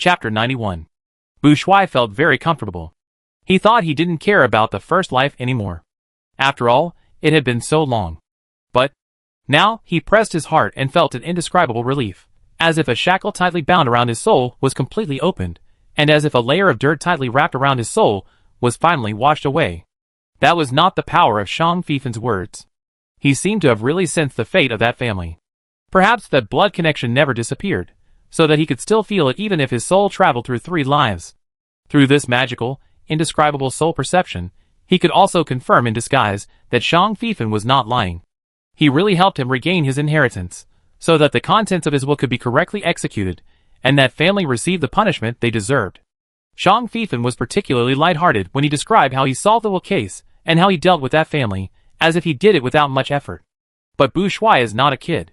Chapter 91. Bu Shuai felt very comfortable. He thought he didn't care about the first life anymore. After all, it had been so long. But now he pressed his heart and felt an indescribable relief, as if a shackle tightly bound around his soul was completely opened, and as if a layer of dirt tightly wrapped around his soul was finally washed away. That was not the power of Shang Fifen's words. He seemed to have really sensed the fate of that family. Perhaps that blood connection never disappeared, so that he could still feel it even if his soul traveled through 3 lives. Through this magical, indescribable soul perception, he could also confirm in disguise that Shang Fifen was not lying. He really helped him regain his inheritance, so that the contents of his will could be correctly executed, and that family received the punishment they deserved. Shang Fifen was particularly lighthearted when he described how he solved the will case, and how he dealt with that family, as if he did it without much effort. But Bu Shuai is not a kid.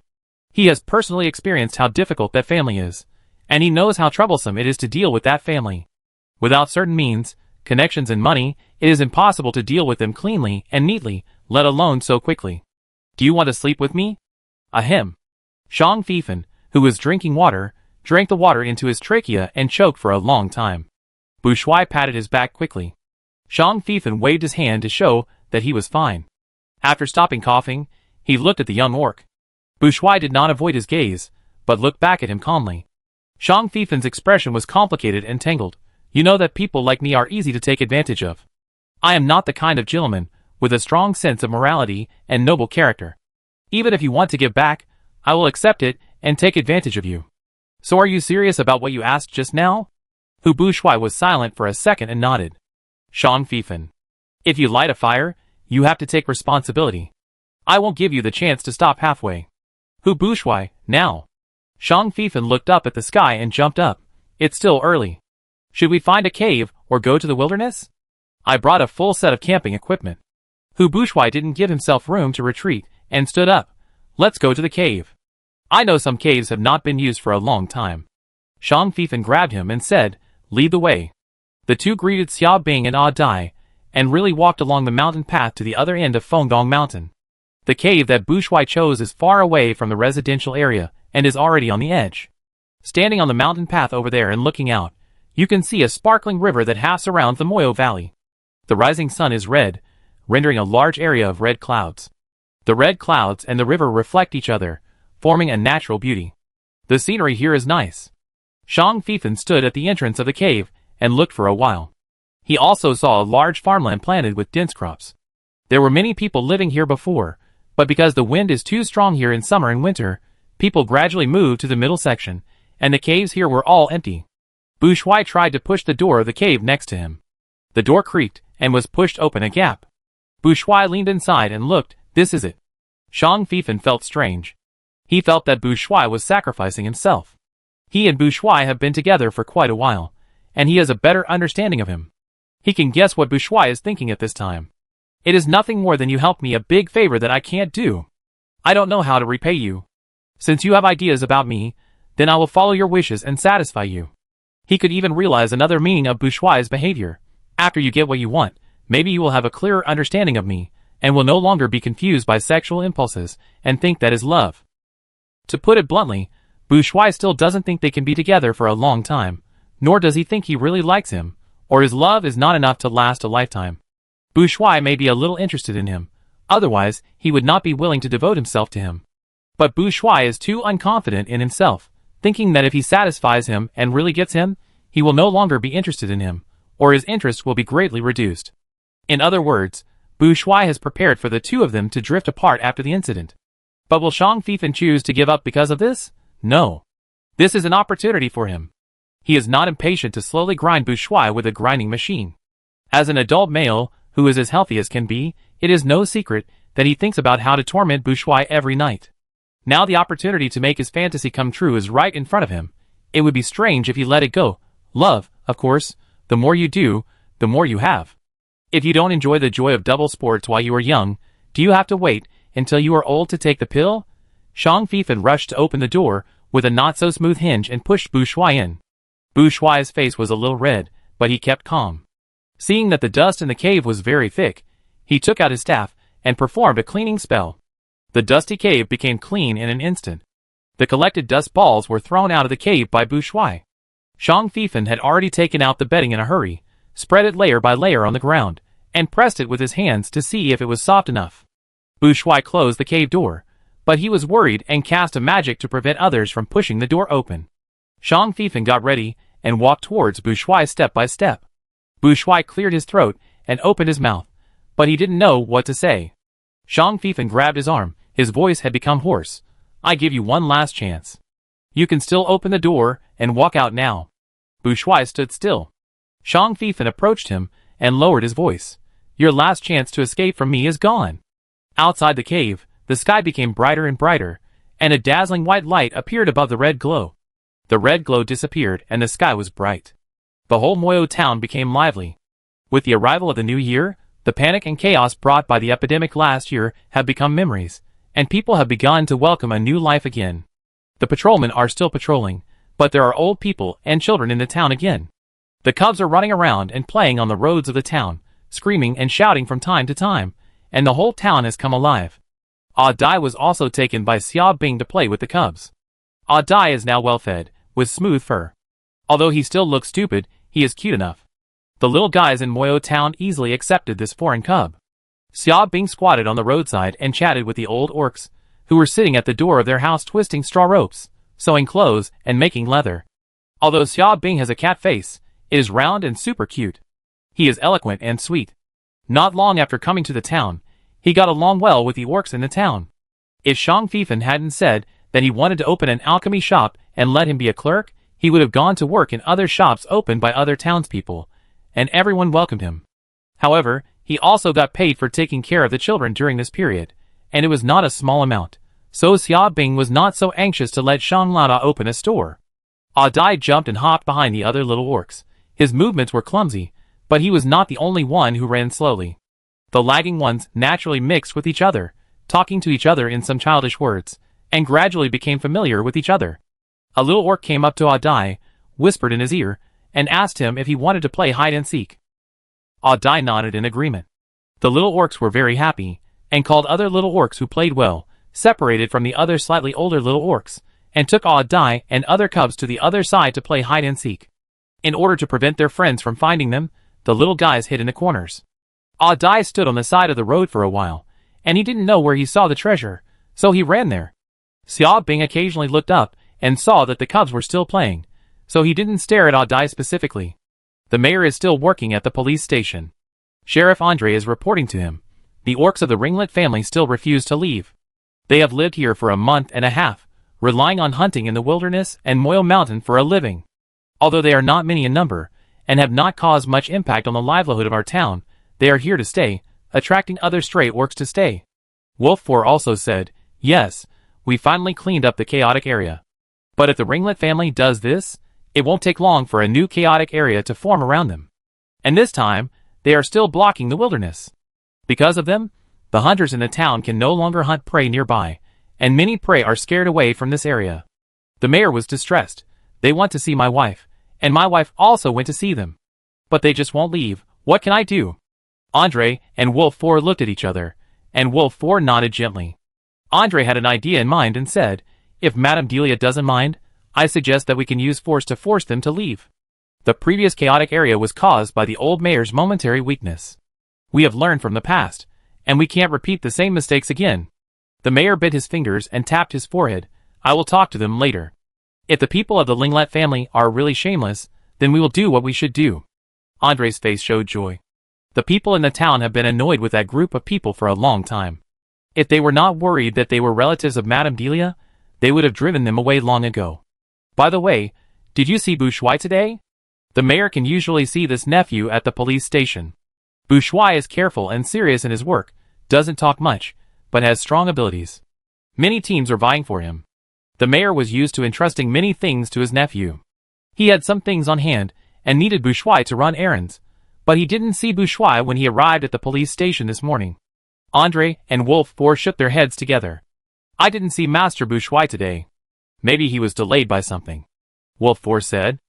He has personally experienced how difficult that family is, and he knows how troublesome it is to deal with that family. Without certain means, connections and money, it is impossible to deal with them cleanly and neatly, let alone so quickly. Do you want to sleep with me? Ahem. Shang Fifen, who was drinking water, drank the water into his trachea and choked for a long time. Bu Shuai patted his back quickly. Shang Fifen waved his hand to show that he was fine. After stopping coughing, he looked at the young orc. Bu Shuai did not avoid his gaze, but looked back at him calmly. Shang Fifen's expression was complicated and tangled. You know that people like me are easy to take advantage of. I am not the kind of gentleman with a strong sense of morality and noble character. Even if you want to give back, I will accept it and take advantage of you. So are you serious about what you asked just now? Bu Shuai was silent for a second and nodded. Shang Fifen. If you light a fire, you have to take responsibility. I won't give you the chance to stop halfway. Bu Shuai, now. Shang Fifen looked up at the sky and jumped up. It's still early. Should we find a cave or go to the wilderness? I brought a full set of camping equipment. Bu Shuai didn't give himself room to retreat and stood up. Let's go to the cave. I know some caves have not been used for a long time. Shang Fifen grabbed him and said, lead the way. The two greeted Xia Bing and Ah Dai, and really walked along the mountain path to the other end of Fengdong Mountain. The cave that Bu Shuai chose is far away from the residential area, and is already on the edge. Standing on the mountain path over there and looking out, you can see a sparkling river that half surrounds the Moyo Valley. The rising sun is red, rendering a large area of red clouds. The red clouds and the river reflect each other, forming a natural beauty. The scenery here is nice. Shang Fifen stood at the entrance of the cave and looked for a while. He also saw a large farmland planted with dense crops. There were many people living here before, but because the wind is too strong here in summer and winter, people gradually moved to the middle section, and the caves here were all empty. Bu Shuai tried to push the door of the cave next to him. The door creaked and was pushed open a gap. Bu Shuai leaned inside and looked. This is it. Shang Fifen felt strange. He felt that Bu Shuai was sacrificing himself. He and Bu Shuai have been together for quite a while, and he has a better understanding of him. He can guess what Bu Shuai is thinking at this time. It is nothing more than you helped me a big favor that I can't do. I don't know how to repay you. Since you have ideas about me, then I will follow your wishes and satisfy you. He could even realize another meaning of Bu Shuai's behavior. After you get what you want, maybe you will have a clearer understanding of me, and will no longer be confused by sexual impulses, and think that is love. To put it bluntly, Bu Shuai still doesn't think they can be together for a long time, nor does he think he really likes him, or his love is not enough to last a lifetime. Bu Shuai may be a little interested in him, otherwise he would not be willing to devote himself to him. But Bu Shuai is too unconfident in himself, thinking that if he satisfies him and really gets him, he will no longer be interested in him, or his interest will be greatly reduced. In other words, Bu Shuai has prepared for the two of them to drift apart after the incident. But will Shang Fifen choose to give up because of this? No. This is an opportunity for him. He is not impatient to slowly grind Bu Shuai with a grinding machine. As an adult male, who is as healthy as can be, it is no secret that he thinks about how to torment Bu Shuai every night. Now the opportunity to make his fantasy come true is right in front of him. It would be strange if he let it go. Love, of course, the more you do, the more you have. If you don't enjoy the joy of double sports while you are young, do you have to wait until you are old to take the pill? Shang Fifen rushed to open the door with a not-so-smooth hinge and pushed Bu Shuai in. Bu Shuai's face was a little red, but he kept calm. Seeing that the dust in the cave was very thick, he took out his staff and performed a cleaning spell. The dusty cave became clean in an instant. The collected dust balls were thrown out of the cave by Bu Shuai. Shang Feifan had already taken out the bedding in a hurry, spread it layer by layer on the ground, and pressed it with his hands to see if it was soft enough. Bu Shuai closed the cave door, but he was worried and cast a magic to prevent others from pushing the door open. Shang Feifan got ready and walked towards Bu Shuai step by step. Bu Shuai cleared his throat and opened his mouth, but he didn't know what to say. Shang Feifan grabbed his arm, his voice had become hoarse. I give you one last chance. You can still open the door and walk out now. Bu Shuai stood still. Shang Feifan approached him and lowered his voice. Your last chance to escape from me is gone. Outside the cave, the sky became brighter and brighter, and a dazzling white light appeared above the red glow. The red glow disappeared and the sky was bright. The whole Moyo town became lively. With the arrival of the new year, the panic and chaos brought by the epidemic last year have become memories, and people have begun to welcome a new life again. The patrolmen are still patrolling, but there are old people and children in the town again. The cubs are running around and playing on the roads of the town, screaming and shouting from time to time, and the whole town has come alive. Ah Dai was also taken by Xia Bing to play with the cubs. Ah Dai is now well fed, with smooth fur. Although he still looks stupid, he is cute enough. The little guys in Moyo town easily accepted this foreign cub. Xia Bing squatted on the roadside and chatted with the old orcs, who were sitting at the door of their house twisting straw ropes, sewing clothes, and making leather. Although Xia Bing has a cat face, it is round and super cute. He is eloquent and sweet. Not long after coming to the town, he got along well with the orcs in the town. If Shang Feifan hadn't said that he wanted to open an alchemy shop and let him be a clerk, he would have gone to work in other shops opened by other townspeople, and everyone welcomed him. However, he also got paid for taking care of the children during this period, and it was not a small amount, so Xia Bing was not so anxious to let Shang Lada open a store. Ah Dai jumped and hopped behind the other little orcs. His movements were clumsy, but he was not the only one who ran slowly. The lagging ones naturally mixed with each other, talking to each other in some childish words, and gradually became familiar with each other. A little orc came up to Ah Dai, whispered in his ear, and asked him if he wanted to play hide-and-seek. Ah Dai nodded in agreement. The little orcs were very happy, and called other little orcs who played well, separated from the other slightly older little orcs, and took Ah Dai and other cubs to the other side to play hide-and-seek. In order to prevent their friends from finding them, the little guys hid in the corners. Ah Dai stood on the side of the road for a while, and he didn't know where he saw the treasure, so he ran there. Xia Bing occasionally looked up and saw that the cubs were still playing, so he didn't stare at Ah Dai specifically. The mayor is still working at the police station. Sheriff Andre is reporting to him. The orcs of the Ringlet family still refuse to leave. They have lived here for a month and a half, relying on hunting in the wilderness and Moyo Mountain for a living. Although they are not many in number, and have not caused much impact on the livelihood of our town, they are here to stay, attracting other stray orcs to stay. Wolf 4 also said, yes, we finally cleaned up the chaotic area. But if the Ringlet family does this, it won't take long for a new chaotic area to form around them. And this time, they are still blocking the wilderness. Because of them, the hunters in the town can no longer hunt prey nearby, and many prey are scared away from this area. The mayor was distressed. They want to see my wife, and my wife also went to see them. But they just won't leave. What can I do? Andre and Wolf 4 looked at each other, and Wolf 4 nodded gently. Andre had an idea in mind and said, if Madame Delia doesn't mind, I suggest that we can use force to force them to leave. The previous chaotic area was caused by the old mayor's momentary weakness. We have learned from the past, and we can't repeat the same mistakes again. The mayor bit his fingers and tapped his forehead. I will talk to them later. If the people of the Linglet family are really shameless, then we will do what we should do. Andre's face showed joy. The people in the town have been annoyed with that group of people for a long time. If they were not worried that they were relatives of Madame Delia, they would have driven them away long ago. By the way, did you see Bu Shuai today? The mayor can usually see this nephew at the police station. Bu Shuai is careful and serious in his work, doesn't talk much, but has strong abilities. Many teams are vying for him. The mayor was used to entrusting many things to his nephew. He had some things on hand, and needed Bu Shuai to run errands, but he didn't see Bu Shuai when he arrived at the police station this morning. Andre and Wolf 4 shook their heads together. I didn't see Master Bu Shuai today. Maybe he was delayed by something. Wolf 4 said.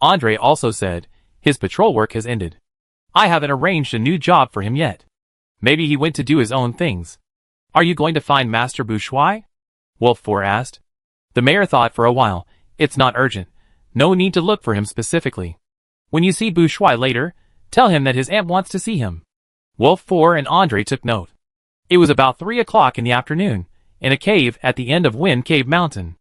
Andre also said, his patrol work has ended. I haven't arranged a new job for him yet. Maybe he went to do his own things. Are you going to find Master Bu Shuai? Wolf 4 asked. The mayor thought for a while. It's not urgent. No need to look for him specifically. When you see Bu Shuai later, tell him that his aunt wants to see him. Wolf 4 and Andre took note. It was about 3 o'clock in the afternoon, in a cave at the end of Wind Cave Mountain.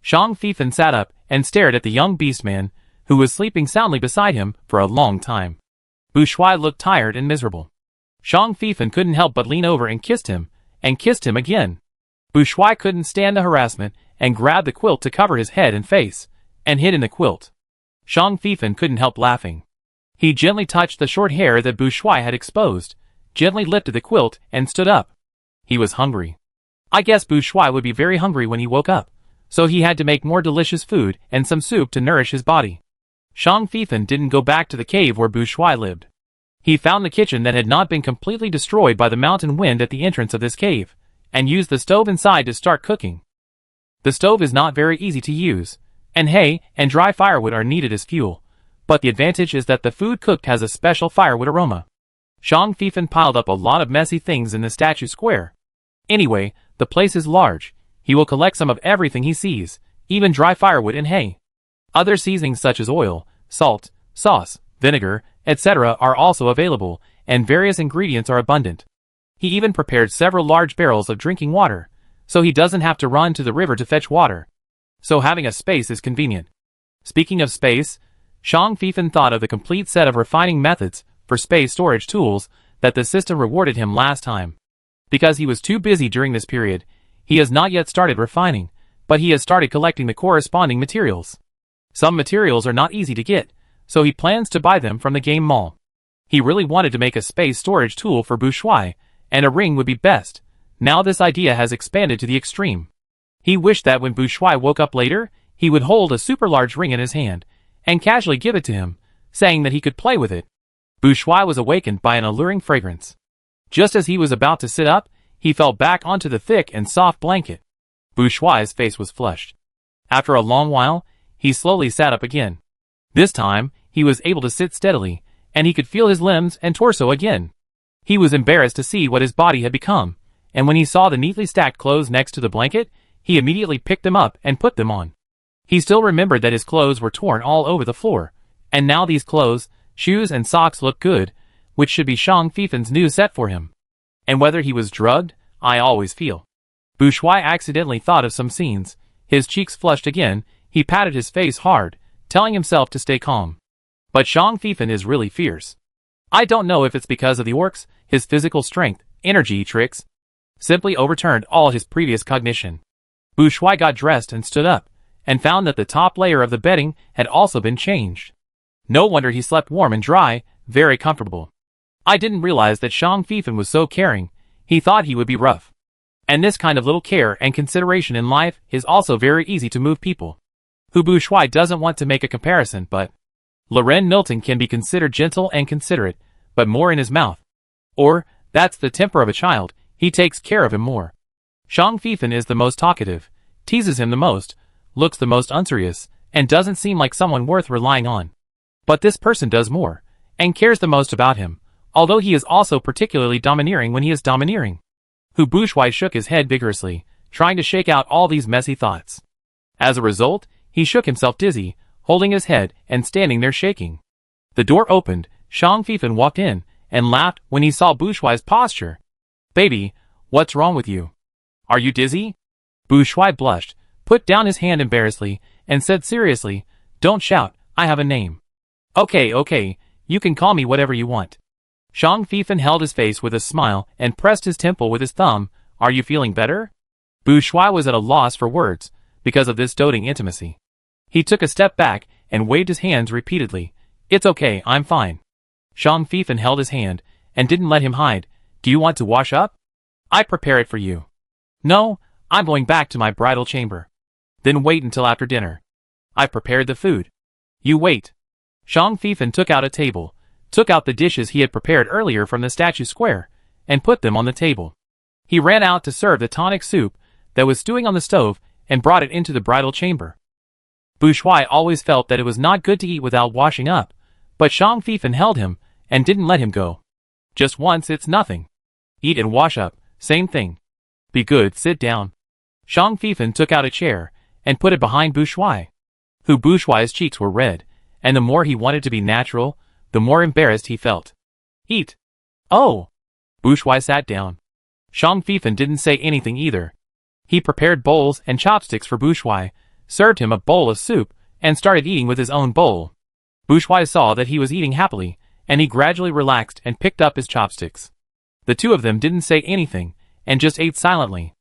Shang Fifan sat up and stared at the young beastman, who was sleeping soundly beside him for a long time. Bu Shuai looked tired and miserable. Shang Fifan couldn't help but lean over and kissed him again. Bu Shuai couldn't stand the harassment and grabbed the quilt to cover his head and face, and hid in the quilt. Shang Fifan couldn't help laughing. He gently touched the short hair that Bu Shuai had exposed, gently lifted the quilt, and stood up. He was hungry. I guess Bu Shuai would be very hungry when he woke up, so he had to make more delicious food and some soup to nourish his body. Shang Fifan didn't go back to the cave where Bu Shuai lived. He found the kitchen that had not been completely destroyed by the mountain wind at the entrance of this cave, and used the stove inside to start cooking. The stove is not very easy to use, and hay and dry firewood are needed as fuel, but the advantage is that the food cooked has a special firewood aroma. Shang Fifan piled up a lot of messy things in the statue square. Anyway, the place is large. He will collect some of everything he sees, even dry firewood and hay. Other seasonings such as oil, salt, sauce, vinegar, etc. are also available, and various ingredients are abundant. He even prepared several large barrels of drinking water, so he doesn't have to run to the river to fetch water. So having a space is convenient. Speaking of space, Shang Fifan thought of the complete set of refining methods for space storage tools that the system rewarded him last time. Because he was too busy during this period, he has not yet started refining, but he has started collecting the corresponding materials. Some materials are not easy to get, so he plans to buy them from the game mall. He really wanted to make a space storage tool for Bu Shuai, and a ring would be best. Now this idea has expanded to the extreme. He wished that when Bu Shuai woke up later, he would hold a super large ring in his hand, and casually give it to him, saying that he could play with it. Bu Shuai was awakened by an alluring fragrance. Just as he was about to sit up, he fell back onto the thick and soft blanket. Bu Shuai's face was flushed. After a long while, he slowly sat up again. This time, he was able to sit steadily, and he could feel his limbs and torso again. He was embarrassed to see what his body had become, and when he saw the neatly stacked clothes next to the blanket, he immediately picked them up and put them on. He still remembered that his clothes were torn all over the floor, and now these clothes, shoes and socks looked good, which should be Shang Fifan's new set for him. And whether he was drugged, I always feel. Bu Shuai accidentally thought of some scenes. His cheeks flushed again, he patted his face hard, telling himself to stay calm. But Shang Fifan is really fierce. I don't know if it's because of the orcs, his physical strength, energy tricks, simply overturned all his previous cognition. Bu Shuai got dressed and stood up, and found that the top layer of the bedding had also been changed. No wonder he slept warm and dry, very comfortable. I didn't realize that Shang Fifan was so caring. He thought he would be rough. And this kind of little care and consideration in life is also very easy to move people. Who Bu Shuai doesn't want to make a comparison, but Loren Milton can be considered gentle and considerate, but more in his mouth. Or, that's the temper of a child, he takes care of him more. Shang Fifan is the most talkative, teases him the most, looks the most unserious, and doesn't seem like someone worth relying on. But this person does more, and cares the most about him, although he is also particularly domineering when he is domineering. Bu Shuai shook his head vigorously, trying to shake out all these messy thoughts. As a result, he shook himself dizzy, holding his head and standing there shaking. The door opened, Shang Fifan walked in, and laughed when he saw Bu Shuai's posture. Baby, what's wrong with you? Are you dizzy? Bu Shuai blushed, put down his hand embarrassedly, and said seriously, Don't shout, I have a name. Okay, you can call me whatever you want. Shang Fifan held his face with a smile and pressed his temple with his thumb. Are you feeling better? Bu Shuai was at a loss for words, because of this doting intimacy. He took a step back and waved his hands repeatedly. It's okay, I'm fine. Shang Fifan held his hand, and didn't let him hide. Do you want to wash up? I prepare it for you. No, I'm going back to my bridal chamber. Then wait until after dinner. I prepared the food. You wait. Shang Fifan took out a table, took out the dishes he had prepared earlier from the statue square, and put them on the table. He ran out to serve the tonic soup that was stewing on the stove and brought it into the bridal chamber. Bu Shuai always felt that it was not good to eat without washing up, but Shang Fifan held him and didn't let him go. Just once it's nothing. Eat and wash up, same thing. Be good, sit down. Shang Fifan took out a chair and put it behind Bu Shuai. Hu Bushwai's cheeks were red, and the more he wanted to be natural, the more embarrassed he felt. Eat. Oh. Bushwai sat down. Shang Fifan didn't say anything either. He prepared bowls and chopsticks for Bushwai, served him a bowl of soup, and started eating with his own bowl. Bushwai saw that he was eating happily, and he gradually relaxed and picked up his chopsticks. The two of them didn't say anything, and just ate silently.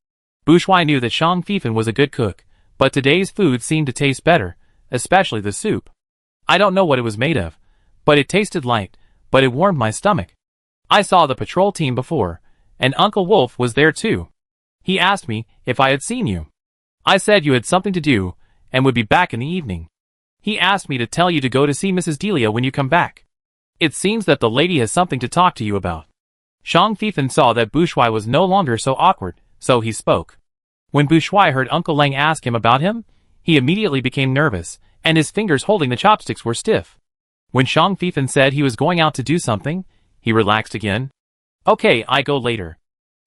Bushwai knew that Shang Fifan was a good cook, but today's food seemed to taste better, especially the soup. I don't know what it was made of, but it tasted light, but it warmed my stomach. I saw the patrol team before, and Uncle Wolf was there too. He asked me if I had seen you. I said you had something to do, and would be back in the evening. He asked me to tell you to go to see Mrs. Delia when you come back. It seems that the lady has something to talk to you about. Shang Fifan saw that Bushwai was no longer so awkward, so he spoke. When Bushwai heard Uncle Lang ask him about him, he immediately became nervous, and his fingers holding the chopsticks were stiff. When Shang Fifan said he was going out to do something, he relaxed again. Okay, I go later.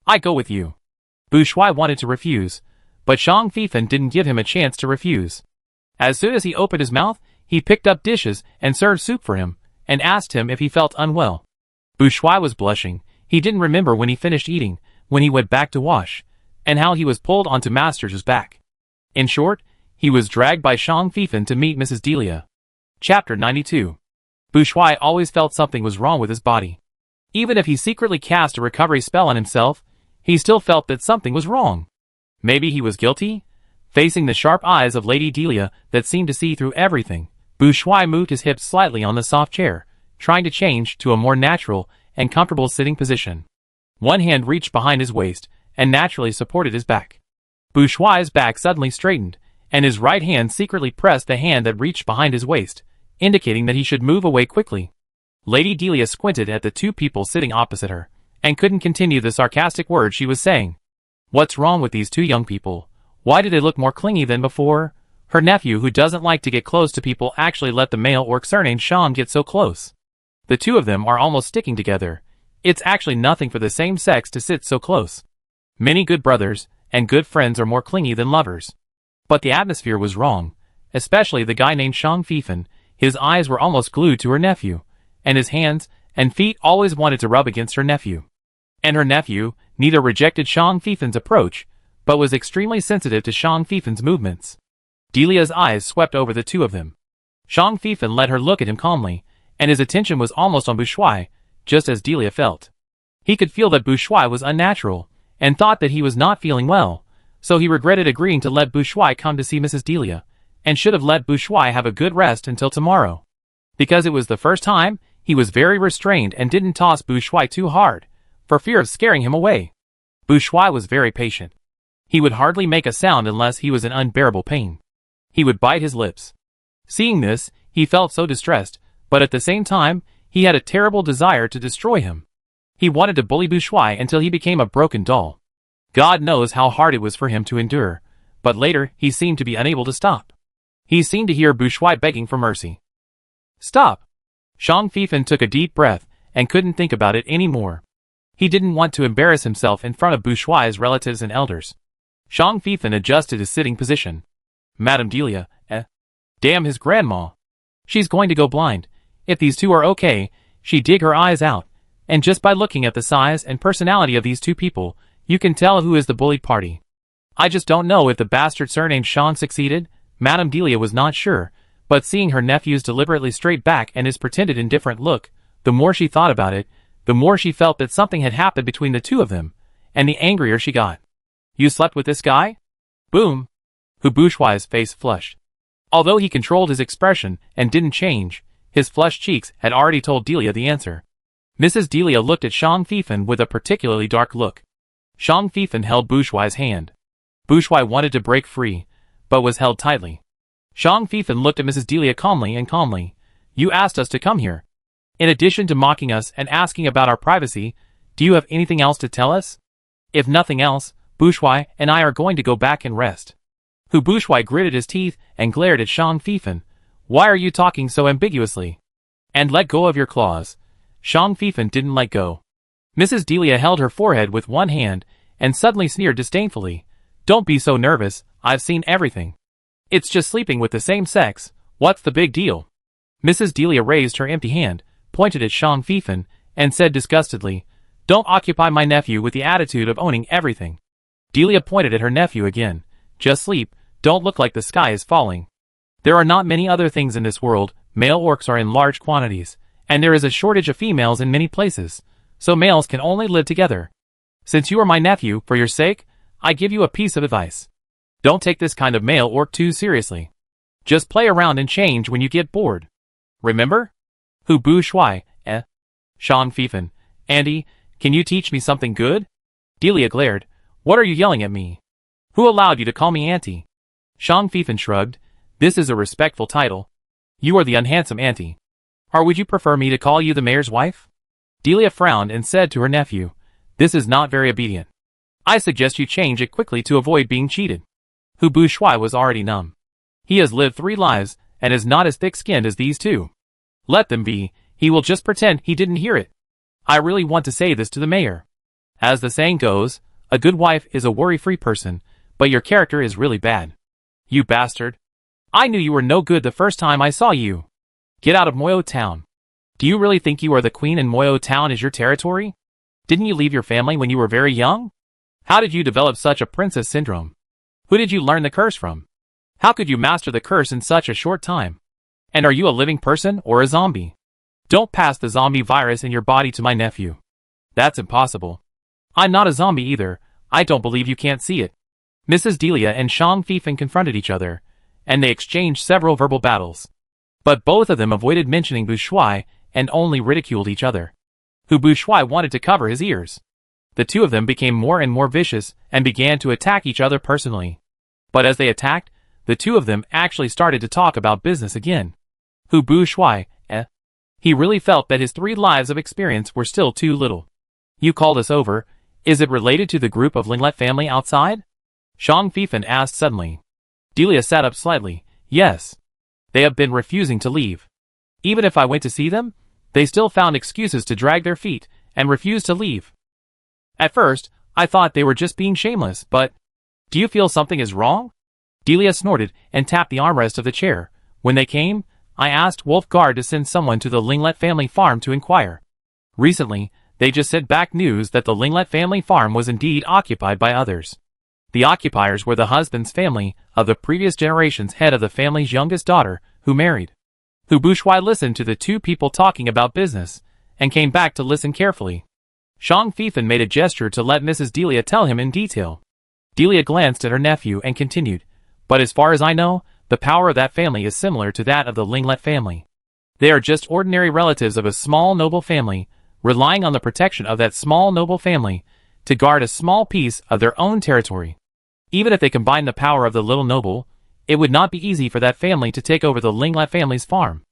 I go with you. Bushwai wanted to refuse, but Shang Fifan didn't give him a chance to refuse. As soon as he opened his mouth, he picked up dishes and served soup for him, and asked him if he felt unwell. Bushwai was blushing. He didn't remember when he finished eating, when he went back to wash, and how he was pulled onto Master's back. In short, he was dragged by Shang Fifan to meet Mrs. Delia. Chapter 92. Bushwai always felt something was wrong with his body. Even if he secretly cast a recovery spell on himself, he still felt that something was wrong. Maybe he was guilty? Facing the sharp eyes of Lady Delia that seemed to see through everything, Bushwai moved his hips slightly on the soft chair, trying to change to a more natural and comfortable sitting position. One hand reached behind his waist and naturally supported his back. Bushwai's back suddenly straightened, and his right hand secretly pressed the hand that reached behind his waist, indicating that he should move away quickly. Lady Delia squinted at the two people sitting opposite her, and couldn't continue the sarcastic words she was saying. What's wrong with these two young people? Why do they look more clingy than before? Her nephew, who doesn't like to get close to people, actually let the male orc surnamed Sean get so close. The two of them are almost sticking together. It's actually nothing for the same sex to sit so close. Many good brothers and good friends are more clingy than lovers. But the atmosphere was wrong, especially the guy named Shang Fifan. His eyes were almost glued to her nephew, and his hands and feet always wanted to rub against her nephew. And her nephew neither rejected Shang Fifan's approach, but was extremely sensitive to Shang Fifan's movements. Delia's eyes swept over the two of them. Shang Fifan let her look at him calmly, and his attention was almost on Bushwai, just as Delia felt. He could feel that Bushwai was unnatural, and thought that he was not feeling well, so he regretted agreeing to let Bushwai come to see Mrs. Delia, and should have let Bushwai have a good rest until tomorrow. Because it was the first time, he was very restrained and didn't toss Bushwai too hard, for fear of scaring him away. Bushwai was very patient. He would hardly make a sound unless he was in unbearable pain. He would bite his lips. Seeing this, he felt so distressed, but at the same time, he had a terrible desire to destroy him. He wanted to bully Bushwai until he became a broken doll. God knows how hard it was for him to endure, but later he seemed to be unable to stop. He seemed to hear Bushwai begging for mercy. Stop! Shang Fifan took a deep breath and couldn't think about it anymore. He didn't want to embarrass himself in front of Bushwai's relatives and elders. Shang Fifan adjusted his sitting position. Madame Delia, damn his grandma. She's going to go blind. If these two are okay, she dig her eyes out, and just by looking at the size and personality of these two people, you can tell who is the bullied party. I just don't know if the bastard surnamed Sean succeeded. Madame Delia was not sure, but seeing her nephew's deliberately straight back and his pretended indifferent look, the more she thought about it, the more she felt that something had happened between the two of them, and the angrier she got. You slept with this guy? Boom! Hu Bushwai's face flushed. Although he controlled his expression and didn't change, his flushed cheeks had already told Delia the answer. Mrs. Delia looked at Shang Fifan with a particularly dark look. Shang Fifan held Bushwai's hand. Bushwai wanted to break free, but was held tightly. Shang Fifan looked at Mrs. Delia calmly. You asked us to come here. In addition to mocking us and asking about our privacy, do you have anything else to tell us? If nothing else, Bushwai and I are going to go back and rest. Hu Bushwai gritted his teeth and glared at Shang Fifan. Why are you talking so ambiguously? And let go of your claws. Shang Fifan didn't let go. Mrs. Delia held her forehead with one hand and suddenly sneered disdainfully. Don't be so nervous, I've seen everything. It's just sleeping with the same sex, What's the big deal? Mrs. Delia raised her empty hand, pointed at Shang Feifan, and said disgustedly, "Don't occupy my nephew with the attitude of owning everything." Delia pointed at her nephew again. "Just sleep, don't look like the sky is falling. There are not many other things in this world, male orcs are in large quantities, and there is a shortage of females in many places, so males can only live together. Since you are my nephew, for your sake, I give you a piece of advice. Don't take this kind of male orc too seriously. Just play around and change when you get bored. Remember? Hu Bu Shui, eh? Shang Feifan, Andy, can you teach me something good?" Delia glared. "What are you yelling at me? Who allowed you to call me auntie?" Shang Feifan shrugged. "This is a respectful title. You are the unhandsome auntie. Or would you prefer me to call you the mayor's wife?" Delia frowned and said to her nephew, "This is not very obedient. I suggest you change it quickly to avoid being cheated." Hu Bu Shui was already numb. He has lived 3 lives, and is not as thick-skinned as these 2. Let them be, he will just pretend he didn't hear it. I really want to say this to the mayor. As the saying goes, a good wife is a worry-free person, but your character is really bad. You bastard. I knew you were no good the first time I saw you. Get out of Moyo Town. Do you really think you are the queen and Moyo Town is your territory? Didn't you leave your family when you were very young? How did you develop such a princess syndrome? Who did you learn the curse from? How could you master the curse in such a short time? And are you a living person or a zombie? Don't pass the zombie virus in your body to my nephew. That's impossible. I'm not a zombie either, I don't believe you can't see it." Mrs. Delia and Shang Feifan confronted each other, and they exchanged several verbal battles. But both of them avoided mentioning Bu Shui and only ridiculed each other. Hu Bu Shui wanted to cover his ears. The 2 of them became more and more vicious and began to attack each other personally. But as they attacked, the 2 of them actually started to talk about business again. Hu Bu Shui, eh? He really felt that his 3 lives of experience were still too little. "You called us over. Is it related to the group of Linglet family outside?" Shang Feifan asked suddenly. Delia sat up slightly. "Yes. They have been refusing to leave. Even if I went to see them, they still found excuses to drag their feet and refused to leave. At first, I thought they were just being shameless, but... Do you feel something is wrong?" Delia snorted and tapped the armrest of the chair. "When they came, I asked Wolfgard to send someone to the Linglet family farm to inquire. Recently, they just sent back news that the Linglet family farm was indeed occupied by others. The occupiers were the husband's family of the previous generation's head of the family's youngest daughter, who married." Hu Bu Shui listened to the 2 people talking about business, and came back to listen carefully. Shang Feifan made a gesture to let Mrs. Delia tell him in detail. Delia glanced at her nephew and continued, "But as far as I know, the power of that family is similar to that of the Linglet family. They are just ordinary relatives of a small noble family, relying on the protection of that small noble family to guard a small piece of their own territory. Even if they combine the power of the little noble, it would not be easy for that family to take over the Linglet family's farm.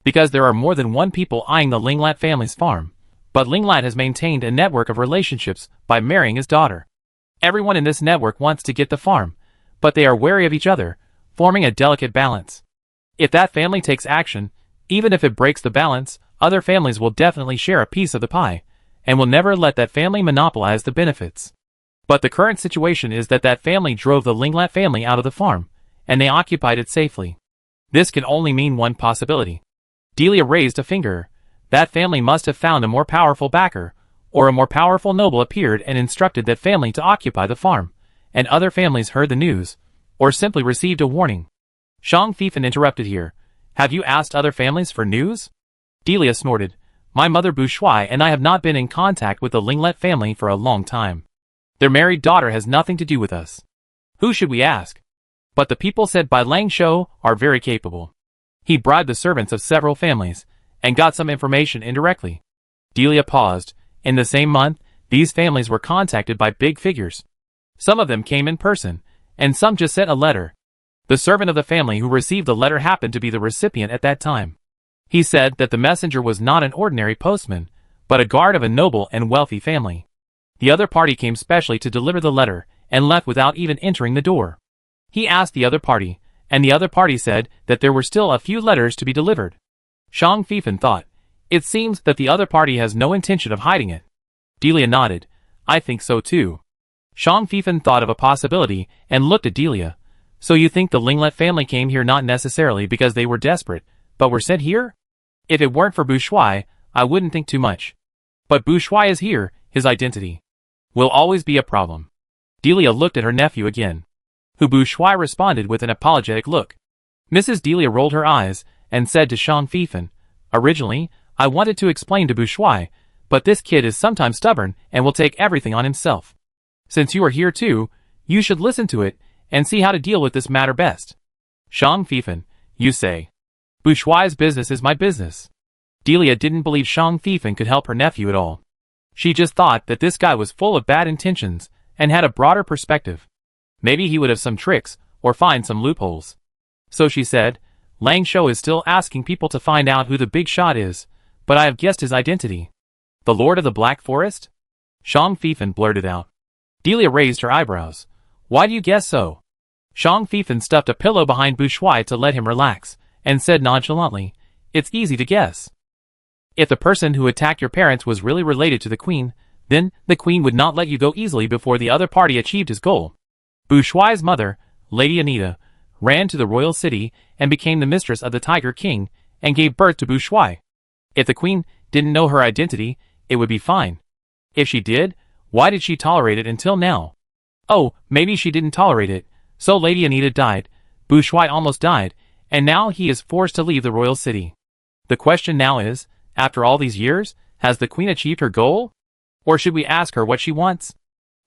Because there are more than 1 people eyeing the Linglet family's farm, but Linglet has maintained a network of relationships by marrying his daughter. Everyone in this network wants to get the farm, but they are wary of each other, forming a delicate balance. If that family takes action, even if it breaks the balance, other families will definitely share a piece of the pie, and will never let that family monopolize the benefits. But the current situation is that that family drove the Linglet family out of the farm, and they occupied it safely. This can only mean one possibility." Delia raised a finger. "That family must have found a more powerful backer, or a more powerful noble appeared and instructed that family to occupy the farm, and other families heard the news, or simply received a warning." Shang Feifan interrupted here. "Have you asked other families for news?" Delia snorted. "My mother Bu Shui and I have not been in contact with the Linglet family for a long time. Their married daughter has nothing to do with us. Who should we ask? But the people said Bai Lang Shou are very capable. He bribed the servants of several families, and got some information indirectly." Delia paused. In the same month, these families were contacted by big figures. Some of them came in person, and some just sent a letter. The servant of the family who received the letter happened to be the recipient at that time. He said that the messenger was not an ordinary postman, but a guard of a noble and wealthy family. The other party came specially to deliver the letter, and left without even entering the door. He asked the other party, and the other party said that there were still a few letters to be delivered. Shang Feifan thought, "It seems that the other party has no intention of hiding it." Delia nodded. "I think so too." Shang Feifan thought of a possibility and looked at Delia. So you think the Linglet family came here not necessarily because they were desperate, but were sent here? If it weren't for Bourgeois, I wouldn't think too much. But Bourgeois is here, his identity will always be a problem. Delia looked at her nephew again, who Bourgeois responded with an apologetic look. Mrs. Delia rolled her eyes and said to Shang Fifan, "Originally, I wanted to explain to Bourgeois, but this kid is sometimes stubborn and will take everything on himself. Since you are here too, you should listen to it and see how to deal with this matter best." Shang Fifan, you say. Bourgeois' business is my business. Delia didn't believe Shang Fifan could help her nephew at all. She just thought that this guy was full of bad intentions and had a broader perspective. Maybe he would have some tricks or find some loopholes. So she said, "Lang Shou is still asking people to find out who the big shot is, but I have guessed his identity." "The Lord of the Black Forest?" Shang Fifan blurted out. Delia raised her eyebrows. "Why do you guess so?" Shang Fifan stuffed a pillow behind Bourgeois to let him relax, and said nonchalantly, "It's easy to guess. If the person who attacked your parents was really related to the Queen, then the Queen would not let you go easily before the other party achieved his goal." Bourgeois' mother, Lady Anita, ran to the royal city and became the mistress of the Tiger King and gave birth to Bourgeois. If the Queen didn't know her identity, it would be fine. If she did, why did she tolerate it until now? Oh, maybe she didn't tolerate it, so Lady Anita died, Bourgeois almost died, and now he is forced to leave the royal city. The question now is, after all these years, has the Queen achieved her goal? Or should we ask her what she wants?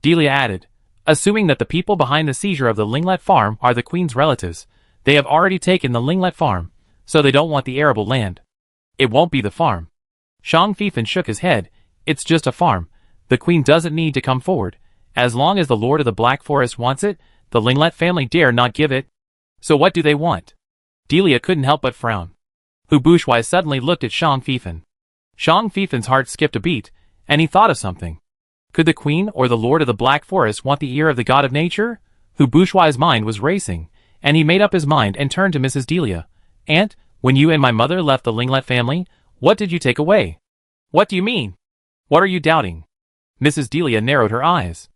Delia added, "Assuming that the people behind the seizure of the Linglet farm are the Queen's relatives, they have already taken the Linglet farm, so they don't want the arable land. It won't be the farm." Shang Fifan shook his head. "It's just a farm. The Queen doesn't need to come forward. As long as the Lord of the Black Forest wants it, the Linglet family dare not give it. So what do they want?" Delia couldn't help but frown. Bourgeois suddenly looked at Shang Fifan. Shang Fifan's heart skipped a beat, and he thought of something. Could the Queen or the Lord of the Black Forest want the ear of the God of Nature? Bourgeois' mind was racing, and he made up his mind and turned to Mrs. Delia. "Aunt, when you and my mother left the Linglet family, what did you take away?" "What do you mean? What are you doubting?" Mrs. Delia narrowed her eyes.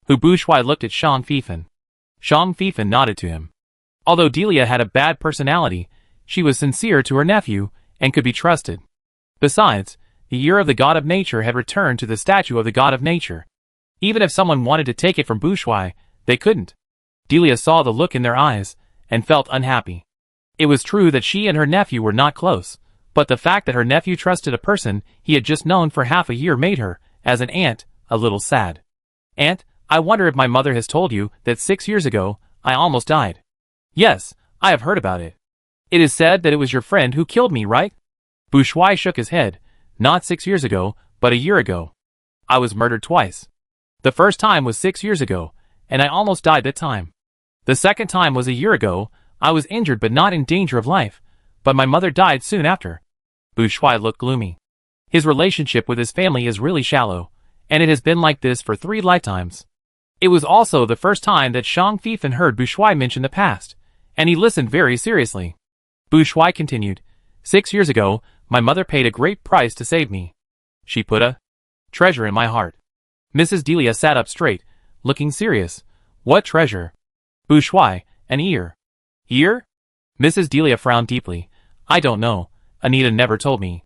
Bourgeois looked at Shang Fifan. Shang Fifan nodded to him. Although Delia had a bad personality, she was sincere to her nephew and could be trusted. Besides, the ear of the God of Nature had returned to the statue of the God of Nature. Even if someone wanted to take it from Bourgeois, they couldn't. Delia saw the look in their eyes and felt unhappy. It was true that she and her nephew were not close, but the fact that her nephew trusted a person he had just known for half a year made her, as an aunt, a little sad. "Aunt, I wonder if my mother has told you that 6 years ago, I almost died." "Yes, I have heard about it. It is said that it was your friend who killed me, right?" Bourgeois shook his head. "Not 6 years ago, but a year ago. I was murdered twice. The first time was 6 years ago, and I almost died that time. The second time was a year ago. I was injured but not in danger of life, but my mother died soon after." Bourgeois looked gloomy. His relationship with his family is really shallow, and it has been like this for 3 lifetimes. It was also the first time that Shang Fifan heard Bourgeois mention the past, and he listened very seriously. Bourgeois continued, "6 years ago, my mother paid a great price to save me. She put a treasure in my heart." Mrs. Delia sat up straight, looking serious. "What treasure?" Bourgeois, "An ear." "Ear?" Mrs. Delia frowned deeply. "I don't know. Anita never told me."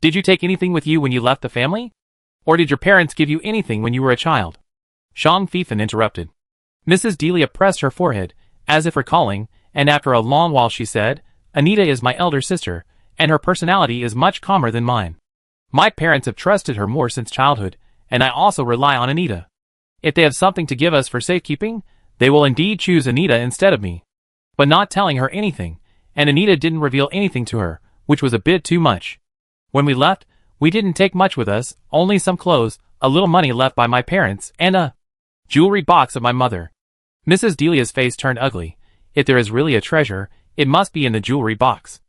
"Did you take anything with you when you left the family? Or did your parents give you anything when you were a child?" Shang Fifan interrupted. Mrs. Delia pressed her forehead, as if recalling, and after a long while she said, "Anita is my elder sister, and her personality is much calmer than mine. My parents have trusted her more since childhood, and I also rely on Anita. If they have something to give us for safekeeping, they will indeed choose Anita instead of me." But not telling her anything, and Anita didn't reveal anything to her, which was a bit too much. "When we left, we didn't take much with us, only some clothes, a little money left by my parents, and a jewelry box of my mother." Mrs. Delia's face turned ugly. If there is really a treasure, it must be in the jewelry box.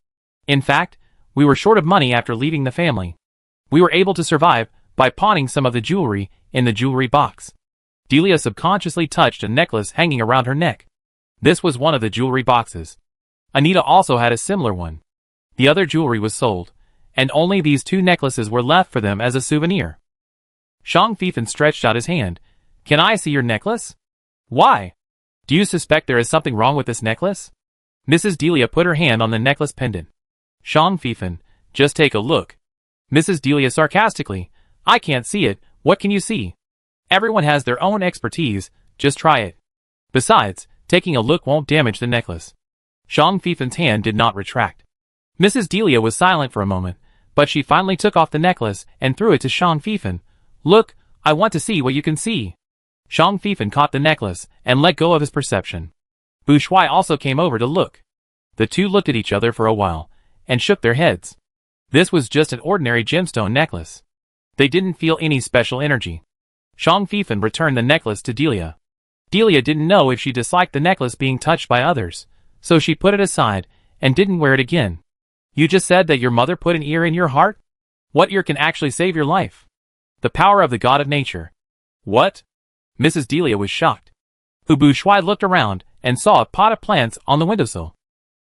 In fact, we were short of money after leaving the family. We were able to survive by pawning some of the jewelry in the jewelry box. Delia subconsciously touched a necklace hanging around her neck. This was one of the jewelry boxes. Anita also had a similar one. The other jewelry was sold, and only these 2 necklaces were left for them as a souvenir. Shang Fifan stretched out his hand. "Can I see your necklace?" "Why?" Do you suspect there is something wrong with this necklace? Mrs. Delia put her hand on the necklace pendant. Shang Fifan, just take a look. Mrs. Delia sarcastically, I can't see it, what can you see? Everyone has their own expertise, just try it. Besides, taking a look won't damage the necklace. Shang Fifan's hand did not retract. Mrs. Delia was silent for a moment, but she finally took off the necklace and threw it to Shang Fifan. Look, I want to see what you can see. Shang Fifan caught the necklace and let go of his perception. Bu Shuai also came over to look. The two looked at each other for a while and shook their heads. This was just an ordinary gemstone necklace. They didn't feel any special energy. Shang Fifan returned the necklace to Delia. Delia didn't know if she disliked the necklace being touched by others, so she put it aside and didn't wear it again. You just said that your mother put an ear in your heart? What ear can actually save your life? The power of the god of nature. What? Mrs. Delia was shocked. Bu Shuai looked around and saw a pot of plants on the windowsill.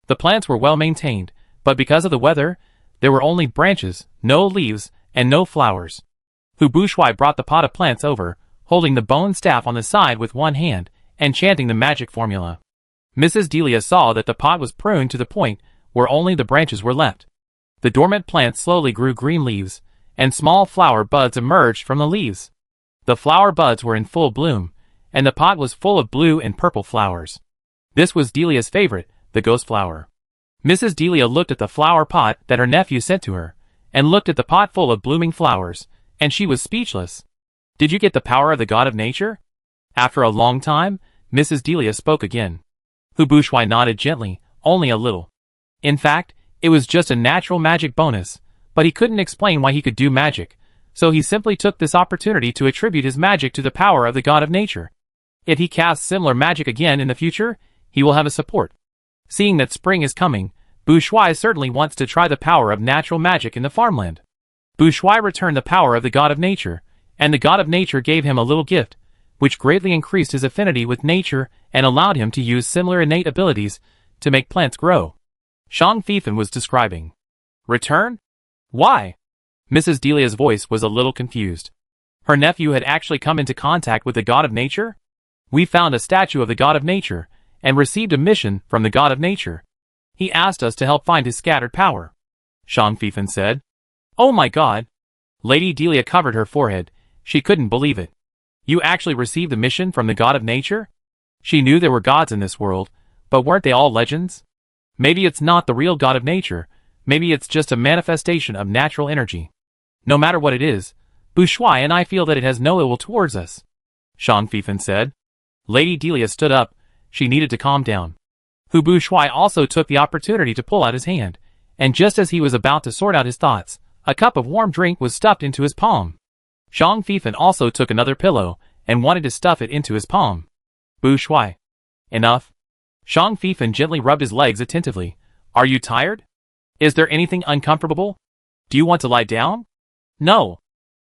The plants were well maintained, but because of the weather, there were only branches, no leaves, and no flowers. Bu Shuai brought the pot of plants over, holding the bone staff on the side with one hand, and chanting the magic formula. Mrs. Delia saw that the pot was pruned to the point where only the branches were left. The dormant plants slowly grew green leaves, and small flower buds emerged from the leaves. The flower buds were in full bloom, and the pot was full of blue and purple flowers. This was Delia's favorite, the ghost flower. Mrs. Delia looked at the flower pot that her nephew sent to her, and looked at the pot full of blooming flowers, and she was speechless. Did you get the power of the god of nature? After a long time, Mrs. Delia spoke again. Bu Shuai nodded gently, only a little. In fact, it was just a natural magic bonus, but he couldn't explain why he could do magic, so he simply took this opportunity to attribute his magic to the power of the god of nature. If he casts similar magic again in the future, he will have a support. Seeing that spring is coming, Bu Shuai certainly wants to try the power of natural magic in the farmland. Bu Shuai returned the power of the god of nature, and the god of nature gave him a little gift, which greatly increased his affinity with nature and allowed him to use similar innate abilities to make plants grow. Shang Fifan was describing. Return? Why? Mrs. Delia's voice was a little confused. Her nephew had actually come into contact with the god of nature? We found a statue of the god of nature, and received a mission from the god of nature. He asked us to help find his scattered power. Shang Fifan said. Oh my god! Lady Delia covered her forehead. She couldn't believe it. You actually received the mission from the god of nature? She knew there were gods in this world, but weren't they all legends? Maybe it's not the real god of nature, maybe it's just a manifestation of natural energy. No matter what it is, Bu Shuai and I feel that it has no ill will towards us. Shang Fifan said. Lady Delia stood up. She needed to calm down. Bu Shuai also took the opportunity to pull out his hand, and just as he was about to sort out his thoughts, a cup of warm drink was stuffed into his palm. Shang Fifan also took another pillow, and wanted to stuff it into his palm. Bu Shuai. Enough. Shang Fifan gently rubbed his legs attentively. Are you tired? Is there anything uncomfortable? Do you want to lie down? No.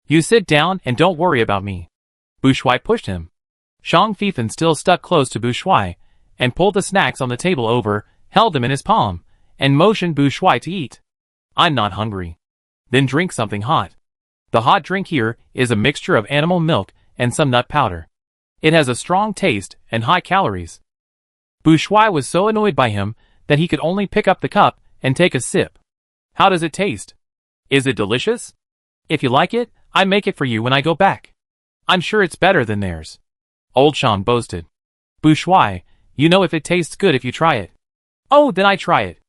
You sit down and don't worry about me. Bu Shuai pushed him. Shang Fifan still stuck close to Bu Shuai, and pulled the snacks on the table over, held them in his palm, and motioned Bu Shuai to eat. I'm not hungry. Then drink something hot. The hot drink here is a mixture of animal milk and some nut powder. It has a strong taste and high calories. Bu Shuai was so annoyed by him that he could only pick up the cup and take a sip. How does it taste? Is it delicious? If you like it, I make it for you when I go back. I'm sure it's better than theirs. Old Shang boasted. Bu Shuai, you know if it tastes good if you try it. Oh, then I try it.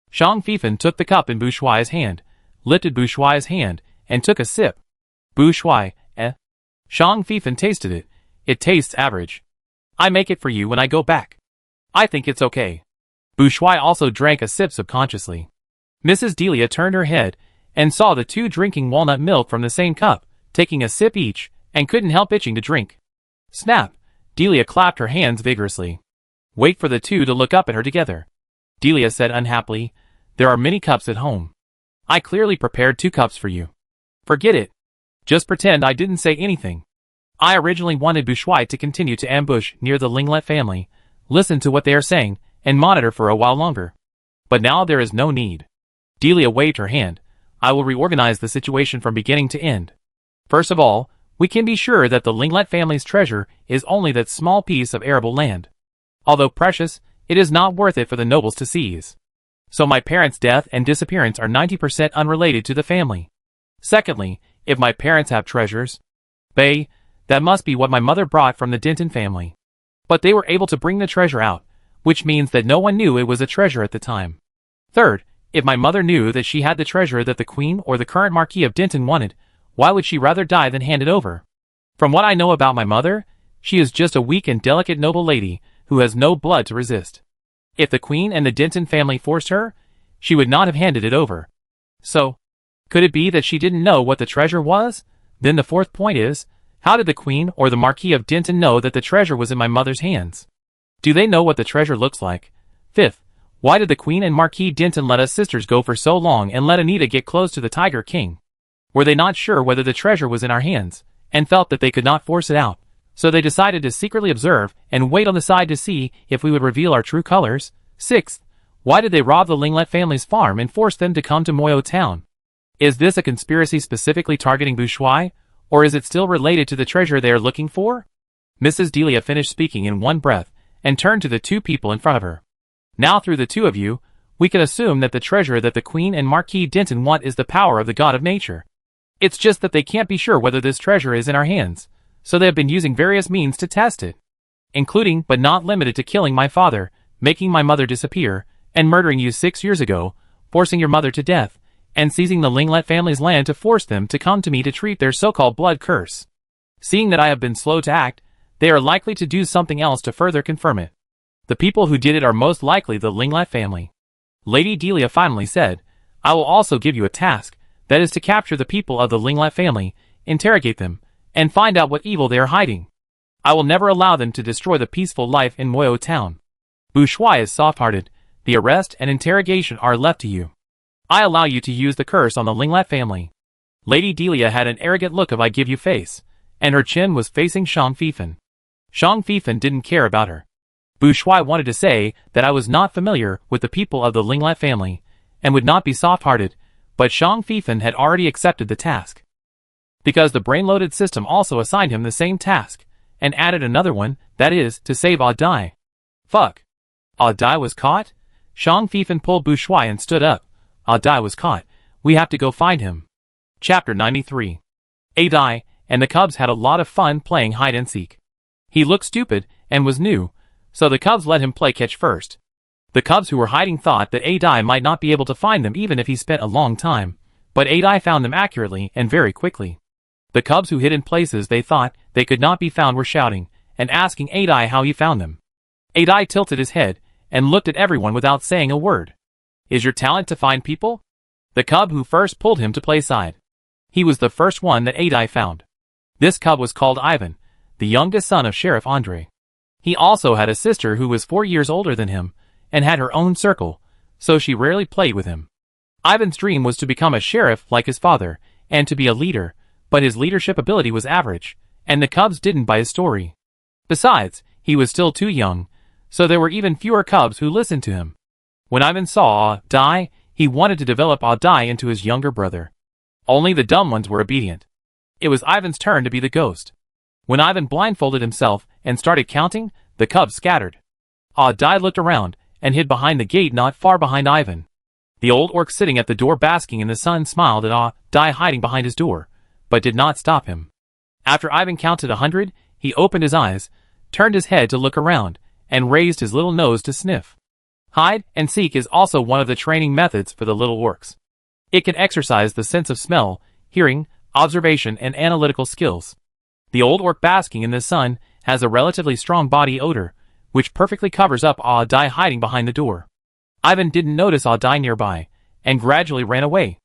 Shang Fifan took the cup in Bu Shuai's hand, lifted Bu Shuai's hand, and took a sip. Bu Shuai, Shang Fifan tasted it. It tastes average. I make it for you when I go back. I think it's okay. Bu Shuai also drank a sip subconsciously. Mrs. Delia turned her head and saw the two drinking walnut milk from the same cup, taking a sip each, and couldn't help itching to drink. Snap! Delia clapped her hands vigorously. Wait for the two to look up at her together. Delia said unhappily, there are many cups at home. I clearly prepared 2 cups for you. Forget it. Just pretend I didn't say anything. I originally wanted Bu Shuai to continue to ambush near the Linglet family, listen to what they are saying, and monitor for a while longer. But now there is no need. Delia waved her hand. I will reorganize the situation from beginning to end. First of all, we can be sure that the Linglet family's treasure is only that small piece of arable land. Although precious, it is not worth it for the nobles to seize. So my parents' death and disappearance are 90% unrelated to the family. Secondly, if my parents have treasures, that must be what my mother brought from the Denton family. But they were able to bring the treasure out, which means that no one knew it was a treasure at the time. Third, if my mother knew that she had the treasure that the Queen or the current Marquis of Denton wanted, why would she rather die than hand it over? From what I know about my mother, she is just a weak and delicate noble lady who has no blood to resist. If the Queen and the Denton family forced her, she would not have handed it over. So, could it be that she didn't know what the treasure was? Then the fourth point is, how did the Queen or the Marquis of Denton know that the treasure was in my mother's hands? Do they know what the treasure looks like? Fifth, why did the Queen and Marquis Denton let us sisters go for so long and let Anita get close to the Tiger King? Were they not sure whether the treasure was in our hands, and felt that they could not force it out? So they decided to secretly observe and wait on the side to see if we would reveal our true colors. Sixth, why did they rob the Linglet family's farm and force them to come to Moyo Town? Is this a conspiracy specifically targeting Bourgeois, or is it still related to the treasure they are looking for? Mrs. Delia finished speaking in one breath, and turned to the two people in front of her. Now through the two of you, we can assume that the treasure that the Queen and Marquis Denton want is the power of the god of nature. It's just that they can't be sure whether this treasure is in our hands, so they have been using various means to test it, including but not limited to killing my father, making my mother disappear, and murdering you 6 years ago, forcing your mother to death, and seizing the Linglet family's land to force them to come to me to treat their so-called blood curse. Seeing that I have been slow to act, they are likely to do something else to further confirm it. The people who did it are most likely the Linglet family. Lady Delia finally said, I will also give you a task, that is to capture the people of the Linglet family, interrogate them, and find out what evil they are hiding. I will never allow them to destroy the peaceful life in Moyo Town. Bourgeois is soft-hearted. The arrest and interrogation are left to you. I allow you to use the curse on the Linglet family. Lady Delia had an arrogant look of I give you face, and her chin was facing Shang Fifan. Shang Fifan didn't care about her. Bourgeois wanted to say that I was not familiar with the people of the Linglet family, and would not be soft-hearted, but Shang Fifan had already accepted the task. Because the brain-loaded system also assigned him the same task, and added another one, that is, to save Dai. Fuck. Dai was caught? Shang Fifan pulled Bourgeois and stood up. Dai was caught. We have to go find him. Chapter 93. Dai and the cubs had a lot of fun playing hide-and-seek. He looked stupid, and was new, so the cubs let him play catch first. The cubs who were hiding thought that Dai might not be able to find them even if he spent a long time, but Dai found them accurately and very quickly. The cubs who hid in places they thought they could not be found were shouting, and asking Dai how he found them. Dai tilted his head, and looked at everyone without saying a word. Is your talent to find people? The cub who first pulled him to play side. He was the first one that Dai found. This cub was called Ivan, the youngest son of Sheriff Andre. He also had a sister who was 4 years older than him, and had her own circle, so she rarely played with him. Ivan's dream was to become a sheriff like his father, and to be a leader, but his leadership ability was average, and the cubs didn't buy his story. Besides, he was still too young, so there were even fewer cubs who listened to him. When Ivan saw Dai, he wanted to develop Dai into his younger brother. Only the dumb ones were obedient. It was Ivan's turn to be the ghost. When Ivan blindfolded himself and started counting, the cubs scattered. Dai looked around, and hid behind the gate not far behind Ivan. The old orc sitting at the door basking in the sun smiled at Dai hiding behind his door, but did not stop him. After Ivan counted 100, he opened his eyes, turned his head to look around, and raised his little nose to sniff. Hide and seek is also one of the training methods for the little orcs. It can exercise the sense of smell, hearing, observation, and analytical skills. The old orc basking in the sun has a relatively strong body odor, which perfectly covers up Dai hiding behind the door. Ivan didn't notice Dai nearby, and gradually ran away.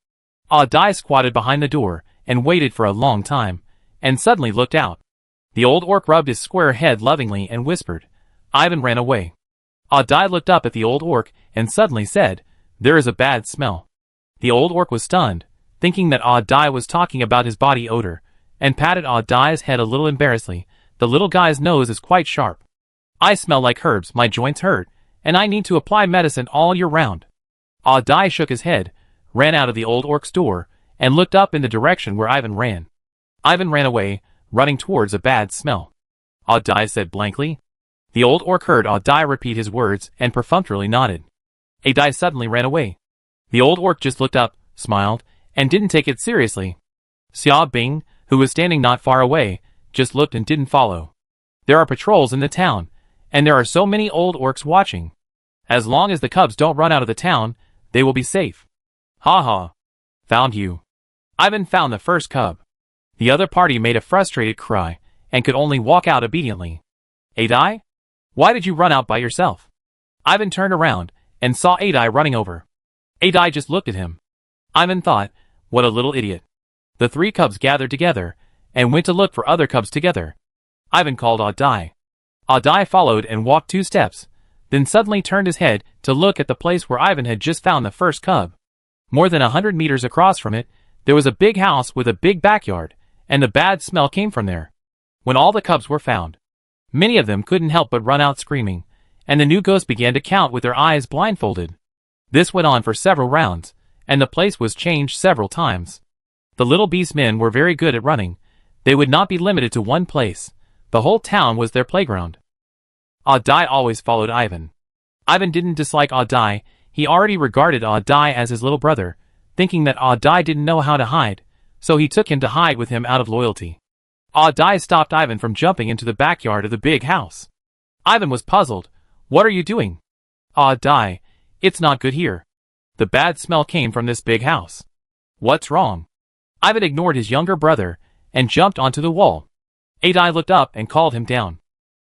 Dai squatted behind the door, and waited for a long time, and suddenly looked out. The old orc rubbed his square head lovingly and whispered. Ivan ran away. Dai looked up at the old orc, and suddenly said, There is a bad smell. The old orc was stunned, thinking that Dai was talking about his body odor, and patted Dai's head a little embarrassedly. The little guy's nose is quite sharp. I smell like herbs, my joints hurt, and I need to apply medicine all year round. Dai shook his head, ran out of the old orc's door, and looked up in the direction where Ivan ran. Ivan ran away, running towards a bad smell. Dai said blankly. The old orc heard Adai repeat his words and perfunctorily nodded. Adai suddenly ran away. The old orc just looked up, smiled, and didn't take it seriously. Xia Bing, who was standing not far away, just looked and didn't follow. There are patrols in the town, and there are so many old orcs watching. As long as the cubs don't run out of the town, they will be safe. Ha ha. Found you. Ivan found the first cub. The other party made a frustrated cry, and could only walk out obediently. Adai? Why did you run out by yourself? Ivan turned around, and saw Adai running over. Adai just looked at him. Ivan thought, what a little idiot. The 3 cubs gathered together, and went to look for other cubs together. Ivan called Adai. Adai followed and walked 2 steps, then suddenly turned his head to look at the place where Ivan had just found the first cub. More than 100 meters across from it, there was a big house with a big backyard, and the bad smell came from there. When all the cubs were found, many of them couldn't help but run out screaming, and the new ghost began to count with their eyes blindfolded. This went on for several rounds, and the place was changed several times. The little beast men were very good at running. They would not be limited to one place. The whole town was their playground. Adai always followed Ivan. Ivan didn't dislike Adai. He already regarded Adai as his little brother, thinking that Adai didn't know how to hide, so he took him to hide with him out of loyalty. Adai stopped Ivan from jumping into the backyard of the big house. Ivan was puzzled. What are you doing? Adai, it's not good here. The bad smell came from this big house. What's wrong? Ivan ignored his younger brother and jumped onto the wall. Adai looked up and called him down.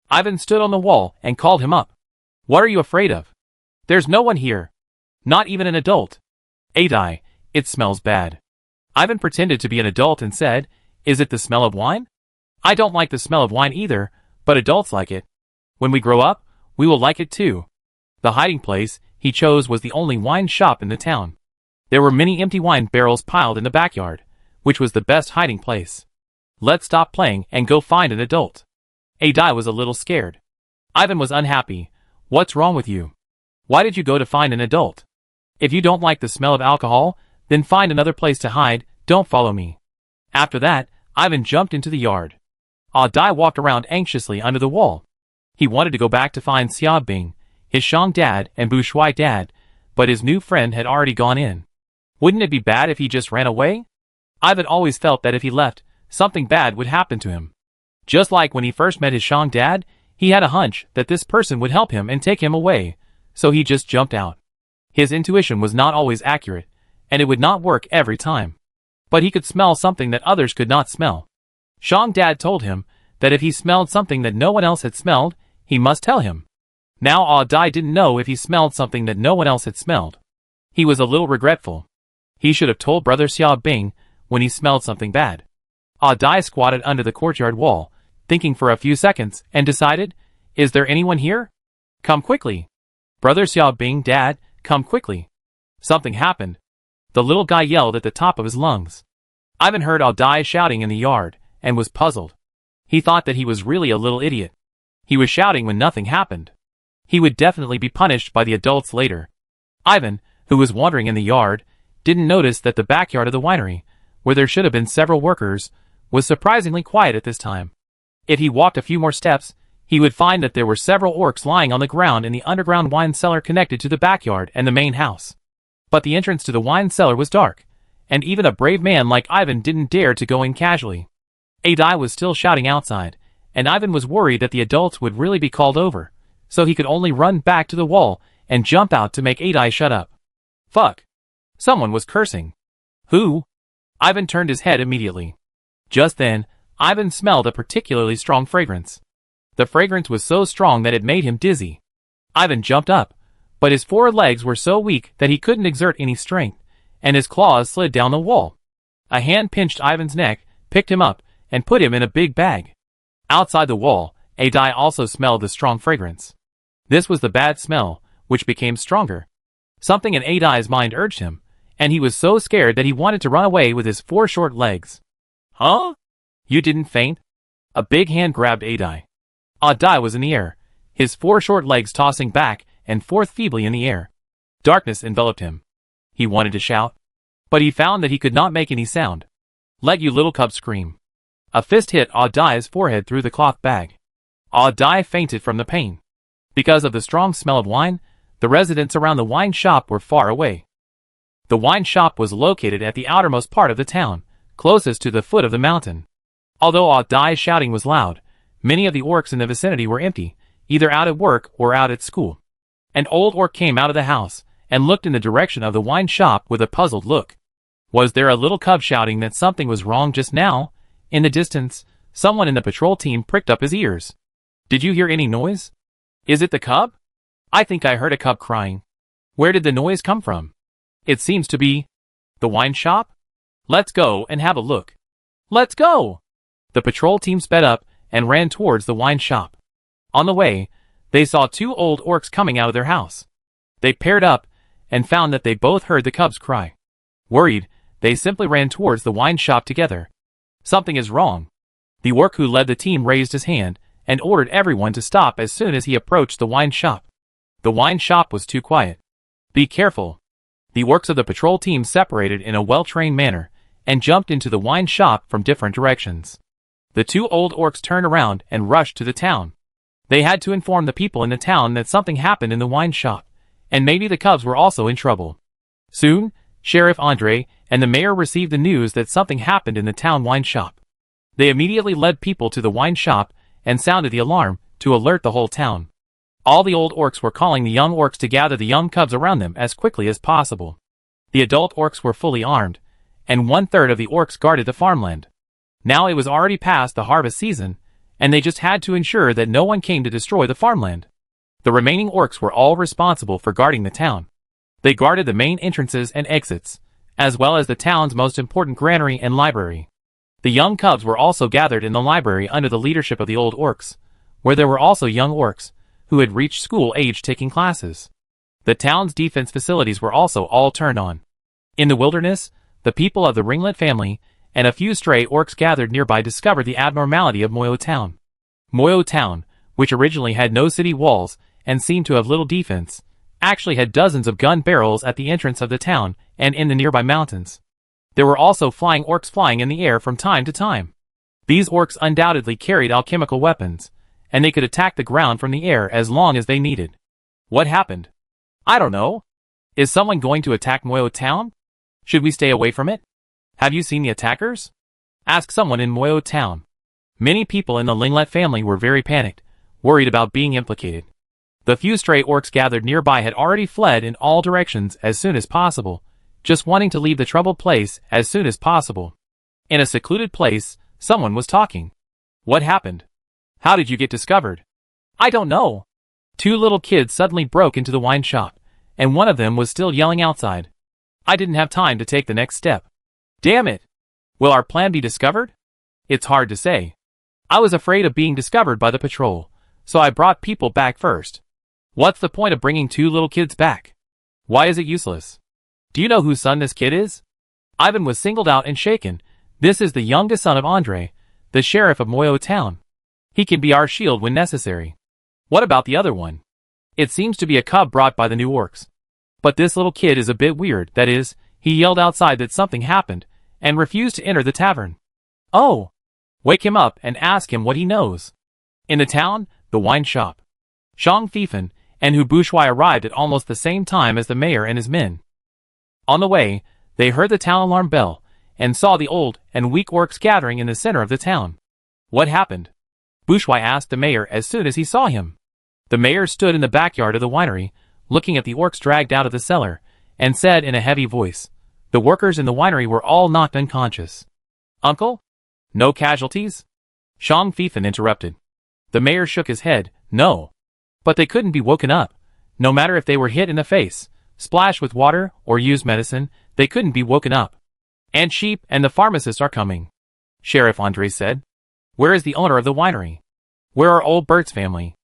Ivan stood on the wall and called him up. What are you afraid of? There's no one here. Not even an adult. Adai, it smells bad. Ivan pretended to be an adult and said, is it the smell of wine? I don't like the smell of wine either, but adults like it. When we grow up, we will like it too. The hiding place he chose was the only wine shop in the town. There were many empty wine barrels piled in the backyard, which was the best hiding place. Let's stop playing and go find an adult. Adai was a little scared. Ivan was unhappy. What's wrong with you? Why did you go to find an adult? If you don't like the smell of alcohol, then find another place to hide, don't follow me. After that, Ivan jumped into the yard. Adai walked around anxiously under the wall. He wanted to go back to find Xiaobing, his Shang dad and Bu Shui dad, but his new friend had already gone in. Wouldn't it be bad if he just ran away? Ivan always felt that if he left, something bad would happen to him. Just like when he first met his Shang dad, he had a hunch that this person would help him and take him away, so he just jumped out. His intuition was not always accurate, and it would not work every time. But he could smell something that others could not smell. Shang dad told him that if he smelled something that no one else had smelled, he must tell him. Now Adai didn't know if he smelled something that no one else had smelled. He was a little regretful. He should have told brother Xiaobing when he smelled something bad. Adai squatted under the courtyard wall, thinking for a few seconds, and decided, is there anyone here? Come quickly. Brother Xiaobing, Dad, come quickly. Something happened. The little guy yelled at the top of his lungs. Ivan heard Adai shouting in the yard, and was puzzled. He thought that he was really a little idiot. He was shouting when nothing happened. He would definitely be punished by the adults later. Ivan, who was wandering in the yard, didn't notice that the backyard of the winery, where there should have been several workers, was surprisingly quiet at this time. If he walked a few more steps, he would find that there were several orcs lying on the ground in the underground wine cellar connected to the backyard and the main house. But the entrance to the wine cellar was dark, and even a brave man like Ivan didn't dare to go in casually. Adai was still shouting outside, and Ivan was worried that the adults would really be called over, so he could only run back to the wall and jump out to make Adai shut up. Fuck. Someone was cursing. Who? Ivan turned his head immediately. Just then, Ivan smelled a particularly strong fragrance. The fragrance was so strong that it made him dizzy. Ivan jumped up, but his 4 legs were so weak that he couldn't exert any strength, and his claws slid down the wall. A hand pinched Ivan's neck, picked him up, and put him in a big bag. Outside the wall, Adai also smelled the strong fragrance. This was the bad smell, which became stronger. Something in Adai's mind urged him, and he was so scared that he wanted to run away with his 4 short legs. Huh? You didn't faint? A big hand grabbed Adai. Adai was in the air, his 4 short legs tossing back and forth feebly in the air. Darkness enveloped him. He wanted to shout, but he found that he could not make any sound. Let you little cub scream. A fist hit Adai's forehead through the cloth bag. Ah Dai fainted from the pain. Because of the strong smell of wine, the residents around the wine shop were far away. The wine shop was located at the outermost part of the town, closest to the foot of the mountain. Although Ah Dai's shouting was loud, many of the orcs in the vicinity were empty, either out at work or out at school. An old orc came out of the house and looked in the direction of the wine shop with a puzzled look. Was there a little cub shouting that something was wrong just now? In the distance, someone in the patrol team pricked up his ears. Did you hear any noise? Is it the cub? I think I heard a cub crying. Where did the noise come from? It seems to be the wine shop? Let's go and have a look. Let's go! The patrol team sped up and ran towards the wine shop. On the way, they saw two old orcs coming out of their house. They paired up and found that they both heard the cubs cry. Worried, they simply ran towards the wine shop together. Something is wrong. The orc who led the team raised his hand and ordered everyone to stop as soon as he approached the wine shop. The wine shop was too quiet. Be careful. The orcs of the patrol team separated in a well-trained manner and jumped into the wine shop from different directions. The two old orcs turned around and rushed to the town. They had to inform the people in the town that something happened in the wine shop, and maybe the cubs were also in trouble. Soon, Sheriff Andre and the mayor received the news that something happened in the town wine shop. They immediately led people to the wine shop and sounded the alarm to alert the whole town. All the old orcs were calling the young orcs to gather the young cubs around them as quickly as possible. The adult orcs were fully armed, and 1/3 of the orcs guarded the farmland. Now it was already past the harvest season, and they just had to ensure that no one came to destroy the farmland. The remaining orcs were all responsible for guarding the town. They guarded the main entrances and exits, as well as the town's most important granary and library. The young cubs were also gathered in the library under the leadership of the old orcs, where there were also young orcs, who had reached school age taking classes. The town's defense facilities were also all turned on. In the wilderness, the people of the Ringlet family and a few stray orcs gathered nearby discovered the abnormality of Moyo Town. Moyo Town, which originally had no city walls and seemed to have little defense, actually had dozens of gun barrels at the entrance of the town and in the nearby mountains. There were also flying orcs flying in the air from time to time. These orcs undoubtedly carried alchemical weapons, and they could attack the ground from the air as long as they needed. What happened? I don't know. Is someone going to attack Moyo Town? Should we stay away from it? Have you seen the attackers? Ask someone in Moyo Town. Many people in the Linglet family were very panicked, worried about being implicated. The few stray orcs gathered nearby had already fled in all directions as soon as possible, just wanting to leave the troubled place as soon as possible. In a secluded place, someone was talking. What happened? How did you get discovered? I don't know. Two little kids suddenly broke into the wine shop, and one of them was still yelling outside. I didn't have time to take the next step. Damn it! Will our plan be discovered? It's hard to say. I was afraid of being discovered by the patrol, so I brought people back first. What's the point of bringing two little kids back? Why is it useless? Do you know whose son this kid is? Ivan was singled out and shaken. This is the youngest son of Andre, the sheriff of Moyo Town. He can be our shield when necessary. What about the other one? It seems to be a cub brought by the new orcs. But this little kid is a bit weird, that is, he yelled outside that something happened, and refused to enter the tavern. Oh! Wake him up and ask him what he knows. In the town, the wine shop. Shang Fifan and Hu Bushuai arrived at almost the same time as the mayor and his men. On the way, they heard the town alarm bell, and saw the old and weak orcs gathering in the center of the town. What happened? Bushuai asked the mayor as soon as he saw him. The mayor stood in the backyard of the winery, looking at the orcs dragged out of the cellar, and said in a heavy voice, the workers in the winery were all knocked unconscious. Uncle? No casualties? Shang Fifan interrupted. The mayor shook his head, no. But they couldn't be woken up. No matter if they were hit in the face, splashed with water, or used medicine, they couldn't be woken up. And sheep and the pharmacist are coming. Sheriff Andre said. Where is the owner of the winery? Where are old Bert's family?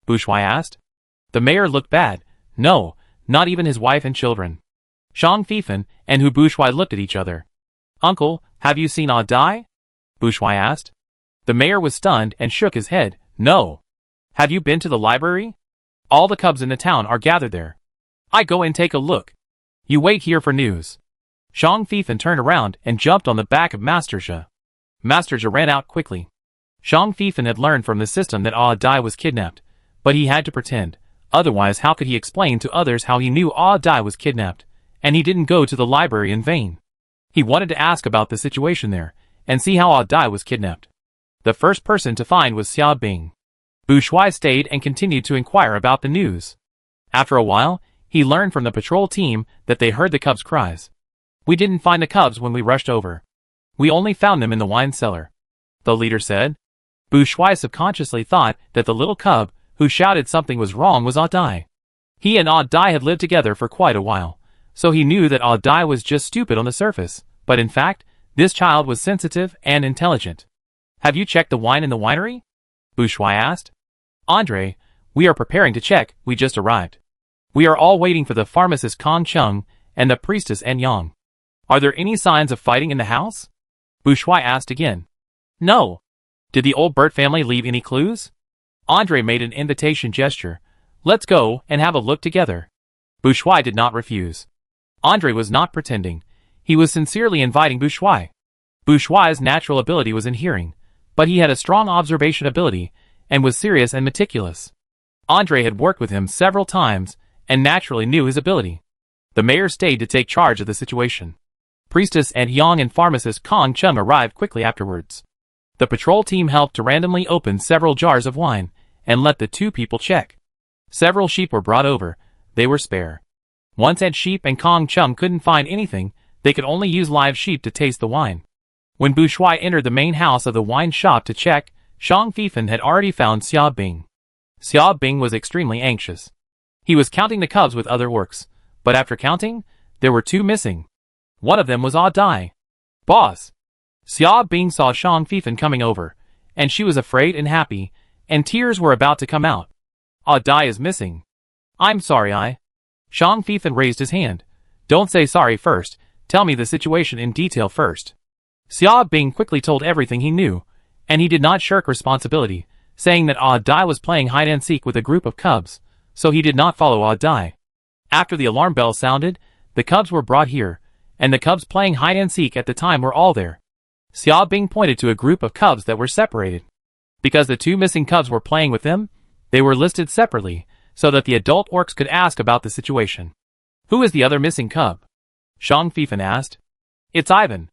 Bushuai asked. The mayor looked bad. No, not even his wife and children. Shang Fifan and Hu Bushuai looked at each other. Uncle, have you seen Ah Dai? Bushuai asked. The mayor was stunned and shook his head. No. Have you been to the library? All the cubs in the town are gathered there. I go and take a look. You wait here for news. Shang Fifan turned around and jumped on the back of Master Zhe. Master Zhe ran out quickly. Zhang Fifan had learned from the system that Ah Dai was kidnapped, but he had to pretend. Otherwise, how could he explain to others how he knew Ah Dai was kidnapped? And he didn't go to the library in vain. He wanted to ask about the situation there, and see how Ah Dai was kidnapped. The first person to find was Xia Bing. Bu Shuai stayed and continued to inquire about the news. After a while, he learned from the patrol team that they heard the cubs' cries. "We didn't find the cubs when we rushed over. We only found them in the wine cellar," the leader said. Bu Shuai subconsciously thought that the little cub who shouted something was wrong was Ah Dai. He and Ah Dai had lived together for quite a while, so he knew that Ah Dai was just stupid on the surface, but in fact, this child was sensitive and intelligent. "Have you checked the wine in the winery?" Bu Shuai asked. "Andre, we are preparing to check, we just arrived. We are all waiting for the pharmacist Kong Chung and the priestess En Yang. Are there any signs of fighting in the house?" Bu Shuai asked again. "No. Did the old Burt family leave any clues?" Andre made an invitation gesture. "Let's go and have a look together." Bu Shuai did not refuse. Andre was not pretending. He was sincerely inviting Bu Shuai. Bu Shuai's natural ability was in hearing, but he had a strong observation ability and was serious and meticulous. Andre had worked with him several times and naturally knew his ability. The mayor stayed to take charge of the situation. Priestess En Yang and pharmacist Kong Chung arrived quickly afterwards. The patrol team helped to randomly open several jars of wine and let the two people check. Several sheep were brought over. They were spare. Once had sheep and Kong Chung couldn't find anything, they could only use live sheep to taste the wine. When Bu Shuai entered the main house of the wine shop to check, Zhang Fifan had already found Xia Bing. Xia Bing was extremely anxious. He was counting the cubs with other orcs, but after counting, there were two missing. One of them was Ah Dai. "Boss!" Xia Bing saw Zhang Fifan coming over, and she was afraid and happy, and tears were about to come out. "Ah Dai is missing." "I'm sorry, Zhang Fifan raised his hand. "Don't say sorry first, tell me the situation in detail first." Xia Bing quickly told everything he knew, and he did not shirk responsibility, saying that Ah Dai was playing hide-and-seek with a group of cubs, so he did not follow Ah Dai. After the alarm bell sounded, the cubs were brought here, and the cubs playing hide-and-seek at the time were all there. Xia Bing pointed to a group of cubs that were separated. Because the two missing cubs were playing with them, they were listed separately, so that the adult orcs could ask about the situation. "Who is the other missing cub?" Zhang Fifan asked. "It's Ivan.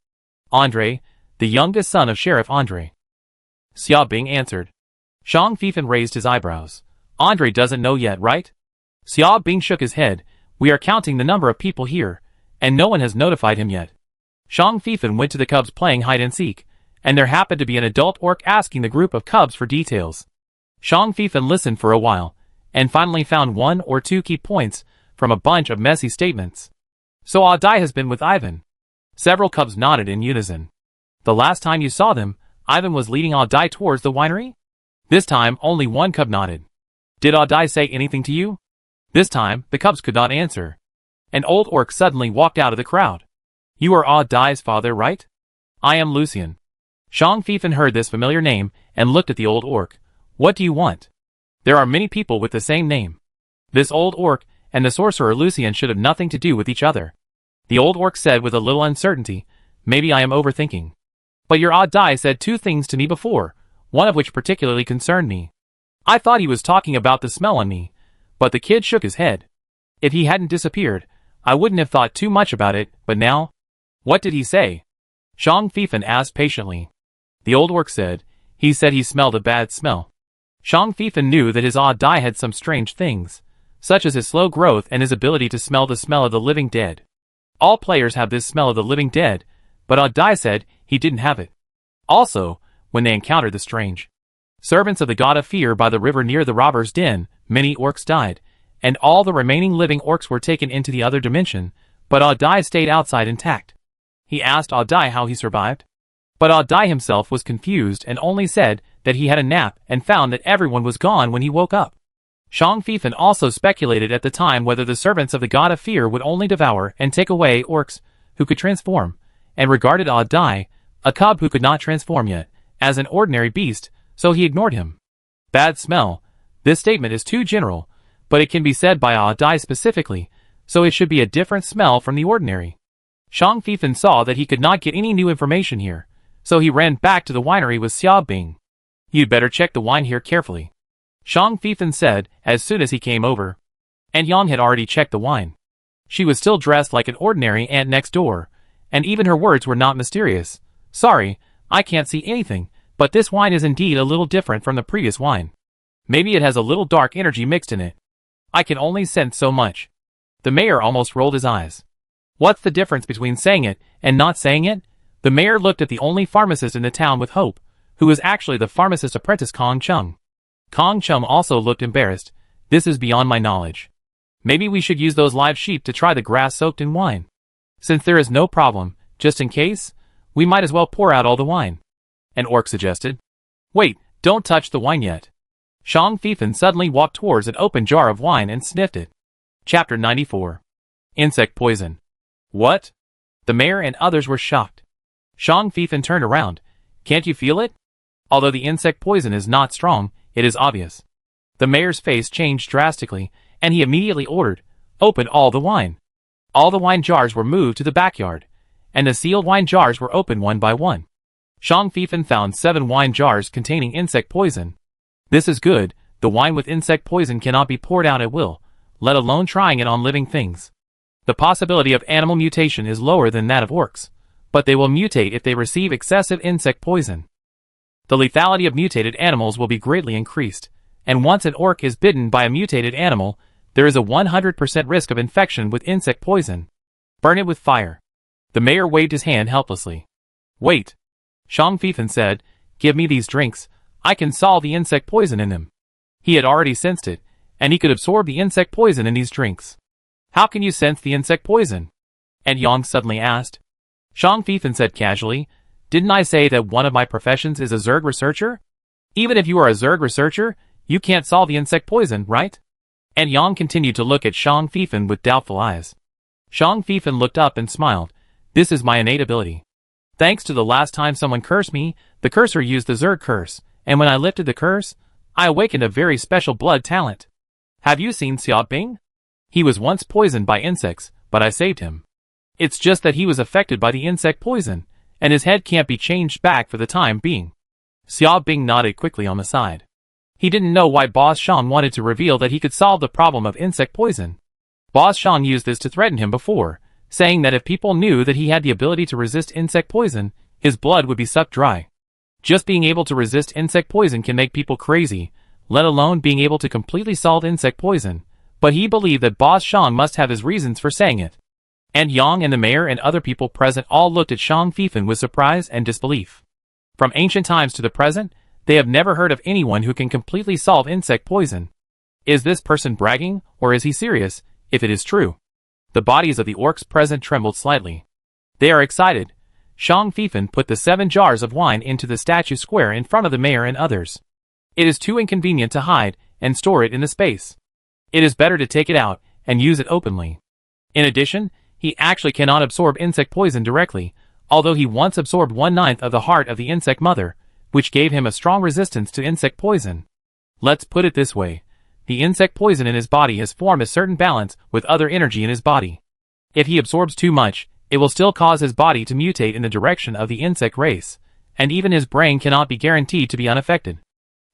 Andre, the youngest son of Sheriff Andre." Xia Bing answered. Zhang Fifan raised his eyebrows. "Andre doesn't know yet, right?" Xia Bing shook his head. "We are counting the number of people here, and no one has notified him yet." Zhang Fifan went to the cubs playing hide-and-seek, and there happened to be an adult orc asking the group of cubs for details. Zhang Fifan listened for a while, and finally found one or two key points from a bunch of messy statements. "So Ah Dai has been with Ivan." Several cubs nodded in unison. "The last time you saw them, Ivan was leading Ah Dai towards the winery?" This time, only one cub nodded. "Did Ah Dai say anything to you?" This time, the cubs could not answer. An old orc suddenly walked out of the crowd. "You are Ah Dai's father, right?" "I am Lucian." Zhang Fifan heard this familiar name and looked at the old orc. "What do you want?" "There are many people with the same name. This old orc and the sorcerer Lucian should have nothing to do with each other." The old orc said with a little uncertainty, "Maybe I am overthinking. But your Ah Dai said two things to me before, one of which particularly concerned me. I thought he was talking about the smell on me." But the kid shook his head. "If he hadn't disappeared, I wouldn't have thought too much about it, but now—" "What did he say?" Zhang Fifan asked patiently. The old orc said, "He said he smelled a bad smell." Zhang Fifan knew that his Ah Dai had some strange things, such as his slow growth and his ability to smell the smell of the living dead. All players have this smell of the living dead, but Ah Dai said he didn't have it. Also, when they encountered the strange servants of the god of fear by the river near the robber's den, many orcs died, and all the remaining living orcs were taken into the other dimension, but Ah Dai stayed outside intact. He asked Ah Dai how he survived. But Ah Dai himself was confused and only said that he had a nap and found that everyone was gone when he woke up. Zhang Fifan also speculated at the time whether the servants of the god of fear would only devour and take away orcs who could transform, and regarded Ah Dai, a cub who could not transform yet, as an ordinary beast, so he ignored him. Bad smell. This statement is too general, but it can be said by Ah Dai specifically, so it should be a different smell from the ordinary. Zhang Fifan saw that he could not get any new information here, so he ran back to the winery with Xia Bing. You'd better check the wine here carefully, Zhang Fifan said as soon as he came over. And Yang had already checked the wine. She was still dressed like an ordinary aunt next door, and even her words were not mysterious. Sorry, I can't see anything, but this wine is indeed a little different from the previous wine. Maybe it has a little dark energy mixed in it. I can only sense so much. The mayor almost rolled his eyes. What's the difference between saying it and not saying it? The mayor looked at the only pharmacist in the town with hope, who was actually the pharmacist apprentice Kong Chung. Kong Chung also looked embarrassed. This is beyond my knowledge. Maybe we should use those live sheep to try the grass soaked in wine. Since there is no problem, just in case, we might as well pour out all the wine. An orc suggested. Wait, don't touch the wine yet. Zhang Fifan suddenly walked towards an open jar of wine and sniffed it. Chapter 94. Insect poison. What? The mayor and others were shocked. Zhang Fifan turned around. Can't you feel it? Although the insect poison is not strong, it is obvious. The mayor's face changed drastically, and he immediately ordered, open all the wine. All the wine jars were moved to the backyard, and the sealed wine jars were opened one by one. Zhang Fifan found 7 wine jars containing insect poison. This is good, the wine with insect poison cannot be poured out at will, let alone trying it on living things. The possibility of animal mutation is lower than that of orcs, but they will mutate if they receive excessive insect poison. The lethality of mutated animals will be greatly increased, and once an orc is bitten by a mutated animal, there is a 100% risk of infection with insect poison. Burn it with fire. The mayor waved his hand helplessly. Wait. Zhang Fifan said, give me these drinks, I can solve the insect poison in them. He had already sensed it, and he could absorb the insect poison in these drinks. How can you sense the insect poison? And Yang suddenly asked. Zhang Fifan said casually, didn't I say that one of my professions is a Zerg researcher? Even if you are a Zerg researcher, you can't solve the insect poison, right? And Yang continued to look at Zhang Fifan with doubtful eyes. Zhang Fifan looked up and smiled. This is my innate ability. Thanks to the last time someone cursed me, the cursor used the Zerg curse, and when I lifted the curse, I awakened a very special blood talent. Have you seen Xiao Bing? He was once poisoned by insects, but I saved him. It's just that he was affected by the insect poison, and his head can't be changed back for the time being. Xiao Bing nodded quickly on the side. He didn't know why Boss Shang wanted to reveal that he could solve the problem of insect poison. Boss Shang used this to threaten him before, saying that if people knew that he had the ability to resist insect poison, his blood would be sucked dry. Just being able to resist insect poison can make people crazy, let alone being able to completely solve insect poison, but he believed that Boss Shang must have his reasons for saying it. And Yang and the mayor and other people present all looked at Zhang Fifan with surprise and disbelief. From ancient times to the present, they have never heard of anyone who can completely solve insect poison. Is this person bragging, or is he serious, if it is true? The bodies of the orcs present trembled slightly. They are excited. Zhang Fifan put the 7 jars of wine into the statue square in front of the mayor and others. It is too inconvenient to hide and store it in the space. It is better to take it out and use it openly. In addition, he actually cannot absorb insect poison directly, although he once absorbed 1/9 of the heart of the insect mother, which gave him a strong resistance to insect poison. Let's put it this way. The insect poison in his body has formed a certain balance with other energy in his body. If he absorbs too much, it will still cause his body to mutate in the direction of the insect race, and even his brain cannot be guaranteed to be unaffected.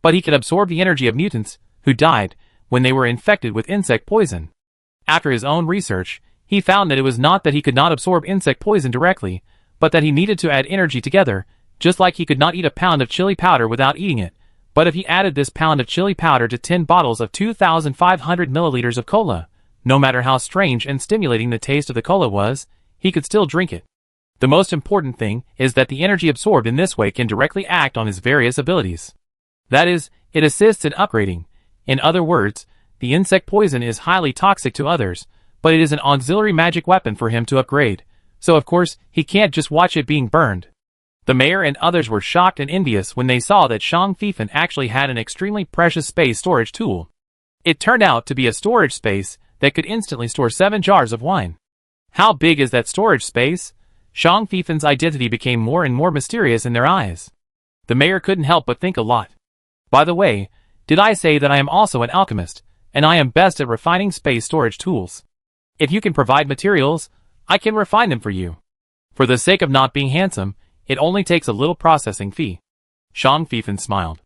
But he can absorb the energy of mutants, who died, when they were infected with insect poison. After his own research, he found that it was not that he could not absorb insect poison directly, but that he needed to add energy together, just like he could not eat a pound of chili powder without eating it, but if he added this pound of chili powder to 10 bottles of 2,500 milliliters of cola, no matter how strange and stimulating the taste of the cola was, he could still drink it. The most important thing is that the energy absorbed in this way can directly act on his various abilities. That is, it assists in upgrading. In other words, the insect poison is highly toxic to others, but it is an auxiliary magic weapon for him to upgrade, so of course, he can't just watch it being burned. The mayor and others were shocked and envious when they saw that Zhang Fifan actually had an extremely precious space storage tool. It turned out to be a storage space that could instantly store 7 jars of wine. How big is that storage space? Zhang Fifan's identity became more and more mysterious in their eyes. The mayor couldn't help but think a lot. By the way, did I say that I am also an alchemist, and I am best at refining space storage tools? If you can provide materials, I can refine them for you. For the sake of not being handsome, it only takes a little processing fee. Zhang Fifan smiled.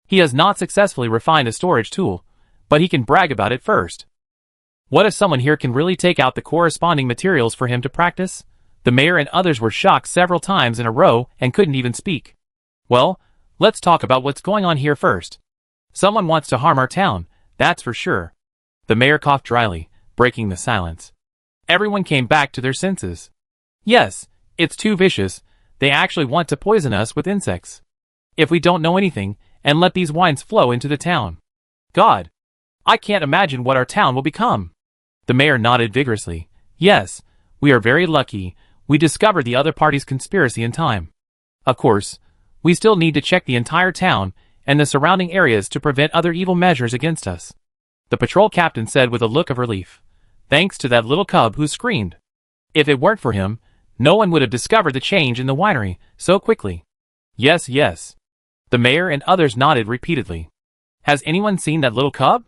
He has not successfully refined a storage tool, but he can brag about it first. What if someone here can really take out the corresponding materials for him to practice? The mayor and others were shocked several times in a row and couldn't even speak. Well, let's talk about what's going on here first. Someone wants to harm our town, that's for sure. The mayor coughed dryly, breaking the silence. Everyone came back to their senses. Yes, it's too vicious. They actually want to poison us with insects. If we don't know anything, and let these wines flow into the town. God! I can't imagine what our town will become. The mayor nodded vigorously. Yes, we are very lucky. We discovered the other party's conspiracy in time. Of course, we still need to check the entire town and the surrounding areas to prevent other evil measures against us. The patrol captain said with a look of relief. Thanks to that little cub who screamed. If it weren't for him, no one would have discovered the change in the winery so quickly. Yes, yes. The mayor and others nodded repeatedly. Has anyone seen that little cub?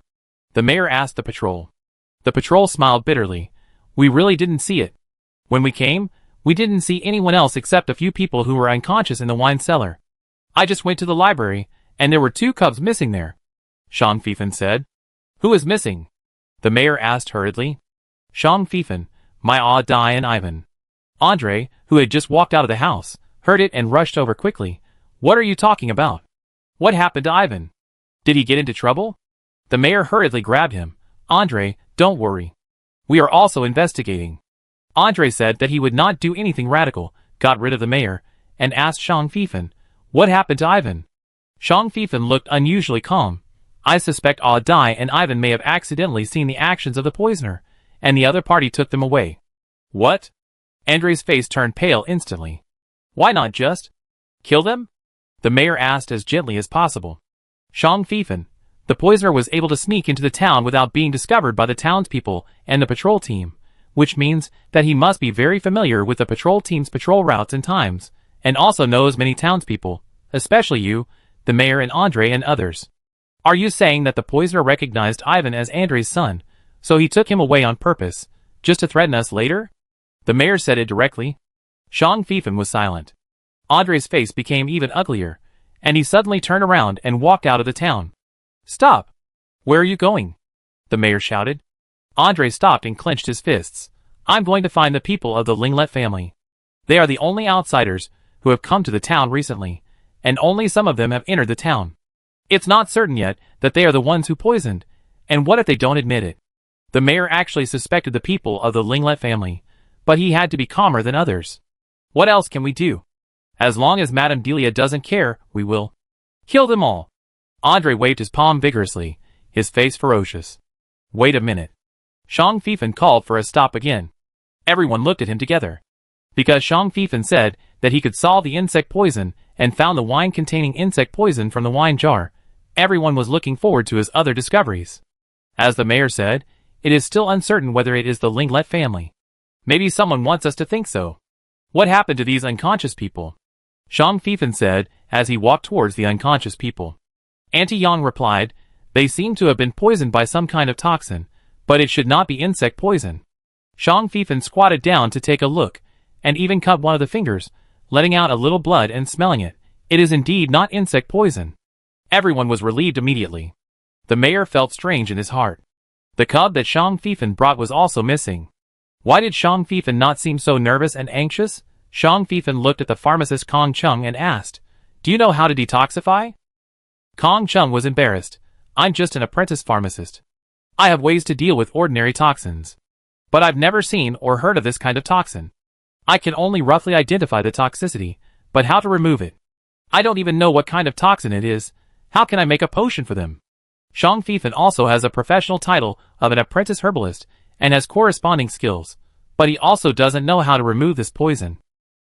The mayor asked the patrol. The patrol smiled bitterly. We really didn't see it. When we came, we didn't see anyone else except a few people who were unconscious in the wine cellar. I just went to the library, and there were 2 cubs missing there. Shang Fifan said. Who is missing? The mayor asked hurriedly. Shang Fifan, my Dai and Ivan. Andre, who had just walked out of the house, heard it and rushed over quickly. What are you talking about? What happened to Ivan? Did he get into trouble? The mayor hurriedly grabbed him. Andre, don't worry. We are also investigating. Andre said that he would not do anything radical, got rid of the mayor, and asked Shang Fifan, what happened to Ivan? Shang Fifan looked unusually calm. I suspect Dai and Ivan may have accidentally seen the actions of the poisoner, and the other party took them away. What? Andre's face turned pale instantly. Why not just kill them? The mayor asked as gently as possible. Shang Fifan, the poisoner was able to sneak into the town without being discovered by the townspeople and the patrol team, which means that he must be very familiar with the patrol team's patrol routes and times, and also knows many townspeople, especially you, the mayor and Andre and others. Are you saying that the poisoner recognized Ivan as Andre's son, so he took him away on purpose, just to threaten us later? The mayor said it directly. Shang Fifan was silent. Andre's face became even uglier, and he suddenly turned around and walked out of the town. Stop! Where are you going? The mayor shouted. Andre stopped and clenched his fists. I'm going to find the people of the Linglet family. They are the only outsiders who have come to the town recently, and only some of them have entered the town. It's not certain yet that they are the ones who poisoned, and what if they don't admit it? The mayor actually suspected the people of the Linglet family, but he had to be calmer than others. What else can we do? As long as Madame Delia doesn't care, we will kill them all. Andre waved his palm vigorously, his face ferocious. Wait a minute. Shang Fifan called for a stop again. Everyone looked at him together. Because Shang Fifan said that he could solve the insect poison and found the wine containing insect poison from the wine jar, everyone was looking forward to his other discoveries. As the mayor said, it is still uncertain whether it is the Linglet family. Maybe someone wants us to think so. What happened to these unconscious people? Shang Fifan said as he walked towards the unconscious people. Auntie Yang replied, they seem to have been poisoned by some kind of toxin, but it should not be insect poison. Shang Fifan squatted down to take a look, and even cut one of the fingers, letting out a little blood and smelling it. It is indeed not insect poison. Everyone was relieved immediately. The mayor felt strange in his heart. The cub that Shang Fifan brought was also missing. Why did Shang Fifan not seem so nervous and anxious? Shang Fifan looked at the pharmacist Kong Chung and asked, do you know how to detoxify? Kong Chung was embarrassed. I'm just an apprentice pharmacist. I have ways to deal with ordinary toxins. But I've never seen or heard of this kind of toxin. I can only roughly identify the toxicity, but how to remove it? I don't even know what kind of toxin it is. How can I make a potion for them? Shang Fifan also has a professional title of an apprentice herbalist and has corresponding skills, but he also doesn't know how to remove this poison.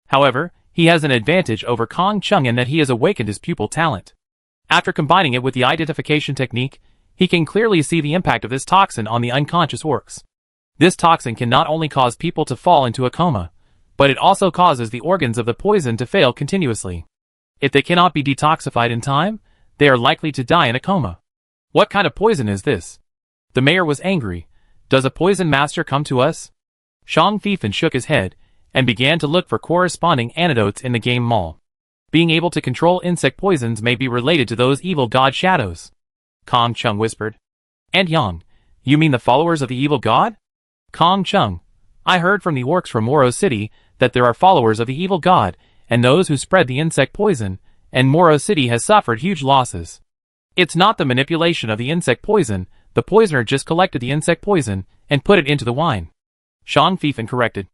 However, he has an advantage over Kong Chung in that he has awakened his pupil talent. After combining it with the identification technique, he can clearly see the impact of this toxin on the unconscious orcs. This toxin can not only cause people to fall into a coma, but it also causes the organs of the poison to fail continuously. If they cannot be detoxified in time, they are likely to die in a coma. What kind of poison is this? The mayor was angry. Does a poison master come to us? Shang Fifan shook his head, and began to look for corresponding antidotes in the game mall. Being able to control insect poisons may be related to those evil god shadows. Kong Chung whispered. And Yang, you mean the followers of the evil god? Kong Chung, I heard from the orcs from Moro City that there are followers of the evil god, and those who spread the insect poison, and Moro City has suffered huge losses. It's not the manipulation of the insect poison, the poisoner just collected the insect poison and put it into the wine. Shang Fifan corrected.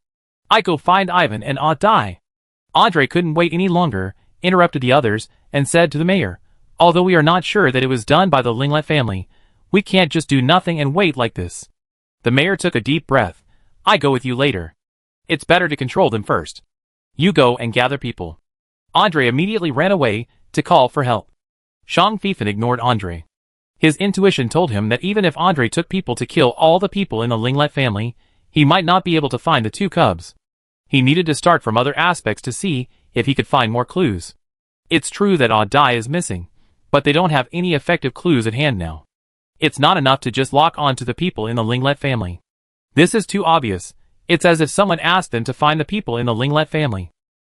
I go find Ivan and I'll die. Andre couldn't wait any longer, interrupted the others, and said to the mayor, although we are not sure that it was done by the Linglet family, we can't just do nothing and wait like this. The mayor took a deep breath. I go with you later. It's better to control them first. You go and gather people. Andre immediately ran away to call for help. Shang Fifan ignored Andre. His intuition told him that even if Andre took people to kill all the people in the Linglet family, he might not be able to find the two cubs. He needed to start from other aspects to see if he could find more clues. It's true that Dai is missing, but they don't have any effective clues at hand now. It's not enough to just lock on to the people in the Linglet family. This is too obvious. It's as if someone asked them to find the people in the Linglet family.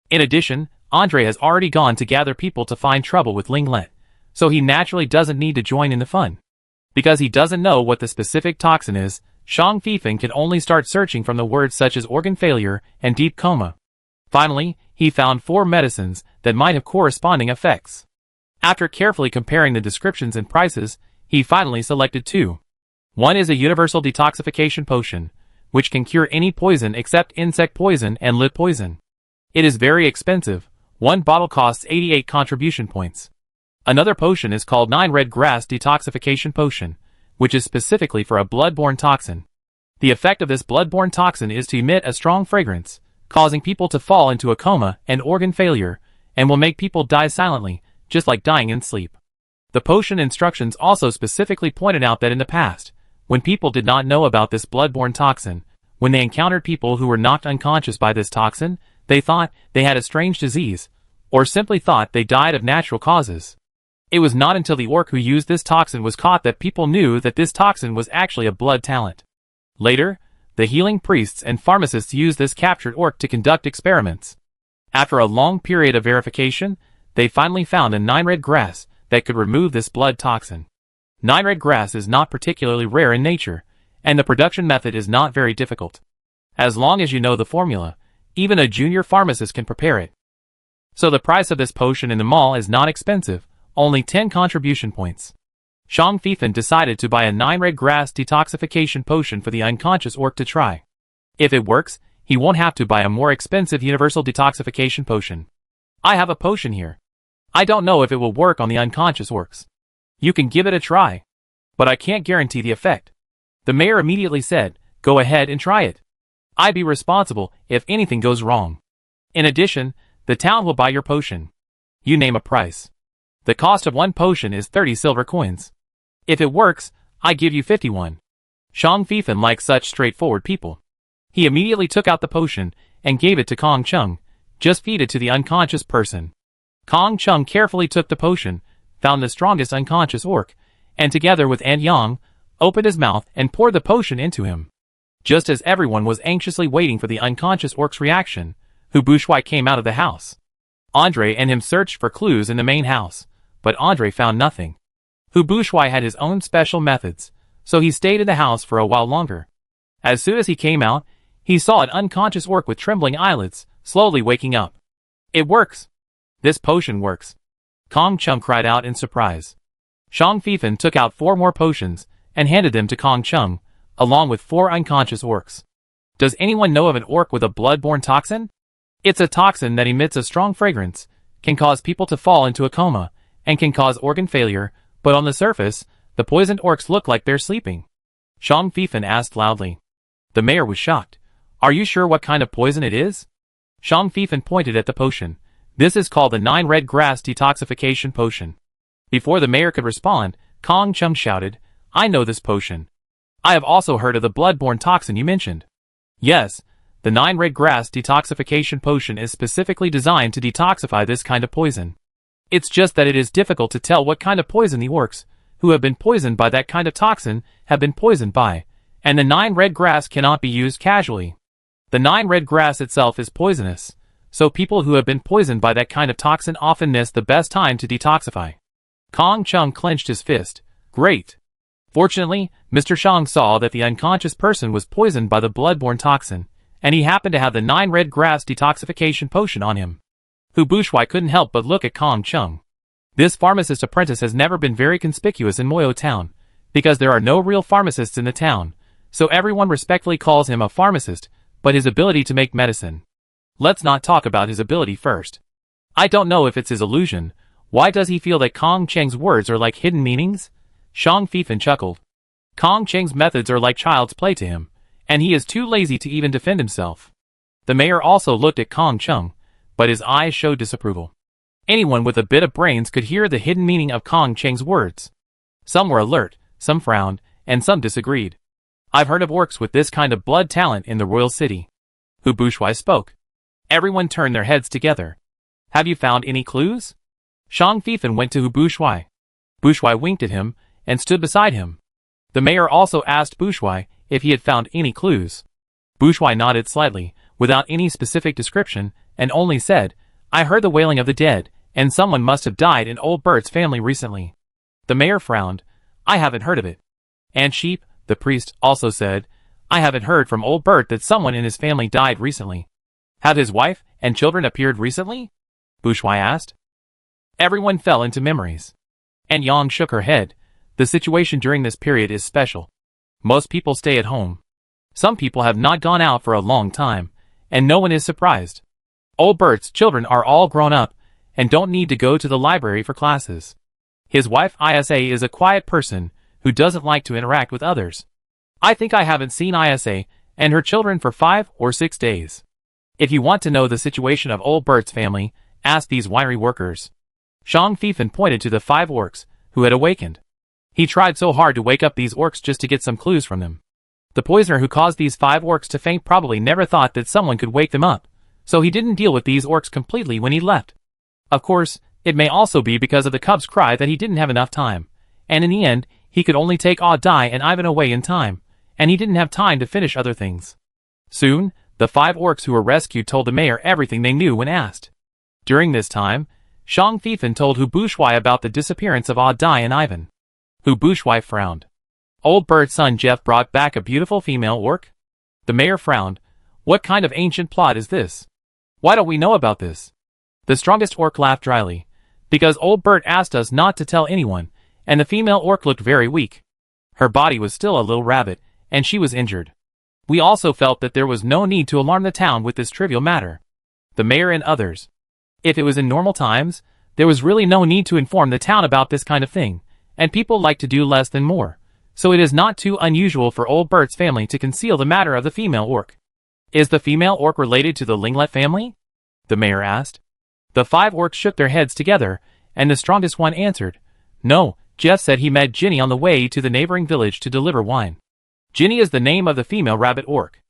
In addition, Andre has already gone to gather people to find trouble with Linglet, so he naturally doesn't need to join in the fun. Because he doesn't know what the specific toxin is, Shang Fifan can only start searching from the words such as organ failure and deep coma. Finally, he found 4 medicines that might have corresponding effects. After carefully comparing the descriptions and prices, he finally selected 2. One is a universal detoxification potion, which can cure any poison except insect poison and lid poison. It is very expensive. One bottle costs 88 contribution points. Another potion is called 9 Red Grass Detoxification Potion, which is specifically for a blood-borne toxin. The effect of this blood-borne toxin is to emit a strong fragrance, causing people to fall into a coma and organ failure, and will make people die silently, just like dying in sleep. The potion instructions also specifically pointed out that in the past, when people did not know about this blood-borne toxin, when they encountered people who were knocked unconscious by this toxin, they thought they had a strange disease, or simply thought they died of natural causes. It was not until the orc who used this toxin was caught that people knew that this toxin was actually a blood talent. Later, the healing priests and pharmacists used this captured orc to conduct experiments. After a long period of verification, they finally found a 9 Red Grass that could remove this blood toxin. 9 Red Grass is not particularly rare in nature, and the production method is not very difficult. As long as you know the formula, even a junior pharmacist can prepare it. So the price of this potion in the mall is not expensive, only 10 contribution points. Shang Fifan decided to buy a 9 Red Grass Detoxification Potion for the unconscious orc to try. If it works, he won't have to buy a more expensive Universal Detoxification Potion. I have a potion here. I don't know if it will work on the unconscious orcs. You can give it a try. But I can't guarantee the effect. The mayor immediately said, go ahead and try it. I'd be responsible if anything goes wrong. In addition, the town will buy your potion. You name a price. The cost of one potion is 30 silver coins. If it works, I give you 51. Shang Fifan likes such straightforward people. He immediately took out the potion and gave it to Kong Chung. Just feed it to the unconscious person. Kong Chung carefully took the potion, found the strongest unconscious orc, and together with An Yang, opened his mouth and poured the potion into him. Just as everyone was anxiously waiting for the unconscious orc's reaction, Hu Bushwai came out of the house. Andre and him searched for clues in the main house, but Andre found nothing. Hu Bushwai had his own special methods, so he stayed in the house for a while longer. As soon as he came out, he saw an unconscious orc with trembling eyelids, slowly waking up. It works! This potion works! Kong Chung cried out in surprise. Shang Fifan took out 4 more potions and handed them to Kong Chung, along with 4 unconscious orcs. Does anyone know of an orc with a blood-borne toxin? It's a toxin that emits a strong fragrance, can cause people to fall into a coma, and can cause organ failure, but on the surface, the poisoned orcs look like they're sleeping. Shang Fifan asked loudly. The mayor was shocked. Are you sure what kind of poison it is? Shang Fifan pointed at the potion. This is called the 9 Red Grass Detoxification Potion. Before the mayor could respond, Kong Chung shouted, I know this potion. I have also heard of the blood-borne toxin you mentioned. Yes, the 9 Red Grass Detoxification Potion is specifically designed to detoxify this kind of poison. It's just that it is difficult to tell what kind of poison the orcs, who have been poisoned by that kind of toxin, have been poisoned by, and the 9 Red Grass cannot be used casually. The 9 Red Grass itself is poisonous, so people who have been poisoned by that kind of toxin often miss the best time to detoxify. Kong Chung clenched his fist. Great. Fortunately, Mr. Shang saw that the unconscious person was poisoned by the blood-borne toxin, and he happened to have the 9 red grass detoxification potion on him. Hu Bushwai couldn't help but look at Kong Chung. This pharmacist apprentice has never been very conspicuous in Moyo Town, because there are no real pharmacists in the town, so everyone respectfully calls him a pharmacist, but his ability to make medicine. Let's not talk about his ability first. I don't know if it's his illusion. Why does he feel that Kong Cheng's words are like hidden meanings? Shang Fifan chuckled. Kong Cheng's methods are like child's play to him, and he is too lazy to even defend himself. The mayor also looked at Kong Chung, but his eyes showed disapproval. Anyone with a bit of brains could hear the hidden meaning of Kong Cheng's words. Some were alert, some frowned, and some disagreed. I've heard of orcs with this kind of blood talent in the royal city. Hu Bushwai spoke. Everyone turned their heads together. Have you found any clues? Shang Fifan went to Hu Bushwai. Bushwai winked at him, and stood beside him. The mayor also asked Bushwai if he had found any clues. Bushwai nodded slightly, without any specific description, and only said, I heard the wailing of the dead, and someone must have died in old Bert's family recently. The mayor frowned. I haven't heard of it. And Sheep, the priest, also said, I haven't heard from old Bert that someone in his family died recently. Have his wife and children appeared recently? Bushwai asked. Everyone fell into memories. And Yang shook her head. The situation during this period is special. Most people stay at home. Some people have not gone out for a long time, and no one is surprised. Old Bert's children are all grown up, and don't need to go to the library for classes. His wife Isa is a quiet person, who doesn't like to interact with others. I think I haven't seen Isa and her children for 5 or 6 days. If you want to know the situation of old Bert's family, ask these winery workers. Shang Fifan pointed to the 5 orcs, who had awakened. He tried so hard to wake up these orcs just to get some clues from them. The poisoner who caused these 5 orcs to faint probably never thought that someone could wake them up, so he didn't deal with these orcs completely when he left. Of course, it may also be because of the cub's cry that he didn't have enough time, and in the end, he could only take Dai and Ivan away in time, and he didn't have time to finish other things. Soon, the 5 orcs who were rescued told the mayor everything they knew when asked. During this time, Shang Fifan told Hu Bushwai about the disappearance of Dai and Ivan. Hu Bushwai frowned. Old Bert's son Jeff brought back a beautiful female orc? The mayor frowned. What kind of ancient plot is this? Why don't we know about this? The strongest orc laughed dryly. Because old Bert asked us not to tell anyone, and the female orc looked very weak. Her body was still a little rabbit, and she was injured. We also felt that there was no need to alarm the town with this trivial matter. The mayor and others. If it was in normal times, there was really no need to inform the town about this kind of thing, and people like to do less than more, so it is not too unusual for old Bert's family to conceal the matter of the female orc. Is the female orc related to the Linglet family? The mayor asked. The 5 orcs shook their heads together, and the strongest one answered, No, Jeff said he met Ginny on the way to the neighboring village to deliver wine. Ginny is the name of the female rabbit orc.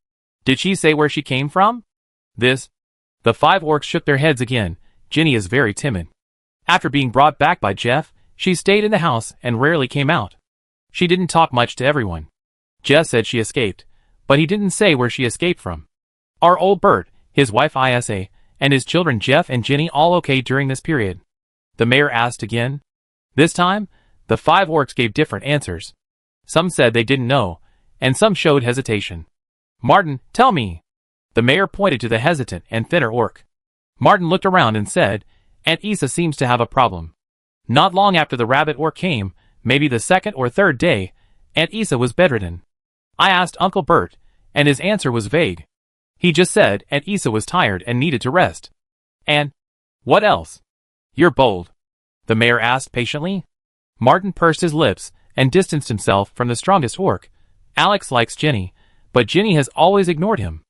Did she say where she came from? This. The 5 orcs shook their heads again. Ginny is very timid. After being brought back by Jeff, she stayed in the house and rarely came out. She didn't talk much to everyone. Jeff said she escaped, but he didn't say where she escaped from. Are old Bert, his wife Isa, and his children Jeff and Ginny all okay during this period? The mayor asked again. This time, the 5 orcs gave different answers. Some said they didn't know, and some showed hesitation. Martin, tell me. The mayor pointed to the hesitant and thinner orc. Martin looked around and said, Aunt Isa seems to have a problem. Not long after the rabbit orc came, maybe the 2nd or 3rd day, Aunt Isa was bedridden. I asked Uncle Bert, and his answer was vague. He just said Aunt Isa was tired and needed to rest. And what else? You're bold. The mayor asked patiently. Martin pursed his lips and distanced himself from the strongest orc. Alex likes Ginny, but Ginny has always ignored him.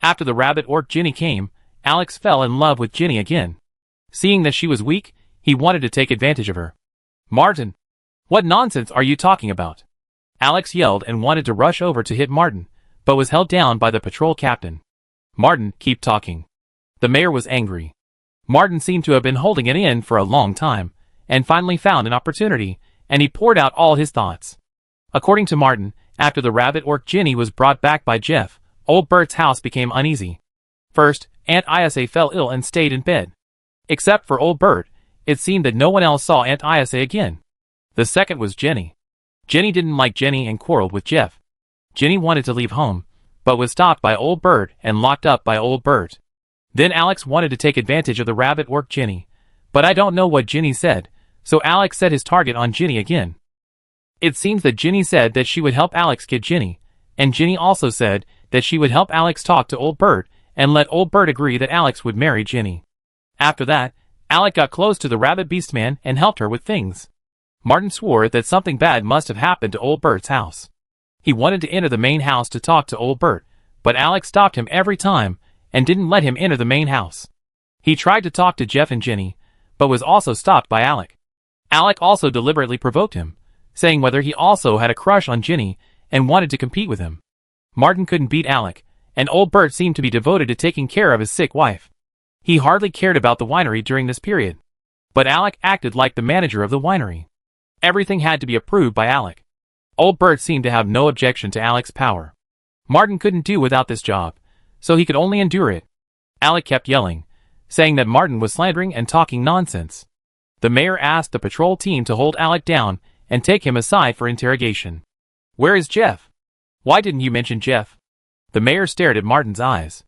After the rabbit orc Ginny came, Alex fell in love with Ginny again. Seeing that she was weak, he wanted to take advantage of her. Martin! What nonsense are you talking about? Alex yelled and wanted to rush over to hit Martin, but was held down by the patrol captain. Martin, keep talking. The mayor was angry. Martin seemed to have been holding it in for a long time, and finally found an opportunity, and he poured out all his thoughts. According to Martin, after the rabbit orc Ginny was brought back by Jeff, old Bert's house became uneasy. First, Aunt Isa fell ill and stayed in bed. Except for old Bert, it seemed that no one else saw Aunt Isa again. The second was Jenny. Jenny didn't like Jenny and quarreled with Jeff. Jenny wanted to leave home, but was stopped by old Bert and locked up by old Bert. Then Alex wanted to take advantage of the rabbit work Jenny, but I don't know what Jenny said, so Alex set his target on Jenny again. It seems that Jenny said that she would help Alex get Jenny, and Jenny also said that she would help Alex talk to old Bert and let old Bert agree that Alex would marry Jenny. After that, Alex got close to the rabbit beast man and helped her with things. Martin swore that something bad must have happened to old Bert's house. He wanted to enter the main house to talk to old Bert, but Alex stopped him every time and didn't let him enter the main house. He tried to talk to Jeff and Jenny, but was also stopped by Alex. Alex also deliberately provoked him, saying whether he also had a crush on Jenny and wanted to compete with him. Martin couldn't beat Alex, and old Bert seemed to be devoted to taking care of his sick wife. He hardly cared about the winery during this period. But Alex acted like the manager of the winery. Everything had to be approved by Alex. Old Bert seemed to have no objection to Alex's power. Martin couldn't do without this job, so he could only endure it. Alex kept yelling, saying that Martin was slandering and talking nonsense. The mayor asked the patrol team to hold Alex down and take him aside for interrogation. "Where is Jeff? Why didn't you mention Jeff?" The mayor stared at Martin's eyes.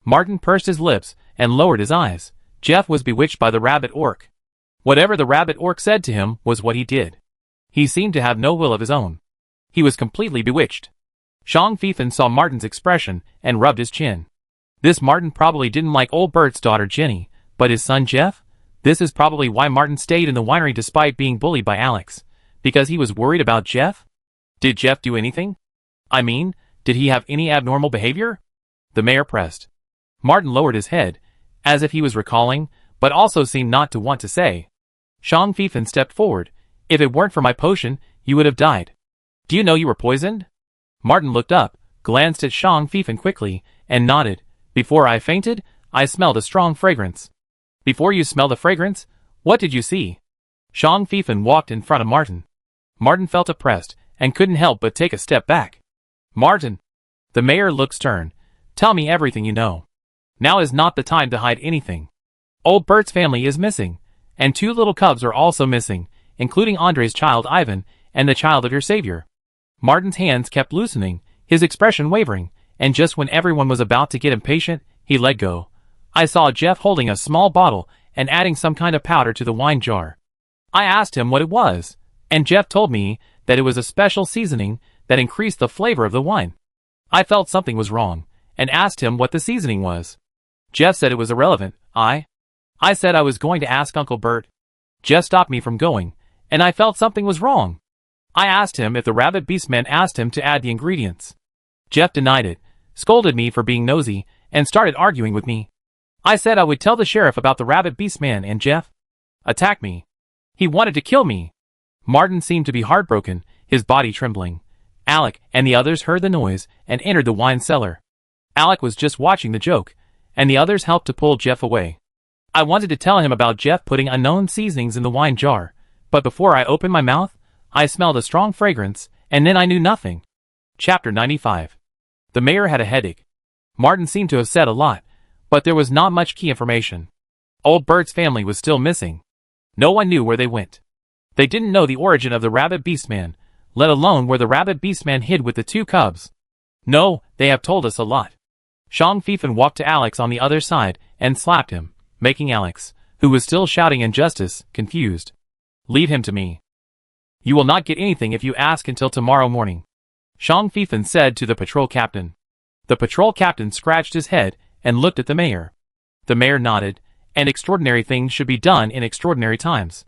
Martin pursed his lips and lowered his eyes. Jeff was bewitched by the rabbit orc. Whatever the rabbit orc said to him was what he did. He seemed to have no will of his own. He was completely bewitched. Shang Feifan saw Martin's expression and rubbed his chin. This Martin probably didn't like old Bert's daughter Jenny, but his son Jeff? This is probably why Martin stayed in the winery despite being bullied by Alex. Because he was worried about Jeff? Did Jeff do anything? I mean, did he have any abnormal behavior? The mayor pressed. Martin lowered his head, as if he was recalling, but also seemed not to want to say. Shang Feifan stepped forward. "If it weren't for my potion, you would have died. Do you know you were poisoned?" Martin looked up, glanced at Shang Feifan quickly, and nodded. "Before I fainted, I smelled a strong fragrance." "Before you smelled the fragrance, what did you see?" Shang Feifan walked in front of Martin. Martin felt oppressed, and couldn't help but take a step back. "Martin!" The mayor looked stern. "Tell me everything you know. Now is not the time to hide anything. Old Bert's family is missing, and 2 little cubs are also missing, including Andre's child Ivan, and the child of your savior." Martin's hands kept loosening, his expression wavering, and just when everyone was about to get impatient, he let go. I saw Jeff holding a small bottle and adding some kind of powder to the wine jar. I asked him what it was, and Jeff told me that it was a special seasoning that increased the flavor of the wine. I felt something was wrong, and asked him what the seasoning was. Jeff said it was irrelevant. I said I was going to ask Uncle Bert. Jeff stopped me from going, and I felt something was wrong. I asked him if the rabbit beastman asked him to add the ingredients. Jeff denied it, scolded me for being nosy, and started arguing with me. I said I would tell the sheriff about the rabbit beastman, and Jeff attacked me. He wanted to kill me. Martin seemed to be heartbroken, his body trembling. Alex and the others heard the noise and entered the wine cellar. Alex was just watching the joke, and the others helped to pull Jeff away. I wanted to tell him about Jeff putting unknown seasonings in the wine jar, but before I opened my mouth, I smelled a strong fragrance, and then I knew nothing. Chapter 95. The mayor had a headache. Martin seemed to have said a lot, but there was not much key information. Old Bert's family was still missing. No one knew where they went. They didn't know the origin of the rabbit beastman, let alone where the rabbit beastman hid with the 2 cubs. No, they have told us a lot. Shang Feifan walked to Alex on the other side and slapped him, making Alex, who was still shouting injustice, confused. "Leave him to me. You will not get anything if you ask until tomorrow morning," Shang Feifan said to the patrol captain. The patrol captain scratched his head and looked at the mayor. The mayor nodded, and extraordinary things should be done in extraordinary times.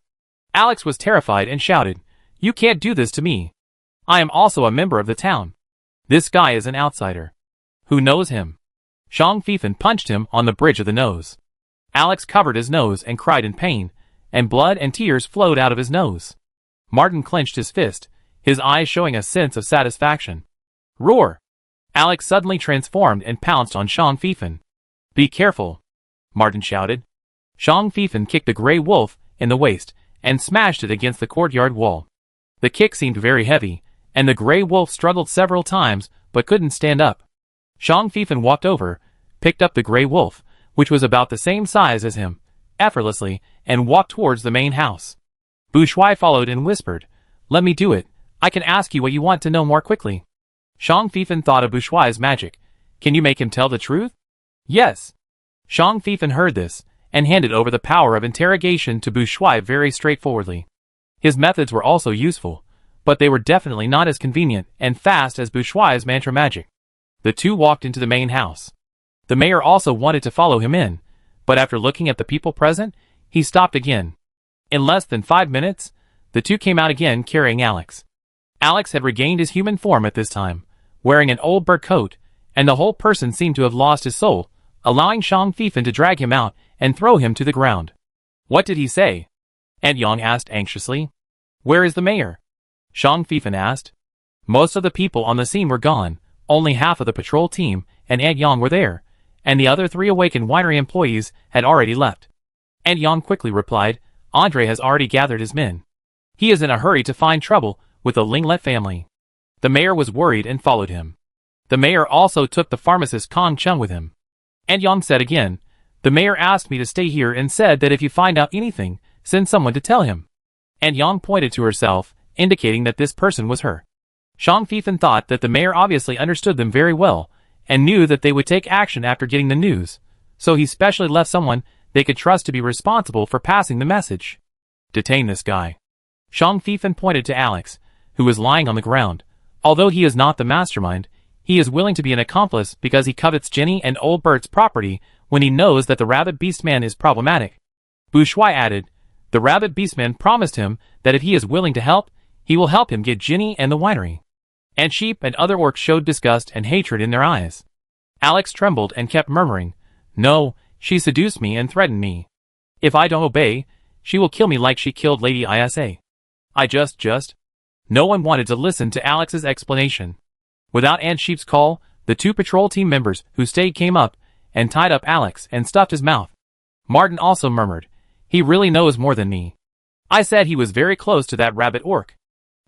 Alex was terrified and shouted, "You can't do this to me. I am also a member of the town. This guy is an outsider. Who knows him?" Shang Feifan punched him on the bridge of the nose. Alex covered his nose and cried in pain, and blood and tears flowed out of his nose. Martin clenched his fist, his eyes showing a sense of satisfaction. "Roar!" Alex suddenly transformed and pounced on Shang Feifan. "Be careful!" Martin shouted. Shang Feifan kicked the gray wolf in the waist and smashed it against the courtyard wall. The kick seemed very heavy, and the gray wolf struggled several times but couldn't stand up. Shang Feifan walked over, picked up the gray wolf, which was about the same size as him, effortlessly, and walked towards the main house. Bu Shuai followed and whispered, "Let me do it. I can ask you what you want to know more quickly." Shang Fifan thought of Bu Shuai's magic. "Can you make him tell the truth?" "Yes." Shang Fifan heard this, and handed over the power of interrogation to Bu Shuai very straightforwardly. His methods were also useful, but they were definitely not as convenient and fast as Bu Shuai's mantra magic. The two walked into the main house. The mayor also wanted to follow him in, but after looking at the people present, he stopped again. In less than 5 minutes, the two came out again carrying Alex. Alex had regained his human form at this time, wearing an old bird coat, and the whole person seemed to have lost his soul, allowing Shang Fifan to drag him out and throw him to the ground. "What did he say?" Ant Yang asked anxiously. "Where is the mayor?" Shang Fifan asked. Most of the people on the scene were gone, only half of the patrol team and Ant Yang were there, and the other 3 awakened winery employees had already left. Ant Yang quickly replied, "Andre has already gathered his men. He is in a hurry to find trouble with the Linglet family." The mayor was worried and followed him. The mayor also took the pharmacist Kong Chung with him. Ant Yang said again, "The mayor asked me to stay here and said that if you find out anything, send someone to tell him." Ant Yang pointed to herself, indicating that this person was her. Shang Fifan thought that the mayor obviously understood them very well, and knew that they would take action after getting the news, so he specially left someone they could trust to be responsible for passing the message. "Detain this guy." Shang Fifan pointed to Alex, who was lying on the ground. Although he is not the mastermind, he is willing to be an accomplice because he covets Jenny and Old Bert's property when he knows that the Rabbit Beastman is problematic. Bu Shuai added, "The Rabbit Beastman promised him that if he is willing to help, he will help him get Jenny and the winery." And sheep and other orcs showed disgust and hatred in their eyes. Alex trembled and kept murmuring, "No, she seduced me and threatened me. If I don't obey, she will kill me like she killed Lady Isa. I just..." No one wanted to listen to Alex's explanation. Without Ant Sheep's call, the 2 patrol team members who stayed came up and tied up Alex and stuffed his mouth. Martin also murmured, "He really knows more than me. I said he was very close to that rabbit orc."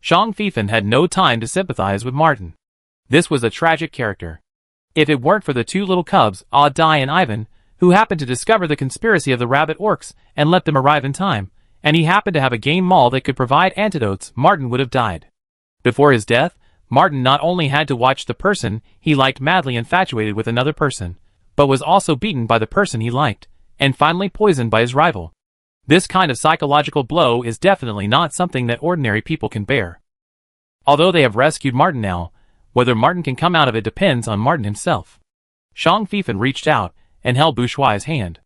Shang Fifan had no time to sympathize with Martin. This was a tragic character. If it weren't for the 2 little cubs, Dai and Ivan, who happened to discover the conspiracy of the rabbit orcs and let them arrive in time, and he happened to have a game mall that could provide antidotes, Martin would have died. Before his death, Martin not only had to watch the person he liked madly infatuated with another person, but was also beaten by the person he liked, and finally poisoned by his rival. This kind of psychological blow is definitely not something that ordinary people can bear. Although they have rescued Martin now, whether Martin can come out of it depends on Martin himself. Shang Fifan reached out and held Bu Shuai's hand.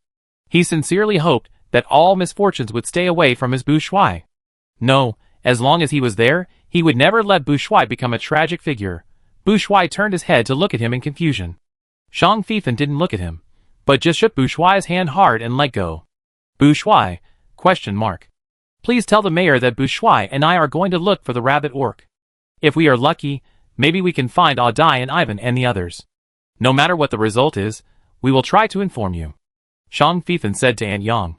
He sincerely hoped that all misfortunes would stay away from his Bu Shuai. No, as long as he was there, he would never let Bu Shuai become a tragic figure. Bu Shuai turned his head to look at him in confusion. Shang Fifan didn't look at him, but just shook Bu Shuai's hand hard and let go. "Bu Shuai? ? Please tell the mayor that Bu Shuai and I are going to look for the rabbit orc. If we are lucky, maybe we can find Dai and Ivan and the others. No matter what the result is, we will try to inform you," Shang Fifan said to Ant Yang.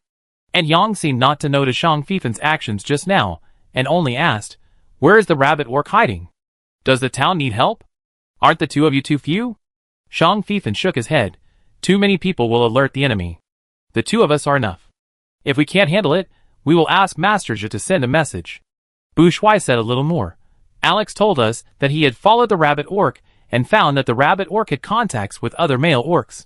Ant Yang seemed not to notice Shang Fifan's actions just now, and only asked, "Where is the rabbit orc hiding? Does the town need help? Aren't the 2 of you too few?" Shang Fifan shook his head. "Too many people will alert the enemy. The 2 of us are enough. If we can't handle it, we will ask Master Zhe to send a message." Bu Shuai said a little more. "Alex told us that he had followed the rabbit orc and found that the rabbit orc had contacts with other male orcs.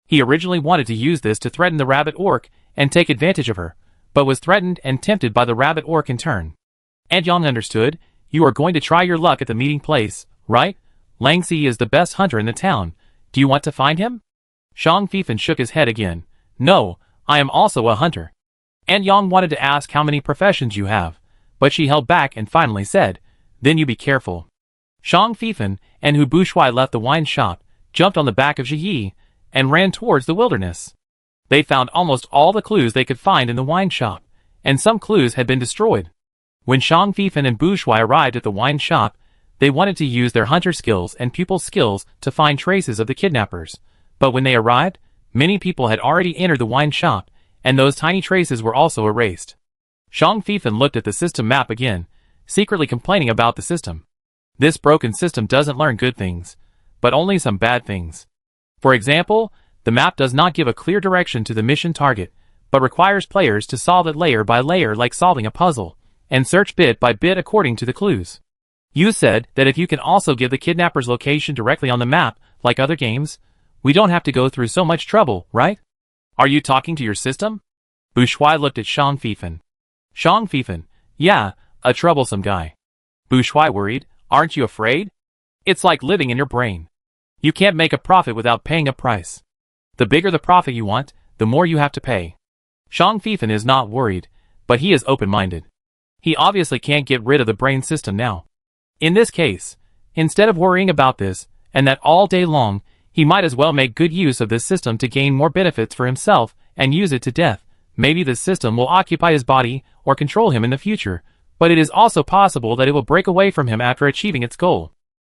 He originally wanted to use this to threaten the rabbit orc and take advantage of her, but was threatened and tempted by the rabbit orc in turn." Ant Yang understood. "You are going to try your luck at the meeting place, right? Langxi is the best hunter in the town. Do you want to find him?" Shang Fifan shook his head again. "No, I am also a hunter." Ant Yang wanted to ask how many professions you have, but she held back and finally said, "Then you be careful." Shang Fifan and Bu Shuai left the wine shop, jumped on the back of Zhiyi, and ran towards the wilderness. They found almost all the clues they could find in the wine shop, and some clues had been destroyed. When Shang Fifan and Bu Shuai arrived at the wine shop, they wanted to use their hunter skills and pupil skills to find traces of the kidnappers, but when they arrived, many people had already entered the wine shop, and those tiny traces were also erased. Shang Fifan looked at the system map again, secretly complaining about the system. This broken system doesn't learn good things, but only some bad things. For example, The map does not give a clear direction to the mission target, but requires players to solve it layer by layer like solving a puzzle, and search bit by bit according to the clues. You said that if you can also give the kidnapper's location directly on the map, like other games, we don't have to go through so much trouble, right? Are you talking to your system? Bourgeois looked at Shang Fifan. Shang Fifan, yeah, a troublesome guy. Bourgeois worried, aren't you afraid? It's like living in your brain. You can't make a profit without paying a price. The bigger the profit you want, the more you have to pay. Shang Fifan is not worried, but he is open-minded. He obviously can't get rid of the brain system now. In this case, instead of worrying about this, and that all day long, he might as well make good use of this system to gain more benefits for himself and use it to death. Maybe this system will occupy his body or control him in the future, but it is also possible that it will break away from him after achieving its goal.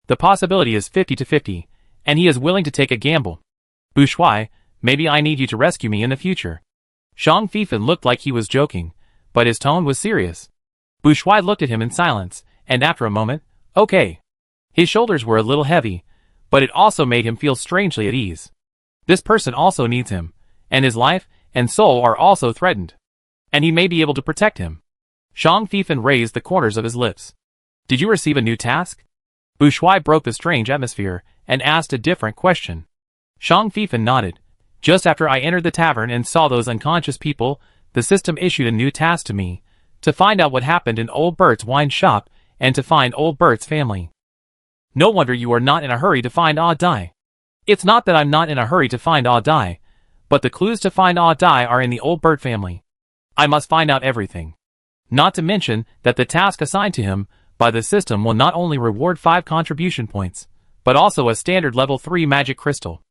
The possibility is 50-50, and he is willing to take a gamble. Bourgeois, maybe I need you to rescue me in the future. Shang Fifan looked like he was joking, but his tone was serious. Bourgeois looked at him in silence, and after a moment, okay. His shoulders were a little heavy, but it also made him feel strangely at ease. This person also needs him, and his life and soul are also threatened. And he may be able to protect him. Shang Fifan raised the corners of his lips. Did you receive a new task? Bourgeois broke the strange atmosphere and asked a different question. Shang Fifan nodded. Just after I entered the tavern and saw those unconscious people, the system issued a new task to me, to find out what happened in Old Bert's wine shop and to find Old Bert's family. No wonder you are not in a hurry to find Dai. It's not that I'm not in a hurry to find Dai, but the clues to find Dai are in the Old Bert family. I must find out everything. Not to mention that the task assigned to him by the system will not only reward 5 contribution points, but also a standard level 3 magic crystal.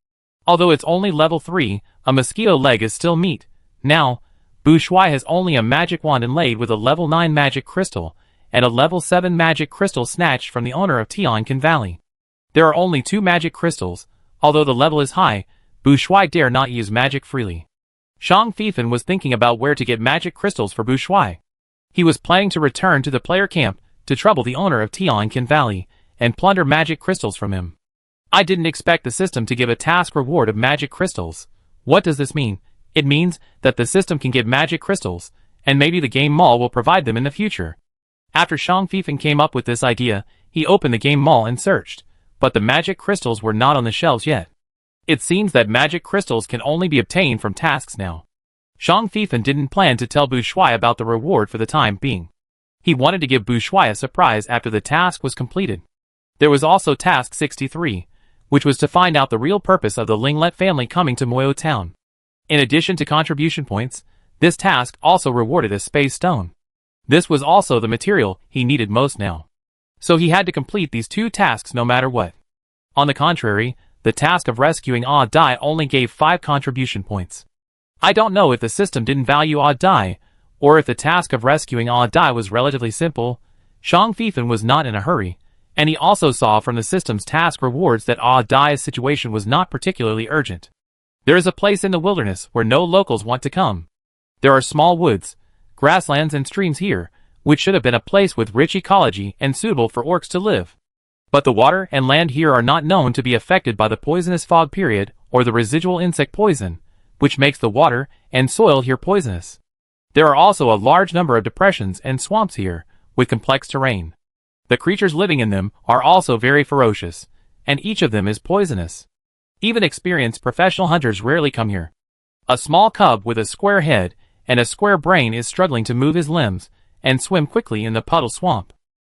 Although it's only level 3, a mosquito leg is still meat. Now, Bourgeois has only a magic wand inlaid with a level 9 magic crystal, and a level 7 magic crystal snatched from the owner of Tianqin Valley. There are only 2 magic crystals, although the level is high, Bourgeois dare not use magic freely. Shang Fifan was thinking about where to get magic crystals for Bourgeois. He was planning to return to the player camp to trouble the owner of Tianqin Valley and plunder magic crystals from him. I didn't expect the system to give a task reward of magic crystals. What does this mean? It means that the system can give magic crystals, and maybe the game mall will provide them in the future. After Shang Fifan came up with this idea, he opened the game mall and searched, but the magic crystals were not on the shelves yet. It seems that magic crystals can only be obtained from tasks now. Shang Fifan didn't plan to tell Bourgeois about the reward for the time being. He wanted to give Bourgeois a surprise after the task was completed. There was also task 63, which was to find out the real purpose of the Linglet family coming to Moyo Town. In addition to contribution points, this task also rewarded a space stone. This was also the material he needed most now. So he had to complete these 2 tasks no matter what. On the contrary, the task of rescuing Dai only gave 5 contribution points. I don't know if the system didn't value Dai, or if the task of rescuing Dai was relatively simple. Shang Fifan was not in a hurry, and he also saw from the system's task rewards that Dai's situation was not particularly urgent. There is a place in the wilderness where no locals want to come. There are small woods, grasslands and streams here, which should have been a place with rich ecology and suitable for orcs to live. But the water and land here are not known to be affected by the poisonous fog period or the residual insect poison, which makes the water and soil here poisonous. There are also a large number of depressions and swamps here, with complex terrain. The creatures living in them are also very ferocious, and each of them is poisonous. Even experienced professional hunters rarely come here. A small cub with a square head and a square brain is struggling to move his limbs and swim quickly in the puddle swamp.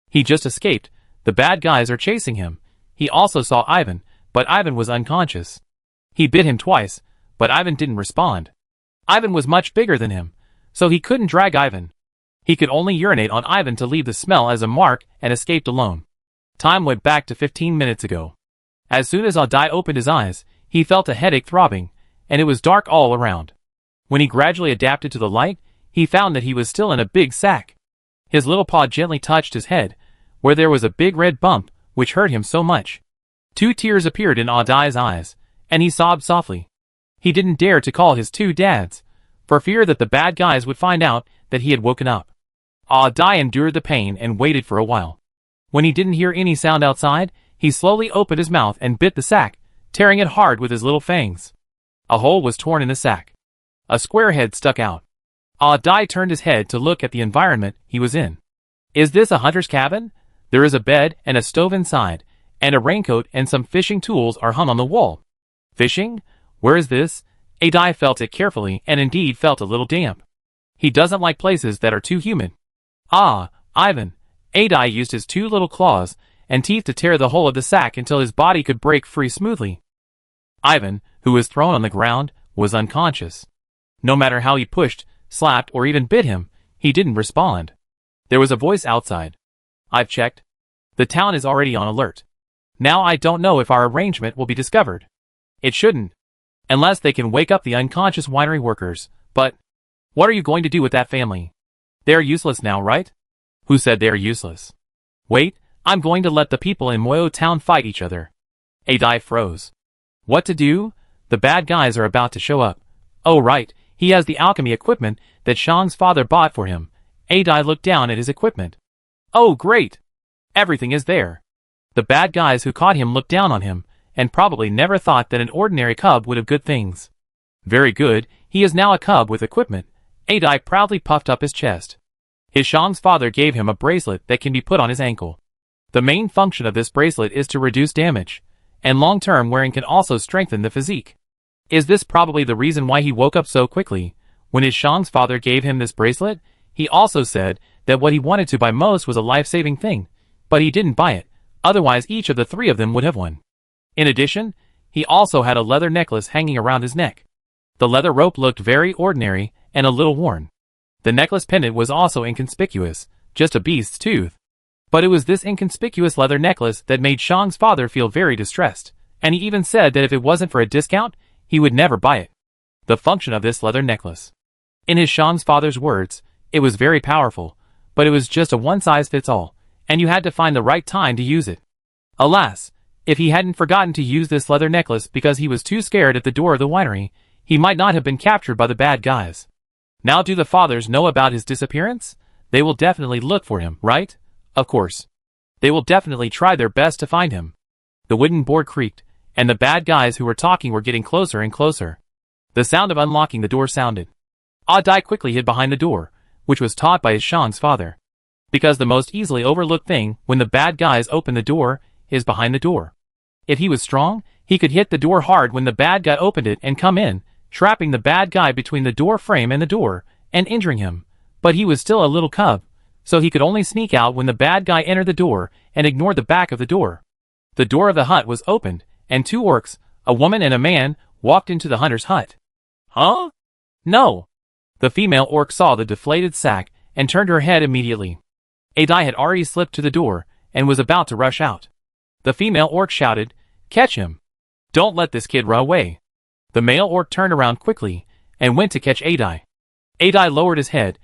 He just escaped. The bad guys are chasing him. He also saw Ivan, but Ivan was unconscious. He bit him twice, but Ivan didn't respond. Ivan was much bigger than him, so he couldn't drag Ivan. He could only urinate on Ivan to leave the smell as a mark and escaped alone. Time went back to 15 minutes ago. As soon as Dai opened his eyes, he felt a headache throbbing, and it was dark all around. When he gradually adapted to the light, he found that he was still in a big sack. His little paw gently touched his head, where there was a big red bump, which hurt him so much. 2 tears appeared in Dai's eyes, and he sobbed softly. He didn't dare to call his 2 dads, for fear that the bad guys would find out that he had woken up. Dai endured the pain and waited for a while. When he didn't hear any sound outside, he slowly opened his mouth and bit the sack, tearing it hard with his little fangs. A hole was torn in the sack. A square head stuck out. Dai turned his head to look at the environment he was in. Is this a hunter's cabin? There is a bed and a stove inside, and a raincoat and some fishing tools are hung on the wall. Fishing? Where is this? Dai felt it carefully and indeed felt a little damp. He doesn't like places that are too humid. Ivan. Dai used his 2 little claws and teeth to tear the whole of the sack until his body could break free smoothly. Ivan, who was thrown on the ground, was unconscious. No matter how he pushed, slapped, or even bit him, he didn't respond. There was a voice outside. I've checked. The town is already on alert. Now I don't know if our arrangement will be discovered. It shouldn't. Unless they can wake up the unconscious winery workers. But what are you going to do with that family? They are useless now, right? Who said they are useless? Wait, I'm going to let the people in Moyo Town fight each other. Dai froze. What to do? The bad guys are about to show up. Oh right, he has the alchemy equipment that Shang's father bought for him. Dai looked down at his equipment. Oh great! Everything is there. The bad guys who caught him looked down on him, and probably never thought that an ordinary cub would have good things. Very good, he is now a cub with equipment. Dai proudly puffed up his chest. His Shang's father gave him a bracelet that can be put on his ankle. The main function of this bracelet is to reduce damage, and long-term wearing can also strengthen the physique. Is this probably the reason why he woke up so quickly? When his Shang's father gave him this bracelet, he also said that what he wanted to buy most was a life-saving thing, but he didn't buy it, otherwise each of the 3 of them would have one. In addition, he also had a leather necklace hanging around his neck. The leather rope looked very ordinary and a little worn. The necklace pendant was also inconspicuous, just a beast's tooth. But it was this inconspicuous leather necklace that made Shang's father feel very distressed, and he even said that if it wasn't for a discount, he would never buy it. The function of this leather necklace. In his Shang's father's words, it was very powerful, but it was just a one-size-fits-all, and you had to find the right time to use it. Alas, if he hadn't forgotten to use this leather necklace because he was too scared at the door of the winery, he might not have been captured by the bad guys. Now do the fathers know about his disappearance? They will definitely look for him, right? Of course. They will definitely try their best to find him. The wooden board creaked, and the bad guys who were talking were getting closer and closer. The sound of unlocking the door sounded. Dai quickly hid behind the door, which was taught by his Shang's father. Because the most easily overlooked thing when the bad guys open the door is behind the door. If he was strong, he could hit the door hard when the bad guy opened it and come in, trapping the bad guy between the door frame and the door, and injuring him. But he was still a little cub, so he could only sneak out when the bad guy entered the door and ignored the back of the door. The door of the hut was opened, and 2 orcs, a woman and a man, walked into the hunter's hut. Huh? No. The female orc saw the deflated sack and turned her head immediately. Dai had already slipped to the door and was about to rush out. The female orc shouted, "Catch him! Don't let this kid run away!" The male orc turned around quickly and went to catch Dai. Dai lowered his head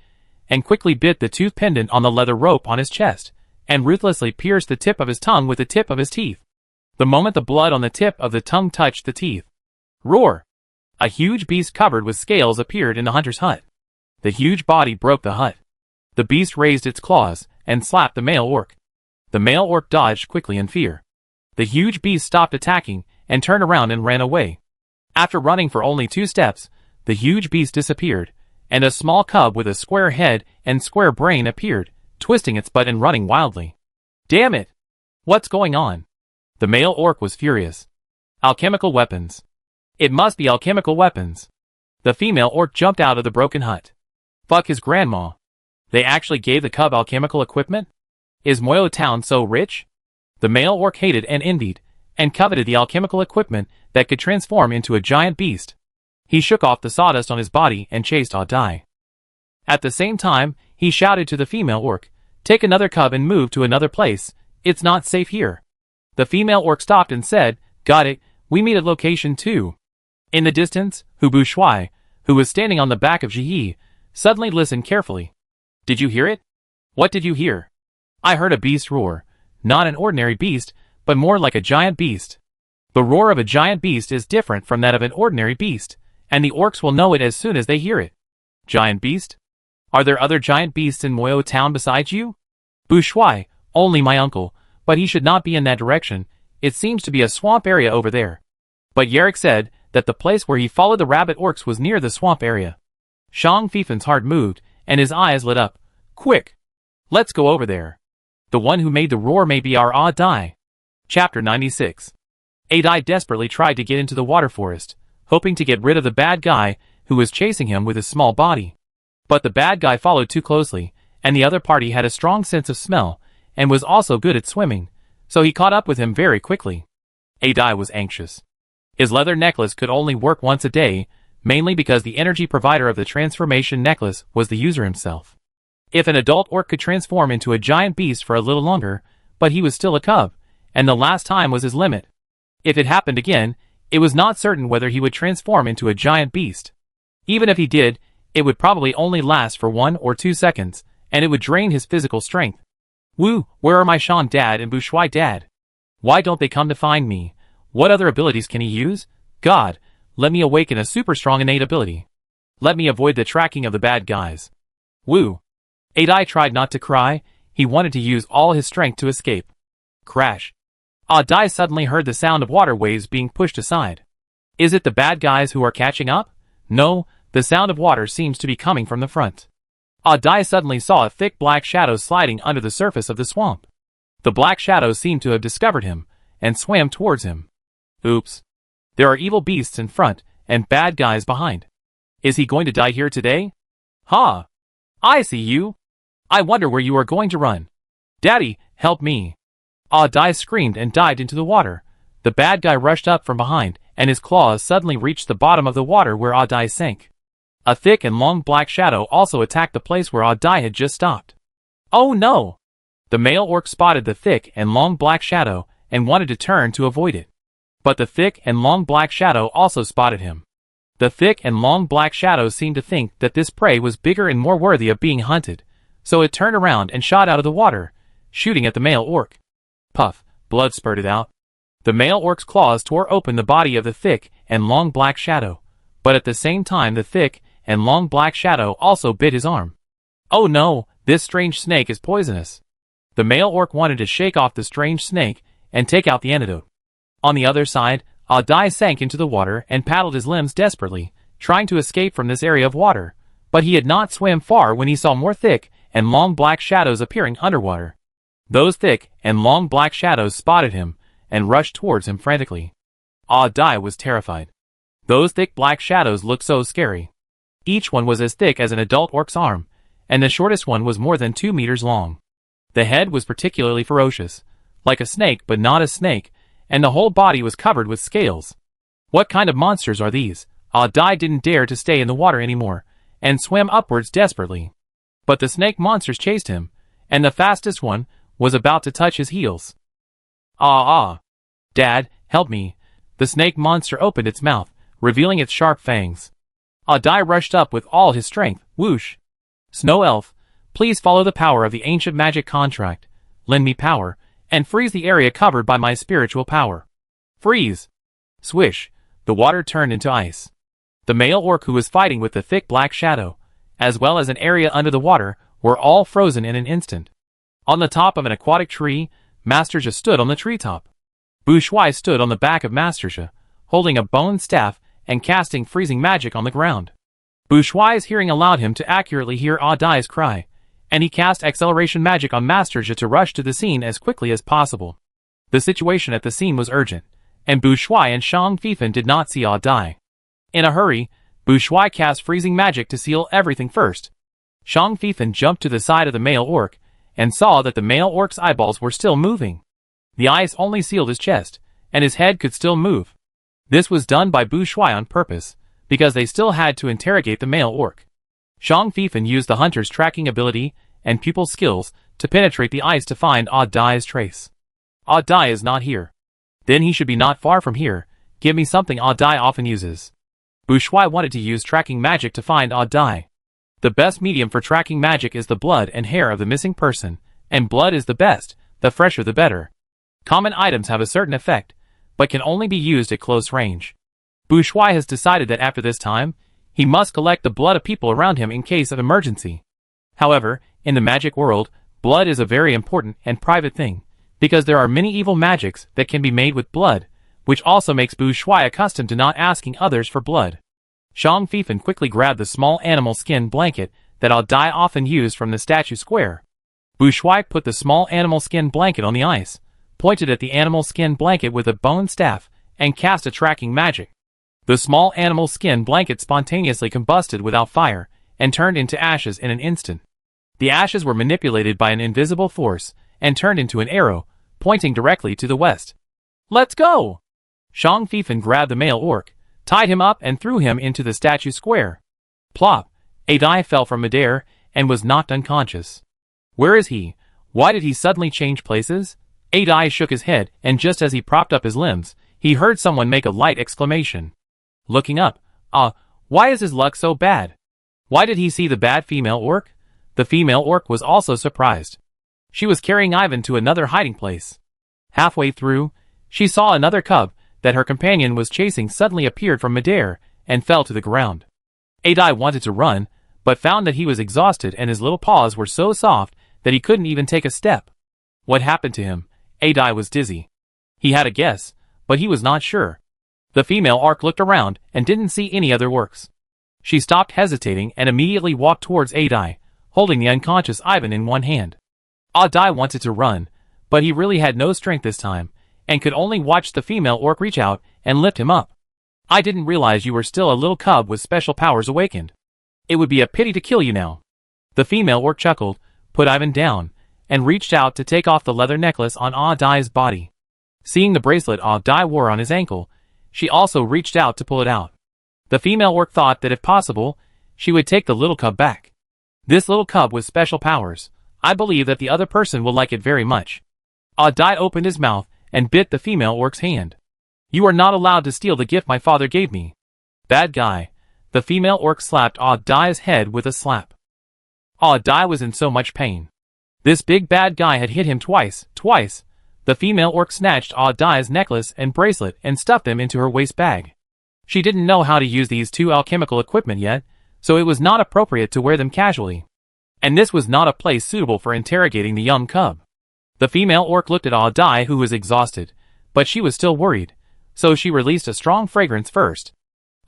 and quickly bit the tooth pendant on the leather rope on his chest and ruthlessly pierced the tip of his tongue with the tip of his teeth. The moment the blood on the tip of the tongue touched the teeth, roar! A huge beast covered with scales appeared in the hunter's hut. The huge body broke the hut. The beast raised its claws and slapped the male orc. The male orc dodged quickly in fear. The huge beast stopped attacking and turned around and ran away. After running for only 2 steps, the huge beast disappeared, and a small cub with a square head and square brain appeared, twisting its butt and running wildly. Damn it! What's going on? The male orc was furious. Alchemical weapons. It must be alchemical weapons. The female orc jumped out of the broken hut. Fuck his grandma. They actually gave the cub alchemical equipment? Is Moyo Town so rich? The male orc hated and envied, and coveted the alchemical equipment that could transform into a giant beast. He shook off the sawdust on his body and chased Dai. At the same time, he shouted to the female orc, "Take another cub and move to another place, it's not safe here." The female orc stopped and said, "Got it, we meet at location 2. In the distance, Hubu Shuai, who was standing on the back of Jihi, suddenly listened carefully. "Did you hear it?" "What did you hear?" "I heard a beast roar. Not an ordinary beast, but more like a giant beast." The roar of a giant beast is different from that of an ordinary beast, and the orcs will know it as soon as they hear it. Giant beast? Are there other giant beasts in Moyo Town besides you? Bushuai, only my uncle, but he should not be in that direction. It seems to be a swamp area over there. But Yarrick said that the place where he followed the rabbit orcs was near the swamp area. Shang Fifan's heart moved, and his eyes lit up. Quick! Let's go over there. The one who made the roar may be our Dai. Chapter 96. Dai desperately tried to get into the water forest, hoping to get rid of the bad guy who was chasing him with his small body. But the bad guy followed too closely, and the other party had a strong sense of smell, and was also good at swimming, so he caught up with him very quickly. Dai was anxious. His leather necklace could only work once a day, mainly because the energy provider of the transformation necklace was the user himself. If an adult orc could transform into a giant beast for a little longer, but he was still a cub, and the last time was his limit. If it happened again, it was not certain whether he would transform into a giant beast. Even if he did, it would probably only last for 1 or 2 seconds, and it would drain his physical strength. Woo, where are my Shan dad and Bushuai dad? Why don't they come to find me? What other abilities can he use? God, let me awaken a super strong innate ability. Let me avoid the tracking of the bad guys. Woo. Dai tried not to cry, he wanted to use all his strength to escape. Crash. Dai suddenly heard the sound of water waves being pushed aside. Is it the bad guys who are catching up? No, the sound of water seems to be coming from the front. Dai suddenly saw a thick black shadow sliding under the surface of the swamp. The black shadow seemed to have discovered him, and swam towards him. Oops. There are evil beasts in front, and bad guys behind. Is he going to die here today? Ha! I see you! I wonder where you are going to run. Daddy, help me! Dai screamed and dived into the water. The bad guy rushed up from behind, and his claws suddenly reached the bottom of the water where Dai sank. A thick and long black shadow also attacked the place where Dai had just stopped. Oh no! The male orc spotted the thick and long black shadow, and wanted to turn to avoid it. But the thick and long black shadow also spotted him. The thick and long black shadow seemed to think that this prey was bigger and more worthy of being hunted, so it turned around and shot out of the water, shooting at the male orc. Puff, blood spurted out. The male orc's claws tore open the body of the thick and long black shadow, but at the same time the thick and long black shadow also bit his arm. Oh no, this strange snake is poisonous. The male orc wanted to shake off the strange snake and take out the antidote. On the other side, Dai sank into the water and paddled his limbs desperately, trying to escape from this area of water, but he had not swam far when he saw more thick and long black shadows appearing underwater. Those thick and long black shadows spotted him and rushed towards him frantically. Dai was terrified. Those thick black shadows looked so scary. Each one was as thick as an adult orc's arm, and the shortest one was more than 2 meters long. The head was particularly ferocious, like a snake but not a snake, and the whole body was covered with scales. What kind of monsters are these? Dai didn't dare to stay in the water anymore, and swam upwards desperately. But the snake monsters chased him, and the fastest one was about to touch his heels. Dad, help me. The snake monster opened its mouth, revealing its sharp fangs. Dai rushed up with all his strength. Whoosh! Snow elf, please follow the power of the ancient magic contract. Lend me power, and freeze the area covered by my spiritual power. Freeze! Swish! The water turned into ice. The male orc who was fighting with the thick black shadow, as well as an area under the water, were all frozen in an instant. On the top of an aquatic tree, Masterja stood on the treetop. Bushuai stood on the back of Masterja, holding a bone staff and casting freezing magic on the ground. Bushuai's hearing allowed him to accurately hear Dai's cry, and he cast acceleration magic on Masterja to rush to the scene as quickly as possible. The situation at the scene was urgent, and Bushuai and Shang Fifan did not see Dai. In a hurry, Bushuai cast freezing magic to seal everything first. Shang Fifan jumped to the side of the male orc, and saw that the male orc's eyeballs were still moving. The ice only sealed his chest, and his head could still move. This was done by Bushuai on purpose, because they still had to interrogate the male orc. Shang Fifan used the hunter's tracking ability and pupil skills to penetrate the ice to find Dai's trace. Dai is not here. Then he should be not far from here. Give me something Dai often uses. Bushuai wanted to use tracking magic to find Dai. The best medium for tracking magic is the blood and hair of the missing person, and blood is the best, the fresher the better. Common items have a certain effect, but can only be used at close range. Bushuai has decided that after this time, he must collect the blood of people around him in case of emergency. However, in the magic world, blood is a very important and private thing, because there are many evil magics that can be made with blood, which also makes Bu Shuai accustomed to not asking others for blood. Zhang Fifan quickly grabbed the small animal skin blanket that Ah Dai often used from the statue square. Bu Shuai put the small animal skin blanket on the ice, pointed at the animal skin blanket with a bone staff, and cast a tracking magic. The small animal skin blanket spontaneously combusted without fire, and turned into ashes in an instant. The ashes were manipulated by an invisible force, and turned into an arrow, pointing directly to the west. "Let's go!" Zhang Fifan grabbed the male orc, tied him up and threw him into the statue square. Plop! A Dai fell from midair, and was knocked unconscious. "Where is he? Why did he suddenly change places?" A Dai shook his head, and just as he propped up his limbs, he heard someone make a light exclamation. Looking up, why is his luck so bad? Why did he see the bad female orc? The female orc was also surprised. She was carrying Ivan to another hiding place. Halfway through, she saw another cub that her companion was chasing suddenly appeared from midair and fell to the ground. A Dai wanted to run, but found that he was exhausted and his little paws were so soft that he couldn't even take a step. What happened to him? A Dai was dizzy. He had a guess, but he was not sure. The female orc looked around and didn't see any other orcs. She stopped hesitating and immediately walked towards A Dai, holding the unconscious Ivan in one hand. A Dai wanted to run, but he really had no strength this time, and could only watch the female orc reach out and lift him up. "I didn't realize you were still a little cub with special powers awakened. It would be a pity to kill you now." The female orc chuckled, put Ivan down, and reached out to take off the leather necklace on A Dai's body. Seeing the bracelet A Dai wore on his ankle, she also reached out to pull it out. The female orc thought that if possible, she would take the little cub back. "This little cub with special powers, I believe that the other person will like it very much." A Dai opened his mouth and bit the female orc's hand. "You are not allowed to steal the gift my father gave me." "Bad guy." The female orc slapped A Dai's head with a slap. A Dai was in so much pain. This big bad guy had hit him twice. The female orc snatched A Dai's necklace and bracelet and stuffed them into her waist bag. She didn't know how to use these two alchemical equipment yet, so it was not appropriate to wear them casually. And this was not a place suitable for interrogating the young cub. The female orc looked at A Dai, who was exhausted, but she was still worried, so she released a strong fragrance first.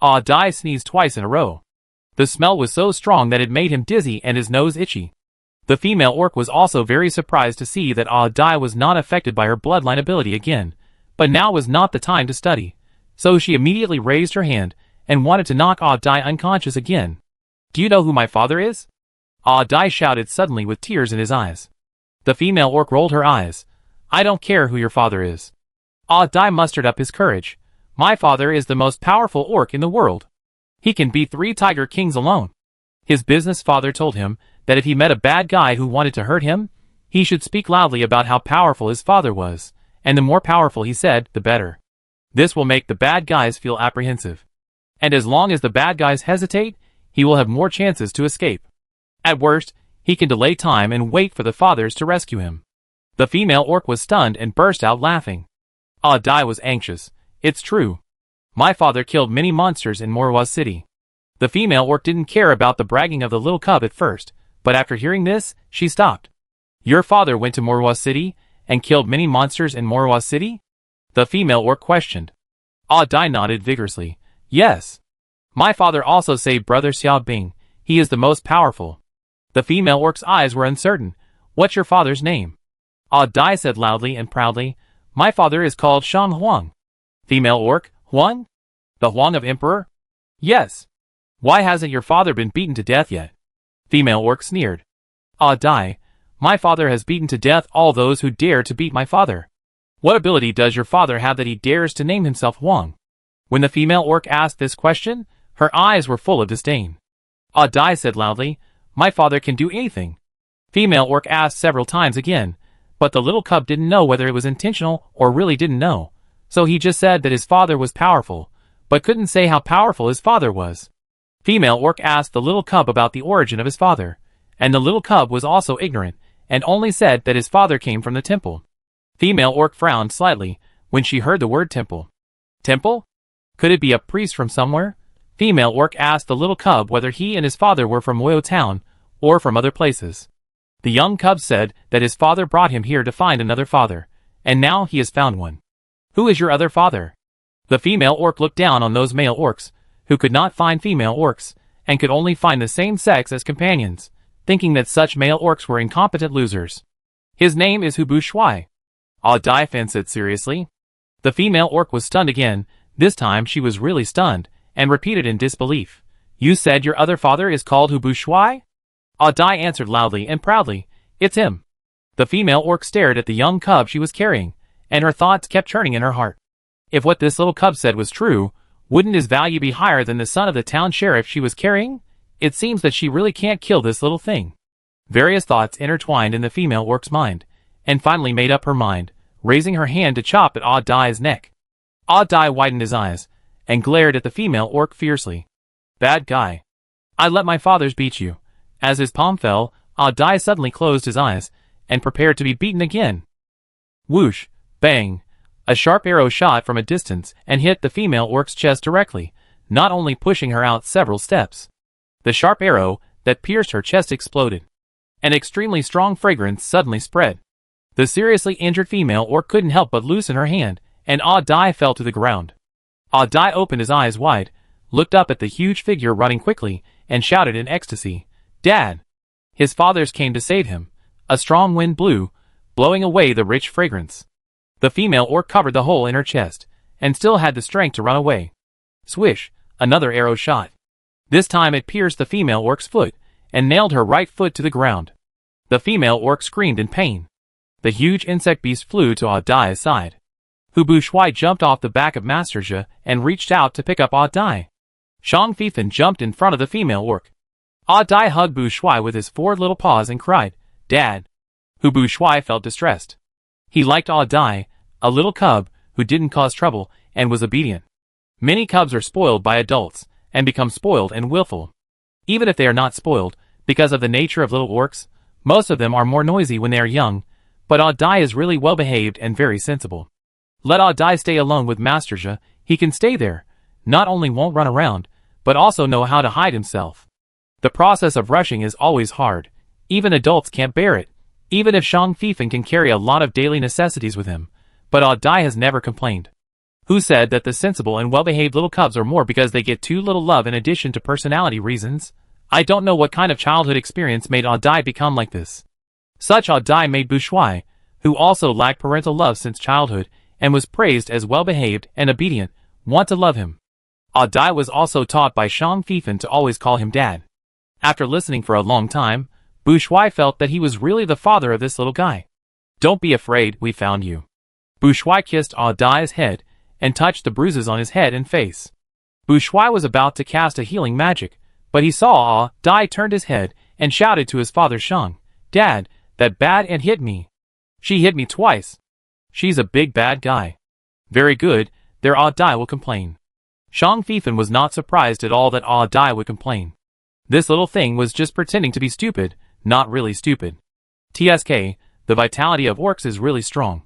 A Dai sneezed twice in a row. The smell was so strong that it made him dizzy and his nose itchy. The female orc was also very surprised to see that A Dai was not affected by her bloodline ability again, but now was not the time to study, so she immediately raised her hand and wanted to knock A Dai unconscious again. "Do you know who my father is?" A Dai shouted suddenly with tears in his eyes. The female orc rolled her eyes. "I don't care who your father is." A Dai mustered up his courage. "My father is the most powerful orc in the world. He can beat 3 tiger kings alone." His business father told him that if he met a bad guy who wanted to hurt him, he should speak loudly about how powerful his father was, and the more powerful he said, the better. This will make the bad guys feel apprehensive. And as long as the bad guys hesitate, he will have more chances to escape. At worst, he can delay time and wait for the fathers to rescue him. The female orc was stunned and burst out laughing. A Dai was anxious. "It's true. My father killed many monsters in Morwa City." The female orc didn't care about the bragging of the little cub at first, but after hearing this, she stopped. "Your father went to Morwa City and killed many monsters in Morwa City?" The female orc questioned. A Dai nodded vigorously. "Yes. My father also saved Brother Xiao Bing. He is the most powerful." The female orc's eyes were uncertain. "What's your father's name?" A Dai said loudly and proudly, "My father is called Shang Huang." Female orc, "Huang? The Huang of Emperor?" "Yes." "Why hasn't your father been beaten to death yet?" Female orc sneered. A Dai, "My father has beaten to death all those who dare to beat my father." "What ability does your father have that he dares to name himself Huang?" When the female orc asked this question, her eyes were full of disdain. A Dai said loudly, "My father can do anything." Female orc asked several times again, but the little cub didn't know whether it was intentional or really didn't know, so he just said that his father was powerful, but couldn't say how powerful his father was. Female orc asked the little cub about the origin of his father, and the little cub was also ignorant, and only said that his father came from the temple. Female orc frowned slightly when she heard the word temple. Temple? Could it be a priest from somewhere? Female orc asked the little cub whether he and his father were from Woyo Town, or from other places. The young cub said that his father brought him here to find another father, and now he has found one. "Who is your other father?" The female orc looked down on those male orcs, who could not find female orcs, and could only find the same sex as companions, thinking that such male orcs were incompetent losers. His name is Hubu Shuai. Ah Dai Fan said seriously. The female orc was stunned again. This time she was really stunned, and repeated in disbelief. You said your other father is called Hubu Shuai? Ah Dai answered loudly and proudly. It's him. The female orc stared at the young cub she was carrying, and her thoughts kept turning in her heart. If what this little cub said was true, wouldn't his value be higher than the son of the town sheriff she was carrying? It seems that she really can't kill this little thing. Various thoughts intertwined in the female orc's mind, and finally made up her mind, raising her hand to chop at Ah Dai's neck. Ah Dai widened his eyes, and glared at the female orc fiercely. Bad guy. I let my fathers beat you. As his palm fell, Ah Dai suddenly closed his eyes, and prepared to be beaten again. Whoosh, bang. A sharp arrow shot from a distance and hit the female orc's chest directly, not only pushing her out several steps. The sharp arrow that pierced her chest exploded. An extremely strong fragrance suddenly spread. The seriously injured female orc couldn't help but loosen her hand, and Ah Dai fell to the ground. Ah Dai opened his eyes wide, looked up at the huge figure running quickly, and shouted in ecstasy, Dad! His fathers came to save him. A strong wind blew, blowing away the rich fragrance. The female orc covered the hole in her chest, and still had the strength to run away. Swish, another arrow shot. This time it pierced the female orc's foot, and nailed her right foot to the ground. The female orc screamed in pain. The huge insect beast flew to Ah Dai's side. Hubu Shuai jumped off the back of Master Zhe and reached out to pick up Ah Dai. Shang Fifan jumped in front of the female orc. Ah Dai hugged Bu Shuai with his 4 little paws and cried, Dad! Hubu Shuai felt distressed. He liked Ah Dai, a little cub who didn't cause trouble and was obedient. Many cubs are spoiled by adults and become spoiled and willful. Even if they are not spoiled, because of the nature of little orcs, most of them are more noisy when they are young, but Ah Dai is really well behaved and very sensible. Let Ah Dai stay alone with Master Zhe, he can stay there, not only won't run around, but also know how to hide himself. The process of rushing is always hard. Even adults can't bear it, even if Shang Fifan can carry a lot of daily necessities with him, but Ah Dai has never complained. Who said that the sensible and well-behaved little cubs are more because they get too little love in addition to personality reasons? I don't know what kind of childhood experience made Ah Dai become like this. Such Ah Dai made Bu Shuai, who also lacked parental love since childhood and was praised as well-behaved and obedient, want to love him. Ah Dai was also taught by Shang Fifan to always call him Dad. After listening for a long time, Bu Shuai felt that he was really the father of this little guy. Don't be afraid, we found you. Bu Shuai kissed Ah Dai's head and touched the bruises on his head and face. Bu Shuai was about to cast a healing magic, but he saw Ah Dai turned his head and shouted to his father Shang, Dad, that bad ant hit me. She hit me twice. She's a big bad guy. Very good, there Ah Dai will complain. Shang Fifan was not surprised at all that Ah Dai would complain. This little thing was just pretending to be stupid, not really stupid. TSK, the vitality of orcs is really strong.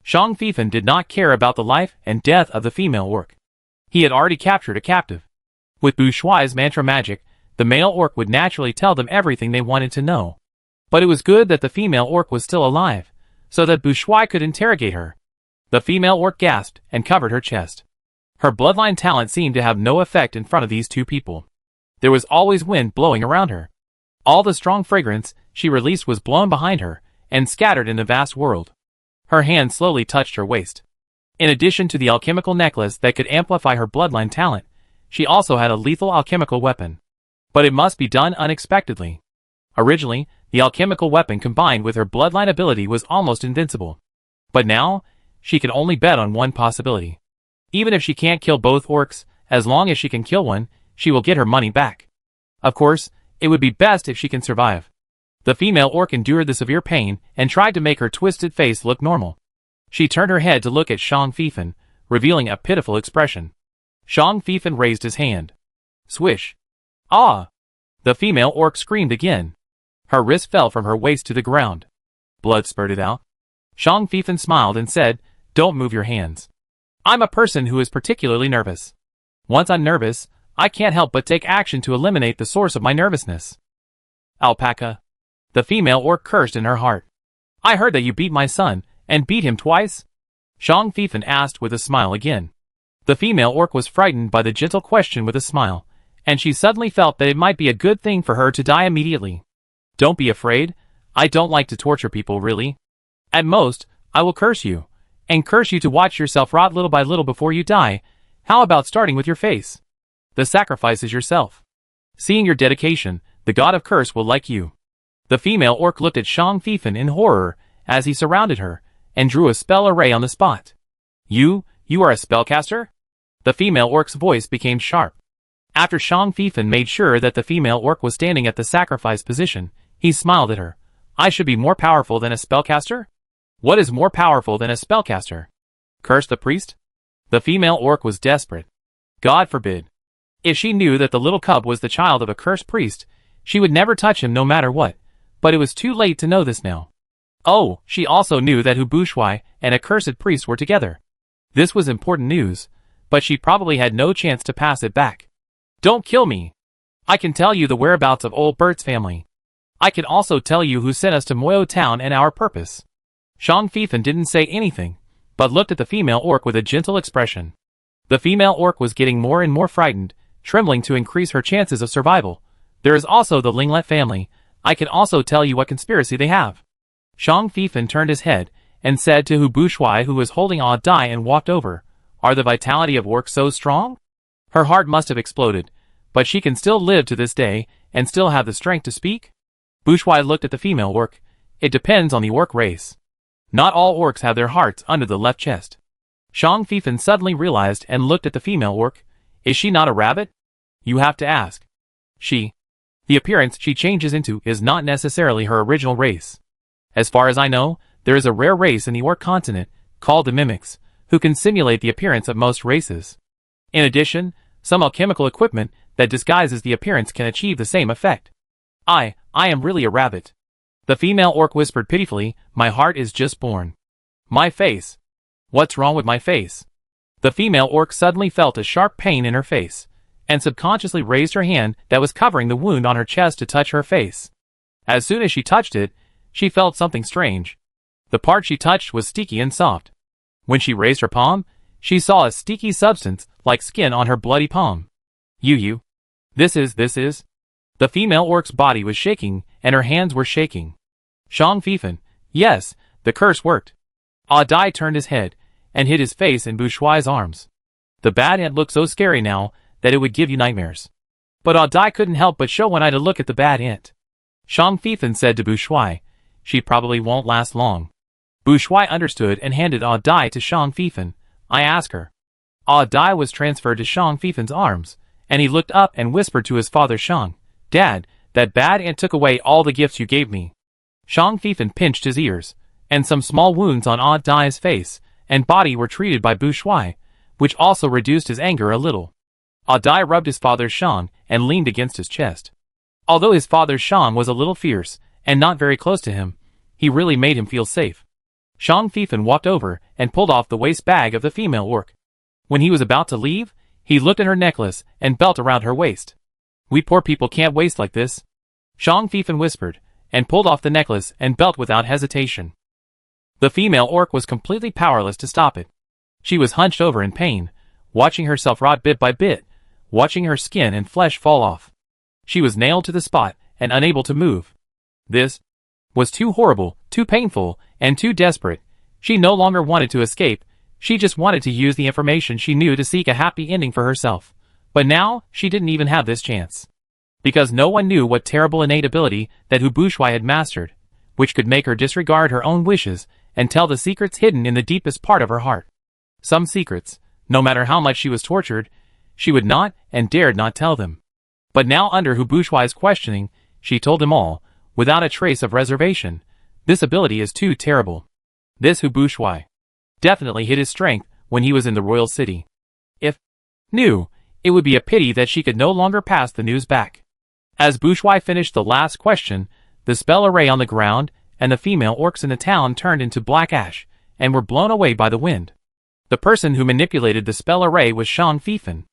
Shang Fifan did not care about the life and death of the female orc. He had already captured a captive. With Bu Shuai's mantra magic, the male orc would naturally tell them everything they wanted to know. But it was good that the female orc was still alive, so that Bu Shuai could interrogate her. The female orc gasped and covered her chest. Her bloodline talent seemed to have no effect in front of these two people. There was always wind blowing around her. All the strong fragrance she released was blown behind her and scattered in the vast world. Her hand slowly touched her waist. In addition to the alchemical necklace that could amplify her bloodline talent, she also had a lethal alchemical weapon. But it must be done unexpectedly. Originally, the alchemical weapon combined with her bloodline ability was almost invincible. But now, she could only bet on one possibility. Even if she can't kill both orcs, as long as she can kill one, she will get her money back. Of course, it would be best if she can survive. The female orc endured the severe pain and tried to make her twisted face look normal. She turned her head to look at Shang Fifan, revealing a pitiful expression. Shang Fifan raised his hand. Swish. Ah! The female orc screamed again. Her wrist fell from her waist to the ground. Blood spurted out. Shang Fifan smiled and said, Don't move your hands. I'm a person who is particularly nervous. Once I'm nervous, I can't help but take action to eliminate the source of my nervousness. Alpaca. The female orc cursed in her heart. I heard that you beat my son, and beat him twice? Shang Fifan asked with a smile again. The female orc was frightened by the gentle question with a smile, and she suddenly felt that it might be a good thing for her to die immediately. Don't be afraid. I don't like to torture people, really. At most, I will curse you, and curse you to watch yourself rot little by little before you die. How about starting with your face? The sacrifice is yourself. Seeing your dedication, the god of curse will like you. The female orc looked at Shang Fifan in horror as he surrounded her, and drew a spell array on the spot. You are a spellcaster? The female orc's voice became sharp. After Shang Fifan made sure that the female orc was standing at the sacrifice position, he smiled at her. I should be more powerful than a spellcaster? What is more powerful than a spellcaster? Curse the priest? The female orc was desperate. God forbid. If she knew that the little cub was the child of a cursed priest, she would never touch him no matter what, but it was too late to know this now. Oh, she also knew that Hu Bushwai and a cursed priest were together. This was important news, but she probably had no chance to pass it back. Don't kill me. I can tell you the whereabouts of old Bert's family. I can also tell you who sent us to Moyo Town and our purpose. Shang Fifan didn't say anything, but looked at the female orc with a gentle expression. The female orc was getting more and more frightened, trembling to increase her chances of survival. There is also the Linglet family. I can also tell you what conspiracy they have. Shang Fifan turned his head and said to Hu Bushwai, who was holding a die, and walked over. Are the vitality of orcs so strong? Her heart must have exploded, but she can still live to this day and still have the strength to speak? Bushwai looked at the female orc. It depends on the orc race. Not all orcs have their hearts under the left chest. Shang Fifan suddenly realized and looked at the female orc. Is she not a rabbit? You have to ask. The appearance she changes into is not necessarily her original race. As far as I know, there is a rare race in the orc continent, called the mimics, who can simulate the appearance of most races. In addition, some alchemical equipment that disguises the appearance can achieve the same effect. I am really a rabbit. The female orc whispered pitifully, my heart is just born. My face. What's wrong with my face? The female orc suddenly felt a sharp pain in her face, and subconsciously raised her hand that was covering the wound on her chest to touch her face. As soon as she touched it, she felt something strange. The part she touched was sticky and soft. When she raised her palm, she saw a sticky substance like skin on her bloody palm. This is. The female orc's body was shaking and her hands were shaking. Shang Fifan, yes, the curse worked. Dai turned his head and hid his face in Bushwai's arms. The bad ant looked so scary now that it would give you nightmares. But Dai couldn't help but show one eye to look at the bad ant. Shang Fifan said to Bushwai, she probably won't last long. Bushwai understood and handed Dai to Shang Fifan. I asked her. Dai was transferred to Shang Fifan's arms, and he looked up and whispered to his father Shang, Dad, that bad ant took away all the gifts you gave me. Shang Fifan pinched his ears, and some small wounds on Dai's face and body were treated by Bushwai, which also reduced his anger a little. Dai rubbed his father Shang and leaned against his chest. Although his father Shang was a little fierce and not very close to him, he really made him feel safe. Shang Fifan walked over and pulled off the waist bag of the female orc. When he was about to leave, he looked at her necklace and belt around her waist. We poor people can't waste like this. Shang Fifan whispered, and pulled off the necklace and belt without hesitation. The female orc was completely powerless to stop it. She was hunched over in pain, watching herself rot bit by bit, watching her skin and flesh fall off. She was nailed to the spot and unable to move. This was too horrible, too painful, and too desperate. She no longer wanted to escape. She just wanted to use the information she knew to seek a happy ending for herself. But now, she didn't even have this chance. Because no one knew what terrible innate ability that Hu Bushwai had mastered, which could make her disregard her own wishes and tell the secrets hidden in the deepest part of her heart. Some secrets, no matter how much she was tortured, she would not and dared not tell them. But now under Hu Bushwai's questioning, she told him all, without a trace of reservation. This ability is too terrible. This Hu Bushwai definitely hid his strength when he was in the royal city. If knew, it would be a pity that she could no longer pass the news back. As Bushwai finished the last question, the spell array on the ground and the female orcs in the town turned into black ash and were blown away by the wind. The person who manipulated the spell array was Shang Fifan.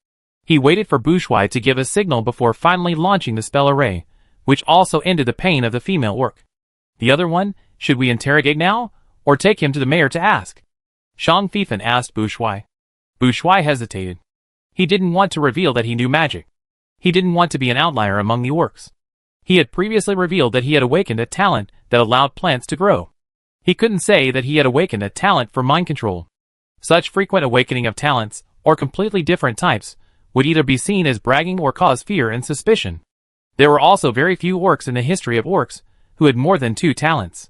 He waited for Bushwai to give a signal before finally launching the spell array, which also ended the pain of the female orc. The other one, should we interrogate now, or take him to the mayor to ask? Shang Fifan asked Bushwai. Bu Shuai hesitated. He didn't want to reveal that he knew magic. He didn't want to be an outlier among the orcs. He had previously revealed that he had awakened a talent that allowed plants to grow. He couldn't say that he had awakened a talent for mind control. Such frequent awakening of talents, or completely different types, would either be seen as bragging or cause fear and suspicion. There were also very few orcs in the history of orcs who had more than 2 talents.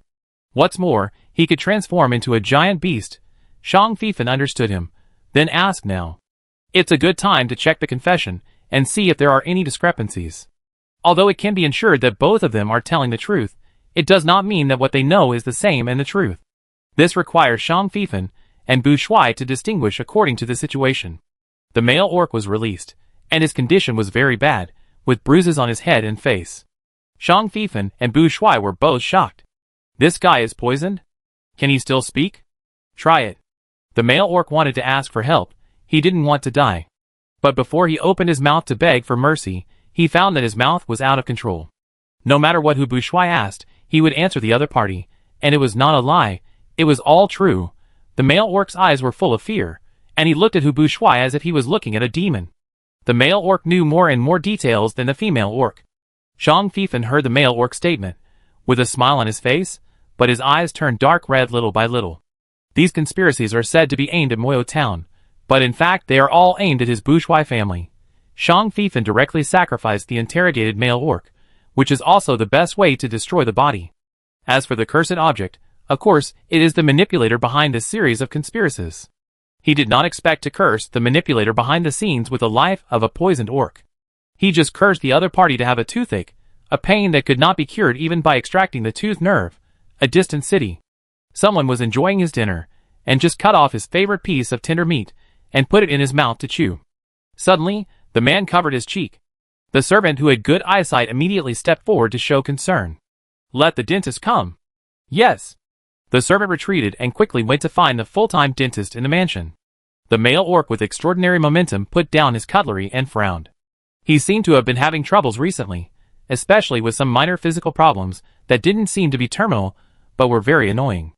What's more, he could transform into a giant beast. Shang Fifan understood him, then asked now. It's a good time to check the confession and see if there are any discrepancies. Although it can be ensured that both of them are telling the truth, it does not mean that what they know is the same and the truth. This requires Shang Fifan and Bu Shuai to distinguish according to the situation. The male orc was released, and his condition was very bad, with bruises on his head and face. Shang Fifan and Bu Shuai were both shocked. This guy is poisoned? Can he still speak? Try it. The male orc wanted to ask for help. He didn't want to die. But before he opened his mouth to beg for mercy, he found that his mouth was out of control. No matter what Bu Shuai asked, he would answer the other party, and it was not a lie, it was all true. The male orc's eyes were full of fear, and he looked at Bu Shuai as if he was looking at a demon. The male orc knew more and more details than the female orc. Shang Fifan heard the male orc's statement, with a smile on his face, but his eyes turned dark red little by little. These conspiracies are said to be aimed at Moyo Town, but in fact they are all aimed at his Bu Shuai family. Shang Fifan directly sacrificed the interrogated male orc, which is also the best way to destroy the body. As for the cursed object, of course, it is the manipulator behind this series of conspiracies. He did not expect to curse the manipulator behind the scenes with the life of a poisoned orc. He just cursed the other party to have a toothache, a pain that could not be cured even by extracting the tooth nerve. A distant city. Someone was enjoying his dinner, and just cut off his favorite piece of tender meat, and put it in his mouth to chew. Suddenly, the man covered his cheek. The servant who had good eyesight immediately stepped forward to show concern. Let the dentist come. Yes. The servant retreated and quickly went to find the full-time dentist in the mansion. The male orc with extraordinary momentum put down his cutlery and frowned. He seemed to have been having troubles recently, especially with some minor physical problems that didn't seem to be terminal, but were very annoying.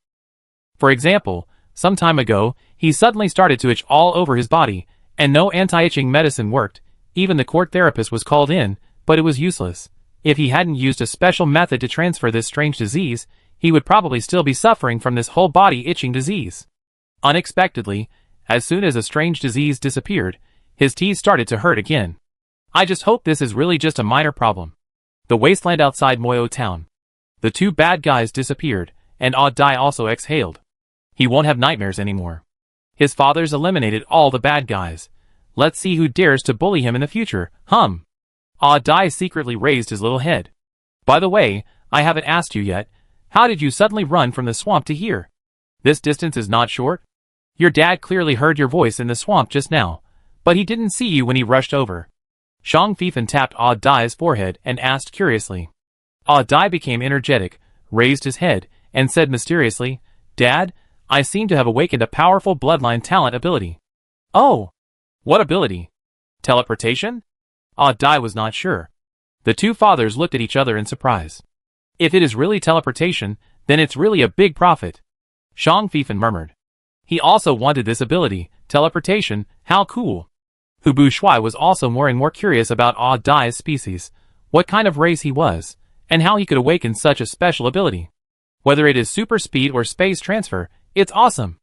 For example, some time ago, he suddenly started to itch all over his body, and no anti-itching medicine worked. Even the court therapist was called in, but it was useless. If he hadn't used a special method to transfer this strange disease, he would probably still be suffering from this whole body itching disease. Unexpectedly, as soon as a strange disease disappeared, his teeth started to hurt again. I just hope this is really just a minor problem. The wasteland outside Moyo Town. The 2 bad guys disappeared, and Odd Dai also exhaled. He won't have nightmares anymore. His father's eliminated all the bad guys. Let's see who dares to bully him in the future. Odd Dai secretly raised his little head. By the way, I haven't asked you yet. How did you suddenly run from the swamp to here? This distance is not short. Your dad clearly heard your voice in the swamp just now, but he didn't see you when he rushed over. Shang Fifan tapped Odd Dai's forehead and asked curiously. Odd Dai became energetic, raised his head, and said mysteriously, Dad, I seem to have awakened a powerful bloodline talent ability. Oh! What ability? Teleportation? Odd Dai was not sure. The 2 fathers looked at each other in surprise. If it is really teleportation, then it's really a big profit. Shang Fifan murmured. He also wanted this ability, teleportation, how cool. Bu Shuai was also more and more curious about Odd Dai's species, what kind of race he was, and how he could awaken such a special ability. Whether it is super speed or space transfer, it's awesome.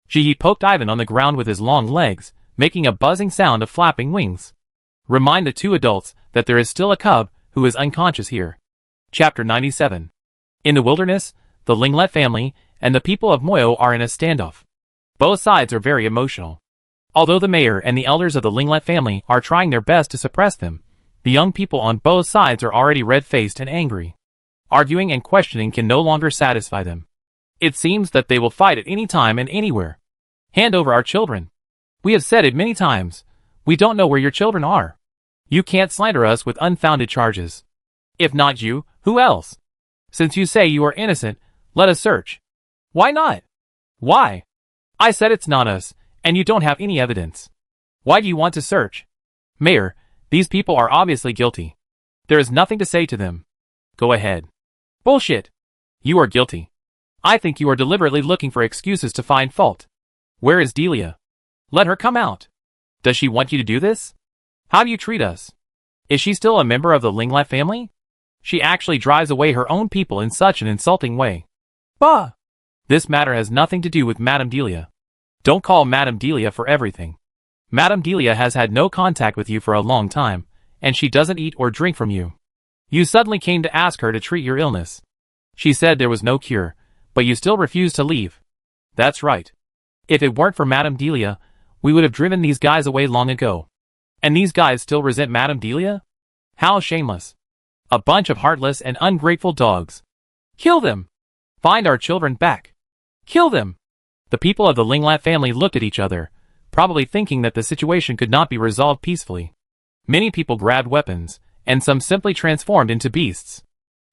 Ji poked Ivan on the ground with his long legs, making a buzzing sound of flapping wings. Remind the 2 adults that there is still a cub who is unconscious here. Chapter 97. In the wilderness, the Linglet family and the people of Moyo are in a standoff. Both sides are very emotional. Although the mayor and the elders of the Linglet family are trying their best to suppress them, the young people on both sides are already red-faced and angry. Arguing and questioning can no longer satisfy them. It seems that they will fight at any time and anywhere. Hand over our children. We have said it many times. We don't know where your children are. You can't slander us with unfounded charges. If not you, who else? Since you say you are innocent, let us search. Why not? Why? I said it's not us, and you don't have any evidence. Why do you want to search? Mayor, these people are obviously guilty. There is nothing to say to them. Go ahead. Bullshit. You are guilty. I think you are deliberately looking for excuses to find fault. Where is Delia? Let her come out. Does she want you to do this? How do you treat us? Is she still a member of the Linglet family? She actually drives away her own people in such an insulting way. Bah! This matter has nothing to do with Madame Delia. Don't call Madame Delia for everything. Madame Delia has had no contact with you for a long time, and she doesn't eat or drink from you. You suddenly came to ask her to treat your illness. She said there was no cure, but you still refused to leave. That's right. If it weren't for Madame Delia, we would have driven these guys away long ago. And these guys still resent Madame Delia? How shameless. A bunch of heartless and ungrateful dogs. Kill them! Find our children back. Kill them! The people of the Linglet family looked at each other, probably thinking that the situation could not be resolved peacefully. Many people grabbed weapons, and some simply transformed into beasts.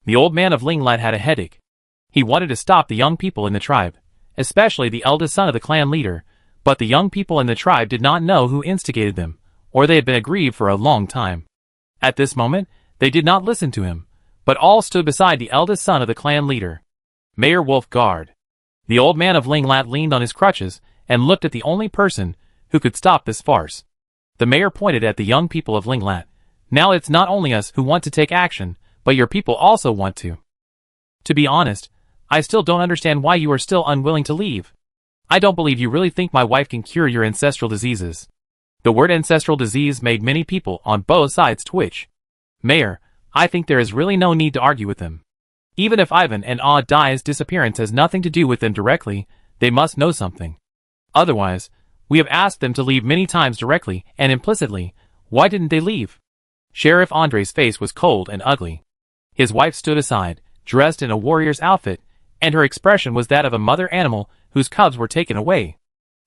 The old man of Linglet had a headache. He wanted to stop the young people in the tribe, especially the eldest son of the clan leader, but the young people in the tribe did not know who instigated them, or they had been aggrieved for a long time. At this moment, they did not listen to him, but all stood beside the eldest son of the clan leader. Mayor Wolf Guard. The old man of Linglet leaned on his crutches and looked at the only person who could stop this farce. The mayor pointed at the young people of Linglet. Now it's not only us who want to take action, but your people also want to. To be honest, I still don't understand why you are still unwilling to leave. I don't believe you really think my wife can cure your ancestral diseases. The word ancestral disease made many people on both sides twitch. Mayor, I think there is really no need to argue with them. Even if Ivan and Odd Die's disappearance has nothing to do with them directly, they must know something. Otherwise, we have asked them to leave many times directly and implicitly. Why didn't they leave? Sheriff Andre's face was cold and ugly. His wife stood aside, dressed in a warrior's outfit, and her expression was that of a mother animal whose cubs were taken away.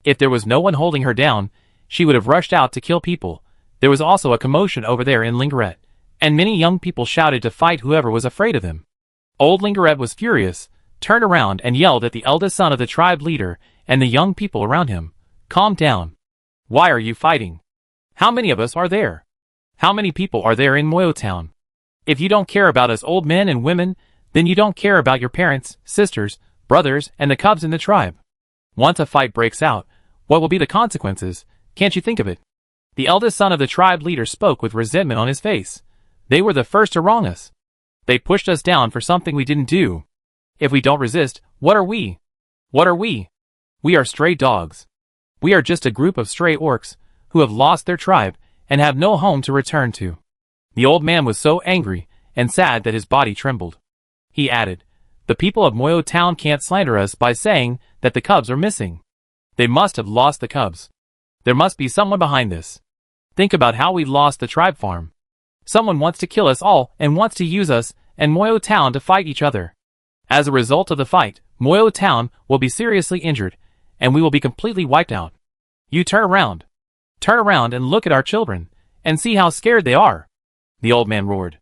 If there was no one holding her down, she would have rushed out to kill people. There was also a commotion over there in Lingeret, and many young people shouted to fight whoever was afraid of him. Old Lingeret was furious, turned around and yelled at the eldest son of the tribe leader and the young people around him. Calm down. Why are you fighting? How many of us are there? How many people are there in Moyo Town? If you don't care about us old men and women, then you don't care about your parents, sisters, brothers, and the cubs in the tribe. Once a fight breaks out, what will be the consequences? Can't you think of it? The eldest son of the tribe leader spoke with resentment on his face. They were the first to wrong us. They pushed us down for something we didn't do. If we don't resist, what are we? What are we? We are stray dogs. We are just a group of stray orcs who have lost their tribe and have no home to return to. The old man was so angry and sad that his body trembled. He added, the people of Moyo Town can't slander us by saying that the cubs are missing. They must have lost the cubs. There must be someone behind this. Think about how we lost the tribe farm. Someone wants to kill us all and wants to use us and Moyo Town to fight each other. As a result of the fight, Moyo Town will be seriously injured, and we will be completely wiped out. You turn around. Turn around and look at our children, and see how scared they are. The old man roared.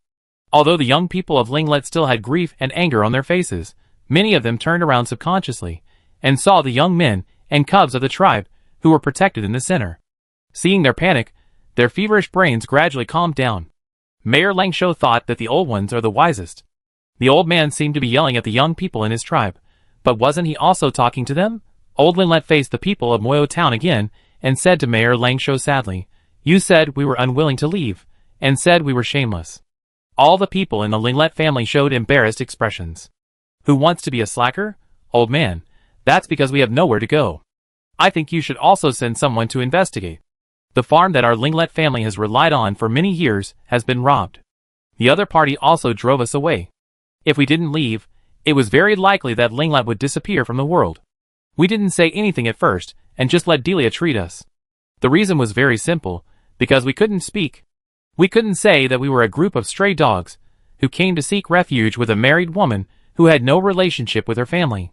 Although the young people of Linglet still had grief and anger on their faces, many of them turned around subconsciously, and saw the young men and cubs of the tribe who were protected in the center. Seeing their panic, their feverish brains gradually calmed down. Mayor Langsho thought that the old ones are the wisest. The old man seemed to be yelling at the young people in his tribe, but wasn't he also talking to them? Old Linglet faced the people of Moyo Town again, and said to Mayor Langsho sadly, you said we were unwilling to leave, and said we were shameless. All the people in the Linglet family showed embarrassed expressions. Who wants to be a slacker? Old man, that's because we have nowhere to go. I think you should also send someone to investigate. The farm that our Linglet family has relied on for many years has been robbed. The other party also drove us away. If we didn't leave, it was very likely that Linglet would disappear from the world. We didn't say anything at first, and just let Delia treat us. The reason was very simple, because we couldn't speak. We couldn't say that we were a group of stray dogs, who came to seek refuge with a married woman who had no relationship with her family.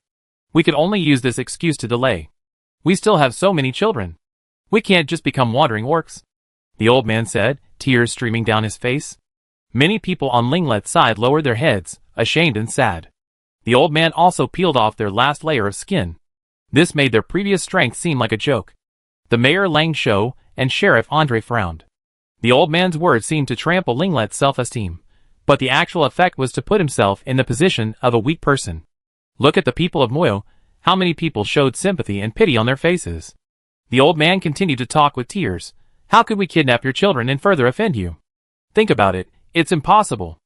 We could only use this excuse to delay. We still have so many children. We can't just become wandering orcs. The old man said, tears streaming down his face. Many people on Linglet's side lowered their heads, ashamed and sad. The old man also peeled off their last layer of skin. This made their previous strength seem like a joke. The mayor Langsho and Sheriff Andre frowned. The old man's words seemed to trample Linglet's self-esteem, but the actual effect was to put himself in the position of a weak person. Look at the people of Moyo. How many people showed sympathy and pity on their faces? The old man continued to talk with tears. How could we kidnap your children and further offend you? Think about it, it's impossible.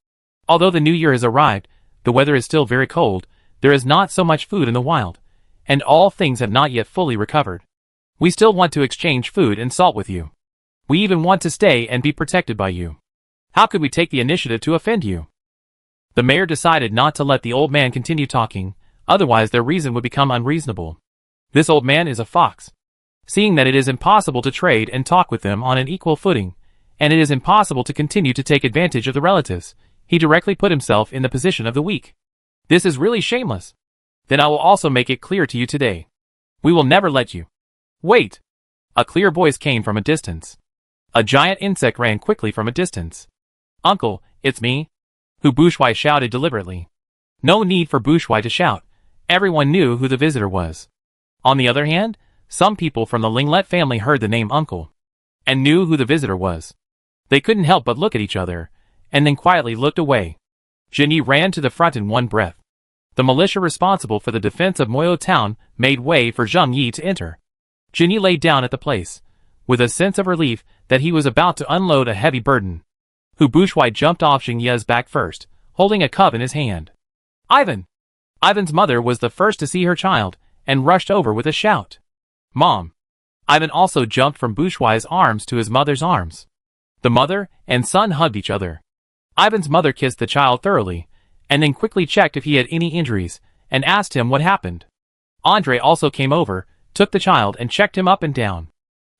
Although the new year has arrived, the weather is still very cold, there is not so much food in the wild, and all things have not yet fully recovered. We still want to exchange food and salt with you. We even want to stay and be protected by you. How could we take the initiative to offend you? The mayor decided not to let the old man continue talking, otherwise their reason would become unreasonable. This old man is a fox. Seeing that it is impossible to trade and talk with them on an equal footing, and it is impossible to continue to take advantage of the relatives, he directly put himself in the position of the weak. This is really shameless. Then I will also make it clear to you today. We will never let you. Wait! A clear voice came from a distance. A giant insect ran quickly from a distance. Uncle, it's me. Who Bourgeois shouted deliberately. No need for Bourgeois to shout. Everyone knew who the visitor was. On the other hand, some people from the Linglet family heard the name Uncle, and knew who the visitor was. They couldn't help but look at each other, and then quietly looked away. Jenny ran to the front in one breath. The militia responsible for the defense of Moyo town made way for Zhang Yi to enter. Jenny lay down at the place, with a sense of relief that he was about to unload a heavy burden. Hu Bourgeois jumped off Zhang Yi's back first, holding a cup in his hand. Ivan! Ivan's mother was the first to see her child, and rushed over with a shout. Mom! Ivan also jumped from Bourgeois' arms to his mother's arms. The mother and son hugged each other. Ivan's mother kissed the child thoroughly, and then quickly checked if he had any injuries, and asked him what happened. Andre also came over, took the child and checked him up and down.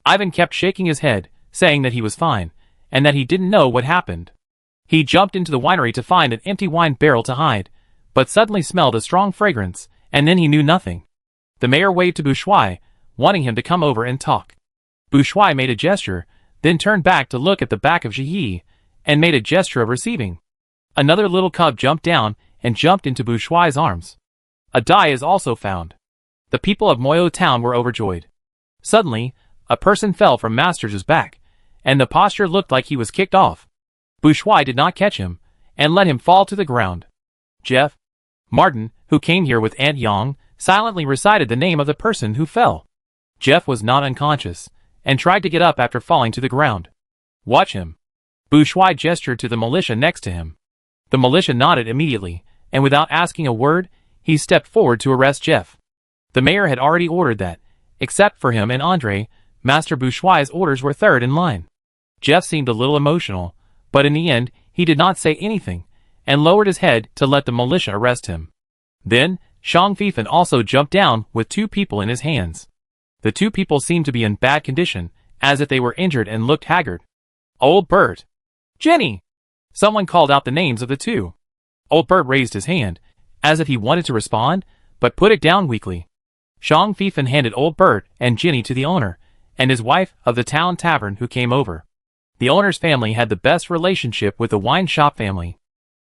Ivan kept shaking his head, saying that he was fine, and that he didn't know what happened. He jumped into the winery to find an empty wine barrel to hide, but suddenly smelled a strong fragrance, and then he knew nothing. The mayor waved to Bourgeois, wanting him to come over and talk. Bourgeois made a gesture, then turned back to look at the back of Zhiyi, and made a gesture of receiving. Another little cub jumped down and jumped into Bourgeois' arms. A die is also found. The people of Moyo town were overjoyed. Suddenly, a person fell from Master's back, and the posture looked like he was kicked off. Bourgeois did not catch him, and let him fall to the ground. Jeff Martin, who came here with Aunt Yang, silently recited the name of the person who fell. Jeff was not unconscious, and tried to get up after falling to the ground. Watch him. Bourgeois gestured to the militia next to him. The militia nodded immediately, and without asking a word, he stepped forward to arrest Jeff. The mayor had already ordered that, except for him and Andre, Master Bourgeois' orders were third in line. Jeff seemed a little emotional, but in the end, he did not say anything, and lowered his head to let the militia arrest him. Then, Shang Fifan also jumped down with two people in his hands. The two people seemed to be in bad condition, as if they were injured and looked haggard. Old Bert! Jenny! Someone called out the names of the two. Old Bert raised his hand, as if he wanted to respond, but put it down weakly. Shang Fifan handed Old Bert and Jenny to the owner, and his wife of the town tavern who came over. The owner's family had the best relationship with the wine shop family.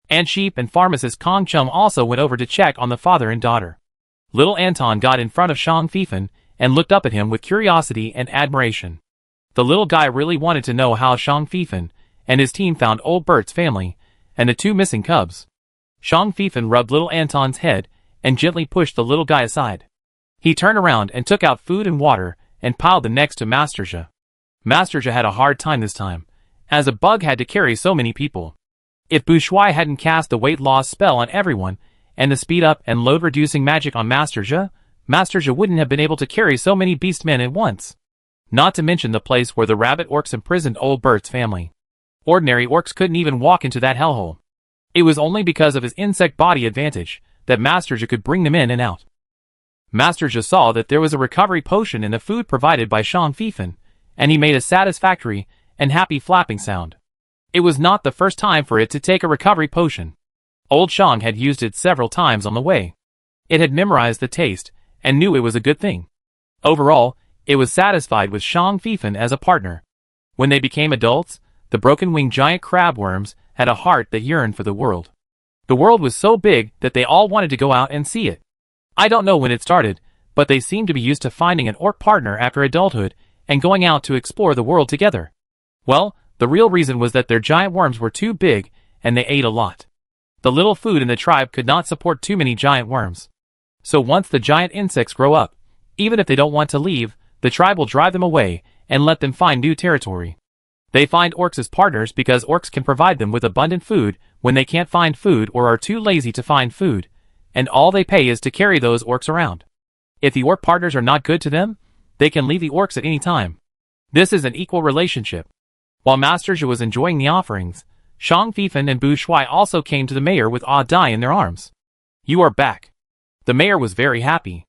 And sheep and pharmacist Kong Chung also went over to check on the father and daughter. Little Anton got in front of Shang Fifan and looked up at him with curiosity and admiration. The little guy really wanted to know how Shang Fifan and his team found Old Bert's family and the two missing cubs. Shang Fifan rubbed little Anton's head and gently pushed the little guy aside. He turned around and took out food and water and piled them next to Master Zhe. Master Zhe had a hard time this time, as a bug had to carry so many people. If Bourgeois hadn't cast the weight loss spell on everyone, and the speed up and load reducing magic on Master Zhe wouldn't have been able to carry so many beastmen at once. Not to mention the place where the rabbit orcs imprisoned Old Bert's family. Ordinary orcs couldn't even walk into that hellhole. It was only because of his insect body advantage that Master Zhe could bring them in and out. Master Zhe saw that there was a recovery potion in the food provided by Shang Fifan, and he made a satisfactory and happy flapping sound. It was not the first time for it to take a recovery potion. Old Shang had used it several times on the way. It had memorized the taste, and knew it was a good thing. Overall, it was satisfied with Shang Fifan as a partner. When they became adults, the broken-winged giant crabworms had a heart that yearned for the world. The world was so big that they all wanted to go out and see it. I don't know when it started, but they seemed to be used to finding an orc partner after adulthood and going out to explore the world together. Well, the real reason was that their giant worms were too big, and they ate a lot. The little food in the tribe could not support too many giant worms. So once the giant insects grow up, even if they don't want to leave, the tribe will drive them away and let them find new territory. They find orcs as partners because orcs can provide them with abundant food when they can't find food or are too lazy to find food, and all they pay is to carry those orcs around. If the orc partners are not good to them, they can leave the orcs at any time. This is an equal relationship. While Master Zhu was enjoying the offerings, Shang Fifan and Bu Shuai also came to the mayor with Ah Dai in their arms. "You are back." The mayor was very happy.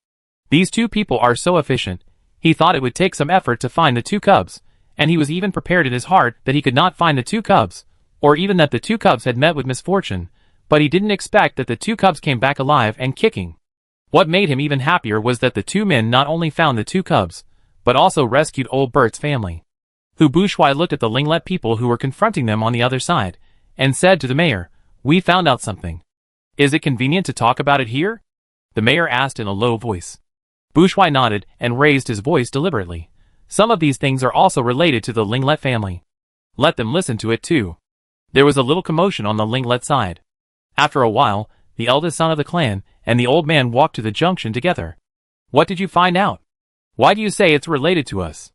These two people are so efficient. He thought it would take some effort to find the two cubs, and he was even prepared in his heart that he could not find the two cubs, or even that the two cubs had met with misfortune, but he didn't expect that the two cubs came back alive and kicking. What made him even happier was that the two men not only found the two cubs, but also rescued old Bert's family. Bu Shuai looked at the Linglet people who were confronting them on the other side, and said to the mayor, "We found out something. Is it convenient to talk about it here?" The mayor asked in a low voice. Bu Shuai nodded and raised his voice deliberately. "Some of these things are also related to the Linglet family. Let them listen to it too." There was a little commotion on the Linglet side. After a while, the eldest son of the clan and the old man walked to the junction together. "What did you find out? Why do you say it's related to us?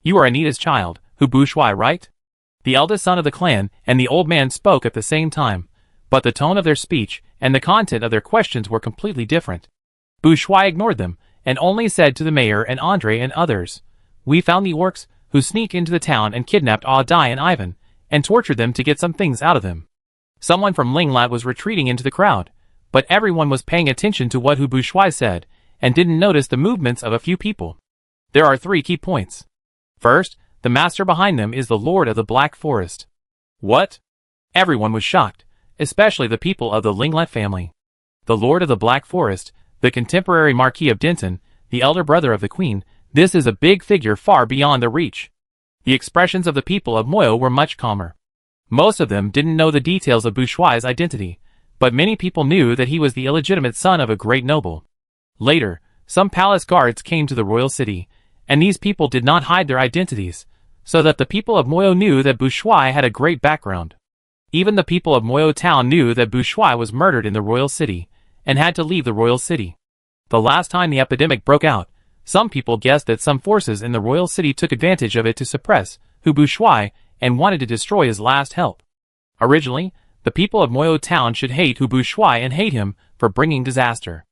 You are Anita's child, Bu Shuai, right?" The eldest son of the clan and the old man spoke at the same time, but the tone of their speech and the content of their questions were completely different. Bu Shuai ignored them and only said to the mayor and Andre and others, "We found the orcs who sneaked into the town and kidnapped Ah Dai and Ivan, and tortured them to get some things out of them." Someone from Linglat was retreating into the crowd, but everyone was paying attention to what Bu Shuai said and didn't notice the movements of a few people. There are 3 key points. First, the master behind them is the Lord of the Black Forest. What? Everyone was shocked, especially the people of the Linglet family. The Lord of the Black Forest, the contemporary Marquis of Denton, the elder brother of the Queen, this is a big figure far beyond their reach. The expressions of the people of Moyo were much calmer. Most of them didn't know the details of Bu Shuai's identity, but many people knew that he was the illegitimate son of a great noble. Later, some palace guards came to the royal city, and these people did not hide their identities, so that the people of Moyo knew that Bu Shuai had a great background. Even the people of Moyo town knew that Bu Shuai was murdered in the royal city, and had to leave the royal city. The last time the epidemic broke out, some people guessed that some forces in the royal city took advantage of it to suppress Bu Shuai and wanted to destroy his last help. Originally, the people of Moyo town should hate Bu Shuai and hate him for bringing disaster.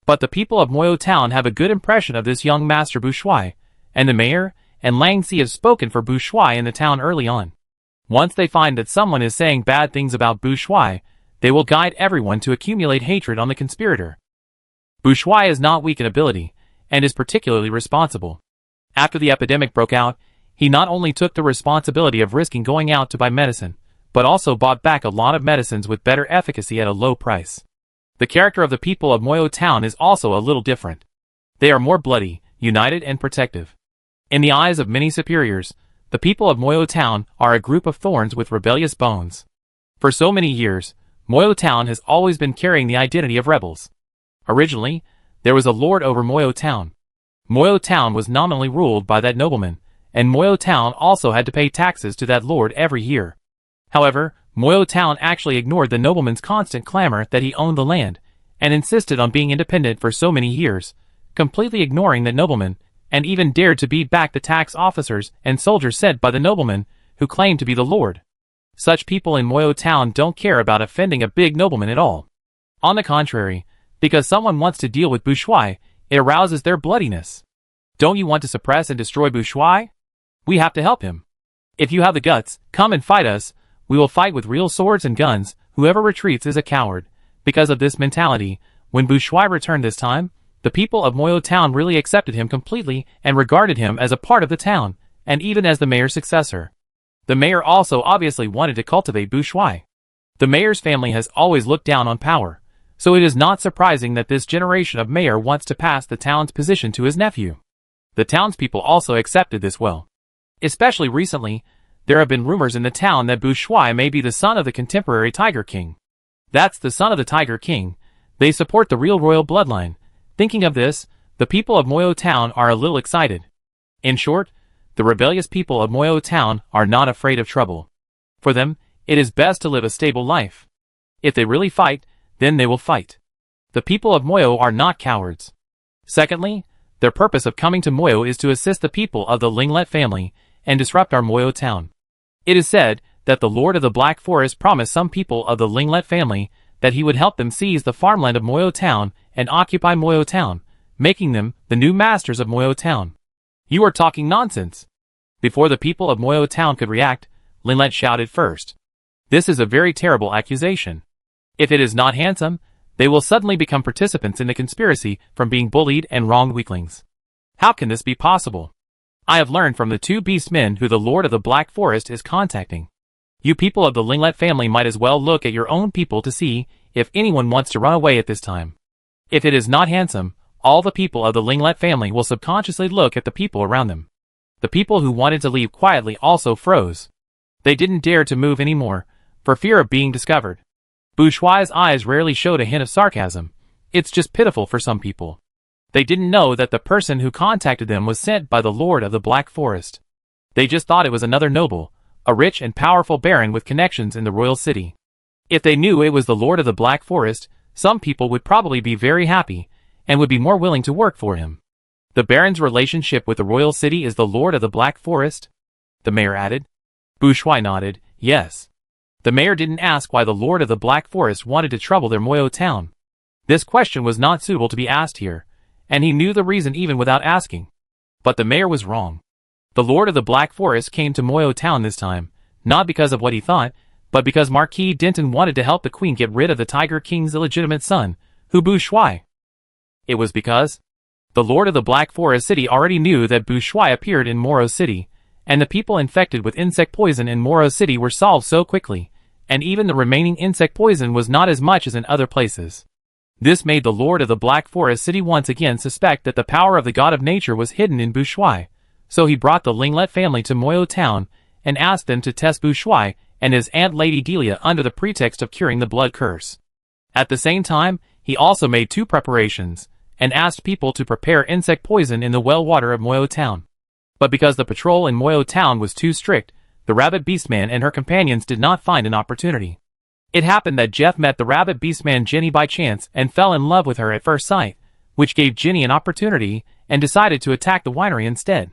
But the people of Moyo town have a good impression of this young master Bu Shuai, and the mayor and Lang Si have spoken for Bu Shuai in the town early on. Once they find that someone is saying bad things about Bu Shuai, they will guide everyone to accumulate hatred on the conspirator. Bu Shuai is not weak in ability, and is particularly responsible. After the epidemic broke out, he not only took the responsibility of risking going out to buy medicine, but also bought back a lot of medicines with better efficacy at a low price. The character of the people of Moyo town is also a little different. They are more bloody, united and protective. In the eyes of many superiors, the people of Moyo town are a group of thorns with rebellious bones. For so many years, Moyo town has always been carrying the identity of rebels. Originally, there was a lord over Moyo town. Moyo town was nominally ruled by that nobleman, and Moyo town also had to pay taxes to that lord every year. However, Moyo town actually ignored the nobleman's constant clamor that he owned the land, and insisted on being independent for so many years, completely ignoring the nobleman, and even dared to beat back the tax officers and soldiers sent by the nobleman, who claimed to be the lord. Such people in Moyo town don't care about offending a big nobleman at all. On the contrary, because someone wants to deal with Bu Shuai, it arouses their bloodiness. Don't you want to suppress and destroy Bu Shuai? We have to help him. If you have the guts, come and fight us. We will fight with real swords and guns. Whoever retreats is a coward. Because of this mentality, when Bu Shuai returned this time, the people of Moyo town really accepted him completely and regarded him as a part of the town, and even as the mayor's successor. The mayor also obviously wanted to cultivate Bu Shuai. The mayor's family has always looked down on power, so it is not surprising that this generation of mayor wants to pass the town's position to his nephew. The townspeople also accepted this well. Especially recently, there have been rumors in the town that Bu Shuai may be the son of the contemporary Tiger King. That's the son of the Tiger King. They support the real royal bloodline. Thinking of this, the people of Moyo town are a little excited. In short, the rebellious people of Moyo town are not afraid of trouble. For them, it is best to live a stable life. If they really fight, then they will fight. The people of Moyo are not cowards. Secondly, Their purpose of coming to Moyo is to assist the people of the Linglet family and disrupt our Moyo town. It is said that the Lord of the Black Forest promised some people of the Linglet family that he would help them seize the farmland of Moyo town and occupy Moyo town, making them the new masters of Moyo town. You are talking nonsense. Before the people of Moyo town could react, Linglet shouted first. This is a very terrible accusation. If it is not handsome, they will suddenly become participants in the conspiracy from being bullied and wronged weaklings. How can this be possible? I have learned from the two beast men who the Lord of the Black Forest is contacting. You people of the Linglet family might as well look at your own people to see if anyone wants to run away at this time. If it is not handsome, all the people of the Linglet family will subconsciously look at the people around them. The people who wanted to leave quietly also froze. They didn't dare to move anymore, for fear of being discovered. Bourgeois' eyes rarely showed a hint of sarcasm. It's just pitiful for some people. They didn't know that the person who contacted them was sent by the Lord of the Black Forest. They just thought it was another noble, a rich and powerful baron with connections in the royal city. If they knew it was the Lord of the Black Forest, some people would probably be very happy, and would be more willing to work for him. The baron's relationship with the royal city is the Lord of the Black Forest? The mayor added. Bourgeois nodded, yes. The mayor didn't ask why the Lord of the Black Forest wanted to trouble their Moyo town. This question was not suitable to be asked here, and he knew the reason even without asking. But the mayor was wrong. The Lord of the Black Forest came to Moyo town this time, not because of what he thought, but because Marquis Denton wanted to help the queen get rid of the Tiger King's illegitimate son, who Bourgeois. It was because the Lord of the Black Forest city already knew that Bourgeois appeared in Moro City, and the people infected with insect poison in Moro City were solved so quickly, and even the remaining insect poison was not as much as in other places. This made the Lord of the Black Forest city once again suspect that the power of the god of nature was hidden in Bourgeois, so he brought the Linglet family to Moyo town and asked them to test Bourgeois and his aunt Lady Delia under the pretext of curing the blood curse. At the same time, he also made two preparations, and asked people to prepare insect poison in the well water of Moyo town. But because the patrol in Moyo town was too strict, the Rabbit Beastman and her companions did not find an opportunity. It happened that Jeff met the Rabbit Beastman Jenny by chance and fell in love with her at first sight, which gave Jenny an opportunity and decided to attack the winery instead.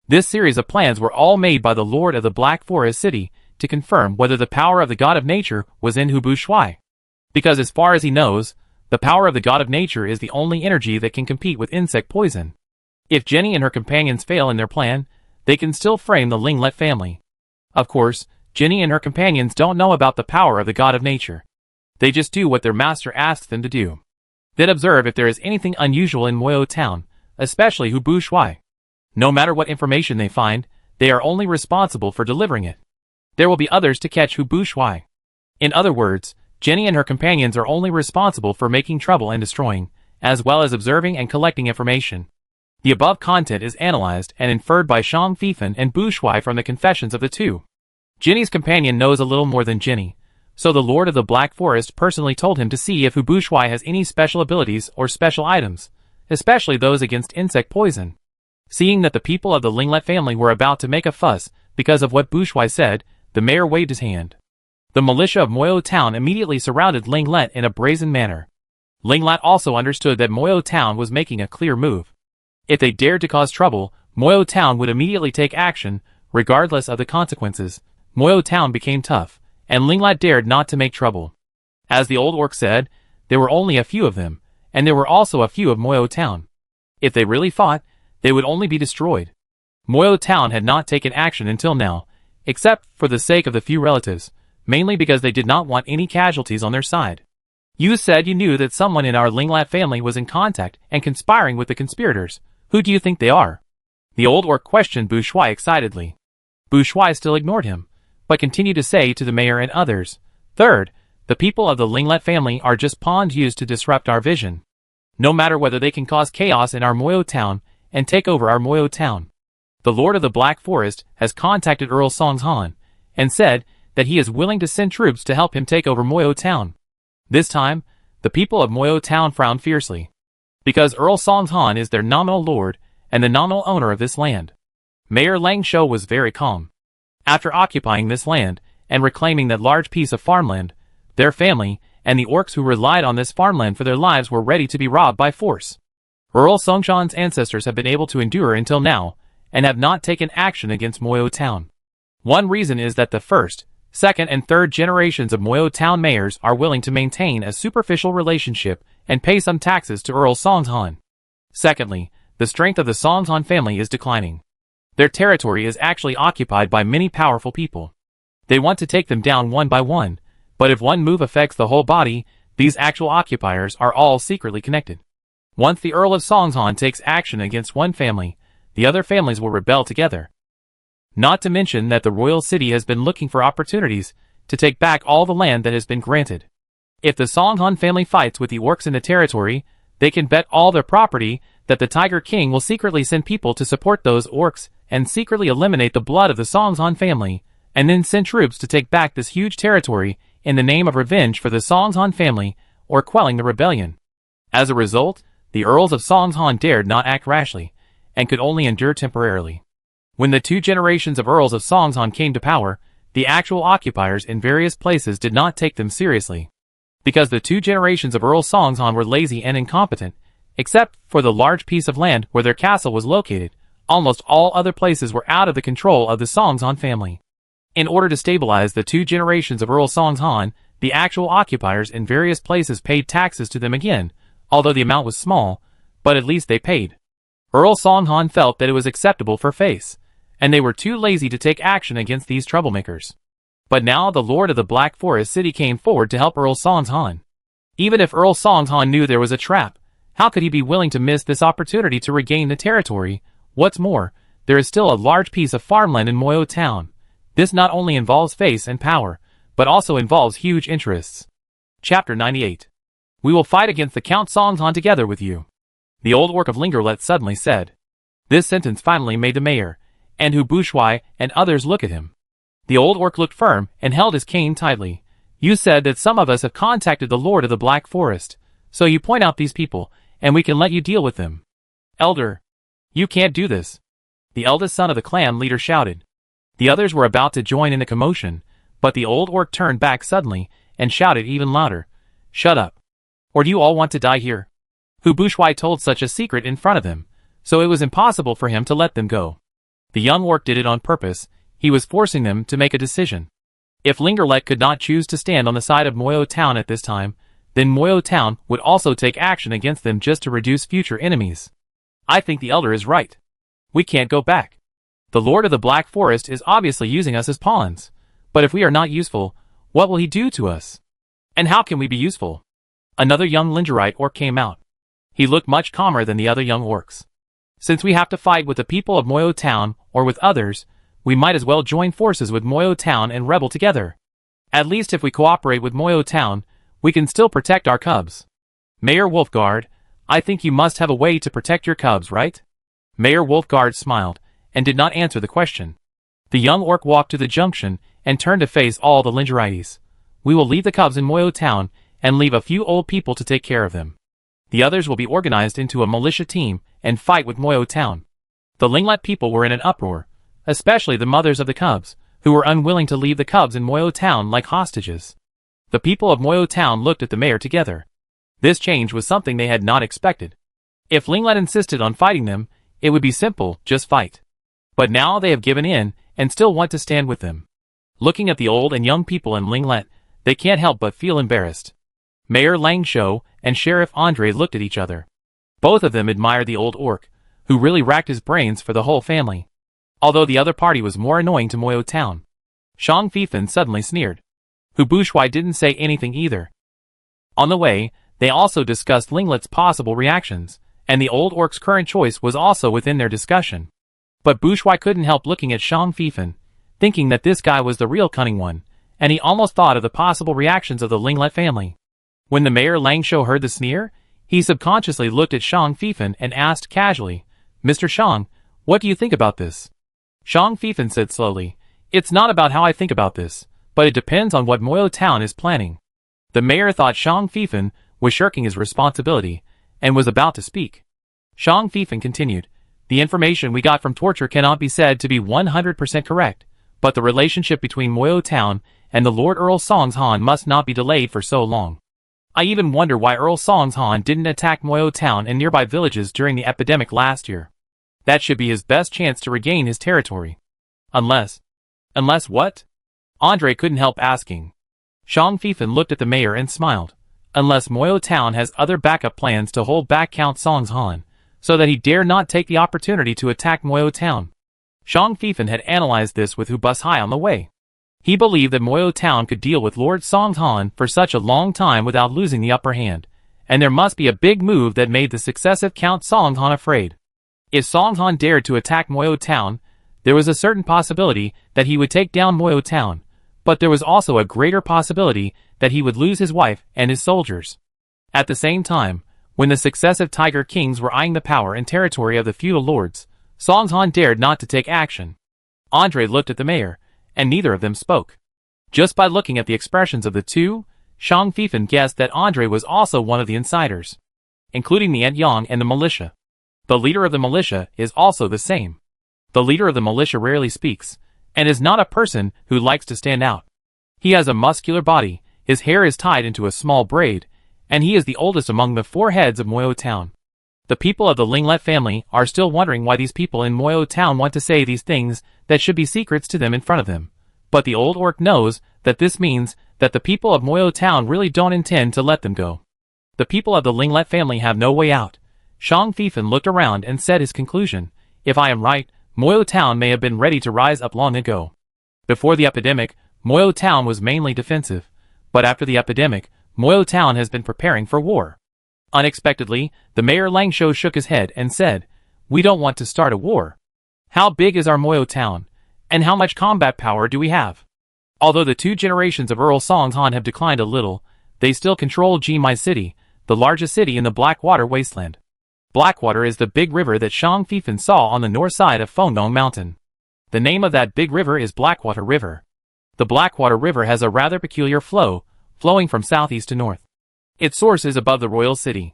This series of plans were all made by the Lord of the Black Forest city to confirm whether the power of the god of nature was in Bourgeois. Because as far as he knows, the power of the god of nature is the only energy that can compete with insect poison. If Jenny and her companions fail in their plan, they can still frame the Linglet family. Of course, Jenny and her companions don't know about the power of the god of nature. They just do what their master asks them to do. Then observe if there is anything unusual in Moyo town, especially Bourgeois. No matter what information they find, they are only responsible for delivering it. There will be others to catch Bourgeois. In other words, Jenny and her companions are only responsible for making trouble and destroying, as well as observing and collecting information. The above content is analyzed and inferred by Shang Fifan and Bourgeois from the confessions of the two. Jenny's companion knows a little more than Jenny, so the Lord of the Black Forest personally told him to see if Bourgeois has any special abilities or special items, especially those against insect poison. Seeing that the people of the Linglet family were about to make a fuss because of what Bourgeois said, the mayor waved his hand. The militia of Moyo town immediately surrounded Linglet in a brazen manner. Linglet also understood that Moyo town was making a clear move. If they dared to cause trouble, Moyo town would immediately take action, regardless of the consequences. Moyo town became tough, and Linglet dared not to make trouble. As the old orc said, there were only a few of them, and there were also a few of Moyo town. If they really fought, they would only be destroyed. Moyo town had not taken action until now, except for the sake of the few relatives, mainly because they did not want any casualties on their side. You said you knew that someone in our Linglet family was in contact and conspiring with the conspirators. Who do you think they are? The old orc questioned Bourgeois excitedly. Bourgeois still ignored him, but continued to say to the mayor and others, "Third, the people of the Linglet family are just pawns used to disrupt our vision. No matter whether they can cause chaos in our Moyo town and take over our Moyo town. The Lord of the Black Forest has contacted Earl Songhan and said that he is willing to send troops to help him take over Moyo town." This time, the people of Moyo town frowned fiercely, because Earl Songhan is their nominal lord and the nominal owner of this land. Mayor Lang Shou was very calm. After occupying this land and reclaiming that large piece of farmland, their family and the orcs who relied on this farmland for their lives were ready to be robbed by force. Earl Songjan's ancestors have been able to endure until now, and have not taken action against Moyo Town. One reason is that the first, second and third generations of Moyo Town mayors are willing to maintain a superficial relationship and pay some taxes to Earl Songjan. Secondly, the strength of the Songjan family is declining. Their territory is actually occupied by many powerful people. They want to take them down one by one, but if one move affects the whole body, these actual occupiers are all secretly connected. Once the Earl of Songjan takes action against one family, the other families will rebel together. Not to mention that the royal city has been looking for opportunities to take back all the land that has been granted. If the Songjan family fights with the orcs in the territory, they can bet all their property that the Tiger King will secretly send people to support those orcs and secretly eliminate the blood of the Songjan family, and then send troops to take back this huge territory in the name of revenge for the Songjan family or quelling the rebellion. As a result, the Earls of Songjan dared not act rashly, and could only endure temporarily. When the two generations of Earls of Songjan came to power, the actual occupiers in various places did not take them seriously. Because the two generations of Earl Songjan were lazy and incompetent, except for the large piece of land where their castle was located, almost all other places were out of the control of the Songjan family. In order to stabilize the two generations of Earl Songjan, the actual occupiers in various places paid taxes to them again, although the amount was small, but at least they paid. Earl Songjan felt that it was acceptable for face, and they were too lazy to take action against these troublemakers. But now the Lord of the Black Forest City came forward to help Earl Songjan. Even if Earl Songjan knew there was a trap, how could he be willing to miss this opportunity to regain the territory? What's more, there is still a large piece of farmland in Moyo Town. This not only involves face and power, but also involves huge interests. Chapter 98. We will fight against the Count Songjan together with you, the old orc of Lingerlet suddenly said. This sentence finally made the mayor, and Hu Bushwai and others look at him. The old orc looked firm and held his cane tightly. You said that some of us have contacted the Lord of the Black Forest, so you point out these people, and we can let you deal with them. Elder, you can't do this, the eldest son of the clan leader shouted. The others were about to join in the commotion, but the old orc turned back suddenly and shouted even louder, Shut up. Or do you all want to die here? Hu Bushwai told such a secret in front of them, so it was impossible for him to let them go. The young orc did it on purpose. He was forcing them to make a decision. If Lingerlet could not choose to stand on the side of Moyo Town at this time, then Moyo Town would also take action against them just to reduce future enemies. I think the elder is right. We can't go back. The Lord of the Black Forest is obviously using us as pawns, but if we are not useful, what will he do to us? And how can we be useful? Another young Lingerite orc came out. He looked much calmer than the other young orcs. Since we have to fight with the people of Moyo Town or with others, we might as well join forces with Moyo Town and rebel together. At least if we cooperate with Moyo Town, we can still protect our cubs. Mayor Wolfguard, I think you must have a way to protect your cubs, right? Mayor Wolfguard smiled, and did not answer the question. The young orc walked to the junction, and turned to face all the Lingerites. We will leave the cubs in Moyo Town, and leave a few old people to take care of them. The others will be organized into a militia team, and fight with Moyo Town. The Linglet people were in an uproar, especially the mothers of the cubs, who were unwilling to leave the cubs in Moyo Town like hostages. The people of Moyo Town looked at the mayor together. This change was something they had not expected. If Linglet insisted on fighting them, it would be simple, just fight. But now they have given in, and still want to stand with them. Looking at the old and young people in Linglet, they can't help but feel embarrassed. Mayor Langsho and Sheriff Andre looked at each other. Both of them admired the old orc, who really racked his brains for the whole family. Although the other party was more annoying to Moyo Town. Shang Fifan suddenly sneered. Hu Bushwai didn't say anything either. On the way, they also discussed Linglet's possible reactions, and the old orc's current choice was also within their discussion. But Bushwai couldn't help looking at Shang Fifan, thinking that this guy was the real cunning one, and he almost thought of the possible reactions of the Linglet family. When the Mayor Langsho heard the sneer, he subconsciously looked at Shang Fifan and asked casually, Mr. Shang, what do you think about this? Shang Fifan said slowly, It's not about how I think about this, but it depends on what Moyo Town is planning. The mayor thought Shang Fifan was shirking his responsibility, and was about to speak. Shang Fifan continued, The information we got from Torture cannot be said to be 100% correct, but the relationship between Moyo Town and the Lord Earl Songjan must not be delayed for so long. I even wonder why Earl Songhan didn't attack Moyo Town and nearby villages during the epidemic last year. That should be his best chance to regain his territory. Unless what? Andre couldn't help asking. Shang Fifan looked at the mayor and smiled. Unless Moyo Town has other backup plans to hold back Count Songhan, so that he dare not take the opportunity to attack Moyo Town. Shang Fifan had analyzed this with Hubus Hai on the way. He believed that Moyo Town could deal with Lord Songhan for such a long time without losing the upper hand, and there must be a big move that made the successive Count Songhan afraid. If Songhan dared to attack Moyo Town, there was a certain possibility that he would take down Moyo Town, but there was also a greater possibility that he would lose his wife and his soldiers. At the same time, when the successive Tiger Kings were eyeing the power and territory of the feudal lords, Songhan dared not to take action. Andre looked at the mayor, and neither of them spoke. Just by looking at the expressions of the two, Shang Fifan guessed that Andre was also one of the insiders, including the Ant Yang and the militia. The leader of the militia is also the same. The leader of the militia rarely speaks, and is not a person who likes to stand out. He has a muscular body, his hair is tied into a small braid, and he is the oldest among the 4 heads of Moyo Town. The people of the Linglet family are still wondering why these people in Moyo Town want to say these things that should be secrets to them in front of them. But the old orc knows that this means that the people of Moyo Town really don't intend to let them go. The people of the Linglet family have no way out. Shang Fifan looked around and said his conclusion. If I am right, Moyo Town may have been ready to rise up long ago. Before the epidemic, Moyo Town was mainly defensive. But after the epidemic, Moyo Town has been preparing for war. Unexpectedly, the mayor Langsho shook his head and said, "We don't want to start a war. How big is our Moyo Town? And how much combat power do we have?" Although the 2 generations of Earl Songhan have declined a little, they still control Jimai City, the largest city in the Blackwater Wasteland. Blackwater is the big river that Shang Fifan saw on the north side of Fengdong Mountain. The name of that big river is Blackwater River. The Blackwater River has a rather peculiar flow, flowing from southeast to north. Its source is above the Royal City.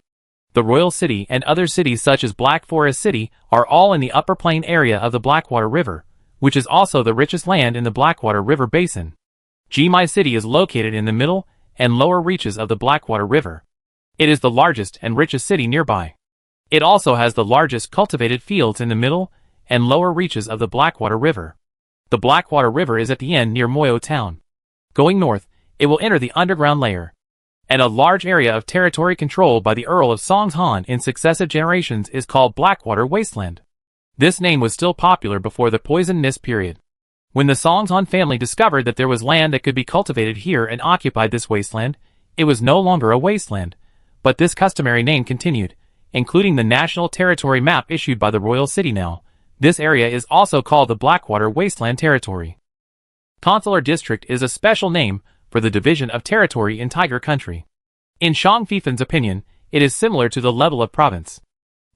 The Royal City and other cities such as Black Forest City are all in the upper plain area of the Blackwater River, which is also the richest land in the Blackwater River Basin. Jimai City is located in the middle and lower reaches of the Blackwater River. It is the largest and richest city nearby. It also has the largest cultivated fields in the middle and lower reaches of the Blackwater River. The Blackwater River is at the end near Moyo Town. Going north, it will enter the underground layer, and a large area of territory controlled by the Earl of Songhan in successive generations is called Blackwater Wasteland. This name was still popular before the Poison Mist period. When the Songhan family discovered that there was land that could be cultivated here and occupied this wasteland, it was no longer a wasteland, but this customary name continued, including the national territory map issued by the Royal City now. This area is also called the Blackwater Wasteland Territory. Consular District is a special name for the division of territory in Tiger Country. In Shang Fifan's opinion, it is similar to the level of province.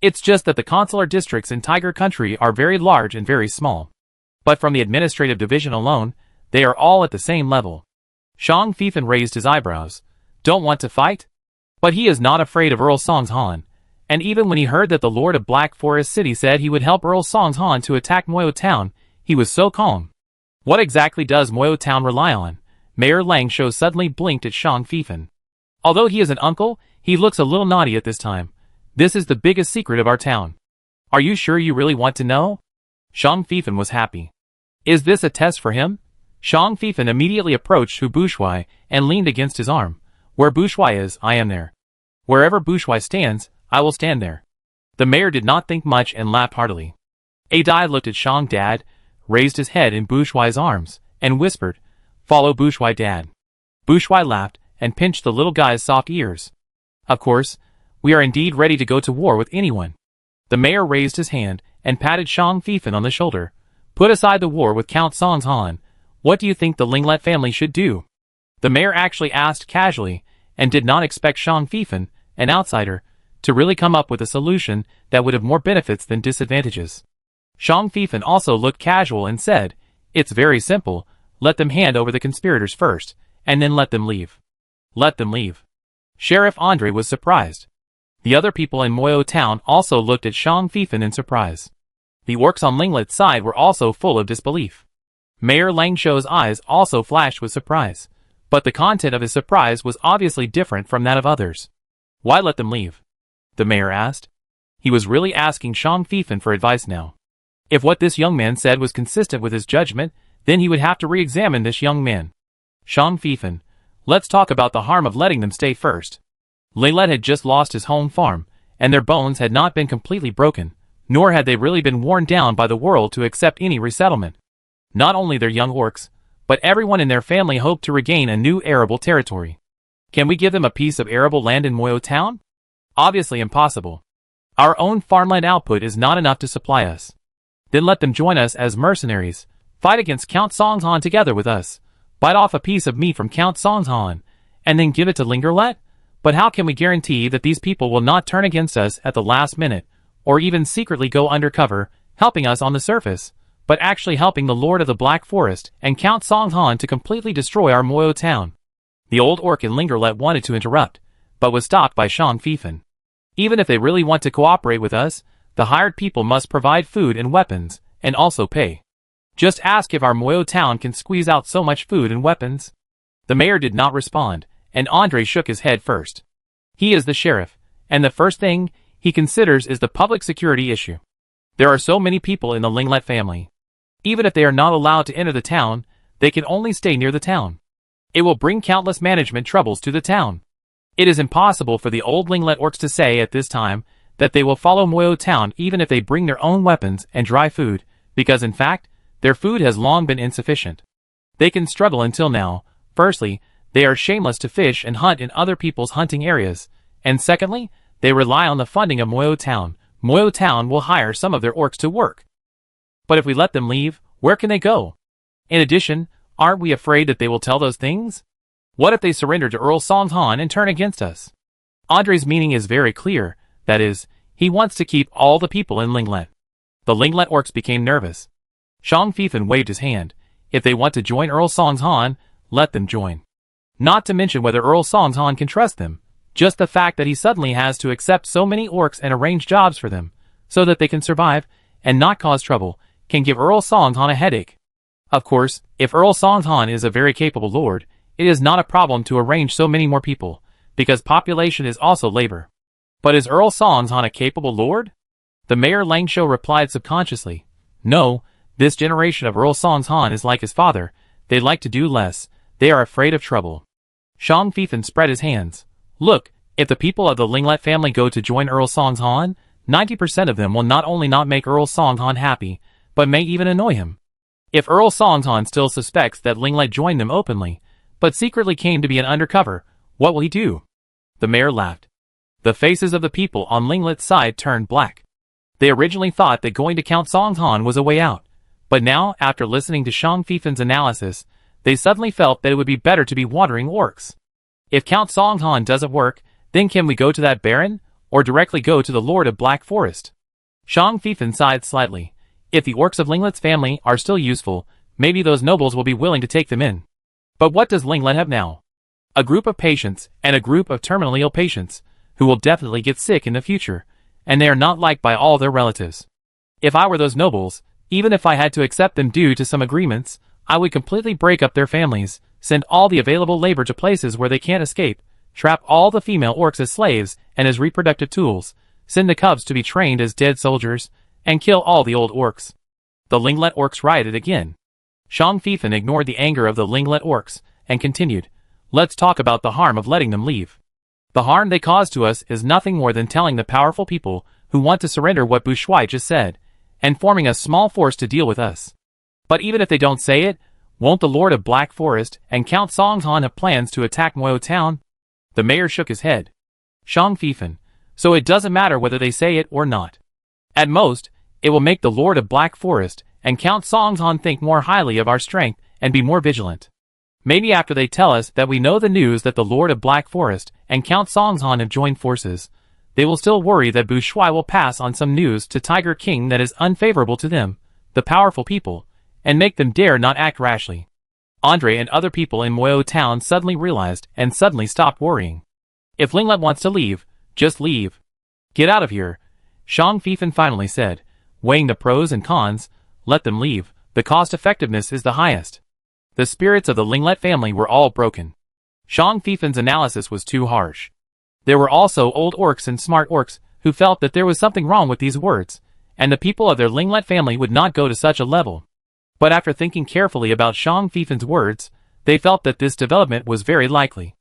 It's just that the consular districts in Tiger Country are very large and very small. But from the administrative division alone, they are all at the same level. Shang Fifan raised his eyebrows. Don't want to fight? But he is not afraid of Earl Songhan, and even when he heard that the Lord of Black Forest City said he would help Earl Songhan to attack Moyo Town, he was so calm. What exactly does Moyo Town rely on? Mayor Langsho suddenly blinked at Shang Fifan. Although he is an uncle, he looks a little naughty at this time. This is the biggest secret of our town. Are you sure you really want to know? Shang Fifan was happy. Is this a test for him? Shang Fifan immediately approached Hu Bushuai and leaned against his arm. Where Bushuai is, I am there. Wherever Bushuai stands, I will stand there. The mayor did not think much and laughed heartily. Adai looked at Shang Dad, raised his head in Bushuai's arms, and whispered, "Follow Bushuai Dad." Bushuai laughed and pinched the little guy's soft ears. Of course, we are indeed ready to go to war with anyone. The mayor raised his hand and patted Shang Fifan on the shoulder. Put aside the war with Count Songhan. What do you think the Linglet family should do? The mayor actually asked casually, and did not expect Shang Fifan, an outsider, to really come up with a solution that would have more benefits than disadvantages. Shang Fifan also looked casual and said, "It's very simple. Let them hand over the conspirators first, and then let them leave." Let them leave. Sheriff Andre was surprised. The other people in Moyo Town also looked at Shang Fifan in surprise. The orcs on Linglet's side were also full of disbelief. Mayor Langsho's eyes also flashed with surprise. But the content of his surprise was obviously different from that of others. Why let them leave? The mayor asked. He was really asking Shang Fifan for advice now. If what this young man said was consistent with his judgment, then he would have to re-examine this young man. Shang Fifan, let's talk about the harm of letting them stay first. Linglet had just lost his home farm, and their bones had not been completely broken, nor had they really been worn down by the world to accept any resettlement. Not only their young orcs, but everyone in their family hoped to regain a new arable territory. Can we give them a piece of arable land in Moyo Town? Obviously impossible. Our own farmland output is not enough to supply us. Then let them join us as mercenaries, fight against Count Songhan together with us, bite off a piece of meat from Count Songhan, and then give it to Lingerlet? But how can we guarantee that these people will not turn against us at the last minute, or even secretly go undercover, helping us on the surface, but actually helping the Lord of the Black Forest and Count Songhan to completely destroy our Moyo Town? The old orc in Lingerlet wanted to interrupt, but was stopped by Shang Fifan. Even if they really want to cooperate with us, the hired people must provide food and weapons, and also pay. Just ask if our Moyo Town can squeeze out so much food and weapons. The mayor did not respond, and Andre shook his head first. He is the sheriff, and the first thing he considers is the public security issue. There are so many people in the Linglet family. Even if they are not allowed to enter the town, they can only stay near the town. It will bring countless management troubles to the town. It is impossible for the old Linglet orcs to say at this time that they will follow Moyo Town even if they bring their own weapons and dry food, because in fact, their food has long been insufficient. They can struggle until now. Firstly, they are shameless to fish and hunt in other people's hunting areas, and secondly, they rely on the funding of Moyo Town. Moyo Town will hire some of their orcs to work. But if we let them leave, where can they go? In addition, aren't we afraid that they will tell those things? What if they surrender to Earl Songhan and turn against us? Andre's meaning is very clear, that is, he wants to keep all the people in Linglet. The Linglet orcs became nervous. Shang Fifan waved his hand. If they want to join Earl Songhan, let them join. Not to mention whether Earl Songhan can trust them. Just the fact that he suddenly has to accept so many orcs and arrange jobs for them, so that they can survive, and not cause trouble, can give Earl Songhan a headache. Of course, if Earl Songhan is a very capable lord, it is not a problem to arrange so many more people, because population is also labor. But is Earl Songhan a capable lord? The Mayor Langsho replied subconsciously. No, this generation of Earl Songhan is like his father, they like to do less, they are afraid of trouble. Shang Fifan spread his hands. Look, if the people of the Linglet family go to join Earl Songhan, 90% of them will not only not make Earl Songhan happy, but may even annoy him. If Earl Songhan still suspects that Linglet joined them openly, but secretly came to be an undercover, what will he do? The mayor laughed. The faces of the people on Linglet's side turned black. They originally thought that going to Count Songhan was a way out, but now, after listening to Shang Fifan's analysis, they suddenly felt that it would be better to be wandering orcs. If Count Songhan doesn't work, then can we go to that baron, or directly go to the Lord of Black Forest? Shang Fifan sighed slightly. If the orcs of Linglet's family are still useful, maybe those nobles will be willing to take them in. But what does Linglet have now? A group of patients, and a group of terminally ill patients, who will definitely get sick in the future, and they are not liked by all their relatives. If I were those nobles, even if I had to accept them due to some agreements, I would completely break up their families, send all the available labor to places where they can't escape, trap all the female orcs as slaves and as reproductive tools, send the cubs to be trained as dead soldiers, and kill all the old orcs. The Linglet orcs rioted again. Shang Fifan ignored the anger of the Linglet orcs, and continued, let's talk about the harm of letting them leave. The harm they cause to us is nothing more than telling the powerful people who want to surrender what Bushuai just said, and forming a small force to deal with us. But even if they don't say it, won't the Lord of Black Forest and Count Songhan have plans to attack Moyo Town? The mayor shook his head. Shang Fifan, so it doesn't matter whether they say it or not. At most, it will make the Lord of Black Forest and Count Songhan think more highly of our strength and be more vigilant. Maybe after they tell us that we know the news that the Lord of Black Forest and Count Songhan have joined forces, they will still worry that Bushuai will pass on some news to Tiger King that is unfavorable to them, the powerful people, and make them dare not act rashly. Andre and other people in Moyo Town suddenly realized and suddenly stopped worrying. If Linglet wants to leave, just leave. Get out of here, Shang Fifan finally said, weighing the pros and cons. Let them leave, the cost effectiveness is the highest. The spirits of the Linglet family were all broken. Shang Fifan's analysis was too harsh. There were also old orcs and smart orcs who felt that there was something wrong with these words, and the people of their Linglet family would not go to such a level. But after thinking carefully about Shang Fifan's words, they felt that this development was very likely.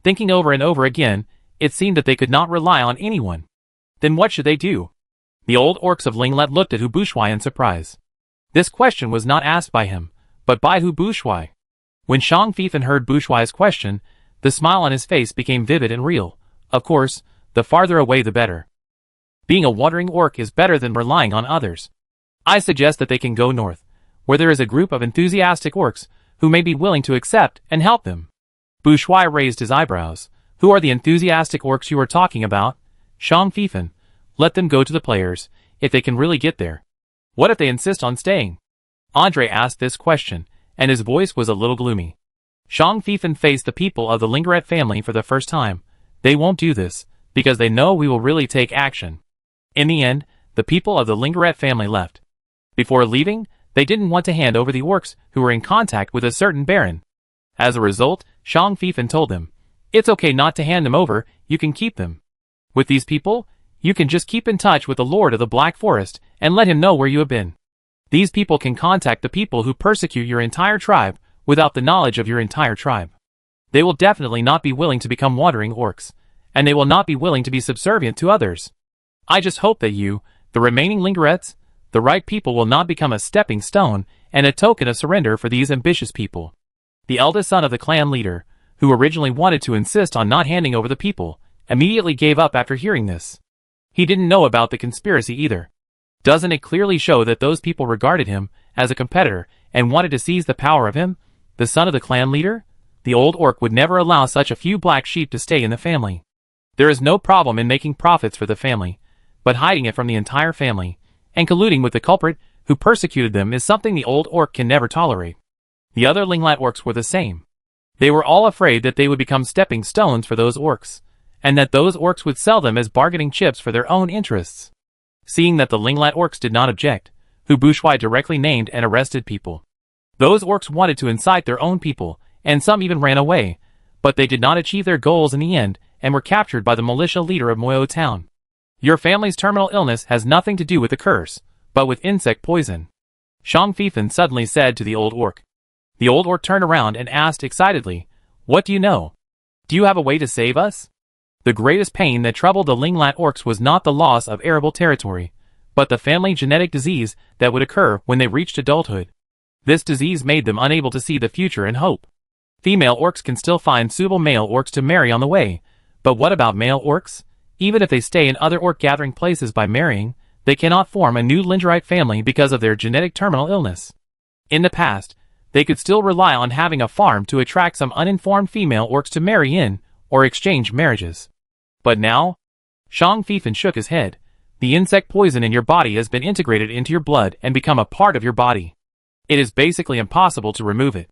Thinking over and over again, it seemed that they could not rely on anyone. Then what should they do? The old orcs of Linglet looked at Hu Bushwai in surprise. This question was not asked by him, but by Hu Bushwai. When Shang Fifan heard Bushwai's question, the smile on his face became vivid and real. Of course, the farther away the better. Being a wandering orc is better than relying on others. I suggest that they can go north, where there is a group of enthusiastic orcs who may be willing to accept and help them. Bushwai raised his eyebrows. Who are the enthusiastic orcs you are talking about? Shang Fifan. Let them go to the players, if they can really get there. What if they insist on staying? Andre asked this question, and his voice was a little gloomy. Shang Fifan faced the people of the Lingeret family for the first time. They won't do this, because they know we will really take action. In the end, the people of the Lingeret family left. Before leaving, they didn't want to hand over the orcs who were in contact with a certain baron. As a result, Shang Fifan told them, "It's okay not to hand them over, you can keep them. With these people, you can just keep in touch with the Lord of the Black Forest and let him know where you have been. These people can contact the people who persecute your entire tribe without the knowledge of your entire tribe. They will definitely not be willing to become wandering orcs, and they will not be willing to be subservient to others. I just hope that you, the remaining Lingerets, the right people will not become a stepping stone and a token of surrender for these ambitious people." The eldest son of the clan leader, who originally wanted to insist on not handing over the people, immediately gave up after hearing this. He didn't know about the conspiracy either. Doesn't it clearly show that those people regarded him as a competitor and wanted to seize the power of him, the son of the clan leader? The old orc would never allow such a few black sheep to stay in the family. There is no problem in making profits for the family, but hiding it from the entire family, and colluding with the culprit who persecuted them is something the old orc can never tolerate. The other Linglet orcs were the same. They were all afraid that they would become stepping stones for those orcs, and that those orcs would sell them as bargaining chips for their own interests. Seeing that the Linglet orcs did not object, Hu Bushwai directly named and arrested people. Those orcs wanted to incite their own people, and some even ran away, but they did not achieve their goals in the end and were captured by the militia leader of Moyo town. Your family's terminal illness has nothing to do with the curse, but with insect poison, Shang Fifan suddenly said to the old orc. The old orc turned around and asked excitedly, "What do you know? Do you have a way to save us?" The greatest pain that troubled the Linglet orcs was not the loss of arable territory, but the family genetic disease that would occur when they reached adulthood. This disease made them unable to see the future and hope. Female orcs can still find suitable male orcs to marry on the way, but what about male orcs? Even if they stay in other orc gathering places by marrying, they cannot form a new Lingerite family because of their genetic terminal illness. In the past, they could still rely on having a farm to attract some uninformed female orcs to marry in, or exchange marriages. But now? Shang Fifan shook his head. The insect poison in your body has been integrated into your blood and become a part of your body. It is basically impossible to remove it.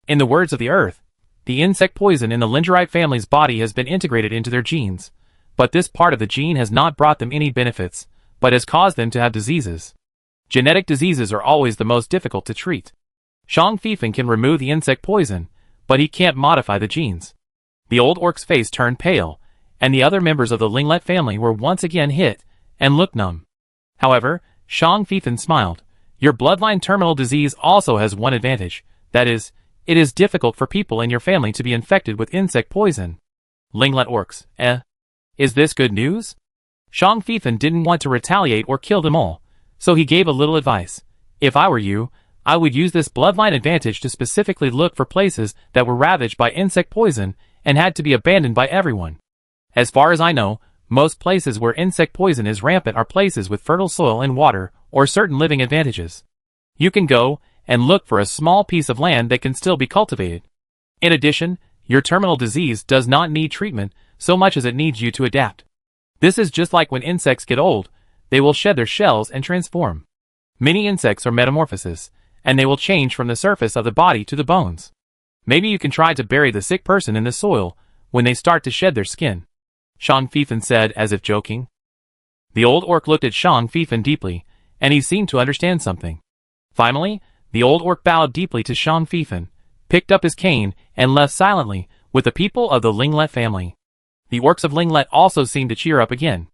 In the words of the earth, the insect poison in the Lingerite family's body has been integrated into their genes, but this part of the gene has not brought them any benefits, but has caused them to have diseases. Genetic diseases are always the most difficult to treat. Shang Fifan can remove the insect poison, but he can't modify the genes. The old orc's face turned pale, and the other members of the Linglet family were once again hit, and looked numb. However, Shang Fifan smiled. Your bloodline terminal disease also has one advantage, that is, it is difficult for people in your family to be infected with insect poison. Linglet orcs, Is this good news? Shang Fifan didn't want to retaliate or kill them all, so he gave a little advice. If I were you, I would use this bloodline advantage to specifically look for places that were ravaged by insect poison and had to be abandoned by everyone. As far as I know, most places where insect poison is rampant are places with fertile soil and water or certain living advantages. You can go and look for a small piece of land that can still be cultivated. In addition, your terminal disease does not need treatment so much as it needs you to adapt. This is just like when insects get old, they will shed their shells and transform. Many insects are metamorphoses, and they will change from the surface of the body to the bones. Maybe you can try to bury the sick person in the soil when they start to shed their skin, Shang Fifan said as if joking. The old orc looked at Shang Fifan deeply, and he seemed to understand something. Finally, the old orc bowed deeply to Shang Fifan, picked up his cane, and left silently, with the people of the Linglet family. The orcs of Linglet also seemed to cheer up again.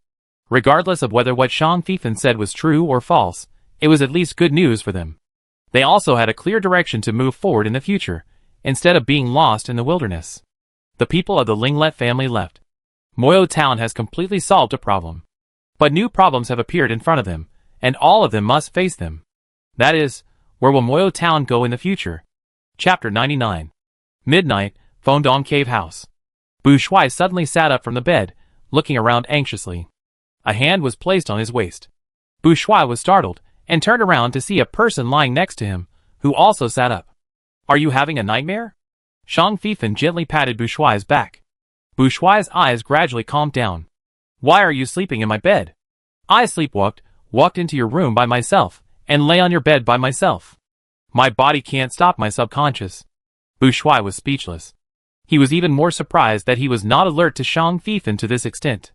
Regardless of whether what Shang Fifan said was true or false, it was at least good news for them. They also had a clear direction to move forward in the future, instead of being lost in the wilderness. The people of the Linglet family left. Moyo Town has completely solved a problem. But new problems have appeared in front of them, and all of them must face them. That is, where will Moyo Town go in the future? Chapter 99. Midnight, Fondong Cave House. Bu Shuai suddenly sat up from the bed, looking around anxiously. A hand was placed on his waist. Bu Shuai was startled, and turned around to see a person lying next to him, who also sat up. Are you having a nightmare? Shang Fifan gently patted Bu Shuai's back. Bu Shuai's eyes gradually calmed down. Why are you sleeping in my bed? I walked into your room by myself, and lay on your bed by myself. My body can't stop my subconscious. Bu Shuai was speechless. He was even more surprised that he was not alert to Shang Fifan to this extent.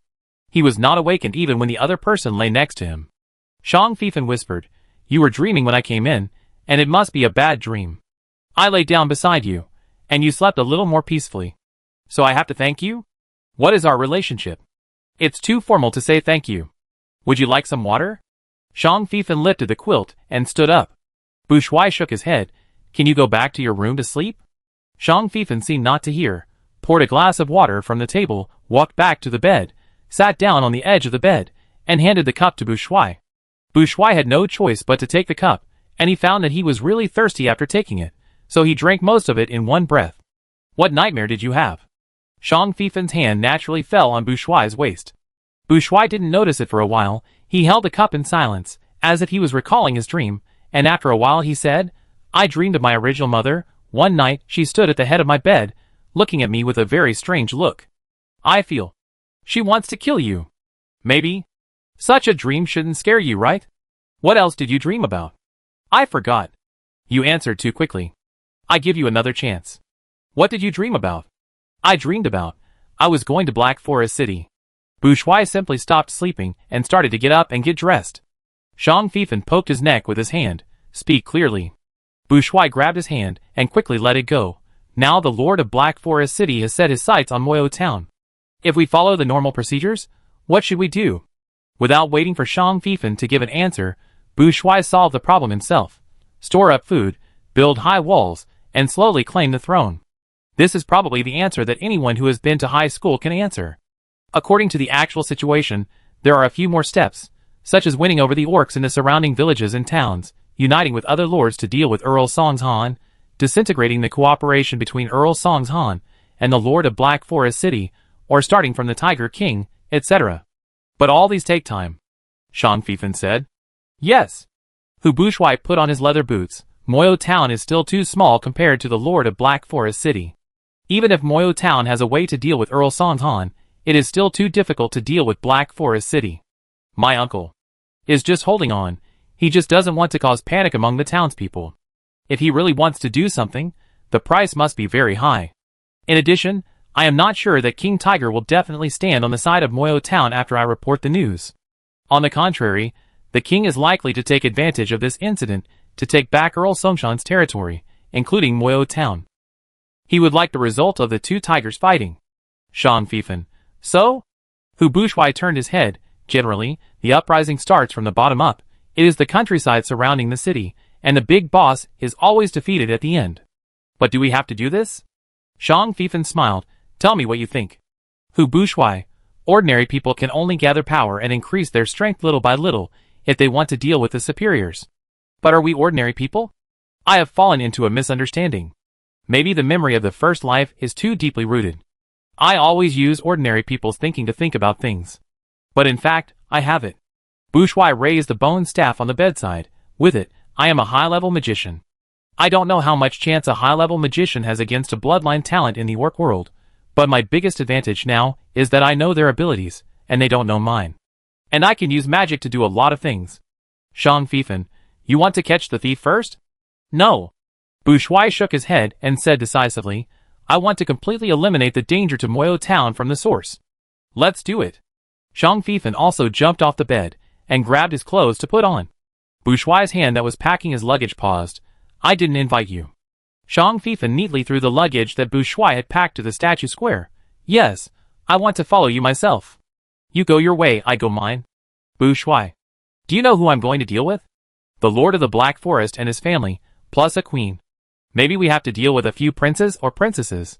He was not awakened even when the other person lay next to him. Shang Fifan whispered, You were dreaming when I came in, and it must be a bad dream. I lay down beside you, and you slept a little more peacefully. So I have to thank you? What is our relationship? It's too formal to say thank you. Would you like some water? Shang Fifan lifted the quilt and stood up. Bu Shuai shook his head. Can you go back to your room to sleep? Shang Fifan seemed not to hear, poured a glass of water from the table, walked back to the bed, sat down on the edge of the bed, and handed the cup to Bu Shuai. Bu Shuai had no choice but to take the cup, and he found that he was really thirsty after taking it, so he drank most of it in one breath. What nightmare did you have? Shang Fifan's hand naturally fell on Bu Shuai's waist. Bu Shuai didn't notice it for a while. He held the cup in silence, as if he was recalling his dream, and after a while he said, I dreamed of my original mother. One night she stood at the head of my bed, looking at me with a very strange look. I feel she wants to kill you. Maybe. Such a dream shouldn't scare you, right? What else did you dream about? I forgot. You answered too quickly. I give you another chance. What did you dream about? I dreamed about I was going to Black Forest City. Bu Shuai simply stopped sleeping and started to get up and get dressed. Shang Fifan poked his neck with his hand. Speak clearly. Bu Shuai grabbed his hand and quickly let it go. Now the Lord of Black Forest City has set his sights on Moyo Town. If we follow the normal procedures, what should we do? Without waiting for Shang Fifan to give an answer, Bu Shuai solved the problem himself. Store up food, build high walls, and slowly claim the throne. This is probably the answer that anyone who has been to high school can answer. According to the actual situation, there are a few more steps, such as winning over the orcs in the surrounding villages and towns, uniting with other lords to deal with Earl Songzhan, disintegrating the cooperation between Earl Songzhan and the Lord of Black Forest City, or starting from the Tiger King, etc. But all these take time. Shang Fifan said. Yes. Bu Shuai put on his leather boots. Moyo Town is still too small compared to the Lord of Black Forest City. Even if Moyo Town has a way to deal with Earl Songzhan, it is still too difficult to deal with Black Forest City. My uncle is just holding on. He just doesn't want to cause panic among the townspeople. If he really wants to do something, the price must be very high. In addition, I am not sure that King Tiger will definitely stand on the side of Moyo Town after I report the news. On the contrary, the king is likely to take advantage of this incident to take back Earl Songzhan's territory, including Moyo Town. He would like the result of the two tigers fighting. Shang Fifan. So? Bu Shuai turned his head. Generally, the uprising starts from the bottom up. It is the countryside surrounding the city, and the big boss is always defeated at the end. But do we have to do this? Shang Fifan smiled. Tell me what you think. Bu Shuai. Ordinary people can only gather power and increase their strength little by little if they want to deal with the superiors. But are we ordinary people? I have fallen into a misunderstanding. Maybe the memory of the first life is too deeply rooted. I always use ordinary people's thinking to think about things. But in fact, I have it. Bu Shuai raised the bone staff on the bedside. With it, I am a high-level magician. I don't know how much chance a high-level magician has against a bloodline talent in the orc world, but my biggest advantage now is that I know their abilities, and they don't know mine. And I can use magic to do a lot of things. Shang Fifan, you want to catch the thief first? No. Bu Shuai shook his head and said decisively, I want to completely eliminate the danger to Moyo Town from the source. Let's do it. Shang Fifan also jumped off the bed and grabbed his clothes to put on. Bu Shuai's hand that was packing his luggage paused. I didn't invite you. Shang Feifan neatly threw the luggage that Bu Shuai had packed to the statue square. Yes, I want to follow you myself. You go your way, I go mine. Bu Shuai. Do you know who I'm going to deal with? The Lord of the Black Forest and his family, plus a queen. Maybe we have to deal with a few princes or princesses.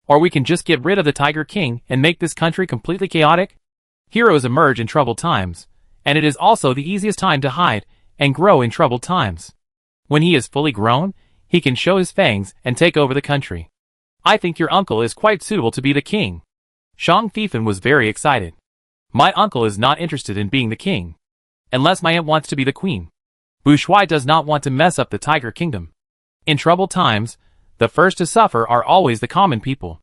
Or we can just get rid of the Tiger King and make this country completely chaotic. Heroes emerge in troubled times, and it is also the easiest time to hide and grow in troubled times. When he is fully grown, he can show his fangs and take over the country. I think your uncle is quite suitable to be the king. Shang Feifan was very excited. My uncle is not interested in being the king. Unless my aunt wants to be the queen. Bu Shuai does not want to mess up the Tiger Kingdom. In troubled times, the first to suffer are always the common people.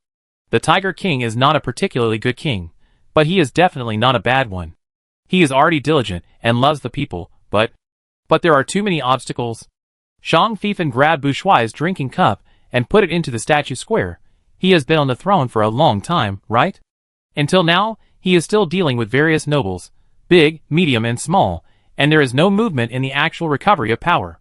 The Tiger King is not a particularly good king, but he is definitely not a bad one. He is already diligent and loves the people, but there are too many obstacles. Shang Feifan grabbed Bu Shuai's drinking cup and put it into the statue square. He has been on the throne for a long time, right? Until now, he is still dealing with various nobles, big, medium and small, and there is no movement in the actual recovery of power.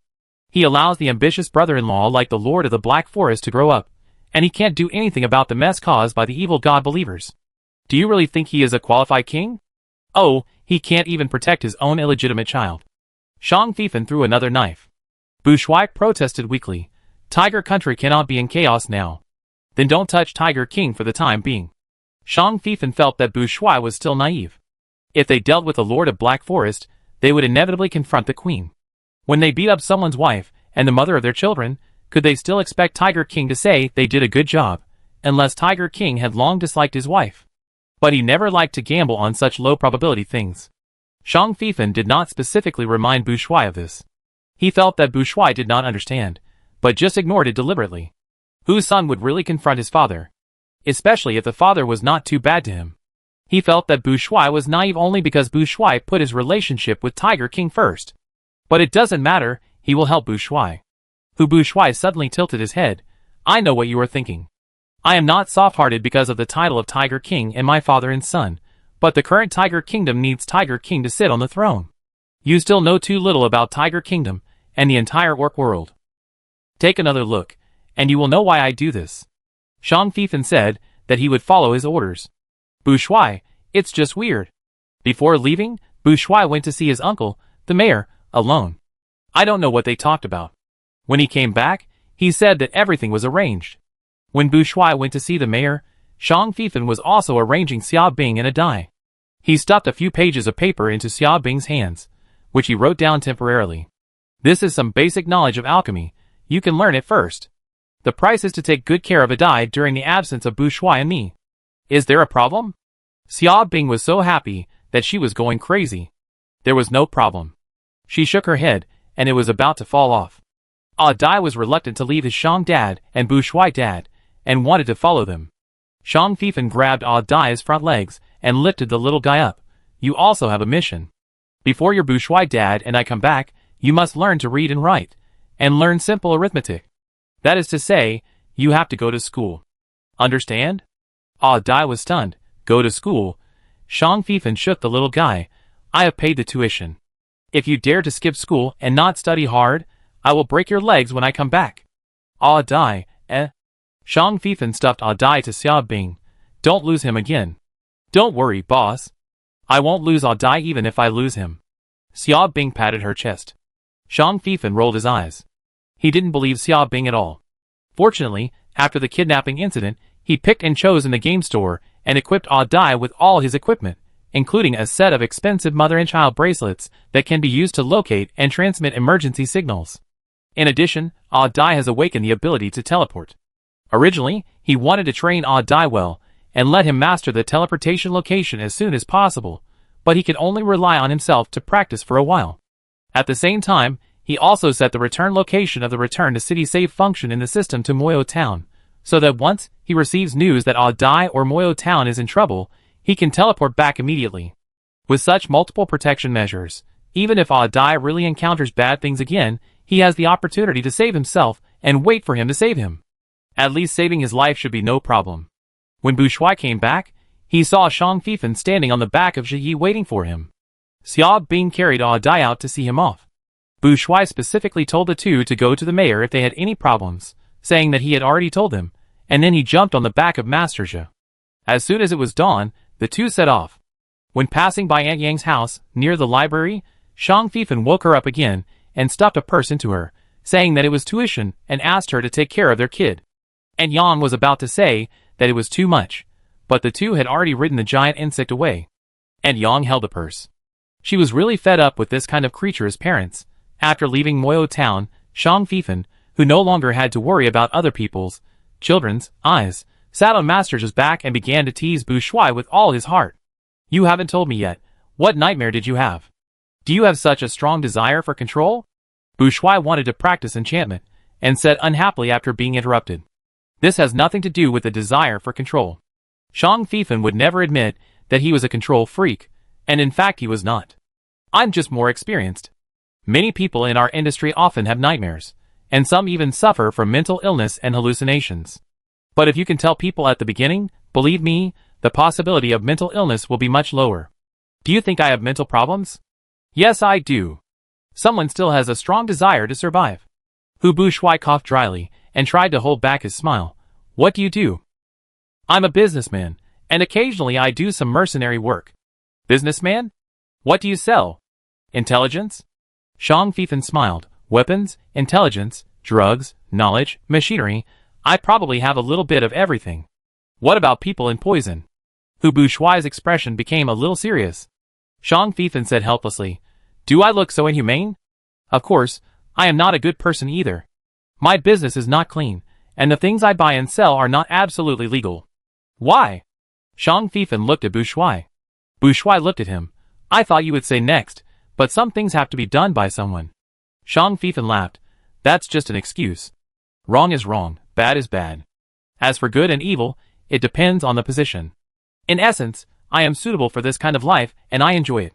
He allows the ambitious brother-in-law like the Lord of the Black Forest to grow up, and he can't do anything about the mess caused by the evil god believers. Do you really think he is a qualified king? Oh, he can't even protect his own illegitimate child. Shang Feifan threw another knife. Bu Shuai protested weakly. Tiger Country cannot be in chaos now. Then don't touch Tiger King for the time being. Shang Feifan felt that Bu Shuai was still naive. If they dealt with the Lord of Black Forest, they would inevitably confront the queen. When they beat up someone's wife, and the mother of their children, could they still expect Tiger King to say they did a good job, unless Tiger King had long disliked his wife? But he never liked to gamble on such low-probability things. Shang Feifan did not specifically remind Bu Shuai of this. He felt that Bu Shuai did not understand, but just ignored it deliberately. Whose son would really confront his father? Especially if the father was not too bad to him. He felt that Bu Shuai was naive only because Bu Shuai put his relationship with Tiger King first. But it doesn't matter, he will help Bu Shuai. Bu Shuai suddenly tilted his head. I know what you are thinking. I am not soft-hearted because of the title of Tiger King and my father and son, but the current Tiger Kingdom needs Tiger King to sit on the throne. You still know too little about Tiger Kingdom and the entire orc world. Take another look, and you will know why I do this. Shang Feifan said that he would follow his orders. Bu Shuai, it's just weird. Before leaving, Bu Shuai went to see his uncle, the mayor, alone. I don't know what they talked about. When he came back, he said that everything was arranged. When Bu Shuai went to see the mayor, Shang Feifan was also arranging Xia Bing in a die. He stuffed a few pages of paper into Xia Bing's hands, which he wrote down temporarily. This is some basic knowledge of alchemy. You can learn it first. The price is to take good care of a die during the absence of Bu Shuai and me. Is there a problem? Xia Bing was so happy that she was going crazy. There was no problem. She shook her head, and it was about to fall off. Dai was reluctant to leave his Shang dad and Bu Shuai dad, and wanted to follow them. Shang Feifan grabbed Dai's front legs and lifted the little guy up. You also have a mission. Before your Bu Shuai dad and I come back, you must learn to read and write, and learn simple arithmetic. That is to say, you have to go to school. Understand? Dai was stunned. Go to school? Shang Feifan shook the little guy. I have paid the tuition. If you dare to skip school and not study hard, I will break your legs when I come back. Dai, eh? Shang Feifan stuffed Dai to Xia Bing. Don't lose him again. Don't worry, boss. I won't lose Dai even if I lose him. Xia Bing patted her chest. Shang Feifan rolled his eyes. He didn't believe Xia Bing at all. Fortunately, after the kidnapping incident, he picked and chose in the game store and equipped Dai with all his equipment, including a set of expensive mother and child bracelets that can be used to locate and transmit emergency signals. In addition, Dai has awakened the ability to teleport. Originally, he wanted to train Dai well, and let him master the teleportation location as soon as possible, but he could only rely on himself to practice for a while. At the same time, he also set the return location of the return to city save function in the system to Moyo Town, so that once he receives news that Dai or Moyo Town is in trouble, he can teleport back immediately. With such multiple protection measures, even if Dai really encounters bad things again, he has the opportunity to save himself and wait for him to save him. At least saving his life should be no problem. When Bu Shuai came back, he saw Shang Feifan standing on the back of Zhi Yi waiting for him. Xia Bing carried Dai out to see him off. Bu Shuai specifically told the two to go to the mayor if they had any problems, saying that he had already told them, and then he jumped on the back of Master Zhe. As soon as it was dawn, the two set off. When passing by Aunt Yang's house, near the library, Shang Fifan woke her up again and stuffed a purse into her, saying that it was tuition and asked her to take care of their kid. Aunt Yang was about to say that it was too much, but the two had already ridden the giant insect away. Aunt Yang held the purse. She was really fed up with this kind of creature as parents. After leaving Moyo Town, Shang Fifan, who no longer had to worry about other people's, children's, eyes, sat on Master Zhe's back and began to tease Bu Shuai with all his heart. You haven't told me yet. What nightmare did you have? Do you have such a strong desire for control? Bu Shuai wanted to practice enchantment, and said unhappily after being interrupted. This has nothing to do with the desire for control. Shang Fifan would never admit that he was a control freak, and in fact he was not. I'm just more experienced. Many people in our industry often have nightmares, and some even suffer from mental illness and hallucinations. But if you can tell people at the beginning, believe me, the possibility of mental illness will be much lower. Do you think I have mental problems? Yes, I do. Someone still has a strong desire to survive. Bu Shuai coughed dryly and tried to hold back his smile. What do you do? I'm a businessman, and occasionally I do some mercenary work. Businessman? What do you sell? Intelligence? Shang Fifan smiled. Weapons, intelligence, drugs, knowledge, machinery. I probably have a little bit of everything. What about people and poison? Bu Shuai's expression became a little serious. Shang Fifan said helplessly, Do I look so inhumane? Of course, I am not a good person either. My business is not clean, and the things I buy and sell are not absolutely legal. Why? Shang Fifan looked at Bu Shuai. Bu Shuai looked at him. I thought you would say next, but some things have to be done by someone. Shang Fifan laughed. That's just an excuse. Wrong is wrong, bad is bad. As for good and evil, it depends on the position. In essence, I am suitable for this kind of life, and I enjoy it.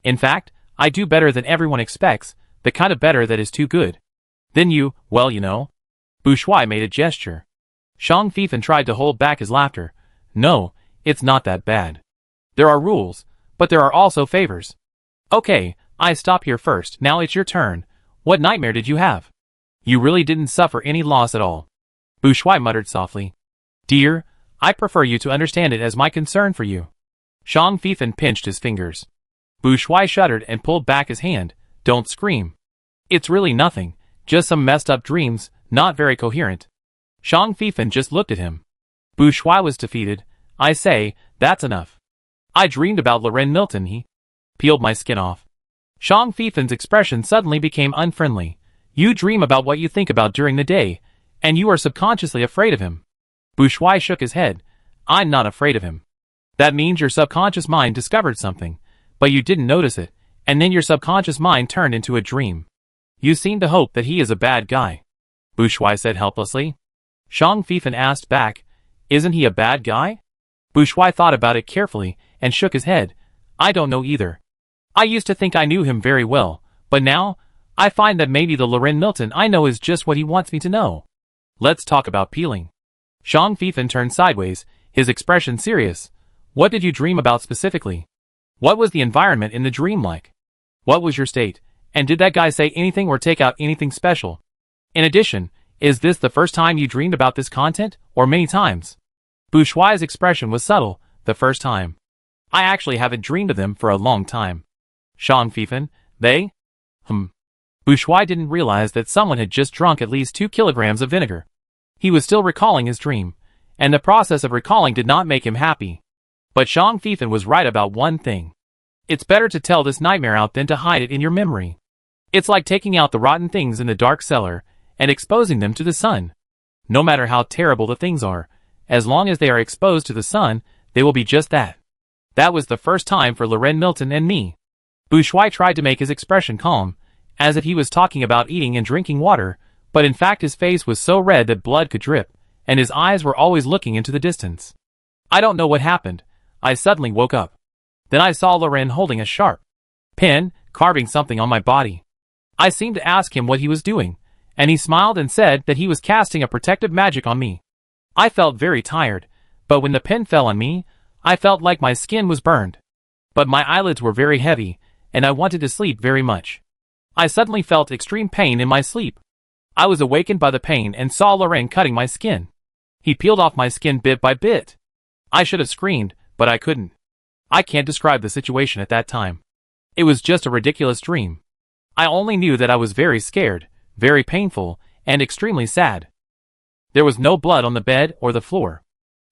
In fact, I do better than everyone expects, the kind of better that is too good. Then you, well you know. Bu Shuai made a gesture. Shang Fifan tried to hold back his laughter. No, it's not that bad. There are rules, but there are also favors. Okay, I stop here first, now it's your turn. What nightmare did you have? You really didn't suffer any loss at all. Bu Shuai muttered softly. Dear, I prefer you to understand it as my concern for you. Shang Fifan pinched his fingers. Bu Shuai shuddered and pulled back his hand. Don't scream. It's really nothing, just some messed up dreams, not very coherent. Shang Fifan just looked at him. Bu Shuai was defeated. I say, that's enough. I dreamed about Loren Milton. He peeled my skin off. Shang Fifan's expression suddenly became unfriendly. You dream about what you think about during the day, and you are subconsciously afraid of him. Bu Shuai shook his head. I'm not afraid of him. That means your subconscious mind discovered something, but you didn't notice it, and then your subconscious mind turned into a dream. You seem to hope that he is a bad guy. Bu Shuai said helplessly. Shang Fifan asked back, Isn't he a bad guy? Bu Shuai thought about it carefully and shook his head. I don't know either. I used to think I knew him very well, but now, I find that maybe the Loren Milton I know is just what he wants me to know. Let's talk about peeling. Shang Fifan turned sideways, his expression serious. What did you dream about specifically? What was the environment in the dream like? What was your state? And did that guy say anything or take out anything special? In addition, is this the first time you dreamed about this content, or many times? Bu Shuai's expression was subtle. The first time. I actually haven't dreamed of them for a long time. Shang Fifan, they? Bu Shuai didn't realize that someone had just drunk at least 2 kilograms of vinegar. He was still recalling his dream, and the process of recalling did not make him happy. But Shang Fifan was right about one thing. It's better to tell this nightmare out than to hide it in your memory. It's like taking out the rotten things in the dark cellar and exposing them to the sun. No matter how terrible the things are, as long as they are exposed to the sun, they will be just that. That was the first time for Loren Milton and me. Bu Shuai tried to make his expression calm, as if he was talking about eating and drinking water, but in fact his face was so red that blood could drip, and his eyes were always looking into the distance. I don't know what happened. I suddenly woke up. Then I saw Loren holding a sharp pen, carving something on my body. I seemed to ask him what he was doing, and he smiled and said that he was casting a protective magic on me. I felt very tired, but when the pen fell on me, I felt like my skin was burned. But my eyelids were very heavy, and I wanted to sleep very much. I suddenly felt extreme pain in my sleep. I was awakened by the pain and saw Loren cutting my skin. He peeled off my skin bit by bit. I should have screamed, but I couldn't. I can't describe the situation at that time. It was just a ridiculous dream. I only knew that I was very scared, very painful, and extremely sad. There was no blood on the bed or the floor.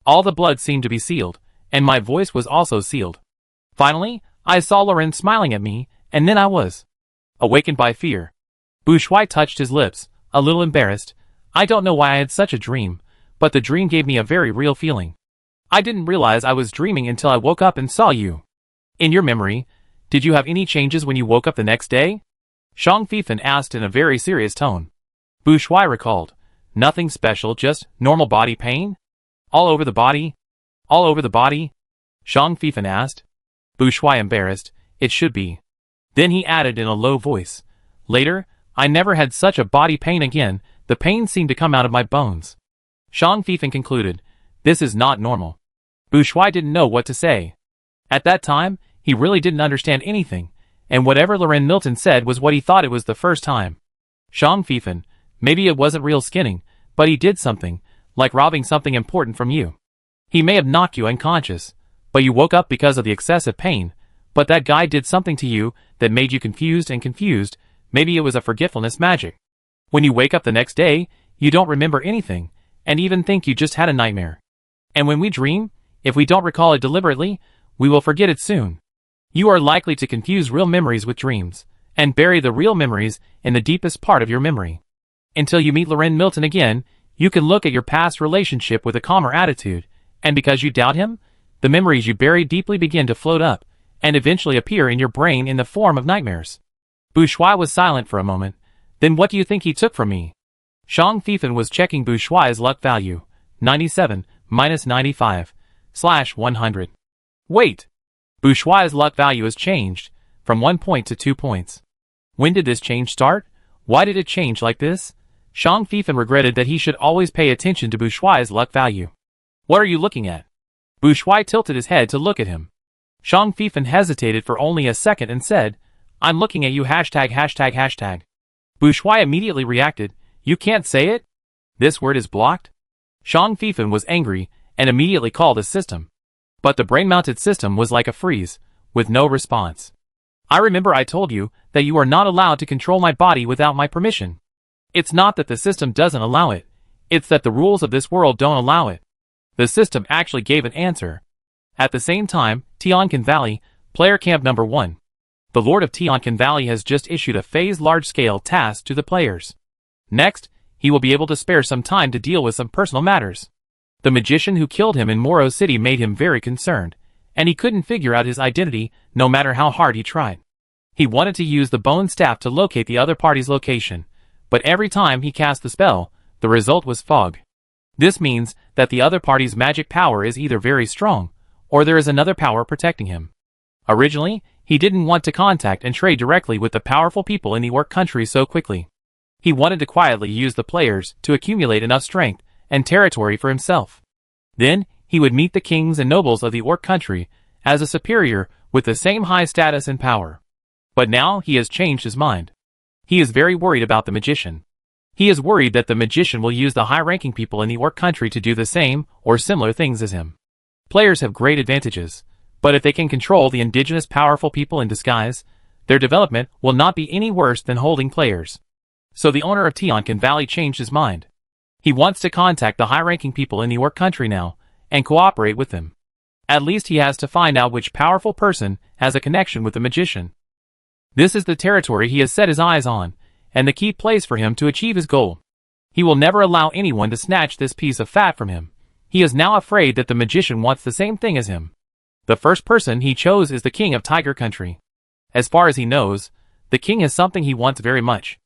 All the blood seemed to be sealed, and my voice was also sealed. Finally, I saw Loren smiling at me, and then I was awakened by fear. Bouchois touched his lips, a little embarrassed. I don't know why I had such a dream, but the dream gave me a very real feeling. I didn't realize I was dreaming until I woke up and saw you. In your memory, did you have any changes when you woke up the next day? Zhang Fifan asked in a very serious tone. Bouchois recalled. Nothing special, just normal body pain? All over the body? All over the body? Zhang Fifan asked. Bouchois embarrassed. It should be. Then he added in a low voice. Later, I never had such a body pain again, the pain seemed to come out of my bones. Zhang Fifan concluded. This is not normal. Bouchois didn't know what to say. At that time, he really didn't understand anything, and whatever Loren Milton said was what he thought it was the first time. Zhang Fifan, maybe it wasn't real skinning, but he did something, like robbing something important from you. He may have knocked you unconscious, but you woke up because of the excessive pain, but that guy did something to you that made you confused, maybe it was a forgetfulness magic. When you wake up the next day, you don't remember anything, and even think you just had a nightmare. And when we dream, if we don't recall it deliberately, we will forget it soon. You are likely to confuse real memories with dreams, and bury the real memories in the deepest part of your memory. Until you meet Loren Milton again, you can look at your past relationship with a calmer attitude, and because you doubt him, the memories you bury deeply begin to float up, and eventually appear in your brain in the form of nightmares. Bouchois was silent for a moment. Then what do you think he took from me? Zhang Fifan was checking Bouchois' luck value. 97, minus 95, / 100. Wait! Bouchois' luck value has changed, from 1 point to 2 points. When did this change start? Why did it change like this? Zhang Fifan regretted that he should always pay attention to Bouchois' luck value. What are you looking at? Bouchois tilted his head to look at him. Zhang Fifan hesitated for only a second and said, I'm looking at you ###. Bouchois immediately reacted, you can't say it? This word is blocked? Zhang Fifan was angry and immediately called his system. But the brain-mounted system was like a freeze, with no response. I remember I told you that you are not allowed to control my body without my permission. It's not that the system doesn't allow it, it's that the rules of this world don't allow it. The system actually gave an answer. At the same time, Tianqin Valley, Player Camp Number 1. The Lord of Tianqin Valley has just issued a phased large-scale task to the players. Next, he will be able to spare some time to deal with some personal matters. The magician who killed him in Moro City made him very concerned, and he couldn't figure out his identity no matter how hard he tried. He wanted to use the bone staff to locate the other party's location, but every time he cast the spell, the result was fog. This means that the other party's magic power is either very strong, or there is another power protecting him. Originally, he didn't want to contact and trade directly with the powerful people in the Orc country so quickly. He wanted to quietly use the players to accumulate enough strength and territory for himself. Then, he would meet the kings and nobles of the Orc country as a superior with the same high status and power. But now he has changed his mind. He is very worried about the magician. He is worried that the magician will use the high-ranking people in the Orc country to do the same or similar things as him. Players have great advantages, but if they can control the indigenous powerful people in disguise, their development will not be any worse than holding players. So the owner of Tianqin Valley changed his mind. He wants to contact the high-ranking people in the Orc country now, and cooperate with them. At least he has to find out which powerful person has a connection with the magician. This is the territory he has set his eyes on, and the key place for him to achieve his goal. He will never allow anyone to snatch this piece of fat from him. He is now afraid that the magician wants the same thing as him. The first person he chose is the king of Tiger Country. As far as he knows, the king has something he wants very much.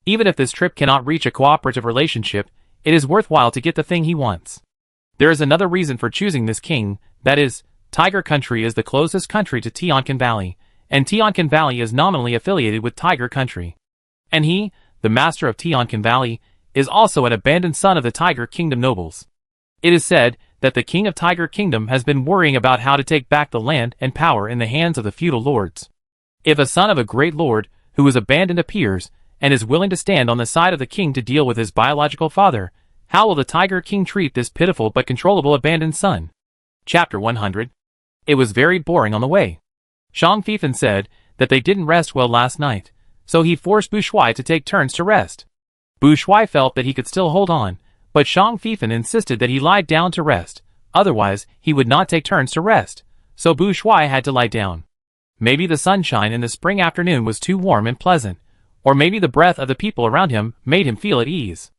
Even if this trip cannot reach a cooperative relationship, it is worthwhile to get the thing he wants. There is another reason for choosing this king, that is, Tiger Country is the closest country to Tianqin Valley, and Tianqin Valley is nominally affiliated with Tiger Country. And he, the master of Tianqin Valley, is also an abandoned son of the Tiger Kingdom nobles. It is said that the king of Tiger Kingdom has been worrying about how to take back the land and power in the hands of the feudal lords. If a son of a great lord, who is abandoned appears, and is willing to stand on the side of the king to deal with his biological father, how will the Tiger King treat this pitiful but controllable abandoned son? Chapter 100. It was very boring on the way. Xiang Fifan said that they didn't rest well last night, so he forced Bu Shuai to take turns to rest. Bu Shuai felt that he could still hold on, but Xiang Fifan insisted that he lie down to rest, otherwise he would not take turns to rest, so Bu Shuai had to lie down. Maybe the sunshine in the spring afternoon was too warm and pleasant, or maybe the breath of the people around him made him feel at ease.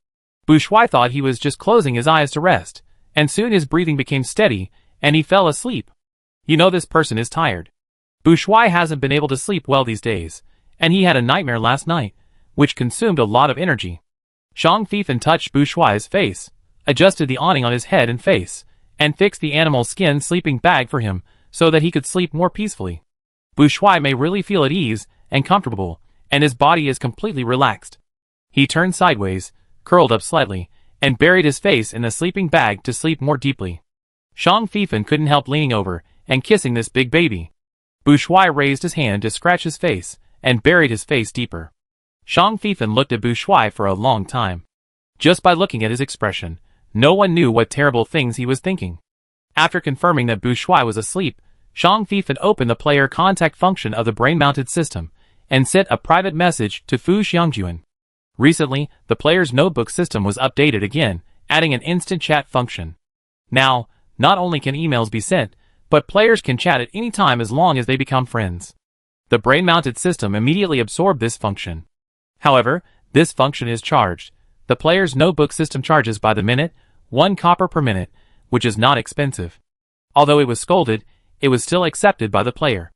Bu Shuai thought he was just closing his eyes to rest, and soon his breathing became steady, and he fell asleep. You know this person is tired. Bu Shuai hasn't been able to sleep well these days, and he had a nightmare last night, which consumed a lot of energy. Xiang Fifan touched Bu Shuai's face, adjusted the awning on his head and face, and fixed the animal skin sleeping bag for him so that he could sleep more peacefully. Bu Shuai may really feel at ease and comfortable, and his body is completely relaxed. He turned sideways, curled up slightly, and buried his face in the sleeping bag to sleep more deeply. Xiang Fifan couldn't help leaning over and kissing this big baby. Bu Shuai raised his hand to scratch his face and buried his face deeper. Xiang Fifan looked at Bu Shuai for a long time. Just by looking at his expression, no one knew what terrible things he was thinking. After confirming that Bu Shuai was asleep, Xiang Fifan opened the player contact function of the brain-mounted system and sent a private message to Fu Xiangjuan. Recently, the player's notebook system was updated again, adding an instant chat function. Now, not only can emails be sent, but players can chat at any time as long as they become friends. The brain-mounted system immediately absorbed this function. However, this function is charged. The player's notebook system charges by the minute, 1 copper per minute, which is not expensive. Although it was scolded, it was still accepted by the player.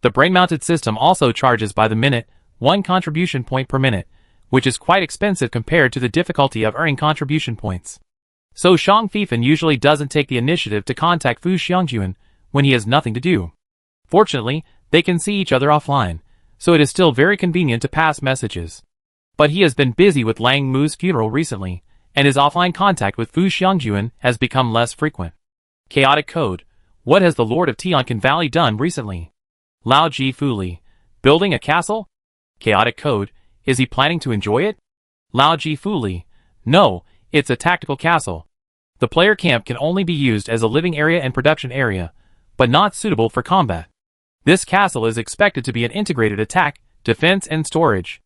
The brain-mounted system also charges by the minute, 1 contribution point per minute, which is quite expensive compared to the difficulty of earning contribution points. So Xiang Fifan usually doesn't take the initiative to contact Fu Xiangjuan when he has nothing to do. Fortunately, they can see each other offline, so it is still very convenient to pass messages. But he has been busy with Lang Mu's funeral recently, and his offline contact with Fu Xiangjuan has become less frequent. Chaotic Code. What has the Lord of Tianqin Valley done recently? Lao Ji Fuli. Building a castle? Chaotic Code. Is he planning to enjoy it? Lao Ji Fuli. No, it's a tactical castle. The player camp can only be used as a living area and production area, but not suitable for combat. This castle is expected to be an integrated attack, defense and storage.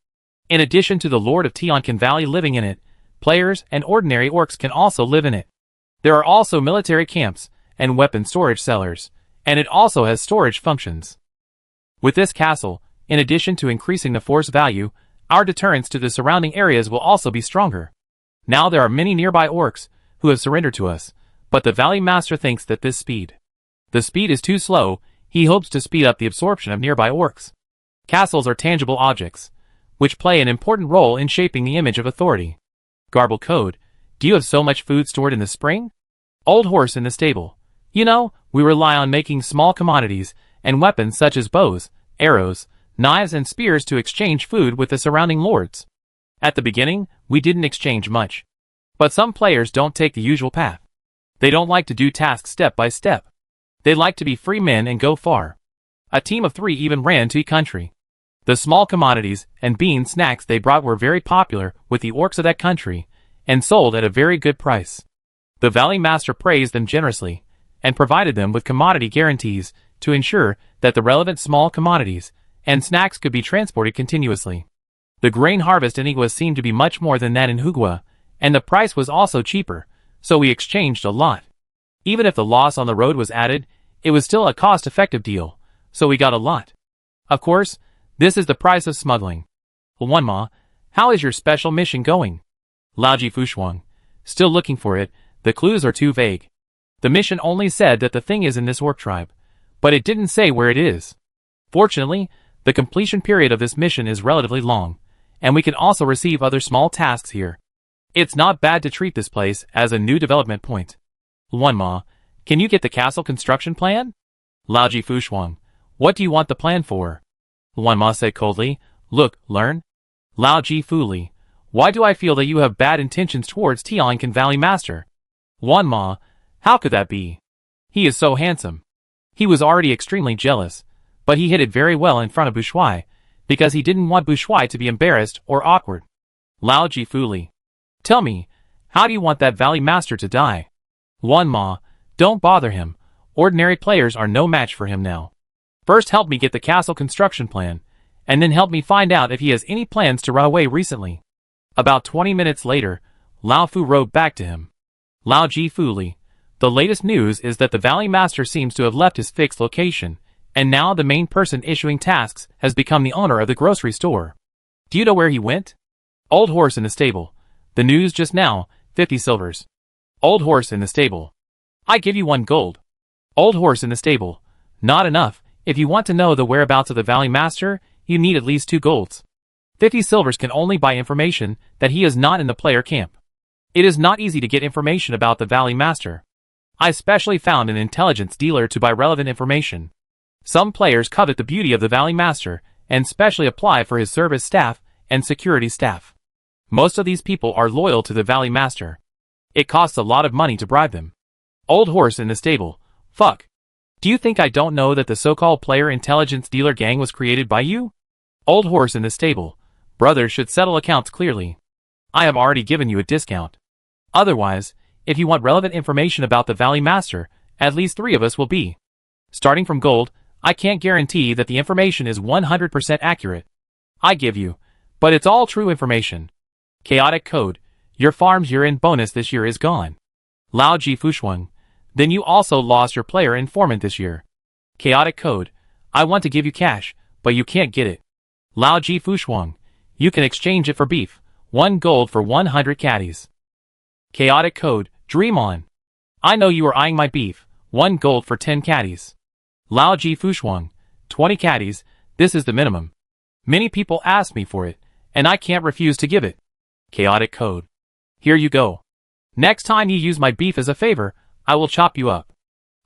In addition to the Lord of Tianqin Valley living in it, players and ordinary orcs can also live in it. There are also military camps and weapon storage cellars, and it also has storage functions. With this castle, in addition to increasing the force value, our deterrence to the surrounding areas will also be stronger. Now there are many nearby orcs who have surrendered to us, but the Valley Master thinks that the speed is too slow. He hopes to speed up the absorption of nearby orcs. Castles are tangible objects, which play an important role in shaping the image of authority. Garble Code. Do you have so much food stored in the spring? Old horse in the stable. You know, we rely on making small commodities and weapons such as bows, arrows, knives and spears to exchange food with the surrounding lords. At the beginning, we didn't exchange much. But some players don't take the usual path. They don't like to do tasks step by step. They like to be free men and go far. A team of 3 even ran to country. The small commodities and bean snacks they brought were very popular with the orcs of that country, and sold at a very good price. The Valley Master praised them generously, and provided them with commodity guarantees to ensure that the relevant small commodities and snacks could be transported continuously. The grain harvest in Igua seemed to be much more than that in Hugua, and the price was also cheaper, so we exchanged a lot. Even if the loss on the road was added, it was still a cost-effective deal, so we got a lot. Of course, this is the price of smuggling. Wanma, how is your special mission going? Laoji Fushuang. Still looking for it, the clues are too vague. The mission only said that the thing is in this orc tribe, but it didn't say where it is. Fortunately, the completion period of this mission is relatively long, and we can also receive other small tasks here. It's not bad to treat this place as a new development point. Wanma, can you get the castle construction plan? Laoji Fushuang. What do you want the plan for? Wanma said coldly. Look, learn. Laoji Fuli. Why do I feel that you have bad intentions towards Tianqin Valley Master? Wanma, how could that be? He is so handsome. He was already extremely jealous, but he hid it very well in front of Bu Shuai, because he didn't want Bushuai to be embarrassed or awkward. Lao Jifuli. Tell me, how do you want that Valley Master to die? 1 Ma, don't bother him. Ordinary players are no match for him now. First help me get the castle construction plan, and then help me find out if he has any plans to run away recently. About 20 minutes later, Lao Fu wrote back to him. Lao Jifuli. The latest news is that the Valley Master seems to have left his fixed location, and now the main person issuing tasks has become the owner of the grocery store. Do you know where he went? Old horse in the stable. The news just now, 50 silvers. Old horse in the stable. I give you 1 gold. Old horse in the stable. Not enough. If you want to know the whereabouts of the Valley Master, you need at least 2 golds. 50 silvers can only buy information that he is not in the player camp. It is not easy to get information about the Valley Master. I specially found an intelligence dealer to buy relevant information. Some players covet the beauty of the Valley Master and specially apply for his service staff and security staff. Most of these people are loyal to the Valley Master. It costs a lot of money to bribe them. Old horse in the stable. Fuck. Do you think I don't know that the so-called player intelligence dealer gang was created by you? Old horse in the stable. Brothers should settle accounts clearly. I have already given you a discount. Otherwise, if you want relevant information about the Valley Master, at least 3 of us will be. Starting from gold, I can't guarantee that the information is 100% accurate. I give you, but it's all true information. Chaotic code. Your farm's year-end bonus this year is gone. Lao Ji Fushuang. Then you also lost your player informant this year. Chaotic code. I want to give you cash, but you can't get it. Lao Ji Fushuang. You can exchange it for beef. 1 gold for 100 caddies. Chaotic code. Dream on. I know you are eyeing my beef. 1 gold for 10 caddies. Lao Ji Fushuang. 20 caddies. This is the minimum. Many people ask me for it, and I can't refuse to give it. Chaotic code. Here you go. Next time you use my beef as a favor, I will chop you up.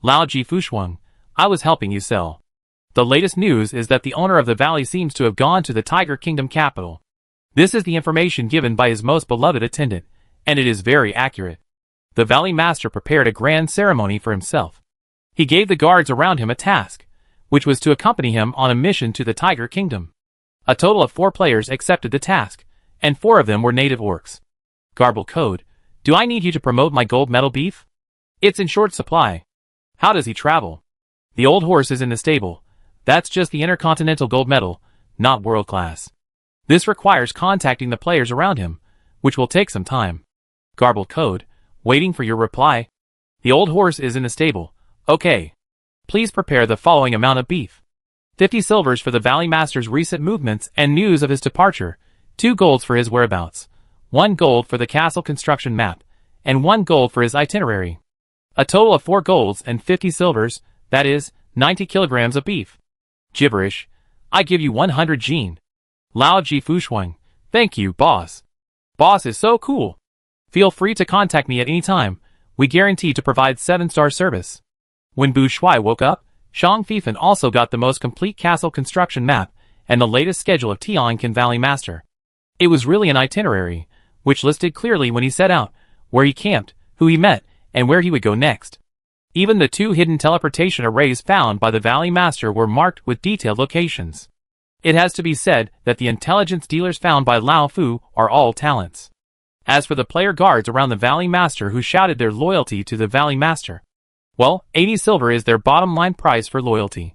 Lao Ji Fushuang. I was helping you sell. The latest news is that the owner of the valley seems to have gone to the Tiger Kingdom capital. This is the information given by his most beloved attendant, and it is very accurate. The Valley Master prepared a grand ceremony for himself. He gave the guards around him a task, which was to accompany him on a mission to the Tiger Kingdom. A total of 4 players accepted the task, and 4 of them were native orcs. Garble code. Do I need you to promote my gold medal beef? It's in short supply. How does he travel? The old horse is in the stable. That's just the intercontinental gold medal, not world class. This requires contacting the players around him, which will take some time. Garbled code. Waiting for your reply. The old horse is in the stable. Okay. Please prepare the following amount of beef. 50 silvers for the Valley Master's recent movements and news of his departure, 2 golds for his whereabouts, 1 gold for the castle construction map, and 1 gold for his itinerary. A total of 4 golds and 50 silvers, that is, 90 kilograms of beef. Gibberish. I give you 100 Jin. Lao Ji Fushuang. Thank you, boss. Boss is so cool. Feel free to contact me at any time. We guarantee to provide 7-star service. When Bu Shuai woke up, Shang Fifan also got the most complete castle construction map and the latest schedule of Tianqin Valley Master. It was really an itinerary, which listed clearly when he set out, where he camped, who he met, and where he would go next. Even the 2 hidden teleportation arrays found by the Valley Master were marked with detailed locations. It has to be said that the intelligence dealers found by Lao Fu are all talents. As for the player guards around the Valley Master who shouted their loyalty to the Valley Master, well, 80 silver is their bottom line price for loyalty.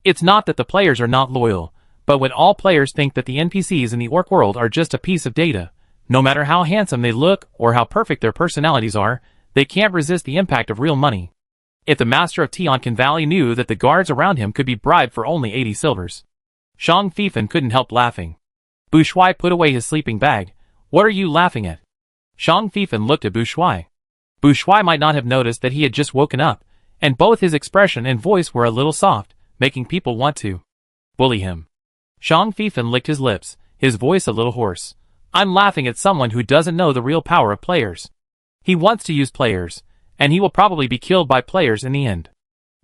It's not that the players are not loyal, but when all players think that the NPCs in the orc world are just a piece of data, no matter how handsome they look or how perfect their personalities are, they can't resist the impact of real money. If the master of Tianqin Valley knew that the guards around him could be bribed for only 80 silvers, Shang Fifan couldn't help laughing. Bu Shuai put away his sleeping bag. What are you laughing at? Shang Fifan looked at Bu Shuai. Bu Shuai might not have noticed that he had just woken up, and both his expression and voice were a little soft, making people want to bully him. Shang Fifan licked his lips, his voice a little hoarse. I'm laughing at someone who doesn't know the real power of players. He wants to use players, and he will probably be killed by players in the end.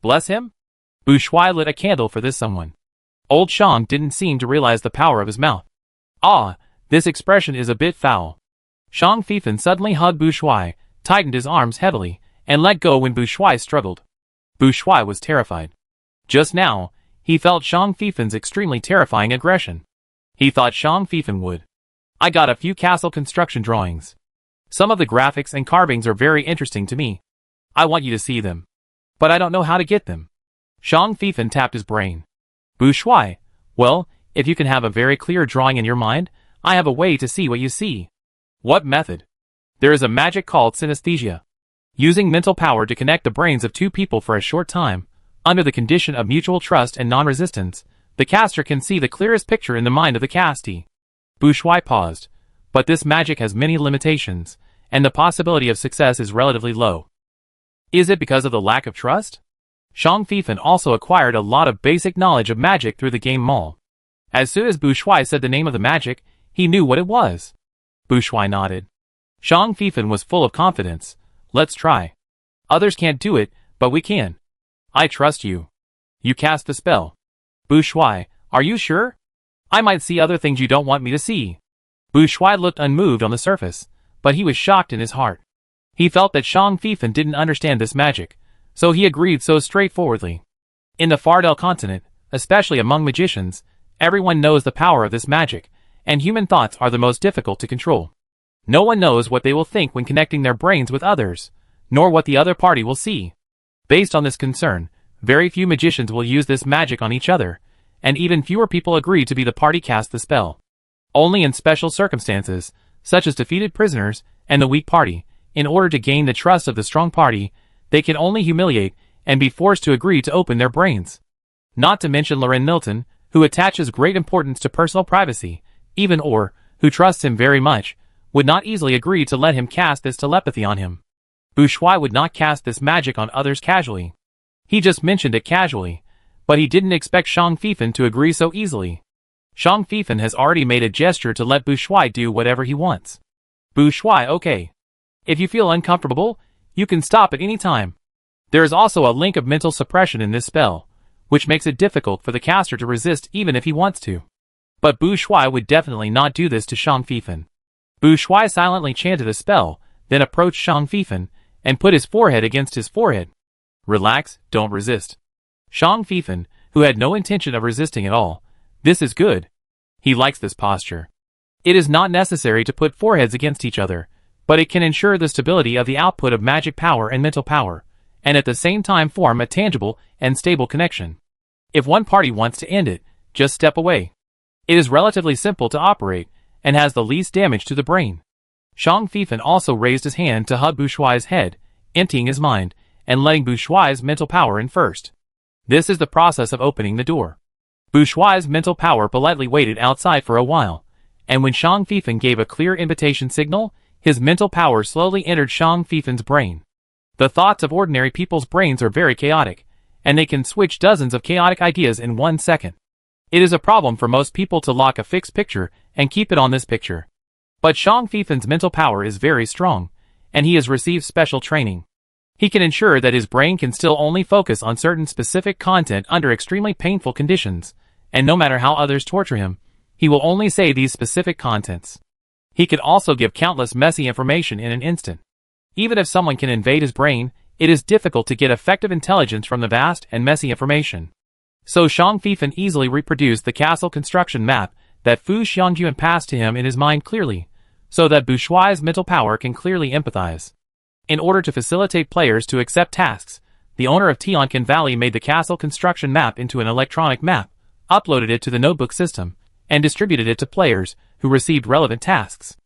Bless him? Bu Shuai lit a candle for this someone. Old Shang didn't seem to realize the power of his mouth. Ah, this expression is a bit foul. Shang Fifan suddenly hugged Bu Shuai, tightened his arms heavily, and let go when Bu Shuai struggled. Bu Shuai was terrified. Just now, he felt Shang Fifan's extremely terrifying aggression. He thought Shang Feifan would. I got a few castle construction drawings. Some of the graphics and carvings are very interesting to me. I want you to see them. But I don't know how to get them. Shang Feifan tapped his brain. Bu Shuai, well, if you can have a very clear drawing in your mind, I have a way to see what you see. What method? There is a magic called synesthesia. Using mental power to connect the brains of two people for a short time, under the condition of mutual trust and non-resistance, the caster can see the clearest picture in the mind of the castee. Bu Shuai paused. But this magic has many limitations, and the possibility of success is relatively low. Is it because of the lack of trust? Shang Feifan also acquired a lot of basic knowledge of magic through the game mall. As soon as Bu Shuai said the name of the magic, he knew what it was. Bu Shuai nodded. Shang Feifan was full of confidence. Let's try. Others can't do it, but we can. I trust you. You cast the spell. Bu Shuai, are you sure? I might see other things you don't want me to see. Bu Shuai looked unmoved on the surface, but he was shocked in his heart. He felt that Shang Feifan didn't understand this magic, so he agreed so straightforwardly. In the Fardel continent, especially among magicians, everyone knows the power of this magic, and human thoughts are the most difficult to control. No one knows what they will think when connecting their brains with others, nor what the other party will see. Based on this concern, very few magicians will use this magic on each other, and even fewer people agree to be the party cast the spell. Only in special circumstances, such as defeated prisoners and the weak party, in order to gain the trust of the strong party, they can only humiliate and be forced to agree to open their brains. Not to mention Loren Milton, who attaches great importance to personal privacy, even or, who trusts him very much, would not easily agree to let him cast this telepathy on him. Bu Shuai would not cast this magic on others casually. He just mentioned it casually, but he didn't expect Shang Feifan to agree so easily. Shang Feifan has already made a gesture to let Bu Shuai do whatever he wants. Bu Shuai, okay. If you feel uncomfortable, you can stop at any time. There is also a link of mental suppression in this spell, which makes it difficult for the caster to resist even if he wants to. But Bu Shuai would definitely not do this to Shang Feifan. Bu Shuai silently chanted a spell, then approached Shang Feifan, and put his forehead against his forehead. Relax, don't resist. Shang Feifan, who had no intention of resisting at all, this is good. He likes this posture. It is not necessary to put foreheads against each other, but it can ensure the stability of the output of magic power and mental power, and at the same time form a tangible and stable connection. If one party wants to end it, just step away. It is relatively simple to operate, and has the least damage to the brain. Shang Feifan also raised his hand to hug Bu Shuai's head, emptying his mind, and letting Bu Shuai's mental power in first. This is the process of opening the door. Bu Shuai's mental power politely waited outside for a while, and when Shang Feifan gave a clear invitation signal, his mental power slowly entered Shang Feifan's brain. The thoughts of ordinary people's brains are very chaotic, and they can switch dozens of chaotic ideas in 1 second. It is a problem for most people to lock a fixed picture and keep it on this picture. But Shang Feifan's mental power is very strong, and he has received special training. He can ensure that his brain can still only focus on certain specific content under extremely painful conditions, and no matter how others torture him, he will only say these specific contents. He can also give countless messy information in an instant. Even if someone can invade his brain, it is difficult to get effective intelligence from the vast and messy information. So Shang Feifan easily reproduced the castle construction map that Fu Xiangyuan passed to him in his mind clearly, so that Bu Shuai's mental power can clearly empathize. In order to facilitate players to accept tasks, the owner of Tianquan Valley made the castle construction map into an electronic map, uploaded it to the notebook system, and distributed it to players who received relevant tasks.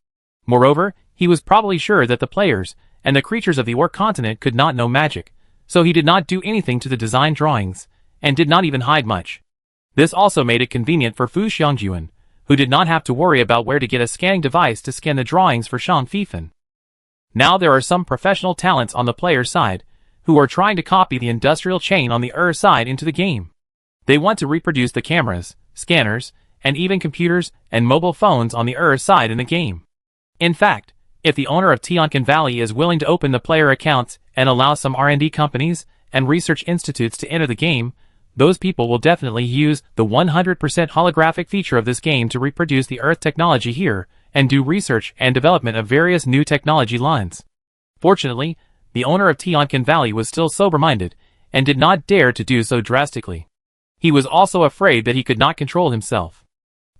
Moreover, he was probably sure that the players and the creatures of the Orc continent could not know magic, so he did not do anything to the design drawings, and did not even hide much. This also made it convenient for Fu Xiangyuan, who did not have to worry about where to get a scanning device to scan the drawings for Shang Feifan. Now there are some professional talents on the player's side, who are trying to copy the industrial chain on the side into the game. They want to reproduce the cameras, scanners, and even computers and mobile phones on the side in the game. In fact, if the owner of Tianquan Valley is willing to open the player accounts and allow some R&D companies and research institutes to enter the game, those people will definitely use the 100% holographic feature of this game to reproduce the Earth technology here, and do research and development of various new technology lines. Fortunately, the owner of Tianquan Valley was still sober-minded, and did not dare to do so drastically. He was also afraid that he could not control himself.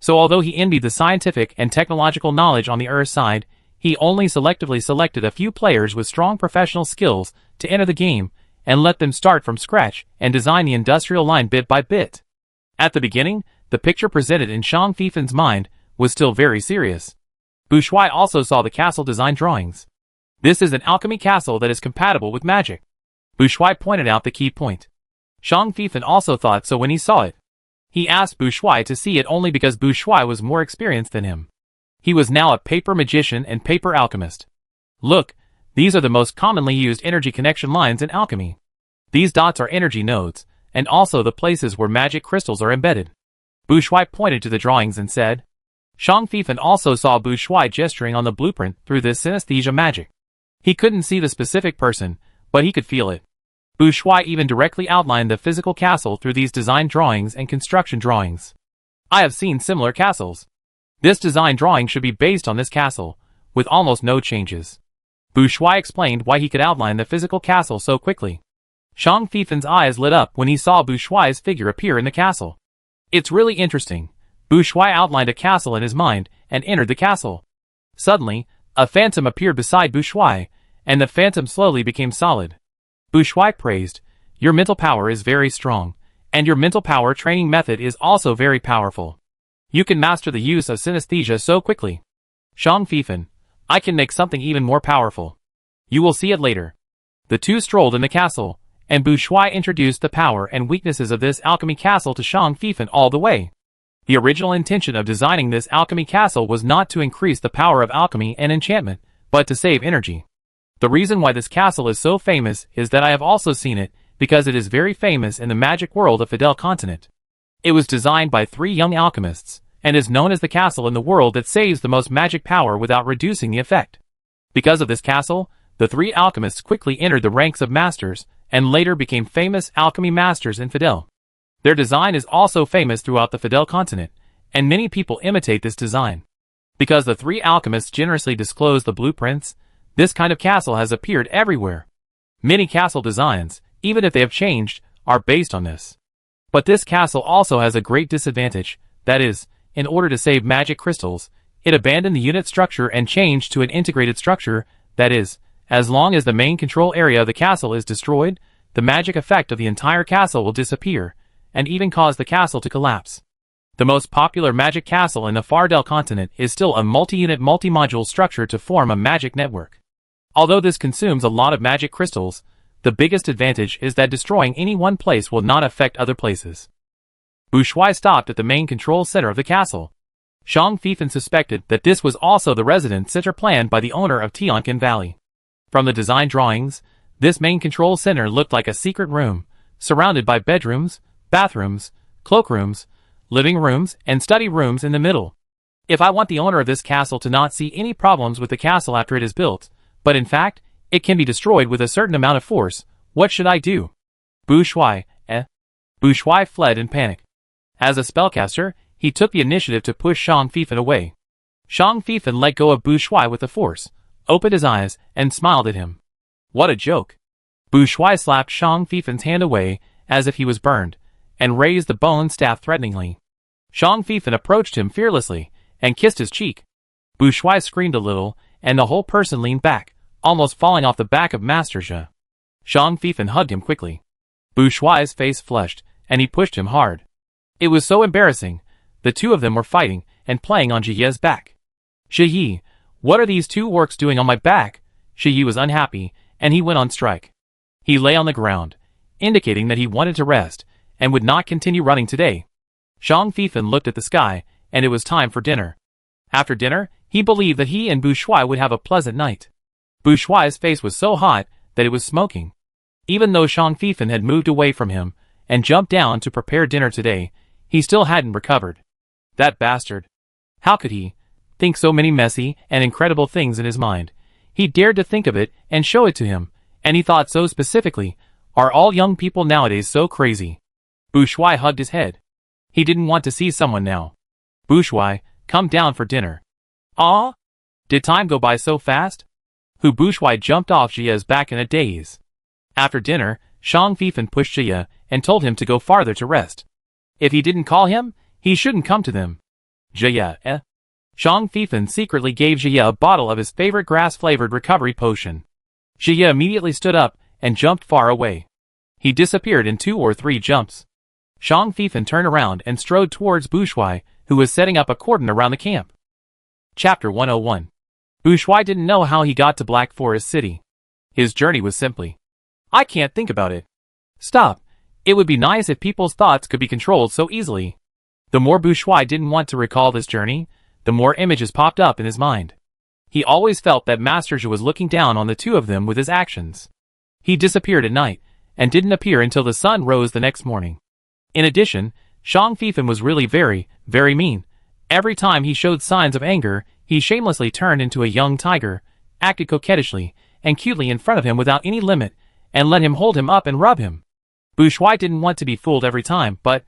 So although he envied the scientific and technological knowledge on the Earth side, he only selectively selected a few players with strong professional skills to enter the game and let them start from scratch and design the industrial line bit by bit. At the beginning, the picture presented in Xiang Fifen's mind was still very serious. Bu Shuai also saw the castle design drawings. This is an alchemy castle that is compatible with magic. Bu Shuai pointed out the key point. Xiang Fifen also thought so when he saw it. He asked Bu Shuai to see it only because Bu Shuai was more experienced than him. He was now a paper magician and paper alchemist. Look, these are the most commonly used energy connection lines in alchemy. These dots are energy nodes, and also the places where magic crystals are embedded. Bu Shuai pointed to the drawings and said. Xiang Fifen also saw Bu Shuai gesturing on the blueprint through this synesthesia magic. He couldn't see the specific person, but he could feel it. Bu Shuai even directly outlined the physical castle through these design drawings and construction drawings. I have seen similar castles. This design drawing should be based on this castle, with almost no changes. Bu Shuai explained why he could outline the physical castle so quickly. Xiang Fifen's eyes lit up when he saw Bu Shuai's figure appear in the castle. It's really interesting. Bu Shuai outlined a castle in his mind and entered the castle. Suddenly, a phantom appeared beside Bu Shuai, and the phantom slowly became solid. Bu Shuai praised, "Your mental power is very strong, and your mental power training method is also very powerful. You can master the use of synesthesia so quickly. Xiang Fifen, I can make something even more powerful. You will see it later." The two strolled in the castle, and Bu Shuai introduced the power and weaknesses of this alchemy castle to Xiang Fifen all the way. The original intention of designing this alchemy castle was not to increase the power of alchemy and enchantment, but to save energy. The reason why this castle is so famous is that I have also seen it, because it is very famous in the magic world of Fidel Continent. It was designed by 3 young alchemists, and is known as the castle in the world that saves the most magic power without reducing the effect. Because of this castle, the 3 alchemists quickly entered the ranks of masters, and later became famous alchemy masters in Fidel. Their design is also famous throughout the Fidel Continent, and many people imitate this design. Because the 3 alchemists generously disclosed the blueprints, this kind of castle has appeared everywhere. Many castle designs, even if they have changed, are based on this. But this castle also has a great disadvantage, that is, in order to save magic crystals, it abandoned the unit structure and changed to an integrated structure, that is, as long as the main control area of the castle is destroyed, the magic effect of the entire castle will disappear, and even cause the castle to collapse. The most popular magic castle in the Fardel continent is still a multi-unit multi-module structure to form a magic network. Although this consumes a lot of magic crystals, the biggest advantage is that destroying any one place will not affect other places. Bu Shuai stopped at the main control center of the castle. Xiang Fifen suspected that this was also the residence center planned by the owner of Tianqin Valley. From the design drawings, this main control center looked like a secret room, surrounded by bedrooms, bathrooms, cloakrooms, living rooms, and study rooms in the middle. If I want the owner of this castle to not see any problems with the castle after it is built, but in fact, it can be destroyed with a certain amount of force, what should I do? Bu Shuai, Bu Shuai fled in panic. As a spellcaster, he took the initiative to push Xiang Fifen away. Xiang Fifen let go of Bu Shuai with the force, opened his eyes, and smiled at him. What a joke! Bu Shuai slapped Xiang Fifen's hand away, as if he was burned, and raised the bone staff threateningly. Xiang Fifen approached him fearlessly, and kissed his cheek. Bu Shuai screamed a little, and the whole person leaned back, almost falling off the back of Master Zhe. Xiang Fifen hugged him quickly. Bu Shuai's face flushed, and he pushed him hard. It was so embarrassing. The two of them were fighting, and playing on Zhiye's back. Zhiyi, what are these 2 orcs doing on my back? Zhiyi was unhappy, and he went on strike. He lay on the ground, indicating that he wanted to rest, and would not continue running today. Xiang Fifen looked at the sky, and it was time for dinner. After dinner, he believed that he and Bu Shuai would have a pleasant night. Bu Shuai's face was so hot that it was smoking. Even though Xiang Fifen had moved away from him, and jumped down to prepare dinner today, he still hadn't recovered. That bastard. How could he think so many messy and incredible things in his mind? He dared to think of it and show it to him, and he thought so specifically, are all young people nowadays so crazy? Bu Shuai hugged his head. He didn't want to see someone now. Bu Shuai, come down for dinner. Ah? Did time go by so fast? Bu Shuai jumped off Zhiye's back in a daze. After dinner, Xiang Fifen pushed Zhiye and told him to go farther to rest. If he didn't call him, he shouldn't come to them. Jie. Zhang Fifan secretly gave Jie a bottle of his favorite grass-flavored recovery potion. Jie immediately stood up and jumped far away. He disappeared in 2 or 3 jumps. Zhang Fifan turned around and strode towards Bushuai, who was setting up a cordon around the camp. Chapter 101. Bushuai didn't know how he got to Black Forest City. His journey was simply, I can't think about it. Stop. It would be nice if people's thoughts could be controlled so easily. The more Bushuai didn't want to recall this journey, the more images popped up in his mind. He always felt that Master Zhu was looking down on the two of them with his actions. He disappeared at night, and didn't appear until the sun rose the next morning. In addition, Zhang Fifan was really very, very mean. Every time he showed signs of anger, he shamelessly turned into a young tiger, acted coquettishly and cutely in front of him without any limit, and let him hold him up and rub him. Bushuai didn't want to be fooled every time, but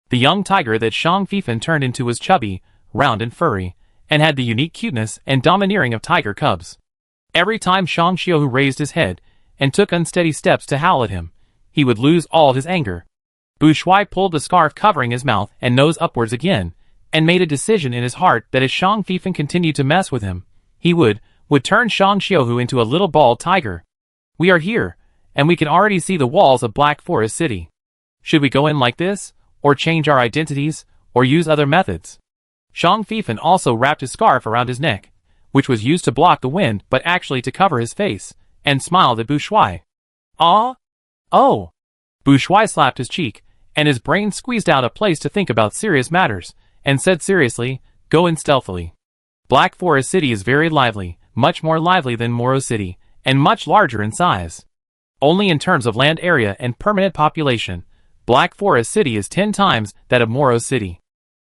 the young tiger that Zhang Fifan turned into was chubby, round and furry, and had the unique cuteness and domineering of tiger cubs. Every time Zhang Xiaohu raised his head and took unsteady steps to howl at him, he would lose all his anger. Bushuai pulled the scarf covering his mouth and nose upwards again, and made a decision in his heart that if Zhang Fifan continued to mess with him, he would turn Zhang Xiaohu into a little bald tiger. We are here, and we can already see the walls of Black Forest City. Should we go in like this, or change our identities, or use other methods? Zhang Fifan also wrapped his scarf around his neck, which was used to block the wind but actually to cover his face, and smiled at Bushuai. Ah? Oh! Bushuai slapped his cheek, and his brain squeezed out a place to think about serious matters, and said seriously, go in stealthily. Black Forest City is very lively, much more lively than Moro City, and much larger in size. Only in terms of land area and permanent population, Black Forest City is 10 times that of Moro City.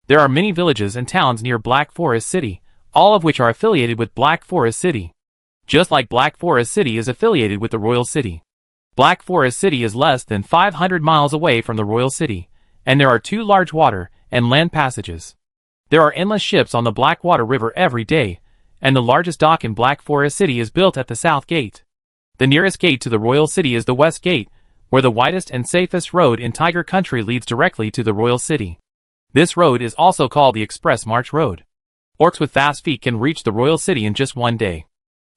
There are many villages and towns near Black Forest City, all of which are affiliated with Black Forest City. Just like Black Forest City is affiliated with the Royal City. Black Forest City is less than 500 miles away from the Royal City, and there are 2 large water and land passages. There are endless ships on the Blackwater River every day, and the largest dock in Black Forest City is built at the South Gate. The nearest gate to the Royal City is the West Gate, where the widest and safest road in Tiger Country leads directly to the Royal City. This road is also called the Express March Road. Orcs with fast feet can reach the Royal City in just 1 day.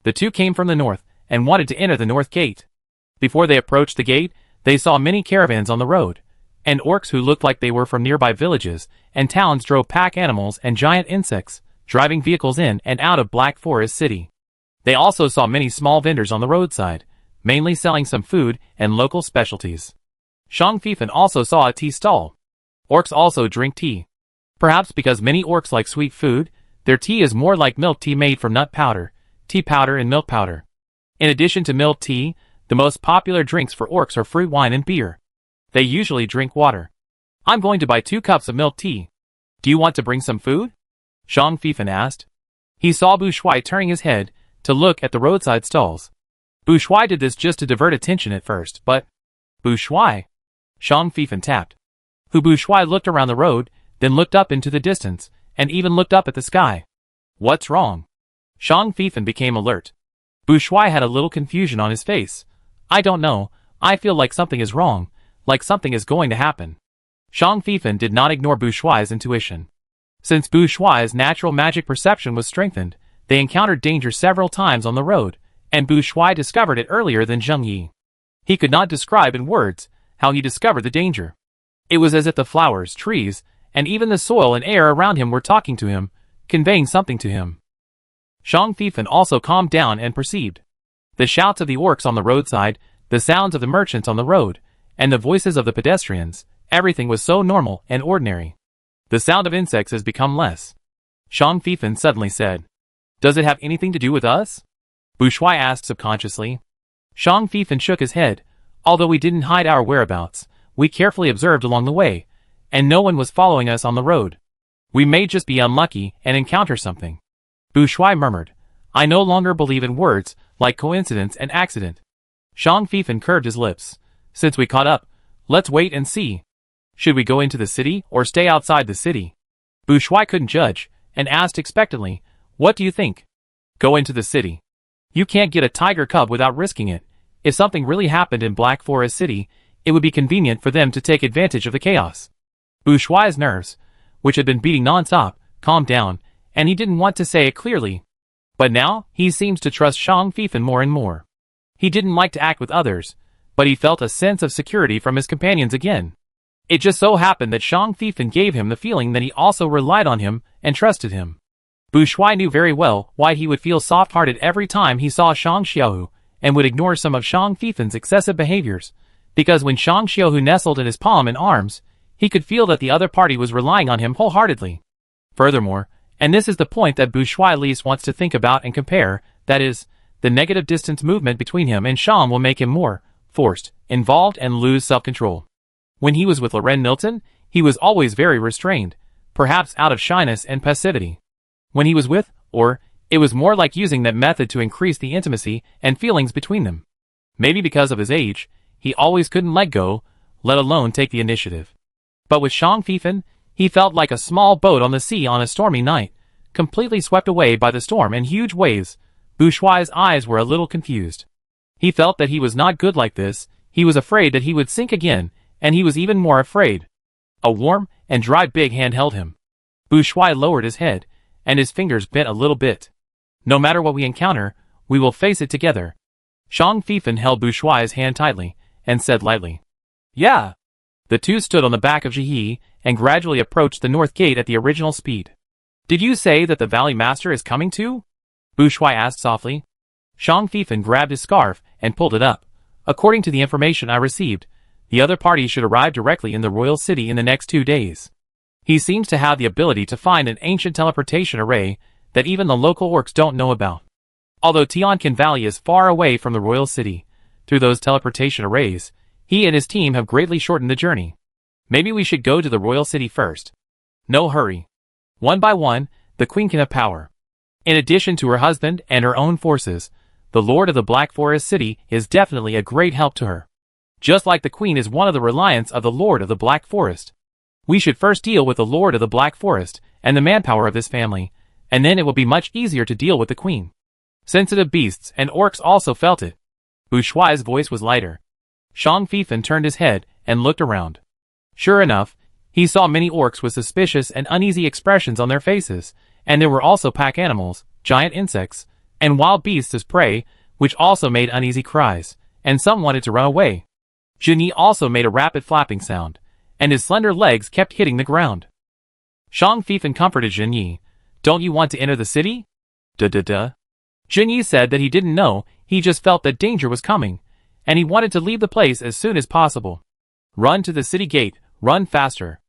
The 2 came from the north, and wanted to enter the North Gate. Before they approached the gate, they saw many caravans on the road, and orcs who looked like they were from nearby villages and towns drove pack animals and giant insects, driving vehicles in and out of Black Forest City. They also saw many small vendors on the roadside, mainly selling some food and local specialties. Zhang Fifan also saw a tea stall. Orcs also drink tea. Perhaps because many orcs like sweet food, their tea is more like milk tea made from nut powder, tea powder and milk powder. In addition to milk tea, the most popular drinks for orcs are fruit wine and beer. They usually drink water. I'm going to buy 2 cups of milk tea. Do you want to bring some food? Zhang Fifan asked. He saw Bushuai turning his head to look at the roadside stalls. Bushuai did this just to divert attention at first, but... Bushuai? Zhang Fifan tapped. Bushuai looked around the road, then looked up into the distance, and even looked up at the sky. What's wrong? Zhang Fifan became alert. Bushuai had a little confusion on his face. I don't know, I feel like something is wrong, like something is going to happen. Zhang Fifan did not ignore Bushuai's intuition. Since Bushuai's natural magic perception was strengthened, they encountered danger several times on the road, and Bushuai discovered it earlier than Zheng Yi. He could not describe in words how he discovered the danger. It was as if the flowers, trees, and even the soil and air around him were talking to him, conveying something to him. Zhang Fifan also calmed down and perceived the shouts of the orcs on the roadside, the sounds of the merchants on the road, and the voices of the pedestrians. Everything was so normal and ordinary. The sound of insects has become less. Zhang Fifan suddenly said, Does it have anything to do with us? Bushuai asked subconsciously. Zhang Fifan shook his head. Although we didn't hide our whereabouts, we carefully observed along the way, and no one was following us on the road. We may just be unlucky and encounter something. Bushuai murmured, I no longer believe in words like coincidence and accident. Zhang Fifan curved his lips. Since we caught up, let's wait and see. Should we go into the city or stay outside the city? Bushuai couldn't judge, and asked expectantly, What do you think? Go into the city. You can't get a tiger cub without risking it. If something really happened in Black Forest City, it would be convenient for them to take advantage of the chaos. Bushuai's nerves, which had been beating non-stop, calmed down, and he didn't want to say it clearly. But now, he seems to trust Shang Feifan more and more. He didn't like to act with others, but he felt a sense of security from his companions again. It just so happened that Shang Feifan gave him the feeling that he also relied on him and trusted him. Bu Shuai knew very well why he would feel soft-hearted every time he saw Shang Xiaohu, and would ignore some of Shang Feifan's excessive behaviors, because when Shang Xiaohu nestled in his palm and arms, he could feel that the other party was relying on him wholeheartedly. Furthermore, and this is the point that Bu Shuai least wants to think about and compare, that is, the negative distance movement between him and Shang will make him more forced, involved, and lose self-control. When he was with Loren Milton, he was always very restrained, perhaps out of shyness and passivity. When he was with, or, it was more like using that method to increase the intimacy and feelings between them. Maybe because of his age, he always couldn't let go, let alone take the initiative. But with Shang Feifan, he felt like a small boat on the sea on a stormy night, completely swept away by the storm and huge waves. Bu Shuai's eyes were a little confused. He felt that he was not good like this, he was afraid that he would sink again, and he was even more afraid. A warm and dry big hand held him. Bu Shuai lowered his head, and his fingers bent a little bit. No matter what we encounter, we will face it together. Shang Feifan held Bu Shuai's hand tightly, and said lightly, "Yeah." The two stood on the back of Jihe, and gradually approached the north gate at the original speed. "Did you say that the Valley Master is coming too?" Bu Shuai asked softly. Shang Feifan grabbed his scarf and pulled it up. "According to the information I received, the other party should arrive directly in the royal city in the next 2 days. He seems to have the ability to find an ancient teleportation array that even the local orcs don't know about. Although Tianqin Valley is far away from the royal city, through those teleportation arrays, he and his team have greatly shortened the journey. Maybe we should go to the royal city first. No hurry. One by one, the queen can have power. In addition to her husband and her own forces, the Lord of the Black Forest City is definitely a great help to her. Just like the queen is one of the reliance of the Lord of the Black Forest. We should first deal with the Lord of the Black Forest and the manpower of this family, and then it will be much easier to deal with the queen." Sensitive beasts and orcs also felt it. Bu Shuai's voice was lighter. Shang Feifan turned his head and looked around. Sure enough, he saw many orcs with suspicious and uneasy expressions on their faces, and there were also pack animals, giant insects, and wild beasts as prey, which also made uneasy cries, and some wanted to run away. Jihe also made a rapid flapping sound, and his slender legs kept hitting the ground. Shang Feifan comforted Jihe. "Don't you want to enter the city?" Duh. Jihe said that he didn't know, he just felt that danger was coming, and he wanted to leave the place as soon as possible. "Run to the city gate, run faster.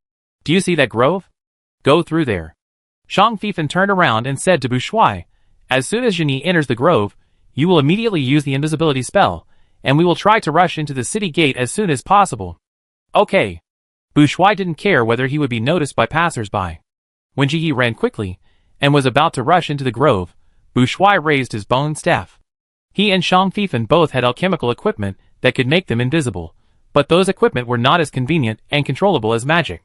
Do you see that grove? Go through there." Shang Feifan turned around and said to Bu Shuai, "As soon as Jihe enters the grove, you will immediately use the invisibility spell, and we will try to rush into the city gate as soon as possible." "Okay." Bu Shuai didn't care whether he would be noticed by passers-by. When Jihe ran quickly, and was about to rush into the grove, Bu Shuai raised his bone staff. He and Shang Feifan both had alchemical equipment that could make them invisible, but those equipment were not as convenient and controllable as magic.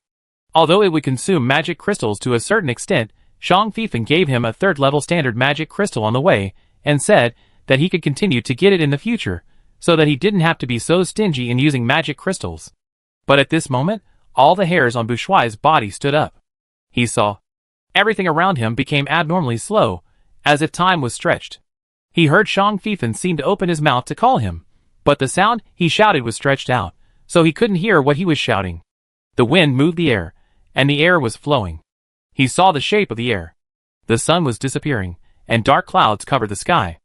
Although it would consume magic crystals to a certain extent, Shang Feifan gave him a third-level standard magic crystal on the way, and said that he could continue to get it in the future, so that he didn't have to be so stingy in using magic crystals. But at this moment, all the hairs on Bu Shuai's body stood up. He saw. Everything around him became abnormally slow, as if time was stretched. He heard Shang Feifan seem to open his mouth to call him, but the sound he shouted was stretched out, so he couldn't hear what he was shouting. The wind moved the air, and the air was flowing. He saw the shape of the air. The sun was disappearing, and dark clouds covered the sky.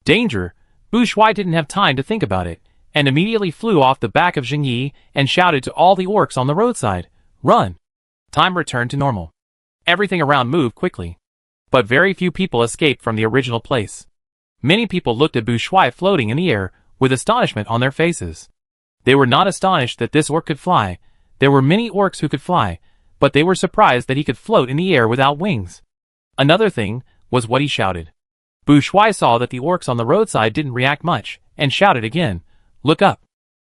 Danger! Bu Shuai didn't have time to think about it, and immediately flew off the back of Jihe and shouted to all the orcs on the roadside, "Run!" Time returned to normal. Everything around moved quickly. But very few people escaped from the original place. Many people looked at Bu Shuai floating in the air, with astonishment on their faces. They were not astonished that this orc could fly. There were many orcs who could fly, but they were surprised that he could float in the air without wings. Another thing was what he shouted. Bu Shuai saw that the orcs on the roadside didn't react much, and shouted again, "Look up!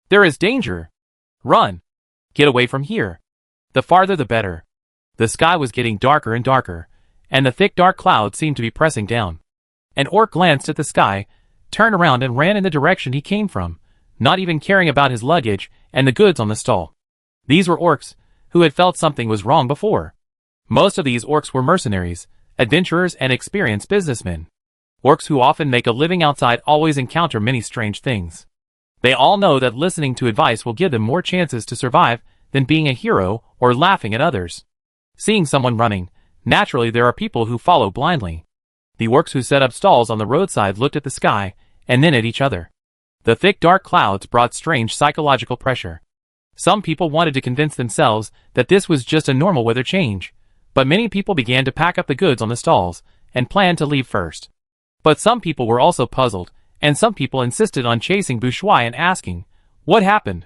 There is danger! Run! Get away from here! The farther the better." The sky was getting darker and darker, and the thick dark clouds seemed to be pressing down. An orc glanced at the sky, turned around and ran in the direction he came from, not even caring about his luggage and the goods on the stall. These were orcs who had felt something was wrong before. Most of these orcs were mercenaries, adventurers and experienced businessmen. Orcs who often make a living outside always encounter many strange things. They all know that listening to advice will give them more chances to survive than being a hero or laughing at others. Seeing someone running, naturally there are people who follow blindly. The orcs who set up stalls on the roadside looked at the sky, and then at each other. The thick dark clouds brought strange psychological pressure. Some people wanted to convince themselves that this was just a normal weather change, but many people began to pack up the goods on the stalls, and planned to leave first. But some people were also puzzled, and some people insisted on chasing Bourgeois and asking, "What happened?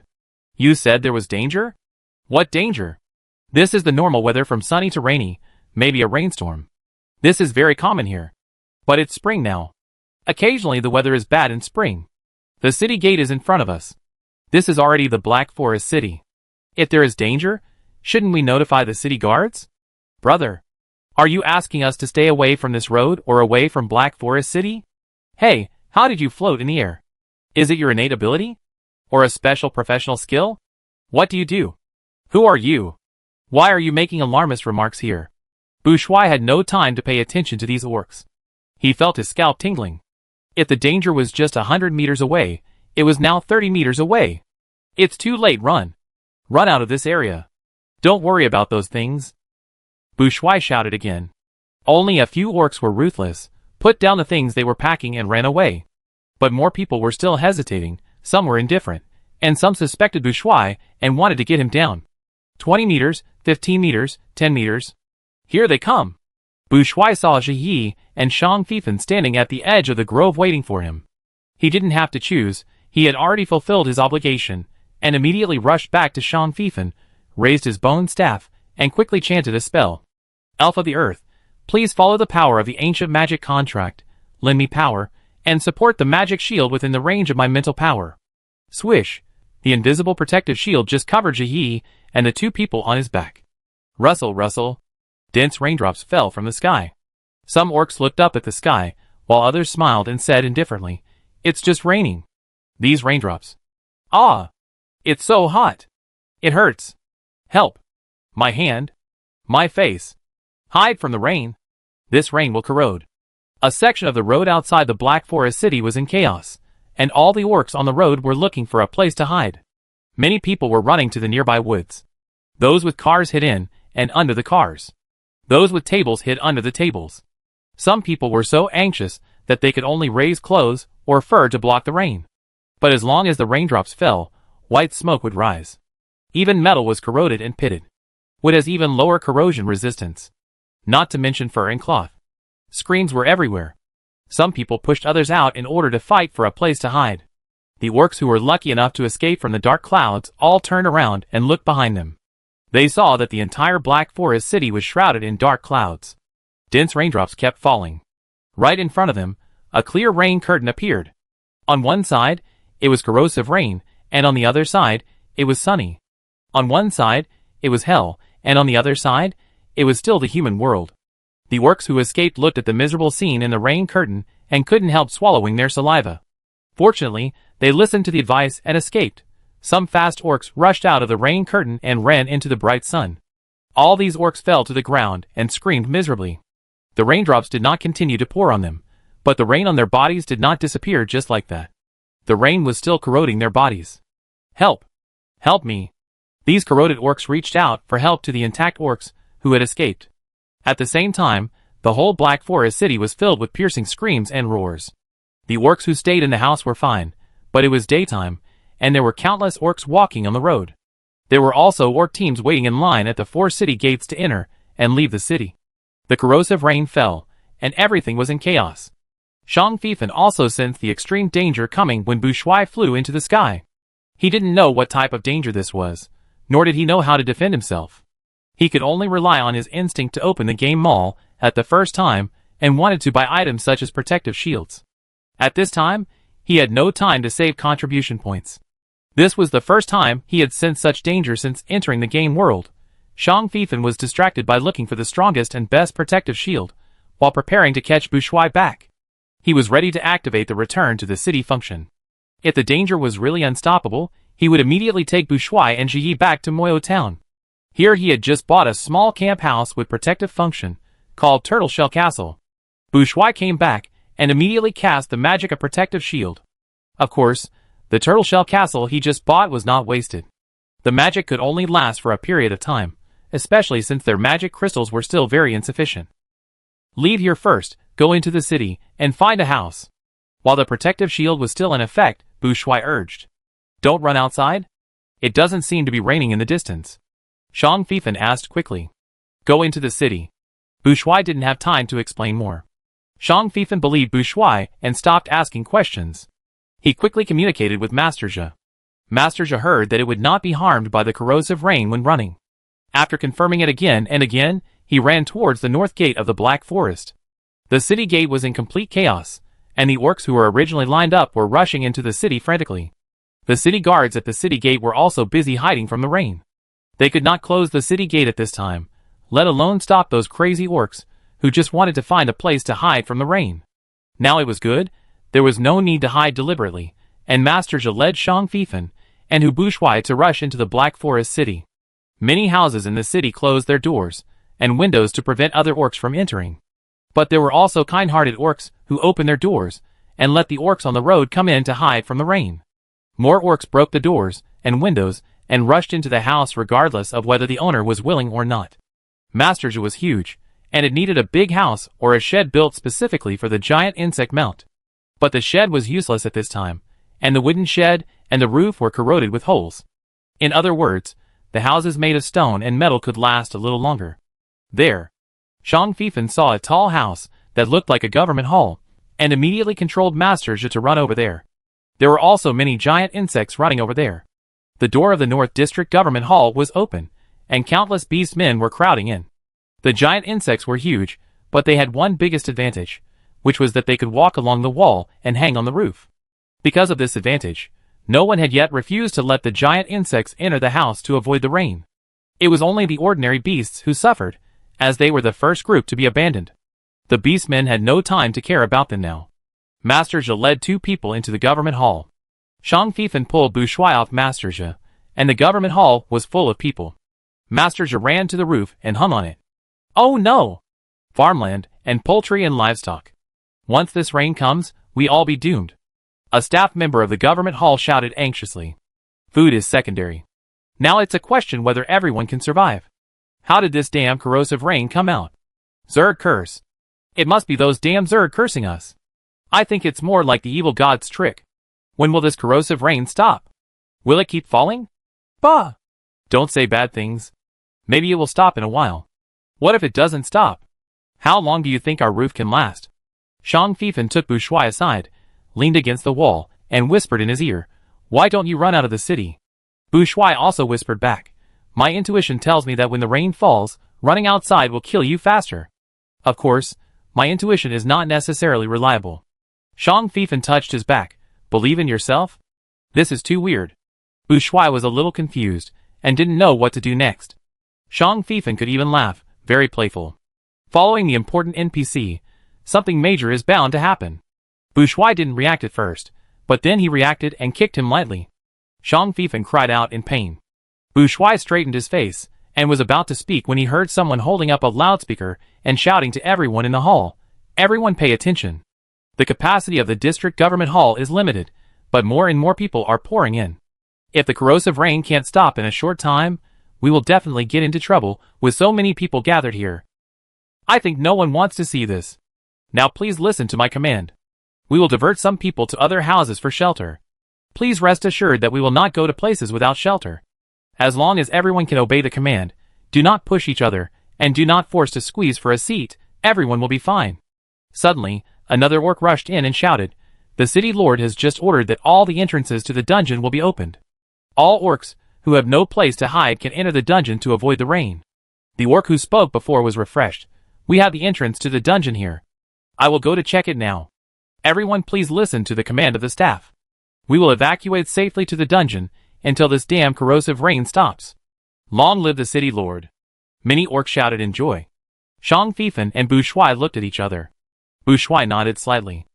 You said there was danger? What danger?" This is the normal weather from sunny to rainy, maybe a rainstorm. This is very common here. But it's spring now. Occasionally the weather is bad in spring. The city gate is in front of us. This is already the Black Forest city. If there is danger, shouldn't we notify the city guards? Brother, are you asking us to stay away from this road or away from Black Forest City? Hey, how did you float in the air? Is it your innate ability? Or a special professional skill? What do you do? Who are you? Why are you making alarmist remarks here? Bourgeois had no time to pay attention to these orcs. He felt his scalp tingling. If the danger was just 100 meters away, it was now 30 meters away. It's too late, run. Run out of this area. Don't worry about those things. Bourgeois shouted again. Only a few orcs were ruthless, put down the things they were packing and ran away. But more people were still hesitating, some were indifferent, and some suspected Bourgeois and wanted to get him down. 20 meters, 15 meters, 10 meters. Here they come. Bourgeois saw Ji and Shang Fifan standing at the edge of the grove waiting for him. He didn't have to choose, he had already fulfilled his obligation, and immediately rushed back to Shang Fifan, raised his bone staff, and quickly chanted a spell. Elf of the Earth, please follow the power of the ancient magic contract, lend me power, and support the magic shield within the range of my mental power. Swish, the invisible protective shield just covered Ji and the two people on his back. Rustle, rustle. Dense raindrops fell from the sky. Some orcs looked up at the sky, while others smiled and said indifferently, "It's just raining." These raindrops. Ah! It's so hot. It hurts. Help. My hand. My face. Hide from the rain. This rain will corrode. A section of the road outside the Black Forest city was in chaos, and all the orcs on the road were looking for a place to hide. Many people were running to the nearby woods. Those with cars hid in and under the cars. Those with tables hid under the tables. Some people were so anxious that they could only raise clothes or fur to block the rain. But as long as the raindrops fell, white smoke would rise. Even metal was corroded and pitted. Wood has even lower corrosion resistance. Not to mention fur and cloth. Screams were everywhere. Some people pushed others out in order to fight for a place to hide. The orcs who were lucky enough to escape from the dark clouds all turned around and looked behind them. They saw that the entire Black Forest city was shrouded in dark clouds. Dense raindrops kept falling. Right in front of them, a clear rain curtain appeared. On one side, it was corrosive rain, and on the other side, it was sunny. On one side, it was hell, and on the other side, it was still the human world. The orcs who escaped looked at the miserable scene in the rain curtain and couldn't help swallowing their saliva. Fortunately, they listened to the advice and escaped. Some fast orcs rushed out of the rain curtain and ran into the bright sun. All these orcs fell to the ground and screamed miserably. The raindrops did not continue to pour on them, but the rain on their bodies did not disappear just like that. The rain was still corroding their bodies. Help! Help me! These corroded orcs reached out for help to the intact orcs who had escaped. At the same time, the whole Black Forest city was filled with piercing screams and roars. The orcs who stayed in the house were fine, but it was daytime, and there were countless orcs walking on the road. There were also orc teams waiting in line at the 4 city gates to enter and leave the city. The corrosive rain fell, and everything was in chaos. Shang Fifan also sensed the extreme danger coming when Bourgeois flew into the sky. He didn't know what type of danger this was, nor did he know how to defend himself. He could only rely on his instinct to open the game mall at the first time and wanted to buy items such as protective shields. At this time, he had no time to save contribution points. This was the first time he had sensed such danger since entering the game world. Shang Fifan was distracted by looking for the strongest and best protective shield, while preparing to catch Bourgeois back. He was ready to activate the return to the city function. If the danger was really unstoppable, he would immediately take Bourgeois and Ji back to Moyo Town. Here he had just bought a small camp house with protective function, called Turtle Shell Castle. Bourgeois came back, and immediately cast the magic of protective shield. Of course, the Turtle Shell Castle he just bought was not wasted. The magic could only last for a period of time, especially since their magic crystals were still very insufficient. Leave here first, go into the city, and find a house. While the protective shield was still in effect, Bourgeois urged. Don't run outside? It doesn't seem to be raining in the distance. Shang Fifan asked quickly. Go into the city. Bourgeois didn't have time to explain more. Shang Fifan believed Bourgeois and stopped asking questions. He quickly communicated with Master Zhe. Master Zhe heard that it would not be harmed by the corrosive rain when running. After confirming it again and again, he ran towards the north gate of the Black Forest. The city gate was in complete chaos, and the orcs who were originally lined up were rushing into the city frantically. The city guards at the city gate were also busy hiding from the rain. They could not close the city gate at this time, let alone stop those crazy orcs, who just wanted to find a place to hide from the rain. Now it was good, there was no need to hide deliberately, and Master Zhe led Shang Fifan and Hu Bourgeois to rush into the Black Forest city. Many houses in the city closed their doors and windows to prevent other orcs from entering. But there were also kind-hearted orcs who opened their doors and let the orcs on the road come in to hide from the rain. More orcs broke the doors and windows and rushed into the house regardless of whether the owner was willing or not. Master Zhe was huge, and it needed a big house or a shed built specifically for the giant insect mount. But the shed was useless at this time, and the wooden shed and the roof were corroded with holes. In other words, the houses made of stone and metal could last a little longer. There, Shang Fifan saw a tall house that looked like a government hall, and immediately controlled Master Zhe to run over there. There were also many giant insects running over there. The door of the North District Government Hall was open, and countless beast men were crowding in. The giant insects were huge, but they had one biggest advantage, which was that they could walk along the wall and hang on the roof. Because of this advantage, no one had yet refused to let the giant insects enter the house to avoid the rain. It was only the ordinary beasts who suffered, as they were the first group to be abandoned. The beastmen had no time to care about them now. Master Zhe led two people into the government hall. Shang Fifan pulled Bourgeois off Master Zhe, and the government hall was full of people. Master Zhe ran to the roof and hung on it. Oh no! Farmland, and poultry and livestock. Once this rain comes, we all be doomed. A staff member of the government hall shouted anxiously. Food is secondary. Now it's a question whether everyone can survive. How did this damn corrosive rain come out? Zerg curse. It must be those damn Zerg cursing us. I think it's more like the evil god's trick. When will this corrosive rain stop? Will it keep falling? Bah! Don't say bad things. Maybe it will stop in a while. What if it doesn't stop? How long do you think our roof can last? Shang Fifan took Bourgeois aside, leaned against the wall, and whispered in his ear, Why don't you run out of the city? Bourgeois also whispered back, My intuition tells me that when the rain falls, running outside will kill you faster. Of course, my intuition is not necessarily reliable. Shang Fifan touched his back. Believe in yourself? This is too weird. Bourgeois was a little confused, and didn't know what to do next. Shang Fifan could even laugh, very playful. Following the important NPC, something major is bound to happen. Bourgeois didn't react at first, but then he reacted and kicked him lightly. Shang Fifan cried out in pain. Bourgeois straightened his face, and was about to speak when he heard someone holding up a loudspeaker and shouting to everyone in the hall, Everyone pay attention. The capacity of the district government hall is limited, but more and more people are pouring in. If the corrosive rain can't stop in a short time, we will definitely get into trouble with so many people gathered here. I think no one wants to see this. Now please listen to my command. We will divert some people to other houses for shelter. Please rest assured that we will not go to places without shelter. As long as everyone can obey the command, do not push each other, and do not force to squeeze for a seat, everyone will be fine. Suddenly, another orc rushed in and shouted, The city lord has just ordered that all the entrances to the dungeon will be opened. All orcs who have no place to hide can enter the dungeon to avoid the rain. The orc who spoke before was refreshed. We have the entrance to the dungeon here. I will go to check it now. Everyone please listen to the command of the staff. We will evacuate safely to the dungeon until this damn corrosive rain stops. Long live the city lord. Many orcs shouted in joy. Shang Fifan and Bourgeois looked at each other. Bourgeois nodded slightly.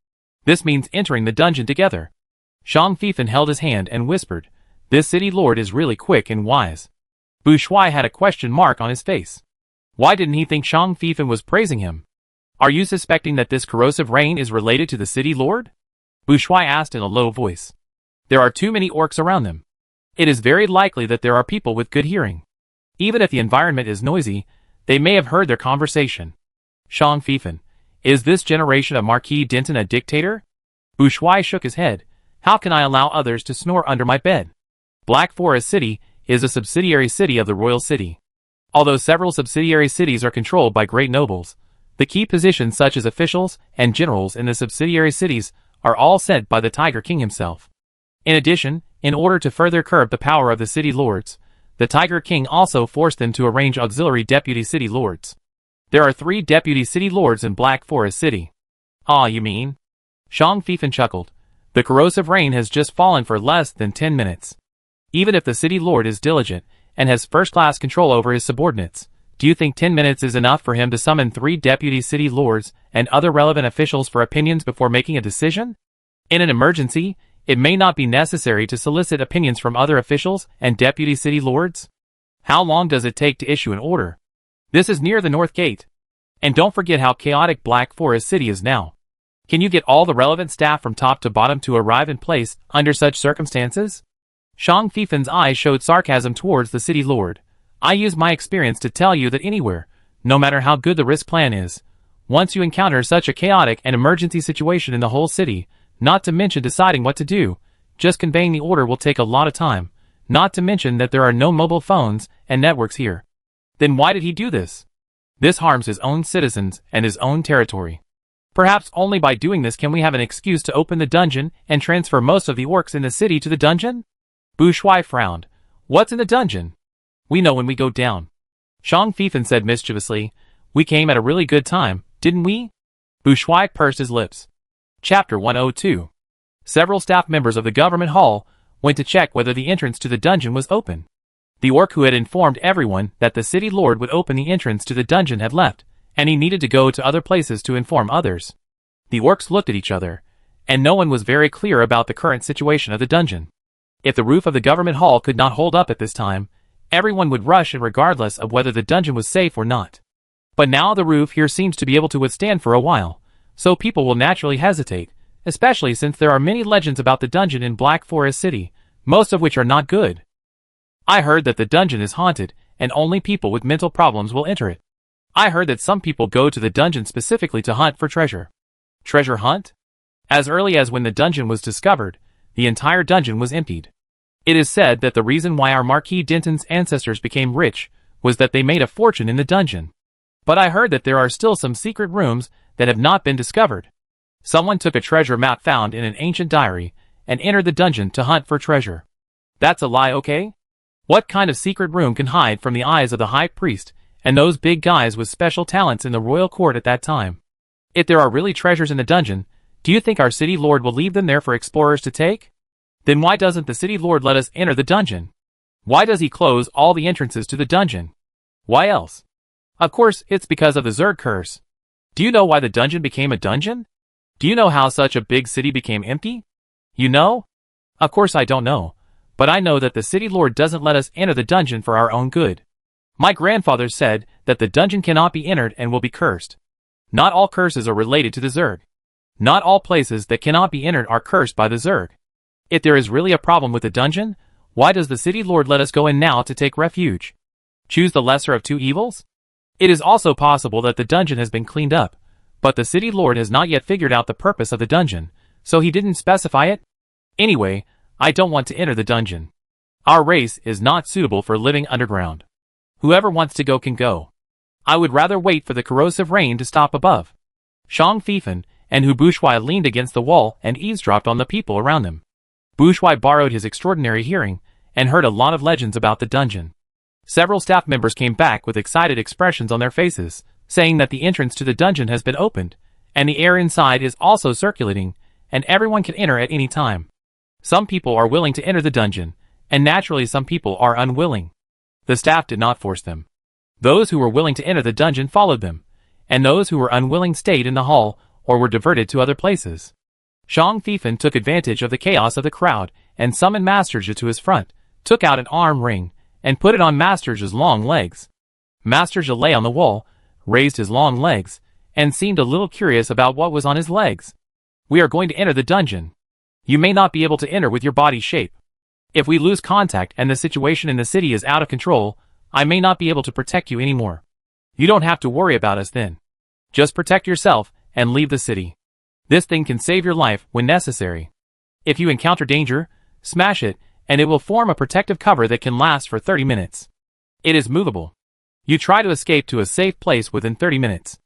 This means entering the dungeon together. Shang Fifan held his hand and whispered, This city lord is really quick and wise. Bu Shuai had a question mark on his face. Why didn't he think Shang Fifan was praising him? Are you suspecting that this corrosive rain is related to the city lord? Bu Shuai asked in a low voice. There are too many orcs around them. It is very likely that there are people with good hearing. Even if the environment is noisy, they may have heard their conversation. Shang Fifan, is this generation of Marquis Denton a dictator? Bu Shuai shook his head. How can I allow others to snore under my bed? Black Forest City is a subsidiary city of the royal city. Although several subsidiary cities are controlled by great nobles, the key positions such as officials and generals in the subsidiary cities are all set by the Tiger King himself. In addition, in order to further curb the power of the city lords, the Tiger King also forced them to arrange auxiliary deputy city lords. There are 3 deputy city lords in Black Forest City. Ah, you mean? Shang Fifan chuckled. The corrosive rain has just fallen for less than 10 minutes. Even if the city lord is diligent and has first-class control over his subordinates, do you think 10 minutes is enough for him to summon 3 deputy city lords and other relevant officials for opinions before making a decision? In an emergency, it may not be necessary to solicit opinions from other officials and deputy city lords. How long does it take to issue an order? This is near the North Gate. And don't forget how chaotic Black Forest City is now. Can you get all the relevant staff from top to bottom to arrive in place under such circumstances? Shang Fifan's eyes showed sarcasm towards the city lord. I use my experience to tell you that anywhere, no matter how good the risk plan is, once you encounter such a chaotic and emergency situation in the whole city, not to mention deciding what to do, just conveying the order will take a lot of time, not to mention that there are no mobile phones and networks here. Then why did he do this? This harms his own citizens and his own territory. Perhaps only by doing this can we have an excuse to open the dungeon and transfer most of the orcs in the city to the dungeon? Bu Shuai frowned. What's in the dungeon? We know when we go down. Shang Fifan said mischievously. We came at a really good time, didn't we? Bu Shuai pursed his lips. Chapter 102. Several staff members of the government hall went to check whether the entrance to the dungeon was open. The orc who had informed everyone that the city lord would open the entrance to the dungeon had left, and he needed to go to other places to inform others. The orcs looked at each other, and no one was very clear about the current situation of the dungeon. If the roof of the government hall could not hold up at this time, everyone would rush in regardless of whether the dungeon was safe or not. But now the roof here seems to be able to withstand for a while, so people will naturally hesitate, especially since there are many legends about the dungeon in Black Forest City, most of which are not good. I heard that the dungeon is haunted, and only people with mental problems will enter it. I heard that some people go to the dungeon specifically to hunt for treasure. Treasure hunt? As early as when the dungeon was discovered, the entire dungeon was emptied. It is said that the reason why our Marquis Denton's ancestors became rich was that they made a fortune in the dungeon. But I heard that there are still some secret rooms that have not been discovered. Someone took a treasure map found in an ancient diary and entered the dungeon to hunt for treasure. That's a lie, okay? What kind of secret room can hide from the eyes of the high priest and those big guys with special talents in the royal court at that time? If there are really treasures in the dungeon, do you think our city lord will leave them there for explorers to take? Then why doesn't the city lord let us enter the dungeon? Why does he close all the entrances to the dungeon? Why else? Of course, it's because of the Zerg curse. Do you know why the dungeon became a dungeon? Do you know how such a big city became empty? You know? Of course I don't know, but I know that the city lord doesn't let us enter the dungeon for our own good. My grandfather said that the dungeon cannot be entered and will be cursed. Not all curses are related to the Zerg. Not all places that cannot be entered are cursed by the Zerg. If there is really a problem with the dungeon, why does the city lord let us go in now to take refuge? Choose the lesser of two evils? It is also possible that the dungeon has been cleaned up, but the city lord has not yet figured out the purpose of the dungeon, so he didn't specify it. Anyway, I don't want to enter the dungeon. Our race is not suitable for living underground. Whoever wants to go can go. I would rather wait for the corrosive rain to stop above. Shang Fifan and Bu Shuai leaned against the wall and eavesdropped on the people around them. Bu Shuai borrowed his extraordinary hearing and heard a lot of legends about the dungeon. Several staff members came back with excited expressions on their faces, saying that the entrance to the dungeon has been opened, and the air inside is also circulating, and everyone can enter at any time. Some people are willing to enter the dungeon, and naturally some people are unwilling. The staff did not force them. Those who were willing to enter the dungeon followed them, and those who were unwilling stayed in the hall or were diverted to other places. Shang Fifan took advantage of the chaos of the crowd and summoned Master Zhi to his front, took out an arm ring, and put it on Master Zhi's long legs. Master Zhi lay on the wall, raised his long legs, and seemed a little curious about what was on his legs. We are going to enter the dungeon. You may not be able to enter with your body shape. If we lose contact and the situation in the city is out of control, I may not be able to protect you anymore. You don't have to worry about us then. Just protect yourself and leave the city. This thing can save your life when necessary. If you encounter danger, smash it, and it will form a protective cover that can last for 30 minutes. It is movable. You try to escape to a safe place within 30 minutes.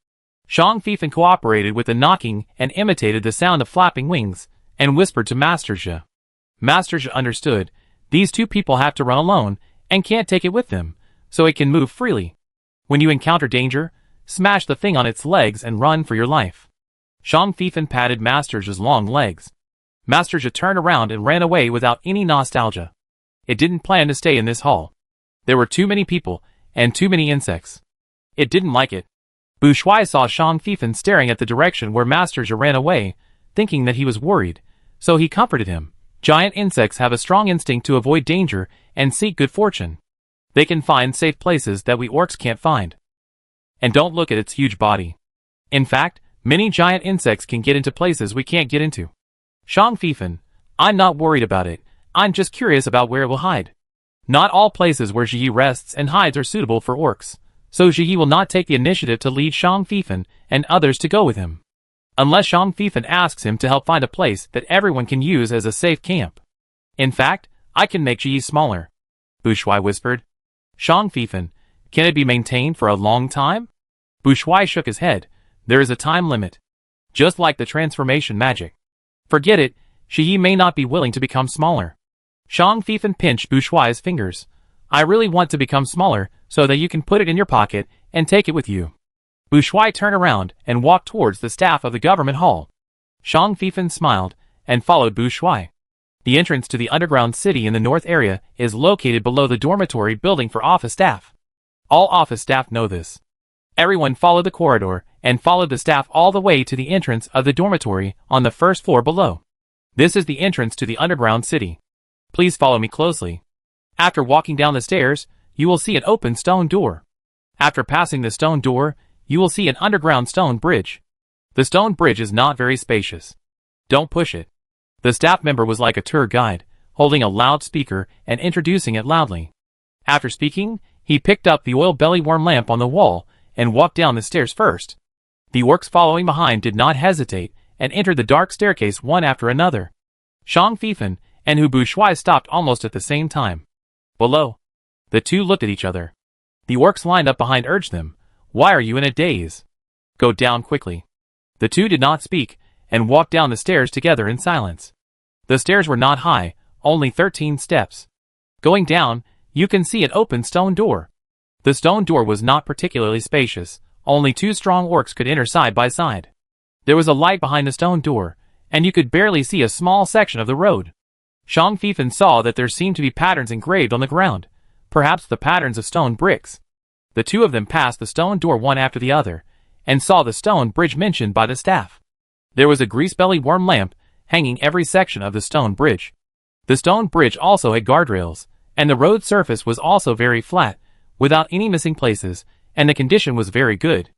Shang Fifan cooperated with the knocking and imitated the sound of flapping wings, and whispered to Master Zhi. Master Zhi understood. These two people have to run alone, and can't take it with them, so it can move freely. When you encounter danger, smash the thing on its legs and run for your life. Shang Fifan patted Master Zhi's long legs. Master Zhi turned around and ran away without any nostalgia. It didn't plan to stay in this hall. There were too many people, and too many insects. It didn't like it. Bu Shuai saw Shang Fifan staring at the direction where Master Zhi ran away, thinking that he was worried, so he comforted him. Giant insects have a strong instinct to avoid danger and seek good fortune. They can find safe places that we orcs can't find. And don't look at its huge body. In fact, many giant insects can get into places we can't get into. Shang Fifan, I'm not worried about it, I'm just curious about where it will hide. Not all places where Zhi Yi rests and hides are suitable for orcs, so Zhi Yi will not take the initiative to lead Shang Fifan and others to go with him. Unless Shang Fifan asks him to help find a place that everyone can use as a safe camp. In fact, I can make Zhi Yi smaller. Bu Shuai whispered. Shang Fifan, can it be maintained for a long time? Bu Shuai shook his head. There is a time limit. Just like the transformation magic. Forget it, Zhi Yi may not be willing to become smaller. Shang Fifan pinched Bu Shuai's fingers. I really want to become smaller so that you can put it in your pocket and take it with you. Bu Shuai turned around and walked towards the staff of the government hall. Shang Fifan smiled and followed Bu Shuai. The entrance to the underground city in the north area is located below the dormitory building for office staff. All office staff know this. Everyone followed the corridor and followed the staff all the way to the entrance of the dormitory on the first floor below. This is the entrance to the underground city. Please follow me closely. After walking down the stairs, you will see an open stone door. After passing the stone door, you will see an underground stone bridge. The stone bridge is not very spacious. Don't push it. The staff member was like a tour guide, holding a loudspeaker and introducing it loudly. After speaking, he picked up the oil belly worm lamp on the wall and walked down the stairs first. The orcs following behind did not hesitate and entered the dark staircase one after another. Shang Fifan and Bu Shuai stopped almost at the same time. Below, the two looked at each other. The orcs lined up behind urged them, why are you in a daze? Go down quickly. The two did not speak and walked down the stairs together in silence. The stairs were not high, only 13 steps. Going down, you can see an open stone door. The stone door was not particularly spacious, only two strong orcs could enter side by side. There was a light behind the stone door, and you could barely see a small section of the road. Shang Fifan saw that there seemed to be patterns engraved on the ground, perhaps the patterns of stone bricks. The two of them passed the stone door one after the other, and saw the stone bridge mentioned by the staff. There was a grease-bellied worm lamp hanging every section of the stone bridge. The stone bridge also had guardrails, and the road surface was also very flat, without any missing places, and the condition was very good.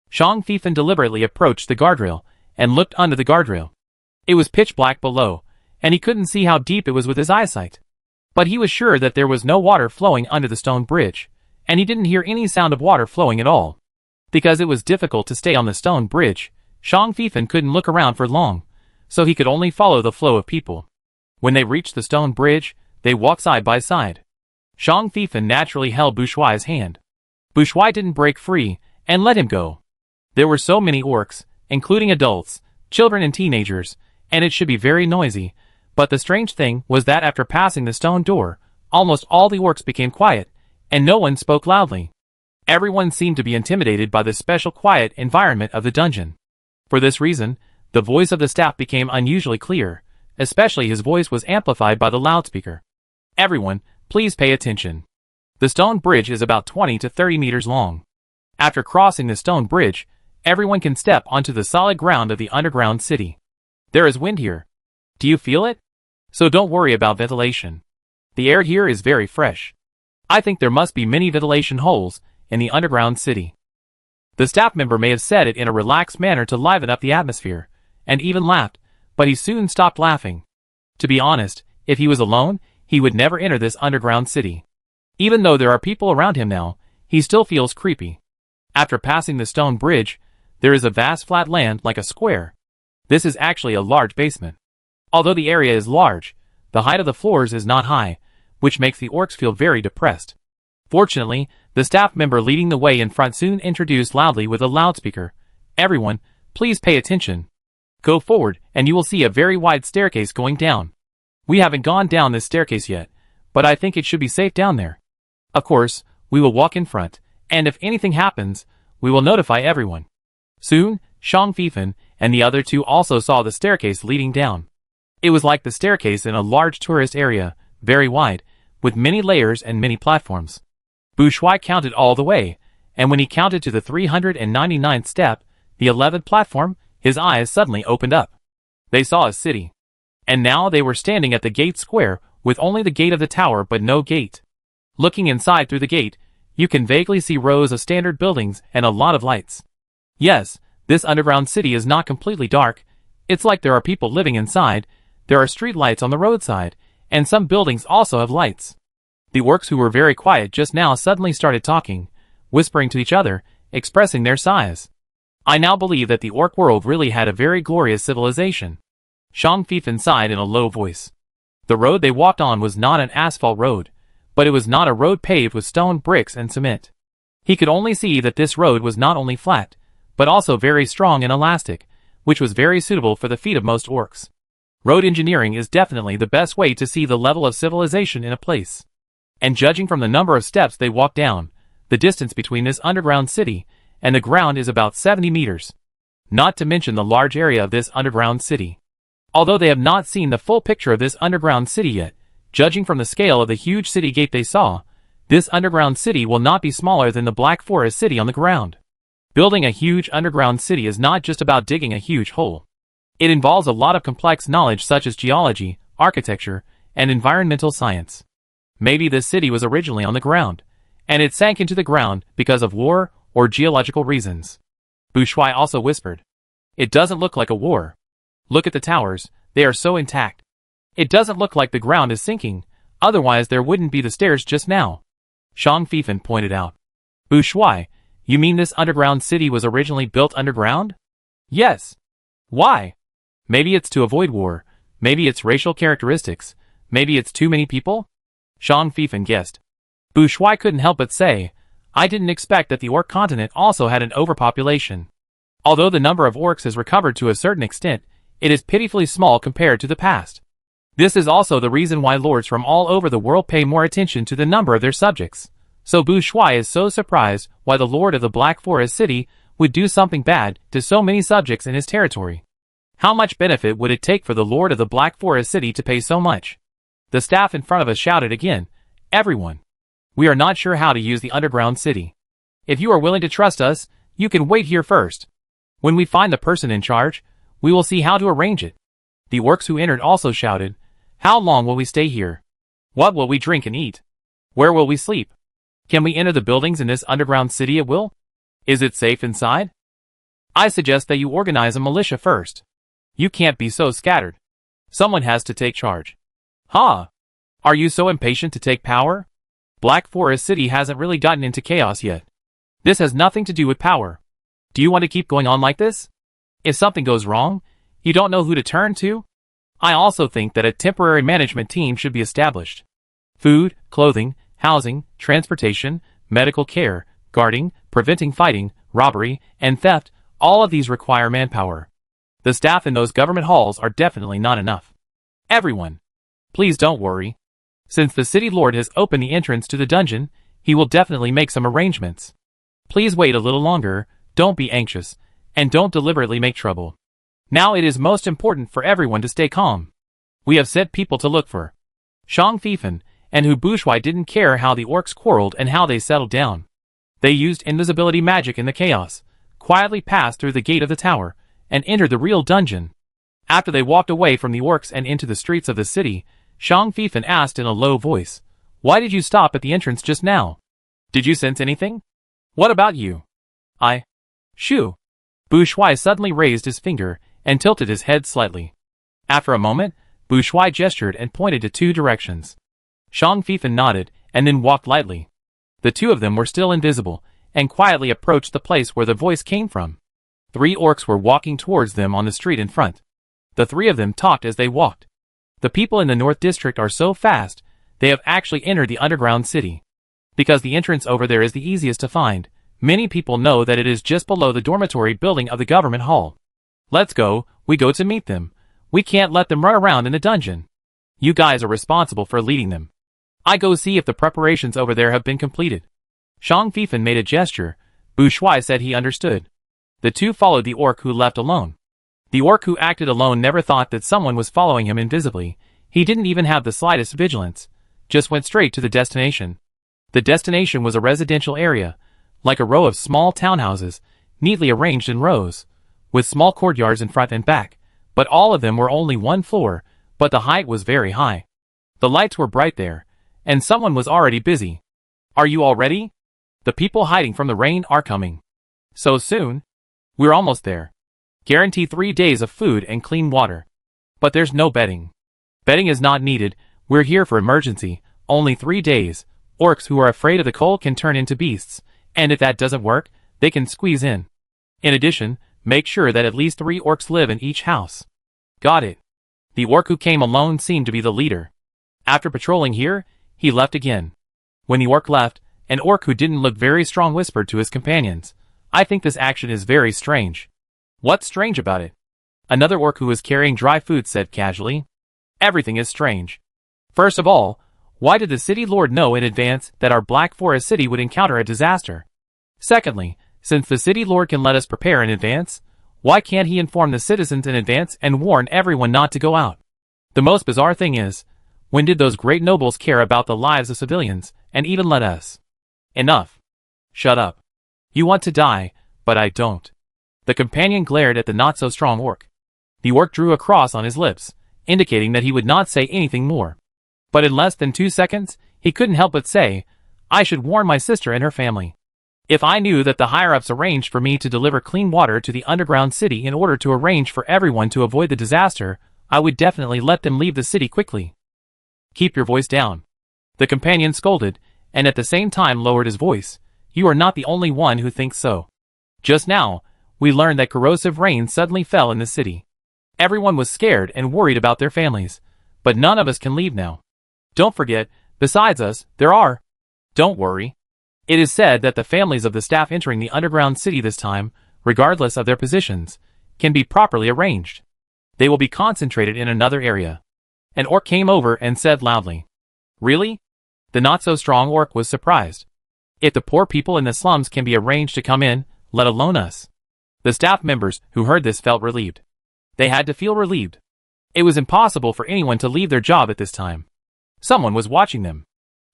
Shang Fifan deliberately approached the guardrail, and looked under the guardrail. It was pitch black below, and he couldn't see how deep it was with his eyesight. But he was sure that there was no water flowing under the stone bridge, and he didn't hear any sound of water flowing at all. Because it was difficult to stay on the stone bridge, Shang Fifan couldn't look around for long, so he could only follow the flow of people. When they reached the stone bridge, they walked side by side. Shang Fifan naturally held Bu Shuai's hand. Bu Shuai didn't break free and let him go. There were so many orcs, including adults, children and teenagers, and it should be very noisy, but the strange thing was that after passing the stone door, almost all the orcs became quiet, and no one spoke loudly. Everyone seemed to be intimidated by the special quiet environment of the dungeon. For this reason, the voice of the staff became unusually clear, especially his voice was amplified by the loudspeaker. Everyone, please pay attention. The stone bridge is about 20 to 30 meters long. After crossing the stone bridge, everyone can step onto the solid ground of the underground city. There is wind here. Do you feel it? So don't worry about ventilation. The air here is very fresh. I think there must be many ventilation holes in the underground city. The staff member may have said it in a relaxed manner to liven up the atmosphere, and even laughed, but he soon stopped laughing. To be honest, if he was alone, he would never enter this underground city. Even though there are people around him now, he still feels creepy. After passing the stone bridge, there is a vast flat land like a square. This is actually a large basement. Although the area is large, the height of the floors is not high, which makes the orcs feel very depressed. Fortunately, the staff member leading the way in front soon introduced loudly with a loudspeaker, "Everyone, please pay attention. Go forward and you will see a very wide staircase going down. We haven't gone down this staircase yet, but I think it should be safe down there. Of course, we will walk in front, and if anything happens, we will notify everyone." Soon, Shang Fifan and the other two also saw the staircase leading down. It was like the staircase in a large tourist area, very wide, with many layers and many platforms. Bu Shui counted all the way, and when he counted to the 399th step, the 11th platform, his eyes suddenly opened up. They saw a city. And now they were standing at the gate square, with only the gate of the tower but no gate. Looking inside through the gate, you can vaguely see rows of standard buildings and a lot of lights. Yes, this underground city is not completely dark. It's like there are people living inside. There are street lights on the roadside, and some buildings also have lights. The orcs who were very quiet just now suddenly started talking, whispering to each other, expressing their sighs. I now believe that the orc world really had a very glorious civilization. Shang Fifan sighed in a low voice. The road they walked on was not an asphalt road, but it was not a road paved with stone bricks and cement. He could only see that this road was not only flat, but also very strong and elastic, which was very suitable for the feet of most orcs. Road engineering is definitely the best way to see the level of civilization in a place. And judging from the number of steps they walked down, the distance between this underground city and the ground is about 70 meters. Not to mention the large area of this underground city. Although they have not seen the full picture of this underground city yet, judging from the scale of the huge city gate they saw, this underground city will not be smaller than the Black Forest city on the ground. Building a huge underground city is not just about digging a huge hole. It involves a lot of complex knowledge such as geology, architecture, and environmental science. Maybe this city was originally on the ground, and it sank into the ground because of war or geological reasons. Bu Shui also whispered. It doesn't look like a war. Look at the towers, they are so intact. It doesn't look like the ground is sinking, otherwise there wouldn't be the stairs just now. Shang Fifan pointed out. Bu Shui, you mean this underground city was originally built underground? Yes. Why? Maybe it's to avoid war, maybe it's racial characteristics, maybe it's too many people? Shang Fifan guessed. Bu Shui couldn't help but say, I didn't expect that the orc continent also had an overpopulation. Although the number of orcs has recovered to a certain extent, it is pitifully small compared to the past. This is also the reason why lords from all over the world pay more attention to the number of their subjects. So Bu Shui is so surprised why the lord of the Black Forest city would do something bad to so many subjects in his territory. How much benefit would it take for the lord of the Black Forest city to pay so much? The staff in front of us shouted again, Everyone! We are not sure how to use the underground city. If you are willing to trust us, you can wait here first. When we find the person in charge, we will see how to arrange it. The orcs who entered also shouted, How long will we stay here? What will we drink and eat? Where will we sleep? Can we enter the buildings in this underground city at will? Is it safe inside? I suggest that you organize a militia first. You can't be so scattered. Someone has to take charge. Huh? Are you so impatient to take power? Black Forest City hasn't really gotten into chaos yet. This has nothing to do with power. Do you want to keep going on like this? If something goes wrong, you don't know who to turn to? I also think that a temporary management team should be established. Food, clothing, housing, transportation, medical care, guarding, preventing fighting, robbery, and theft, all of these require manpower. The staff in those government halls are definitely not enough. Everyone! Please don't worry. Since the city lord has opened the entrance to the dungeon, he will definitely make some arrangements. Please wait a little longer, don't be anxious, and don't deliberately make trouble. Now it is most important for everyone to stay calm. We have sent people to look for Shang Fifan, and who Bu Shui didn't care how the orcs quarreled and how they settled down. They used invisibility magic in the chaos, quietly passed through the gate of the tower, and entered the real dungeon. After they walked away from the orcs and into the streets of the city, Shang Fifan asked in a low voice, Why did you stop at the entrance just now? Did you sense anything? What about you? Shoo. Bu Shuai suddenly raised his finger and tilted his head slightly. After a moment, Bu Shuai gestured and pointed to two directions. Shang Fifan nodded and then walked lightly. The two of them were still invisible and quietly approached the place where the voice came from. 3 orcs were walking towards them on the street in front. The 3 of them talked as they walked. The people in the North District are so fast, they have actually entered the underground city. Because the entrance over there is the easiest to find, many people know that it is just below the dormitory building of the government hall. Let's go, we go to meet them. We can't let them run around in the dungeon. You guys are responsible for leading them. I go see if the preparations over there have been completed. Shang Fifan made a gesture. Bu Shuai said he understood. The two followed the orc who left alone. The orc who acted alone never thought that someone was following him invisibly. He didn't even have the slightest vigilance, just went straight to the destination. The destination was a residential area, like a row of small townhouses, neatly arranged in rows, with small courtyards in front and back, but all of them were only 1 floor, but the height was very high. The lights were bright there, and someone was already busy. Are you all ready? The people hiding from the rain are coming. So soon? We're almost there. Guarantee 3 days of food and clean water. But there's no bedding. Bedding is not needed, we're here for emergency, only 3 days. Orcs who are afraid of the cold can turn into beasts, and if that doesn't work, they can squeeze in. In addition, make sure that at least 3 orcs live in each house. Got it. The orc who came alone seemed to be the leader. After patrolling here, he left again. When the orc left, an orc who didn't look very strong whispered to his companions, I think this action is very strange. What's strange about it? Another orc who was carrying dry food said casually. Everything is strange. First of all, why did the city lord know in advance that our Black Forest city would encounter a disaster? Secondly, since the city lord can let us prepare in advance, why can't he inform the citizens in advance and warn everyone not to go out? The most bizarre thing is, when did those great nobles care about the lives of civilians, and even let us? Enough. Shut up. You want to die, but I don't. The companion glared at the not-so-strong orc. The orc drew a cross on his lips, indicating that he would not say anything more. But in less than 2 seconds, he couldn't help but say, I should warn my sister and her family. If I knew that the higher-ups arranged for me to deliver clean water to the underground city in order to arrange for everyone to avoid the disaster, I would definitely let them leave the city quickly. Keep your voice down. The companion scolded, and at the same time lowered his voice. You are not the only one who thinks so. Just now, we learned that corrosive rain suddenly fell in the city. Everyone was scared and worried about their families, but none of us can leave now. Don't forget, besides us, there are. Don't worry. It is said that the families of the staff entering the underground city this time, regardless of their positions, can be properly arranged. They will be concentrated in another area. An orc came over and said loudly. Really? The not-so-strong orc was surprised. If the poor people in the slums can be arranged to come in, let alone us. The staff members who heard this felt relieved. They had to feel relieved. It was impossible for anyone to leave their job at this time. Someone was watching them.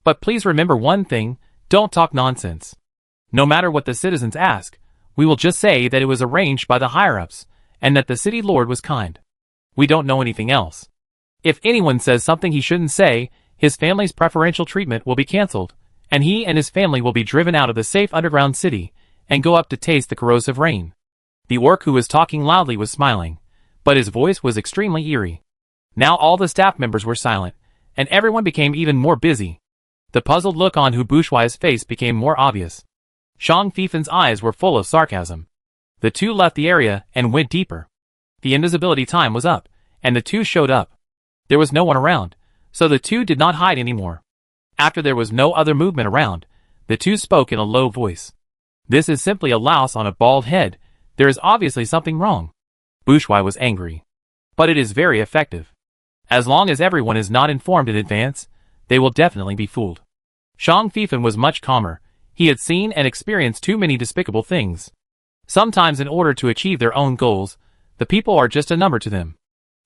But please remember one thing, don't talk nonsense. No matter what the citizens ask, we will just say that it was arranged by the higher-ups, and that the city lord was kind. We don't know anything else. If anyone says something he shouldn't say, his family's preferential treatment will be cancelled, and he and his family will be driven out of the safe underground city, and go up to taste the corrosive rain. The orc who was talking loudly was smiling, but his voice was extremely eerie. Now all the staff members were silent, and everyone became even more busy. The puzzled look on Bu Shuai's face became more obvious. Shang Fifan's eyes were full of sarcasm. The two left the area and went deeper. The invisibility time was up, and the two showed up. There was no one around, so the two did not hide anymore. After there was no other movement around, the two spoke in a low voice. This is simply a louse on a bald head. There is obviously something wrong. Bu Shuai was angry. But it is very effective. As long as everyone is not informed in advance, they will definitely be fooled. Shang Fifan was much calmer. He had seen and experienced too many despicable things. Sometimes in order to achieve their own goals, the people are just a number to them.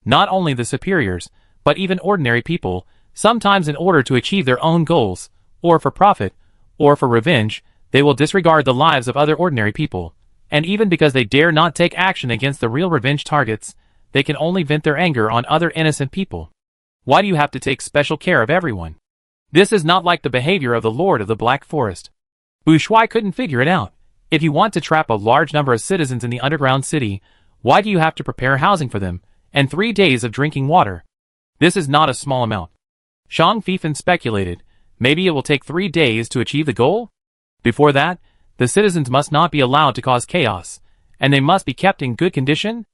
Not only the superiors, but even ordinary people, sometimes in order to achieve their own goals, or for profit, or for revenge, they will disregard the lives of other ordinary people, and even because they dare not take action against the real revenge targets, they can only vent their anger on other innocent people. Why do you have to take special care of everyone? This is not like the behavior of the Lord of the Black Forest. Bouchois couldn't figure it out. If you want to trap a large number of citizens in the underground city, why do you have to prepare housing for them, and 3 days of drinking water? This is not a small amount. Zhang Fifan speculated, maybe it will take 3 days to achieve the goal? Before that, the citizens must not be allowed to cause chaos, and they must be kept in good condition?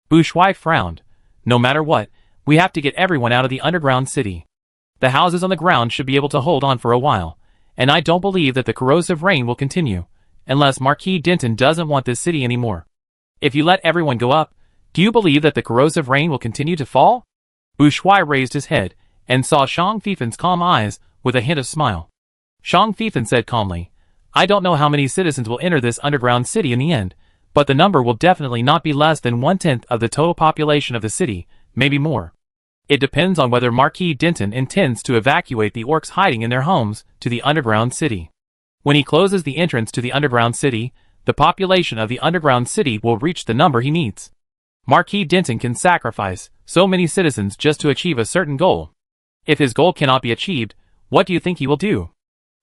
Bouchois frowned. No matter what, we have to get everyone out of the underground city. The houses on the ground should be able to hold on for a while, and I don't believe that the corrosive rain will continue, unless Marquis Denton doesn't want this city anymore. If you let everyone go up, do you believe that the corrosive rain will continue to fall? Bouchois raised his head, and saw Zhang Fifan's calm eyes, with a hint of smile. Zhang Fifan said calmly, I don't know how many citizens will enter this underground city in the end, but the number will definitely not be less than 1/10 of the total population of the city, maybe more. It depends on whether Marquis Denton intends to evacuate the orcs hiding in their homes to the underground city. When he closes the entrance to the underground city, the population of the underground city will reach the number he needs. Marquis Denton can sacrifice so many citizens just to achieve a certain goal. If his goal cannot be achieved, what do you think he will do?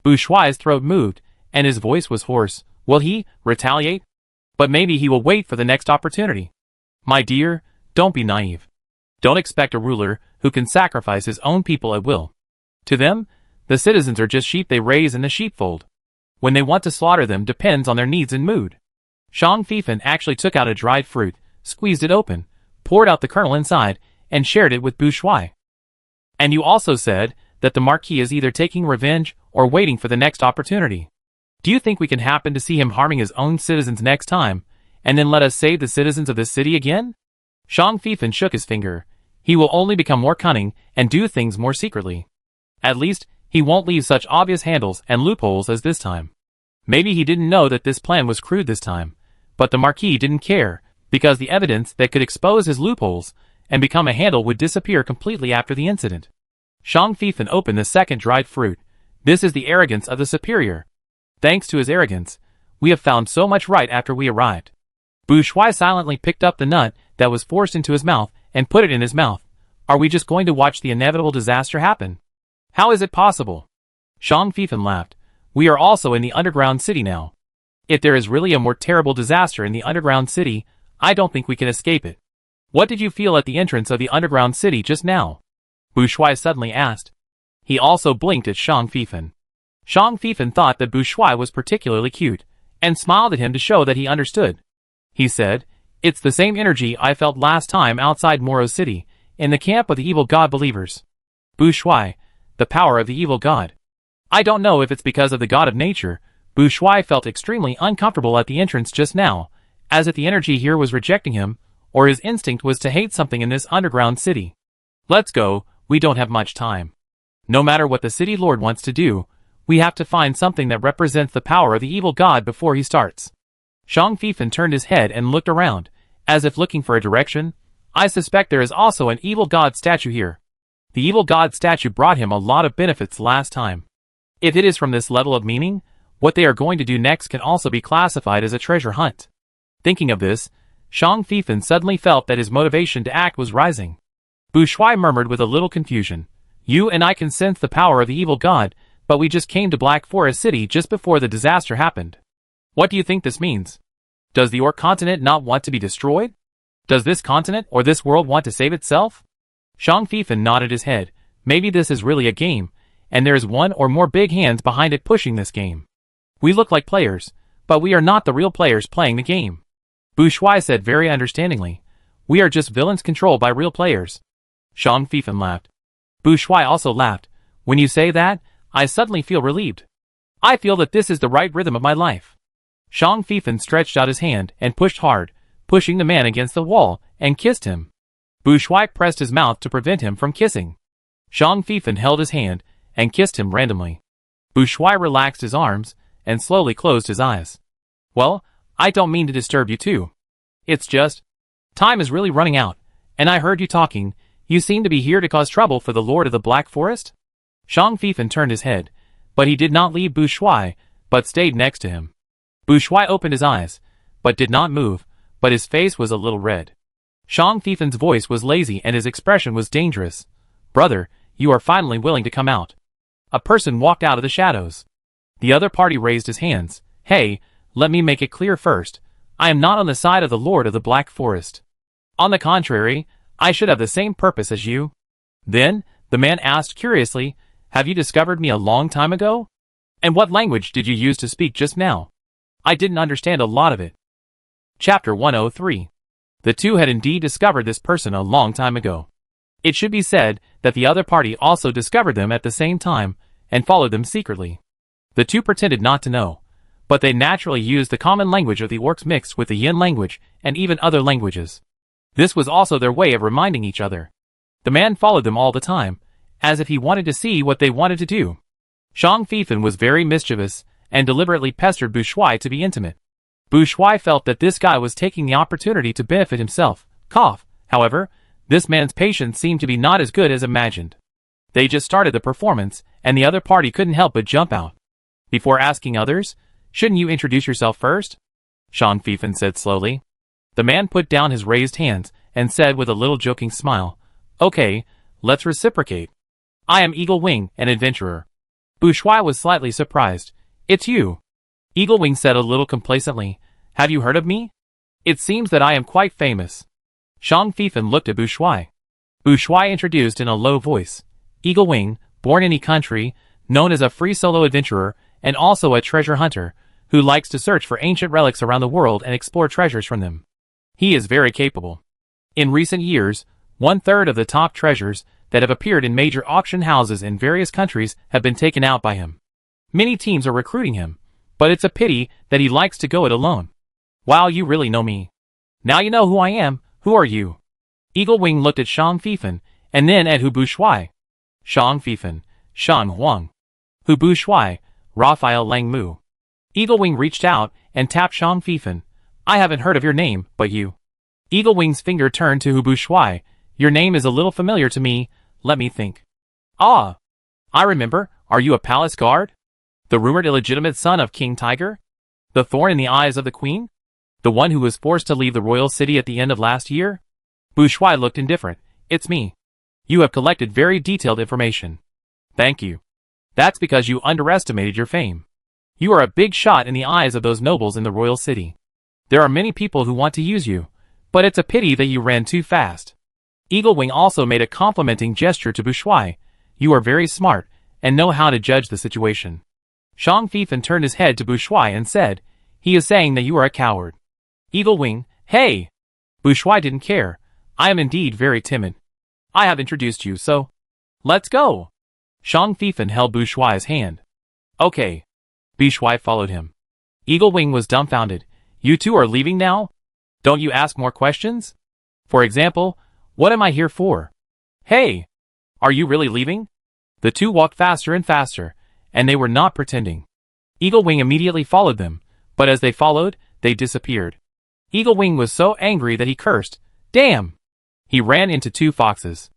Bouchois' throat moved, and his voice was hoarse. Will he retaliate? But maybe he will wait for the next opportunity. My dear, don't be naive. Don't expect a ruler who can sacrifice his own people at will. To them, the citizens are just sheep they raise in the sheepfold. When they want to slaughter them depends on their needs and mood. Zhang Fifan actually took out a dried fruit, squeezed it open, poured out the kernel inside, and shared it with Bouchois. And you also said that the Marquis is either taking revenge or waiting for the next opportunity. Do you think we can happen to see him harming his own citizens next time, and then let us save the citizens of this city again? Zhang Fifan shook his finger. He will only become more cunning and do things more secretly. At least, he won't leave such obvious handles and loopholes as this time. Maybe he didn't know that this plan was crude this time, but the Marquis didn't care, because the evidence that could expose his loopholes and become a handle would disappear completely after the incident. Zhang Fifan opened the second dried fruit. This is the arrogance of the superior. Thanks to his arrogance, we have found so much right after we arrived. Bouchois silently picked up the nut that was forced into his mouth and put it in his mouth. Are we just going to watch the inevitable disaster happen? How is it possible? Zhang Fifan laughed. We are also in the underground city now. If there is really a more terrible disaster in the underground city, I don't think we can escape it. What did you feel at the entrance of the underground city just now? Bouchois suddenly asked. He also blinked at Zhang Fifan. Zhang Fifan thought that Bouchois was particularly cute, and smiled at him to show that he understood. He said, It's the same energy I felt last time outside Moro City, in the camp of the evil god believers. Bouchois, the power of the evil god. I don't know if it's because of the god of nature. Bouchois felt extremely uncomfortable at the entrance just now, as if the energy here was rejecting him, or his instinct was to hate something in this underground city. Let's go, we don't have much time. No matter what the city lord wants to do, we have to find something that represents the power of the evil god before he starts. Zhang Fifan turned his head and looked around, as if looking for a direction. I suspect there is also an evil god statue here. The evil god statue brought him a lot of benefits last time. If it is from this level of meaning, what they are going to do next can also be classified as a treasure hunt. Thinking of this, Zhang Fifan suddenly felt that his motivation to act was rising. Bouchois murmured with a little confusion. You and I can sense the power of the evil god, but we just came to Black Forest City just before the disaster happened. What do you think this means? Does the Orc continent not want to be destroyed? Does this continent or this world want to save itself? Zhang Fifan nodded his head. Maybe this is really a game, and there is one or more big hands behind it pushing this game. We look like players, but we are not the real players playing the game. Bouchois said very understandingly. We are just villains controlled by real players. Zhang Fifan laughed. Bouchois also laughed. When you say that, I suddenly feel relieved. I feel that this is the right rhythm of my life. Zhang Fifan stretched out his hand and pushed hard, pushing the man against the wall, and kissed him. Bouchois pressed his mouth to prevent him from kissing. Zhang Fifan held his hand and kissed him randomly. Bouchois relaxed his arms and slowly closed his eyes. Well, I don't mean to disturb you too. It's just, time is really running out, and I heard you talking. You seem to be here to cause trouble for the Lord of the Black Forest? Zhang Fifan turned his head, but he did not leave Bouchois, but stayed next to him. Bouchois opened his eyes, but did not move, but his face was a little red. Zhang Fifan's voice was lazy and his expression was dangerous. Brother, you are finally willing to come out. A person walked out of the shadows. The other party raised his hands. Hey, let me make it clear first. I am not on the side of the Lord of the Black Forest. On the contrary, I should have the same purpose as you. Then, the man asked curiously, have you discovered me a long time ago? And what language did you use to speak just now? I didn't understand a lot of it. Chapter 103. The two had indeed discovered this person a long time ago. It should be said that the other party also discovered them at the same time and followed them secretly. The two pretended not to know, but they naturally used the common language of the orcs mixed with the Yin language and even other languages. This was also their way of reminding each other. The man followed them all the time, as if he wanted to see what they wanted to do. Shang Fifan was very mischievous and deliberately pestered Bu Shuai to be intimate. Bu Shuai felt that this guy was taking the opportunity to benefit himself. However, this man's patience seemed to be not as good as imagined. They just started the performance, and the other party couldn't help but jump out. Before asking others, shouldn't you introduce yourself first? Shang Fifan said slowly. The man put down his raised hands and said with a little joking smile, Okay, let's reciprocate. I am Eagle Wing, an adventurer. Bu Shuai was slightly surprised. It's you. Eagle Wing said a little complacently, Have you heard of me? It seems that I am quite famous. Shang Fifan looked at Bu Shuai. Bu Shuai introduced in a low voice. Eagle Wing, born in any country, known as a free solo adventurer, and also a treasure hunter, who likes to search for ancient relics around the world and explore treasures from them. He is very capable. In recent years, 1/3 of the top treasures that have appeared in major auction houses in various countries have been taken out by him. Many teams are recruiting him, but it's a pity that he likes to go it alone. Wow, you really know me. Now you know who I am. Who are you? Eagle Wing looked at Shang Fifan, and then at Bu Shuai. Shang Fifan, Shan Huang. Bu Shuai, Raphael Lang Mu. Eagle Wing reached out and tapped Shang Fifan. I haven't heard of your name, but you. Eagle Wing's finger turned to Bu Shuai. Your name is a little familiar to me, let me think. Ah! I remember, are you a palace guard? The rumored illegitimate son of King Tiger? The thorn in the eyes of the queen? The one who was forced to leave the royal city at the end of last year? Bu Shuai looked indifferent. It's me. You have collected very detailed information. Thank you. That's because you underestimated your fame. You are a big shot in the eyes of those nobles in the royal city. There are many people who want to use you, but it's a pity that you ran too fast. Eagle Wing also made a complimenting gesture to Bu Shuai. You are very smart, and know how to judge the situation. Shang Fifan turned his head to Bu Shuai and said, He is saying that you are a coward. Eagle Wing, hey! Bu Shuai didn't care. I am indeed very timid. I have introduced you, so let's go. Shang Fifan held Bu Shuai's hand. Okay. Bu Shuai followed him. Eagle Wing was dumbfounded. You two are leaving now? Don't you ask more questions? For example, what am I here for? Hey! Are you really leaving? The two walked faster and faster, and they were not pretending. Eagle Wing immediately followed them, but as they followed, they disappeared. Eagle Wing was so angry that he cursed. Damn! He ran into two foxes.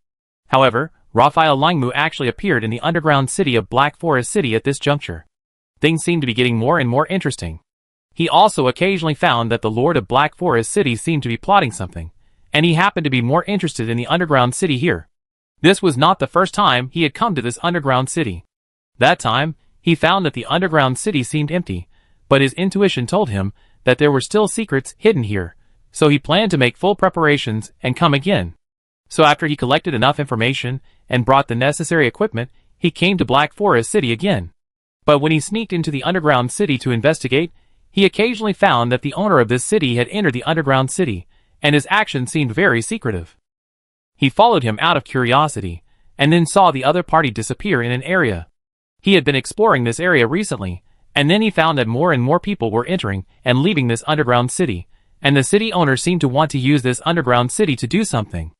However, Raphael Langmu actually appeared in the underground city of Black Forest City at this juncture. Things seemed to be getting more and more interesting. He also occasionally found that the Lord of Black Forest City seemed to be plotting something, and he happened to be more interested in the underground city here. This was not the first time he had come to this underground city. That time, he found that the underground city seemed empty, but his intuition told him that there were still secrets hidden here, so he planned to make full preparations and come again. So after he collected enough information and brought the necessary equipment, he came to Black Forest City again. But when he sneaked into the underground city to investigate, he occasionally found that the owner of this city had entered the underground city, and his actions seemed very secretive. He followed him out of curiosity, and then saw the other party disappear in an area. He had been exploring this area recently, and then he found that more and more people were entering and leaving this underground city, and the city owner seemed to want to use this underground city to do something.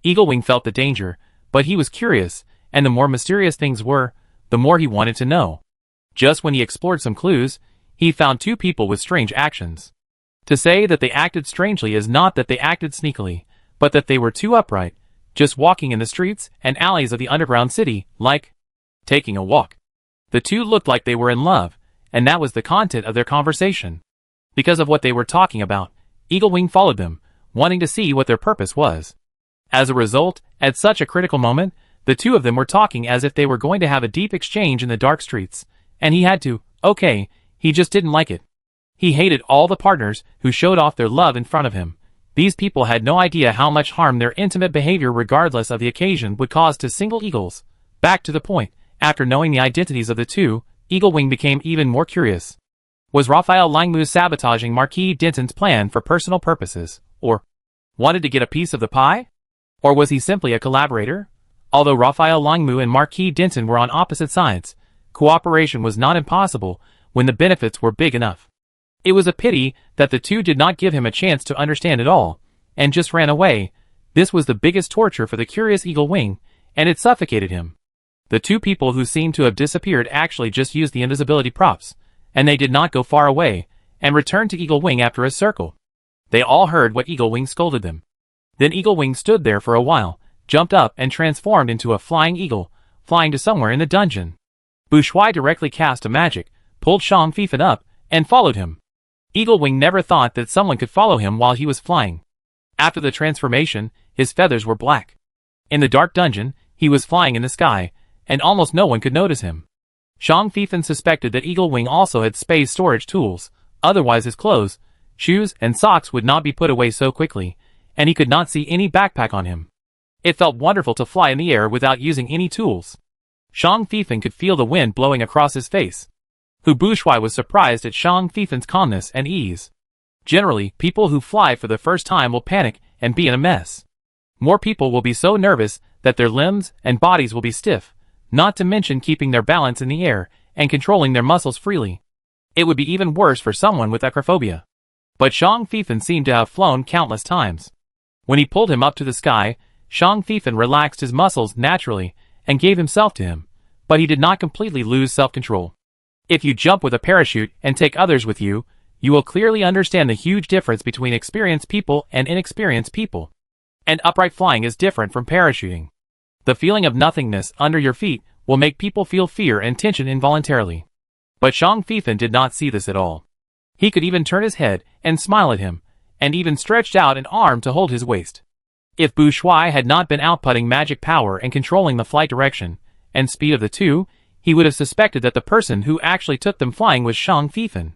Eagle Wing felt the danger, but he was curious, and the more mysterious things were, the more he wanted to know. Just when he explored some clues, he found two people with strange actions. To say that they acted strangely is not that they acted sneakily, but that they were too upright, just walking in the streets and alleys of the underground city, like taking a walk. The two looked like they were in love, and that was the content of their conversation. Because of what they were talking about, Eagle Wing followed them, wanting to see what their purpose was. As a result, at such a critical moment, The two of them were talking as if they were going to have a deep exchange in the dark streets, and he had to. Okay, he just didn't like it. He hated all the partners who showed off their love in front of him. These people had no idea how much harm their intimate behavior regardless of the occasion would cause to single eagles. Back to the point, after knowing the identities of the two, Eagle Wing became even more curious. Was Raphael Langmuir sabotaging Marquis Denton's plan for personal purposes, or wanted to get a piece of the pie? Or was he simply a collaborator? Although Raphael Langmuir and Marquis Denton were on opposite sides, cooperation was not impossible when the benefits were big enough. It was a pity that the two did not give him a chance to understand it all, and just ran away. This was the biggest torture for the curious Eagle Wing, and it suffocated him. The two people who seemed to have disappeared actually just used the invisibility props, and they did not go far away, and returned to Eagle Wing after a circle. They all heard what Eagle Wing scolded them. Then Eagle Wing stood there for a while, jumped up and transformed into a flying eagle, flying to somewhere in the dungeon. Bourgeois directly cast a magic, pulled Shang Fifan up, and followed him. Eagle Wing never thought that someone could follow him while he was flying. After the transformation, his feathers were black. In the dark dungeon, he was flying in the sky, and almost no one could notice him. Shang Fifan suspected that Eagle Wing also had space storage tools, otherwise his clothes, shoes, and socks would not be put away so quickly, and he could not see any backpack on him. It felt wonderful to fly in the air without using any tools. Shang Fifan could feel the wind blowing across his face. Hu Buishuai was surprised at Shang Fifan's calmness and ease. Generally, people who fly for the first time will panic and be in a mess. More people will be so nervous that their limbs and bodies will be stiff, not to mention keeping their balance in the air and controlling their muscles freely. It would be even worse for someone with acrophobia. But Shang Fifan seemed to have flown countless times. When he pulled him up to the sky, Shang Fifan relaxed his muscles naturally and gave himself to him, but he did not completely lose self-control. If you jump with a parachute and take others with you, you will clearly understand the huge difference between experienced people and inexperienced people. And upright flying is different from parachuting. The feeling of nothingness under your feet will make people feel fear and tension involuntarily. But Shang Fifan did not see this at all. He could even turn his head and smile at him, and even stretched out an arm to hold his waist. If Bourgeois had not been outputting magic power and controlling the flight direction and speed of the two, he would have suspected that the person who actually took them flying was Shang Fifan.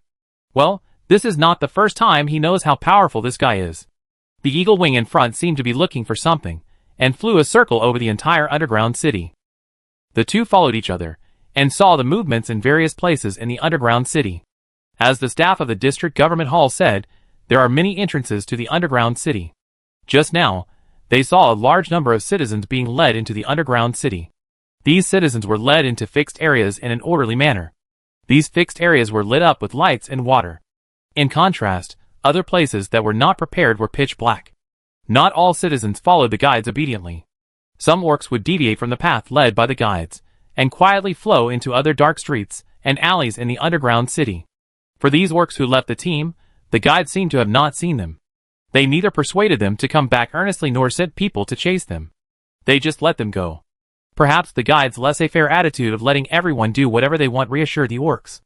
Well, this is not the first time he knows how powerful this guy is. The Eagle Wing in front seemed to be looking for something, and flew a circle over the entire underground city. The two followed each other, and saw the movements in various places in the underground city. As the staff of the district government hall said, there are many entrances to the underground city. Just now, they saw a large number of citizens being led into the underground city. These citizens were led into fixed areas in an orderly manner. These fixed areas were lit up with lights and water. In contrast, other places that were not prepared were pitch black. Not all citizens followed the guides obediently. Some orcs would deviate from the path led by the guides, and quietly flow into other dark streets and alleys in the underground city. For these orcs who left the team, the guides seemed to have not seen them. They neither persuaded them to come back earnestly nor sent people to chase them. They just let them go. Perhaps the guides' laissez-faire attitude of letting everyone do whatever they want reassured the orcs.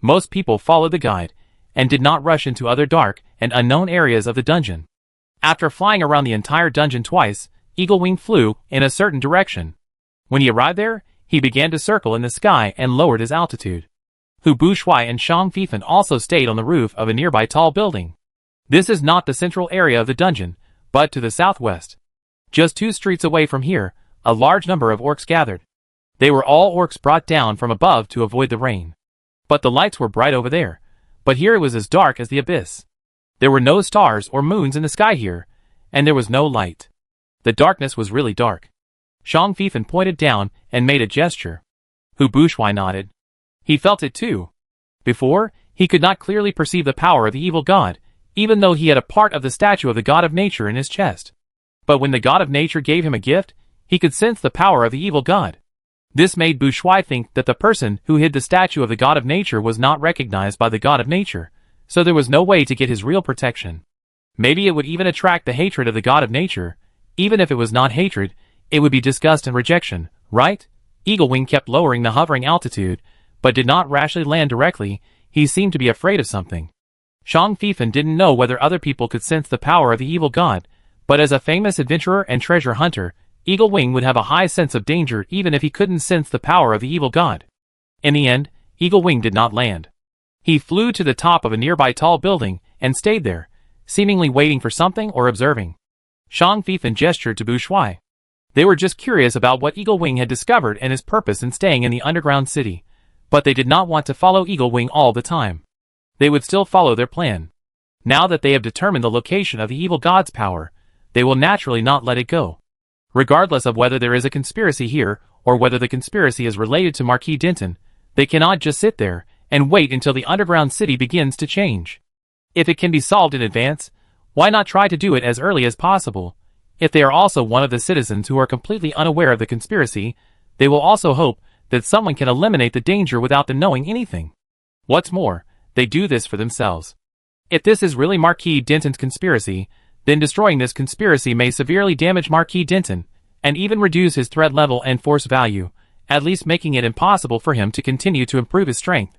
Most people followed the guide, and did not rush into other dark and unknown areas of the dungeon. After flying around the entire dungeon twice, Eagle Wing flew in a certain direction. When he arrived there, he began to circle in the sky and lowered his altitude. Hu Buishuai and Shang Fifan also stayed on the roof of a nearby tall building. This is not the central area of the dungeon, but to the southwest. Just 2 streets away from here, a large number of orcs gathered. They were all orcs brought down from above to avoid the rain. But the lights were bright over there, but here it was as dark as the abyss. There were no stars or moons in the sky here, and there was no light. The darkness was really dark. Shang Fifan pointed down and made a gesture. Hu Buishuai nodded. He felt it too. Before, he could not clearly perceive the power of the evil god, even though he had a part of the statue of the god of nature in his chest. But when the god of nature gave him a gift, he could sense the power of the evil god. This made Buishuai think that the person who hid the statue of the god of nature was not recognized by the god of nature, so there was no way to get his real protection. Maybe it would even attract the hatred of the god of nature. Even if it was not hatred, it would be disgust and rejection, right? Eagle Wing kept lowering the hovering altitude, but did not rashly land directly. He seemed to be afraid of something. Shang Fifan didn't know whether other people could sense the power of the evil god, but as a famous adventurer and treasure hunter, Eagle Wing would have a high sense of danger even if he couldn't sense the power of the evil god. In the end, Eagle Wing did not land. He flew to the top of a nearby tall building and stayed there, seemingly waiting for something or observing. Shang Fifan gestured to Bu Shuai. They were just curious about what Eagle Wing had discovered and his purpose in staying in the underground city, but they did not want to follow Eagle Wing all the time. They would still follow their plan. Now that they have determined the location of the evil god's power, they will naturally not let it go. Regardless of whether there is a conspiracy here or whether the conspiracy is related to Marquis Denton, they cannot just sit there and wait until the underground city begins to change. If it can be solved in advance, why not try to do it as early as possible? If they are also one of the citizens who are completely unaware of the conspiracy, they will also hope that someone can eliminate the danger without them knowing anything. What's more, they do this for themselves. If this is really Marquis Denton's conspiracy, then destroying this conspiracy may severely damage Marquis Denton, and even reduce his threat level and force value, at least making it impossible for him to continue to improve his strength.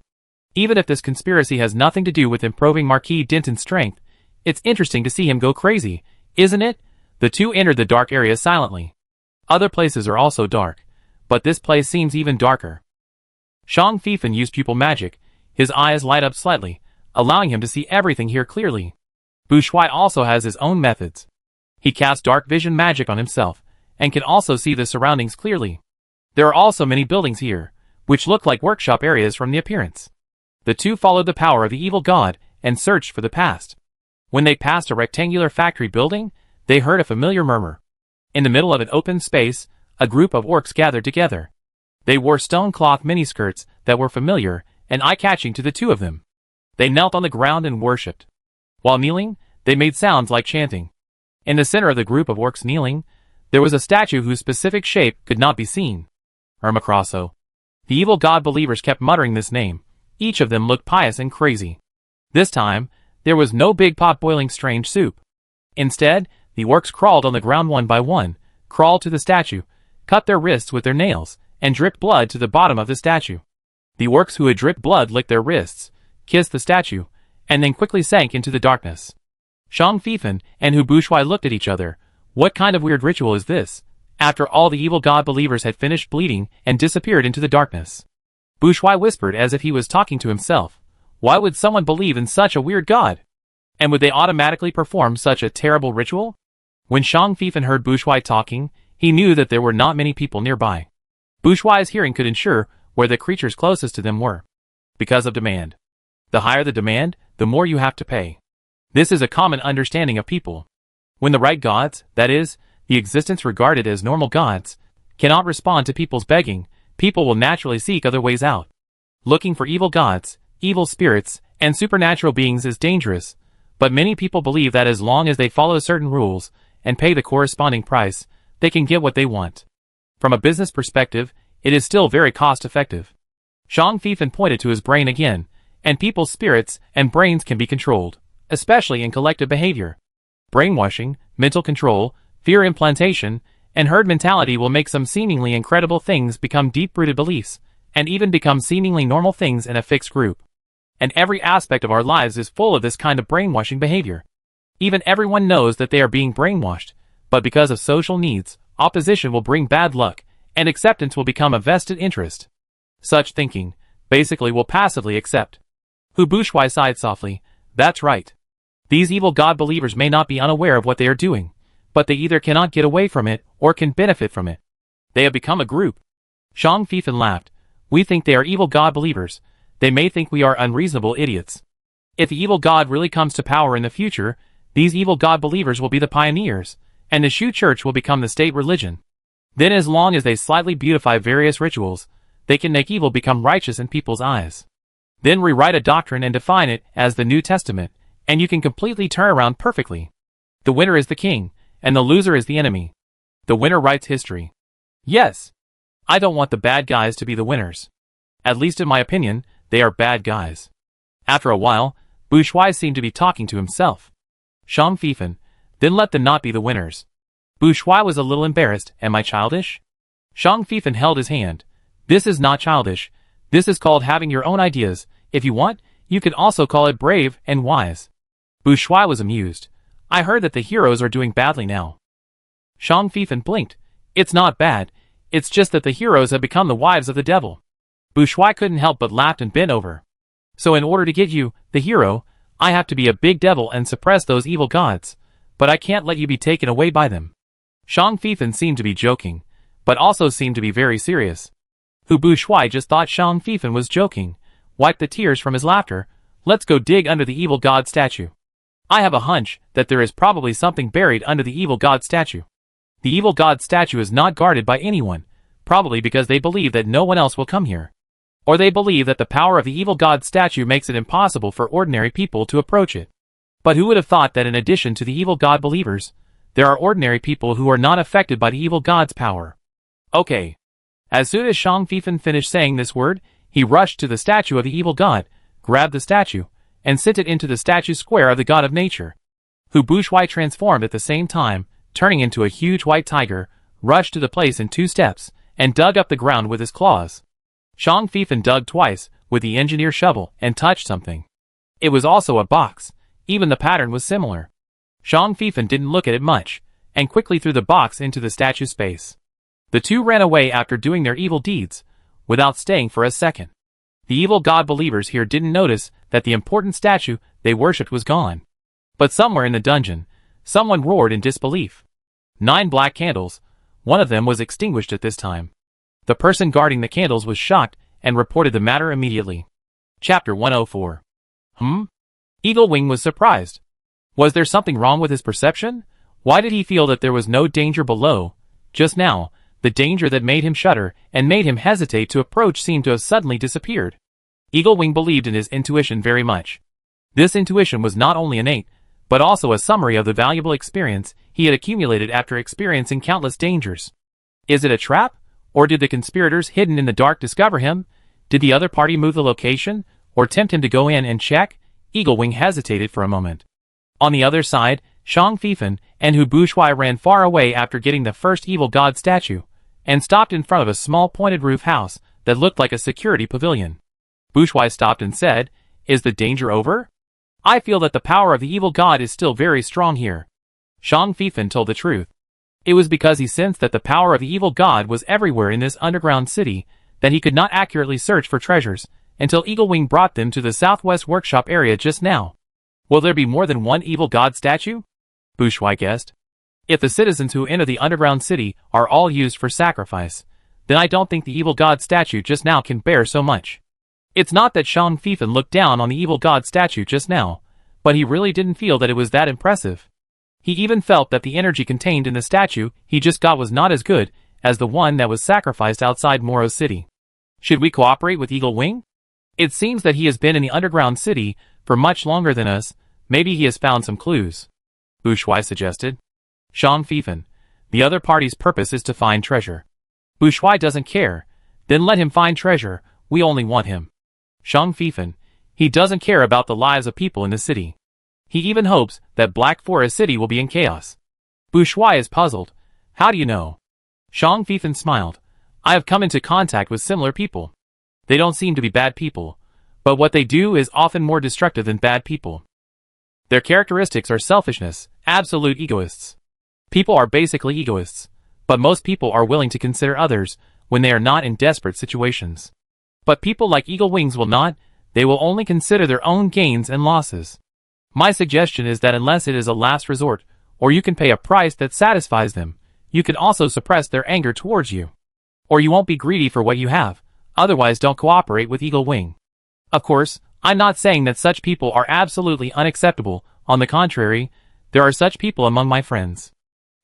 Even if this conspiracy has nothing to do with improving Marquis Denton's strength, it's interesting to see him go crazy, isn't it? The two entered the dark area silently. Other places are also dark, but this place seems even darker. Shang Fifan used pupil magic. His eyes light up slightly, allowing him to see everything here clearly. Bu Shuai also has his own methods. He casts dark vision magic on himself, and can also see the surroundings clearly. There are also many buildings here, which look like workshop areas from the appearance. The two followed the power of the evil god, and searched for the past. When they passed a rectangular factory building, they heard a familiar murmur. In the middle of an open space, a group of orcs gathered together. They wore stone cloth miniskirts that were familiar and eye-catching to the two of them. They knelt on the ground and worshipped. While kneeling, they made sounds like chanting. In the center of the group of orcs kneeling, there was a statue whose specific shape could not be seen. Ermacrosso. The evil god believers kept muttering this name. Each of them looked pious and crazy. This time, there was no big pot boiling strange soup. Instead, the orcs crawled on the ground one by one, crawled to the statue, cut their wrists with their nails, and dripped blood to the bottom of the statue. The orcs who had dripped blood licked their wrists, kissed the statue, and then quickly sank into the darkness. Shang Fifan and Bu Shuai looked at each other. What kind of weird ritual is this? After all the evil god believers had finished bleeding and disappeared into the darkness. Bu Shuai whispered as if he was talking to himself. Why would someone believe in such a weird god? And would they automatically perform such a terrible ritual? When Shang Fifan heard Bu Shuai talking, he knew that there were not many people nearby. Bu Shuai's hearing could ensure where the creatures closest to them were. Because of demand. The higher the demand, the more you have to pay. This is a common understanding of people. When the right gods, that is, the existence regarded as normal gods, cannot respond to people's begging, people will naturally seek other ways out. Looking for evil gods, evil spirits, and supernatural beings is dangerous, but many people believe that as long as they follow certain rules and pay the corresponding price, they can get what they want. From a business perspective, it is still very cost-effective. Shang Fifan pointed to his brain again, and people's spirits and brains can be controlled, especially in collective behavior. Brainwashing, mental control, fear implantation, and herd mentality will make some seemingly incredible things become deep-rooted beliefs, and even become seemingly normal things in a fixed group. And every aspect of our lives is full of this kind of brainwashing behavior. Even everyone knows that they are being brainwashed, but because of social needs, opposition will bring bad luck, and acceptance will become a vested interest. Such thinking, basically, will passively accept. Bu Shuai sighed softly. That's right. These evil god believers may not be unaware of what they are doing, but they either cannot get away from it or can benefit from it. They have become a group. Shang Fifan laughed. We think they are evil god believers. They may think we are unreasonable idiots. If the evil god really comes to power in the future, these evil god believers will be the pioneers, and the Shu Church will become the state religion. Then as long as they slightly beautify various rituals, they can make evil become righteous in people's eyes. Then rewrite a doctrine and define it as the New Testament, and you can completely turn around perfectly. The winner is the king, and the loser is the enemy. The winner writes history. Yes. I don't want the bad guys to be the winners. At least in my opinion, they are bad guys. After a while, Bu Shuai seemed to be talking to himself. Shang Fifan, then let them not be the winners. Bu Shuai was a little embarrassed. Am I childish? Shang Fifan held his hand. This is not childish. This is called having your own ideas. If you want, you could also call it brave and wise. Bu Shuai was amused. I heard that the heroes are doing badly now. Shang Fifan blinked. It's not bad, it's just that the heroes have become the wives of the devil. Bu Shuai couldn't help but laugh and bent over. So in order to get you, the hero, I have to be a big devil and suppress those evil gods, but I can't let you be taken away by them. Shang Feifan seemed to be joking, but also seemed to be very serious. Bu Shuai just thought Shang Feifan was joking, wiped the tears from his laughter. Let's go dig under the evil god statue. I have a hunch that there is probably something buried under the evil god statue. The evil god statue is not guarded by anyone, probably because they believe that no one else will come here. Or they believe that the power of the evil god statue makes it impossible for ordinary people to approach it. But who would have thought that in addition to the evil god believers, there are ordinary people who are not affected by the evil god's power? Okay. As soon as Shang Feifan finished saying this word, he rushed to the statue of the evil god, grabbed the statue, and sent it into the statue square of the god of nature. Bu Shuai transformed at the same time, turning into a huge white tiger, rushed to the place in 2 steps, and dug up the ground with his claws. Shang Feifan dug twice, with the engineer shovel, and touched something. It was also a box, even the pattern was similar. Shang Feifan didn't look at it much, and quickly threw the box into the statue space. The two ran away after doing their evil deeds, without staying for a second. The evil god believers here didn't notice that the important statue they worshipped was gone. But somewhere in the dungeon, someone roared in disbelief. 9 black candles, one of them was extinguished at this time. The person guarding the candles was shocked and reported the matter immediately. Chapter 104. Eagle Wing was surprised. Was there something wrong with his perception? Why did he feel that there was no danger below? Just now, the danger that made him shudder and made him hesitate to approach seemed to have suddenly disappeared. Eagle Wing believed in his intuition very much. This intuition was not only innate, but also a summary of the valuable experience he had accumulated after experiencing countless dangers. Is it a trap? Or did the conspirators hidden in the dark discover him? Did the other party move the location, or tempt him to go in and check? Eagle Wing hesitated for a moment. On the other side, Shang Feifan and Bu Shuai ran far away after getting the first evil god statue, and stopped in front of a small pointed roof house that looked like a security pavilion. Bu Shuai stopped and said, "Is the danger over? I feel that the power of the evil god is still very strong here." Shang Feifan told the truth. It was because he sensed that the power of the evil god was everywhere in this underground city that he could not accurately search for treasures until Eagle Wing brought them to the southwest workshop area just now. Will there be more than one evil god statue? Bu Shuai guessed. If the citizens who enter the underground city are all used for sacrifice, then I don't think the evil god statue just now can bear so much. It's not that Shang Feifan looked down on the evil god statue just now, but he really didn't feel that it was that impressive. He even felt that the energy contained in the statue he just got was not as good as the one that was sacrificed outside Moro City. Should we cooperate with Eagle Wing? It seems that he has been in the underground city for much longer than us. Maybe he has found some clues. Bu Shuai suggested. Shang Feifan, the other party's purpose is to find treasure. Bu Shuai doesn't care. Then let him find treasure, we only want him. Shang Feifan, he doesn't care about the lives of people in the city. He even hopes that Black Forest City will be in chaos. Bu Shuai is puzzled. How do you know? Shang Feifan smiled. I have come into contact with similar people. They don't seem to be bad people, but what they do is often more destructive than bad people. Their characteristics are selfishness, absolute egoists. People are basically egoists, but most people are willing to consider others when they are not in desperate situations. But people like Eagle Wings will not, they will only consider their own gains and losses. My suggestion is that unless it is a last resort, or you can pay a price that satisfies them, you can also suppress their anger towards you. Or you won't be greedy for what you have, otherwise don't cooperate with Eagle Wing. Of course, I'm not saying that such people are absolutely unacceptable, on the contrary, there are such people among my friends.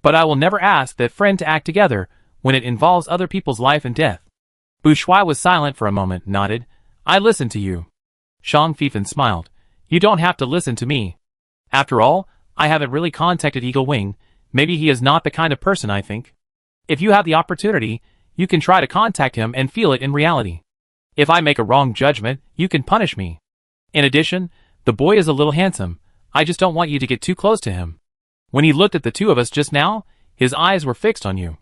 But I will never ask that friend to act together when it involves other people's life and death. Bu Shuai was silent for a moment, nodded. I listen to you. Shang Feifan smiled. You don't have to listen to me. After all, I haven't really contacted Eagle Wing. Maybe he is not the kind of person I think. If you have the opportunity, you can try to contact him and feel it in reality. If I make a wrong judgment, you can punish me. In addition, the boy is a little handsome. I just don't want you to get too close to him. When he looked at the two of us just now, his eyes were fixed on you.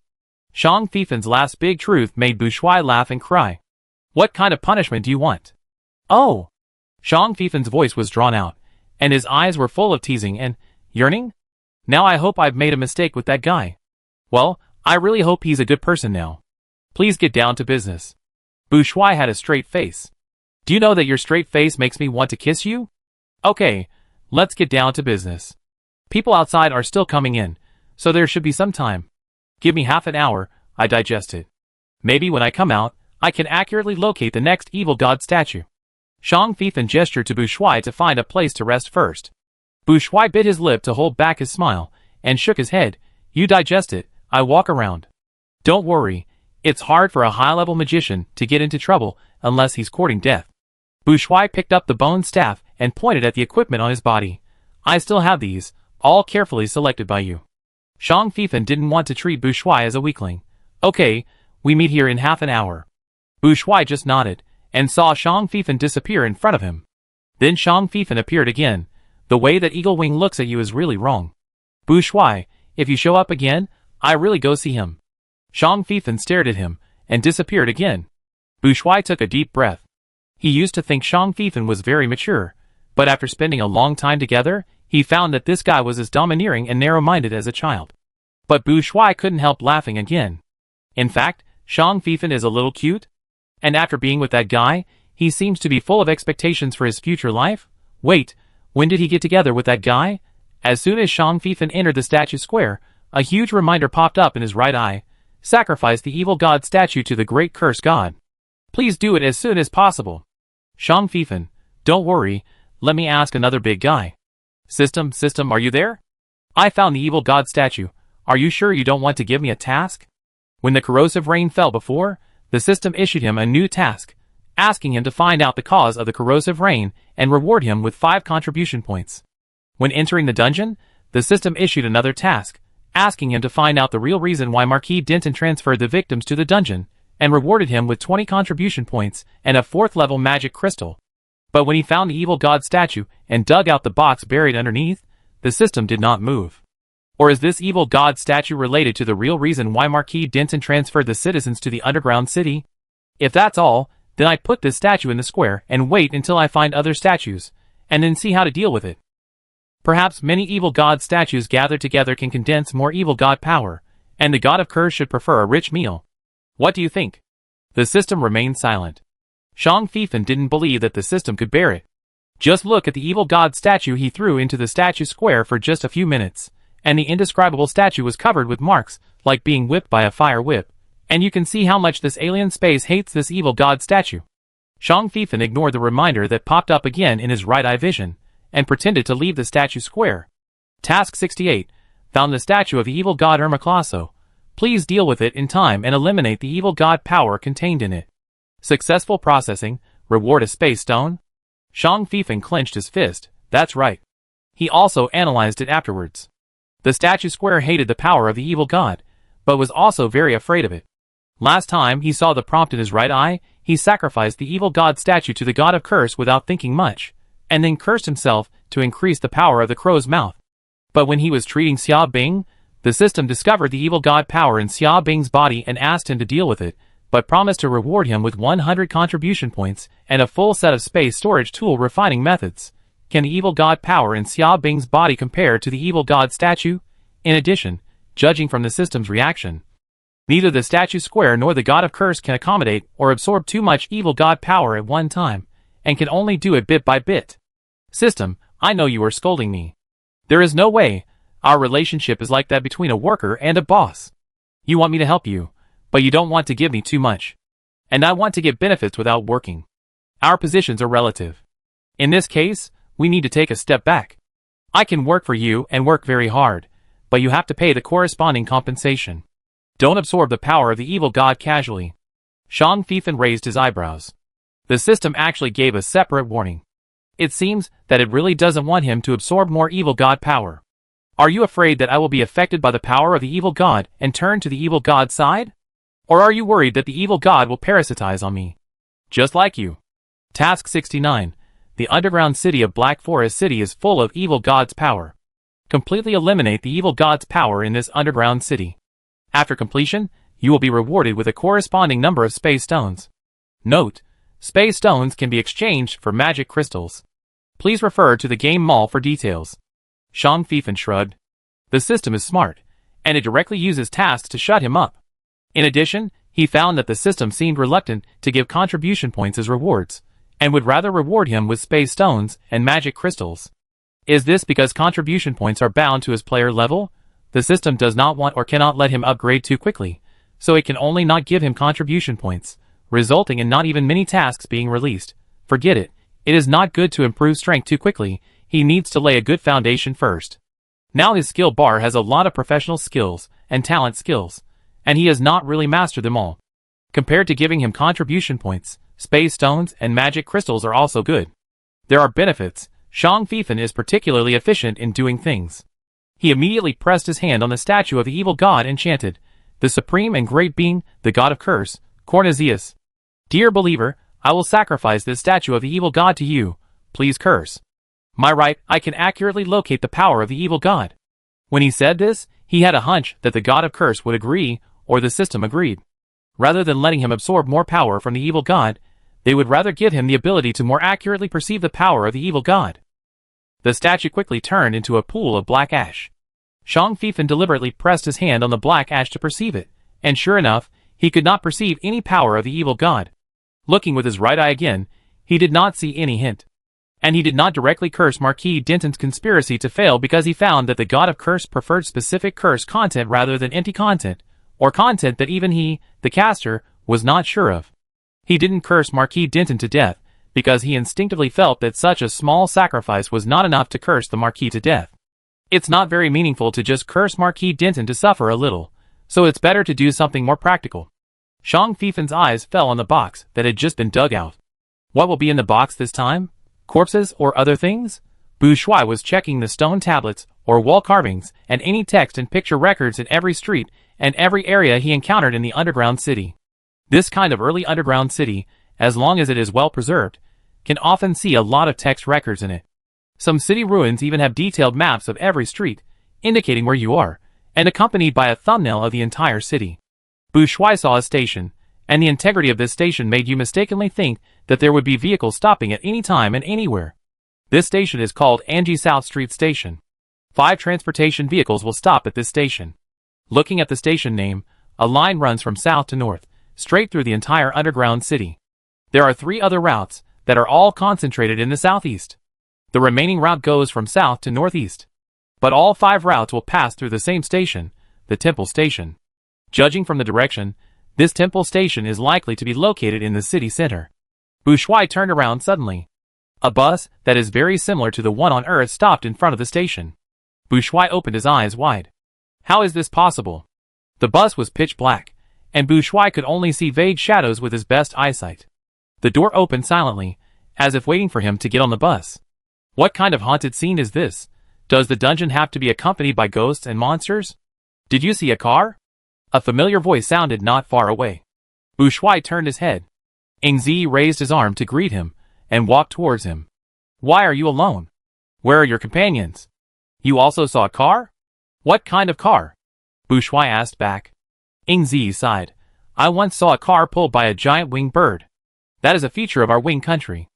Shang Feifan's last big truth made Bu Shuai laugh and cry. What kind of punishment do you want? Oh! Shang Feifan's voice was drawn out, and his eyes were full of teasing and yearning. Now I hope I've made a mistake with that guy. Well, I really hope he's a good person now. Please get down to business. Bu Shuai had a straight face. Do you know that your straight face makes me want to kiss you? Okay, let's get down to business. People outside are still coming in, so there should be some time. Give me half an hour, I digested. Maybe when I come out, I can accurately locate the next evil god statue. Shang Fifan gestured to Bu Shuai to find a place to rest first. Bu Shuai bit his lip to hold back his smile, and shook his head. You digest it, I walk around. Don't worry, it's hard for a high-level magician to get into trouble unless he's courting death. Bu Shuai picked up the bone staff and pointed at the equipment on his body. I still have these, all carefully selected by you. Shang Fifan didn't want to treat Bu Shuai as a weakling. Okay, we meet here in half an hour. Bu Shuai just nodded, and saw Shang Fifan disappear in front of him. Then Shang Fifan appeared again. The way that Eagle Wing looks at you is really wrong. Bu Shuai, if you show up again, I really go see him. Shang Fifan stared at him, and disappeared again. Bu Shuai took a deep breath. He used to think Shang Fifan was very mature, but after spending a long time together, he found that this guy was as domineering and narrow-minded as a child. But Bu Shuai couldn't help laughing again. In fact, Shang Fifan is a little cute. And after being with that guy, he seems to be full of expectations for his future life. Wait, when did he get together with that guy? As soon as Shang Fifan entered the statue square, a huge reminder popped up in his right eye. Sacrifice the evil god statue to the great curse god. Please do it as soon as possible. Shang Fifan, don't worry, let me ask another big guy. System, are you there? I found the evil god statue. Are you sure you don't want to give me a task? When the corrosive rain fell before, the system issued him a new task, asking him to find out the cause of the corrosive rain and reward him with 5 contribution points. When entering the dungeon, the system issued another task, asking him to find out the real reason why Marquis Denton transferred the victims to the dungeon, and rewarded him with 20 contribution points and a 4th-level magic crystal. But when he found the evil god statue and dug out the box buried underneath, the system did not move. Or is this evil god statue related to the real reason why Marquis Denton transferred the citizens to the underground city? If that's all, then I'd put this statue in the square and wait until I find other statues, and then see how to deal with it. Perhaps many evil god statues gathered together can condense more evil god power, and the god of curse should prefer a rich meal. What do you think? The system remained silent. Shang Fifan didn't believe that the system could bear it. Just look at the evil god statue he threw into the statue square for just a few minutes, and the indescribable statue was covered with marks, like being whipped by a fire whip, and you can see how much this alien space hates this evil god statue. Shang Fifan ignored the reminder that popped up again in his right eye vision, and pretended to leave the statue square. Task 68, found the statue of the evil god Ermaclaso. Please deal with it in time and eliminate the evil god power contained in it. Successful processing, reward a space stone? Shang Fifan clenched his fist. That's right. He also analyzed it afterwards. The statue square hated the power of the evil god, but was also very afraid of it. Last time he saw the prompt in his right eye, he sacrificed the evil god statue to the god of curse without thinking much, and then cursed himself to increase the power of the crow's mouth. But when he was treating Xia Bing, the system discovered the evil god power in Xia Bing's body and asked him to deal with it, but promised to reward him with 100 contribution points and a full set of space storage tool refining methods. Can the evil god power in Xia Bing's body compare to the evil god statue? In addition, judging from the system's reaction, neither the statue square nor the god of curse can accommodate or absorb too much evil god power at one time, and can only do it bit by bit. System, I know you are scolding me. There is no way. Our relationship is like that between a worker and a boss. You want me to help you, but you don't want to give me too much. And I want to get benefits without working. Our positions are relative. In this case, we need to take a step back. I can work for you and work very hard, but you have to pay the corresponding compensation. Don't absorb the power of the evil god casually. Shang Fifan raised his eyebrows. The system actually gave a separate warning. It seems that it really doesn't want him to absorb more evil god power. Are you afraid that I will be affected by the power of the evil god and turn to the evil god's side? Or are you worried that the evil god will parasitize on me? Just like you. Task 69. The underground city of Black Forest City is full of evil god's power. Completely eliminate the evil god's power in this underground city. After completion, you will be rewarded with a corresponding number of space stones. Note: space stones can be exchanged for magic crystals. Please refer to the game mall for details. Shang Fifan shrugged. The system is smart, and it directly uses tasks to shut him up. In addition, he found that the system seemed reluctant to give contribution points as rewards, and would rather reward him with space stones and magic crystals. Is this because contribution points are bound to his player level? The system does not want or cannot let him upgrade too quickly, so it can only not give him contribution points, resulting in not even many tasks being released. Forget it. It is not good to improve strength too quickly. He needs to lay a good foundation first. Now his skill bar has a lot of professional skills and talent skills, and he has not really mastered them all. Compared to giving him contribution points, space stones and magic crystals are also good. There are benefits. Shang Fifan is particularly efficient in doing things. He immediately pressed his hand on the statue of the evil god and chanted, "The supreme and great being, the god of curse, Cornezius. Dear believer, I will sacrifice this statue of the evil god to you. Please curse. My right, I can accurately locate the power of the evil god." When he said this, he had a hunch that the god of curse would agree, or the system agreed. Rather than letting him absorb more power from the evil god, they would rather give him the ability to more accurately perceive the power of the evil god. The statue quickly turned into a pool of black ash. Shang Fifan deliberately pressed his hand on the black ash to perceive it, and sure enough, he could not perceive any power of the evil god. Looking with his right eye again, he did not see any hint. And he did not directly curse Marquis Denton's conspiracy to fail because he found that the god of curse preferred specific curse content rather than empty content, or content that even he, the caster, was not sure of. He didn't curse Marquis Denton to death, because he instinctively felt that such a small sacrifice was not enough to curse the Marquis to death. It's not very meaningful to just curse Marquis Denton to suffer a little, so it's better to do something more practical. Shang Fifan's eyes fell on the box that had just been dug out. What will be in the box this time? Corpses or other things? Bu Shuai was checking the stone tablets or wall carvings and any text and picture records in every street and every area he encountered in the underground city. This kind of early underground city, as long as it is well preserved, can often see a lot of text records in it. Some city ruins even have detailed maps of every street, indicating where you are, and accompanied by a thumbnail of the entire city. Bu Shuai saw a station, and the integrity of this station made you mistakenly think that there would be vehicles stopping at any time and anywhere. This station is called Anji South Street Station. 5 transportation vehicles will stop at this station. Looking at the station name, a line runs from south to north, straight through the entire underground city. There are 3 other routes that are all concentrated in the southeast. The remaining route goes from south to northeast. But all 5 routes will pass through the same station, the Temple Station. Judging from the direction, this Temple Station is likely to be located in the city center. Bu Shuai turned around suddenly. A bus that is very similar to the one on Earth stopped in front of the station. Bu Shuai opened his eyes wide. How is this possible? The bus was pitch black, and Bu Shuai could only see vague shadows with his best eyesight. The door opened silently, as if waiting for him to get on the bus. What kind of haunted scene is this? Does the dungeon have to be accompanied by ghosts and monsters? Did you see a car? A familiar voice sounded not far away. Bu Shuai turned his head. Ing Zi raised his arm to greet him, and walked towards him. Why are you alone? Where are your companions? You also saw a car? What kind of car? Bu Shuai asked back. Ing Zi sighed. I once saw a car pulled by a giant winged bird. That is a feature of our wing country.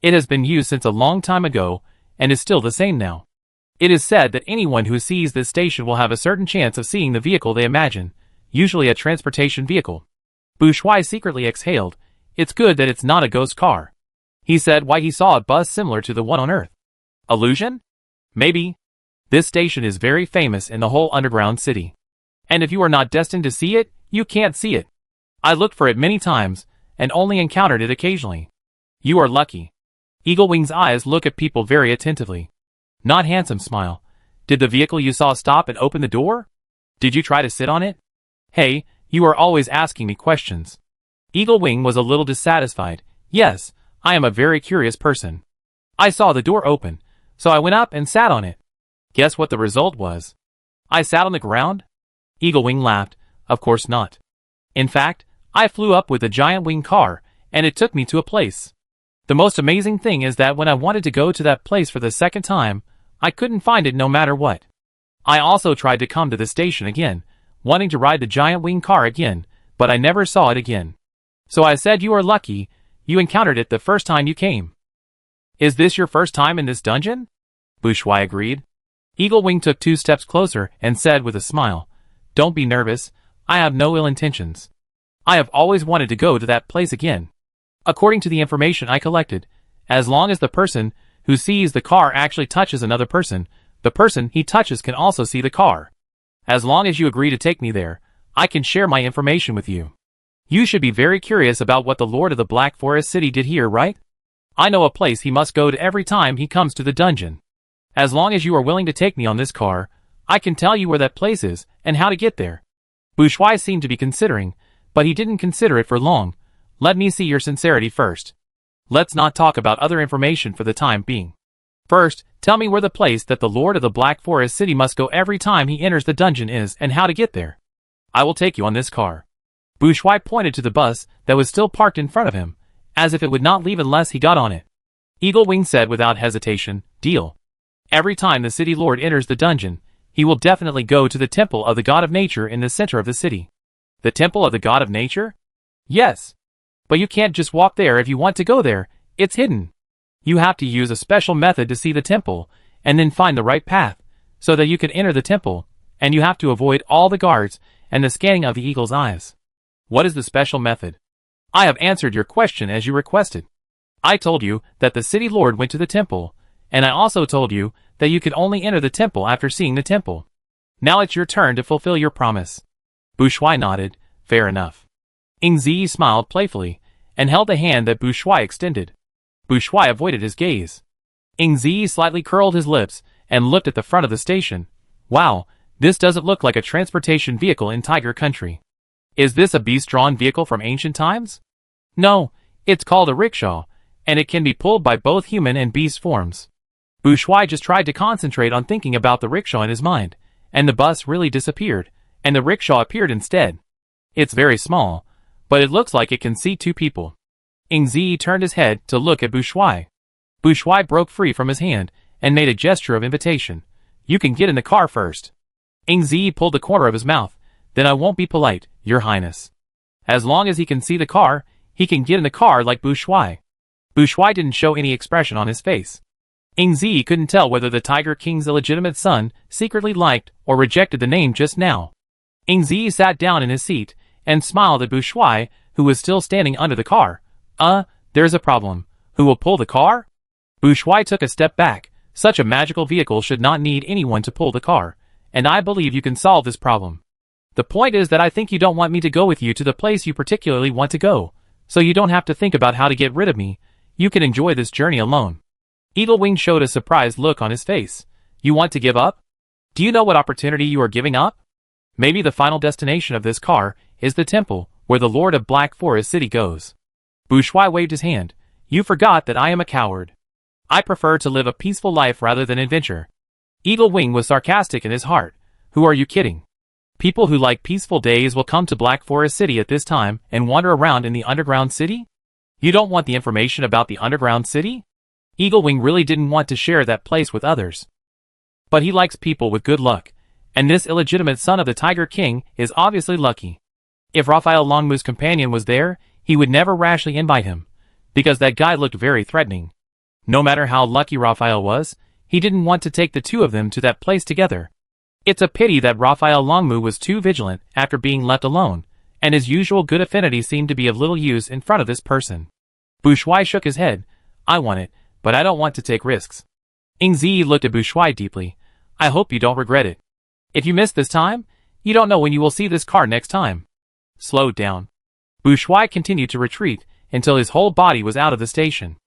It has been used since a long time ago, and is still the same now. It is said that anyone who sees this station will have a certain chance of seeing the vehicle they imagine, usually a transportation vehicle. Bu Shuai secretly exhaled. It's good that it's not a ghost car. He said why he saw a bus similar to the one on Earth. Illusion? Maybe. This station is very famous in the whole underground city. And if you are not destined to see it, you can't see it. I looked for it many times, and only encountered it occasionally. You are lucky. Eagle Wing's eyes look at people very attentively. Not handsome smile. Did the vehicle you saw stop and open the door? Did you try to sit on it? Hey, you are always asking me questions. Eagle Wing was a little dissatisfied. Yes, I am a very curious person. I saw the door open, so I went up and sat on it. Guess what the result was? I sat on the ground? Eagle Wing laughed. Of course not. In fact, I flew up with a giant wing car, and it took me to a place. The most amazing thing is that when I wanted to go to that place for the second time, I couldn't find it no matter what. I also tried to come to the station again, wanting to ride the giant wing car again, but I never saw it again. So I said you are lucky, you encountered it the first time you came. Is this your first time in this dungeon? Bu Shuai agreed. Eagle Wing took 2 steps closer and said with a smile, Don't be nervous, I have no ill intentions. I have always wanted to go to that place again. According to the information I collected, as long as the person who sees the car actually touches another person, the person he touches can also see the car. As long as you agree to take me there, I can share my information with you. You should be very curious about what the Lord of the Black Forest City did here, right? I know a place he must go to every time he comes to the dungeon. As long as you are willing to take me on this car, I can tell you where that place is and how to get there. Bourgeois seemed to be considering, but he didn't consider it for long. Let me see your sincerity first. Let's not talk about other information for the time being. First, tell me where the place that the Lord of the Black Forest City must go every time he enters the dungeon is and how to get there. I will take you on this car. Bourgeois pointed to the bus that was still parked in front of him, as if it would not leave unless he got on it. Eagle Wing said without hesitation, "Deal. Every time the city lord enters the dungeon, he will definitely go to the temple of the god of nature in the center of the city." The temple of the god of nature? Yes. But you can't just walk there if you want to go there, it's hidden. You have to use a special method to see the temple, and then find the right path, so that you can enter the temple, and you have to avoid all the guards and the scanning of the eagle's eyes. What is the special method? I have answered your question as you requested. I told you that the city lord went to the temple, and I also told you that you could only enter the temple after seeing the temple. Now it's your turn to fulfill your promise. Bourgeois nodded, fair enough. Ingzi smiled playfully, and held the hand that Bourgeois extended. Bourgeois avoided his gaze. Ingzi slightly curled his lips, and looked at the front of the station. Wow, this doesn't look like a transportation vehicle in Tiger Country. Is this a beast-drawn vehicle from ancient times? No, it's called a rickshaw, and it can be pulled by both human and beast forms. Bourgeois just tried to concentrate on thinking about the rickshaw in his mind, and the bus really disappeared, and the rickshaw appeared instead. It's very small, but it looks like it can seat 2 people. Ingzi turned his head to look at Bourgeois. Bourgeois broke free from his hand, and made a gesture of invitation. You can get in the car first. Ingzi pulled the corner of his mouth. Then I won't be polite, Your Highness. As long as he can see the car, he can get in the car like Bourgeois. Bourgeois didn't show any expression on his face. Ingzi couldn't tell whether the Tiger King's illegitimate son secretly liked or rejected the name just now. Ingzi sat down in his seat, and smiled at Bourgeois, who was still standing under the car. There's a problem. Who will pull the car? Bourgeois took a step back. Such a magical vehicle should not need anyone to pull the car, and I believe you can solve this problem. The point is that I think you don't want me to go with you to the place you particularly want to go, so you don't have to think about how to get rid of me. You can enjoy this journey alone. Eagle Wing showed a surprised look on his face. You want to give up? Do you know what opportunity you are giving up? Maybe the final destination of this car is the temple, where the Lord of Black Forest City goes. Bourgeois waved his hand. You forgot that I am a coward. I prefer to live a peaceful life rather than adventure. Eagle Wing was sarcastic in his heart. Who are you kidding? People who like peaceful days will come to Black Forest City at this time and wander around in the underground city? You don't want the information about the underground city? Eagle Wing really didn't want to share that place with others. But he likes people with good luck, and this illegitimate son of the Tiger King is obviously lucky. If Raphael Longmu's companion was there, he would never rashly invite him, because that guy looked very threatening. No matter how lucky Raphael was, he didn't want to take the 2 of them to that place together. It's a pity that Raphael Longmu was too vigilant after being left alone, and his usual good affinity seemed to be of little use in front of this person. Bourgeois shook his head. I want it, but I don't want to take risks. Ingzi looked at Bourgeois deeply. I hope you don't regret it. If you miss this time, you don't know when you will see this car next time. Slow down. Bourgeois continued to retreat until his whole body was out of the station.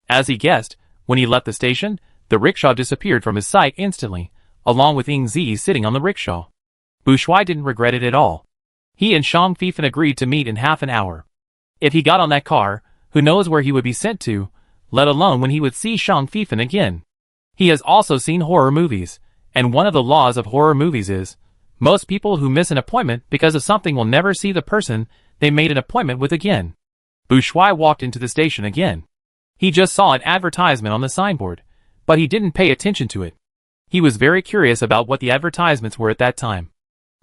As he guessed, when he left the station, the rickshaw disappeared from his sight instantly, along with Ingzi sitting on the rickshaw. Bourgeois didn't regret it at all. He and Shang Fifan agreed to meet in half an hour. If he got on that car, who knows where he would be sent to, let alone when he would see Shang Fifan again. He has also seen horror movies, and one of the laws of horror movies is, most people who miss an appointment because of something will never see the person they made an appointment with again. Bourgeois walked into the station again. He just saw an advertisement on the signboard, but he didn't pay attention to it. He was very curious about what the advertisements were at that time.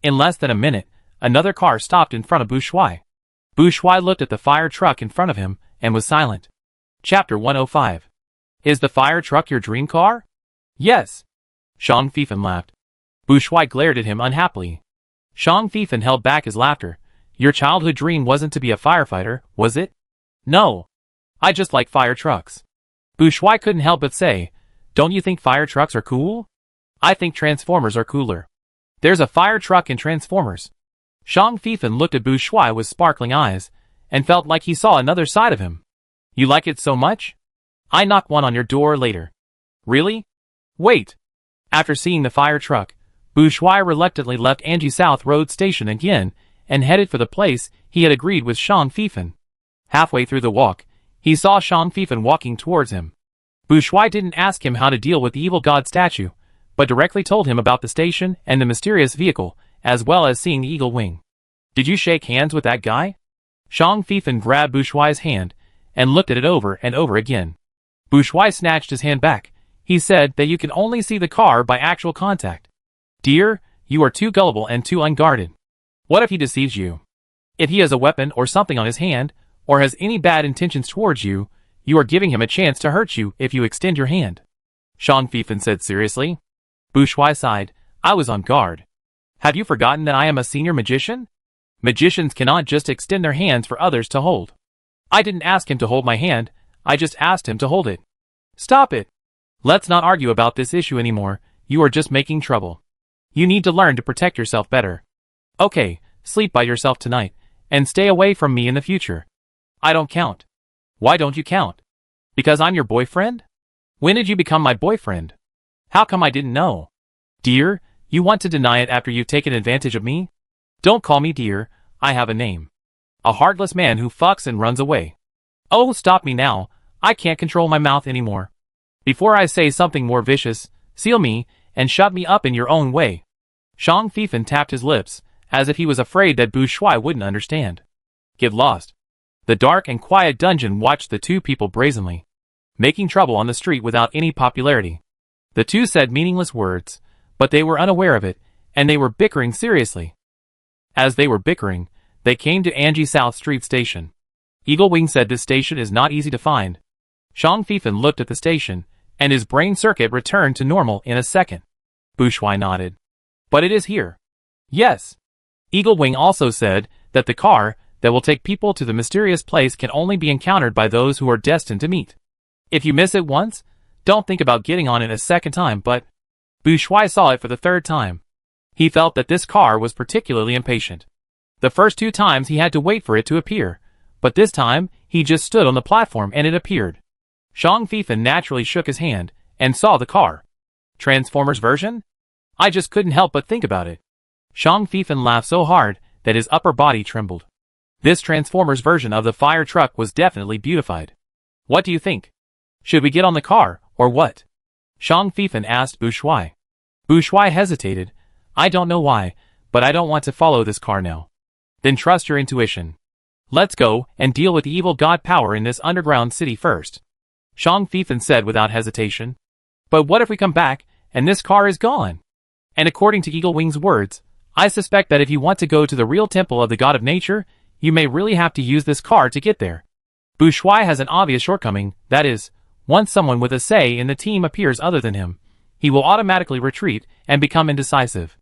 In less than a minute, another car stopped in front of Bourgeois. Bourgeois looked at the fire truck in front of him, and was silent. Chapter 105. Is the fire truck your dream car? Yes. Shang Fifan laughed. Bourgeois glared at him unhappily. Shang Feifan held back his laughter. Your childhood dream wasn't to be a firefighter, was it? No. I just like fire trucks. Bu Shuai couldn't help but say, don't you think fire trucks are cool? I think Transformers are cooler. There's a fire truck in Transformers. Shang Feifan looked at Bu Shuai with sparkling eyes, and felt like he saw another side of him. You like it so much? I knock one on your door later. Really? Wait. After seeing the fire truck, Bu Shuai reluctantly left Anji South Road Station again, and headed for the place he had agreed with Shang Feifan. Halfway through the walk, he saw Shang Feifan walking towards him. Bu Shuai didn't ask him how to deal with the evil god statue, but directly told him about the station and the mysterious vehicle, as well as seeing the eagle wing. Did you shake hands with that guy? Shang Feifan grabbed Bu Shuai's hand, and looked at it over and over again. Bu Shuai snatched his hand back. He said that you can only see the car by actual contact. Dear, you are too gullible and too unguarded. What if he deceives you? If he has a weapon or something on his hand, or has any bad intentions towards you, you are giving him a chance to hurt you if you extend your hand. Shang Feifan said seriously. Bu Shuai sighed. I was on guard. Have you forgotten that I am a senior magician? Magicians cannot just extend their hands for others to hold. I didn't ask him to hold my hand, I just asked him to hold it. Stop it. Let's not argue about this issue anymore, you are just making trouble. You need to learn to protect yourself better. Okay, sleep by yourself tonight, and stay away from me in the future. I don't count. Why don't you count? Because I'm your boyfriend? When did you become my boyfriend? How come I didn't know? Dear, you want to deny it after you've taken advantage of me? Don't call me dear, I have a name. A heartless man who fucks and runs away. Oh, stop me now, I can't control my mouth anymore. Before I say something more vicious, seal me, and shut me up in your own way. Shang Feifan tapped his lips, as if he was afraid that Bu Shuai wouldn't understand. Get lost. The dark and quiet dungeon watched the two people brazenly, making trouble on the street without any popularity. The two said meaningless words, but they were unaware of it, and they were bickering seriously. As they were bickering, they came to Anji South Street Station. Eagle Wing said this station is not easy to find. Shang Feifan looked at the station, and his brain circuit returned to normal in a second. Bu Shuai nodded. But it is here. Yes. Eagle Wing also said that the car that will take people to the mysterious place can only be encountered by those who are destined to meet. If you miss it once, don't think about getting on it a second time, but Bu Shuai saw it for the third time. He felt that this car was particularly impatient. The first two times he had to wait for it to appear, but this time he just stood on the platform and it appeared. Shang Feifan naturally shook his hand and saw the car. Transformers version? I just couldn't help but think about it. Shang Feifan laughed so hard that his upper body trembled. This Transformers version of the fire truck was definitely beautified. What do you think? Should we get on the car, or what? Shang Feifan asked Bu Shuai. Bu Shuai hesitated. I don't know why, but I don't want to follow this car now. Then trust your intuition. Let's go and deal with the evil god power in this underground city first. Shang Feifan said without hesitation. But what if we come back, and this car is gone? And according to Eagle Wing's words, I suspect that if you want to go to the real temple of the god of nature, you may really have to use this car to get there. Bu Shuai has an obvious shortcoming, that is, once someone with a say in the team appears other than him, he will automatically retreat and become indecisive.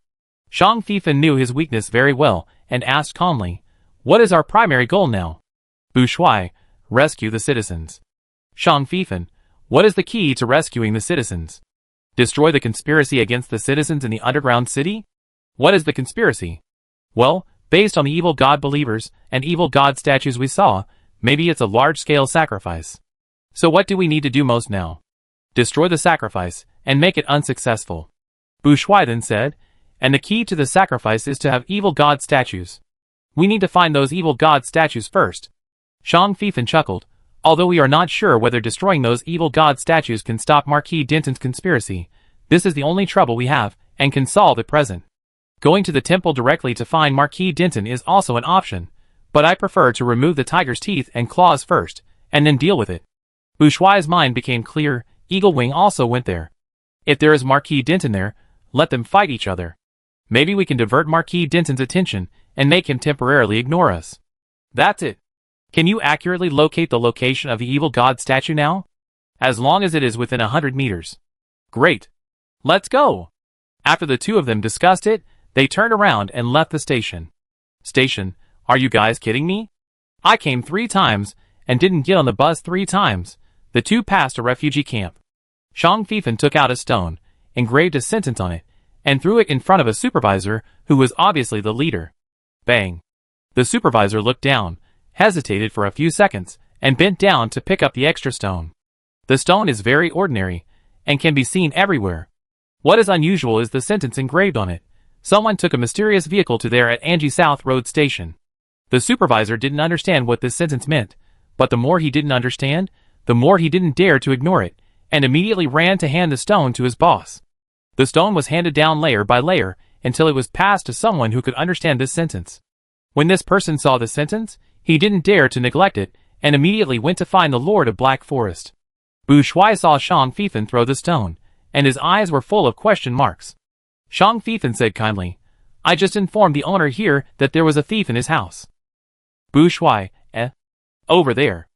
Shang Feifan knew his weakness very well, and asked calmly, what is our primary goal now? Bu Shuai, rescue the citizens. Shang Feifan, what is the key to rescuing the citizens? Destroy the conspiracy against the citizens in the underground city? What is the conspiracy? Well, based on the evil god believers and evil god statues we saw, maybe it's a large-scale sacrifice. So what do we need to do most now? Destroy the sacrifice, and make it unsuccessful. Bu Shuai then said, and the key to the sacrifice is to have evil god statues. We need to find those evil god statues first. Shang Feifan chuckled, although we are not sure whether destroying those evil god statues can stop Marquis Denton's conspiracy, this is the only trouble we have, and can solve at present. Going to the temple directly to find Marquis Denton is also an option, but I prefer to remove the tiger's teeth and claws first, and then deal with it. Bu Shuai's mind became clear. Eagle Wing also went there. If there is Marquis Denton there, let them fight each other. Maybe we can divert Marquis Denton's attention and make him temporarily ignore us. That's it. Can you accurately locate the location of the evil god statue now? As long as it is within 100 meters. Great. Let's go. After the two of them discussed it, They turned around and left the station. Station, are you guys kidding me? I came 3 times, and didn't get on the bus 3 times. The two passed a refugee camp. Shang Fifan took out a stone, engraved a sentence on it, and threw it in front of a supervisor who was obviously the leader. Bang. The supervisor looked down, hesitated for a few seconds, and bent down to pick up the extra stone. The stone is very ordinary, and can be seen everywhere. What is unusual is the sentence engraved on it. Someone took a mysterious vehicle to there at Angie South Road Station. The supervisor didn't understand what this sentence meant, but the more he didn't understand, the more he didn't dare to ignore it, and immediately ran to hand the stone to his boss. The stone was handed down layer by layer until it was passed to someone who could understand this sentence. When this person saw the sentence, he didn't dare to neglect it, and immediately went to find the Lord of Black Forest. Bu Shui saw Shang Fifan throw the stone, and his eyes were full of question marks. Shang Fifan said kindly, I just informed the owner here that there was a thief in his house. Bu Shui, over there.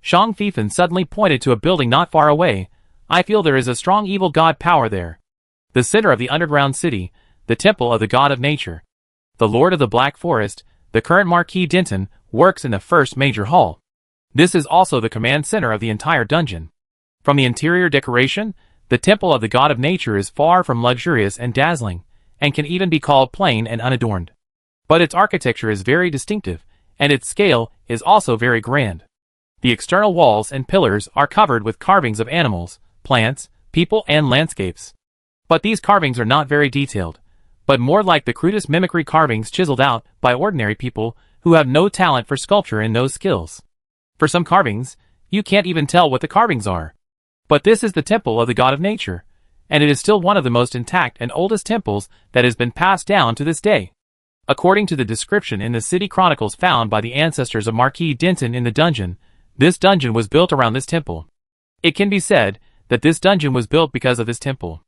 Shang Fifan suddenly pointed to a building not far away. I feel there is a strong evil god power there. The center of the underground city, the temple of the god of nature. The Lord of the Black Forest, the current Marquis Denton, works in the first major hall. This is also the command center of the entire dungeon. From the interior decoration, the temple of the god of nature is far from luxurious and dazzling, and can even be called plain and unadorned. But its architecture is very distinctive, and its scale is also very grand. The external walls and pillars are covered with carvings of animals, plants, people, and landscapes. But these carvings are not very detailed, but more like the crudest mimicry carvings chiseled out by ordinary people who have no talent for sculpture and no skills. For some carvings, you can't even tell what the carvings are. But this is the temple of the god of nature, and it is still one of the most intact and oldest temples that has been passed down to this day. According to the description in the city chronicles found by the ancestors of Marquis Denton in the dungeon, this dungeon was built around this temple. It can be said that this dungeon was built because of this temple.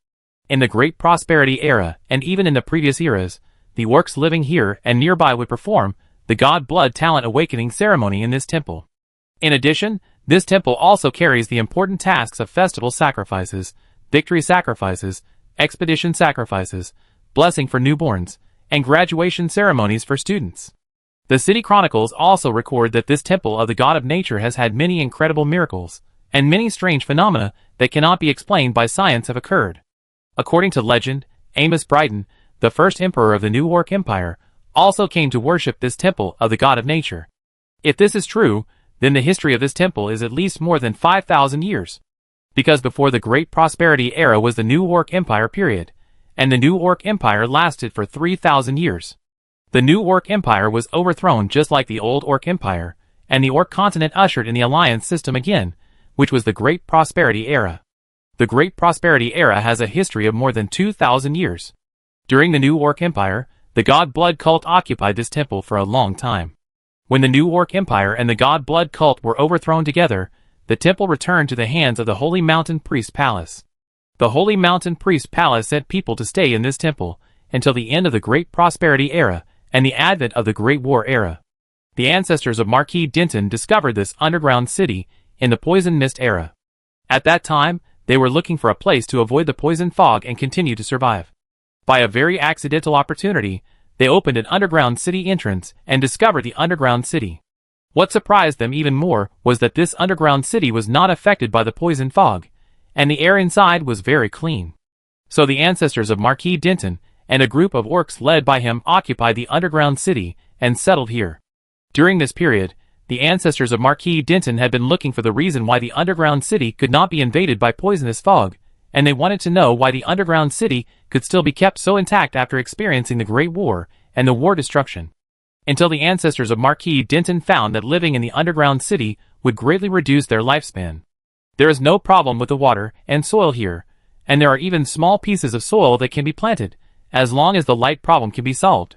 In the Great Prosperity era, and even in the previous eras, the orcs living here and nearby would perform the god blood talent awakening ceremony in this temple. In addition, this temple also carries the important tasks of festival sacrifices, victory sacrifices, expedition sacrifices, blessing for newborns, and graduation ceremonies for students. The city chronicles also record that this temple of the god of nature has had many incredible miracles, and many strange phenomena that cannot be explained by science have occurred. According to legend, Amos Brighton, the first emperor of the New Orc Empire, also came to worship this temple of the god of nature. If this is true, then the history of this temple is at least more than 5,000 years. Because before the Great Prosperity era was the New Orc Empire period, and the New Orc Empire lasted for 3,000 years. The New Orc Empire was overthrown just like the Old Orc Empire, and the Orc continent ushered in the alliance system again, which was the Great Prosperity era. The Great Prosperity era has a history of more than 2,000 years. During the New Orc Empire, the God Blood cult occupied this temple for a long time. When the New Orc Empire and the God Blood cult were overthrown together, the temple returned to the hands of the Holy Mountain Priest Palace. The Holy Mountain Priest Palace sent people to stay in this temple until the end of the Great Prosperity era and the advent of the Great War era. The ancestors of Marquis Denton discovered this underground city in the Poison Mist era. At that time, they were looking for a place to avoid the poison fog and continue to survive. By a very accidental opportunity, they opened an underground city entrance and discovered the underground city. What surprised them even more was that this underground city was not affected by the poison fog, and the air inside was very clean. So the ancestors of Marquis Denton and a group of orcs led by him occupied the underground city and settled here. During this period, the ancestors of Marquis Denton had been looking for the reason why the underground city could not be invaded by poisonous fog, and they wanted to know why the underground city could still be kept so intact after experiencing the Great War and the war destruction. Until the ancestors of Marquis Denton found that living in the underground city would greatly reduce their lifespan. There is no problem with the water and soil here, and there are even small pieces of soil that can be planted, as long as the light problem can be solved.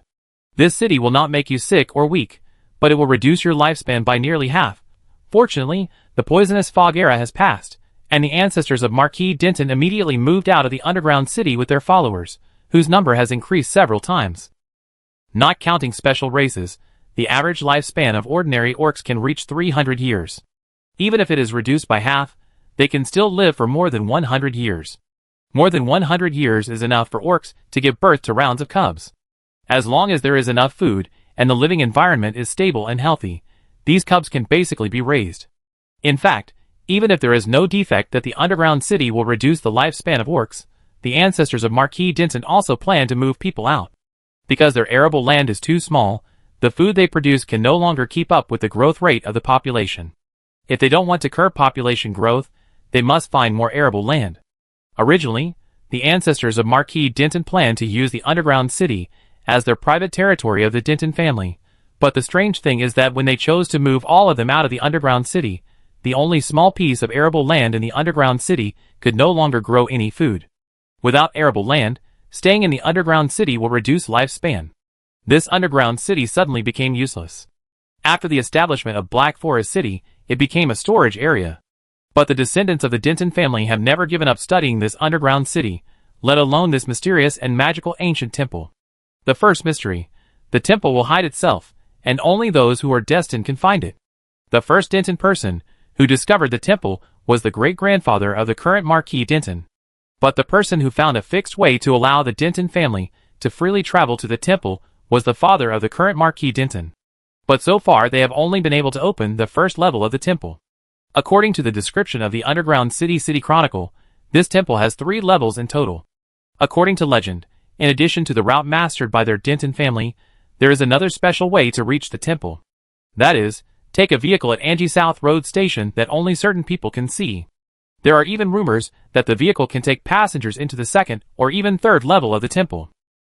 This city will not make you sick or weak, but it will reduce your lifespan by nearly half. Fortunately, the poisonous fog era has passed, and the ancestors of Marquis Denton immediately moved out of the underground city with their followers, whose number has increased several times. Not counting special races, the average lifespan of ordinary orcs can reach 300 years. Even if it is reduced by half, they can still live for more than 100 years. More than 100 years is enough for orcs to give birth to rounds of cubs. As long as there is enough food, and the living environment is stable and healthy, these cubs can basically be raised. In fact, even if there is no defect that the underground city will reduce the lifespan of orcs, the ancestors of Marquis Denton also plan to move people out. Because their arable land is too small, the food they produce can no longer keep up with the growth rate of the population. If they don't want to curb population growth, they must find more arable land. Originally, the ancestors of Marquis Denton planned to use the underground city as their private territory of the Denton family, but the strange thing is that when they chose to move all of them out of the underground city, the only small piece of arable land in the underground city could no longer grow any food. Without arable land, staying in the underground city will reduce lifespan. This underground city suddenly became useless. After the establishment of Black Forest City, it became a storage area. But the descendants of the Denton family have never given up studying this underground city, let alone this mysterious and magical ancient temple. The first mystery: the temple will hide itself, and only those who are destined can find it. The first Denton person who discovered the temple was the great-grandfather of the current Marquis Denton. But the person who found a fixed way to allow the Denton family to freely travel to the temple was the father of the current Marquis Denton. But so far they have only been able to open the first level of the temple. According to the description of the Underground City Chronicle, this temple has 3 levels in total. According to legend, in addition to the route mastered by their Denton family, there is another special way to reach the temple. That is, take a vehicle at Angie South Road Station that only certain people can see. There are even rumors that the vehicle can take passengers into the 2nd or even 3rd level of the temple.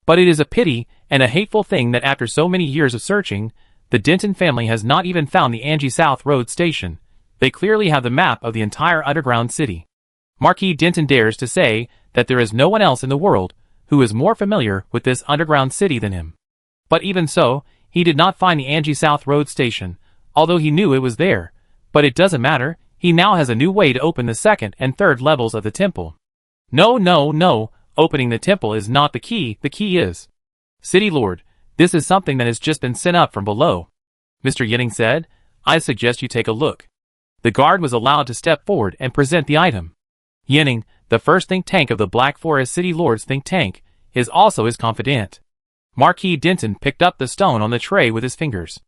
But it is a pity and a hateful thing that after so many years of searching, the Denton family has not even found the Angie South Road Station. They clearly have the map of the entire underground city. Marquis Denton dares to say that there is no one else in the world who is more familiar with this underground city than him. But even so, he did not find the Angie South Road Station, although he knew it was there. But it doesn't matter, he now has a new way to open the 2nd and 3rd levels of the temple. No, opening the temple is not the key is. City Lord, this is something that has just been sent up from below. Mr. Yenning said, I suggest you take a look. The guard was allowed to step forward and present the item. Yenning, the first think tank of the Black Forest City Lord's think tank, is also his confidant. Marquis Denton picked up the stone on the tray with his fingers.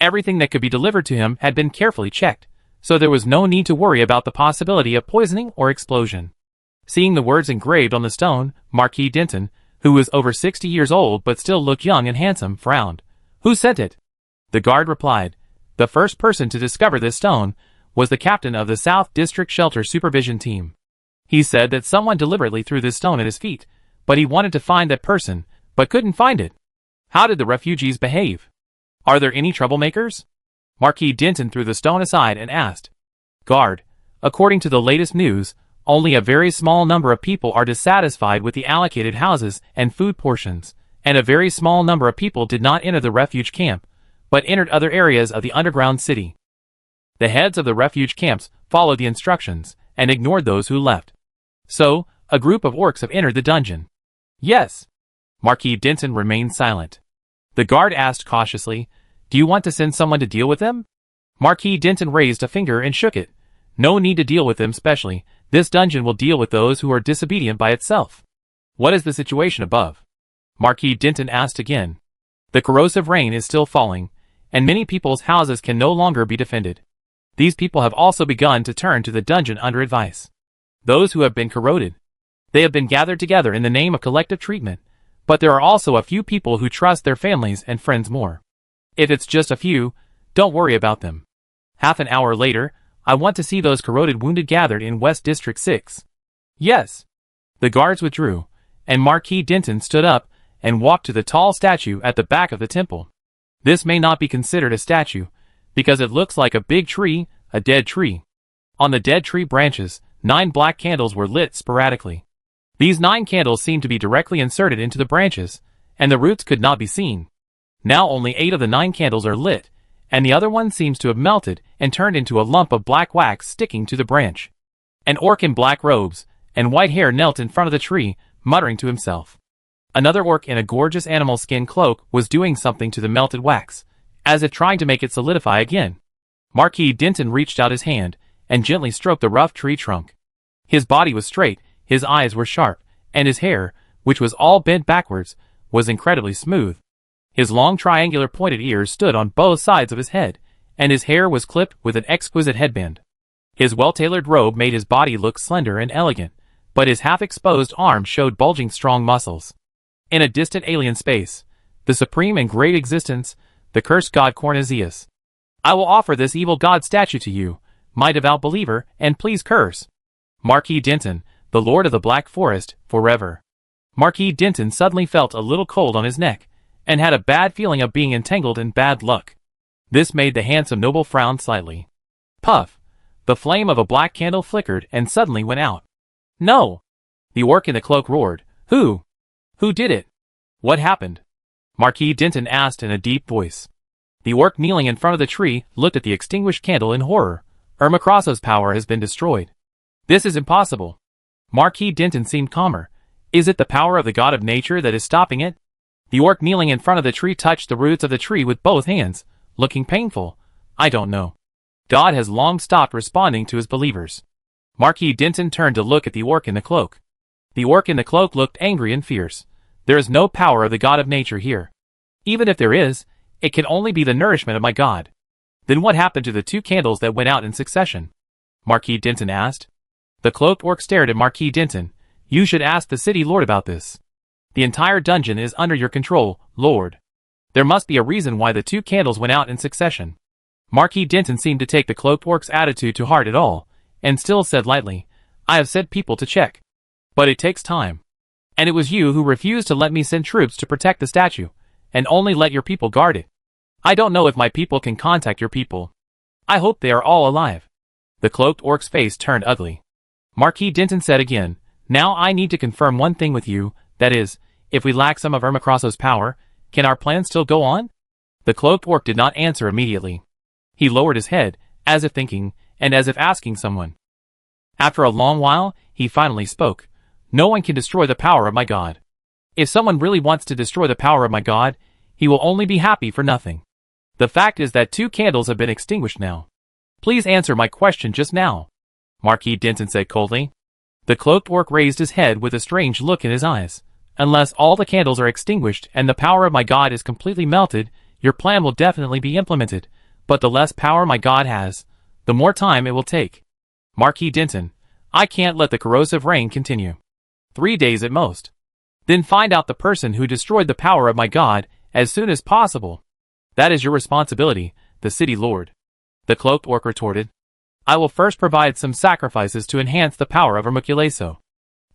Everything that could be delivered to him had been carefully checked, so there was no need to worry about the possibility of poisoning or explosion. Seeing the words engraved on the stone, Marquis Denton, who was over 60 years old but still looked young and handsome, frowned. Who sent it? The guard replied. The first person to discover this stone was the captain of the South District Shelter Supervision Team. He said that someone deliberately threw this stone at his feet, but he wanted to find that person, but couldn't find it. How did the refugees behave? Are there any troublemakers? Marquis Denton threw the stone aside and asked. Guard, according to the latest news, only a very small number of people are dissatisfied with the allocated houses and food portions, and a very small number of people did not enter the refuge camp, but entered other areas of the underground city. The heads of the refuge camps followed the instructions and ignored those who left. So, a group of orcs have entered the dungeon. Yes. Marquis Denton remained silent. The guard asked cautiously, Do you want to send someone to deal with them? Marquis Denton raised a finger and shook it. No need to deal with them specially. This dungeon will deal with those who are disobedient by itself. What is the situation above? Marquis Denton asked again. The corrosive rain is still falling, and many people's houses can no longer be defended. These people have also begun to turn to the dungeon under advice. Those who have been corroded. They have been gathered together in the name of collective treatment, but there are also a few people who trust their families and friends more. If it's just a few, don't worry about them. Half an hour later, I want to see those corroded wounded gathered in West District 6. Yes. The guards withdrew, and Marquis Denton stood up and walked to the tall statue at the back of the temple. This may not be considered a statue, because it looks like a big tree, a dead tree. On the dead tree branches, 9 black candles were lit sporadically. These 9 candles seemed to be directly inserted into the branches, and the roots could not be seen. Now only 8 of the 9 candles are lit, and the other one seems to have melted and turned into a lump of black wax sticking to the branch. An orc in black robes and white hair knelt in front of the tree, muttering to himself. Another orc in a gorgeous animal skin cloak was doing something to the melted wax, as if trying to make it solidify again. Marquis Denton reached out his hand and gently stroked the rough tree trunk. His body was straight, his eyes were sharp, and his hair, which was all bent backwards, was incredibly smooth. His long triangular pointed ears stood on both sides of his head, and his hair was clipped with an exquisite headband. His well-tailored robe made his body look slender and elegant, but his half-exposed arms showed bulging strong muscles. In a distant alien space, the supreme and great existence, the cursed god Cornezius. I will offer this evil god statue to you, my devout believer, and please curse Marquis Denton, the Lord of the Black Forest, forever. Marquis Denton suddenly felt a little cold on his neck, and had a bad feeling of being entangled in bad luck. This made the handsome noble frown slightly. Puff! The flame of a black candle flickered and suddenly went out. No! The orc in the cloak roared. Who? Who did it? What happened? Marquis Denton asked in a deep voice. The orc kneeling in front of the tree looked at the extinguished candle in horror. Ermacrosso's power has been destroyed. This is impossible. Marquis Denton seemed calmer. Is it the power of the god of nature that is stopping it? The orc kneeling in front of the tree touched the roots of the tree with both hands, looking painful. I don't know. God has long stopped responding to his believers. Marquis Denton turned to look at the orc in the cloak. The orc in the cloak looked angry and fierce. There is no power of the god of nature here. Even if there is, it can only be the nourishment of my god. Then what happened to the 2 candles that went out in succession? Marquis Denton asked. The cloaked orc stared at Marquis Denton. You should ask the city lord about this. The entire dungeon is under your control, lord. There must be a reason why the 2 candles went out in succession. Marquis Denton seemed to take the cloaked orc's attitude to heart at all, and still said lightly, I have sent people to check. But it takes time. And it was you who refused to let me send troops to protect the statue, and only let your people guard it. I don't know if my people can contact your people. I hope they are all alive. The cloaked orc's face turned ugly. Marquis Denton said again, Now I need to confirm one thing with you, that is, if we lack some of Ermacrosso's power, can our plan still go on? The cloaked orc did not answer immediately. He lowered his head, as if thinking, and as if asking someone. After a long while, he finally spoke. No one can destroy the power of my god. If someone really wants to destroy the power of my god, he will only be happy for nothing. The fact is that 2 candles have been extinguished now. Please answer my question just now. Marquis Denton said coldly. The cloaked orc raised his head with a strange look in his eyes. Unless all the candles are extinguished and the power of my god is completely melted, your plan will definitely be implemented. But the less power my god has, the more time it will take. Marquis Denton, I can't let the corrosive rain continue. 3 days at most. Then find out the person who destroyed the power of my god as soon as possible. That is your responsibility, the city lord. The cloaked orc retorted. I will first provide some sacrifices to enhance the power of Ermaculaso.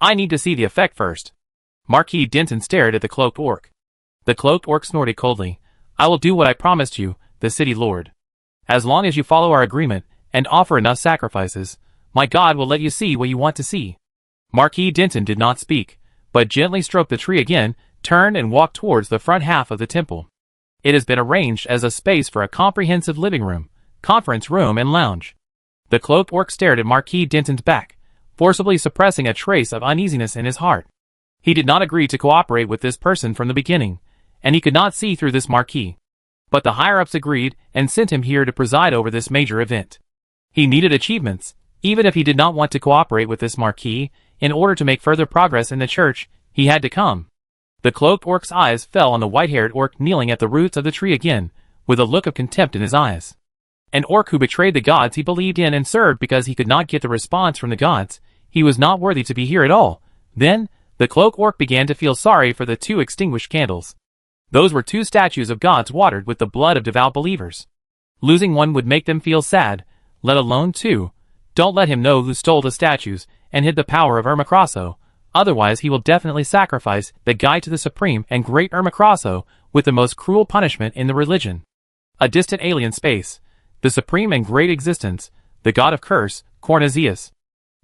I need to see the effect first. Marquis Denton stared at the cloaked orc. The cloaked orc snorted coldly. I will do what I promised you, the city lord. As long as you follow our agreement and offer enough sacrifices, my god will let you see what you want to see. Marquis Denton did not speak, but gently stroked the tree again, turned and walked towards the front half of the temple. It has been arranged as a space for a comprehensive living room, conference room and lounge. The cloaked orc stared at Marquis Denton's back, forcibly suppressing a trace of uneasiness in his heart. He did not agree to cooperate with this person from the beginning, and he could not see through this marquis. But the higher-ups agreed and sent him here to preside over this major event. He needed achievements, even if he did not want to cooperate with this marquis. In order to make further progress in the church, he had to come. The cloaked orc's eyes fell on the white-haired orc kneeling at the roots of the tree again, with a look of contempt in his eyes. An orc who betrayed the gods he believed in and served because he could not get the response from the gods. He was not worthy to be here at all. Then, the cloaked orc began to feel sorry for the 2 extinguished candles. Those were 2 statues of gods watered with the blood of devout believers. Losing one would make them feel sad, let alone 2. Don't let him know who stole the statues and hid the power of Ermacrosso, otherwise he will definitely sacrifice the guide to the supreme and great Ermacrosso with the most cruel punishment in the religion. A distant alien space, the supreme and great existence, the god of curse, Cornezius.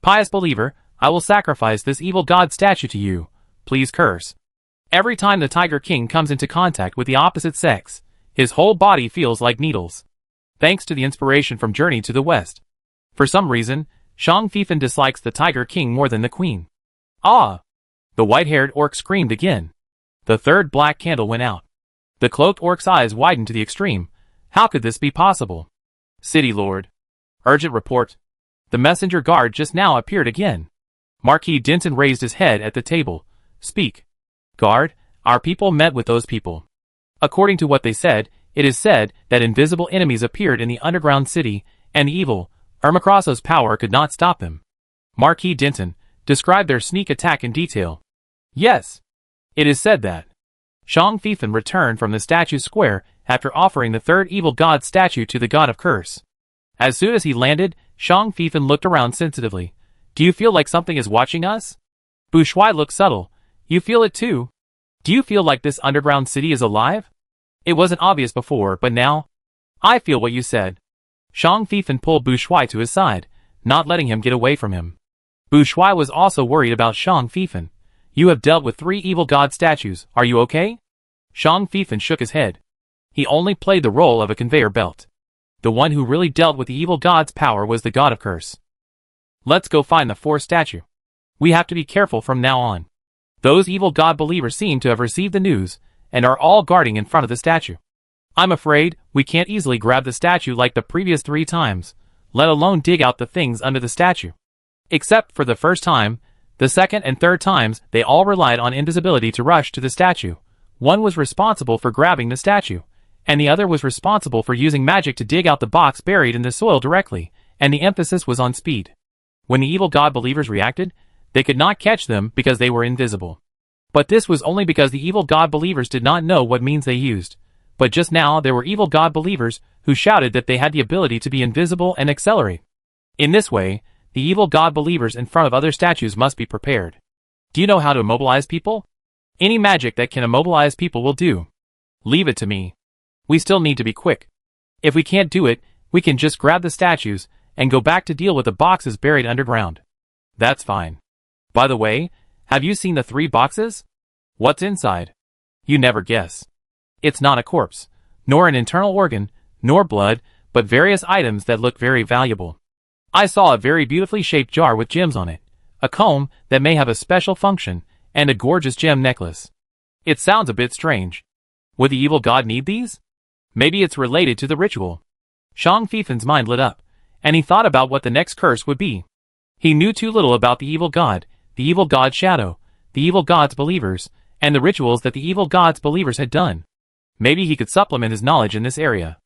Pious believer, I will sacrifice this evil god statue to you. Please curse. Every time the Tiger King comes into contact with the opposite sex, his whole body feels like needles. Thanks to the inspiration from Journey to the West. For some reason, Shang Fifan dislikes the Tiger King more than the Queen. Ah! The white-haired orc screamed again. The 3rd black candle went out. The cloaked orc's eyes widened to the extreme. How could this be possible? City Lord. Urgent report. The messenger guard just now appeared again. Marquis Denton raised his head at the table. Speak. Guard, Our people met with those people. According to what they said, it is said that invisible enemies appeared in the underground city, and the evil, Ermacrosso's power could not stop them. Marquis Denton described their sneak attack in detail. Yes. It is said that Shang Fifan returned from the statue square after offering the third evil god statue to the god of curse. As soon as he landed, Shang Fifan looked around sensitively. Do you feel like something is watching us? Bu Shui looked subtle. You feel it too? Do you feel like this underground city is alive? It wasn't obvious before, but now? I feel what you said. Shang Fifan pulled Bu Shui to his side, not letting him get away from him. Bu Shui was also worried about Shang Fifan. You have dealt with 3 evil god statues, are you okay? Shang Fifan shook his head. He only played the role of a conveyor belt. The one who really dealt with the evil god's power was the god of curse. Let's go find the 4th statue. We have to be careful from now on. Those evil god believers seem to have received the news, and are all guarding in front of the statue. I'm afraid we can't easily grab the statue like the previous 3 times, let alone dig out the things under the statue. Except for the first time, the second and third times they all relied on invisibility to rush to the statue. One was responsible for grabbing the statue, and the other was responsible for using magic to dig out the box buried in the soil directly, and the emphasis was on speed. When the evil god believers reacted, they could not catch them because they were invisible. But this was only because the evil god believers did not know what means they used. But just now there were evil god believers who shouted that they had the ability to be invisible and accelerate. In this way, the evil god believers in front of other statues must be prepared. Do you know how to immobilize people? Any magic that can immobilize people will do. Leave it to me. We still need to be quick. If we can't do it, we can just grab the statues and go back to deal with the boxes buried underground. That's fine. By the way, have you seen the 3 boxes? What's inside? You never guess. It's not a corpse, nor an internal organ, nor blood, but various items that look very valuable. I saw a very beautifully shaped jar with gems on it, a comb that may have a special function, and a gorgeous gem necklace. It sounds a bit strange. Would the evil god need these? Maybe it's related to the ritual. Shang Fifan's mind lit up, and he thought about what the next curse would be. He knew too little about the evil god's shadow, the evil god's believers, and the rituals that the evil god's believers had done. Maybe he could supplement his knowledge in this area.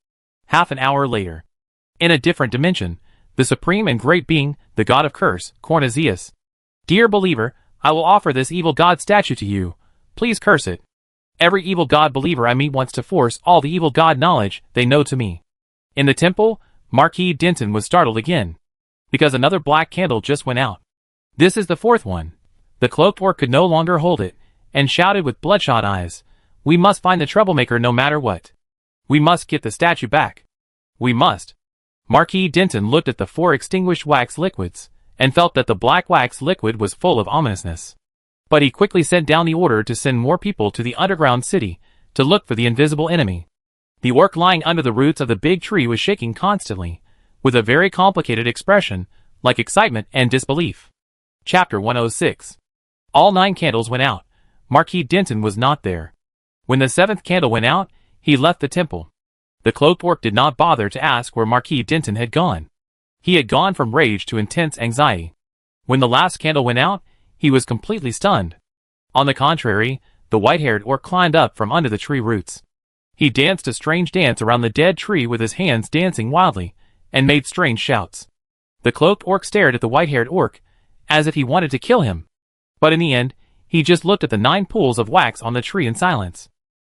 Half an hour later. In a different dimension, the supreme and great being, the god of curse, Cornezius. Dear believer, I will offer this evil god statue to you. Please curse it. Every evil god believer I meet wants to force all the evil god knowledge they know to me. In the temple, Marquis Denton was startled again, because another black candle just went out. This is the 4th one. The cloaked orc could no longer hold it, and shouted with bloodshot eyes, "We must find the troublemaker no matter what. We must get the statue back. We must." Marquis Denton looked at the 4 extinguished wax liquids, and felt that the black wax liquid was full of ominousness. But he quickly sent down the order to send more people to the underground city, to look for the invisible enemy. The orc lying under the roots of the big tree was shaking constantly, with a very complicated expression, like excitement and disbelief. Chapter 106. All 9 candles went out. Marquis Denton was not there. When the 7th candle went out, he left the temple. The cloaked orc did not bother to ask where Marquis Denton had gone. He had gone from rage to intense anxiety. When the last candle went out, he was completely stunned. On the contrary, the white-haired orc climbed up from under the tree roots. He danced a strange dance around the dead tree with his hands dancing wildly, and made strange shouts. The cloaked orc stared at the white-haired orc, as if he wanted to kill him. But in the end, he just looked at the 9 pools of wax on the tree in silence.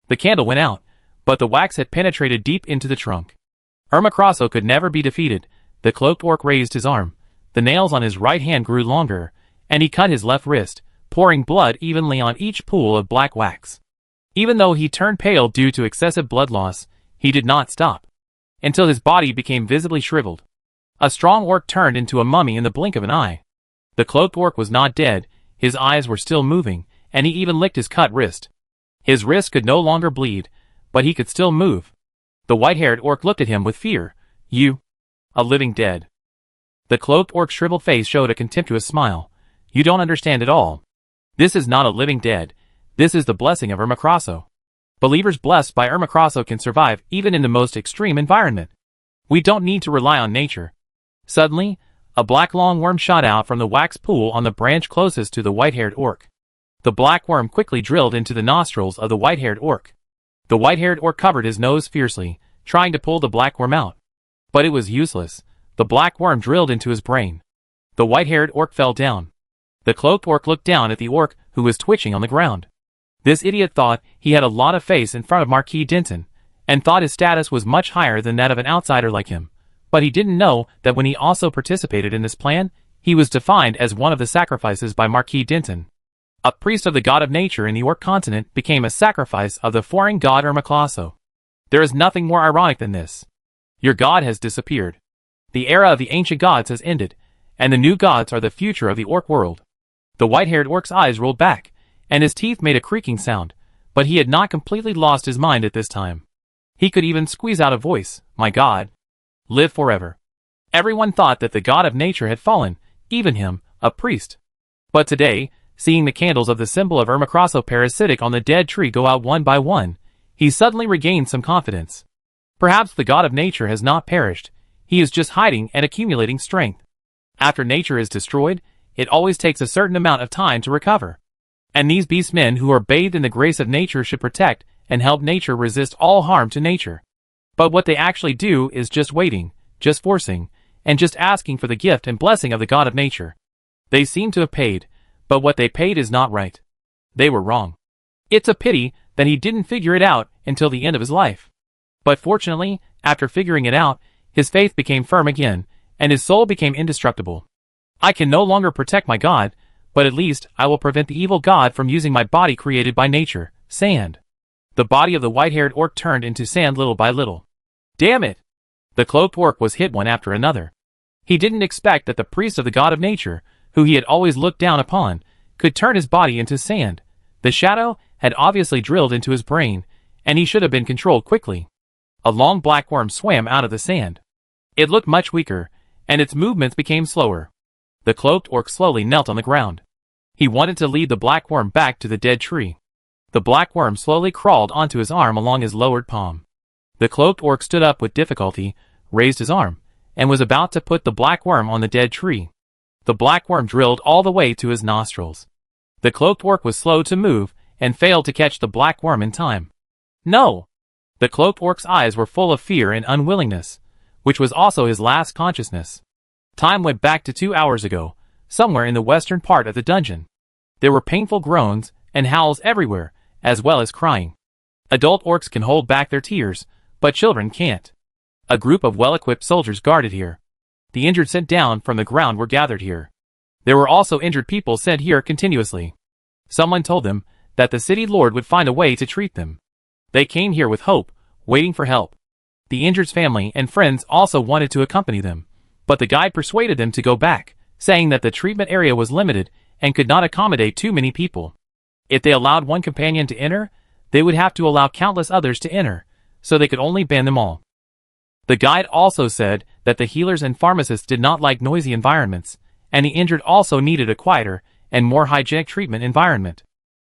The candle went out, but the wax had penetrated deep into the trunk. Ermacrosso could never be defeated. The cloaked orc raised his arm. The nails on his right hand grew longer, and he cut his left wrist, pouring blood evenly on each pool of black wax. Even though he turned pale due to excessive blood loss, he did not stop, until his body became visibly shriveled. A strong orc turned into a mummy in the blink of an eye. The cloaked orc was not dead, his eyes were still moving, and he even licked his cut wrist. His wrist could no longer bleed, but he could still move. The white-haired orc looked at him with fear. "You? A living dead." The cloaked orc's shriveled face showed a contemptuous smile. "You don't understand at all. This is not a living dead. This is the blessing of Ermacrosso. Believers blessed by Ermacrosso can survive even in the most extreme environment. We don't need to rely on nature." Suddenly, a black long worm shot out from the wax pool on the branch closest to the white-haired orc. The black worm quickly drilled into the nostrils of the white-haired orc. The white-haired orc covered his nose fiercely, trying to pull the black worm out. But it was useless. The black worm drilled into his brain. The white-haired orc fell down. The cloaked orc looked down at the orc, who was twitching on the ground. This idiot thought he had a lot of face in front of Marquis Denton, and thought his status was much higher than that of an outsider like him. But he didn't know that when he also participated in this plan, he was defined as one of the sacrifices by Marquis Denton. A priest of the god of nature in the Orc continent became a sacrifice of the foreign god Ermaclasso. There is nothing more ironic than this. Your god has disappeared. The era of the ancient gods has ended, and the new gods are the future of the orc world. The white-haired orc's eyes rolled back, and his teeth made a creaking sound, but he had not completely lost his mind at this time. He could even squeeze out a voice. My god. Live forever. Everyone thought that the god of nature had fallen, even him, a priest. But today, seeing the candles of the symbol of Ermaclasso parasitic on the dead tree go out one by one, he suddenly regained some confidence. Perhaps the god of nature has not perished, he is just hiding and accumulating strength. After nature is destroyed, it always takes a certain amount of time to recover. And these beast men who are bathed in the grace of nature should protect and help nature resist all harm to nature. But what they actually do is just waiting, just forcing, and just asking for the gift and blessing of the god of nature. They seem to have paid, but what they paid is not right. They were wrong. It's a pity that he didn't figure it out until the end of his life. But fortunately, after figuring it out, his faith became firm again, and his soul became indestructible. I can no longer protect my god, but at least I will prevent the evil god from using my body created by nature, sand. The body of the white-haired orc turned into sand little by little. Damn it! The cloaked orc was hit one after another. He didn't expect that the priest of the god of nature, who he had always looked down upon, could turn his body into sand. The shadow had obviously drilled into his brain, and he should have been controlled quickly. A long black worm swam out of the sand. It looked much weaker, and its movements became slower. The cloaked orc slowly knelt on the ground. He wanted to lead the black worm back to the dead tree. The black worm slowly crawled onto his arm along his lowered palm. The cloaked orc stood up with difficulty, raised his arm, and was about to put the black worm on the dead tree. The black worm drilled all the way to his nostrils. The cloaked orc was slow to move, and failed to catch the black worm in time. No! The cloaked orc's eyes were full of fear and unwillingness, which was also his last consciousness. Time went back to 2 hours ago, somewhere in the western part of the dungeon. There were painful groans and howls everywhere, as well as crying. Adult orcs can hold back their tears, but children can't. A group of well-equipped soldiers guarded here. The injured sent down from the ground were gathered here. There were also injured people sent here continuously. Someone told them that the city lord would find a way to treat them. They came here with hope, waiting for help. The injured's family and friends also wanted to accompany them, but the guide persuaded them to go back, saying that the treatment area was limited and could not accommodate too many people. If they allowed one companion to enter, they would have to allow countless others to enter, so they could only ban them all. The guide also said that the healers and pharmacists did not like noisy environments, and the injured also needed a quieter and more hygienic treatment environment.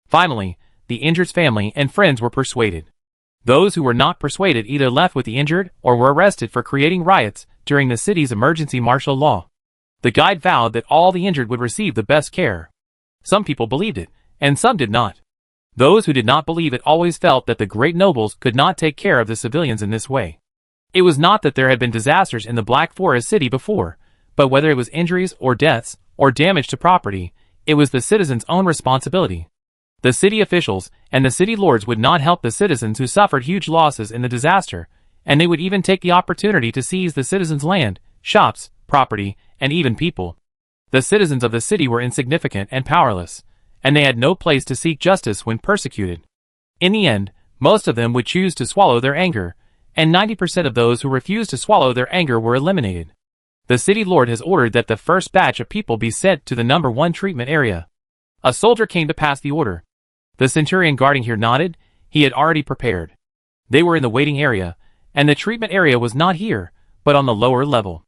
Finally, the injured's family and friends were persuaded. Those who were not persuaded either left with the injured or were arrested for creating riots during the city's emergency martial law. The guide vowed that all the injured would receive the best care. Some people believed it, and some did not. Those who did not believe it always felt that the great nobles could not take care of the civilians in this way. It was not that there had been disasters in the Black Forest city before, but whether it was injuries or deaths or damage to property, it was the citizens' own responsibility. The city officials and the city lords would not help the citizens who suffered huge losses in the disaster, and they would even take the opportunity to seize the citizens' land, shops, property, and even people. The citizens of the city were insignificant and powerless, and they had no place to seek justice when persecuted. In the end, most of them would choose to swallow their anger, and 90% of those who refused to swallow their anger were eliminated. The city lord has ordered that the first batch of people be sent to the number 1 treatment area. A soldier came to pass the order. The centurion guarding here nodded. He had already prepared. They were in the waiting area, and the treatment area was not here, but on the lower level.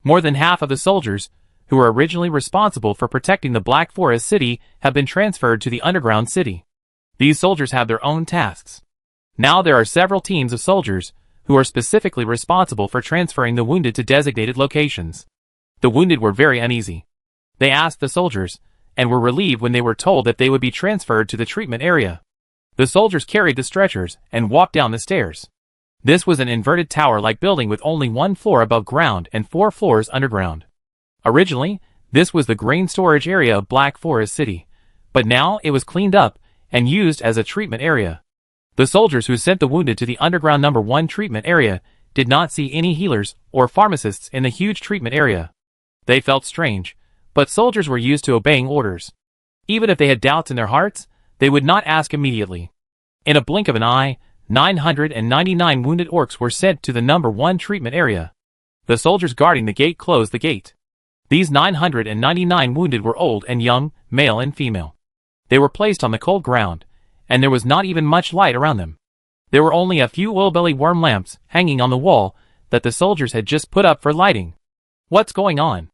More than half of the soldiers, who were originally responsible for protecting the Black Forest city, have been transferred to the underground city. These soldiers have their own tasks. Now there are several teams of soldiers, who are specifically responsible for transferring the wounded to designated locations. The wounded were very uneasy. They asked the soldiers, and were relieved when they were told that they would be transferred to the treatment area. The soldiers carried the stretchers and walked down the stairs. This was an inverted tower-like building with only 1 floor above ground and 4 floors underground. Originally, this was the grain storage area of Black Forest City, but now it was cleaned up and used as a treatment area. The soldiers who sent the wounded to the underground number 1 treatment area did not see any healers or pharmacists in the huge treatment area. They felt strange, but soldiers were used to obeying orders. Even if they had doubts in their hearts, they would not ask immediately. In a blink of an eye, 999 wounded orcs were sent to the number 1 treatment area. The soldiers guarding the gate closed the gate. These 999 wounded were old and young, male and female. They were placed on the cold ground, and there was not even much light around them. There were only a few oil-belly worm lamps hanging on the wall that the soldiers had just put up for lighting. What's going on?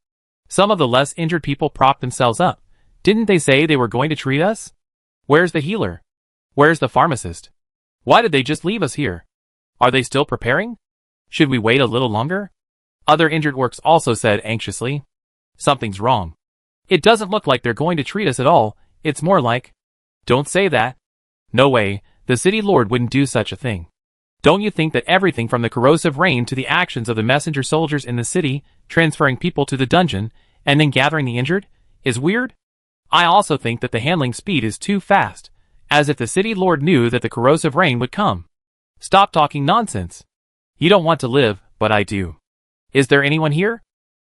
Some of the less injured people propped themselves up. Didn't they say they were going to treat us? Where's the healer? Where's the pharmacist? Why did they just leave us here? Are they still preparing? Should we wait a little longer? Other injured orcs also said anxiously. Something's wrong. It doesn't look like they're going to treat us at all. It's more like... Don't say that. No way, the city lord wouldn't do such a thing. Don't you think that everything from the corrosive rain to the actions of the messenger soldiers in the city, transferring people to the dungeon, and then gathering the injured, is weird? I also think that the handling speed is too fast, as if the city lord knew that the corrosive rain would come. Stop talking nonsense. You don't want to live, but I do. Is there anyone here?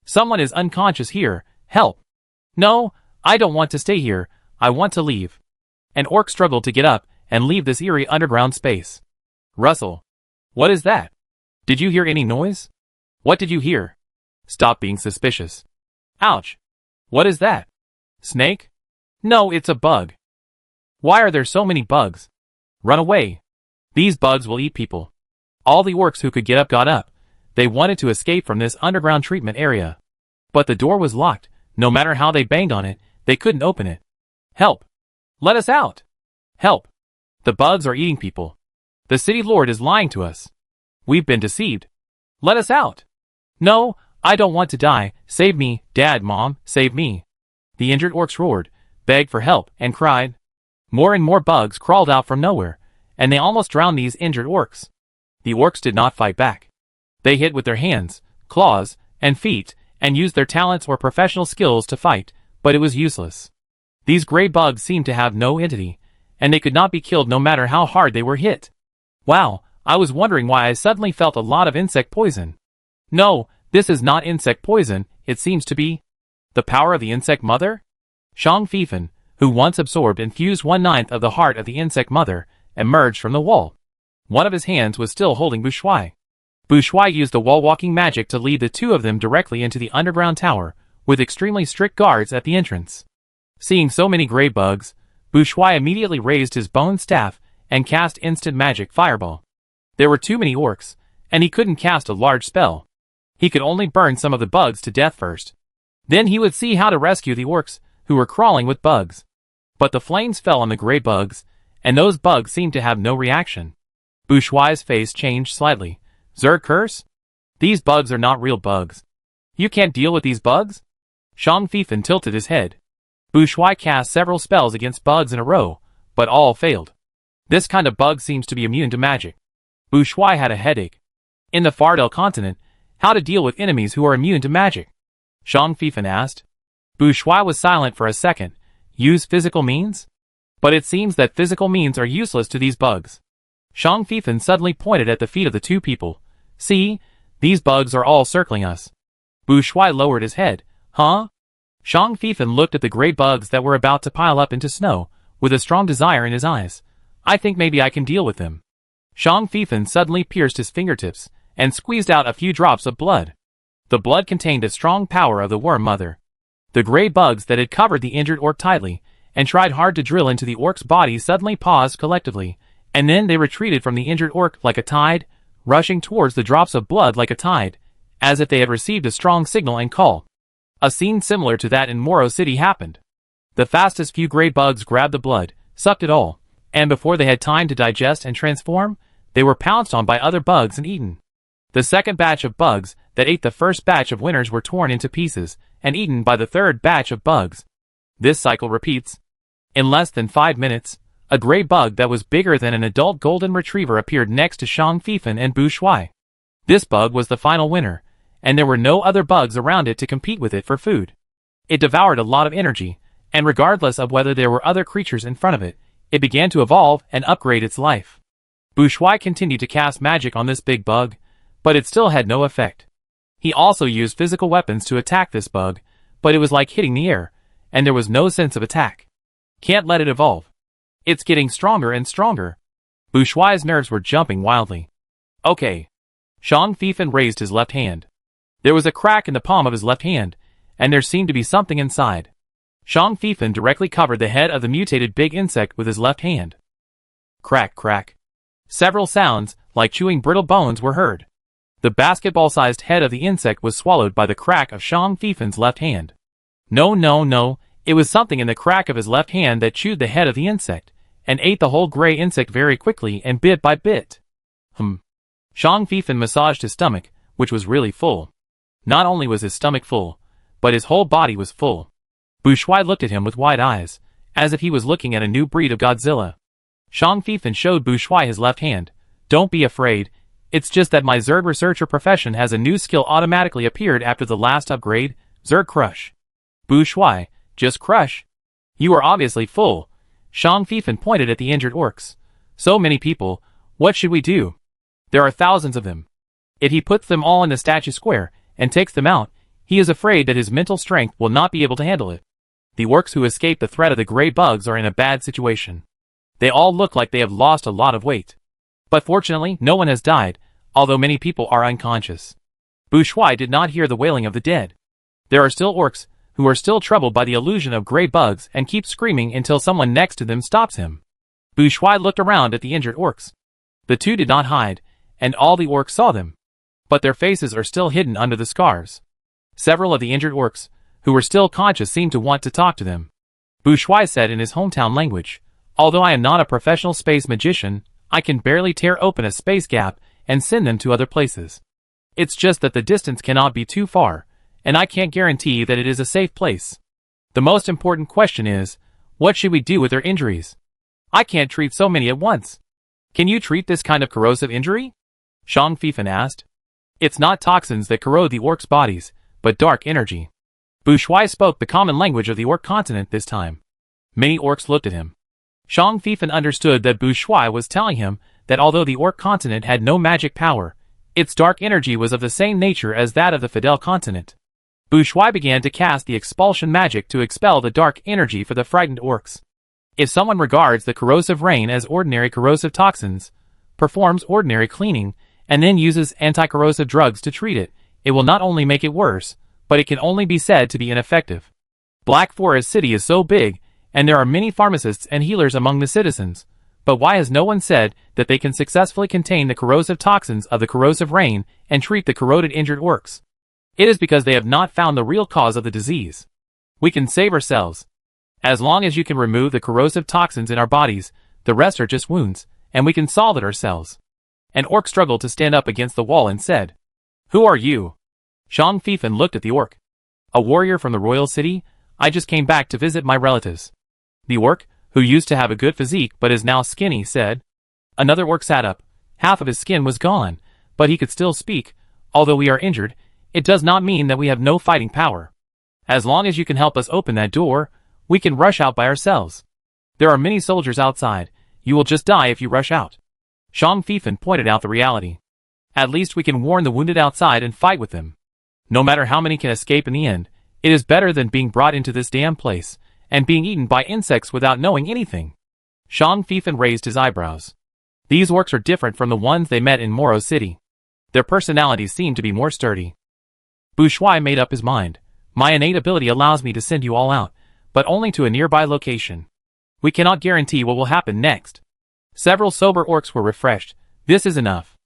Someone is unconscious here. Help. No, I don't want to stay here. I want to leave. An orc struggled to get up and leave this eerie underground space. Russell. What is that? Did you hear any noise? What did you hear? Stop being suspicious. Ouch. What is that? Snake? No, it's a bug. Why are there so many bugs? Run away. These bugs will eat people. All the orcs who could get up got up. They wanted to escape from this underground treatment area. But the door was locked. No matter how they banged on it, they couldn't open it. Help. Let us out. Help. The bugs are eating people. The city lord is lying to us. We've been deceived. Let us out. No, I don't want to die. Save me, Dad, Mom, save me. The injured orcs roared, begged for help, and cried. More and more bugs crawled out from nowhere, and they almost drowned these injured orcs. The orcs did not fight back. They hit with their hands, claws, and feet, and used their talents or professional skills to fight, but it was useless. These gray bugs seemed to have no entity, and they could not be killed no matter how hard they were hit. Wow, I was wondering why I suddenly felt a lot of insect poison. No, this is not insect poison, it seems to be the power of the insect mother? Shang Fifan, who once absorbed and fused 1/9 of the heart of the insect mother, emerged from the wall. One of his hands was still holding Bushuai. Bushuai used the wall-walking magic to lead the two of them directly into the underground tower, with extremely strict guards at the entrance. Seeing so many gray bugs, Bushuai immediately raised his bone staff and cast instant magic fireball. There were too many orcs, and he couldn't cast a large spell. He could only burn some of the bugs to death first. Then he would see how to rescue the orcs, who were crawling with bugs. But the flames fell on the gray bugs, and those bugs seemed to have no reaction. Bushuai's face changed slightly. Zerg curse? These bugs are not real bugs. You can't deal with these bugs? Shang Fifan tilted his head. Bushuai cast several spells against bugs in a row, but all failed. This kind of bug seems to be immune to magic. Bushuai had a headache. In the Fardel continent, how to deal with enemies who are immune to magic? Shang Fifan asked. Bushuai was silent for a second. Use physical means? But it seems that physical means are useless to these bugs. Shang Fifan suddenly pointed at the feet of the two people. See, these bugs are all circling us. Bushuai lowered his head. Huh? Shang Fifan looked at the gray bugs that were about to pile up into snow, with a strong desire in his eyes. I think maybe I can deal with them. Shang Fifan suddenly pierced his fingertips, and squeezed out a few drops of blood. The blood contained a strong power of the worm mother. The gray bugs that had covered the injured orc tightly, and tried hard to drill into the orc's body suddenly paused collectively, and then they retreated from the injured orc like a tide, rushing towards the drops of blood like a tide, as if they had received a strong signal and call. A scene similar to that in Moro City happened. The fastest few gray bugs grabbed the blood, sucked it all, and before they had time to digest and transform, they were pounced on by other bugs and eaten. The second batch of bugs that ate the first batch of winners were torn into pieces, and eaten by the third batch of bugs. This cycle repeats. In less than 5 minutes, a gray bug that was bigger than an adult golden retriever appeared next to Xiang Fifan and Bu Shuai. This bug was the final winner, and there were no other bugs around it to compete with it for food. It devoured a lot of energy, and regardless of whether there were other creatures in front of it, it began to evolve and upgrade its life. Bu Shuai continued to cast magic on this big bug, but it still had no effect. He also used physical weapons to attack this bug, but it was like hitting the air, and there was no sense of attack. Can't let it evolve. It's getting stronger and stronger. Bu Shuai's nerves were jumping wildly. Okay. Xiang Fifan raised his left hand. There was a crack in the palm of his left hand, and there seemed to be something inside. Xiang Fifan directly covered the head of the mutated big insect with his left hand. Crack, crack. Several sounds, like chewing brittle bones, were heard. The basketball-sized head of the insect was swallowed by the crack of Xiang Fifan's left hand. No, it was something in the crack of his left hand that chewed the head of the insect, and ate the whole gray insect very quickly and bit by bit. Xiang Fifan massaged his stomach, which was really full. Not only was his stomach full, but his whole body was full. Bu Shuai looked at him with wide eyes, as if he was looking at a new breed of Godzilla. Xiang Fifan showed Bu Shuai his left hand. Don't be afraid, it's just that my Zerg researcher profession has a new skill automatically appeared after the last upgrade, Zerg Crush. Bu Shuai, just crush? You are obviously full. Xiang Fifan pointed at the injured orcs. So many people, what should we do? There are thousands of them. If he puts them all in the statue square, and takes them out, he is afraid that his mental strength will not be able to handle it. The orcs who escaped the threat of the gray bugs are in a bad situation. They all look like they have lost a lot of weight. But fortunately, no one has died, although many people are unconscious. Bu Shuai did not hear the wailing of the dead. There are still orcs, who are still troubled by the illusion of gray bugs and keep screaming until someone next to them stops him. Bu Shuai looked around at the injured orcs. The two did not hide, and all the orcs saw them. But their faces are still hidden under the scars. Several of the injured orcs, who were still conscious, seemed to want to talk to them. Bu Shuai said in his hometown language, although I am not a professional space magician, I can barely tear open a space gap and send them to other places. It's just that the distance cannot be too far, and I can't guarantee that it is a safe place. The most important question is, what should we do with their injuries? I can't treat so many at once. Can you treat this kind of corrosive injury? Xiang Fifan asked. It's not toxins that corrode the orcs' bodies, but dark energy. Bu Shuai spoke the common language of the orc continent this time. Many orcs looked at him. Xiang Fifan understood that Bu Shuai was telling him that although the orc continent had no magic power, its dark energy was of the same nature as that of the Fidel continent. Bu Shuai began to cast the expulsion magic to expel the dark energy for the frightened orcs. If someone regards the corrosive rain as ordinary corrosive toxins, performs ordinary cleaning, and then uses anti-corrosive drugs to treat it, it will not only make it worse, but it can only be said to be ineffective. Black Forest City is so big, and there are many pharmacists and healers among the citizens, but why has no one said that they can successfully contain the corrosive toxins of the corrosive rain and treat the corroded injured orcs? It is because they have not found the real cause of the disease. We can save ourselves. As long as you can remove the corrosive toxins in our bodies, the rest are just wounds, and we can solve it ourselves. An orc struggled to stand up against the wall and said, Who are you? Xiang Fifan looked at the orc. A warrior from the royal city? I just came back to visit my relatives. The orc, who used to have a good physique but is now skinny, said. Another orc sat up. Half of his skin was gone, but he could still speak. Although we are injured, it does not mean that we have no fighting power. As long as you can help us open that door, we can rush out by ourselves. There are many soldiers outside. You will just die if you rush out. Xiang Fifan pointed out the reality. At least we can warn the wounded outside and fight with them. No matter how many can escape in the end, it is better than being brought into this damn place and being eaten by insects without knowing anything. Xiang Fifan raised his eyebrows. These orcs are different from the ones they met in Moro City. Their personalities seem to be more sturdy. Bu Shuai made up his mind. My innate ability allows me to send you all out, but only to a nearby location. We cannot guarantee what will happen next. Several sober orcs were refreshed. This is enough.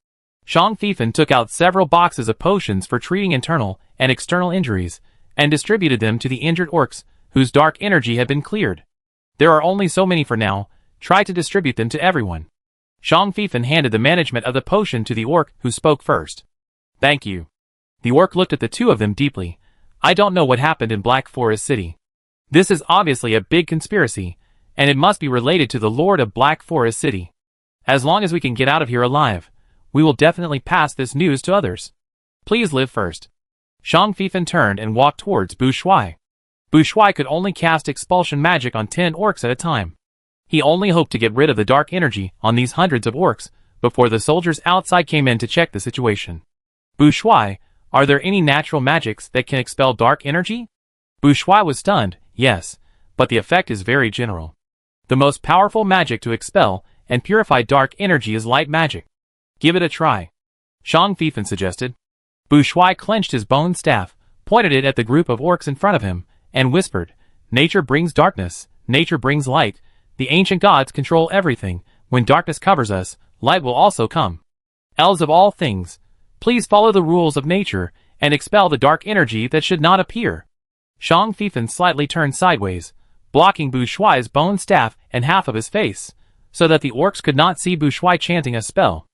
Xiang Fifan took out several boxes of potions for treating internal and external injuries, and distributed them to the injured orcs, whose dark energy had been cleared. There are only so many for now. Try to distribute them to everyone. Xiang Fifan handed the management of the potion to the orc who spoke first. Thank you. The orc looked at the two of them deeply. I don't know what happened in Black Forest City. This is obviously a big conspiracy, and it must be related to the Lord of Black Forest City. As long as we can get out of here alive, we will definitely pass this news to others. Please live first. Zhang Fifan turned and walked towards Bu Shuai. Bu Shuai could only cast expulsion magic on 10 orcs at a time. He only hoped to get rid of the dark energy on these hundreds of orcs before the soldiers outside came in to check the situation. Bu Shuai, are there any natural magics that can expel dark energy? Bu Shuai was stunned, yes, but the effect is very general. The most powerful magic to expel and purify dark energy is light magic. Give it a try. Zhang Fifan suggested. Bu Shuai clenched his bone staff, pointed it at the group of orcs in front of him, and whispered, "Nature brings darkness, nature brings light. The ancient gods control everything. When darkness covers us, light will also come. Elves of all things, please follow the rules of nature and expel the dark energy that should not appear." Zhang Fifan slightly turned sideways, blocking Bu Shuai's bone staff and half of his face, so that the orcs could not see Bu Shuai chanting a spell.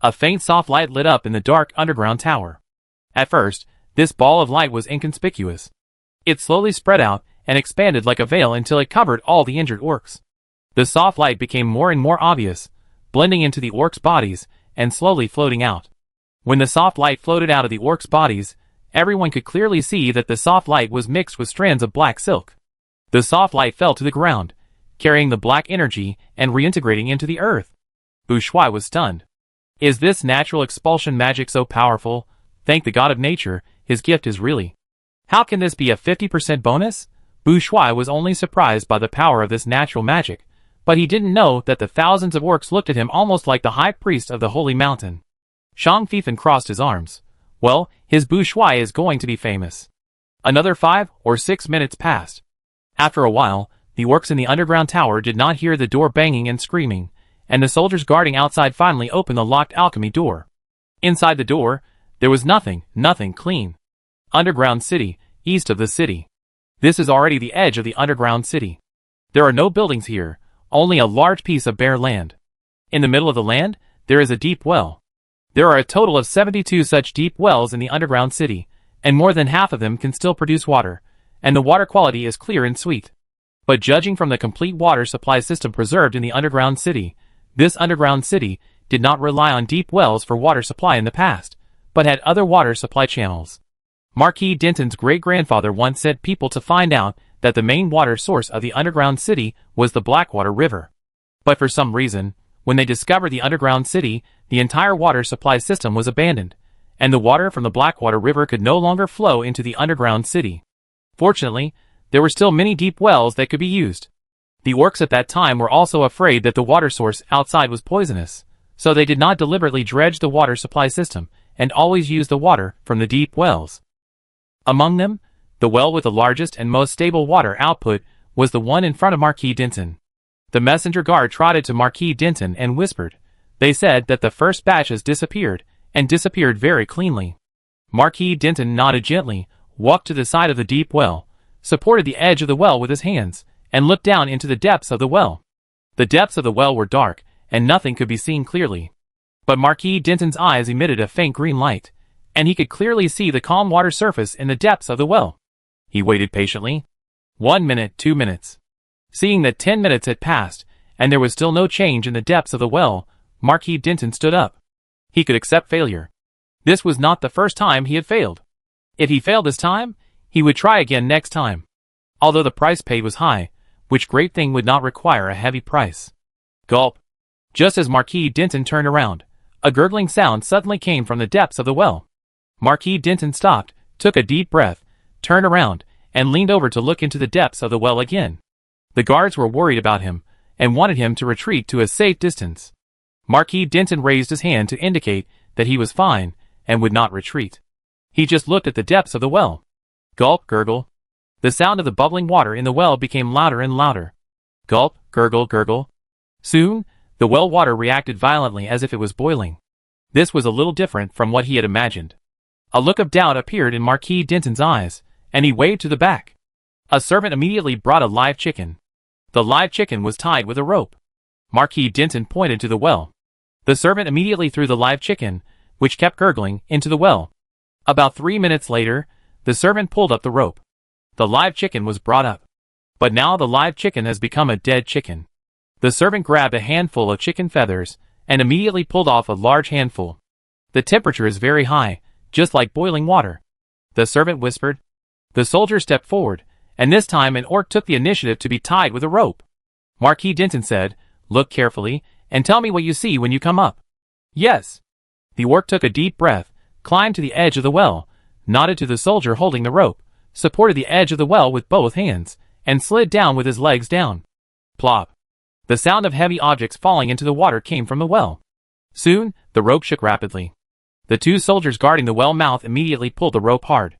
A faint soft light lit up in the dark underground tower. At first, this ball of light was inconspicuous. It slowly spread out and expanded like a veil until it covered all the injured orcs. The soft light became more and more obvious, blending into the orcs' bodies and slowly floating out. When the soft light floated out of the orcs' bodies, everyone could clearly see that the soft light was mixed with strands of black silk. The soft light fell to the ground, carrying the black energy and reintegrating into the earth. Bu Shuai was stunned. Is this natural expulsion magic so powerful? Thank the god of nature, his gift is really. How can this be a 50% bonus? Bu Shuai was only surprised by the power of this natural magic, but he didn't know that the thousands of orcs looked at him almost like the high priest of the holy mountain. Zhang Fifan crossed his arms. Well, his Bu Shuai is going to be famous. Another 5 or 6 minutes passed. After a while, the orcs in the underground tower did not hear the door banging and screaming, and the soldiers guarding outside finally opened the locked alchemy door. Inside the door, there was nothing clean. Underground city, east of the city. This is already the edge of the underground city. There are no buildings here, only a large piece of bare land. In the middle of the land, there is a deep well. There are a total of 72 such deep wells in the underground city, and more than half of them can still produce water, and the water quality is clear and sweet. But judging from the complete water supply system preserved in the underground city, this underground city did not rely on deep wells for water supply in the past, but had other water supply channels. Marquis Denton's great-grandfather once sent people to find out that the main water source of the underground city was the Blackwater River. But for some reason, when they discovered the underground city, the entire water supply system was abandoned, and the water from the Blackwater River could no longer flow into the underground city. Fortunately, there were still many deep wells that could be used. The orcs at that time were also afraid that the water source outside was poisonous, so they did not deliberately dredge the water supply system and always used the water from the deep wells. Among them, the well with the largest and most stable water output was the one in front of Marquis Denton. The messenger guard trotted to Marquis Denton and whispered. They said that the first batch has disappeared, and disappeared very cleanly. Marquis Denton nodded gently, walked to the side of the deep well, supported the edge of the well with his hands, and looked down into the depths of the well. The depths of the well were dark, and nothing could be seen clearly. But Marquis Denton's eyes emitted a faint green light, and he could clearly see the calm water surface in the depths of the well. He waited patiently. 1 minute, 2 minutes. Seeing that 10 minutes had passed, and there was still no change in the depths of the well, Marquis Denton stood up. He could accept failure. This was not the first time he had failed. If he failed this time, he would try again next time. Although the price paid was high, which great thing would not require a heavy price. Gulp. Just as Marquis Denton turned around, a gurgling sound suddenly came from the depths of the well. Marquis Denton stopped, took a deep breath, turned around, and leaned over to look into the depths of the well again. The guards were worried about him, and wanted him to retreat to a safe distance. Marquis Denton raised his hand to indicate that he was fine, and would not retreat. He just looked at the depths of the well. Gulp, gurgle. The sound of the bubbling water in the well became louder and louder. Gulp, gurgle, gurgle. Soon, the well water reacted violently as if it was boiling. This was a little different from what he had imagined. A look of doubt appeared in Marquis Denton's eyes, and he waved to the back. A servant immediately brought a live chicken. The live chicken was tied with a rope. Marquis Denton pointed to the well. The servant immediately threw the live chicken, which kept gurgling, into the well. About 3 minutes later, the servant pulled up the rope. The live chicken was brought up. But now the live chicken has become a dead chicken. The servant grabbed a handful of chicken feathers and immediately pulled off a large handful. The temperature is very high, just like boiling water. The servant whispered. The soldier stepped forward, and this time an orc took the initiative to be tied with a rope. Marquis Denton said, "Look carefully, and tell me what you see when you come up." "Yes." The orc took a deep breath, climbed to the edge of the well, nodded to the soldier holding the rope, supported the edge of the well with both hands, and slid down with his legs down. Plop. The sound of heavy objects falling into the water came from the well. Soon, the rope shook rapidly. The two soldiers guarding the well mouth immediately pulled the rope hard.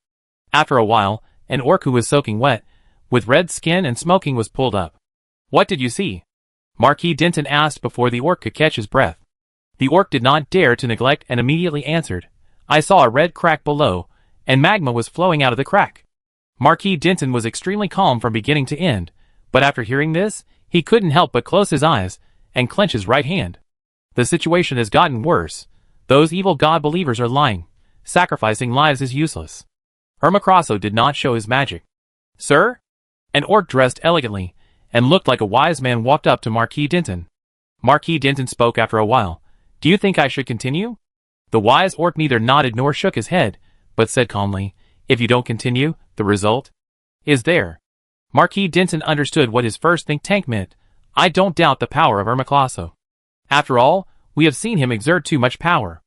After a while, an orc who was soaking wet, with red skin and smoking, was pulled up. "What did you see?" Marquis Denton asked before the orc could catch his breath. The orc did not dare to neglect and immediately answered, "I saw a red crack below, and magma was flowing out of the crack." Marquis Denton was extremely calm from beginning to end, but after hearing this, he couldn't help but close his eyes and clench his right hand. The situation has gotten worse. Those evil god believers are lying. Sacrificing lives is useless. Hermocrasso did not show his magic. "Sir?" An orc dressed elegantly and looked like a wise man walked up to Marquis Denton. Marquis Denton spoke after a while. "Do you think I should continue?" The wise orc neither nodded nor shook his head, but said calmly, "If you don't continue, the result is there." Marquis Denton understood what his first think tank meant. "I don't doubt the power of Hermocrasso. After all, we have seen him exert too much power.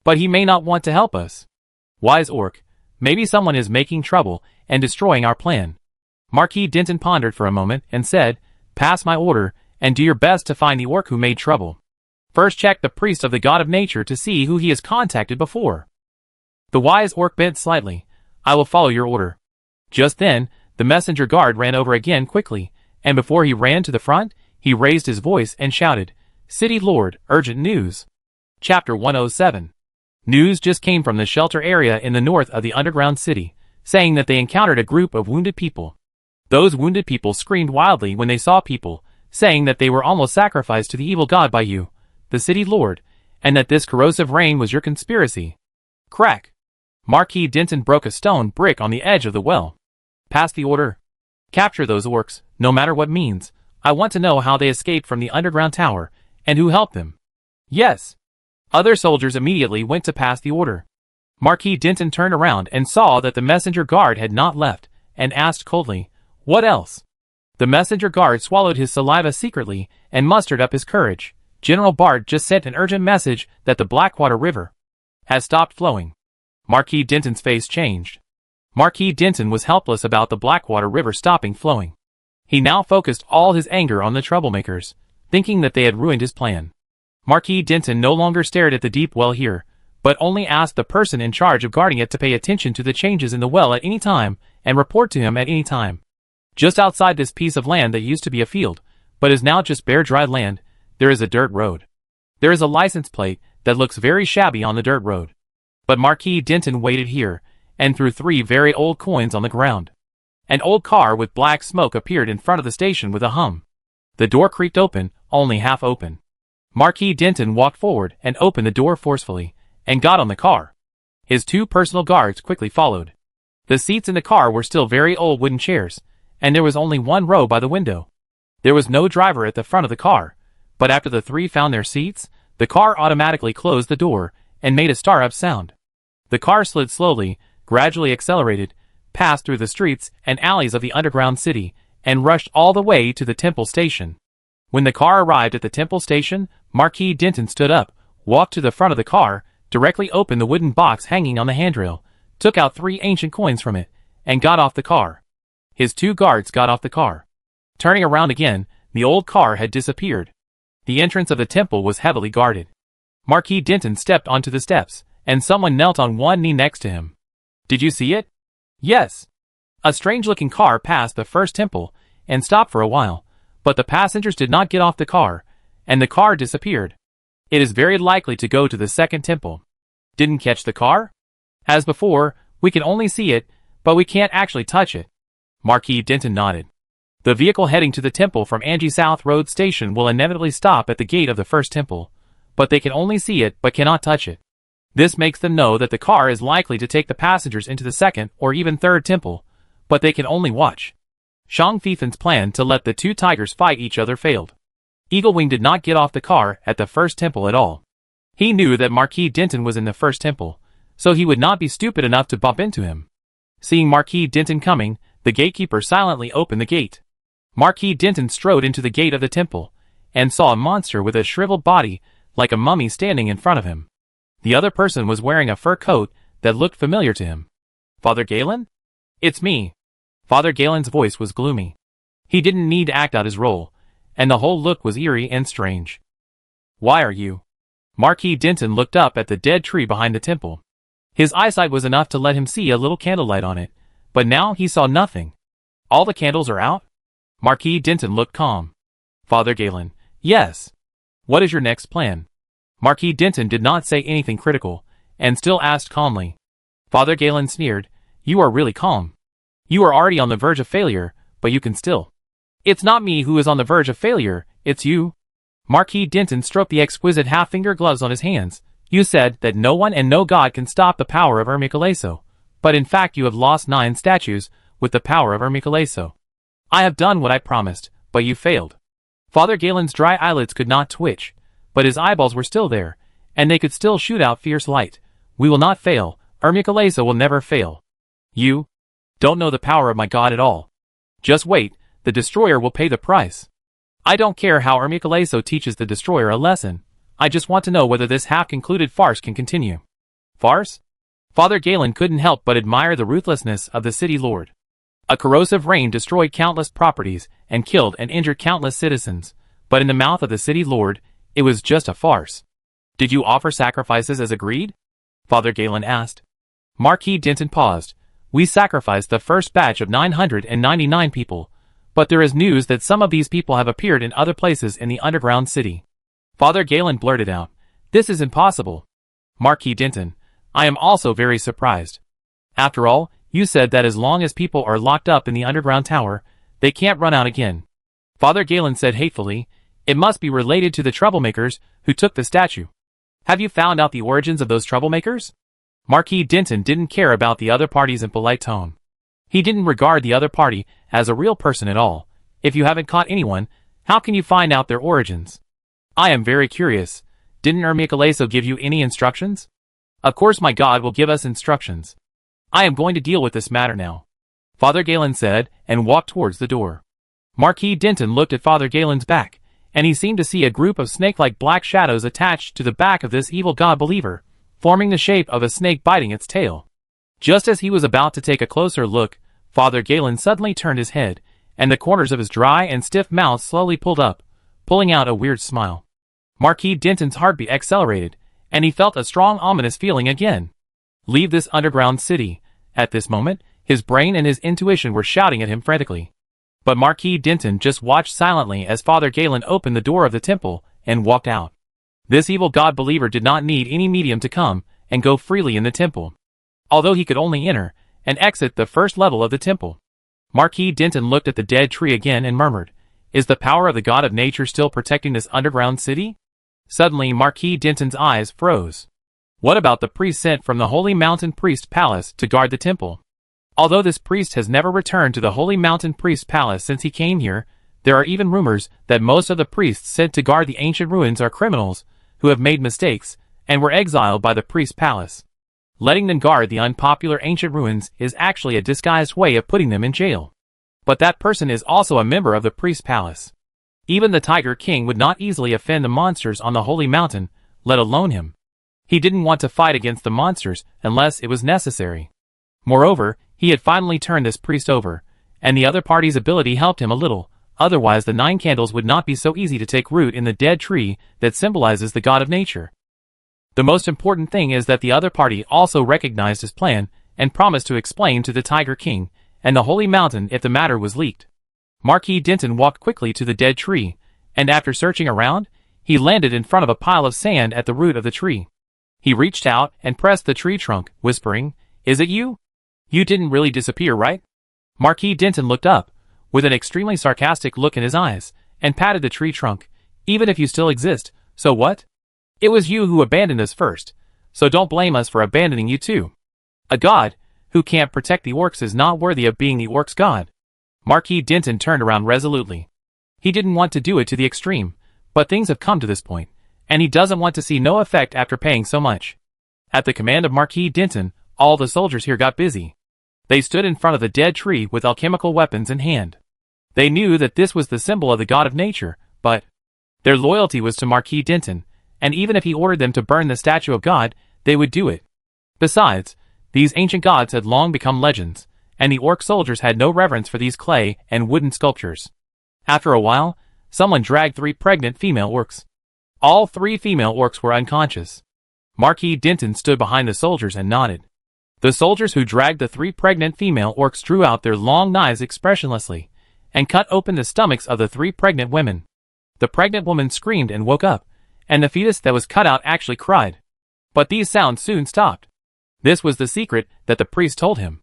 But he may not want to help us. Wise orc, maybe someone is making trouble and destroying our plan." Marquis Denton pondered for a moment and said, "Pass my order, and do your best to find the orc who made trouble. First check the priest of the god of nature to see who he has contacted before." The wise orc bent slightly. "I will follow your order." Just then, the messenger guard ran over again quickly, and before he ran to the front, he raised his voice and shouted, "City Lord, urgent news." Chapter 107. News just came from the shelter area in the north of the underground city, saying that they encountered a group of wounded people. Those wounded people screamed wildly when they saw people, saying that they were almost sacrificed to the evil god by you, the city lord, and that this corrosive rain was your conspiracy. Crack! Marquis Denton broke a stone brick on the edge of the well. "Pass the order. Capture those orcs, no matter what means. I want to know how they escaped from the underground tower, and who helped them." "Yes." Other soldiers immediately went to pass the order. Marquis Denton turned around and saw that the messenger guard had not left, and asked coldly, "What else?" The messenger guard swallowed his saliva secretly and mustered up his courage. "General Bard just sent an urgent message that the Blackwater River has stopped flowing." Marquis Denton's face changed. Marquis Denton was helpless about the Blackwater River stopping flowing. He now focused all his anger on the troublemakers, thinking that they had ruined his plan. Marquis Denton no longer stared at the deep well here, but only asked the person in charge of guarding it to pay attention to the changes in the well at any time and report to him at any time. Just outside this piece of land that used to be a field, but is now just bare dry land, there is a dirt road. There is a license plate that looks very shabby on the dirt road. But Marquis Denton waited here, and threw 3 very old coins on the ground. An old car with black smoke appeared in front of the station with a hum. The door creaked open, only half open. Marquis Denton walked forward and opened the door forcefully, and got on the car. His 2 personal guards quickly followed. The seats in the car were still very old wooden chairs, and there was only 1 row by the window. There was no driver at the front of the car, but after the 3 found their seats, the car automatically closed the door and made a start-up sound. The car slid slowly, gradually accelerated, passed through the streets and alleys of the underground city, and rushed all the way to the temple station. When the car arrived at the temple station, Marquis Denton stood up, walked to the front of the car, directly opened the wooden box hanging on the handrail, took out 3 ancient coins from it, and got off the car. His 2 guards got off the car. Turning around again, the old car had disappeared. The entrance of the temple was heavily guarded. Marquis Denton stepped onto the steps, and someone knelt on one knee next to him. "Did you see it?" "Yes." A strange-looking car passed the first temple, and stopped for a while, but the passengers did not get off the car, and the car disappeared. "It is very likely to go to the second temple." "Didn't catch the car?" "As before, we can only see it, but we can't actually touch it." Marquis Denton nodded. "The vehicle heading to the temple from Angie South Road Station will inevitably stop at the gate of the first temple, but they can only see it but cannot touch it. This makes them know that the car is likely to take the passengers into the second or even third temple, but they can only watch." Shang Fifen's plan to let the two tigers fight each other failed. Eaglewing did not get off the car at the first temple at all. He knew that Marquis Denton was in the first temple, so he would not be stupid enough to bump into him. Seeing Marquis Denton coming, the gatekeeper silently opened the gate. Marquis Denton strode into the gate of the temple, and saw a monster with a shriveled body, like a mummy standing in front of him. The other person was wearing a fur coat that looked familiar to him. Father Galen? It's me. Father Galen's voice was gloomy. He didn't need to act out his role, and the whole look was eerie and strange. Why are you? Marquis Denton looked up at the dead tree behind the temple. His eyesight was enough to let him see a little candlelight on it, but now he saw nothing. All the candles are out? Marquis Denton looked calm. Father Galen, yes. What is your next plan? Marquis Denton did not say anything critical, and still asked calmly. Father Galen sneered, you are really calm. You are already on the verge of failure, but you can still. It's not me who is on the verge of failure, it's you. Marquis Denton stroked the exquisite half-finger gloves on his hands. You said that no one and no god can stop the power of Ermicaleso, but in fact you have lost 9 statues with the power of Ermicaleso. I have done what I promised, but you failed. Father Galen's dry eyelids could not twitch, but his eyeballs were still there, and they could still shoot out fierce light. We will not fail, Ermicaleso will never fail. You don't know the power of my god at all. Just wait, the destroyer will pay the price. I don't care how Ermicaleso teaches the destroyer a lesson. I just want to know whether this half-concluded farce can continue. Farce? Father Galen couldn't help but admire the ruthlessness of the city lord. A corrosive rain destroyed countless properties and killed and injured countless citizens, but in the mouth of the city lord, it was just a farce. Did you offer sacrifices as agreed? Father Galen asked. Marquis Denton paused. We sacrificed the first batch of 999 people, but there is news that some of these people have appeared in other places in the underground city. Father Galen blurted out, this is impossible. Marquis Denton, I am also very surprised. After all, you said that as long as people are locked up in the underground tower, they can't run out again. Father Galen said hatefully, it must be related to the troublemakers who took the statue. Have you found out the origins of those troublemakers? Marquis Denton didn't care about the other party's impolite tone. He didn't regard the other party as a real person at all. If you haven't caught anyone, how can you find out their origins? I am very curious. Didn't Ermicaleso give you any instructions? Of course my god will give us instructions. I am going to deal with this matter now. Father Galen said, and walked towards the door. Marquis Denton looked at Father Galen's back, and he seemed to see a group of snake-like black shadows attached to the back of this evil god-believer, forming the shape of a snake biting its tail. Just as he was about to take a closer look, Father Galen suddenly turned his head, and the corners of his dry and stiff mouth slowly pulled up, pulling out a weird smile. Marquis Denton's heartbeat accelerated, and he felt a strong ominous feeling again. Leave this underground city. At this moment, his brain and his intuition were shouting at him frantically. But Marquis Denton just watched silently as Father Galen opened the door of the temple and walked out. This evil god-believer did not need any medium to come and go freely in the temple, although he could only enter and exit the first level of the temple. Marquis Denton looked at the dead tree again and murmured, is the power of the god of nature still protecting this underground city? Suddenly Marquis Denton's eyes froze. What about the priest sent from the Holy Mountain Priest Palace to guard the temple? Although this priest has never returned to the Holy Mountain Priest Palace since he came here, there are even rumors that most of the priests sent to guard the ancient ruins are criminals who have made mistakes and were exiled by the priest palace. Letting them guard the unpopular ancient ruins is actually a disguised way of putting them in jail. But that person is also a member of the priest palace. Even the Tiger King would not easily offend the monsters on the Holy Mountain, let alone him. He didn't want to fight against the monsters unless it was necessary. Moreover, he had finally turned this priest over, and the other party's ability helped him a little, otherwise the 9 candles would not be so easy to take root in the dead tree that symbolizes the god of nature. The most important thing is that the other party also recognized his plan and promised to explain to the Tiger King and the Holy Mountain if the matter was leaked. Marquis Denton walked quickly to the dead tree, and after searching around, he landed in front of a pile of sand at the root of the tree. He reached out and pressed the tree trunk, whispering, "Is it you? You didn't really disappear, right?" Marquis Denton looked up, with an extremely sarcastic look in his eyes, and patted the tree trunk. "Even if you still exist, so what? It was you who abandoned us first, so don't blame us for abandoning you too. A god who can't protect the orcs is not worthy of being the orcs' god." Marquis Denton turned around resolutely. He didn't want to do it to the extreme, but things have come to this point, and he doesn't want to see no effect after paying so much. At the command of Marquis Denton, all the soldiers here got busy. They stood in front of the dead tree with alchemical weapons in hand. They knew that this was the symbol of the god of nature, but their loyalty was to Marquis Denton, and even if he ordered them to burn the statue of God, they would do it. Besides, these ancient gods had long become legends, and the orc soldiers had no reverence for these clay and wooden sculptures. After a while, someone dragged 3 pregnant female orcs. All 3 female orcs were unconscious. Marquis Denton stood behind the soldiers and nodded. The soldiers who dragged the 3 pregnant female orcs drew out their long knives expressionlessly, and cut open the stomachs of the 3 pregnant women. The pregnant woman screamed and woke up, and the fetus that was cut out actually cried. But these sounds soon stopped. This was the secret that the priest told him.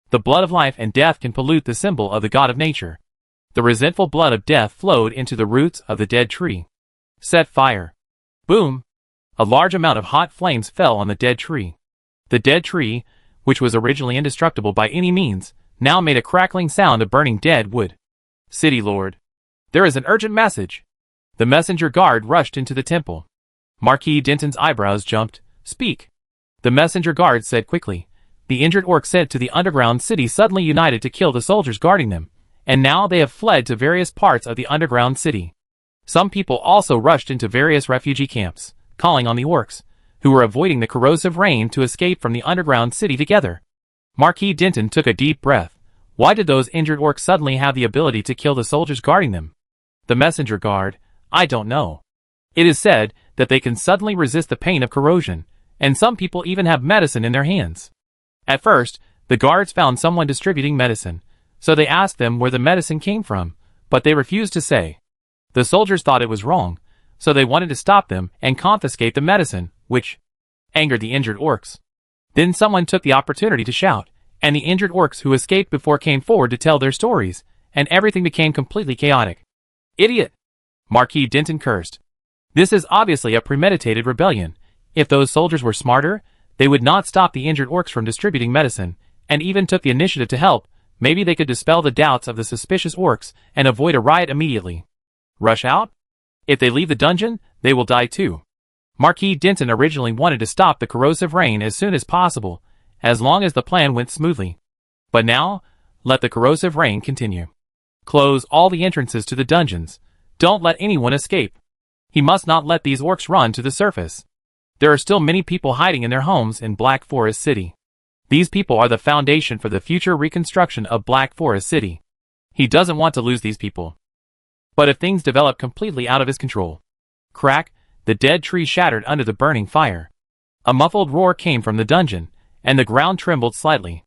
The blood of life and death can pollute the symbol of the god of nature. The resentful blood of death flowed into the roots of the dead tree. Set fire. Boom! A large amount of hot flames fell on the dead tree. The dead tree, which was originally indestructible by any means, now made a crackling sound of burning dead wood. City Lord. There is an urgent message. The messenger guard rushed into the temple. Marquis Denton's eyebrows jumped. Speak. The messenger guard said quickly. The injured orcs sent to the underground city suddenly united to kill the soldiers guarding them, and now they have fled to various parts of the underground city. Some people also rushed into various refugee camps, calling on the orcs, who were avoiding the corrosive rain to escape from the underground city together. Marquis Denton took a deep breath. Why did those injured orcs suddenly have the ability to kill the soldiers guarding them? The messenger guard, I don't know. It is said that they can suddenly resist the pain of corrosion, and some people even have medicine in their hands. At first, the guards found someone distributing medicine, so they asked them where the medicine came from, but they refused to say. The soldiers thought it was wrong, so they wanted to stop them and confiscate the medicine, which angered the injured orcs. Then someone took the opportunity to shout, and the injured orcs who escaped before came forward to tell their stories, and everything became completely chaotic. Idiot! Marquis Denton cursed. This is obviously a premeditated rebellion. If those soldiers were smarter, they would not stop the injured orcs from distributing medicine, and even took the initiative to help. Maybe they could dispel the doubts of the suspicious orcs and avoid a riot immediately. Rush out? If they leave the dungeon, they will die too. Marquis Denton originally wanted to stop the corrosive rain as soon as possible, as long as the plan went smoothly. But now, let the corrosive rain continue. Close all the entrances to the dungeons. Don't let anyone escape. He must not let these orcs run to the surface. There are still many people hiding in their homes in Black Forest City. These people are the foundation for the future reconstruction of Black Forest City. He doesn't want to lose these people. But if things develop completely out of his control. Crack, the dead tree shattered under the burning fire. A muffled roar came from the dungeon, and the ground trembled slightly.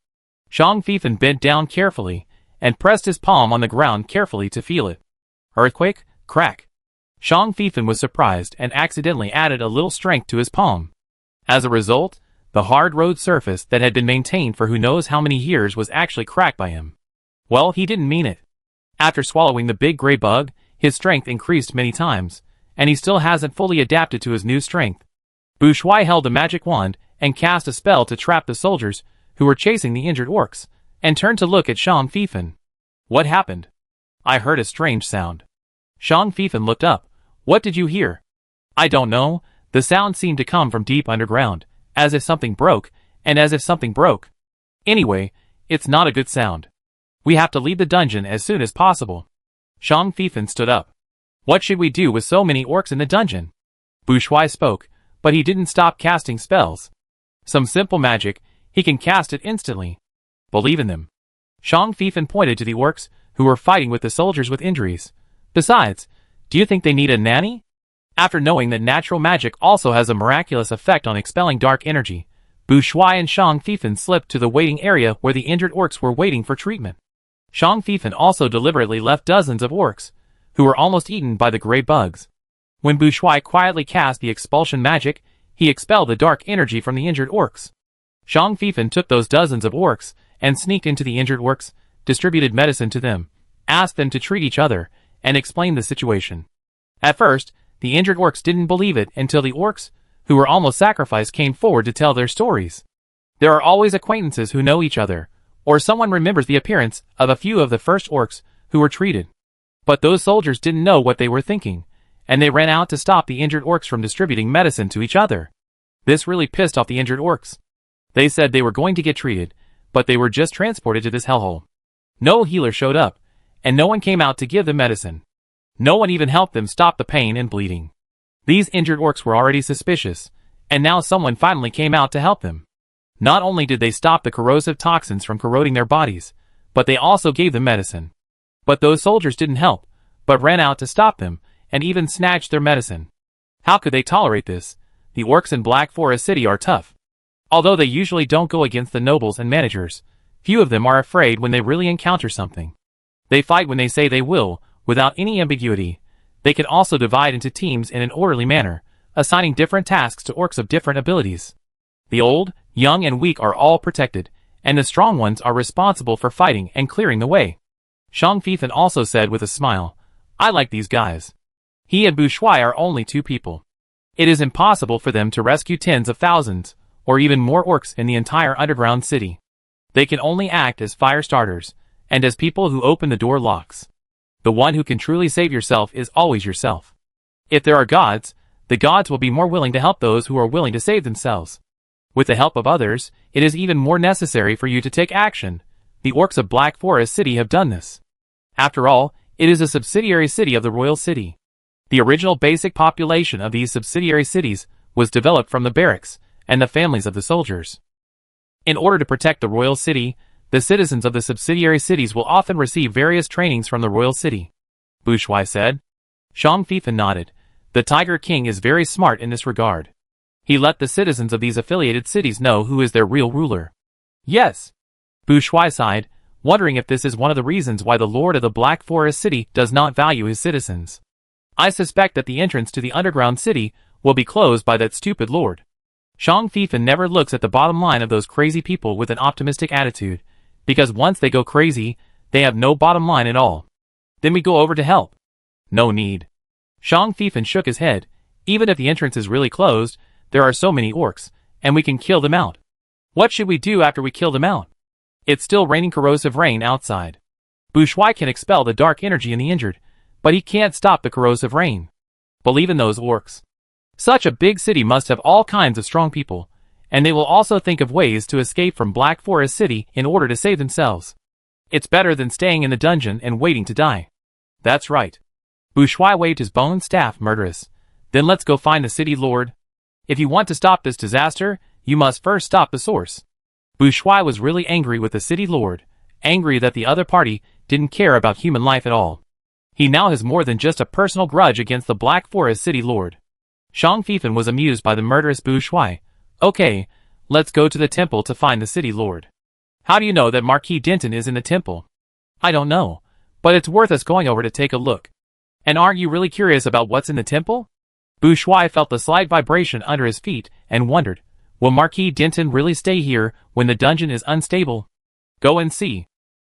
Shang Feifan bent down carefully, and pressed his palm on the ground carefully to feel it. Earthquake, crack. Shang Feifan was surprised and accidentally added a little strength to his palm. As a result, the hard road surface that had been maintained for who knows how many years was actually cracked by him. Well, he didn't mean it. After swallowing the big gray bug, his strength increased many times, and he still hasn't fully adapted to his new strength. Bu Shuai held a magic wand and cast a spell to trap the soldiers who were chasing the injured orcs, and turned to look at Shang Feifan. What happened? I heard a strange sound. Shang Feifan looked up. What did you hear? I don't know. The sound seemed to come from deep underground, as if something broke, and as if something broke. Anyway, it's not a good sound. We have to leave the dungeon as soon as possible. Shang Feifan stood up. What should we do with so many orcs in the dungeon? Bu Shuai spoke, but he didn't stop casting spells. Some simple magic, he can cast it instantly. Believe in them. Shang Feifan pointed to the orcs, who were fighting with the soldiers with injuries. Besides, do you think they need a nanny? After knowing that natural magic also has a miraculous effect on expelling dark energy, Bu Shuai and Shang Feifan slipped to the waiting area where the injured orcs were waiting for treatment. Shang Feifan also deliberately left dozens of orcs, who were almost eaten by the gray bugs. When Bu Shuai quietly cast the expulsion magic, he expelled the dark energy from the injured orcs. Shang Feifan took those dozens of orcs and sneaked into the injured orcs, distributed medicine to them, asked them to treat each other, and explained the situation. At first, the injured orcs didn't believe it until the orcs, who were almost sacrificed, came forward to tell their stories. There are always acquaintances who know each other. Or someone remembers the appearance of a few of the first orcs who were treated. But those soldiers didn't know what they were thinking, and they ran out to stop the injured orcs from distributing medicine to each other. This really pissed off the injured orcs. They said they were going to get treated, but they were just transported to this hellhole. No healer showed up, and no one came out to give them medicine. No one even helped them stop the pain and bleeding. These injured orcs were already suspicious, and now someone finally came out to help them. Not only did they stop the corrosive toxins from corroding their bodies, but they also gave them medicine. But those soldiers didn't help, but ran out to stop them, and even snatched their medicine. How could they tolerate this? The orcs in Black Forest City are tough. Although they usually don't go against the nobles and managers, few of them are afraid when they really encounter something. They fight when they say they will, without any ambiguity. They can also divide into teams in an orderly manner, assigning different tasks to orcs of different abilities. The old, young and weak are all protected, and the strong ones are responsible for fighting and clearing the way. Shang Feifan also said with a smile, I like these guys. He and Bu Shuai are only two people. It is impossible for them to rescue tens of thousands, or even more orcs in the entire underground city. They can only act as fire starters, and as people who open the door locks. The one who can truly save yourself is always yourself. If there are gods, the gods will be more willing to help those who are willing to save themselves. With the help of others, it is even more necessary for you to take action. The orcs of Black Forest City have done this. After all, it is a subsidiary city of the royal city. The original basic population of these subsidiary cities was developed from the barracks and the families of the soldiers. In order to protect the royal city, the citizens of the subsidiary cities will often receive various trainings from the royal city. Bu Shuai said. Shang Feifan nodded. The Tiger King is very smart in this regard. He let the citizens of these affiliated cities know who is their real ruler. Yes. Bu Shuai sighed, wondering if this is one of the reasons why the Lord of the Black Forest City does not value his citizens. I suspect that the entrance to the underground city will be closed by that stupid lord. Shang Feifan never looks at the bottom line of those crazy people with an optimistic attitude, because once they go crazy, they have no bottom line at all. Then we go over to help. No need. Shang Feifan shook his head. Even if the entrance is really closed, there are so many orcs, and we can kill them out. What should we do after we kill them out? It's still raining corrosive rain outside. Bu Shuai can expel the dark energy in the injured, but he can't stop the corrosive rain. Believe in those orcs. Such a big city must have all kinds of strong people, and they will also think of ways to escape from Black Forest City in order to save themselves. It's better than staying in the dungeon and waiting to die. That's right. Bu Shuai waved his bone staff murderous. Then let's go find the city lord. If you want to stop this disaster, you must first stop the source. Bu Shuai was really angry with the city lord, angry that the other party didn't care about human life at all. He now has more than just a personal grudge against the Black Forest City lord. Shang Feifan was amused by the murderous Bu Shuai. Okay, let's go to the temple to find the city lord. How do you know that Marquis Denton is in the temple? I don't know, but it's worth us going over to take a look. And aren't you really curious about what's in the temple? Bu Shuai felt the slight vibration under his feet and wondered, will Marquis Denton really stay here when the dungeon is unstable? Go and see.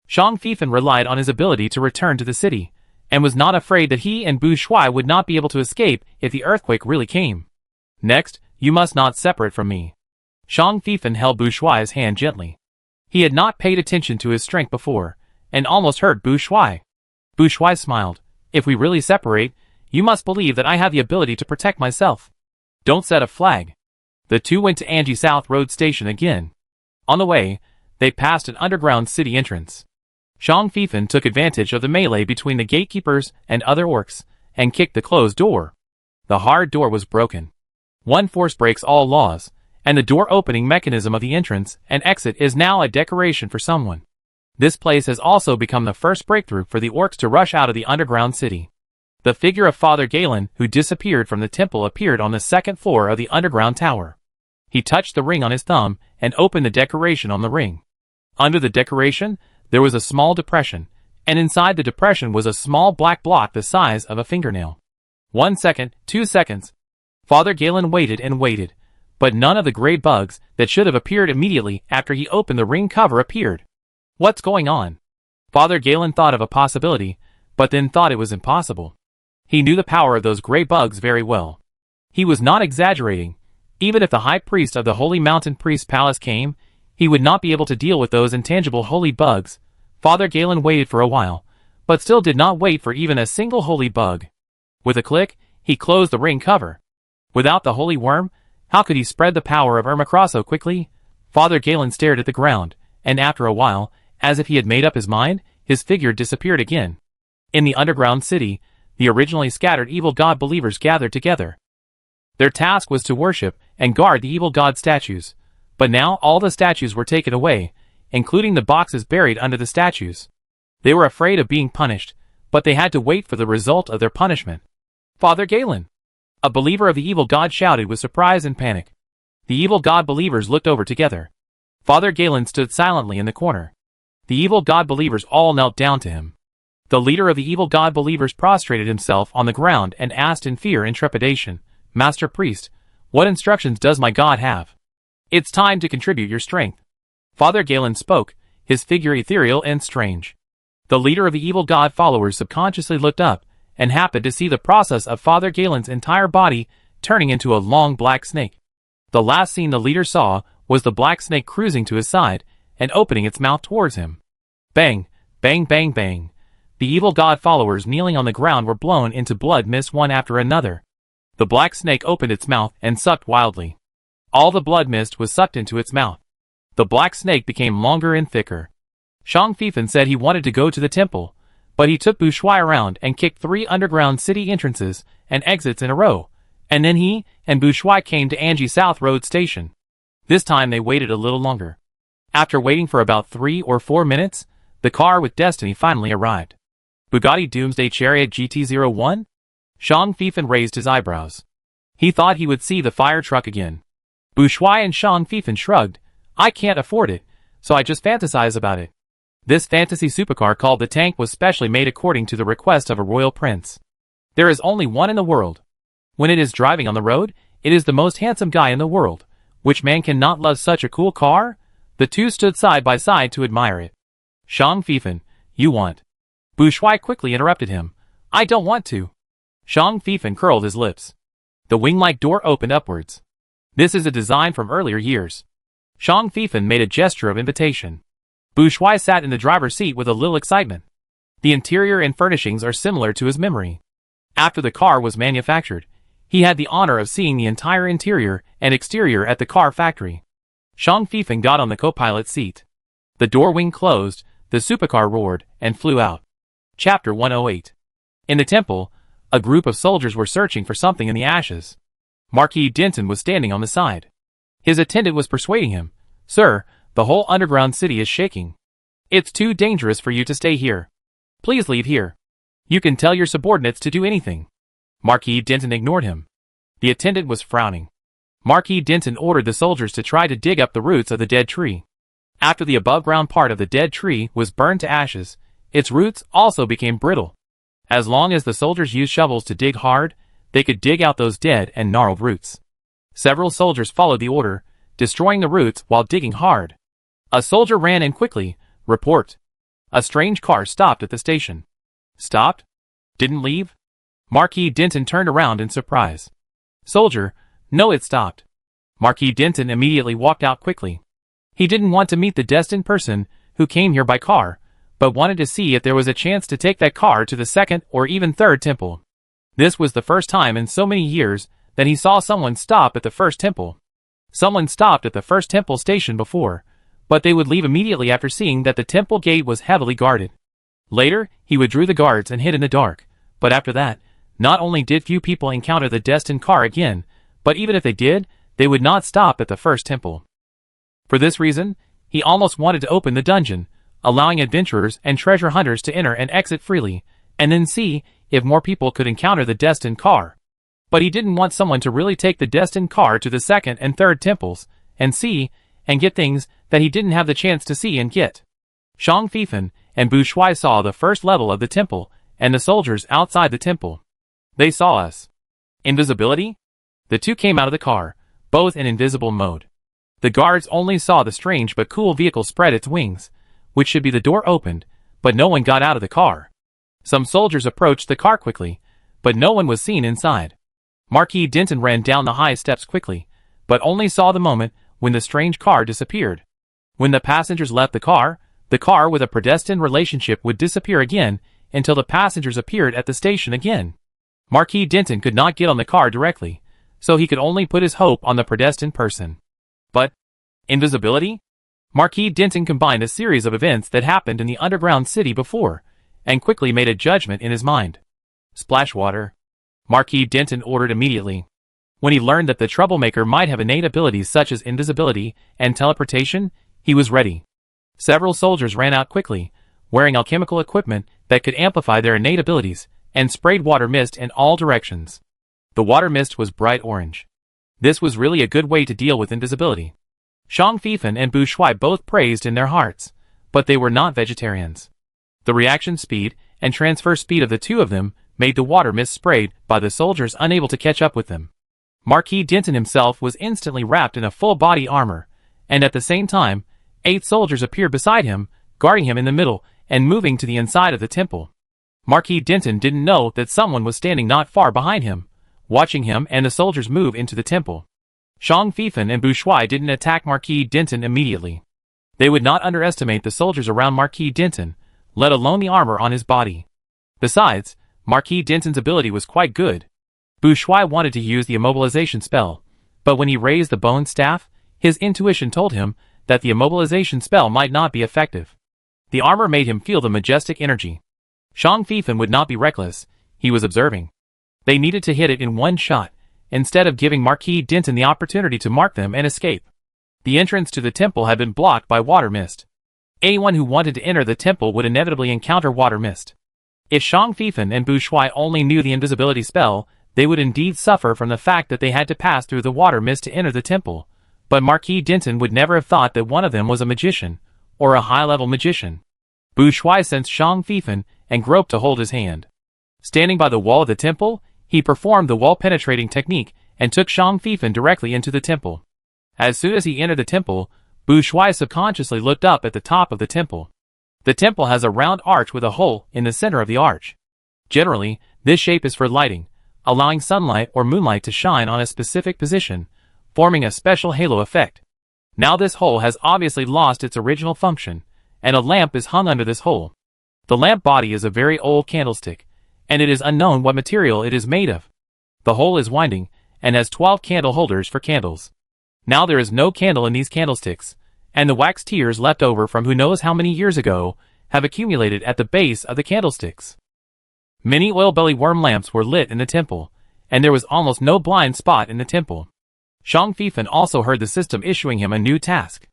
Shang Feifan relied on his ability to return to the city, and was not afraid that he and Bu Shuai would not be able to escape if the earthquake really came. Next, you must not separate from me. Shang Feifan held Bu Shuai's hand gently. He had not paid attention to his strength before, and almost hurt Bu Shuai. Bu Shuai smiled. If we really separate, you must believe that I have the ability to protect myself. Don't set a flag. The two went to Anji South Road Station again. On the way, they passed an underground city entrance. Shang Feifan took advantage of the melee between the gatekeepers and other orcs, and kicked the closed door. The hard door was broken. One force breaks all laws, and the door opening mechanism of the entrance and exit is now a decoration for someone. This place has also become the first breakthrough for the orcs to rush out of the underground city. The figure of Father Galen, who disappeared from the temple, appeared on the second floor of the underground tower. He touched the ring on his thumb and opened the decoration on the ring. Under the decoration, there was a small depression, and inside the depression was a small black block the size of a fingernail. 1 second, 2 seconds. Father Galen waited and waited, but none of the gray bugs that should have appeared immediately after he opened the ring cover appeared. What's going on? Father Galen thought of a possibility, but then thought it was impossible. He knew the power of those gray bugs very well. He was not exaggerating. Even if the high priest of the Holy Mountain Priest Palace came, He would not be able to deal with those intangible holy bugs. Father Galen waited for a while, but still did not wait for even a single holy bug. With a click, he closed the ring cover. Without the holy worm, how could he spread the power of Ermacross so quickly? Father Galen stared at the ground, and after a while, as if he had made up his mind, his figure disappeared again. In the underground city, the originally scattered evil god believers gathered together. Their task was to worship and guard the evil god statues, but now all the statues were taken away, including the boxes buried under the statues. They were afraid of being punished, but they had to wait for the result of their punishment. Father Galen! A believer of the evil god shouted with surprise and panic. The evil god believers looked over together. Father Galen stood silently in the corner. The evil god believers all knelt down to him. The leader of the evil god believers prostrated himself on the ground and asked in fear and trepidation, "Master Priest, what instructions does my god have?" "It's time to contribute your strength." Father Galen spoke, his figure ethereal and strange. The leader of the evil god followers subconsciously looked up, and happened to see the process of Father Galen's entire body turning into a long black snake. The last scene the leader saw was the black snake cruising to his side, and opening its mouth towards him. Bang, bang, bang, bang. The evil god followers kneeling on the ground were blown into blood mist one after another. The black snake opened its mouth and sucked wildly. All the blood mist was sucked into its mouth. The black snake became longer and thicker. Shang Fifan said he wanted to go to the temple, but he took Bushui around and kicked 3 underground city entrances and exits in a row, and then he and Bushui came to Anji South Road Station. This time they waited a little longer. After waiting for about 3 or 4 minutes, the car with destiny finally arrived. Bugatti Doomsday Chariot GT01? Shang Fifan raised his eyebrows. He thought he would see the fire truck again. Bushui and Shang Fifan shrugged. "I can't afford it, so I just fantasize about it." This fantasy supercar called the Tank was specially made according to the request of a royal prince. There is only one in the world. When it is driving on the road, it is the most handsome guy in the world. Which man can not love such a cool car? The two stood side by side to admire it. "Shang Fifan, you want..." Bushui quickly interrupted him. "I don't want to." Shang Fifan curled his lips. The wing-like door opened upwards. This is a design from earlier years. Shang Fifan made a gesture of invitation. Bushui sat in the driver's seat with a little excitement. The interior and furnishings are similar to his memory. After the car was manufactured, he had the honor of seeing the entire interior and exterior at the car factory. Shang Fifan got on the co-pilot seat. The door wing closed, the supercar roared, and flew out. Chapter 108. In the temple, a group of soldiers were searching for something in the ashes. Marquis Denton was standing on the side. His attendant was persuading him, "Sir, the whole underground city is shaking. It's too dangerous for you to stay here. Please leave here. You can tell your subordinates to do anything." Marquis Denton ignored him. The attendant was frowning. Marquis Denton ordered the soldiers to try to dig up the roots of the dead tree. After the above-ground part of the dead tree was burned to ashes, its roots also became brittle. As long as the soldiers used shovels to dig hard, they could dig out those dead and gnarled roots. Several soldiers followed the order, destroying the roots while digging hard. A soldier ran in quickly. "Report." A strange car stopped at the station. "Stopped? Didn't leave?" Marquis Denton turned around in surprise. "Soldier, no, it stopped." Marquis Denton immediately walked out quickly. He didn't want to meet the destined person who came here by car, but wanted to see if there was a chance to take that car to the 2nd or even 3rd temple. This was the first time in so many years that he saw someone stop at the first temple. Someone stopped at the first temple station before, but they would leave immediately after seeing that the temple gate was heavily guarded. Later, he withdrew the guards and hid in the dark, but after that, not only did few people encounter the destined car again, but even if they did, they would not stop at the first temple. For this reason, he almost wanted to open the dungeon, allowing adventurers and treasure hunters to enter and exit freely, and then see if more people could encounter the destined car. But he didn't want someone to really take the destined car to the 2nd and 3rd temples, and see, and get things that he didn't have the chance to see and get. Shang Fifan and Bushui saw the first level of the temple, and the soldiers outside the temple. "They saw us." Invisibility? The two came out of the car, both in invisible mode. The guards only saw the strange but cool vehicle spread its wings, which should be the door opened, but no one got out of the car. Some soldiers approached the car quickly, but no one was seen inside. Marquis Denton ran down the high steps quickly, but only saw the moment when the strange car disappeared. When the passengers left the car with a predestined relationship would disappear again until the passengers appeared at the station again. Marquis Denton could not get on the car directly, so he could only put his hope on the predestined person. But invisibility? Marquis Denton combined a series of events that happened in the underground city before, and quickly made a judgment in his mind. Splash water. Marquis Denton ordered immediately. When he learned that the troublemaker might have innate abilities such as invisibility and teleportation, he was ready. Several soldiers ran out quickly, wearing alchemical equipment that could amplify their innate abilities, and sprayed water mist in all directions. The water mist was bright orange. This was really a good way to deal with invisibility. Zhang Feifan and Bu Shuai both praised in their hearts, but they were not vegetarians. The reaction speed and transfer speed of the two of them made the water mist sprayed by the soldiers unable to catch up with them. Marquis Denton himself was instantly wrapped in a full-body armor, and at the same time, 8 soldiers appeared beside him, guarding him in the middle and moving to the inside of the temple. Marquis Denton didn't know that someone was standing not far behind him, watching him and the soldiers move into the temple. Zhang Feifan and Bu Shuai didn't attack Marquis Denton immediately. They would not underestimate the soldiers around Marquis Denton, let alone the armor on his body. Besides, Marquis Denton's ability was quite good. Bu Shuai wanted to use the immobilization spell, but when he raised the bone staff, his intuition told him that the immobilization spell might not be effective. The armor made him feel the majestic energy. Zhang Feifan would not be reckless, he was observing. They needed to hit it in one shot, instead of giving Marquis Denton the opportunity to mark them and escape. The entrance to the temple had been blocked by water mist. Anyone who wanted to enter the temple would inevitably encounter water mist. If Zhang Feifan and Bu Shuai only knew the invisibility spell, they would indeed suffer from the fact that they had to pass through the water mist to enter the temple, but Marquis Denton would never have thought that one of them was a magician, or a high-level magician. Bu Shuai sensed Zhang Feifan and groped to hold his hand. Standing by the wall of the temple, he performed the wall-penetrating technique and took Zhang Feifan directly into the temple. As soon as he entered the temple, Bu Shuai subconsciously looked up at the top of the temple. The temple has a round arch with a hole in the center of the arch. Generally, this shape is for lighting, allowing sunlight or moonlight to shine on a specific position, forming a special halo effect. Now this hole has obviously lost its original function, and a lamp is hung under this hole. The lamp body is a very old candlestick, and it is unknown what material it is made of. The hole is winding, and has 12 candle holders for candles. Now there is no candle in these candlesticks, and the wax tears left over from who knows how many years ago have accumulated at the base of the candlesticks. Many oil-belly worm lamps were lit in the temple, and there was almost no blind spot in the temple. Zhang Feifan also heard the system issuing him a new task.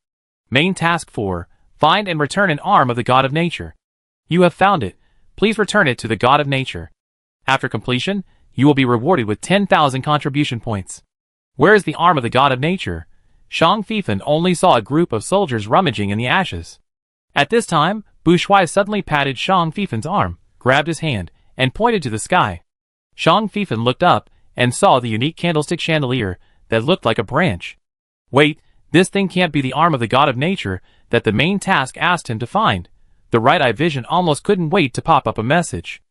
Main task 4, find and return an arm of the God of Nature. You have found it. Please return it to the God of Nature. After completion, you will be rewarded with 10,000 contribution points. Where is the arm of the God of Nature? Zhang Feifan only saw a group of soldiers rummaging in the ashes. At this time, Bu Shuai suddenly patted Zhang Feifan's arm, grabbed his hand, and pointed to the sky. Zhang Feifan looked up and saw the unique candlestick chandelier that looked like a branch. Wait, this thing can't be the arm of the God of Nature that the main task asked him to find. The right-eye vision almost couldn't wait to pop up a message.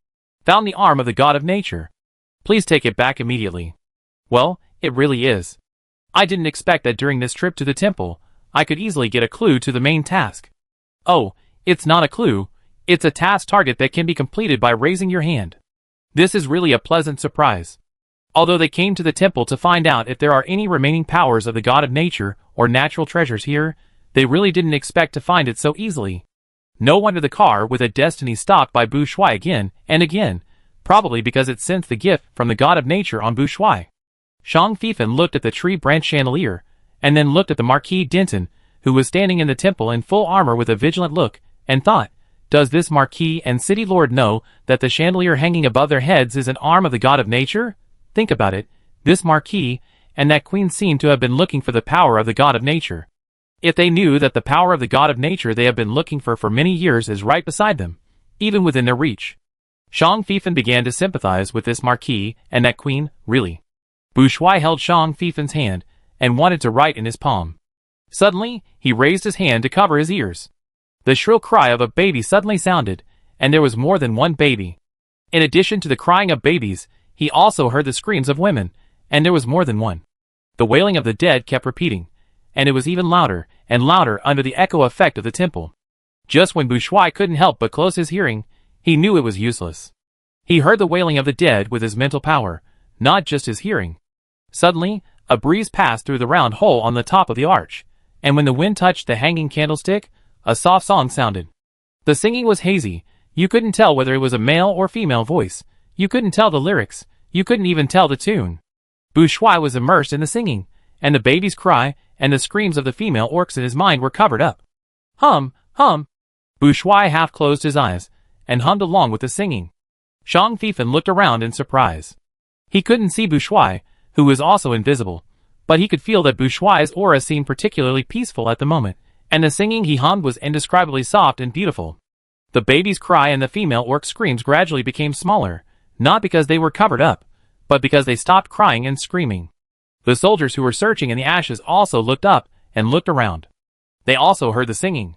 Found the arm of the God of Nature. Please take it back immediately. Well, it really is. I didn't expect that during this trip to the temple, I could easily get a clue to the main task. Oh, it's not a clue, it's a task target that can be completed by raising your hand. This is really a pleasant surprise. Although they came to the temple to find out if there are any remaining powers of the God of Nature or natural treasures here, they really didn't expect to find it so easily. No wonder the car with a destiny stopped by Bu Shuai again and again, probably because it sensed the gift from the God of Nature on Bu Shuai. Zhang Feifan looked at the tree branch chandelier, and then looked at the Marquis Denton, who was standing in the temple in full armor with a vigilant look, and thought, does this Marquis and City Lord know that the chandelier hanging above their heads is an arm of the God of Nature? Think about it, this Marquis and that Queen seem to have been looking for the power of the God of Nature. If they knew that the power of the God of Nature they have been looking for many years is right beside them, even within their reach. Zhang Feifan began to sympathize with this Marquis and that Queen, really. Bu Shuai held Zhang Feifan's hand and wanted to write in his palm. Suddenly, he raised his hand to cover his ears. The shrill cry of a baby suddenly sounded, and there was more than one baby. In addition to the crying of babies, he also heard the screams of women, and there was more than one. The wailing of the dead kept repeating, and it was even louder and louder under the echo effect of the temple. Just when Bushuai couldn't help but close his hearing, he knew it was useless. He heard the wailing of the dead with his mental power, not just his hearing. Suddenly, a breeze passed through the round hole on the top of the arch, and when the wind touched the hanging candlestick, a soft song sounded. The singing was hazy. You couldn't tell whether it was a male or female voice. You couldn't tell the lyrics. You couldn't even tell the tune. Bushuai was immersed in the singing, and the baby's cry and the screams of the female orcs in his mind were covered up. Hum, hum. Bushuai half closed his eyes and hummed along with the singing. Shang Fifan looked around in surprise. He couldn't see Bushuai, who was also invisible, but he could feel that Bushuai's aura seemed particularly peaceful at the moment, and the singing he hummed was indescribably soft and beautiful. The baby's cry and the female orc's screams gradually became smaller, not because they were covered up, but because they stopped crying and screaming. The soldiers who were searching in the ashes also looked up and looked around. They also heard the singing.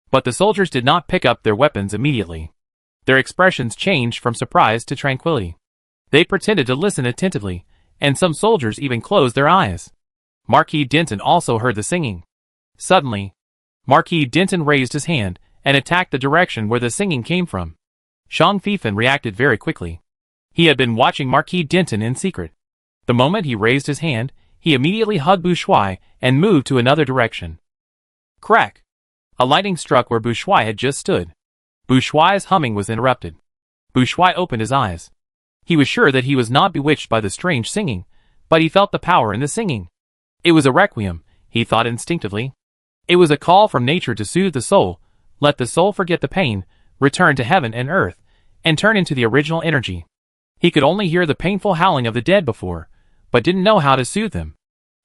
But the soldiers did not pick up their weapons immediately. Their expressions changed from surprise to tranquility. They pretended to listen attentively, and some soldiers even closed their eyes. Marquis Denton also heard the singing. Suddenly, Marquis Denton raised his hand and attacked the direction where the singing came from. Shang Fifan reacted very quickly. He had been watching Marquis Denton in secret. The moment he raised his hand, he immediately hugged Bushuai and moved to another direction. Crack! A lightning struck where Bushuai had just stood. Bushuai's humming was interrupted. Bushuai opened his eyes. He was sure that he was not bewitched by the strange singing, but he felt the power in the singing. It was a requiem, he thought instinctively. It was a call from nature to soothe the soul, let the soul forget the pain, return to heaven and earth, and turn into the original energy. He could only hear the painful howling of the dead before, but didn't know how to soothe them.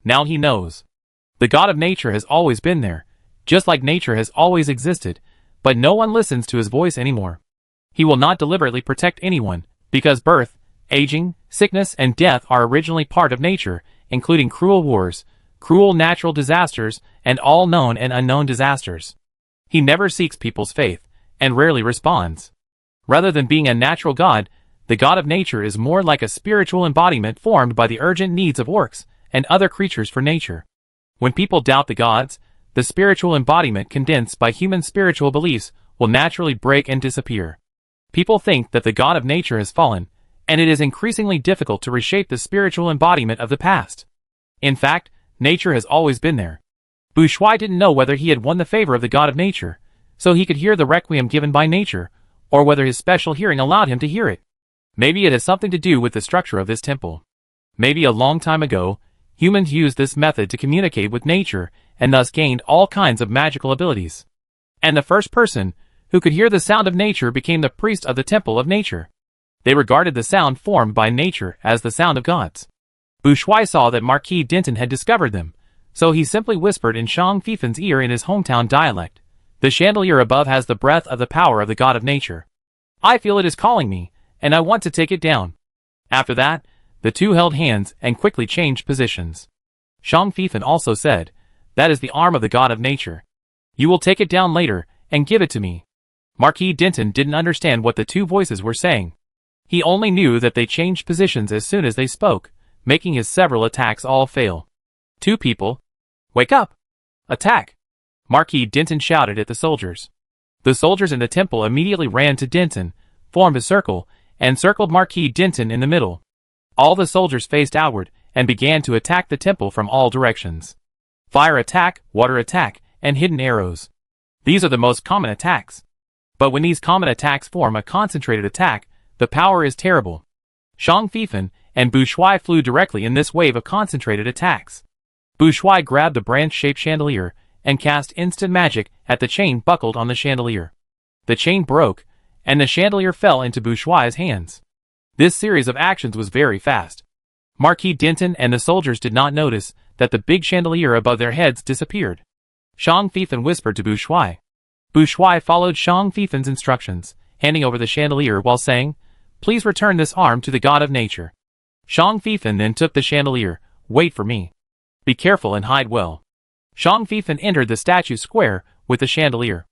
Now he knows. The God of nature has always been there, just like nature has always existed, but no one listens to his voice anymore. He will not deliberately protect anyone, because birth, aging, sickness, and death are originally part of nature, including cruel wars, cruel natural disasters, and all known and unknown disasters. He never seeks people's faith, and rarely responds. Rather than being a natural god, the God of nature is more like a spiritual embodiment formed by the urgent needs of orcs and other creatures for nature. When people doubt the gods, the spiritual embodiment condensed by human spiritual beliefs will naturally break and disappear. People think that the God of nature has fallen, and it is increasingly difficult to reshape the spiritual embodiment of the past. In fact, nature has always been there. Bushuai didn't know whether he had won the favor of the God of nature, so he could hear the requiem given by nature, or whether his special hearing allowed him to hear it. Maybe it has something to do with the structure of this temple. Maybe a long time ago, humans used this method to communicate with nature and thus gained all kinds of magical abilities. And the first person who could hear the sound of nature became the priest of the temple of nature. They regarded the sound formed by nature as the sound of gods. Bushuai saw that Marquis Denton had discovered them, so he simply whispered in Shang Fifan's ear in his hometown dialect. The chandelier above has the breath of the power of the God of nature. I feel it is calling me, and I want to take it down. After that, the two held hands and quickly changed positions. Shang Fifan also said, that is the arm of the God of nature. You will take it down later, and give it to me. Marquis Denton didn't understand what the two voices were saying. He only knew that they changed positions as soon as they spoke, making his several attacks all fail. Two people. Wake up! Attack! Marquis Denton shouted at the soldiers. The soldiers in the temple immediately ran to Denton, formed a circle, and circled Marquis Denton in the middle. All the soldiers faced outward and began to attack the temple from all directions. Fire attack, water attack, and hidden arrows. These are the most common attacks. But when these common attacks form a concentrated attack, the power is terrible. Shang Fifan and Bushuai flew directly in this wave of concentrated attacks. Bushuai grabbed the branch-shaped chandelier and cast instant magic at the chain buckled on the chandelier. The chain broke, and the chandelier fell into Bushuai's hands. This series of actions was very fast. Marquis Denton and the soldiers did not notice that the big chandelier above their heads disappeared. Shang Fifan whispered to Bushuai. Bushuai followed Shang Fifan's instructions, handing over the chandelier while saying, "Please return this arm to the God of nature." Shang Fifan then took the chandelier. "Wait for me. Be careful and hide well." Shang Fifan entered the statue square with the chandelier.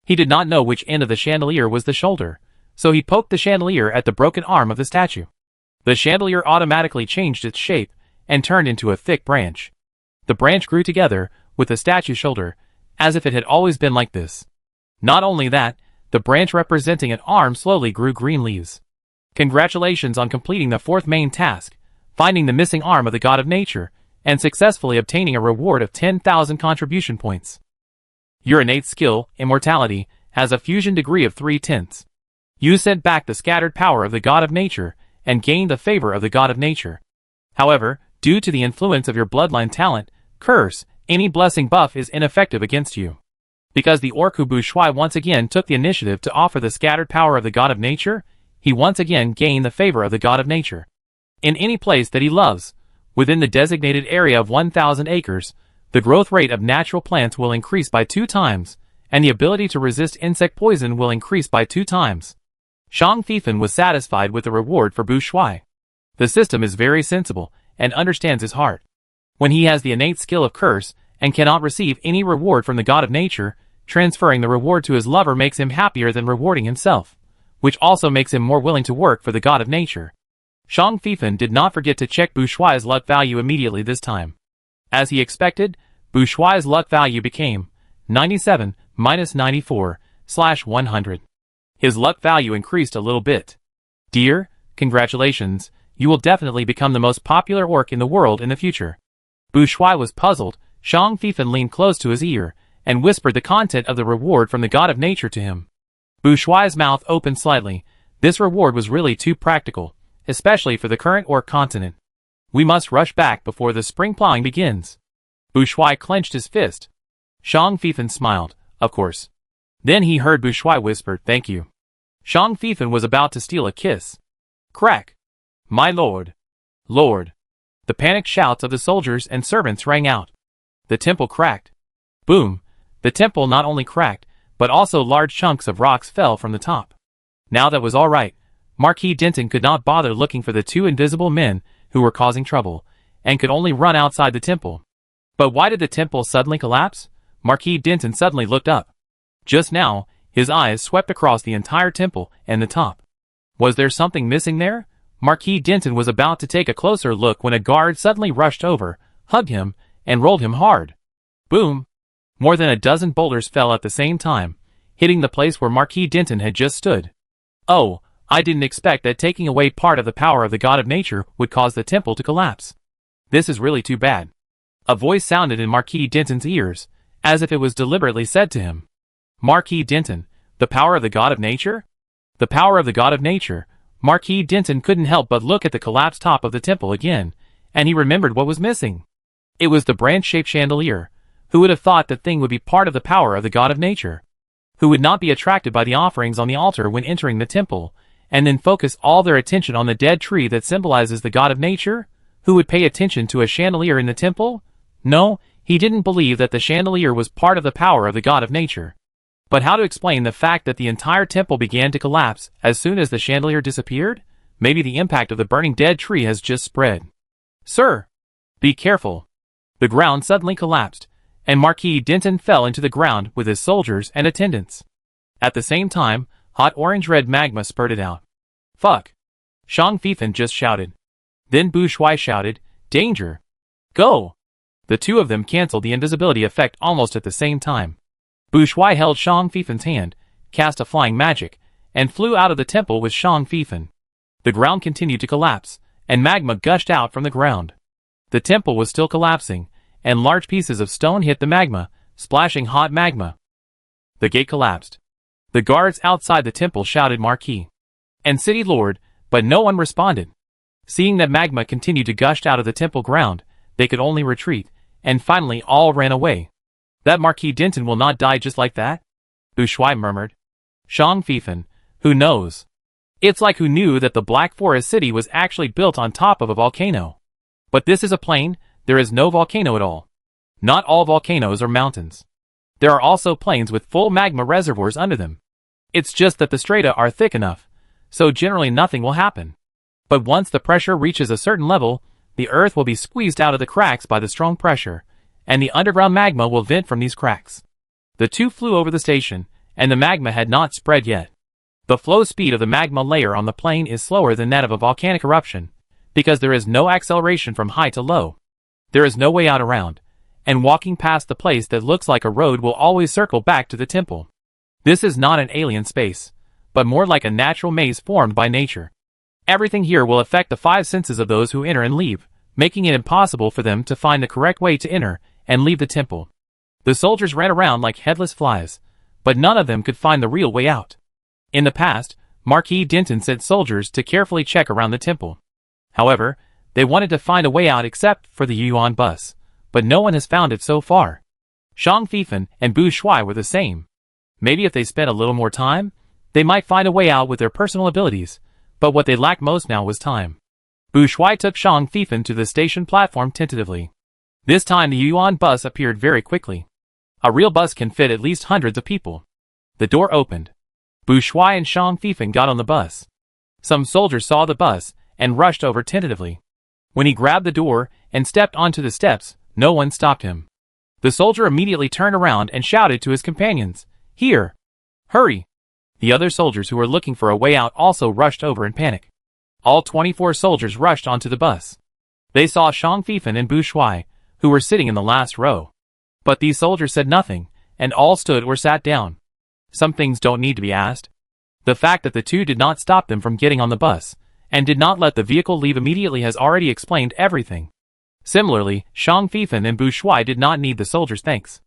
He did not know which end of the chandelier was the shoulder, so he poked the chandelier at the broken arm of the statue. The chandelier automatically changed its shape and turned into a thick branch. The branch grew together with the statue's shoulder, as if it had always been like this. Not only that, the branch representing an arm slowly grew green leaves. Congratulations on completing the fourth main task, finding the missing arm of the god of nature, and successfully obtaining a reward of 10,000 contribution points. Your innate skill, Immortality, has a fusion degree of 3/10. You sent back the scattered power of the god of nature, and gained the favor of the god of nature. However, due to the influence of your bloodline talent, Curse, any blessing buff is ineffective against you. Because the Orku Bushuai once again took the initiative to offer the scattered power of the god of nature, he once again gained the favor of the god of nature. In any place that he loves, within the designated area of 1,000 acres, the growth rate of natural plants will increase by 2 times, and the ability to resist insect poison will increase by 2 times. Shang Fifan was satisfied with the reward for Bushuai. The system is very sensible, and understands his heart. When he has the innate skill of Curse, and cannot receive any reward from the god of nature, transferring the reward to his lover makes him happier than rewarding himself, which also makes him more willing to work for the god of nature. Shang Fifan did not forget to check Bushuai's luck value immediately this time. As he expected, Bushuai's luck value became 97 minus 94/100. His luck value increased a little bit. Dear, congratulations, you will definitely become the most popular orc in the world in the future. Bushuai was puzzled. Shang Fifan leaned close to his ear, and whispered the content of the reward from the god of nature to him. Bushuai's mouth opened slightly. This reward was really too practical, especially for the current orc continent. We must rush back before the spring plowing begins. Bushuai clenched his fist. Shang Fifan smiled, of course. Then he heard Bushuai whisper, "Thank you." Shang Fifan was about to steal a kiss. Crack! My lord! Lord! The panicked shouts of the soldiers and servants rang out. The temple cracked. Boom! The temple not only cracked, but also large chunks of rocks fell from the top. Now that was all right. Marquis Denton could not bother looking for the 2 invisible men who were causing trouble, and could only run outside the temple. But why did the temple suddenly collapse? Marquis Denton suddenly looked up. Just now, his eyes swept across the entire temple and the top. Was there something missing there? Marquis Denton was about to take a closer look when a guard suddenly rushed over, hugged him, and rolled him hard. Boom! More than a dozen boulders fell at the same time, hitting the place where Marquis Denton had just stood. Oh, I didn't expect that taking away part of the power of the god of nature would cause the temple to collapse. This is really too bad. A voice sounded in Marquis Denton's ears, as if it was deliberately said to him. Marquis Denton, the power of the god of nature? The power of the god of nature. Marquis Denton couldn't help but look at the collapsed top of the temple again, and he remembered what was missing. It was the branch-shaped chandelier. Who would have thought that thing would be part of the power of the god of nature? Who would not be attracted by the offerings on the altar when entering the temple, and then focus all their attention on the dead tree that symbolizes the god of nature? Who would pay attention to a chandelier in the temple? No, he didn't believe that the chandelier was part of the power of the god of nature. But how to explain the fact that the entire temple began to collapse as soon as the chandelier disappeared? Maybe the impact of the burning dead tree has just spread. Sir! Be careful! The ground suddenly collapsed, and Marquis Denton fell into the ground with his soldiers and attendants. At the same time, hot orange-red magma spurted out. Fuck! Shang Fifan just shouted. Then Bushuai shouted, Danger! Go! The 2 of them canceled the invisibility effect almost at the same time. Bushuai held Shang Fifan's hand, cast a flying magic, and flew out of the temple with Shang Fifan. The ground continued to collapse, and magma gushed out from the ground. The temple was still collapsing, and large pieces of stone hit the magma, splashing hot magma. The gate collapsed. The guards outside the temple shouted Marquis and City Lord, but no one responded. Seeing that magma continued to gush out of the temple ground, they could only retreat, and finally all ran away. That Marquis Denton will not die just like that? Bushuai murmured. Shang Fifan, who knows? It's like who knew that the Black Forest City was actually built on top of a volcano. But this is a plain, there is no volcano at all. Not all volcanoes are mountains. There are also plains with full magma reservoirs under them. It's just that the strata are thick enough, so generally nothing will happen. But once the pressure reaches a certain level, the earth will be squeezed out of the cracks by the strong pressure, and the underground magma will vent from these cracks. The 2 flew over the station, and the magma had not spread yet. The flow speed of the magma layer on the plain is slower than that of a volcanic eruption, because there is no acceleration from high to low. There is no way out around, and walking past the place that looks like a road will always circle back to the temple. This is not an alien space, but more like a natural maze formed by nature. Everything here will affect the five senses of those who enter and leave, making it impossible for them to find the correct way to enter and leave the temple. The soldiers ran around like headless flies, but none of them could find the real way out. In the past, Marquis Denton sent soldiers to carefully check around the temple. However, they wanted to find a way out except for the Yuan bus, but no one has found it so far. Zhang Fifan and Bu Shuai were the same. Maybe if they spent a little more time, they might find a way out with their personal abilities, but what they lacked most now was time. Bu Shuai took Zhang Fifan to the station platform tentatively. This time the Yuan bus appeared very quickly. A real bus can fit at least hundreds of people. The door opened. Bu Shuai and Zhang Fifan got on the bus. Some soldiers saw the bus and rushed over tentatively. When he grabbed the door and stepped onto the steps, no one stopped him. The soldier immediately turned around and shouted to his companions, "Here! Hurry!" The other soldiers who were looking for a way out also rushed over in panic. All 24 soldiers rushed onto the bus. They saw Zhang Fifan and Bu Shuai, who were sitting in the last row. But these soldiers said nothing, and all stood or sat down. Some things don't need to be asked. The fact that the two did not stop them from getting on the bus, and did not let the vehicle leave immediately has already explained everything. Similarly, Zhang Fifan and Bu Shuai did not need the soldiers' thanks.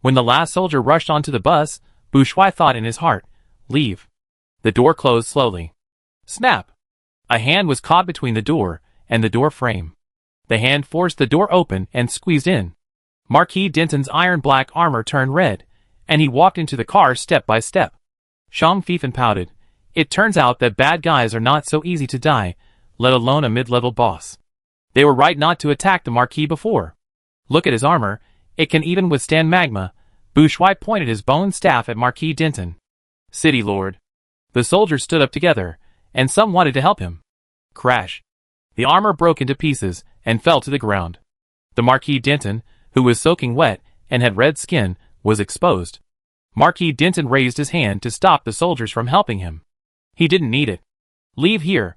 When the last soldier rushed onto the bus, Bu Shuai thought in his heart, "Leave." The door closed slowly. Snap! A hand was caught between the door and the door frame. The hand forced the door open and squeezed in. Marquis Denton's iron-black armor turned red, and he walked into the car step by step. Zhang Fifan pouted. It turns out that bad guys are not so easy to die, let alone a mid-level boss. They were right not to attack the Marquis before. Look at his armor, it can even withstand magma. Bu Shuai pointed his bone staff at Marquis Denton. City Lord. The soldiers stood up together, and some wanted to help him. Crash. The armor broke into pieces and fell to the ground. The Marquis Denton, who was soaking wet and had red skin, was exposed. Marquis Denton raised his hand to stop the soldiers from helping him. He didn't need it. Leave here.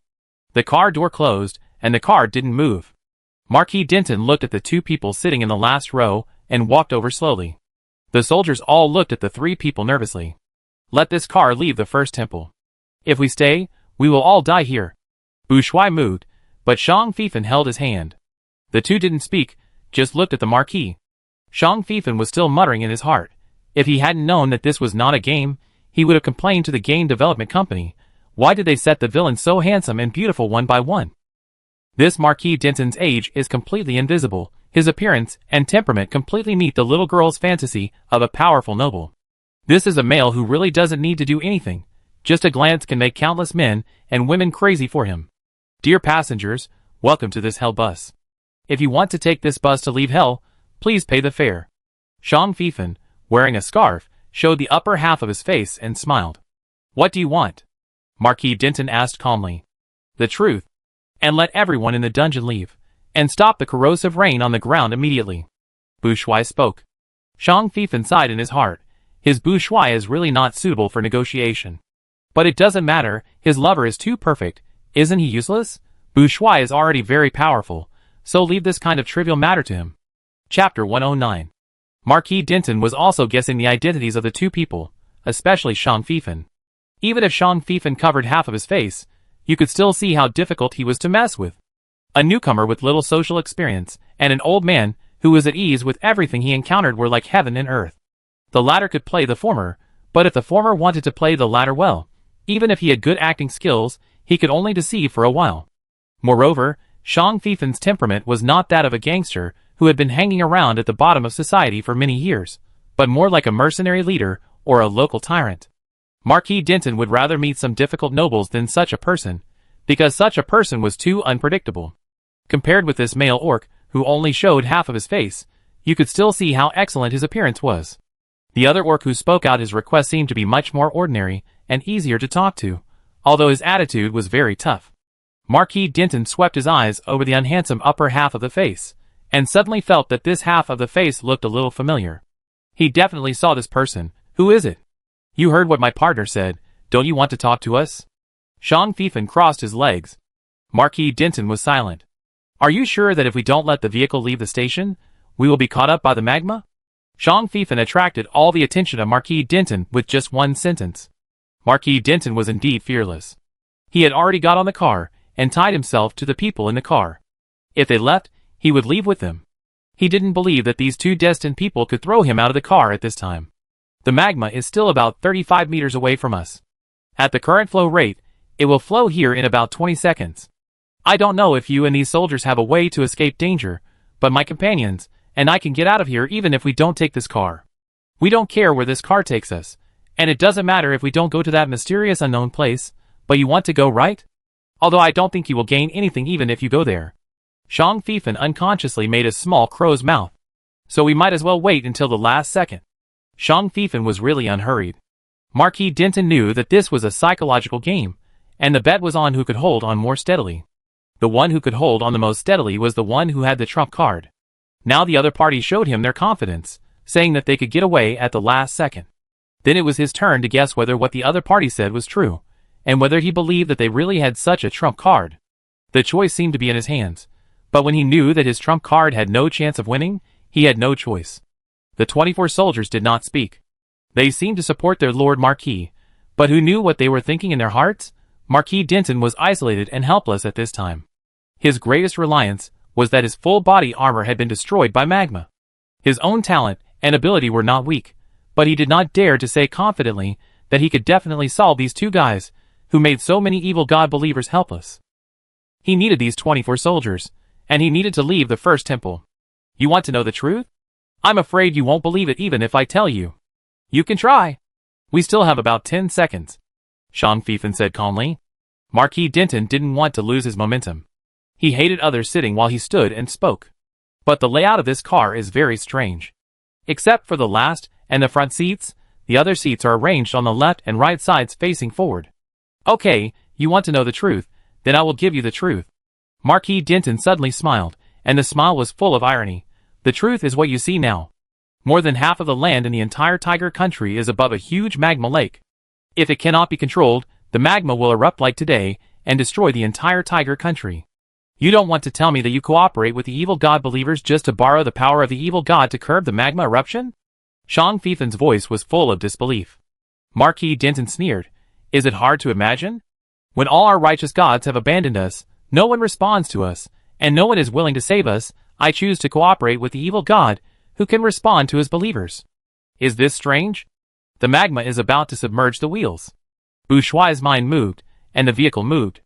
The car door closed, and the car didn't move. Marquis Denton looked at the two people sitting in the last row and walked over slowly. The soldiers all looked at the three people nervously. Let this car leave the first temple. If we stay, we will all die here. Bu Shuai moved, but Zhang Fifan held his hand. The two didn't speak, just looked at the Marquis. Zhang Fifan was still muttering in his heart. If he hadn't known that this was not a game, he would have complained to the game development company. Why did they set the villain so handsome and beautiful one by one? This Marquis Denton's age is completely invisible. His appearance and temperament completely meet the little girl's fantasy of a powerful noble. This is a male who really doesn't need to do anything. Just a glance can make countless men and women crazy for him. Dear passengers, welcome to this hell bus. If you want to take this bus to leave hell, please pay the fare. Zhang Fifan, wearing a scarf, showed the upper half of his face and smiled. What do you want? Marquis Denton asked calmly. The truth. And let everyone in the dungeon leave. And stop the corrosive rain on the ground immediately. Bu Shuai spoke. Zhang Fifan sighed in his heart. His Bu Shuai is really not suitable for negotiation. But it doesn't matter, his lover is too perfect. Isn't he useless? Bu Shuai is already very powerful, so leave this kind of trivial matter to him. Chapter 109. Marquis Denton was also guessing the identities of the two people, especially Zhang Fifan. Even if Zhang Fifan covered half of his face, you could still see how difficult he was to mess with. A newcomer with little social experience, and an old man who was at ease with everything he encountered were like heaven and earth. The latter could play the former, but if the former wanted to play the latter well, even if he had good acting skills, he could only deceive for a while. Moreover, Zhang Fifan's temperament was not that of a gangster who had been hanging around at the bottom of society for many years, but more like a mercenary leader or a local tyrant. Marquis Denton would rather meet some difficult nobles than such a person, because such a person was too unpredictable. Compared with this male orc, who only showed half of his face, you could still see how excellent his appearance was. The other orc who spoke out his request seemed to be much more ordinary and easier to talk to, although his attitude was very tough. Marquis Denton swept his eyes over the unhandsome upper half of the face, and suddenly felt that this half of the face looked a little familiar. He definitely saw this person. Who is it? You heard what my partner said. Don't you want to talk to us? Zhang Fifan crossed his legs. Marquis Denton was silent. Are you sure that if we don't let the vehicle leave the station, we will be caught up by the magma? Zhang Fifan attracted all the attention of Marquis Denton with just one sentence. Marquis Denton was indeed fearless. He had already got on the car and tied himself to the people in the car. If they left, he would leave with them. He didn't believe that these two destined people could throw him out of the car at this time. The magma is still about 35 meters away from us. At the current flow rate, it will flow here in about 20 seconds. I don't know if you and these soldiers have a way to escape danger, but my companions and I can get out of here even if we don't take this car. We don't care where this car takes us, and it doesn't matter if we don't go to that mysterious unknown place, but you want to go, right? Although I don't think you will gain anything even if you go there. Zhang Fifan unconsciously made a small crow's mouth. So we might as well wait until the last second. Zhang Fifan was really unhurried. Marquis Denton knew that this was a psychological game, and the bet was on who could hold on more steadily. The one who could hold on the most steadily was the one who had the trump card. Now the other party showed him their confidence, saying that they could get away at the last second. Then it was his turn to guess whether what the other party said was true, and whether he believed that they really had such a trump card. The choice seemed to be in his hands, but when he knew that his trump card had no chance of winning, he had no choice. The 24 soldiers did not speak. They seemed to support their Lord Marquis, but who knew what they were thinking in their hearts? Marquis Denton was isolated and helpless at this time. His greatest reliance was that his full body armor had been destroyed by magma. His own talent and ability were not weak, but he did not dare to say confidently that he could definitely solve these two guys who made so many evil god believers helpless. He needed these 24 soldiers, and he needed to leave the first temple. You want to know the truth? I'm afraid you won't believe it even if I tell you. You can try. We still have about 10 seconds. Zhang Fifan said calmly. Marquis Denton didn't want to lose his momentum. He hated others sitting while he stood and spoke. But the layout of this car is very strange. Except for the last and the front seats, the other seats are arranged on the left and right sides facing forward. Okay, you want to know the truth, then I will give you the truth. Marquis Denton suddenly smiled, and the smile was full of irony. The truth is what you see now. More than half of the land in the entire Tiger Country is above a huge magma lake. If it cannot be controlled, the magma will erupt like today and destroy the entire Tiger Country. You don't want to tell me that you cooperate with the evil god believers just to borrow the power of the evil god to curb the magma eruption? Zhang Fifan's voice was full of disbelief. Marquis Denton sneered. Is it hard to imagine? When all our righteous gods have abandoned us, no one responds to us, and no one is willing to save us, I choose to cooperate with the evil god, who can respond to his believers. Is this strange? The magma is about to submerge the wheels. Boushuai's mind moved, and the vehicle moved.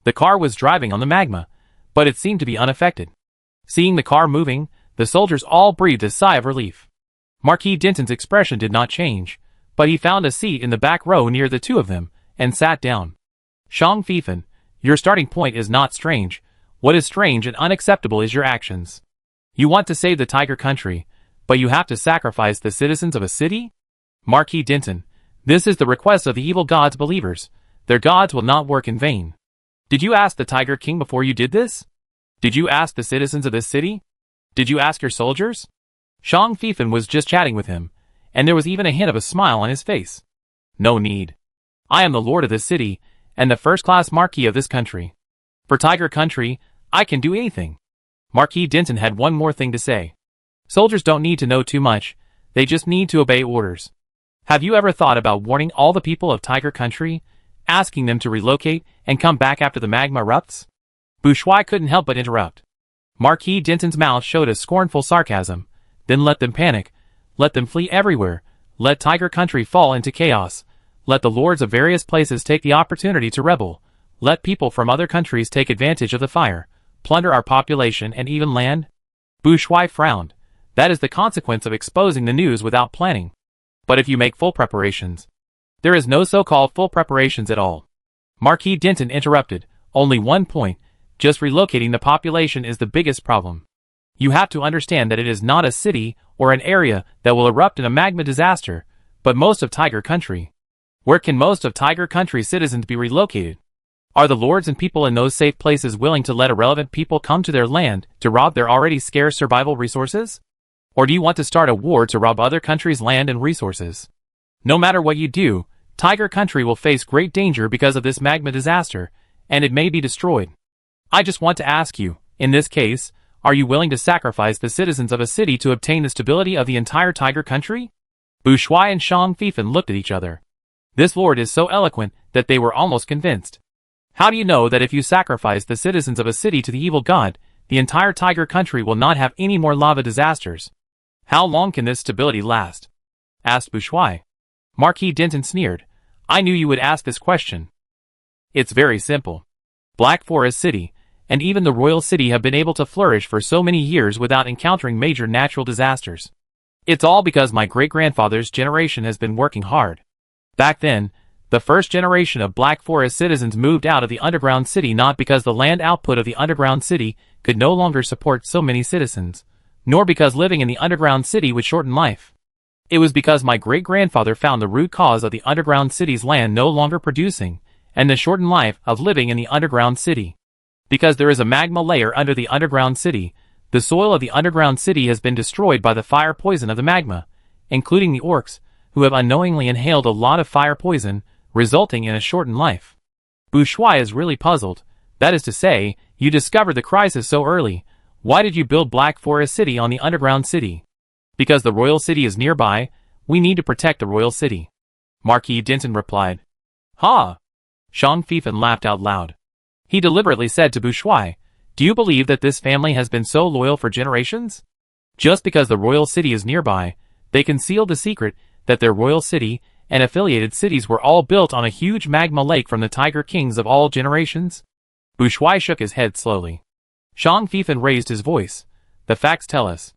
The car was driving on the magma, but it seemed to be unaffected. Seeing the car moving, the soldiers all breathed a sigh of relief. Marquis Denton's expression did not change, but he found a seat in the back row near the two of them, and sat down. Zhang Fifan, your starting point is not strange. What is strange and unacceptable is your actions. You want to save the Tiger Country, but you have to sacrifice the citizens of a city? Marquis Denton, this is the request of the evil god's believers. Their gods will not work in vain. Did you ask the Tiger King before you did this? Did you ask the citizens of this city? Did you ask your soldiers? Zhang Fifan was just chatting with him, and there was even a hint of a smile on his face. No need. I am the lord of this city, and the first-class marquis of this country. For Tiger Country, I can do anything. Marquis Denton had one more thing to say. Soldiers don't need to know too much, they just need to obey orders. Have you ever thought about warning all the people of Tiger Country, asking them to relocate and come back after the magma erupts? Boushuai couldn't help but interrupt. Marquis Denton's mouth showed a scornful sarcasm. Then let them panic. Let them flee everywhere. Let Tiger Country fall into chaos. Let the lords of various places take the opportunity to rebel. Let people from other countries take advantage of the fire, plunder our population and even land. Boushuai frowned. That is the consequence of exposing the news without planning. But if you make full preparations, there is no so-called full preparations at all. Marquis Denton interrupted. Only one point. Just relocating the population is the biggest problem. You have to understand that it is not a city or an area that will erupt in a magma disaster, but most of Tiger Country. Where can most of Tiger Country's citizens be relocated? Are the lords and people in those safe places willing to let irrelevant people come to their land to rob their already scarce survival resources? Or do you want to start a war to rob other countries' land and resources? No matter what you do, Tiger Country will face great danger because of this magma disaster, and it may be destroyed. I just want to ask you, in this case, Are you willing to sacrifice the citizens of a city to obtain the stability of the entire tiger country? Bu Shuai and Shang Fifan looked at each other. This lord is so eloquent that they were almost convinced. How do you know that if you sacrifice the citizens of a city to the evil god, the entire tiger country will not have any more lava disasters? How long can this stability last? Asked Bu Shuai. Marquis Denton sneered. I knew you would ask this question. It's very simple. Black Forest City, and even the royal city have been able to flourish for so many years without encountering major natural disasters. It's all because my great-grandfather's generation has been working hard. Back then, the first generation of Black Forest citizens moved out of the underground city not because the land output of the underground city could no longer support so many citizens, nor because living in the underground city would shorten life. It was because my great-grandfather found the root cause of the underground city's land no longer producing, and the shortened life of living in the underground city. Because there is a magma layer under the underground city, the soil of the underground city has been destroyed by the fire poison of the magma, including the orcs, who have unknowingly inhaled a lot of fire poison, resulting in a shortened life. Bu Shuai is really puzzled. That is to say, you discovered the crisis so early. Why did you build Black Forest City on the underground city? Because the royal city is nearby, we need to protect the royal city. Marquis Denton replied. Ha! Shang Fifan laughed out loud. He deliberately said to Bu Shuai, do you believe that this family has been so loyal for generations? Just because the royal city is nearby, they concealed the secret that their royal city and affiliated cities were all built on a huge magma lake from the tiger kings of all generations? Bu Shuai shook his head slowly. Shang Fifan raised his voice. The facts tell us.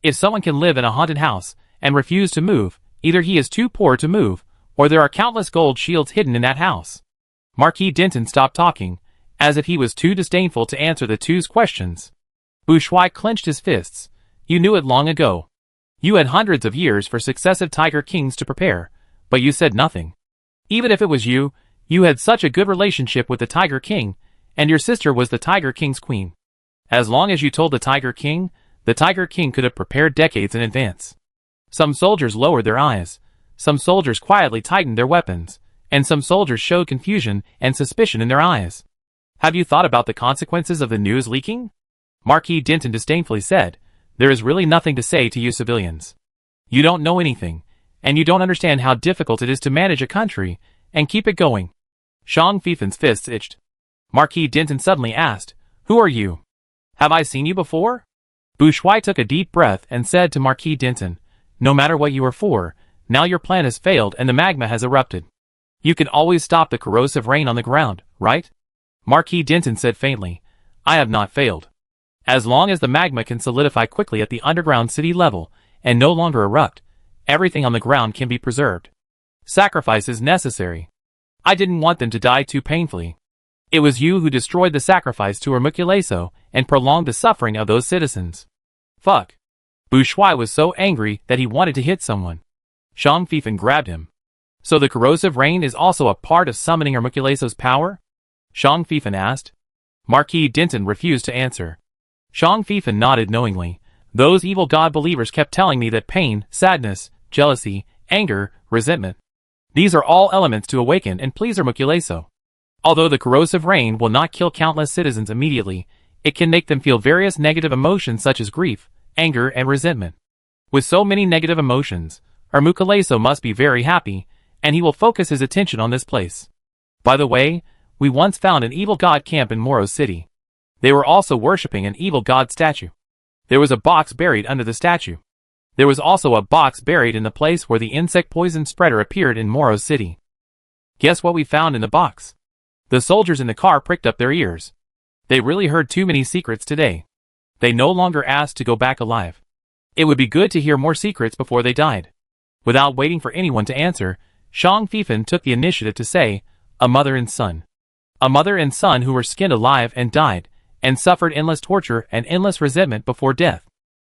If someone can live in a haunted house and refuse to move, either he is too poor to move, or there are countless gold shields hidden in that house. Marquis Denton stopped talking, as if he was too disdainful to answer the two's questions. Bu Shuai clenched his fists. You knew it long ago. You had hundreds of years for successive tiger kings to prepare, but you said nothing. Even if it was you, you had such a good relationship with the tiger king, and your sister was the tiger king's queen. As long as you told the tiger king could have prepared decades in advance. Some soldiers lowered their eyes, some soldiers quietly tightened their weapons, and some soldiers showed confusion and suspicion in their eyes. Have you thought about the consequences of the news leaking? Marquis Denton disdainfully said, there is really nothing to say to you civilians. You don't know anything, and you don't understand how difficult it is to manage a country and keep it going. Shang Fifan's fists itched. Marquis Denton suddenly asked, who are you? Have I seen you before? Bu Shuai took a deep breath and said to Marquis Denton, no matter what you are for, now your plan has failed and the magma has erupted. You can always stop the corrosive rain on the ground, right? Marquis Denton said faintly, I have not failed. As long as the magma can solidify quickly at the underground city level and no longer erupt, everything on the ground can be preserved. Sacrifice is necessary. I didn't want them to die too painfully. It was you who destroyed the sacrifice to Hermuculeso and prolonged the suffering of those citizens. Fuck. Bu Shuai was so angry that he wanted to hit someone. Shang Fifan grabbed him. So the corrosive rain is also a part of summoning Hermuculeso's power? Shang Fifan asked. Marquis Denton refused to answer. Shang Fifan nodded knowingly. Those evil god believers kept telling me that pain, sadness, jealousy, anger, resentment. These are all elements to awaken and please Hermuculeso. Although the corrosive rain will not kill countless citizens immediately, it can make them feel various negative emotions such as grief, anger, and resentment. With so many negative emotions, Hermuculeso must be very happy, and he will focus his attention on this place. By the way, we once found an evil god camp in Moro City. They were also worshipping an evil god statue. There was a box buried under the statue. There was also a box buried in the place where the insect poison spreader appeared in Moro City. Guess what we found in the box? The soldiers in the car pricked up their ears. They really heard too many secrets today. They no longer asked to go back alive. It would be good to hear more secrets before they died. Without waiting for anyone to answer, Shang Fifan took the initiative to say, a mother and son. A mother and son who were skinned alive and died, and suffered endless torture and endless resentment before death.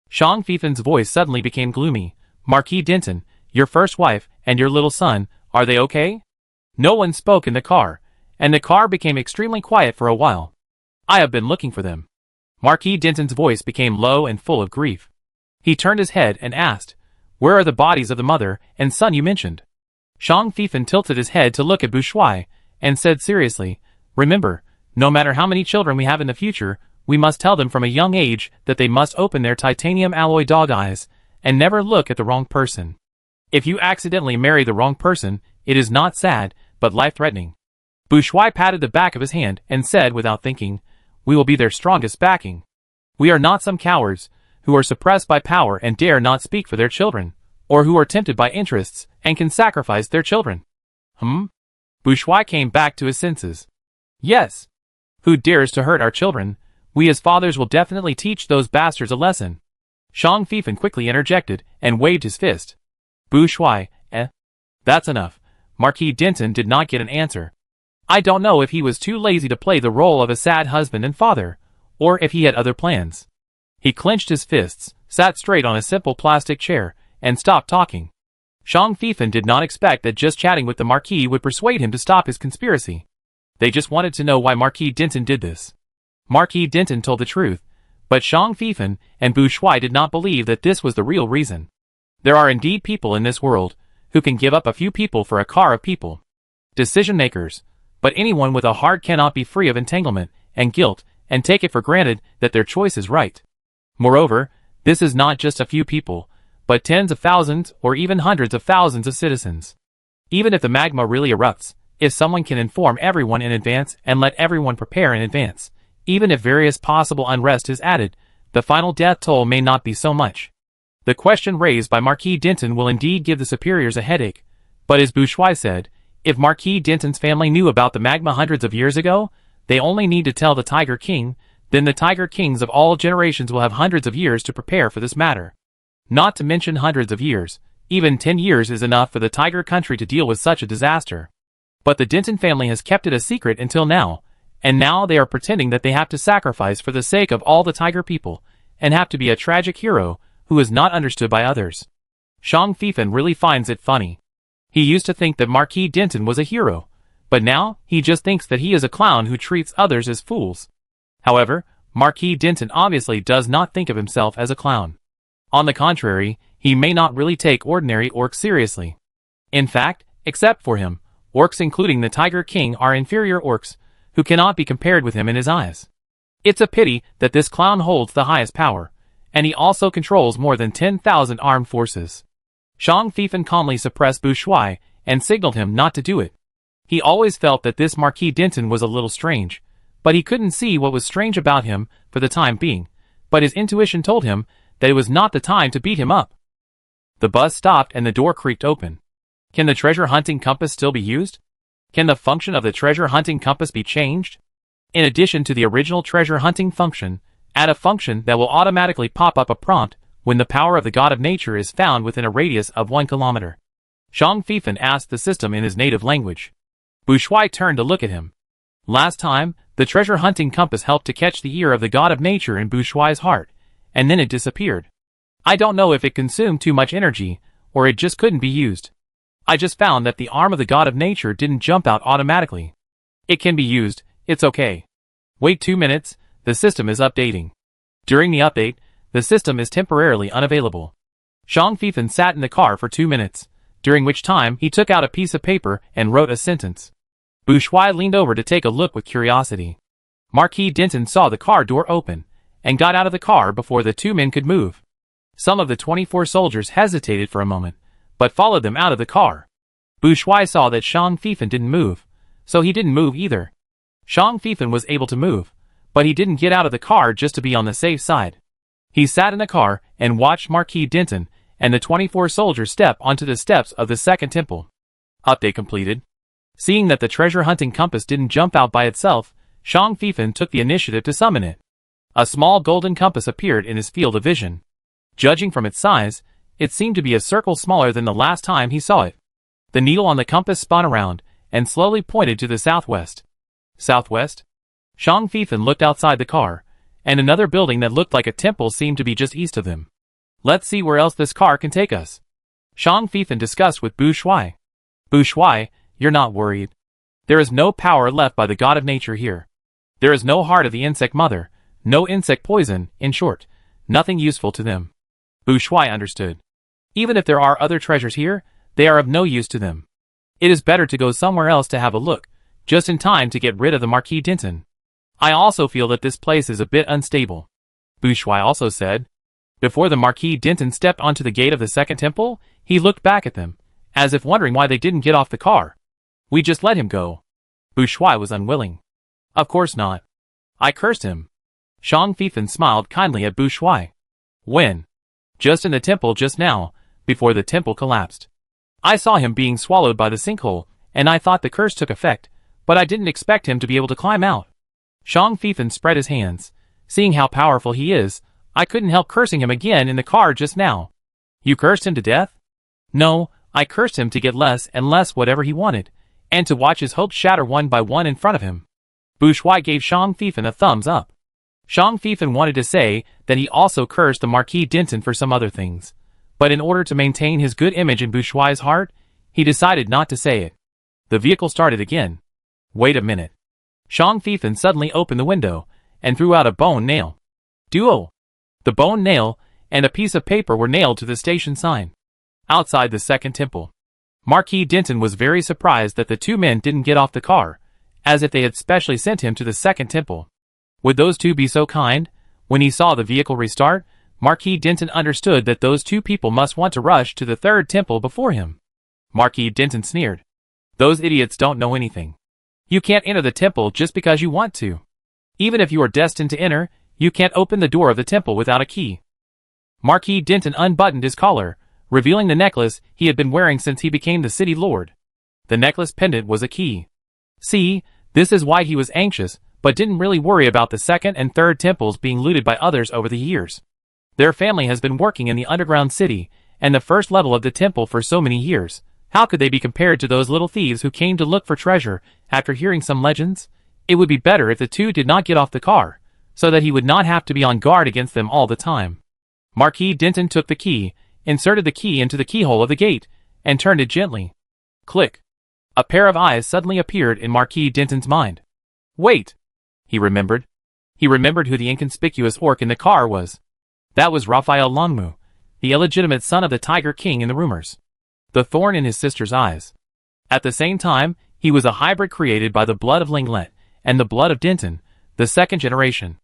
Shang Fifan's voice suddenly became gloomy. Marquis Denton, your first wife, and your little son, are they okay? No one spoke in the car, and the car became extremely quiet for a while. I have been looking for them. Marquis Denton's voice became low and full of grief. He turned his head and asked, where are the bodies of the mother and son you mentioned? Shang Fifan tilted his head to look at Bu Shuai, and said seriously, remember, no matter how many children we have in the future, we must tell them from a young age that they must open their titanium alloy dog eyes and never look at the wrong person. If you accidentally marry the wrong person, it is not sad, but life-threatening. Bourgeois patted the back of his hand and said without thinking, "We will be their strongest backing. We are not some cowards who are suppressed by power and dare not speak for their children, or who are tempted by interests and can sacrifice their children." Bourgeois came back to his senses. "Yes. Who dares to hurt our children? We as fathers will definitely teach those bastards a lesson." Jean Fifen quickly interjected and waved his fist. Bourgeois, That's enough. Marquis Denton did not get an answer. I don't know if he was too lazy to play the role of a sad husband and father, or if he had other plans. He clenched his fists, sat straight on a simple plastic chair, and stopped talking. Jean Fifen did not expect that just chatting with the Marquis would persuade him to stop his conspiracy. They just wanted to know why Marquis Denton did this. Marquis Denton told the truth, but Jean Fifen and Bourgeois did not believe that this was the real reason. There are indeed people in this world who can give up a few people for a car of people. Decision makers, but anyone with a heart cannot be free of entanglement and guilt and take it for granted that their choice is right. Moreover, this is not just a few people, but tens of thousands or even hundreds of thousands of citizens. Even if the magma really erupts, if someone can inform everyone in advance and let everyone prepare in advance, even if various possible unrest is added, the final death toll may not be so much. The question raised by Marquis Denton will indeed give the superiors a headache, but as Bourgeois said, if Marquis Denton's family knew about the magma hundreds of years ago, they only need to tell the Tiger King, then the Tiger Kings of all generations will have hundreds of years to prepare for this matter. Not to mention hundreds of years, even 10 years is enough for the Tiger country to deal with such a disaster. But the Denton family has kept it a secret until now, and now they are pretending that they have to sacrifice for the sake of all the Tiger people, and have to be a tragic hero who is not understood by others. Jean Fifen really finds it funny. He used to think that Marquis Denton was a hero, but now he just thinks that he is a clown who treats others as fools. However, Marquis Denton obviously does not think of himself as a clown. On the contrary, he may not really take ordinary orcs seriously. In fact, except for him, orcs including the Tiger King are inferior orcs, who cannot be compared with him in his eyes. It's a pity that this clown holds the highest power, and he also controls more than 10,000 armed forces. Jean Fifen calmly suppressed Bourgeois and signaled him not to do it. He always felt that this Marquis Denton was a little strange, but he couldn't see what was strange about him for the time being, but his intuition told him that it was not the time to beat him up. The bus stopped and the door creaked open. Can the treasure hunting compass still be used? Can the function of the treasure hunting compass be changed? In addition to the original treasure hunting function, add a function that will automatically pop up a prompt when the power of the god of nature is found within a radius of 1 kilometer. Jean Fifen asked the system in his native language. Bourgeois turned to look at him. Last time, the treasure hunting compass helped to catch the ear of the god of nature in Bourgeois' heart, and then it disappeared. I don't know if it consumed too much energy, or it just couldn't be used. I just found that the arm of the god of nature didn't jump out automatically. It can be used, it's okay. Wait 2 minutes, the system is updating. During the update, the system is temporarily unavailable. Jean Fifen sat in the car for 2 minutes, during which time he took out a piece of paper and wrote a sentence. Bourgeois leaned over to take a look with curiosity. Marquis Denton saw the car door open, and got out of the car before the 2 men could move. Some of the 24 soldiers hesitated for a moment, but followed them out of the car. Bourgeois saw that Jean Fifen didn't move, so he didn't move either. Jean Fifen was able to move, but he didn't get out of the car just to be on the safe side. He sat in the car and watched Marquis Denton and the 24 soldiers step onto the steps of the second temple. Update completed. Seeing that the treasure hunting compass didn't jump out by itself, Jean Fifen took the initiative to summon it. A small golden compass appeared in his field of vision. Judging from its size, it seemed to be a circle smaller than the last time he saw it. The needle on the compass spun around and slowly pointed to the southwest. Southwest? Jean Fifen looked outside the car, and another building that looked like a temple seemed to be just east of them. Let's see where else this car can take us. Jean Fifen discussed with Bourgeois. Bourgeois, you're not worried. There is no power left by the god of nature here. There is no heart of the insect mother, no insect poison, in short, nothing useful to them. Bourgeois understood. Even if there are other treasures here, they are of no use to them. It is better to go somewhere else to have a look, just in time to get rid of the Marquis Denton. I also feel that this place is a bit unstable, Bouchois also said. Before the Marquis Dinton stepped onto the gate of the second temple, he looked back at them, as if wondering why they didn't get off the car. We just let him go. Bouchois was unwilling. Of course not. I cursed him. Zhang Fifan smiled kindly at Bouchois. When? Just in the temple just now, before the temple collapsed. I saw him being swallowed by the sinkhole, and I thought the curse took effect, but I didn't expect him to be able to climb out. Zhang Fifan spread his hands. Seeing how powerful he is, I couldn't help cursing him again in the car just now. You cursed him to death? No, I cursed him to get less and less whatever he wanted, and to watch his hopes shatter one by one in front of him. Bouchois gave Zhang Fifan a thumbs up. Zhang Fifan wanted to say that he also cursed the Marquis Dinton for some other things, but in order to maintain his good image in Bouchois' heart, he decided not to say it. The vehicle started again. Wait a minute. Zhang Fifan suddenly opened the window and threw out a bone nail. Duo! The bone nail and a piece of paper were nailed to the station sign. Outside the second temple, Marquis Dinton was very surprised that the two men didn't get off the car, as if they had specially sent him to the second temple. Would those two be so kind? When he saw the vehicle restart, Marquis Dinton understood that those two people must want to rush to the third temple before him. Marquis Dinton sneered. Those idiots don't know anything. You can't enter the temple just because you want to. Even if you are destined to enter, you can't open the door of the temple without a key. Marquis Dinton unbuttoned his collar, revealing the necklace he had been wearing since he became the city lord. The necklace pendant was a key. See, this is why he was anxious, but didn't really worry about the second and third temples being looted by others over the years. Their family has been working in the underground city and the first level of the temple for so many years. How could they be compared to those little thieves who came to look for treasure after hearing some legends? It would be better if the two did not get off the car, so that he would not have to be on guard against them all the time. Marquis Dinton took the key, inserted the key into the keyhole of the gate, and turned it gently. Click. A pair of eyes suddenly appeared in Marquis Dinton's mind. Wait! He remembered. He remembered who the inconspicuous orc in the car was. That was Raphael Longmu, the illegitimate son of the Tiger King in the rumors. The thorn in his sister's eyes. At the same time, he was a hybrid created by the blood of Linglet and the blood of Dinton, the second generation.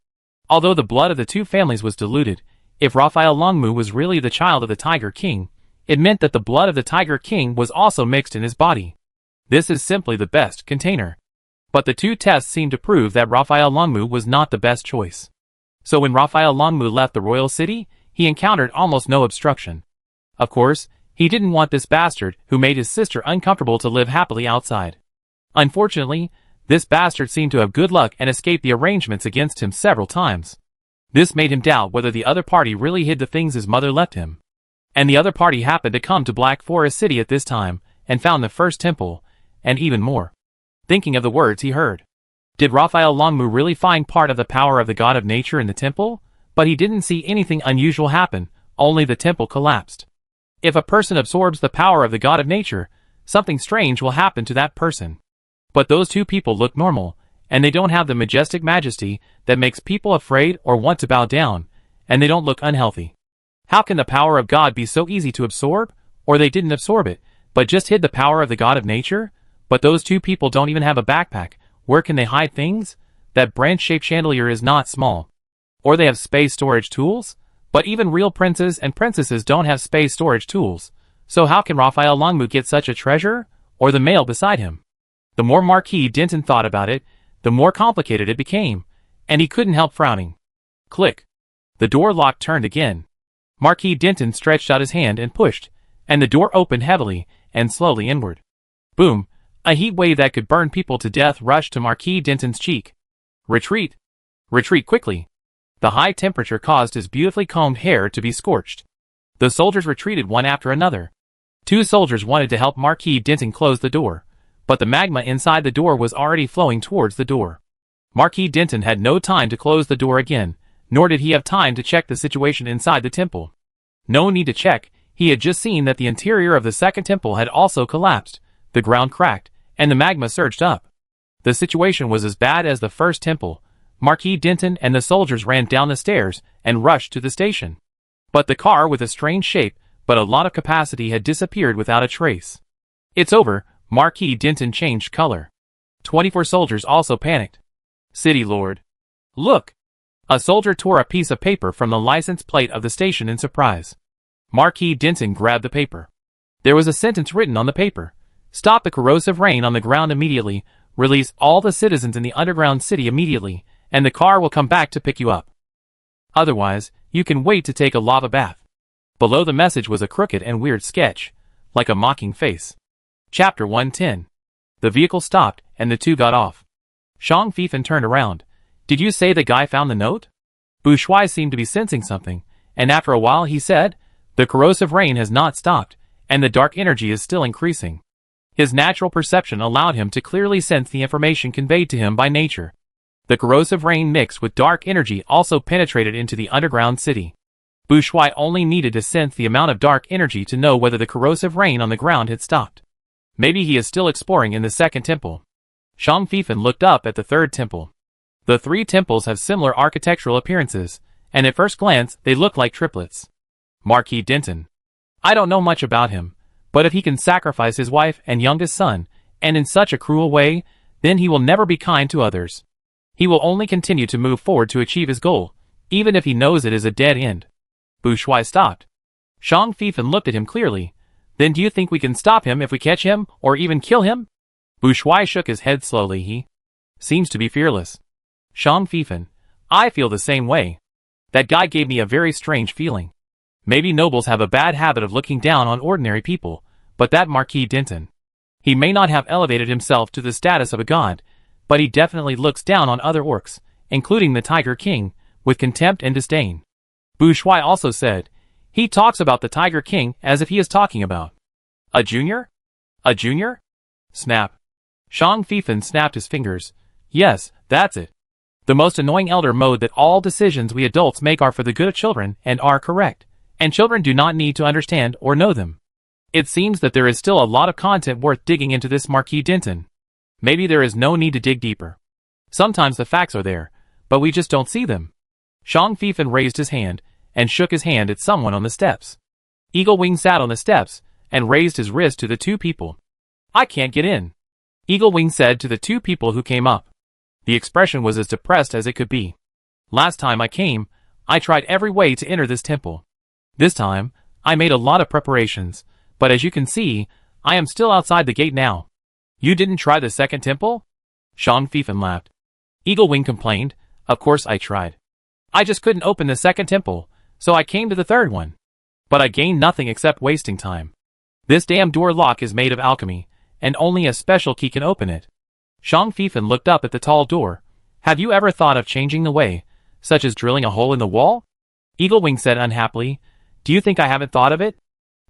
Although the blood of the two families was diluted, if Raphael Longmu was really the child of the Tiger King, it meant that the blood of the Tiger King was also mixed in his body. This is simply the best container. But the two tests seemed to prove that Raphael Longmu was not the best choice. So when Raphael Longmu left the royal city, he encountered almost no obstruction. Of course, he didn't want this bastard who made his sister uncomfortable to live happily outside. Unfortunately, this bastard seemed to have good luck and escaped the arrangements against him several times. This made him doubt whether the other party really hid the things his mother left him. And the other party happened to come to Black Forest City at this time, and found the first temple, and even more. Thinking of the words he heard. Did Raphael Longmu really find part of the power of the god of nature in the temple? But he didn't see anything unusual happen, only the temple collapsed. If a person absorbs the power of the god of nature, something strange will happen to that person. But those two people look normal, and they don't have the majestic majesty that makes people afraid or want to bow down, and they don't look unhealthy. How can the power of God be so easy to absorb? Or they didn't absorb it, but just hid the power of the god of nature? But those two people don't even have a backpack. Where can they hide things? That branch-shaped chandelier is not small. Or they have space storage tools? But even real princes and princesses don't have space storage tools. So how can Raphael Longmu get such a treasure? Or the male beside him? The more Marquis Dinton thought about it, the more complicated it became, and he couldn't help frowning. Click. The door lock turned again. Marquis Dinton stretched out his hand and pushed, and the door opened heavily and slowly inward. Boom! A heat wave that could burn people to death rushed to Marquis Dinton's cheek. Retreat! Retreat quickly! The high temperature caused his beautifully combed hair to be scorched. The soldiers retreated one after another. Two soldiers wanted to help Marquis Dinton close the door, but the magma inside the door was already flowing towards the door. Marquis Dinton had no time to close the door again, nor did he have time to check the situation inside the temple. No need to check, he had just seen that the interior of the second temple had also collapsed, the ground cracked, and the magma surged up. The situation was as bad as the first temple. Marquis Dinton and the soldiers ran down the stairs and rushed to the station. But the car with a strange shape but a lot of capacity had disappeared without a trace. It's over. Marquis Dinton changed color. 24 soldiers also panicked. City Lord, Look! A soldier tore a piece of paper from the license plate of the station in surprise. Marquis Denton grabbed the paper. There was a sentence written on the paper. Stop the corrosive rain on the ground immediately, release all the citizens in the underground city immediately, and the car will come back to pick you up. Otherwise, you can wait to take a lava bath. Below the message was a crooked and weird sketch, like a mocking face. Chapter 110. The vehicle stopped, and the two got off. Shang Fifan turned around. Did you say the guy found the note? Bu Shuai seemed to be sensing something, and after a while he said, the corrosive rain has not stopped, and the dark energy is still increasing. His natural perception allowed him to clearly sense the information conveyed to him by nature. The corrosive rain mixed with dark energy also penetrated into the underground city. Bu Shuai only needed to sense the amount of dark energy to know whether the corrosive rain on the ground had stopped. Maybe he is still exploring in the second temple. Shang Fifan looked up at the third temple. The three temples have similar architectural appearances, and at first glance they look like triplets. Marquis Denton. I don't know much about him, but if he can sacrifice his wife and youngest son, and in such a cruel way, then he will never be kind to others. He will only continue to move forward to achieve his goal, even if he knows it is a dead end. Bu Shuai stopped. Shang Fifan looked at him clearly. Then do you think we can stop him if we catch him, or even kill him? Bu Shuai shook his head slowly. He seems to be fearless. Shang Fifan. I feel the same way. That guy gave me a very strange feeling. Maybe nobles have a bad habit of looking down on ordinary people, but that Marquis Denton. He may not have elevated himself to the status of a god, but he definitely looks down on other orcs, including the Tiger King, with contempt and disdain. Bu Shuai also said, he talks about the Tiger King as if he is talking about a junior? A junior? Snap. Shang Fifan snapped his fingers. Yes, that's it. The most annoying elder mode that all decisions we adults make are for the good of children and are correct, and children do not need to understand or know them. It seems that there is still a lot of content worth digging into this Marquis Denton. Maybe there is no need to dig deeper. Sometimes the facts are there, but we just don't see them. Shang Fifan raised his hand, and shook his hand at someone on the steps. Eagle Wing sat on the steps, and raised his wrist to the two people. I can't get in. Eagle Wing said to the two people who came up. The expression was as depressed as it could be. Last time I came, I tried every way to enter this temple. This time, I made a lot of preparations, but as you can see, I am still outside the gate now. You didn't try the second temple? Shang Fifan laughed. Eagle Wing complained, of course I tried. I just couldn't open the second temple, so I came to the third one. But I gained nothing except wasting time. This damn door lock is made of alchemy, and only a special key can open it. Shang Fifan looked up at the tall door. Have you ever thought of changing the way, such as drilling a hole in the wall? Eagle Wing said unhappily, do you think I haven't thought of it?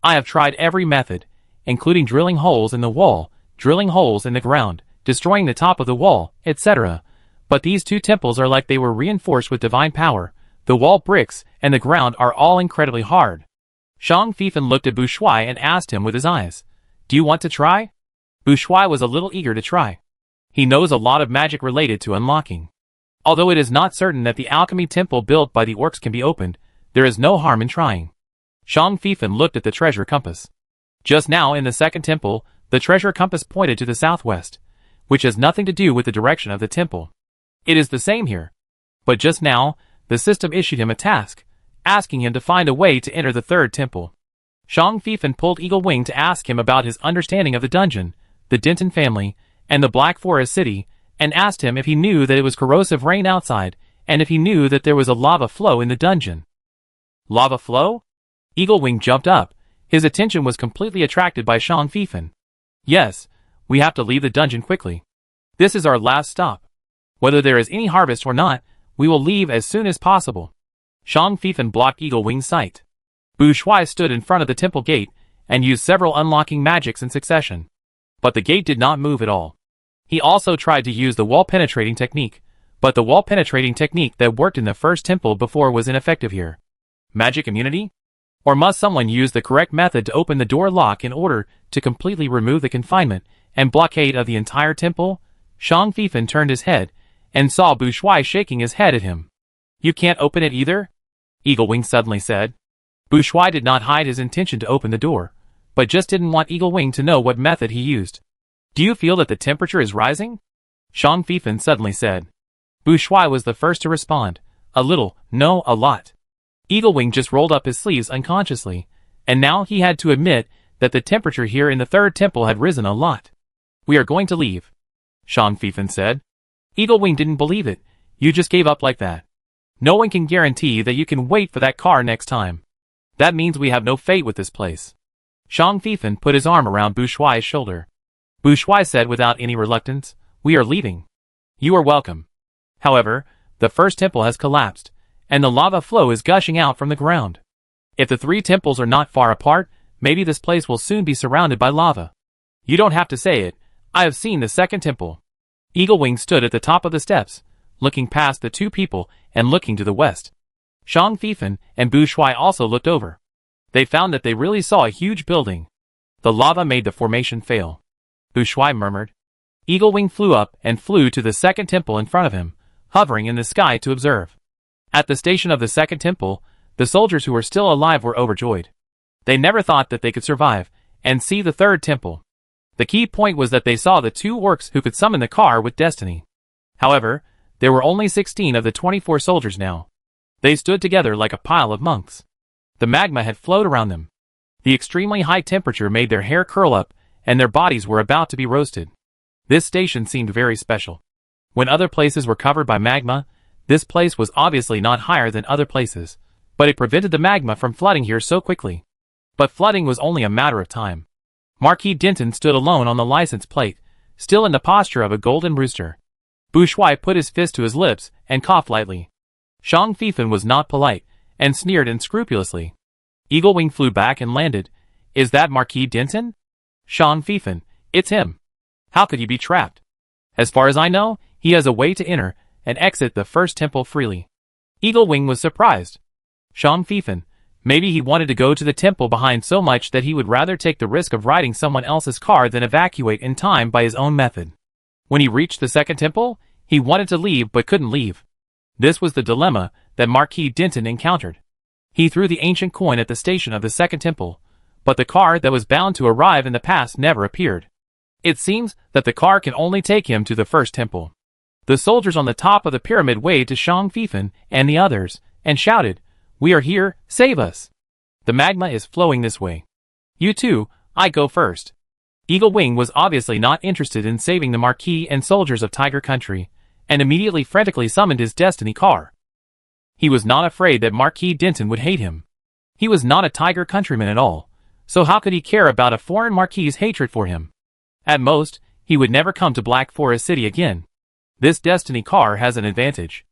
I have tried every method, including drilling holes in the wall, drilling holes in the ground, destroying the top of the wall, etc. But these two temples are like they were reinforced with divine power. The wall bricks and the ground are all incredibly hard. Shang Fifan looked at Bu Shuai and asked him with his eyes, do you want to try? Bu Shuai was a little eager to try. He knows a lot of magic related to unlocking. Although it is not certain that the alchemy temple built by the orcs can be opened, there is no harm in trying. Shang Fifan looked at the treasure compass. Just now in the second temple, the treasure compass pointed to the southwest, which has nothing to do with the direction of the temple. It is the same here. But just now, the system issued him a task, asking him to find a way to enter the third temple. Shang Fifan pulled Eagle Wing to ask him about his understanding of the dungeon, the Denton family, and the Black Forest City, and asked him if he knew that it was corrosive rain outside, and if he knew that there was a lava flow in the dungeon. Lava flow? Eagle Wing jumped up. His attention was completely attracted by Shang Fifan. Yes, we have to leave the dungeon quickly. This is our last stop. Whether there is any harvest or not, we will leave as soon as possible. Shang Fifan blocked Eagle Wing's sight. Bu Shuai stood in front of the temple gate, and used several unlocking magics in succession. But the gate did not move at all. He also tried to use the wall-penetrating technique, but the wall-penetrating technique that worked in the first temple before was ineffective here. Magic immunity? Or must someone use the correct method to open the door lock in order to completely remove the confinement and blockade of the entire temple? Shang Fifan turned his head, and saw Bu Shuai shaking his head at him. You can't open it either? Eagle Wing suddenly said. Bu Shuai did not hide his intention to open the door, but just didn't want Eagle Wing to know what method he used. Do you feel that the temperature is rising? Shang Fifan suddenly said. Shui was the first to respond. A little, no, a lot. Eaglewing just rolled up his sleeves unconsciously, and now he had to admit that the temperature here in the third temple had risen a lot. We are going to leave, Shang Feifan said. Eaglewing didn't believe it. You just gave up like that. No one can guarantee that you can wait for that car next time. That means we have no fate with this place. Shang Feifan put his arm around Shui's shoulder. Shui said without any reluctance, we are leaving. You are welcome. However, the first temple has collapsed, and the lava flow is gushing out from the ground. If the three temples are not far apart, maybe this place will soon be surrounded by lava. You don't have to say it, I have seen the second temple. Eaglewing stood at the top of the steps, looking past the two people and looking to the west. Shang Feifan and Shui also looked over. They found that they really saw a huge building. The lava made the formation fail. Shui murmured. Eaglewing flew up and flew to the second temple in front of him, hovering in the sky to observe. At the station of the second temple, the soldiers who were still alive were overjoyed. They never thought that they could survive and see the third temple. The key point was that they saw the two orcs who could summon the car with destiny. However, there were only 16 of the 24 soldiers now. They stood together like a pile of monks. The magma had flowed around them. The extremely high temperature made their hair curl up, and their bodies were about to be roasted. This station seemed very special. When other places were covered by magma, this place was obviously not higher than other places, but it prevented the magma from flooding here so quickly. But flooding was only a matter of time. Marquis Denton stood alone on the license plate, still in the posture of a golden rooster. Shui put his fist to his lips and coughed lightly. Shang Feifan was not polite, and sneered unscrupulously. Eaglewing flew back and landed. Is that Marquis Denton? Shang Feifan, it's him. How could he be trapped? As far as I know, he has a way to enter and exit the first temple freely. Eaglewing was surprised. Shang Feifan, maybe he wanted to go to the temple behind so much that he would rather take the risk of riding someone else's car than evacuate in time by his own method. When he reached the second temple, he wanted to leave but couldn't leave. This was the dilemma that Marquis Denton encountered. He threw the ancient coin at the station of the second temple, but the car that was bound to arrive in the past never appeared. It seems that the car can only take him to the first temple. The soldiers on the top of the pyramid waved to Shang Feifan and the others, and shouted, "We are here, save us! The magma is flowing this way. You too, I go first." Eaglewing was obviously not interested in saving the Marquis and soldiers of Tiger Country, and immediately frantically summoned his destiny car. He was not afraid that Marquis Denton would hate him. He was not a Tiger Countryman at all, so how could he care about a foreign Marquis's hatred for him? At most, he would never come to Black Forest City again. This destiny car has an advantage.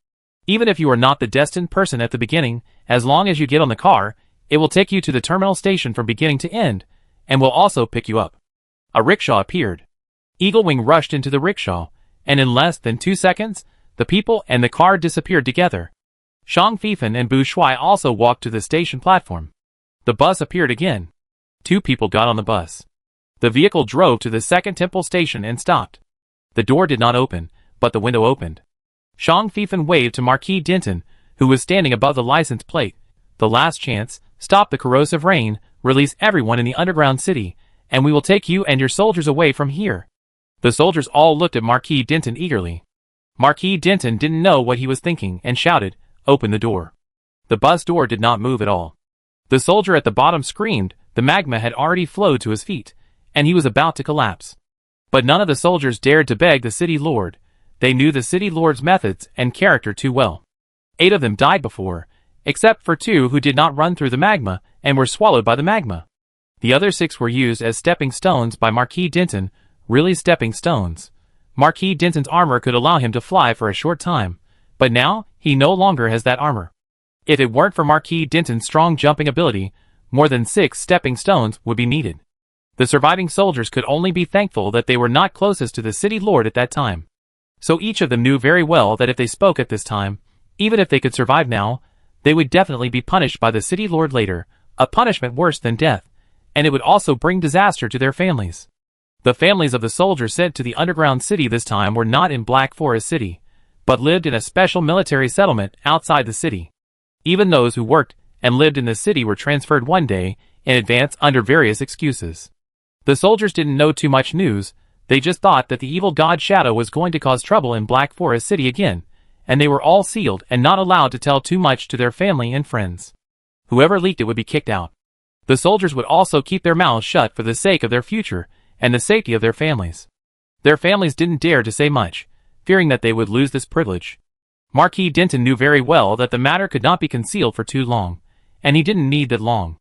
Even if you are not the destined person at the beginning, as long as you get on the car, it will take you to the terminal station from beginning to end, and will also pick you up. A rickshaw appeared. Eaglewing rushed into the rickshaw, and in less than 2 seconds, the people and the car disappeared together. Shang Feifan and Shui also walked to the station platform. The bus appeared again. 2 people got on the bus. The vehicle drove to the second temple station and stopped. The door did not open, but the window opened. Shang Feifan waved to Marquis Denton, who was standing above the license plate. The last chance, stop the corrosive rain, release everyone in the underground city, and we will take you and your soldiers away from here. The soldiers all looked at Marquis Denton eagerly. Marquis Denton didn't know what he was thinking and shouted, "Open the door." The bus door did not move at all. The soldier at the bottom screamed. The magma had already flowed to his feet, and he was about to collapse. But none of the soldiers dared to beg the city lord. They knew the city lord's methods and character too well. 8 of them died before, except for 2 who did not run through the magma and were swallowed by the magma. The other 6 were used as stepping stones by Marquis Denton, really stepping stones. Marquis Denton's armor could allow him to fly for a short time, but now he no longer has that armor. If it weren't for Marquis Denton's strong jumping ability, more than 6 stepping stones would be needed. The surviving soldiers could only be thankful that they were not closest to the city lord at that time. So each of them knew very well that if they spoke at this time, even if they could survive now, they would definitely be punished by the city lord later, a punishment worse than death, and it would also bring disaster to their families. The families of the soldiers sent to the underground city this time were not in Black Forest City, but lived in a special military settlement outside the city. Even those who worked and lived in the city were transferred one day in advance under various excuses. The soldiers didn't know too much news. They just thought that the evil god Shadow was going to cause trouble in Black Forest City again, and they were all sealed and not allowed to tell too much to their family and friends. Whoever leaked it would be kicked out. The soldiers would also keep their mouths shut for the sake of their future and the safety of their families. Their families didn't dare to say much, fearing that they would lose this privilege. Marquis Denton knew very well that the matter could not be concealed for too long, and he didn't need that long.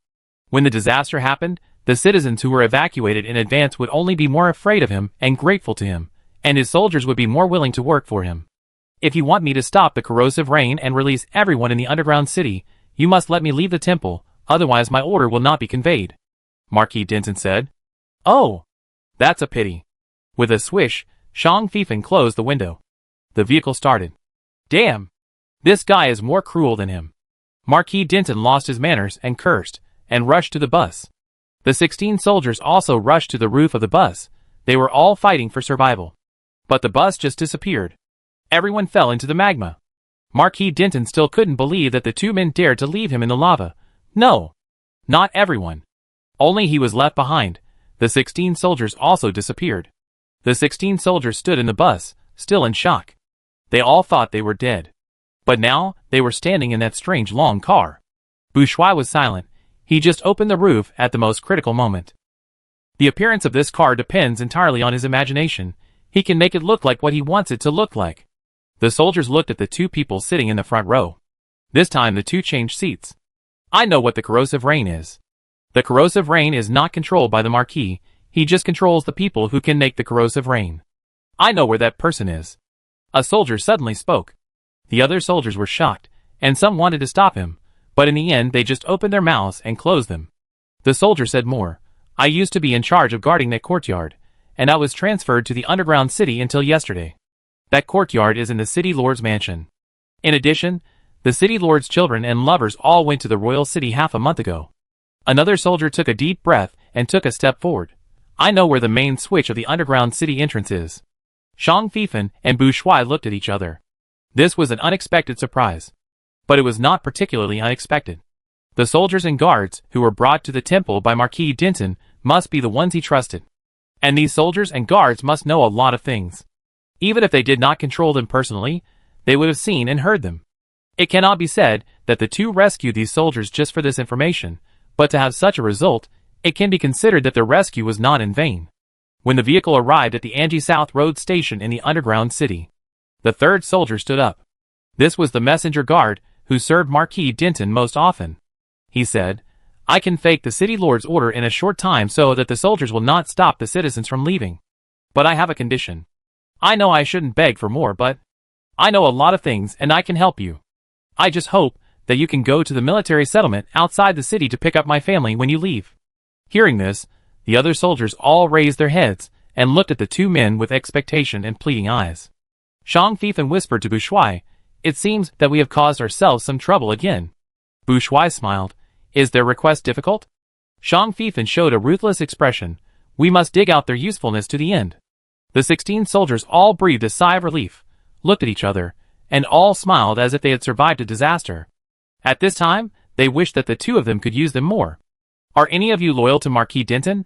When the disaster happened, the citizens who were evacuated in advance would only be more afraid of him and grateful to him, and his soldiers would be more willing to work for him. If you want me to stop the corrosive rain and release everyone in the underground city, you must let me leave the temple, otherwise my order will not be conveyed, Marquis Denton said. Oh, that's a pity. With a swish, Shang Fifan closed the window. The vehicle started. Damn! This guy is more cruel than him. Marquis Denton lost his manners and cursed, and rushed to the bus. The 16 soldiers also rushed to the roof of the bus. They were all fighting for survival. But the bus just disappeared. Everyone fell into the magma. Marquis Denton still couldn't believe that the two men dared to leave him in the lava. No! Not everyone. Only he was left behind. The 16 soldiers also disappeared. The 16 soldiers stood in the bus, still in shock. They all thought they were dead. But now, they were standing in that strange long car. Bourgeois was silent. He just opened the roof at the most critical moment. The appearance of this car depends entirely on his imagination. He can make it look like what he wants it to look like. The soldiers looked at the two people sitting in the front row. This time the two changed seats. I know what the corrosive rain is. The corrosive rain is not controlled by the Marquis. He just controls the people who can make the corrosive rain. I know where that person is. A soldier suddenly spoke. The other soldiers were shocked, and some wanted to stop him, but in the end they just opened their mouths and closed them. The soldier said more. I used to be in charge of guarding that courtyard, and I was transferred to the underground city until yesterday. That courtyard is in the city lord's mansion. In addition, the city lord's children and lovers all went to the royal city half a month ago. Another soldier took a deep breath and took a step forward. I know where the main switch of the underground city entrance is. Shang Fifan and Bourgeois looked at each other. This was an unexpected surprise. But it was not particularly unexpected. The soldiers and guards who were brought to the temple by Marquis Denton must be the ones he trusted. And these soldiers and guards must know a lot of things. Even if they did not control them personally, they would have seen and heard them. It cannot be said that the two rescued these soldiers just for this information, but to have such a result, it can be considered that their rescue was not in vain. When the vehicle arrived at the Angie South Road station in the underground city, the third soldier stood up. This was the messenger guard who served Marquis Denton most often. He said, I can fake the city lord's order in a short time so that the soldiers will not stop the citizens from leaving. But I have a condition. I know I shouldn't beg for more, but I know a lot of things and I can help you. I just hope that you can go to the military settlement outside the city to pick up my family when you leave. Hearing this, the other soldiers all raised their heads and looked at the two men with expectation and pleading eyes. Shang Fifan whispered to Bourgeois, It seems that we have caused ourselves some trouble again. Bourgeois smiled. Is their request difficult? Shang Fifan showed a ruthless expression. We must dig out their usefulness to the end. The 16 soldiers all breathed a sigh of relief, looked at each other, and all smiled as if they had survived a disaster. At this time, they wished that the two of them could use them more. Are any of you loyal to Marquis Denton?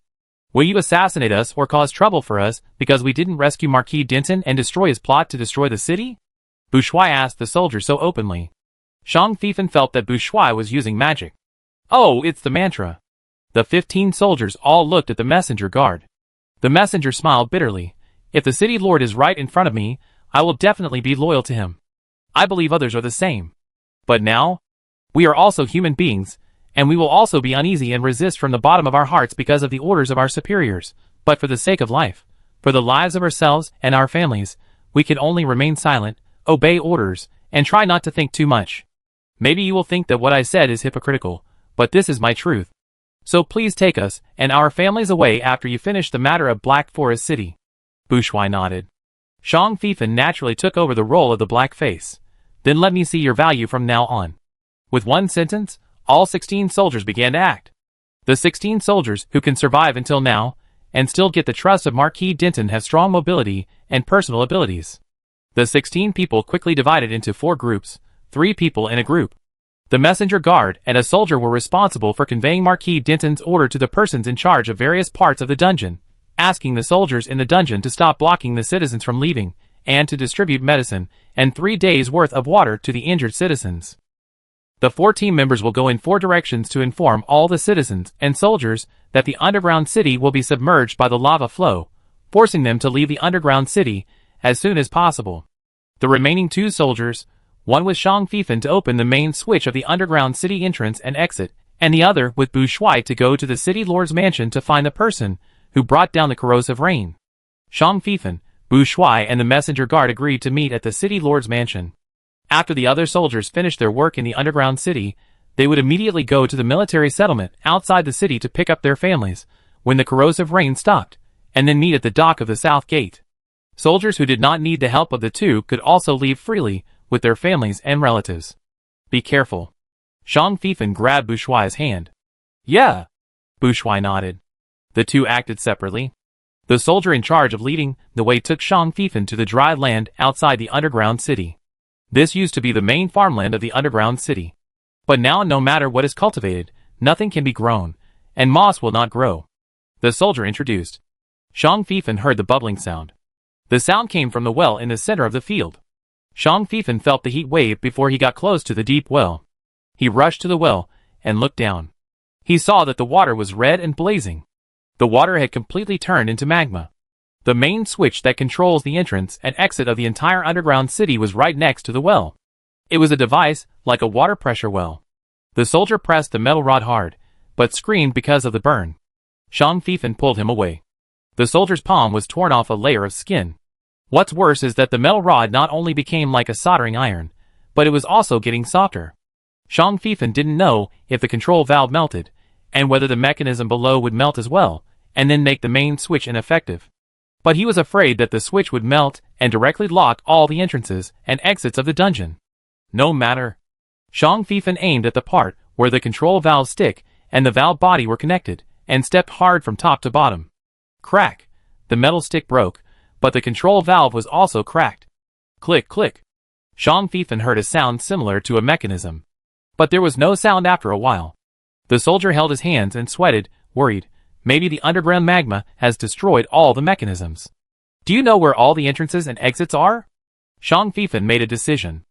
Will you assassinate us or cause trouble for us because we didn't rescue Marquis Denton and destroy his plot to destroy the city? Bourgeois asked the soldier so openly. Shang Fifan felt that Bourgeois was using magic. Oh, it's the mantra. The 15 soldiers all looked at the messenger guard. The messenger smiled bitterly. If the city lord is right in front of me, I will definitely be loyal to him. I believe others are the same. But now, we are also human beings, and we will also be uneasy and resist from the bottom of our hearts because of the orders of our superiors. But for the sake of life, for the lives of ourselves and our families, we can only remain silent, obey orders, and try not to think too much. Maybe you will think that what I said is hypocritical, but this is my truth. So please take us and our families away after you finish the matter of Black Forest City. Bourgeois nodded. Shang Fifan naturally took over the role of the black face. Then let me see your value from now on. With one sentence, all 16 soldiers began to act. The 16 soldiers who can survive until now, and still get the trust of Marquis Denton have strong mobility and personal abilities. The 16 people quickly divided into 4 groups, 3 people in a group. The messenger guard and a soldier were responsible for conveying Marquis Denton's order to the persons in charge of various parts of the dungeon, asking the soldiers in the dungeon to stop blocking the citizens from leaving, and to distribute medicine and 3 days' worth of water to the injured citizens. The 4 team members will go in 4 directions to inform all the citizens and soldiers that the underground city will be submerged by the lava flow, forcing them to leave the underground city as soon as possible. The remaining 2 soldiers, one with Shang Fifan to open the main switch of the underground city entrance and exit, and the other with Bu Shuai to go to the city lord's mansion to find the person who brought down the corrosive rain. Shang Fifan, Bu Shuai and the messenger guard agreed to meet at the city lord's mansion. After the other soldiers finished their work in the underground city, they would immediately go to the military settlement outside the city to pick up their families when the corrosive rain stopped, and then meet at the dock of the south gate. Soldiers who did not need the help of the 2 could also leave freely with their families and relatives. Be careful. Shang Fifan grabbed Bu Shuai's hand. Yeah. Bu Shuai nodded. The 2 acted separately. The soldier in charge of leading the way took Shang Fifan to the dry land outside the underground city. This used to be the main farmland of the underground city. But now no matter what is cultivated, nothing can be grown, and moss will not grow. The soldier introduced. Shang Fifan heard the bubbling sound. The sound came from the well in the center of the field. Shang Fifan felt the heat wave before he got close to the deep well. He rushed to the well and looked down. He saw that the water was red and blazing. The water had completely turned into magma. The main switch that controls the entrance and exit of the entire underground city was right next to the well. It was a device like a water pressure well. The soldier pressed the metal rod hard, but screamed because of the burn. Shang Fifan pulled him away. The soldier's palm was torn off a layer of skin. What's worse is that the metal rod not only became like a soldering iron, but it was also getting softer. Shang Fifan didn't know if the control valve melted, and whether the mechanism below would melt as well, and then make the main switch ineffective. But he was afraid that the switch would melt and directly lock all the entrances and exits of the dungeon. No matter. Shang Fifan aimed at the part where the control valve stick and the valve body were connected, and stepped hard from top to bottom. Crack! The metal stick broke, but the control valve was also cracked. Click, click. Shang Fifan heard a sound similar to a mechanism. But there was no sound after a while. The soldier held his hands and sweated, worried. Maybe the underground magma has destroyed all the mechanisms. Do you know where all the entrances and exits are? Shang Fifan made a decision.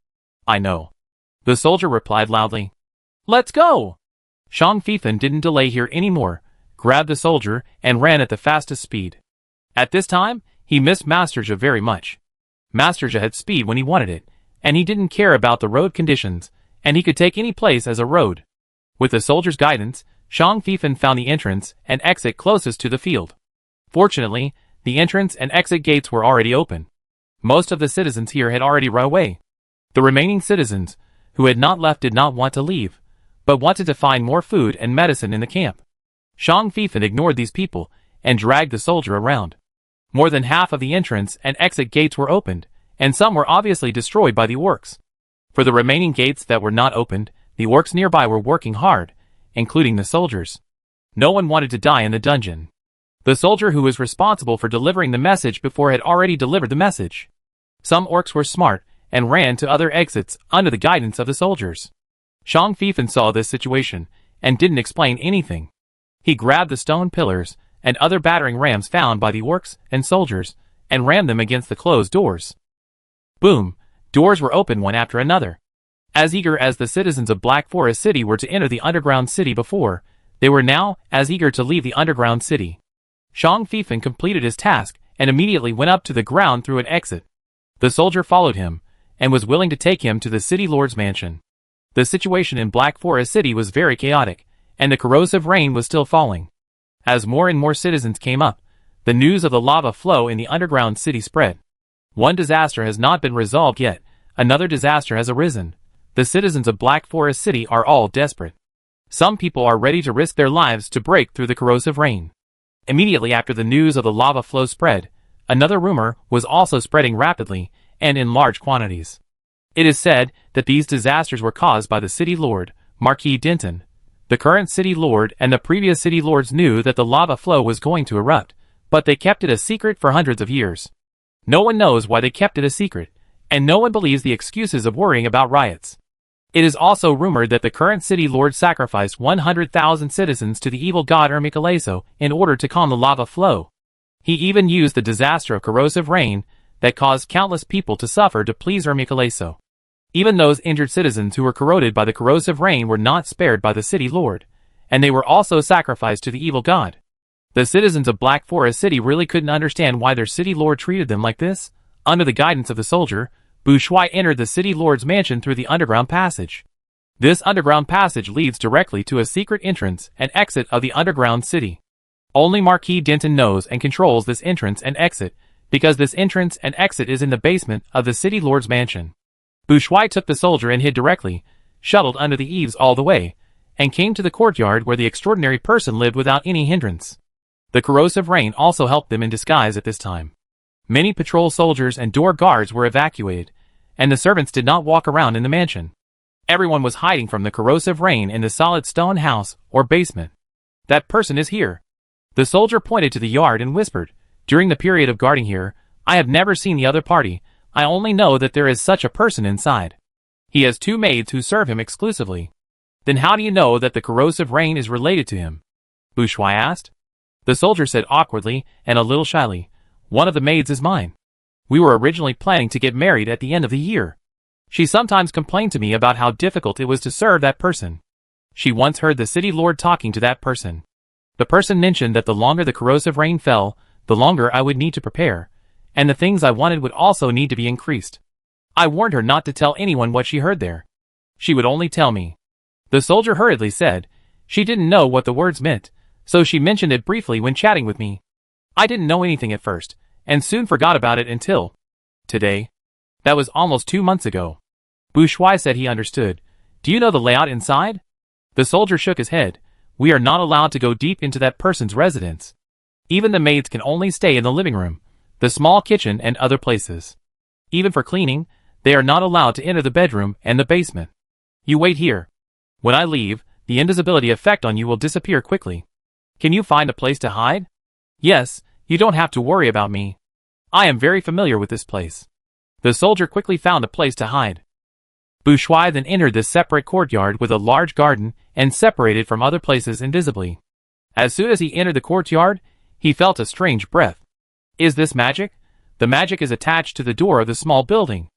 I know. The soldier replied loudly. Let's go! Shang Fifan didn't delay here anymore, grabbed the soldier, and ran at the fastest speed. At this time, he missed Master Zhe very much. Master Zhe had speed when he wanted it, and he didn't care about the road conditions, and he could take any place as a road. With the soldier's guidance, Shang Fifan found the entrance and exit closest to the field. Fortunately, the entrance and exit gates were already open. Most of the citizens here had already run away. The remaining citizens, who had not left, did not want to leave, but wanted to find more food and medicine in the camp. Shang Fifan ignored these people and dragged the soldier around. More than half of the entrance and exit gates were opened, and some were obviously destroyed by the orcs. For the remaining gates that were not opened, the orcs nearby were working hard, including the soldiers. No one wanted to die in the dungeon. The soldier who was responsible for delivering the message before had already delivered the message. Some orcs were smart and ran to other exits under the guidance of the soldiers. Shang Fifan saw this situation and didn't explain anything. He grabbed the stone pillars and other battering rams found by the orcs and soldiers and rammed them against the closed doors. Boom! Doors were opened one after another. As eager as the citizens of Black Forest City were to enter the underground city before, they were now as eager to leave the underground city. Shang Fifan completed his task and immediately went up to the ground through an exit. The soldier followed him and was willing to take him to the city lord's mansion. The situation in Black Forest City was very chaotic, and the corrosive rain was still falling. As more and more citizens came up, the news of the lava flow in the underground city spread. One disaster has not been resolved yet, another disaster has arisen. The citizens of Black Forest City are all desperate. Some people are ready to risk their lives to break through the corrosive rain. Immediately after the news of the lava flow spread, another rumor was also spreading rapidly and in large quantities. It is said that these disasters were caused by the city lord, Marquis Denton. The current city lord and the previous city lords knew that the lava flow was going to erupt, but they kept it a secret for hundreds of years. No one knows why they kept it a secret, and no one believes the excuses of worrying about riots. It is also rumored that the current city lord sacrificed 100,000 citizens to the evil god Ermicaleso in order to calm the lava flow. He even used the disaster of corrosive rain that caused countless people to suffer to please Ermicaleso. Even those injured citizens who were corroded by the corrosive rain were not spared by the city lord, and they were also sacrificed to the evil god. The citizens of Black Forest City really couldn't understand why their city lord treated them like this. Under the guidance of the soldier, Bouchois entered the city lord's mansion through the underground passage. This underground passage leads directly to a secret entrance and exit of the underground city. Only Marquis Denton knows and controls this entrance and exit, because this entrance and exit is in the basement of the city lord's mansion. Bouchois took the soldier and hid directly, shuttled under the eaves all the way, and came to the courtyard where the extraordinary person lived without any hindrance. The corrosive rain also helped them in disguise at this time. Many patrol soldiers and door guards were evacuated, and the servants did not walk around in the mansion. Everyone was hiding from the corrosive rain in the solid stone house or basement. That person is here. The soldier pointed to the yard and whispered, "During the period of guarding here, I have never seen the other party. I only know that there is such a person inside. He has 2 maids who serve him exclusively." "Then how do you know that the corrosive rain is related to him?" Bouchois asked. The soldier said awkwardly and a little shyly, "One of the maids is mine. We were originally planning to get married at the end of the year. She sometimes complained to me about how difficult it was to serve that person. She once heard the city lord talking to that person. The person mentioned that the longer the corrosive rain fell, the longer I would need to prepare, and the things I wanted would also need to be increased. I warned her not to tell anyone what she heard there. She would only tell me." The soldier hurriedly said, "She didn't know what the words meant, so she mentioned it briefly when chatting with me. I didn't know anything at first, and soon forgot about it until today. That was almost 2 months ago." Bouchois said he understood. "Do you know the layout inside?" The soldier shook his head. "We are not allowed to go deep into that person's residence. Even the maids can only stay in the living room, the small kitchen and other places. Even for cleaning, they are not allowed to enter the bedroom and the basement. You wait here. When I leave, the invisibility effect on you will disappear quickly. Can you find a place to hide?" "Yes, you don't have to worry about me. I am very familiar with this place." The soldier quickly found a place to hide. Bouchois then entered this separate courtyard with a large garden and separated from other places invisibly. As soon as he entered the courtyard, he felt a strange breath. Is this magic? The magic is attached to the door of the small building.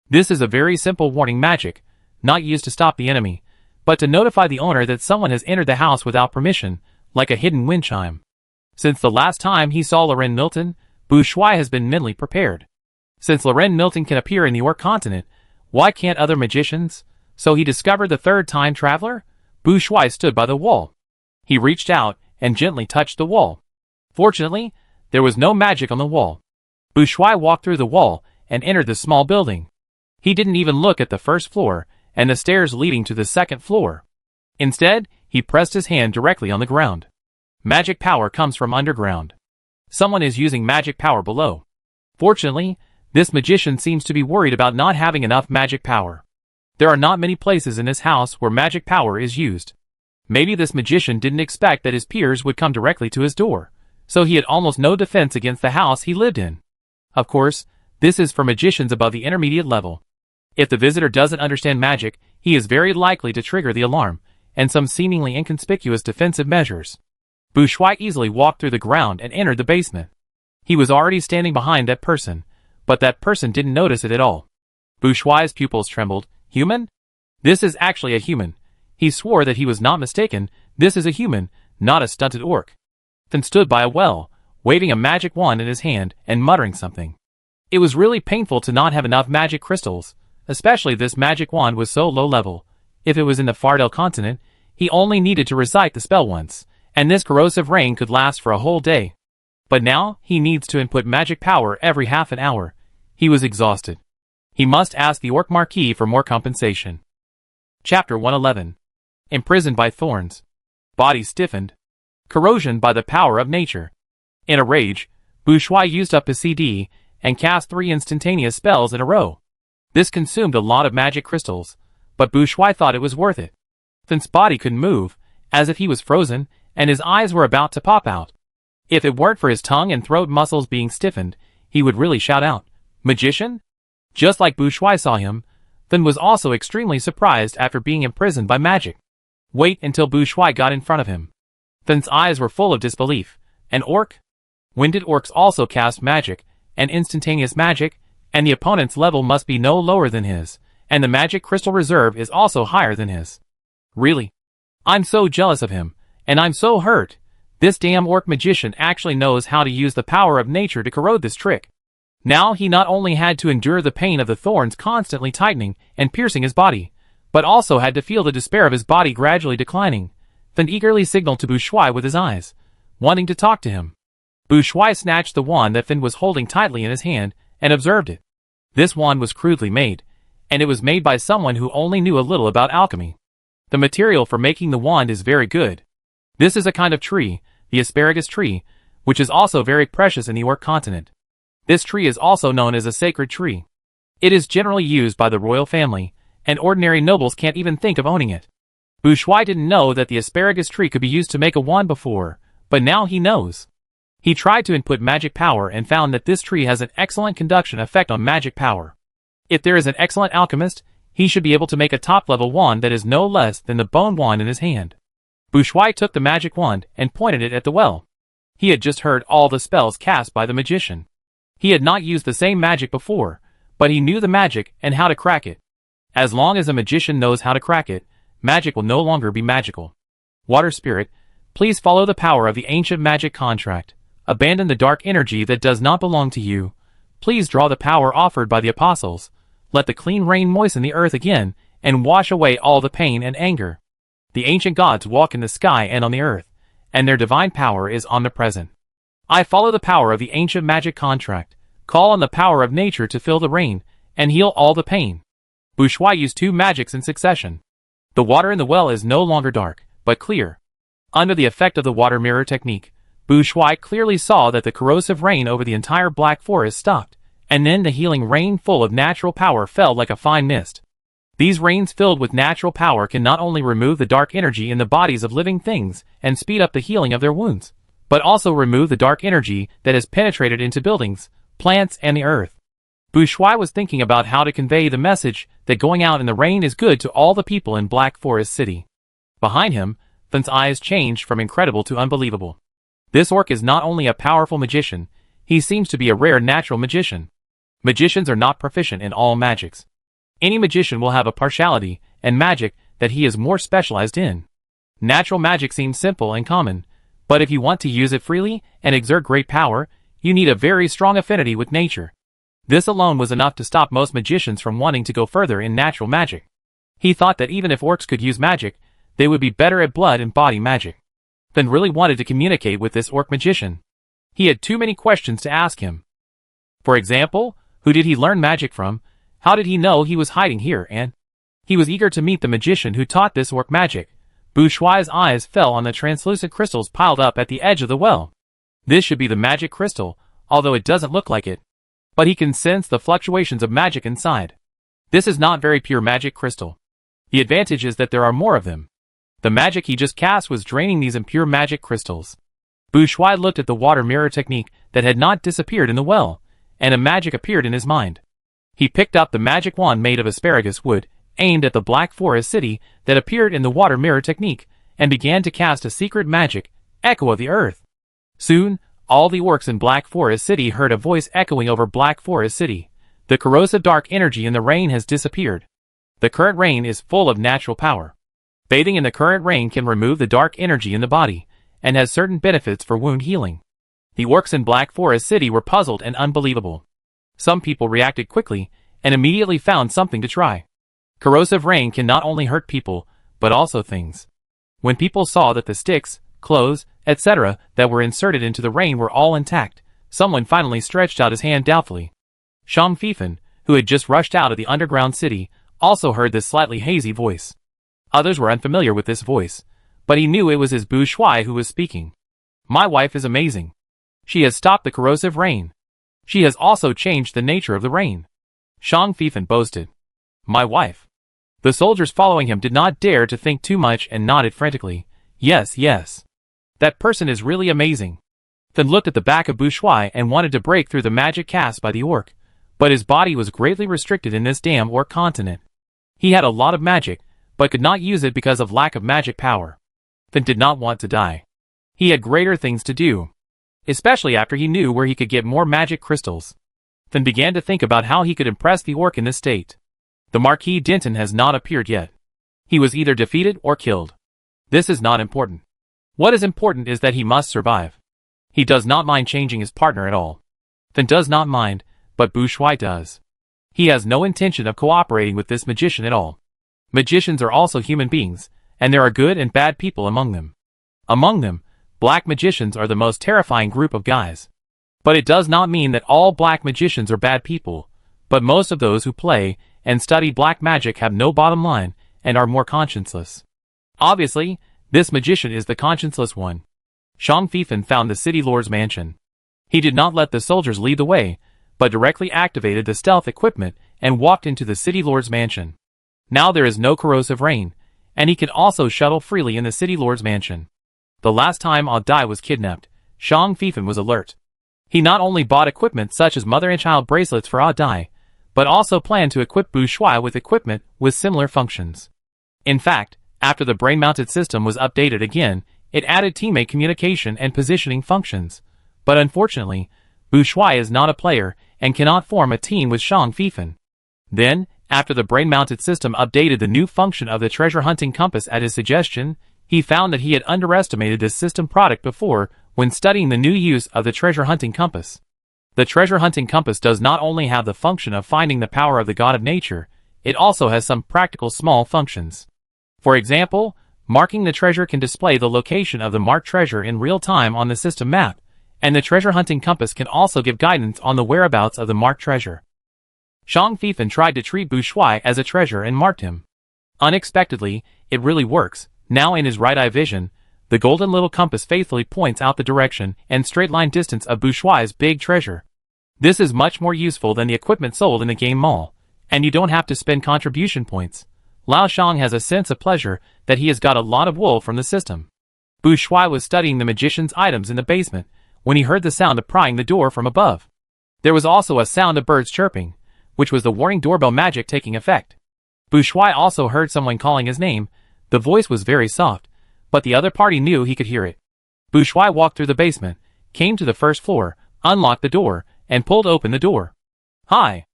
This is a very simple warning magic, not used to stop the enemy, but to notify the owner that someone has entered the house without permission, like a hidden wind chime. Since the last time he saw Loren Milton, Bouchois has been mentally prepared. Since Loren Milton can appear in the Orc continent, why can't other magicians? So he discovered the third time traveler? Bouchois stood by the wall. He reached out and gently touched the wall. Fortunately, there was no magic on the wall. Bouchois walked through the wall and entered the small building. He didn't even look at the first floor and the stairs leading to the second floor. Instead, he pressed his hand directly on the ground. Magic power comes from underground. Someone is using magic power below. Fortunately, this magician seems to be worried about not having enough magic power. There are not many places in this house where magic power is used. Maybe this magician didn't expect that his peers would come directly to his door, so he had almost no defense against the house he lived in. Of course, this is for magicians above the intermediate level. If the visitor doesn't understand magic, he is very likely to trigger the alarm, and some seemingly inconspicuous defensive measures. Bouchois easily walked through the ground and entered the basement. He was already standing behind that person, but that person didn't notice it at all. Bouchois' pupils trembled. Human? This is actually a human. He swore that he was not mistaken. This is a human, not a stunted orc. Then stood by a well, waving a magic wand in his hand and muttering something. It was really painful to not have enough magic crystals, especially this magic wand was so low level. If it was in the Fardel continent, he only needed to recite the spell once, and this corrosive rain could last for a whole day. But now, he needs to input magic power every half an hour. He was exhausted. He must ask the Orc Marquis for more compensation. Chapter 111. Imprisoned by thorns. Body stiffened. Corrosion by the power of nature. In a rage, Bouchois used up his CD and cast 3 instantaneous spells in a row. This consumed a lot of magic crystals, but Bouchois thought it was worth it. Since body couldn't move, as if he was frozen, and his eyes were about to pop out. If it weren't for his tongue and throat muscles being stiffened, he would really shout out, "Magician?" Just like Bouchois saw him, Then was also extremely surprised after being imprisoned by magic. Wait until Bouchois got in front of him. Then's eyes were full of disbelief. An orc? When did orcs also cast magic, and instantaneous magic, and the opponent's level must be no lower than his, and the magic crystal reserve is also higher than his. Really? I'm so jealous of him, and I'm so hurt. This damn orc magician actually knows how to use the power of nature to corrode this trick. Now he not only had to endure the pain of the thorns constantly tightening and piercing his body, but also had to feel the despair of his body gradually declining, then eagerly signaled to Bouchois with his eyes, wanting to talk to him. Bouchois snatched the wand that Finn was holding tightly in his hand and observed it. This wand was crudely made, and it was made by someone who only knew a little about alchemy. The material for making the wand is very good. This is a kind of tree, the asparagus tree, which is also very precious in the Orc continent. This tree is also known as a sacred tree. It is generally used by the royal family, and ordinary nobles can't even think of owning it. Bouchois didn't know that the asparagus tree could be used to make a wand before, but now he knows. He tried to input magic power and found that this tree has an excellent conduction effect on magic power. If there is an excellent alchemist, he should be able to make a top-level wand that is no less than the bone wand in his hand. Bouchois took the magic wand and pointed it at the well. He had just heard all the spells cast by the magician. He had not used the same magic before, but he knew the magic and how to crack it. As long as a magician knows how to crack it, magic will no longer be magical. Water Spirit, please follow the power of the ancient magic contract. Abandon the dark energy that does not belong to you. Please draw the power offered by the apostles. Let the clean rain moisten the earth again, and wash away all the pain and anger. The ancient gods walk in the sky and on the earth, and their divine power is omnipresent. I follow the power of the ancient magic contract, call on the power of nature to fill the rain, and heal all the pain. Bouchois used two magics in succession. The water in the well is no longer dark, but clear. Under the effect of the water mirror technique, Bouchois clearly saw that the corrosive rain over the entire Black Forest stopped, and then the healing rain full of natural power fell like a fine mist. These rains filled with natural power can not only remove the dark energy in the bodies of living things and speed up the healing of their wounds, but also remove the dark energy that has penetrated into buildings, plants, and the earth. Bouchois was thinking about how to convey the message that going out in the rain is good to all the people in Black Forest City. Behind him, Finn's eyes changed from incredible to unbelievable. This orc is not only a powerful magician, he seems to be a rare natural magician. Magicians are not proficient in all magics. Any magician will have a partiality and magic that he is more specialized in. Natural magic seems simple and common, but if you want to use it freely and exert great power, you need a very strong affinity with nature. This alone was enough to stop most magicians from wanting to go further in natural magic. He thought that even if orcs could use magic, they would be better at blood and body magic. Finn really wanted to communicate with this orc magician. He had too many questions to ask him. For example, who did he learn magic from? How did he know he was hiding here? And he was eager to meet the magician who taught this orc magic. Bouchois' eyes fell on the translucent crystals piled up at the edge of the well. This should be the magic crystal, although it doesn't look like it. But he can sense the fluctuations of magic inside. This is not very pure magic crystal. The advantage is that there are more of them. The magic he just cast was draining these impure magic crystals. Bouchois looked at the water mirror technique that had not disappeared in the well, and a magic appeared in his mind. He picked up the magic wand made of asparagus wood, aimed at the Black Forest City that appeared in the water mirror technique, and began to cast a secret magic, Echo of the Earth. Soon, all the orcs in Black Forest City heard a voice echoing over Black Forest City. The corrosive dark energy in the rain has disappeared. The current rain is full of natural power. Bathing in the current rain can remove the dark energy in the body, and has certain benefits for wound healing. The orcs in Black Forest City were puzzled and unbelievable. Some people reacted quickly, and immediately found something to try. Corrosive rain can not only hurt people, but also things. When people saw that the sticks, clothes, etc. that were inserted into the rain were all intact, someone finally stretched out his hand doubtfully. Shang Fifan, who had just rushed out of the underground city, also heard this slightly hazy voice. Others were unfamiliar with this voice, but he knew it was his Bouchois who was speaking. My wife is amazing. She has stopped the corrosive rain. She has also changed the nature of the rain. Shang Fifan boasted. My wife. The soldiers following him did not dare to think too much and nodded frantically. Yes, yes. That person is really amazing. Finn looked at the back of Bouchois and wanted to break through the magic cast by the orc, but his body was greatly restricted in this damn orc continent. He had a lot of magic, but could not use it because of lack of magic power. Finn did not want to die. He had greater things to do. Especially after he knew where he could get more magic crystals. then began to think about how he could impress the orc in this state. The Marquis Denton has not appeared yet. He was either defeated or killed. This is not important. What is important is that he must survive. He does not mind changing his partner at all. Then does not mind, but Bouchois does. He has no intention of cooperating with this magician at all. Magicians are also human beings, and there are good and bad people among them. Among them, black magicians are the most terrifying group of guys. But it does not mean that all black magicians are bad people, but most of those who play and study black magic have no bottom line and are more conscienceless. Obviously, this magician is the conscienceless one. Shang Fifan found the city lord's mansion. He did not let the soldiers lead the way, but directly activated the stealth equipment and walked into the city lord's mansion. Now there is no corrosive rain, and he can also shuttle freely in the city lord's mansion. The last time Ah Dai was kidnapped, Shang Fifan was alert. He not only bought equipment such as mother and child bracelets for Ah Dai, but also planned to equip Bouchois with equipment with similar functions. In fact, after the brain-mounted system was updated again, it added teammate communication and positioning functions. But unfortunately, Bouchois is not a player and cannot form a team with Shang Fifan. Then, after the brain-mounted system updated the new function of the treasure hunting compass at his suggestion, he found that he had underestimated this system product before when studying the new use of the treasure hunting compass. The treasure hunting compass does not only have the function of finding the power of the god of nature, it also has some practical small functions. For example, marking the treasure can display the location of the marked treasure in real time on the system map, and the treasure hunting compass can also give guidance on the whereabouts of the marked treasure. Shang Fifan tried to treat Bouchois as a treasure and marked him. Unexpectedly, it really works. Now in his right eye vision, the golden little compass faithfully points out the direction and straight line distance of Bouchois' big treasure. This is much more useful than the equipment sold in the game mall, and you don't have to spend contribution points. Lao Shang has a sense of pleasure that he has got a lot of wool from the system. Bouchois was studying the magician's items in the basement when he heard the sound of prying the door from above. There was also a sound of birds chirping, which was the warning doorbell magic taking effect. Bouchois also heard someone calling his name. The voice was very soft, but the other party knew he could hear it. Bouchois walked through the basement, came to the first floor, unlocked the door, and pulled open the door. "Hi!"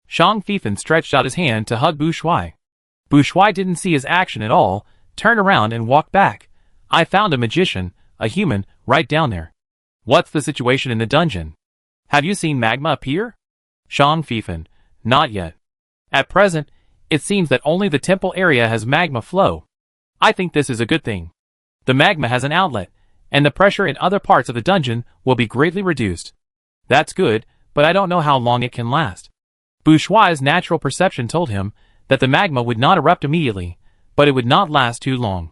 Shang Fifan stretched out his hand to hug Bouchois. Bouchois didn't see his action at all, turned around and walked back. "I found a magician, a human, right down there." "What's the situation in the dungeon? Have you seen magma appear?" Shang Fifan: "Not yet. At present, it seems that only the temple area has magma flow. I think this is a good thing. The magma has an outlet, and the pressure in other parts of the dungeon will be greatly reduced." "That's good, but I don't know how long it can last." Bouchois' natural perception told him that the magma would not erupt immediately, but it would not last too long.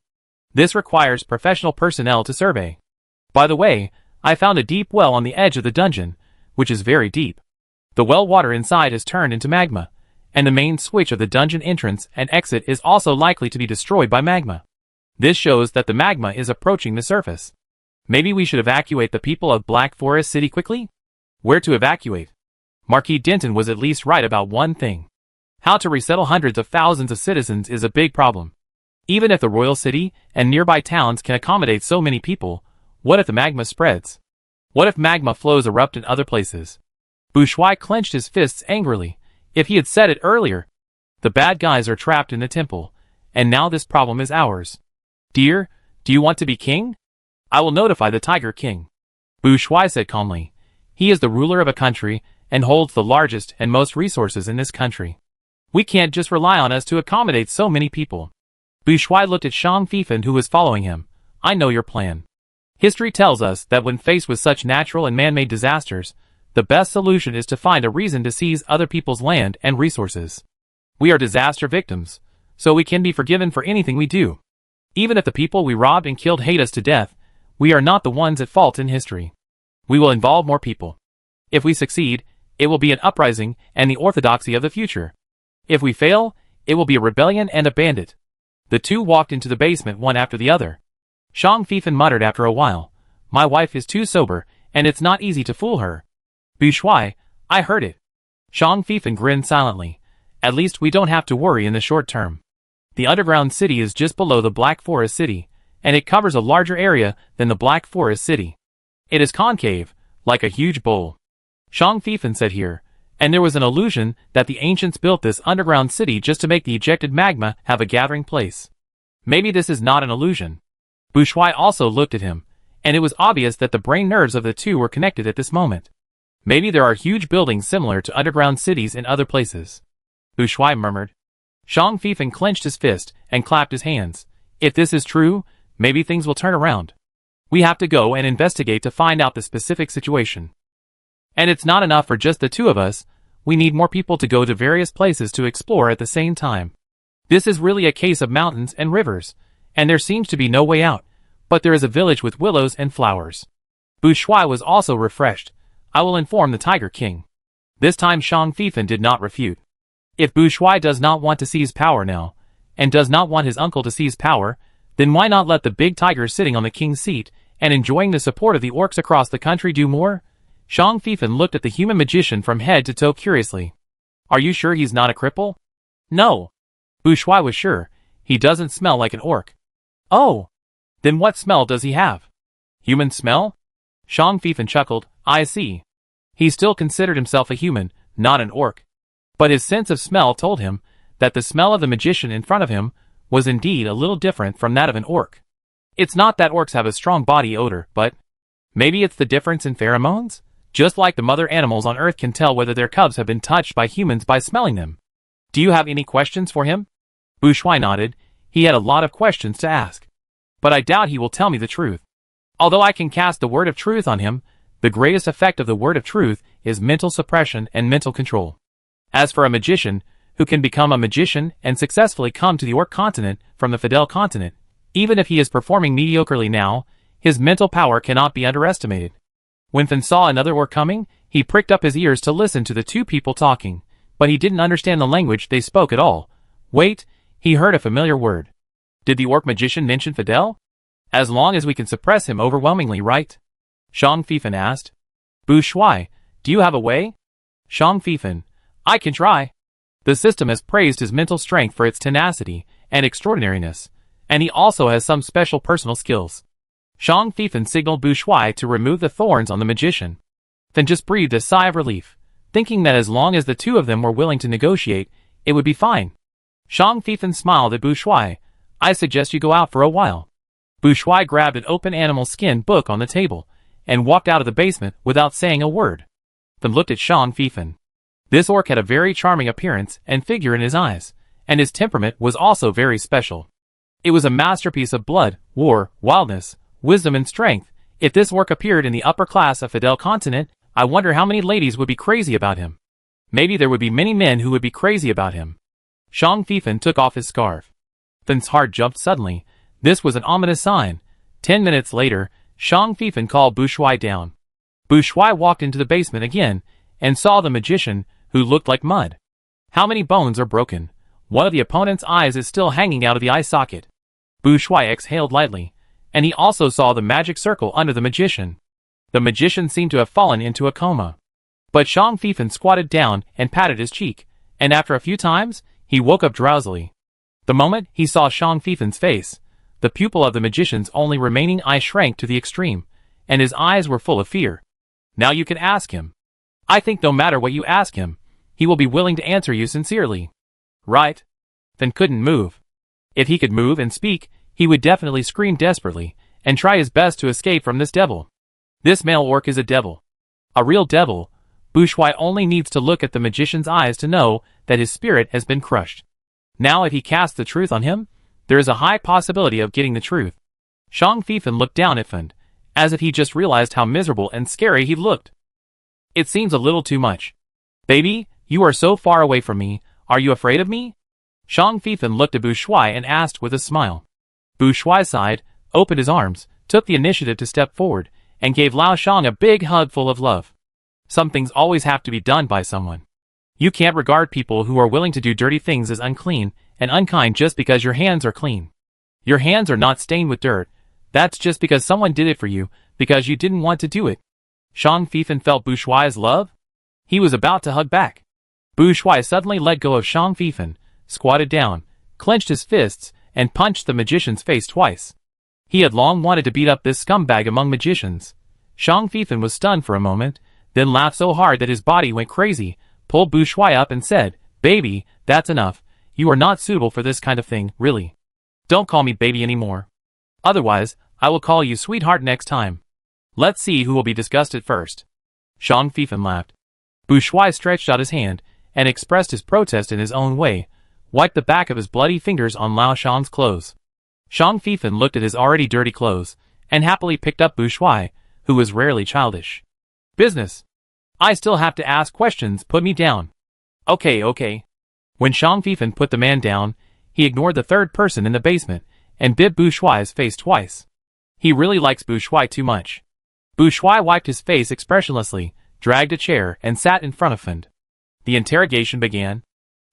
This requires professional personnel to survey. "By the way, I found a deep well on the edge of the dungeon, which is very deep. The well water inside has turned into magma, and the main switch of the dungeon entrance and exit is also likely to be destroyed by magma. This shows that the magma is approaching the surface. Maybe we should evacuate the people of Black Forest City quickly?" Where to evacuate? Marquis Denton was at least right about one thing. How to resettle hundreds of thousands of citizens is a big problem. Even if the royal city and nearby towns can accommodate so many people, what if the magma spreads? What if magma flows erupt in other places? Bouchois clenched his fists angrily. If he had said it earlier. The bad guys are trapped in the temple, and now this problem is ours. "Dear, do you want to be king?" "I will notify the Tiger King," Bouchois said calmly. He is the ruler of a country and holds the largest and most resources in this country. We can't just rely on us to accommodate so many people. Bouchois looked at Shang Fifan, who was following him. "I know your plan. History tells us that when faced with such natural and man-made disasters, the best solution is to find a reason to seize other people's land and resources. We are disaster victims, so we can be forgiven for anything we do. Even if the people we robbed and killed hate us to death, we are not the ones at fault in history. We will involve more people. If we succeed, it will be an uprising and the orthodoxy of the future. If we fail, it will be a rebellion and a bandit." The two walked into the basement one after the other. Shang Fifan muttered after a while, "My wife is too sober, and it's not easy to fool her." "Bouchois, I heard it." Shang Fifan grinned silently. "At least we don't have to worry in the short term. The underground city is just below the Black Forest City, and it covers a larger area than the Black Forest City. It is concave, like a huge bowl." Shang Fifan said here, And there was an illusion that the ancients built this underground city just to make the ejected magma have a gathering place. Maybe this is not an illusion. Bourgeois also looked at him, and it was obvious that the brain nerves of the two were connected at this moment. Maybe there are huge buildings similar to underground cities in other places. Bourgeois murmured. Zhang Fifan clenched his fist and clapped his hands. If this is true, maybe things will turn around. We have to go and investigate to find out the specific situation. And it's not enough for just the two of us, we need more people to go to various places to explore at the same time. This is really a case of mountains and rivers, and there seems to be no way out, but there is a village with willows and flowers. Bourgeois was also refreshed. I will inform the Tiger King. This time Zhang Fifan did not refute. If Bourgeois does not want to seize power now, and does not want his uncle to seize power, then why not let the big tiger sitting on the king's seat and enjoying the support of the orcs across the country do more? Zhang Fifan looked at the human magician from head to toe curiously. Are you sure he's not a cripple? No. Bourgeois was sure. He doesn't smell like an orc. Oh. Then what smell does he have? Human smell? Zhang Fifan chuckled. I see. He still considered himself a human, not an orc. But his sense of smell told him that the smell of the magician in front of him was indeed a little different from that of an orc. It's not that orcs have a strong body odor, but maybe it's the difference in pheromones? Just like the mother animals on Earth can tell whether their cubs have been touched by humans by smelling them. Do you have any questions for him? Bourgeois nodded. He had a lot of questions to ask. But I doubt he will tell me the truth. Although I can cast the word of truth on him, the greatest effect of the word of truth is mental suppression and mental control. As for a magician, who can become a magician and successfully come to the Orc continent from the Fidel continent, even if he is performing mediocrely now, his mental power cannot be underestimated. When Finn saw another orc coming, he pricked up his ears to listen to the two people talking, but he didn't understand the language they spoke at all. Wait, he heard a familiar word. Did the orc magician mention Fidel? As long as we can suppress him overwhelmingly, right? Zhang Fifan asked. Bourgeois, do you have a way? Zhang Fifan, I can try. The system has praised his mental strength for its tenacity and extraordinariness, and he also has some special personal skills. Zhang Fifan signaled Bourgeois to remove the thorns on the magician. Then just breathed a sigh of relief, thinking that as long as the two of them were willing to negotiate, it would be fine. Zhang Fifan smiled at Bourgeois. I suggest you go out for a while. Bourgeois grabbed an open animal skin book on the table and walked out of the basement without saying a word. Then looked at Zhang Fifan. This orc had a very charming appearance and figure in his eyes, and his temperament was also very special. It was a masterpiece of blood, war, wildness, wisdom and strength. If this orc appeared in the upper class of Fidel continent, I wonder how many ladies would be crazy about him. Maybe there would be many men who would be crazy about him. Zhang Fifan took off his scarf. Finn's heart jumped suddenly. This was an ominous sign. 10 minutes later, Zhang Fifan called Bourgeois down. Bourgeois walked into the basement again and saw the magician, who looked like mud. How many bones are broken? One of the opponent's eyes is still hanging out of the eye socket. Bourgeois exhaled lightly, and he also saw the magic circle under the magician. The magician seemed to have fallen into a coma. But Zhang Fifan squatted down and patted his cheek, and after a few times, he woke up drowsily. The moment he saw Zhang Fifan's face, the pupil of the magician's only remaining eye shrank to the extreme, and his eyes were full of fear. Now you can ask him. I think no matter what you ask him, he will be willing to answer you sincerely. Right? Finn couldn't move. If he could move and speak, he would definitely scream desperately, and try his best to escape from this devil. This male orc is a devil. A real devil. Bourgeois only needs to look at the magician's eyes to know that his spirit has been crushed. Now if he casts the truth on him, there is a high possibility of getting the truth. Zhang Fifan looked down at Finn, as if he just realized how miserable and scary he looked. It seems a little too much. Baby, you are so far away from me, are you afraid of me? Zhang Fifan looked at Bourgeois and asked with a smile. Bourgeois sighed, opened his arms, took the initiative to step forward, and gave Lao Shang a big hug full of love. Some things always have to be done by someone. You can't regard people who are willing to do dirty things as unclean and unkind just because your hands are clean. Your hands are not stained with dirt. That's just because someone did it for you, because you didn't want to do it. Zhang Fifan felt Bourgeois' love. He was about to hug back. Bourgeois suddenly let go of Zhang Fifan, squatted down, clenched his fists, and punched the magician's face twice. He had long wanted to beat up this scumbag among magicians. Zhang Fifan was stunned for a moment, then laughed so hard that his body went crazy, pulled Bu Shuai up and said, "Baby, that's enough. You are not suitable for this kind of thing, really. Don't call me baby anymore. Otherwise, I will call you sweetheart next time. Let's see who will be disgusted first." Zhang Fifan laughed. Bu Shuai stretched out his hand and expressed his protest in his own way, wiped the back of his bloody fingers on Lao Shan's clothes. Zhang Fifan looked at his already dirty clothes and happily picked up Bu Shuai, who was rarely childish. "Business. I still have to ask questions, put me down." Okay. When Zhang Fifan put the man down, he ignored the third person in the basement and bit Bu Shuai's face twice. He really likes Bu Shuai too much. Bu Shuai wiped his face expressionlessly, dragged a chair, and sat in front of Fund. The interrogation began.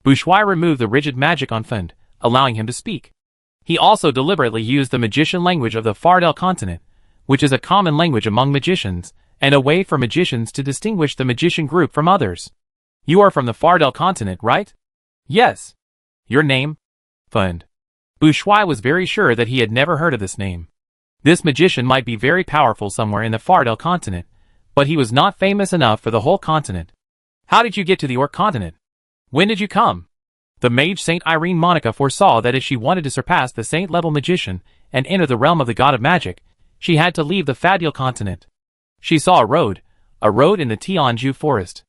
Bu Shuai removed the rigid magic on Fund, allowing him to speak. He also deliberately used the magician language of the Fardel continent, which is a common language among magicians, and a way for magicians to distinguish the magician group from others. "You are from the Fardel continent, right?" "Yes." "Your name?" "Fund." Bu Shuai was very sure that he had never heard of this name. This magician might be very powerful somewhere in the Fardel continent, but he was not famous enough for the whole continent. "How did you get to the Orc continent? When did you come?" The mage Saint Irene Monica foresaw that if she wanted to surpass the saint-level magician and enter the realm of the god of magic, she had to leave the Fadial continent. She saw a road in the Tianju forest.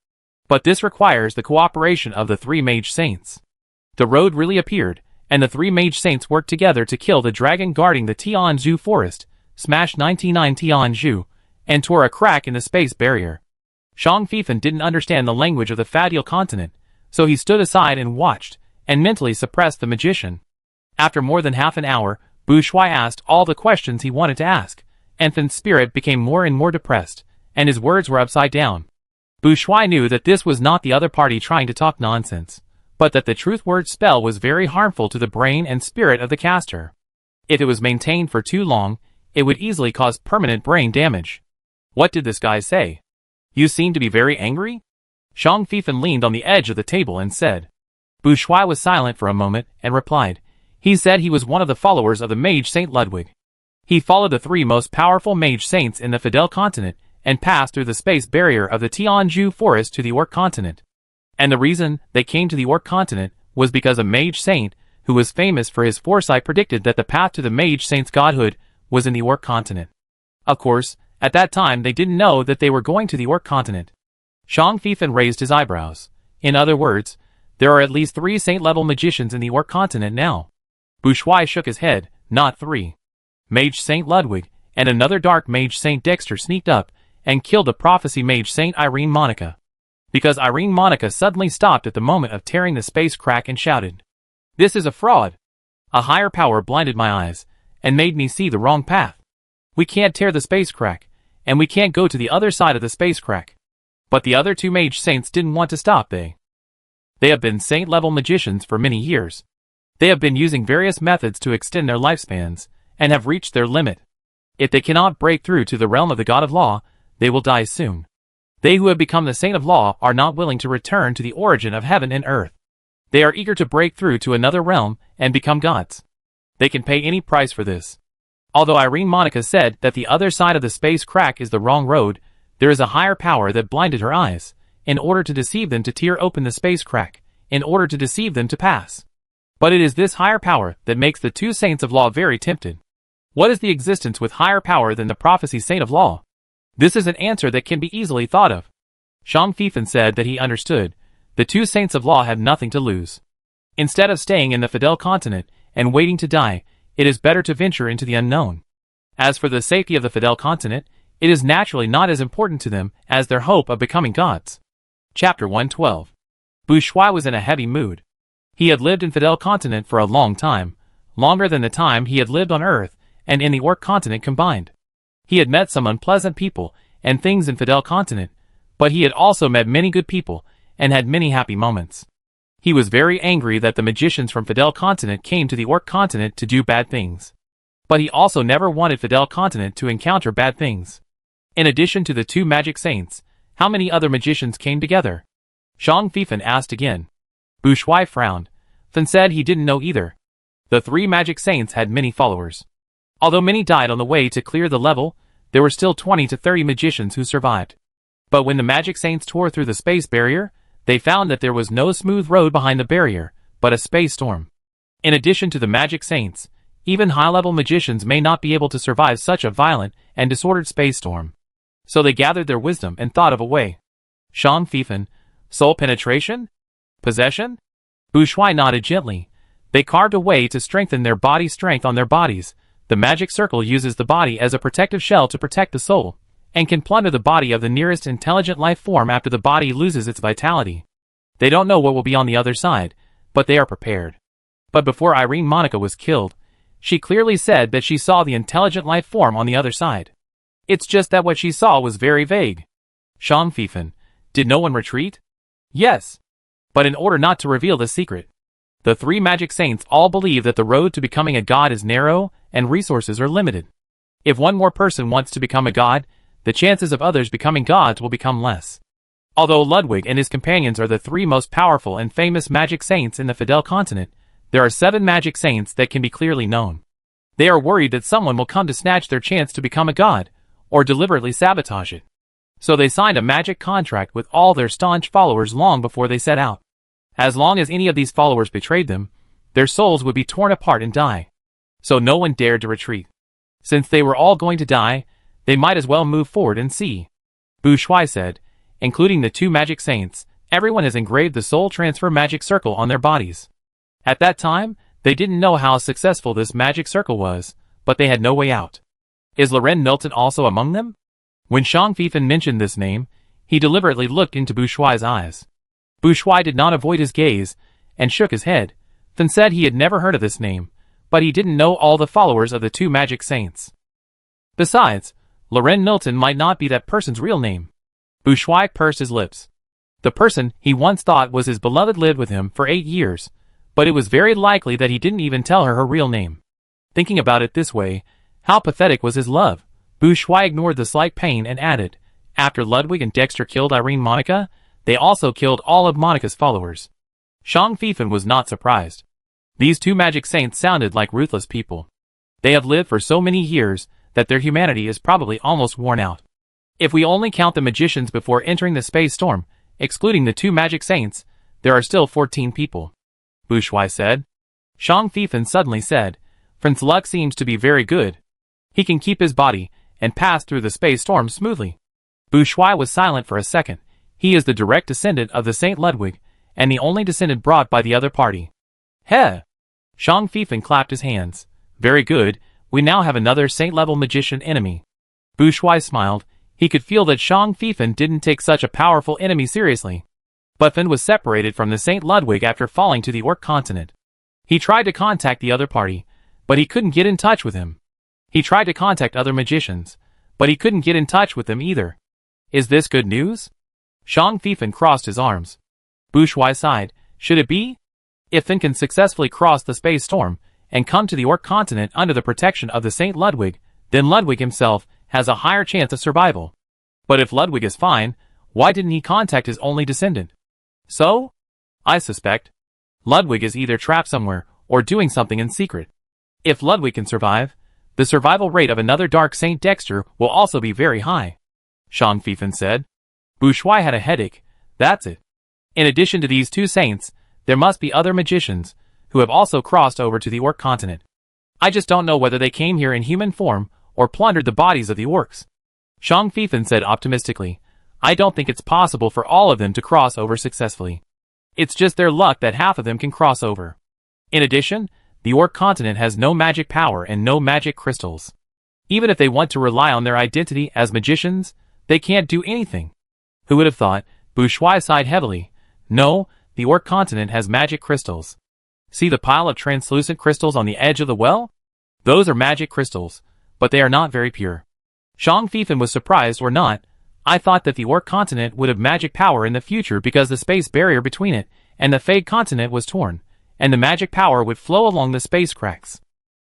But this requires the cooperation of the three mage saints. The road really appeared, and the three mage saints worked together to kill the dragon guarding the Tianju forest, smash 99 Tianju, and tore a crack in the space barrier. Zhang Fifan didn't understand the language of the Fadial continent, so he stood aside and watched, and mentally suppressed the magician. After more than half an hour, Bu Shuai asked all the questions he wanted to ask, and Fen's spirit became more and more depressed, and his words were upside down. Bu Shuai knew that this was not the other party trying to talk nonsense, but that the truth word spell was very harmful to the brain and spirit of the caster. If it was maintained for too long, it would easily cause permanent brain damage. "What did this guy say? You seem to be very angry?" Zhang Fifan leaned on the edge of the table and said. Bu Shuai was silent for a moment and replied, "He said he was one of the followers of the mage Saint Ludwig. He followed the three most powerful mage saints in the Fidel continent and passed through the space barrier of the Tianju forest to the Orc continent. And the reason they came to the Orc continent was because a mage saint, who was famous for his foresight, predicted that the path to the mage saint's godhood was in the Orc continent. Of course, at that time they didn't know that they were going to the Orc continent." Zhang Fifan raised his eyebrows. "In other words, there are at least 3 saint-level magicians in the Orc continent now." Bu Shuai shook his head. "Not 3. Mage Saint Ludwig and another dark mage Saint Dexter sneaked up and killed the prophecy mage Saint Irene Monica. Because Irene Monica suddenly stopped at the moment of tearing the space crack and shouted, 'This is a fraud! A higher power blinded my eyes and made me see the wrong path. We can't tear the space crack, and we can't go to the other side of the space crack.' But the other 2 mage saints didn't want to stop. They have been saint-level magicians for many years. They have been using various methods to extend their lifespans, and have reached their limit. If they cannot break through to the realm of the God of Law, they will die soon. They who have become the Saint of Law are not willing to return to the origin of heaven and earth. They are eager to break through to another realm and become gods. They can pay any price for this. Although Irene Monica said that the other side of the space crack is the wrong road, there is a higher power that blinded her eyes, in order to deceive them to tear open the space crack, in order to deceive them to pass. But it is this higher power that makes the 2 saints of law very tempted. What is the existence with higher power than the prophecy saint of law? This is an answer that can be easily thought of." Zhang Fifan said that he understood. The 2 saints of law have nothing to lose. Instead of staying in the Fidel continent and waiting to die, it is better to venture into the unknown. As for the safety of the Fidel continent, it is naturally not as important to them as their hope of becoming gods. Chapter 112. Bu Shuai was in a heavy mood. He had lived in Fidel continent for a long time, longer than the time he had lived on Earth and in the Orc continent combined. He had met some unpleasant people and things in Fidel continent, but he had also met many good people and had many happy moments. He was very angry that the magicians from Fidel continent came to the Orc continent to do bad things. But he also never wanted Fidel continent to encounter bad things. In addition to the 2 magic saints, how many other magicians came together? Zhang Fifan asked again. Bu Shuai frowned. Fen said he didn't know either. The 3 magic saints had many followers. Although many died on the way to clear the level, there were still 20 to 30 magicians who survived. But when the magic saints tore through the space barrier, they found that there was no smooth road behind the barrier, but a space storm. In addition to the magic saints, even high-level magicians may not be able to survive such a violent and disordered space storm. So they gathered their wisdom and thought of a way. Shang Fifan, soul penetration? Possession? Bu Shuai nodded gently. They carved a way to strengthen their body strength on their bodies. The magic circle uses the body as a protective shell to protect the soul, and can plunder the body of the nearest intelligent life form after the body loses its vitality. They don't know what will be on the other side, but they are prepared. But before Irene Monica was killed, she clearly said that she saw the intelligent life form on the other side. It's just that what she saw was very vague. Shang Fifan, did no one retreat? Yes. But in order not to reveal the secret, the three magic saints all believe that the road to becoming a god is narrow and resources are limited. If one more person wants to become a god, the chances of others becoming gods will become less. Although Ludwig and his companions are the three most powerful and famous magic saints in the Fidel continent, there are 7 magic saints that can be clearly known. They are worried that someone will come to snatch their chance to become a god, or deliberately sabotage it. So they signed a magic contract with all their staunch followers long before they set out. As long as any of these followers betrayed them, their souls would be torn apart and die. So no one dared to retreat. Since they were all going to die, they might as well move forward and see. Bu Shuai said, including the 2 magic saints, everyone has engraved the soul transfer magic circle on their bodies. At that time, they didn't know how successful this magic circle was, but they had no way out. Is Loren Milton also among them? When Shang Fifan mentioned this name, he deliberately looked into Bu Shuai's eyes. Bu Shuai did not avoid his gaze, and shook his head, then said he had never heard of this name, but he didn't know all the followers of the 2 magic saints. Besides, Loren Milton might not be that person's real name. Bu Shuai pursed his lips. The person he once thought was his beloved lived with him for 8 years, but it was very likely that he didn't even tell her real name. Thinking about it this way, how pathetic was his love. Bu Shuai ignored the slight pain and added, after Ludwig and Dexter killed Irene Monica, they also killed all of Monica's followers. Shang Fifan was not surprised. These 2 magic saints sounded like ruthless people. They have lived for so many years that their humanity is probably almost worn out. If we only count the magicians before entering the space storm, excluding the 2 magic saints, there are still 14 people. Bu Shuai said. Shang Fifan suddenly said, Prince Luck seems to be very good. He can keep his body and pass through the space storm smoothly. Bu Shuai was silent for a second. He is the direct descendant of the Saint Ludwig, and the only descendant brought by the other party. Heh! Shang Fifan clapped his hands. Very good, we now have another saint-level magician enemy. Bu Shuai smiled. He could feel that Shang Fifan didn't take such a powerful enemy seriously. But Fin was separated from the Saint Ludwig after falling to the Orc continent. He tried to contact the other party, but he couldn't get in touch with him. He tried to contact other magicians, but he couldn't get in touch with them either. Is this good news? Shang Fifan crossed his arms. Bu Shuai sighed. Should it be? If Fin can successfully cross the space storm and come to the Orc continent under the protection of the Saint Ludwig, then Ludwig himself has a higher chance of survival. But if Ludwig is fine, why didn't he contact his only descendant? So? I suspect Ludwig is either trapped somewhere or doing something in secret. If Ludwig can survive, the survival rate of another Dark Saint Dexter will also be very high. Shang Fifan said. Bu Shuai had a headache. That's it. In addition to these 2 saints, there must be other magicians who have also crossed over to the Orc continent. I just don't know whether they came here in human form or plundered the bodies of the orcs. Shang Fifan said optimistically. I don't think it's possible for all of them to cross over successfully. It's just their luck that half of them can cross over. In addition, the Orc continent has no magic power and no magic crystals. Even if they want to rely on their identity as magicians, they can't do anything. Who would have thought? Bu Shuai sighed heavily. No, the Orc continent has magic crystals. See the pile of translucent crystals on the edge of the well? Those are magic crystals, but they are not very pure. Shang Fifan was surprised or not. I thought that the Orc continent would have magic power in the future because the space barrier between it and the Fade continent was torn, and the magic power would flow along the space cracks.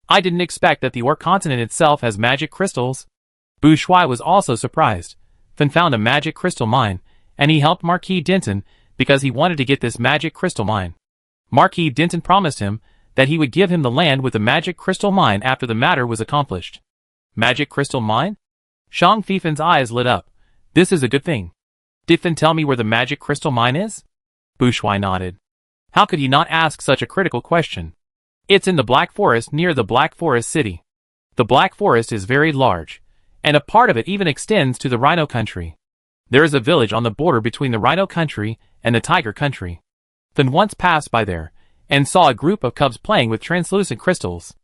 I didn't expect that the Orc continent itself has magic crystals. Bu Shuai was also surprised. Fin found a magic crystal mine, and he helped Marquis Denton because he wanted to get this magic crystal mine. Marquis Denton promised him that he would give him the land with the magic crystal mine after the matter was accomplished. Magic crystal mine? Shang Fifan's eyes lit up. This is a good thing. Did Fin tell me where the magic crystal mine is? Bu Shuai nodded. How could he not ask such a critical question? It's in the Black Forest near the Black Forest City. The Black Forest is very large, and a part of it even extends to the Rhino Country. There is a village on the border between the Rhino Country and the Tiger Country. Then once passed by there, and saw a group of cubs playing with translucent crystals.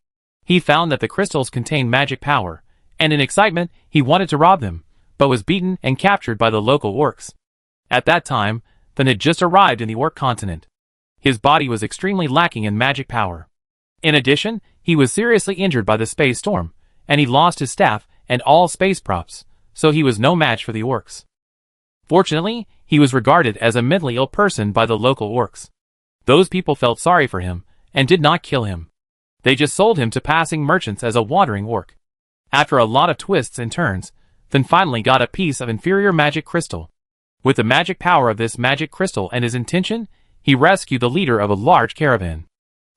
He found that the crystals contained magic power, and in excitement, he wanted to rob them, but was beaten and captured by the local orcs. At that time, Then had just arrived in the Orc continent. His body was extremely lacking in magic power. In addition, he was seriously injured by the space storm, and he lost his staff and all space props, so he was no match for the orcs. Fortunately, he was regarded as a mentally ill person by the local orcs. Those people felt sorry for him, and did not kill him. They just sold him to passing merchants as a wandering orc. After a lot of twists and turns, then finally got a piece of inferior magic crystal. With the magic power of this magic crystal and his intention, he rescued the leader of a large caravan.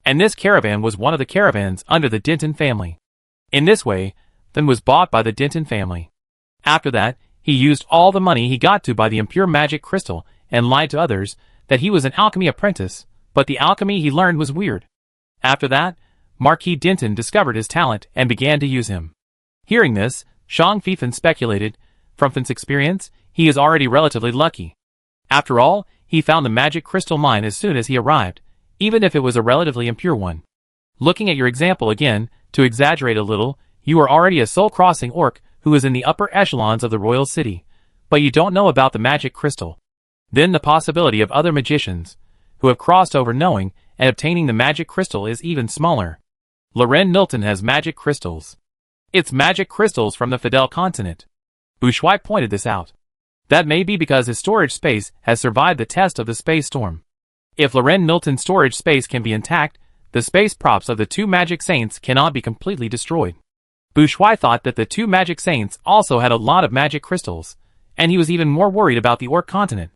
And this caravan was one of the caravans under the Denton family. In this way, then was bought by the Denton family. After that, he used all the money he got to buy the impure magic crystal and lied to others that he was an alchemy apprentice, but the alchemy he learned was weird. After that, Marquis Denton discovered his talent and began to use him. Hearing this, Shang Fifan speculated, from Fin's experience, he is already relatively lucky. After all, he found the magic crystal mine as soon as he arrived, even if it was a relatively impure one. Looking at your example again, to exaggerate a little, you are already a soul-crossing orc who is in the upper echelons of the royal city, but you don't know about the magic crystal. Then the possibility of other magicians, who have crossed over knowing and obtaining the magic crystal is even smaller. Loren Milton has magic crystals. It's magic crystals from the Fidel continent. Bu Shuai pointed this out. That may be because his storage space has survived the test of the space storm. If Loren Milton's storage space can be intact, the space props of the two magic saints cannot be completely destroyed. Bu Shuai thought that the two magic saints also had a lot of magic crystals, and he was even more worried about the Orc continent.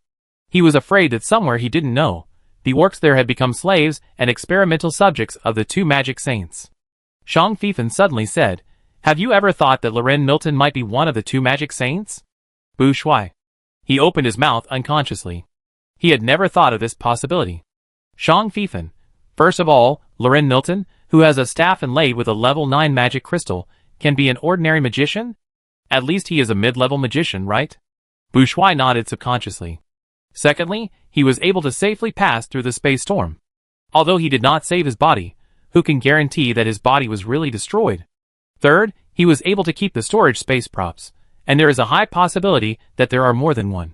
He was afraid that somewhere he didn't know, the orcs there had become slaves and experimental subjects of the two magic saints. Shang Fifan suddenly said, "Have you ever thought that Loren Milton might be one of the two magic saints?" Bu Shuai. He opened his mouth unconsciously. He had never thought of this possibility. Shang Fifan. First of all, Loren Milton, who has a staff inlaid with a level 9 magic crystal, can be an ordinary magician? At least he is a mid-level magician, right? Bu Shuai nodded subconsciously. Secondly, he was able to safely pass through the space storm. Although he did not save his body, who can guarantee that his body was really destroyed? Third, he was able to keep the storage space props, and there is a high possibility that there are more than one.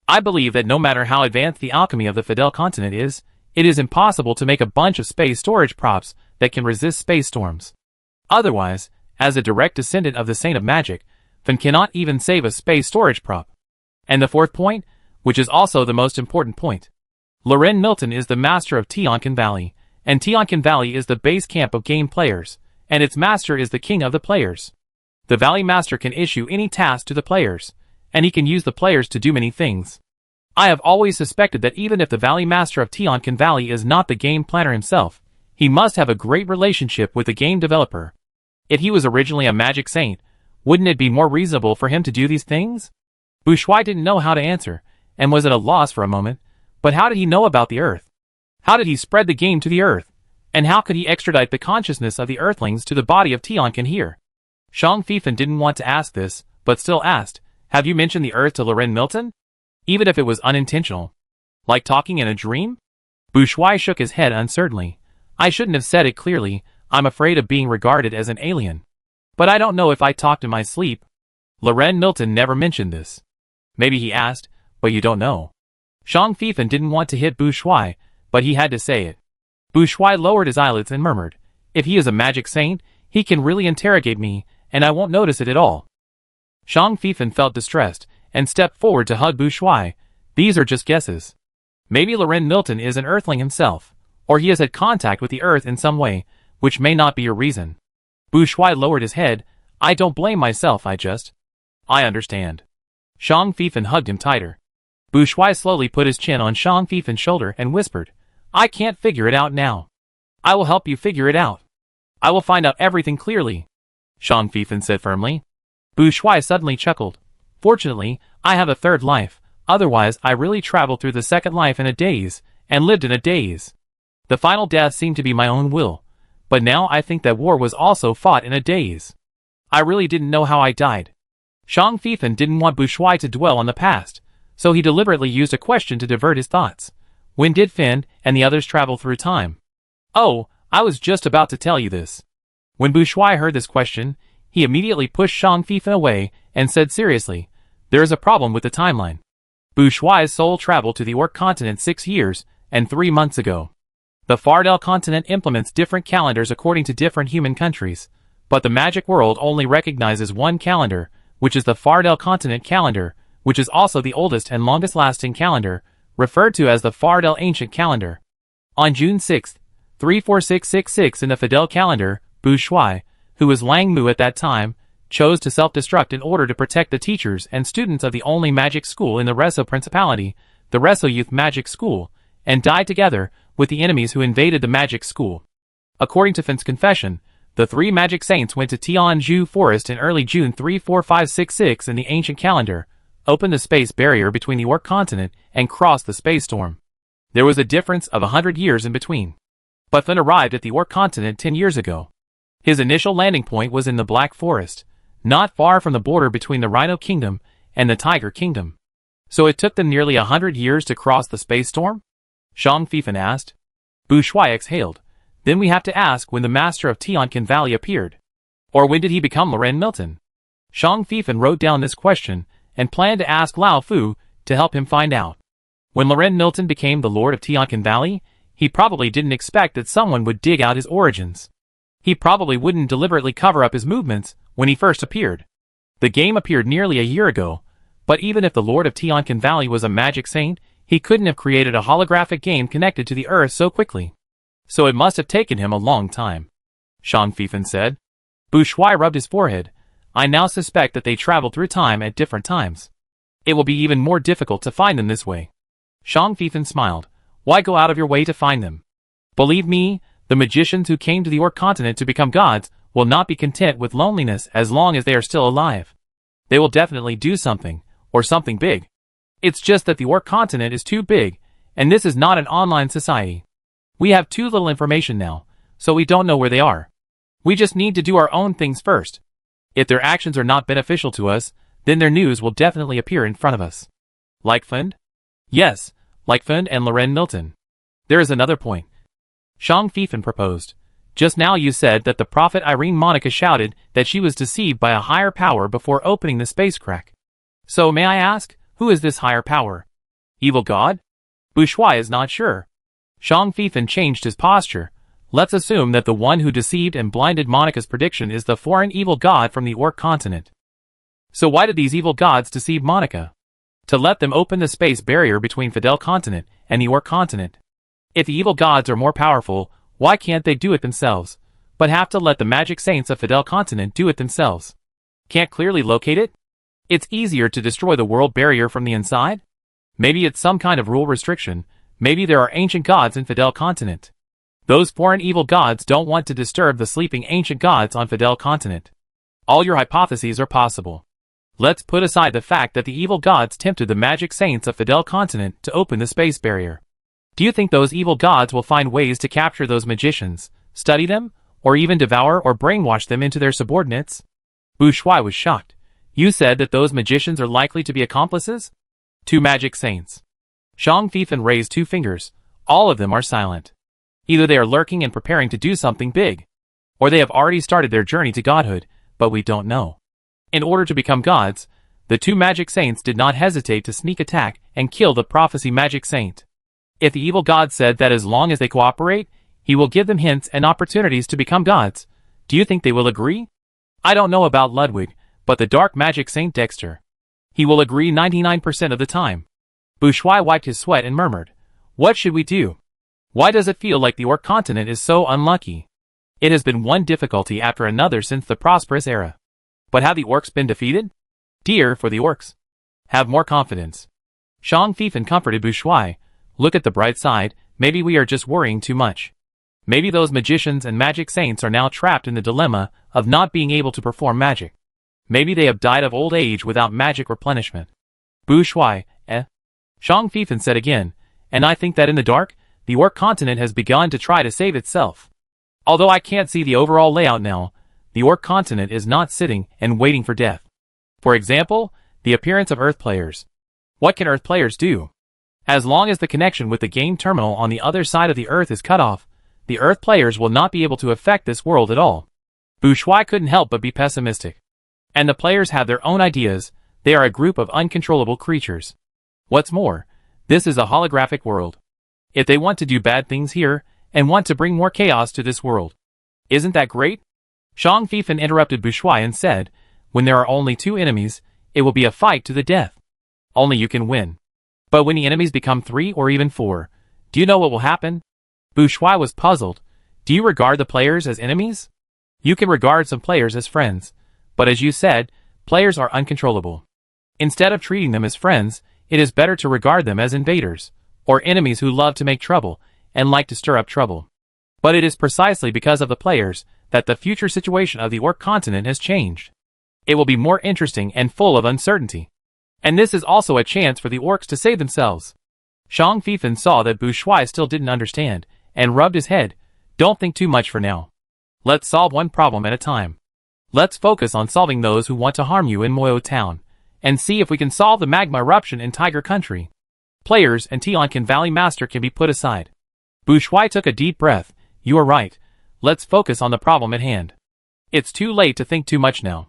I believe that no matter how advanced the alchemy of the Fidel continent is, it is impossible to make a bunch of space storage props that can resist space storms. Otherwise, as a direct descendant of the Saint of Magic, Fin cannot even save a space storage prop. And the fourth point, which is also the most important point. Loren Milton is the master of Tianquan Valley, and Tianquan Valley is the base camp of game players, and its master is the king of the players. The Valley Master can issue any task to the players, and he can use the players to do many things. I have always suspected that even if the Valley Master of Tianquan Valley is not the game planner himself, he must have a great relationship with the game developer. If he was originally a magic saint, wouldn't it be more reasonable for him to do these things? Bu Shuai didn't know how to answer, and was at a loss for a moment, but how did he know about the Earth? How did he spread the game to the Earth? And how could he extradite the consciousness of the Earthlings to the body of Tianquan here? Shang Fifan didn't want to ask this, but still asked, "Have you mentioned the Earth to Loren Milton?" Even if it was unintentional. Like talking in a dream? Bu Shuai shook his head uncertainly. "I shouldn't have said it clearly, I'm afraid of being regarded as an alien. But I don't know if I talked in my sleep." Loren Milton never mentioned this. Maybe he asked, but you don't know. Shang Fifan didn't want to hit Bu Shuai, but he had to say it. Bu Shuai lowered his eyelids and murmured, "If he is a magic saint, he can really interrogate me, and I won't notice it at all." Shang Fifan felt distressed, and stepped forward to hug Bu Shuai. These are just guesses. Maybe Loren Milton is an Earthling himself, or he has had contact with the Earth in some way, which may not be your reason. Bu Shuai lowered his head. "I don't blame myself, I understand." Shang Fifan hugged him tighter. Bu Shuai slowly put his chin on Shang Fifan's shoulder and whispered, "I can't figure it out now. I will help you figure it out. I will find out everything clearly," Shang Fifan said firmly. Bu Shuai suddenly chuckled. "Fortunately, I have a third life, otherwise I really traveled through the second life in a daze, and lived in a daze. The final death seemed to be my own will, but now I think that war was also fought in a daze. I really didn't know how I died. Zhang Fifan didn't want Bu Shuai to dwell on the past, so he deliberately used a question to divert his thoughts. When did Fin and the others travel through time? Oh, I was just about to tell you this. When Bu Shuai heard this question, he immediately pushed Zhang Fifan away and said seriously, "There is a problem with the timeline. Bu Shuai's soul traveled to the Orc continent 6 years and 3 months ago. The Fardel continent implements different calendars according to different human countries, but the magic world only recognizes one calendar, which is the Fardel continent calendar, which is also the oldest and longest-lasting calendar, referred to as the Fardel ancient calendar. On June 6, 34666 in the Fidel calendar, Bu Shuai, who was Lang Mu at that time, chose to self-destruct in order to protect the teachers and students of the only magic school in the Reso Principality, the Reso Youth Magic School, and died together with the enemies who invaded the magic school. According to Fin's confession, the 3 magic saints went to Tianzhu Forest in early June 34566 in the ancient calendar, opened the space barrier between the Orc continent, and crossed the space storm. There was a difference of 100 years in between. But Fin arrived at the Orc continent 10 years ago. His initial landing point was in the Black Forest, not far from the border between the Rhino Kingdom and the Tiger Kingdom. So it took them nearly 100 years to cross the space storm? Zhang Fifan asked. Bu Shuai exhaled. Then we have to ask when the master of Tianqin Valley appeared. Or when did he become Loren Milton? Zhang Fifan wrote down this question and planned to ask Lao Fu to help him find out. When Loren Milton became the Lord of Tianqin Valley, he probably didn't expect that someone would dig out his origins. He probably wouldn't deliberately cover up his movements when he first appeared. The game appeared nearly a year ago, but even if the Lord of Tianqin Valley was a magic saint, he couldn't have created a holographic game connected to the Earth so quickly. So it must have taken him a long time. Zhang Fifan said. Bu Shuai rubbed his forehead. I now suspect that they traveled through time at different times. It will be even more difficult to find them this way. Zhang Fifan smiled. Why go out of your way to find them? Believe me, the magicians who came to the Orc continent to become gods will not be content with loneliness as long as they are still alive. They will definitely do something, or something big. It's just that the Orc continent is too big, and this is not an online society. We have too little information now, so we don't know where they are. We just need to do our own things first. If their actions are not beneficial to us, then their news will definitely appear in front of us. Like Fund? Yes, like Fund and Loren Milton. There is another point. Zhang Fifan proposed. Just now you said that the prophet Irene Monica shouted that she was deceived by a higher power before opening the space crack. So may I ask, who is this higher power? Evil God? Bu Shuai is not sure. Zhang Fifan changed his posture. Let's assume that the one who deceived and blinded Monica's prediction is the foreign evil god from the Orc continent. So why did these evil gods deceive Monica? To let them open the space barrier between Fidel continent and the Orc continent. If the evil gods are more powerful, why can't they do it themselves, but have to let the magic saints of Fidel continent do it themselves? Can't clearly locate it? It's easier to destroy the world barrier from the inside? Maybe it's some kind of rule restriction. Maybe there are ancient gods in Fidel continent. Those foreign evil gods don't want to disturb the sleeping ancient gods on Fidel continent. All your hypotheses are possible. Let's put aside the fact that the evil gods tempted the magic saints of Fidel continent to open the space barrier. Do you think those evil gods will find ways to capture those magicians, study them, or even devour or brainwash them into their subordinates? Bu Shuai was shocked. You said that those magicians are likely to be accomplices? 2 magic saints. Zhang Fifan raised 2 fingers. All of them are silent. Either they are lurking and preparing to do something big, or they have already started their journey to godhood, but we don't know. In order to become gods, the 2 magic saints did not hesitate to sneak attack and kill the prophecy magic saint. If the evil god said that as long as they cooperate, he will give them hints and opportunities to become gods, do you think they will agree? I don't know about Ludwig, but the dark magic saint Dexter. He will agree 99% of the time. Bu Shuai wiped his sweat and murmured, What should we do? Why does it feel like the Orc continent is so unlucky? It has been one difficulty after another since the prosperous era. But have the Orcs been defeated? Dear for the Orcs. Have more confidence. Zhang Fifan comforted Bu Shuai. Look at the bright side, maybe we are just worrying too much. Maybe those magicians and magic saints are now trapped in the dilemma of not being able to perform magic. Maybe they have died of old age without magic replenishment. Bu Shuai, Zhang Fifan said again, and I think that in the dark, the Orc continent has begun to try to save itself. Although I can't see the overall layout now, the Orc continent is not sitting and waiting for death. For example, the appearance of Earth players. What can Earth players do? As long as the connection with the game terminal on the other side of the Earth is cut off, the Earth players will not be able to affect this world at all. Bourgeois couldn't help but be pessimistic. And the players have their own ideas. They are a group of uncontrollable creatures. What's more, this is a holographic world. If they want to do bad things here, and want to bring more chaos to this world. Isn't that great? Zhang Fifan interrupted Bourgeois and said, when there are only two enemies, it will be a fight to the death. Only you can win. But when the enemies become 3 or even 4, do you know what will happen? Bourgeois was puzzled. Do you regard the players as enemies? You can regard some players as friends, but as you said, players are uncontrollable. Instead of treating them as friends, it is better to regard them as invaders, or enemies who love to make trouble, and like to stir up trouble. But it is precisely because of the players that the future situation of the Orc continent has changed. It will be more interesting and full of uncertainty. And this is also a chance for the Orcs to save themselves. Zhang Fifan saw that Bourgeois still didn't understand, and rubbed his head. Don't think too much for now. Let's solve one problem at a time. Let's focus on solving those who want to harm you in Moyo Town, and see if we can solve the magma eruption in Tiger Country. Players and Tianquan Valley Master can be put aside. Bourgeois took a deep breath. You are right. Let's focus on the problem at hand. It's too late to think too much now.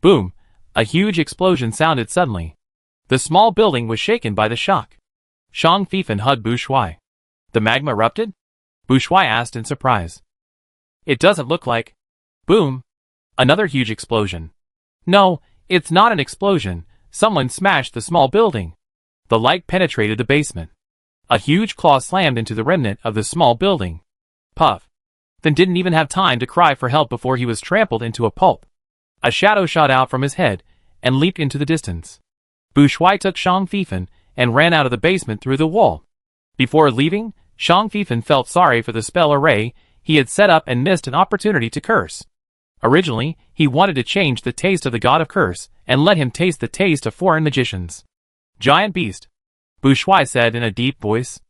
Boom! A huge explosion sounded suddenly. The small building was shaken by the shock. Zhang Fifan hugged Bourgeois. The magma erupted? Bourgeois asked in surprise. It doesn't look like. Boom! Another huge explosion. No, it's not an explosion. Someone smashed the small building. The light penetrated the basement. A huge claw slammed into the remnant of the small building. Puff! Then didn't even have time to cry for help before he was trampled into a pulp. A shadow shot out from his head and leaped into the distance. Bourgeois took Zhang Fifan and ran out of the basement through the wall. Before leaving, Zhang Fifan felt sorry for the spell array he had set up and missed an opportunity to curse. Originally, he wanted to change the taste of the god of curse and let him taste the taste of foreign magicians. Giant beast, Bourgeois said in a deep voice.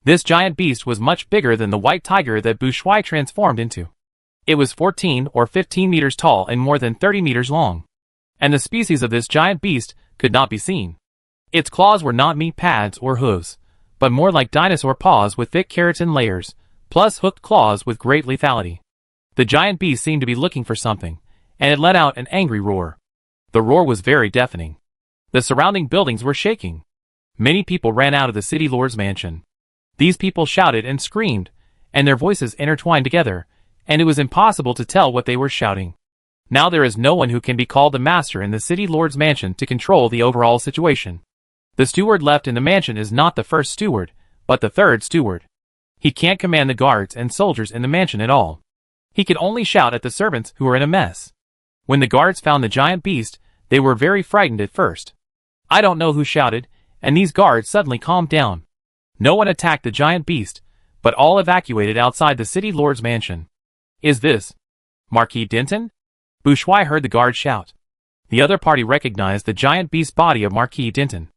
This giant beast was much bigger than the white tiger that Bourgeois transformed into. It was 14 or 15 meters tall and more than 30 meters long. And the species of this giant beast could not be seen. Its claws were not meat pads or hooves, but more like dinosaur paws with thick keratin layers, plus hooked claws with great lethality. The giant beast seemed to be looking for something, and it let out an angry roar. The roar was very deafening. The surrounding buildings were shaking. Many people ran out of the city lord's mansion. These people shouted and screamed, and their voices intertwined together, and it was impossible to tell what they were shouting. Now there is no one who can be called the master in the city lord's mansion to control the overall situation. The steward left in the mansion is not the first steward, but the third steward. He can't command the guards and soldiers in the mansion at all. He can only shout at the servants who are in a mess. When the guards found the giant beast, they were very frightened at first. I don't know who shouted, and these guards suddenly calmed down. No one attacked the giant beast, but all evacuated outside the city lord's mansion. Is this Marquis Denton? Bourgeois heard the guard shout. The other party recognized the giant beast's body of Marquis Denton.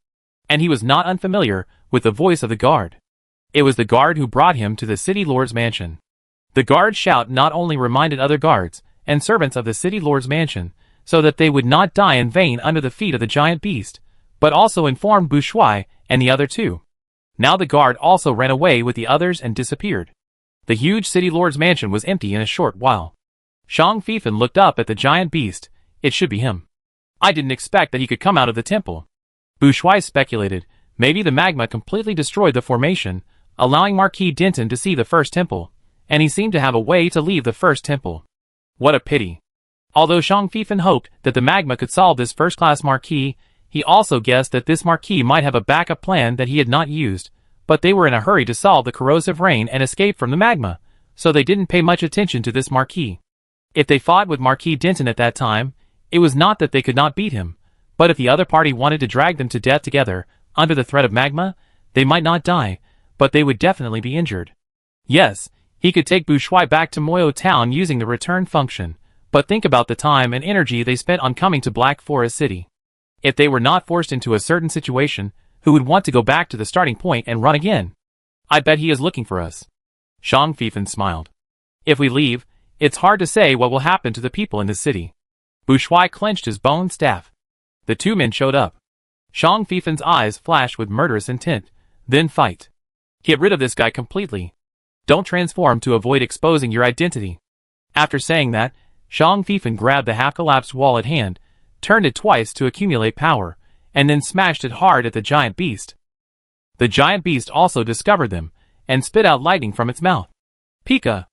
And he was not unfamiliar with the voice of the guard. It was the guard who brought him to the city lord's mansion. The guard's shout not only reminded other guards and servants of the city lord's mansion, so that they would not die in vain under the feet of the giant beast, but also informed Bourgeois and the other two. Now the guard also ran away with the others and disappeared. The huge city lord's mansion was empty in a short while. Zhang Fifan looked up at the giant beast. It should be him. I didn't expect that he could come out of the temple. Bourgeois speculated, maybe the magma completely destroyed the formation, allowing Marquis Denton to see the first temple, and he seemed to have a way to leave the first temple. What a pity. Although Zhang Fifan hoped that the magma could solve this first-class Marquis, he also guessed that this Marquis might have a backup plan that he had not used, but they were in a hurry to solve the corrosive rain and escape from the magma, so they didn't pay much attention to this Marquis. If they fought with Marquis Denton at that time, it was not that they could not beat him, but if the other party wanted to drag them to death together, under the threat of magma, they might not die, but they would definitely be injured. Yes, he could take Bourgeois back to Moyo Town using the return function, but think about the time and energy they spent on coming to Black Forest City. If they were not forced into a certain situation, who would want to go back to the starting point and run again? I bet he is looking for us. Shang Feifan smiled. If we leave, it's hard to say what will happen to the people in the city. Bu Shuai clenched his bone staff. The two men showed up. Shang Feifan's eyes flashed with murderous intent. Then fight. Get rid of this guy completely. Don't transform to avoid exposing your identity. After saying that, Shang Feifan grabbed the half-collapsed wall at hand, turned it twice to accumulate power, and then smashed it hard at the giant beast. The giant beast also discovered them, and spit out lightning from its mouth. Pika!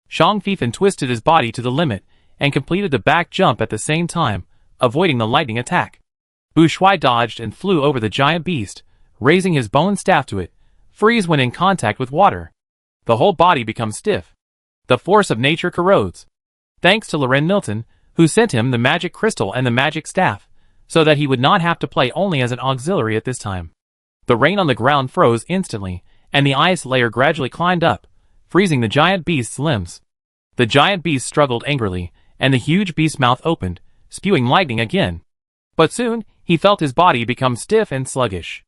Shang Feifan twisted his body to the limit, and completed the back jump at the same time, avoiding the lightning attack. Bu Shuai dodged and flew over the giant beast, raising his bone staff to it, freeze when in contact with water. The whole body becomes stiff. The force of nature corrodes. Thanks to Loren Milton, who sent him the magic crystal and the magic staff, so that he would not have to play only as an auxiliary at this time. The rain on the ground froze instantly, and the ice layer gradually climbed up, freezing the giant beast's limbs. The giant beast struggled angrily, and the huge beast's mouth opened, spewing lightning again. But soon, he felt his body become stiff and sluggish.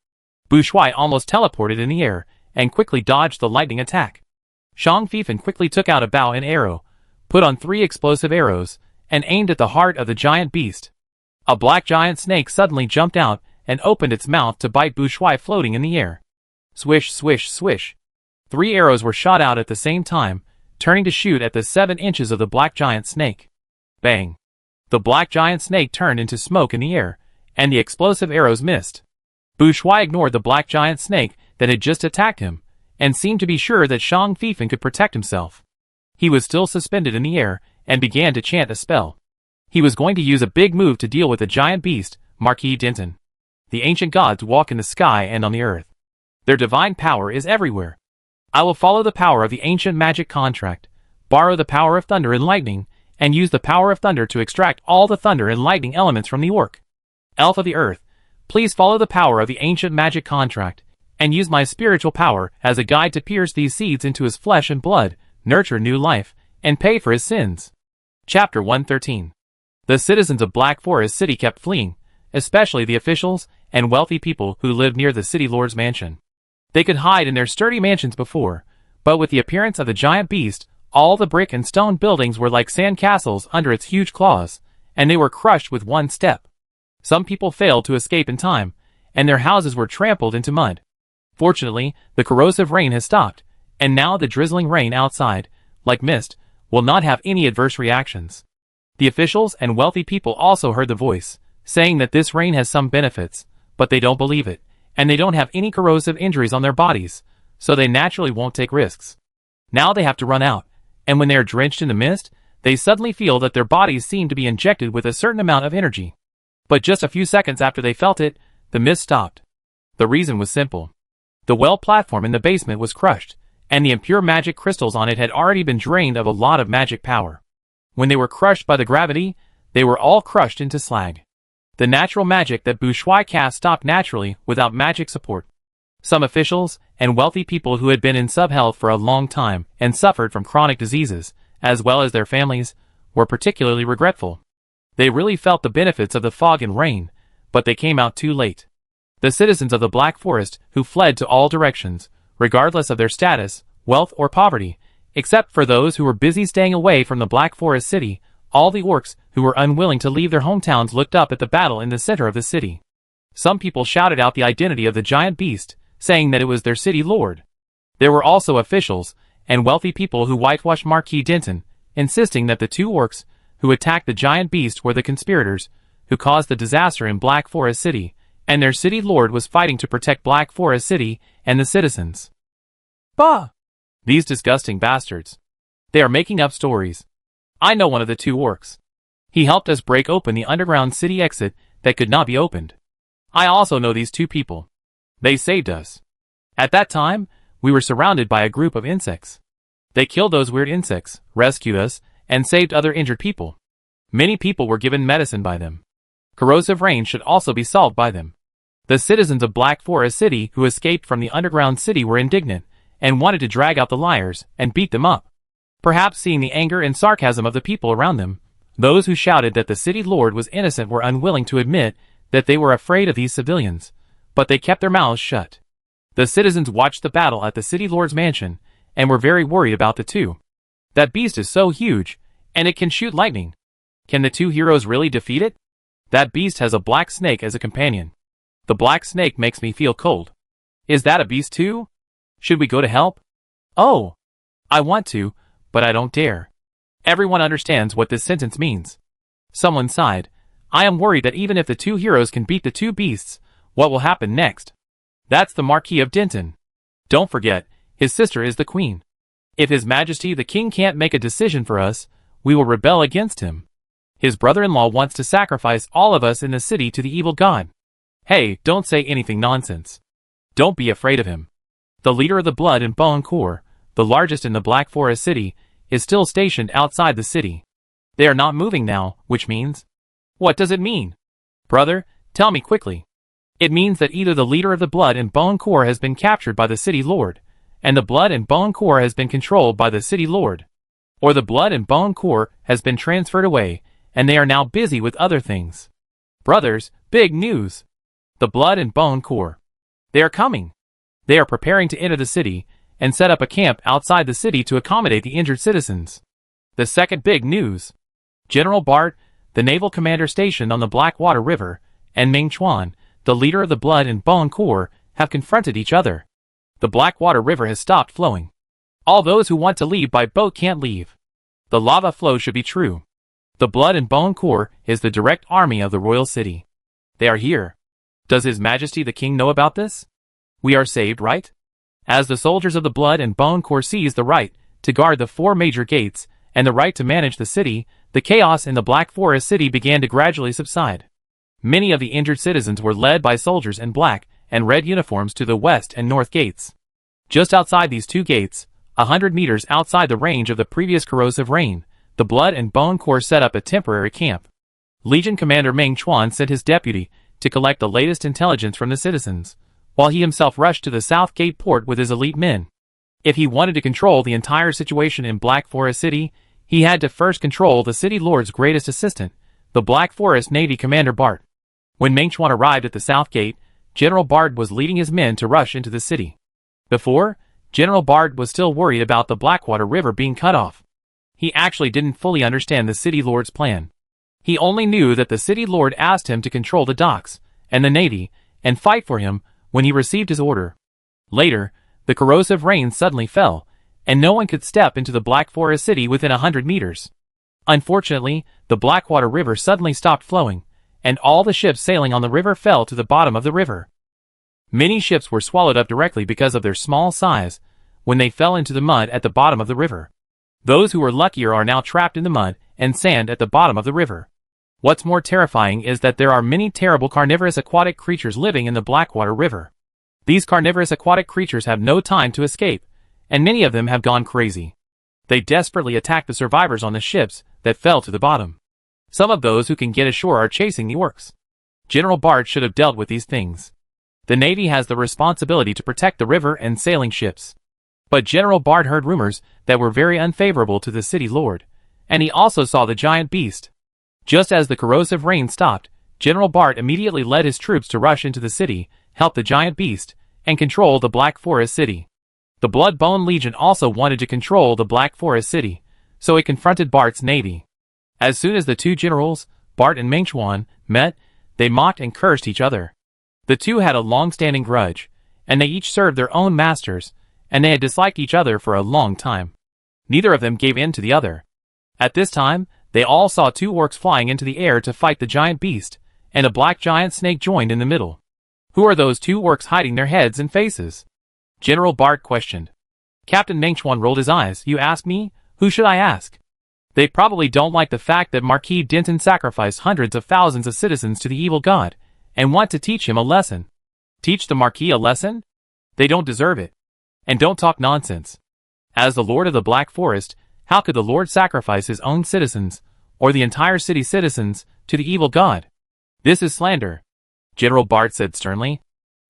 Bu Shuai almost teleported in the air, and quickly dodged the lightning attack. Shang Feifan quickly took out a bow and arrow, put on 3 explosive arrows, and aimed at the heart of the giant beast. A black giant snake suddenly jumped out, and opened its mouth to bite Bu Shuai floating in the air. Swish, swish, swish. 3 arrows were shot out at the same time, turning to shoot at the 7 inches of the black giant snake. Bang! The black giant snake turned into smoke in the air, and the explosive arrows missed. Bu Shuai ignored the black giant snake that had just attacked him, and seemed to be sure that Shang Feifan could protect himself. He was still suspended in the air, and began to chant a spell. He was going to use a big move to deal with the giant beast, Marquis Denton. The ancient gods walk in the sky and on the earth. Their divine power is everywhere. I will follow the power of the ancient magic contract, borrow the power of thunder and lightning, and use the power of thunder to extract all the thunder and lightning elements from the orc. Elf of the earth, please follow the power of the ancient magic contract, and use my spiritual power as a guide to pierce these seeds into his flesh and blood, nurture new life, and pay for his sins. Chapter 113. The citizens of Black Forest City kept fleeing, especially the officials and wealthy people who lived near the city lord's mansion. They could hide in their sturdy mansions before, but with the appearance of the giant beast, all the brick and stone buildings were like sand castles under its huge claws, and they were crushed with one step. Some people failed to escape in time, and their houses were trampled into mud. Fortunately, the corrosive rain has stopped, and now the drizzling rain outside, like mist, will not have any adverse reactions. The officials and wealthy people also heard the voice, saying that this rain has some benefits, but they don't believe it, and they don't have any corrosive injuries on their bodies, so they naturally won't take risks. Now they have to run out, and when they are drenched in the mist, they suddenly feel that their bodies seem to be injected with a certain amount of energy. But just a few seconds after they felt it, the mist stopped. The reason was simple. The well platform in the basement was crushed, and the impure magic crystals on it had already been drained of a lot of magic power. When they were crushed by the gravity, they were all crushed into slag. The natural magic that Bu Shuai cast stopped naturally without magic support. Some officials and wealthy people who had been in sub-health for a long time and suffered from chronic diseases, as well as their families, were particularly regretful. They really felt the benefits of the fog and rain, but they came out too late. The citizens of the Black Forest who fled to all directions, regardless of their status, wealth or poverty, except for those who were busy staying away from the Black Forest City, all the orcs who were unwilling to leave their hometowns looked up at the battle in the center of the city. Some people shouted out the identity of the giant beast, saying that it was their city lord. There were also officials and wealthy people who whitewashed Marquis Denton, insisting that the 2 orcs who attacked the giant beast were the conspirators who caused the disaster in Black Forest City, and their city lord was fighting to protect Black Forest City and the citizens. Bah! These disgusting bastards. They are making up stories. I know one of the 2 orcs. He helped us break open the underground city exit that could not be opened. I also know these 2 people. They saved us. At that time, we were surrounded by a group of insects. They killed those weird insects, rescued us, and saved other injured people. Many people were given medicine by them. Corrosive rain should also be solved by them. The citizens of Black Forest City who escaped from the underground city were indignant, and wanted to drag out the liars and beat them up. Perhaps seeing the anger and sarcasm of the people around them, those who shouted that the city lord was innocent were unwilling to admit that they were afraid of these civilians, but they kept their mouths shut. The citizens watched the battle at the city lord's mansion, and were very worried about the two. That beast is so huge, and it can shoot lightning. Can the two heroes really defeat it? That beast has a black snake as a companion. The black snake makes me feel cold. Is that a beast too? Should we go to help? Oh, I want to, but I don't dare. Everyone understands what this sentence means. Someone sighed. I am worried that even if the two heroes can beat the two beasts, what will happen next? That's the Marquis of Denton. Don't forget, his sister is the queen. If His Majesty the King can't make a decision for us, we will rebel against him. His brother-in-law wants to sacrifice all of us in the city to the evil god. Hey, don't say anything nonsense. Don't be afraid of him. The leader of the Blood and Bone Corps, the largest in the Black Forest city, is still stationed outside the city. They are not moving now, which means... What does it mean? Brother, tell me quickly. It means that either the leader of the Blood and Bone Corps has been captured by the city lord, and the Blood and Bone Corps has been controlled by the city lord, or the Blood and Bone Corps has been transferred away, and they are now busy with other things. Brothers, big news! The Blood and Bone Corps. They are coming. They are preparing to enter the city, and set up a camp outside the city to accommodate the injured citizens. The second big news. General Bart, the naval commander stationed on the Blackwater River, and Ming Chuan, the leader of the Blood and Bone Corps, have confronted each other. The Blackwater River has stopped flowing. All those who want to leave by boat can't leave. The lava flow should be true. The Blood and Bone Corps is the direct army of the royal city. They are here. Does His Majesty the King know about this? We are saved, right? As the soldiers of the Blood and Bone Corps seized the right to guard the 4 major gates and the right to manage the city, the chaos in the Black Forest city began to gradually subside. Many of the injured citizens were led by soldiers in black and red uniforms to the west and north gates. Just outside these 2 gates, 100 meters outside the range of the previous corrosive rain, the Blood and Bone Corps set up a temporary camp. Legion Commander Ming Chuan sent his deputy to collect the latest intelligence from the citizens, while he himself rushed to the South Gate port with his elite men. If he wanted to control the entire situation in Black Forest City, he had to first control the city lord's greatest assistant, the Black Forest Navy Commander Bart. When Ming Chuan arrived at the South Gate, General Bart was leading his men to rush into the city. Before, General Bart was still worried about the Blackwater River being cut off. He actually didn't fully understand the city lord's plan. He only knew that the city lord asked him to control the docks and the navy and fight for him when he received his order. Later, the corrosive rain suddenly fell, and no one could step into the Black Forest city within 100 meters. Unfortunately, the Blackwater River suddenly stopped flowing, and all the ships sailing on the river fell to the bottom of the river. Many ships were swallowed up directly because of their small size when they fell into the mud at the bottom of the river. Those who were luckier are now trapped in the mud and sand at the bottom of the river. What's more terrifying is that there are many terrible carnivorous aquatic creatures living in the Blackwater River. These carnivorous aquatic creatures have no time to escape, and many of them have gone crazy. They desperately attack the survivors on the ships that fell to the bottom. Some of those who can get ashore are chasing the orcs. General Bart should have dealt with these things. The Navy has the responsibility to protect the river and sailing ships. But General Bart heard rumors that were very unfavorable to the city lord, and he also saw the giant beast. Just as the corrosive rain stopped, General Bart immediately led his troops to rush into the city, help the giant beast, and control the Black Forest city. The Blood-Bone Legion also wanted to control the Black Forest city, so it confronted Bart's navy. As soon as the two generals, Bart and Ming Chuan, met, they mocked and cursed each other. The two had a long-standing grudge, and they each served their own masters, and they had disliked each other for a long time. Neither of them gave in to the other. At this time, they all saw 2 orcs flying into the air to fight the giant beast, and a black giant snake joined in the middle. Who are those 2 orcs hiding their heads and faces? General Bart questioned. Captain Ming Chuan rolled his eyes. You ask me? Who should I ask? They probably don't like the fact that Marquis Denton sacrificed hundreds of thousands of citizens to the evil god, and want to teach him a lesson. Teach the Marquis a lesson? They don't deserve it. And don't talk nonsense. As the Lord of the Black Forest, how could the Lord sacrifice his own citizens, or the entire city's citizens, to the evil god? This is slander, General Bart said sternly.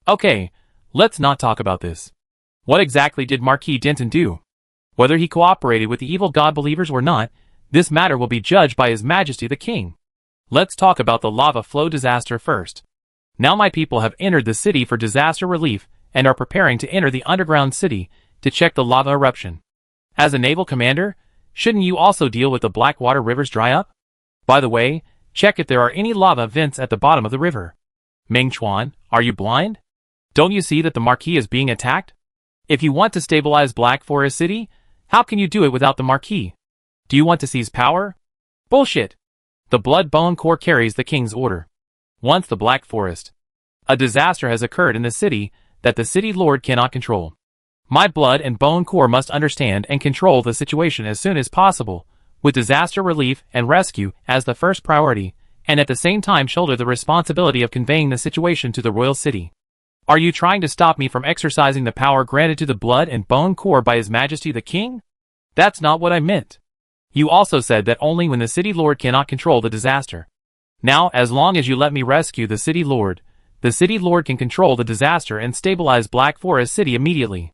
Okay, let's not talk about this. What exactly did Marquis Denton do? Whether he cooperated with the evil god believers or not, this matter will be judged by His Majesty the King. Let's talk about the lava flow disaster first. Now my people have entered the city for disaster relief, and are preparing to enter the underground city to check the lava eruption. As a naval commander, shouldn't you also deal with the Blackwater River's dry up? By the way, check if there are any lava vents at the bottom of the river. Ming Chuan, are you blind? Don't you see that the Marquis is being attacked? If you want to stabilize Black Forest City, how can you do it without the Marquis? Do you want to seize power? Bullshit! The Blood Bone Corps carries the king's order. Once the Black Forest. A disaster has occurred in the city that the city lord cannot control. My Blood and Bone Corps must understand and control the situation as soon as possible, with disaster relief and rescue as the first priority, and at the same time shoulder the responsibility of conveying the situation to the royal city. Are you trying to stop me from exercising the power granted to the Blood and Bone Corps by His Majesty the King? That's not what I meant. You also said that only when the city lord cannot control the disaster. Now, as long as you let me rescue the city lord can control the disaster and stabilize Black Forest City immediately.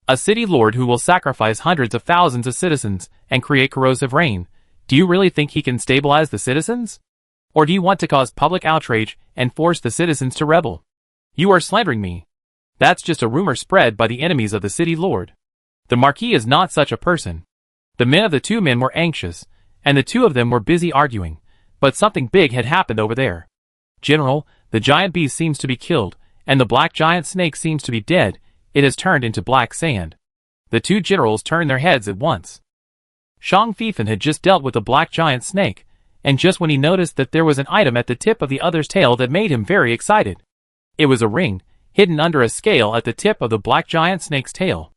A city lord who will sacrifice hundreds of thousands of citizens and create corrosive rain. Do you really think he can stabilize the citizens? Or do you want to cause public outrage and force the citizens to rebel? You are slandering me. That's just a rumor spread by the enemies of the city lord. The Marquis is not such a person. The men of the two men were anxious, and the two of them were busy arguing, but something big had happened over there. General, the giant beast seems to be killed, and the black giant snake seems to be dead. It has turned into black sand. The two generals turned their heads at once. Shang Fifan had just dealt with the black giant snake, and just when he noticed that there was an item at the tip of the other's tail that made him very excited. It was a ring, hidden under a scale at the tip of the black giant snake's tail.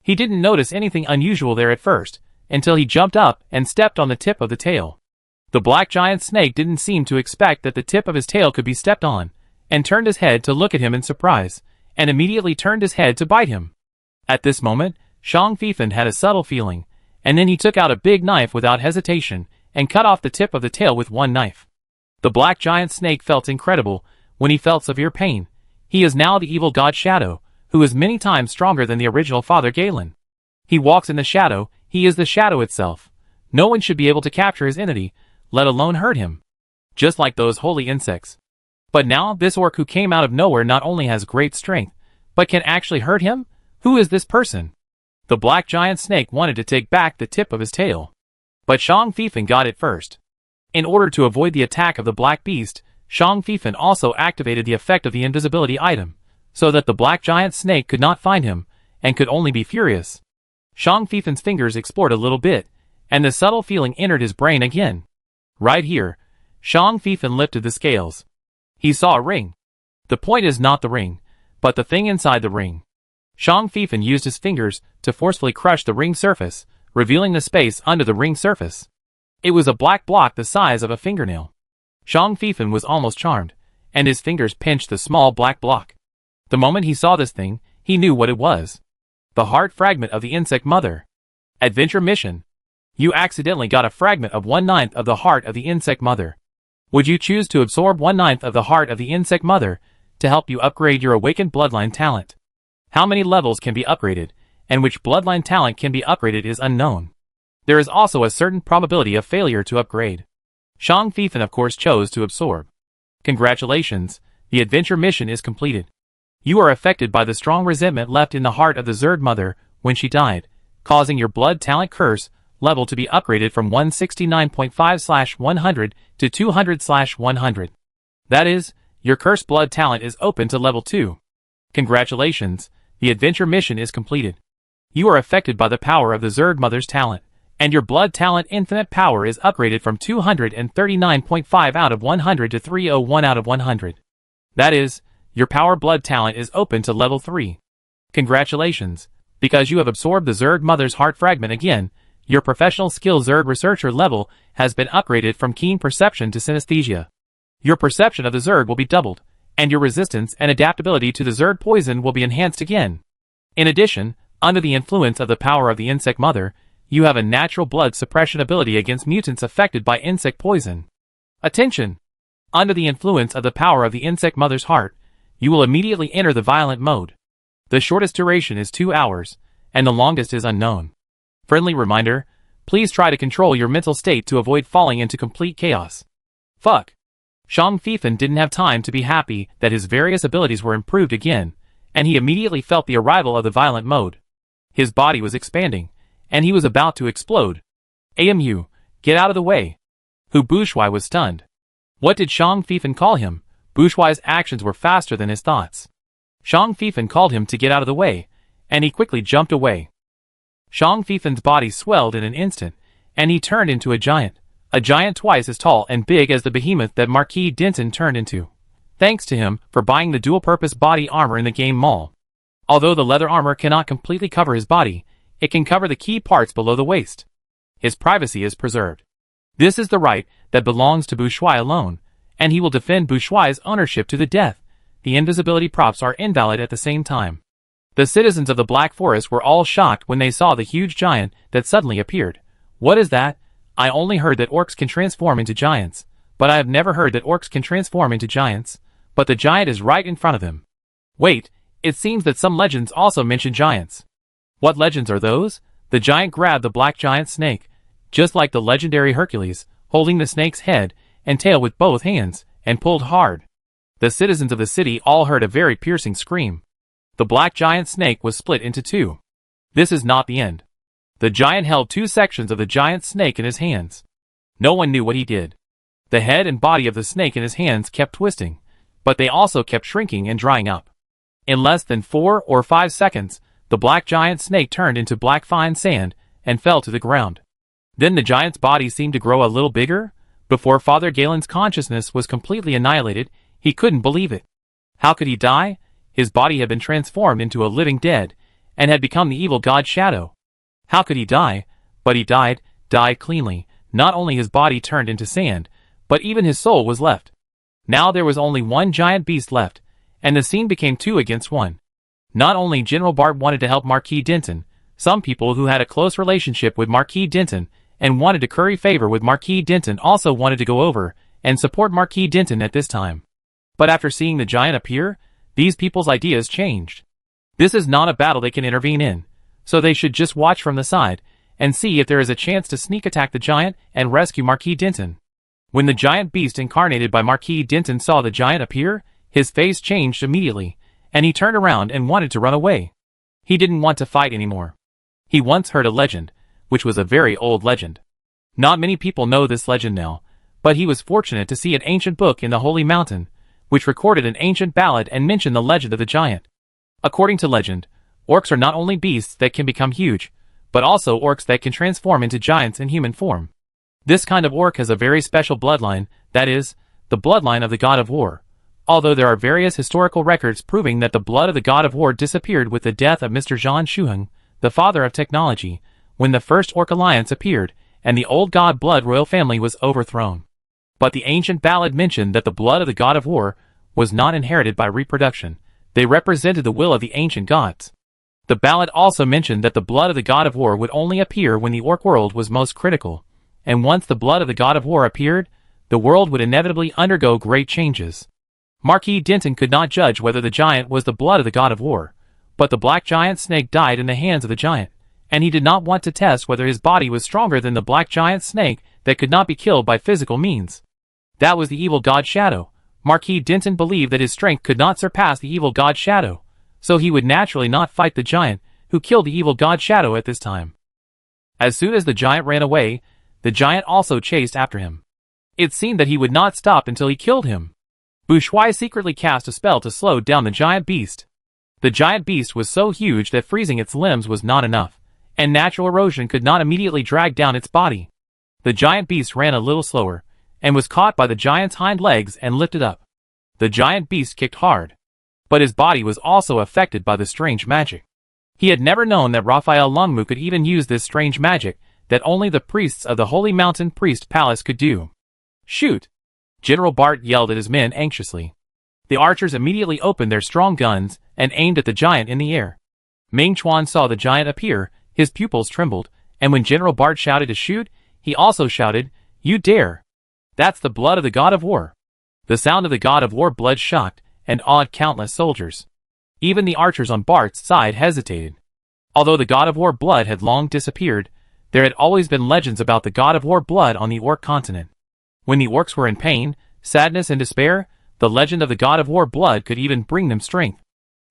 He didn't notice anything unusual there at first, until he jumped up and stepped on the tip of the tail. The black giant snake didn't seem to expect that the tip of his tail could be stepped on, and turned his head to look at him in surprise, and immediately turned his head to bite him. At this moment, Shang Fifan had a subtle feeling, and then he took out a big knife without hesitation, and cut off the tip of the tail with one knife. The black giant snake felt incredible when he felt severe pain. He is now the evil god Shadow, who is many times stronger than the original Father Galen. He walks in the shadow, he is the shadow itself. No one should be able to capture his entity, let alone hurt him. Just like those holy insects. But now this orc who came out of nowhere not only has great strength, but can actually hurt him? Who is this person? The black giant snake wanted to take back the tip of his tail. But Shang Fifan got it first. In order to avoid the attack of the black beast, Shang Fifan also activated the effect of the invisibility item, so that the black giant snake could not find him, and could only be furious. Shang Fifan's fingers explored a little bit, and the subtle feeling entered his brain again. Right here, Shang Fifan lifted the scales. He saw a ring. The point is not the ring, but the thing inside the ring. Shang Fifan used his fingers to forcefully crush the ring surface, revealing the space under the ring surface. It was a black block the size of a fingernail. Shang Fifan was almost charmed, and his fingers pinched the small black block. The moment he saw this thing, he knew what it was. The heart fragment of the insect mother. Adventure mission. You accidentally got a fragment of 1/9 of the heart of the insect mother. Would you choose to absorb 1/9 of the heart of the insect mother to help you upgrade your awakened bloodline talent? How many levels can be upgraded, and which bloodline talent can be upgraded is unknown. There is also a certain probability of failure to upgrade. Shang Fifan of course chose to absorb. Congratulations, the adventure mission is completed. You are affected by the strong resentment left in the heart of the Zerd mother when she died, causing your blood talent curse level to be upgraded from 169.5/100 to 200/100. That is, your cursed blood talent is open to level 2. Congratulations, the adventure mission is completed. You are affected by the power of the Zerd mother's talent, and your blood talent infinite power is upgraded from 239.5 out of 100 to 301 out of 100. That is, your power blood talent is open to level 3. Congratulations, because you have absorbed the Zerd mother's heart fragment again, your professional skill Zerd researcher level has been upgraded from keen perception to synesthesia. Your perception of the Zerd will be doubled, and your resistance and adaptability to the Zerd poison will be enhanced again. In addition, under the influence of the power of the insect mother, you have a natural blood suppression ability against mutants affected by insect poison. Attention! Under the influence of the power of the insect mother's heart, you will immediately enter the violent mode. The shortest duration is 2 hours, and the longest is unknown. Friendly reminder, please try to control your mental state to avoid falling into complete chaos. Fuck. Shang Fifan didn't have time to be happy that his various abilities were improved again, and he immediately felt the arrival of the violent mode. His body was expanding, and he was about to explode. "Amu, get out of the way." Hu Bushuai was stunned. What did Shang Fifan call him? Bushuai's actions were faster than his thoughts. Shang Fifan called him to get out of the way, and he quickly jumped away. Shang Fifan's body swelled in an instant, and he turned into a giant twice as tall and big as the behemoth that Marquis Denton turned into. Thanks to him for buying the dual-purpose body armor in the game mall. Although the leather armor cannot completely cover his body, it can cover the key parts below the waist. His privacy is preserved. This is the right that belongs to Bushuai alone, and he will defend Bushuai's ownership to the death. The invisibility props are invalid at the same time. The citizens of the Black Forest were all shocked when they saw the huge giant that suddenly appeared. What is that? I only heard that orcs can transform into giants, but I have never heard that orcs can transform into giants. But the giant is right in front of him. Wait, it seems that some legends also mention giants. What legends are those? The giant grabbed the black giant snake, just like the legendary Hercules, holding the snake's head and tail with both hands, and pulled hard. The citizens of the city all heard a very piercing scream. The black giant snake was split into two. This is not the end. The giant held two sections of the giant snake in his hands. No one knew what he did. The head and body of the snake in his hands kept twisting, but they also kept shrinking and drying up. In less than 4 or 5 seconds, the black giant snake turned into black fine sand and fell to the ground. Then the giant's body seemed to grow a little bigger. Before Father Galen's consciousness was completely annihilated, he couldn't believe it. How could he die? His body had been transformed into a living dead, and had become the evil god Shadow. How could he die? But he died cleanly. Not only his body turned into sand, but even his soul was left. Now there was only one giant beast left, and the scene became 2 against 1. Not only General Bart wanted to help Marquis Denton, some people who had a close relationship with Marquis Denton and wanted to curry favor with Marquis Denton also wanted to go over and support Marquis Denton at this time. But after seeing the giant appear, these people's ideas changed. This is not a battle they can intervene in, so they should just watch from the side and see if there is a chance to sneak attack the giant and rescue Marquis Denton. When the giant beast incarnated by Marquis Denton saw the giant appear, his face changed immediately, and he turned around and wanted to run away. He didn't want to fight anymore. He once heard a legend, which was a very old legend. Not many people know this legend now, but he was fortunate to see an ancient book in the Holy Mountain, which recorded an ancient ballad and mentioned the legend of the giant. According to legend, orcs are not only beasts that can become huge, but also orcs that can transform into giants in human form. This kind of orc has a very special bloodline, that is, the bloodline of the god of war. Although there are various historical records proving that the blood of the god of war disappeared with the death of Mr. Zhang Shuheng, the father of technology, when the first orc alliance appeared, and the old god blood royal family was overthrown. But the ancient ballad mentioned that the blood of the god of war was not inherited by reproduction. They represented the will of the ancient gods. The ballad also mentioned that the blood of the god of war would only appear when the orc world was most critical, and once the blood of the god of war appeared, the world would inevitably undergo great changes. Marquis Denton could not judge whether the giant was the blood of the god of war, but the black giant snake died in the hands of the giant, and he did not want to test whether his body was stronger than the black giant snake that could not be killed by physical means. That was the evil god Shadow. Marquis Denton believed that his strength could not surpass the evil god Shadow, so he would naturally not fight the giant, who killed the evil god Shadow at this time. As soon as the giant ran away, the giant also chased after him. It seemed that he would not stop until he killed him. Bushuai secretly cast a spell to slow down the giant beast. The giant beast was so huge that freezing its limbs was not enough, and natural erosion could not immediately drag down its body. The giant beast ran a little slower, and was caught by the giant's hind legs and lifted up. The giant beast kicked hard, but his body was also affected by the strange magic. He had never known that Raphael Longmu could even use this strange magic that only the priests of the Holy Mountain Priest Palace could do. Shoot! General Bart yelled at his men anxiously. The archers immediately opened their strong guns and aimed at the giant in the air. Ming Chuan saw the giant appear, his pupils trembled, and when General Bart shouted to shoot, he also shouted, "You dare!" That's the blood of the god of war. The sound of the god of war blood shocked and awed countless soldiers. Even the archers on Bart's side hesitated. Although the god of war blood had long disappeared, there had always been legends about the god of war blood on the orc continent. When the orcs were in pain, sadness and despair, the legend of the god of war blood could even bring them strength.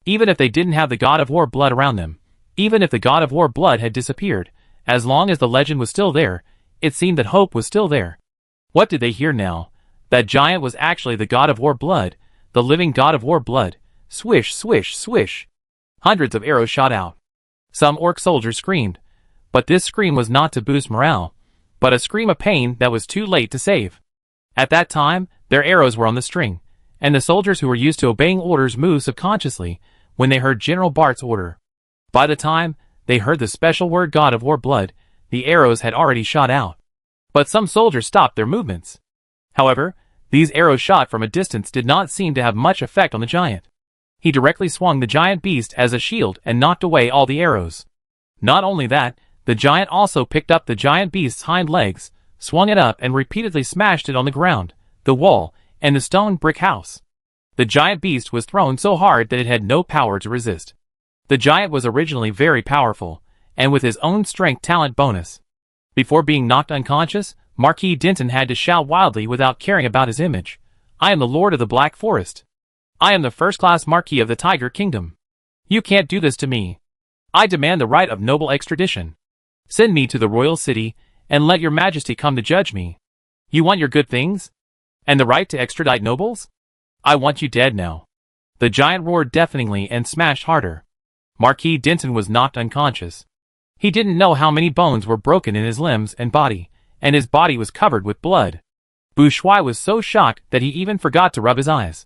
Even if they didn't have the god of war blood around them, even if the god of war blood had disappeared, as long as the legend was still there, it seemed that hope was still there. What did they hear now? That giant was actually the god of war blood, the living god of war blood. Swish, swish, swish. Hundreds of arrows shot out. Some orc soldiers screamed, but this scream was not to boost morale, but a scream of pain that was too late to save. At that time, their arrows were on the string, and the soldiers who were used to obeying orders moved subconsciously when they heard General Bart's order. By the time they heard the special word god of war blood, the arrows had already shot out. But some soldiers stopped their movements. However, these arrows shot from a distance did not seem to have much effect on the giant. He directly swung the giant beast as a shield and knocked away all the arrows. Not only that, the giant also picked up the giant beast's hind legs, swung it up and repeatedly smashed it on the ground, the wall, and the stone brick house. The giant beast was thrown so hard that it had no power to resist. The giant was originally very powerful, and with his own strength talent bonus. Before being knocked unconscious, Marquis Denton had to shout wildly without caring about his image. "I am the Lord of the Black Forest. I am the first-class Marquis of the Tiger Kingdom. You can't do this to me. I demand the right of noble extradition. Send me to the royal city, and let your majesty come to judge me. You want your good things? And the right to extradite nobles? I want you dead now." The giant roared deafeningly and smashed harder. Marquis Denton was knocked unconscious. He didn't know how many bones were broken in his limbs and body, and his body was covered with blood. Bourgeois was so shocked that he even forgot to rub his eyes.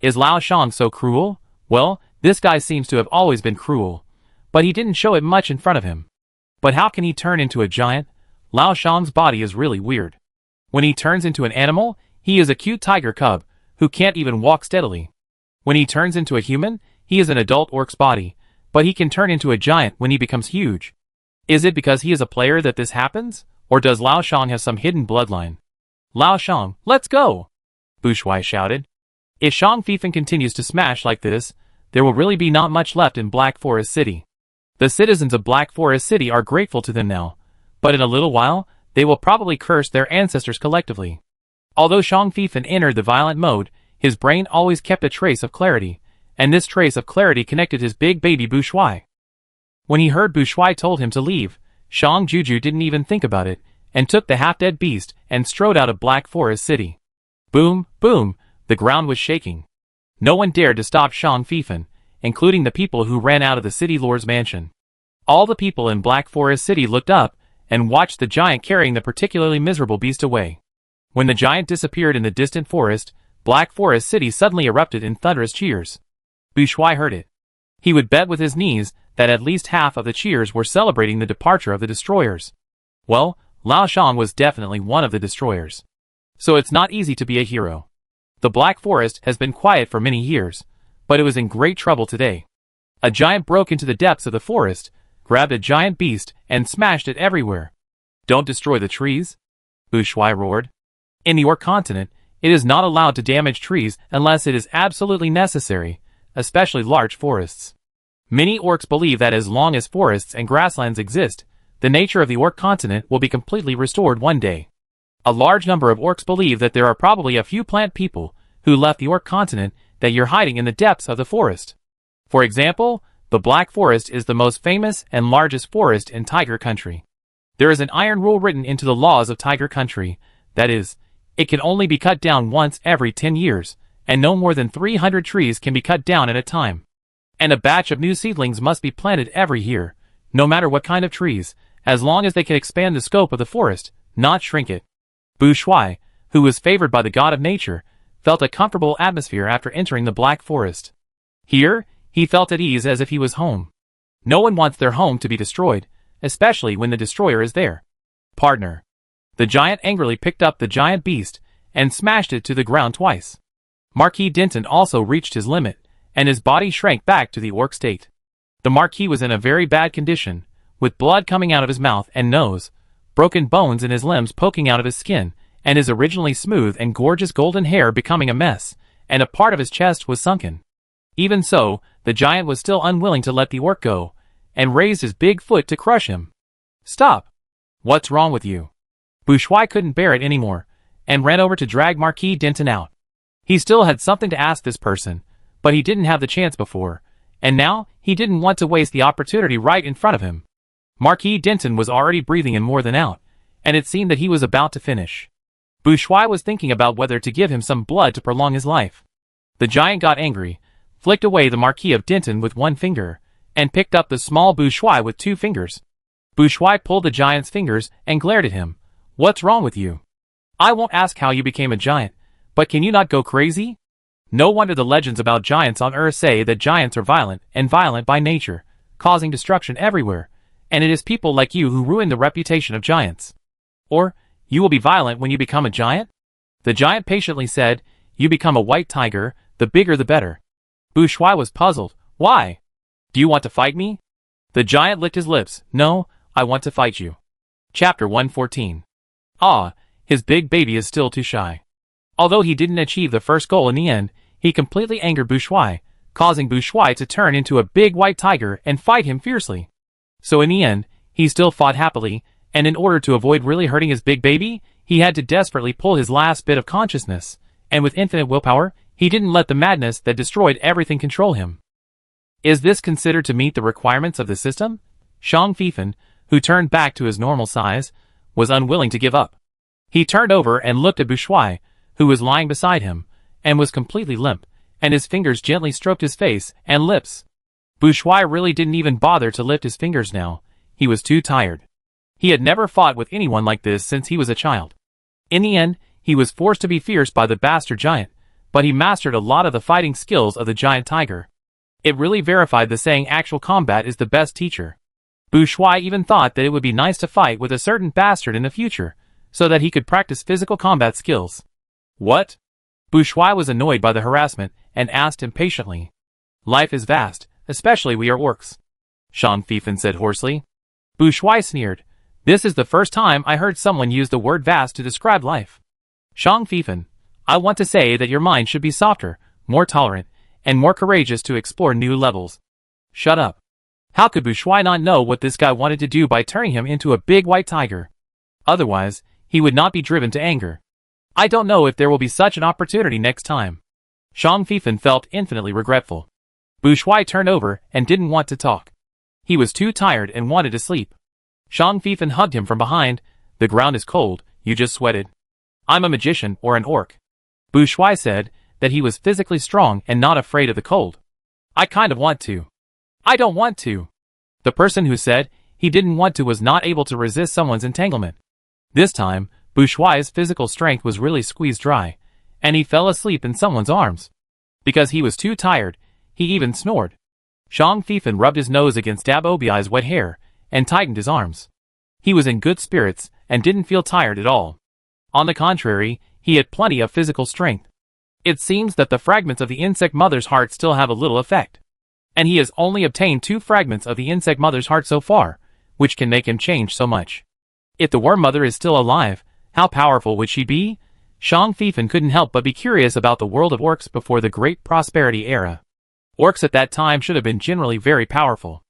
Is Lao Shan so cruel? Well, this guy seems to have always been cruel, but he didn't show it much in front of him. But how can he turn into a giant? Lao Shan's body is really weird. When he turns into an animal, he is a cute tiger cub, who can't even walk steadily. When he turns into a human, he is an adult orc's body, but he can turn into a giant when he becomes huge. Is it because he is a player that this happens, or does Lao Shan have some hidden bloodline? "Lao Shan, let's go!" Bourgeois shouted. If Shang Fifan continues to smash like this, there will really be not much left in Black Forest City. The citizens of Black Forest City are grateful to them now, but in a little while, they will probably curse their ancestors collectively. Although Shang Fifan entered the violent mode, his brain always kept a trace of clarity, and this trace of clarity connected his big baby Bourgeois. When he heard Bourgeois told him to leave, Shang Juju didn't even think about it, and took the half-dead beast and strode out of Black Forest City. Boom, boom, the ground was shaking. No one dared to stop Shang Fifan, including the people who ran out of the city lord's mansion. All the people in Black Forest City looked up and watched the giant carrying the particularly miserable beast away. When the giant disappeared in the distant forest, Black Forest City suddenly erupted in thunderous cheers. Bourgeois heard it. He would bet with his knees that at least half of the cheers were celebrating the departure of the destroyers. Well, Lao Shan was definitely one of the destroyers. So it's not easy to be a hero. The Black Forest has been quiet for many years, but it was in great trouble today. A giant broke into the depths of the forest, grabbed a giant beast, and smashed it everywhere. "Don't destroy the trees," Bourgeois roared. In the Orc continent, it is not allowed to damage trees unless it is absolutely necessary, especially large forests. Many orcs believe that as long as forests and grasslands exist, the nature of the Orc continent will be completely restored one day. A large number of orcs believe that there are probably a few plant people who left the Orc continent that you're hiding in the depths of the forest. For example, the Black Forest is the most famous and largest forest in Tiger Country. There is an iron rule written into the laws of Tiger Country, that is, it can only be cut down once every 10 years, and no more than 300 trees can be cut down at a time. And a batch of new seedlings must be planted every year, no matter what kind of trees, as long as they can expand the scope of the forest, not shrink it. Bourgeois, who was favored by the god of nature, felt a comfortable atmosphere after entering the Black Forest. Here, he felt at ease as if he was home. No one wants their home to be destroyed, especially when the destroyer is there. Partner. The giant angrily picked up the giant beast and smashed it to the ground twice. Marquis Denton also reached his limit, and his body shrank back to the orc state. The Marquis was in a very bad condition, with blood coming out of his mouth and nose, broken bones in his limbs poking out of his skin, and his originally smooth and gorgeous golden hair becoming a mess, and a part of his chest was sunken. Even so, the giant was still unwilling to let the orc go, and raised his big foot to crush him. "Stop! What's wrong with you?" Bourgeois couldn't bear it anymore, and ran over to drag Marquis Denton out. He still had something to ask this person, but he didn't have the chance before, and now he didn't want to waste the opportunity right in front of him. Marquis Denton was already breathing in more than out, and it seemed that he was about to finish. Bourgeois was thinking about whether to give him some blood to prolong his life. The giant got angry, flicked away the Marquis of Denton with one finger, and picked up the small Bourgeois with 2 fingers. Bourgeois pulled the giant's fingers and glared at him. "What's wrong with you? I won't ask how you became a giant, but can you not go crazy? No wonder the legends about giants on Earth say that giants are violent and violent by nature, causing destruction everywhere, and it is people like you who ruin the reputation of giants. Or, you will be violent when you become a giant?" The giant patiently said, "You become a white tiger, the bigger the better." Bourgeois was puzzled. "Why? Do you want to fight me?" The giant licked his lips. "No, I want to fight you." Chapter 114. Ah, his big baby is still too shy. Although he didn't achieve the first goal in the end, he completely angered Bourgeois, causing Bourgeois to turn into a big white tiger and fight him fiercely. So in the end, he still fought happily, and in order to avoid really hurting his big baby, he had to desperately pull his last bit of consciousness, and with infinite willpower, he didn't let the madness that destroyed everything control him. Is this considered to meet the requirements of the system? Jean Fifen, who turned back to his normal size, was unwilling to give up. He turned over and looked at Bourgeois, who was lying beside him, and was completely limp, and his fingers gently stroked his face and lips. Bourgeois really didn't even bother to lift his fingers now. He was too tired. He had never fought with anyone like this since he was a child. In the end, he was forced to be fierce by the bastard giant, but he mastered a lot of the fighting skills of the giant tiger. It really verified the saying actual combat is the best teacher. Bourgeois even thought that it would be nice to fight with a certain bastard in the future, so that he could practice physical combat skills. What? Bourgeois was annoyed by the harassment and asked impatiently. Life is vast, especially we are orcs. Jean Fifen said hoarsely. Bourgeois sneered. This is the first time I heard someone use the word vast to describe life. Jean Fifen, I want to say that your mind should be softer, more tolerant, and more courageous to explore new levels. Shut up. How could Bourgeois not know what this guy wanted to do by turning him into a big white tiger? Otherwise, he would not be driven to anger. I don't know if there will be such an opportunity next time. Jean Fifen felt infinitely regretful. Bourgeois turned over and didn't want to talk. He was too tired and wanted to sleep. Jean Fifen hugged him from behind. The ground is cold, you just sweated. I'm a magician or an orc. Bourgeois said that he was physically strong and not afraid of the cold. I kind of want to. I don't want to. The person who said he didn't want to was not able to resist someone's entanglement. This time, Bourgeois' physical strength was really squeezed dry, and he fell asleep in someone's arms. Because he was too tired, he even snored. Jean Fifen rubbed his nose against Dabobi's wet hair and tightened his arms. He was in good spirits and didn't feel tired at all. On the contrary, he had plenty of physical strength. It seems that the fragments of the insect mother's heart still have a little effect. And he has only obtained 2 fragments of the insect mother's heart so far, which can make him change so much. If the worm mother is still alive, how powerful would she be? Jean Fifen couldn't help but be curious about the world of orcs before the Great Prosperity era. Orcs at that time should have been generally very powerful.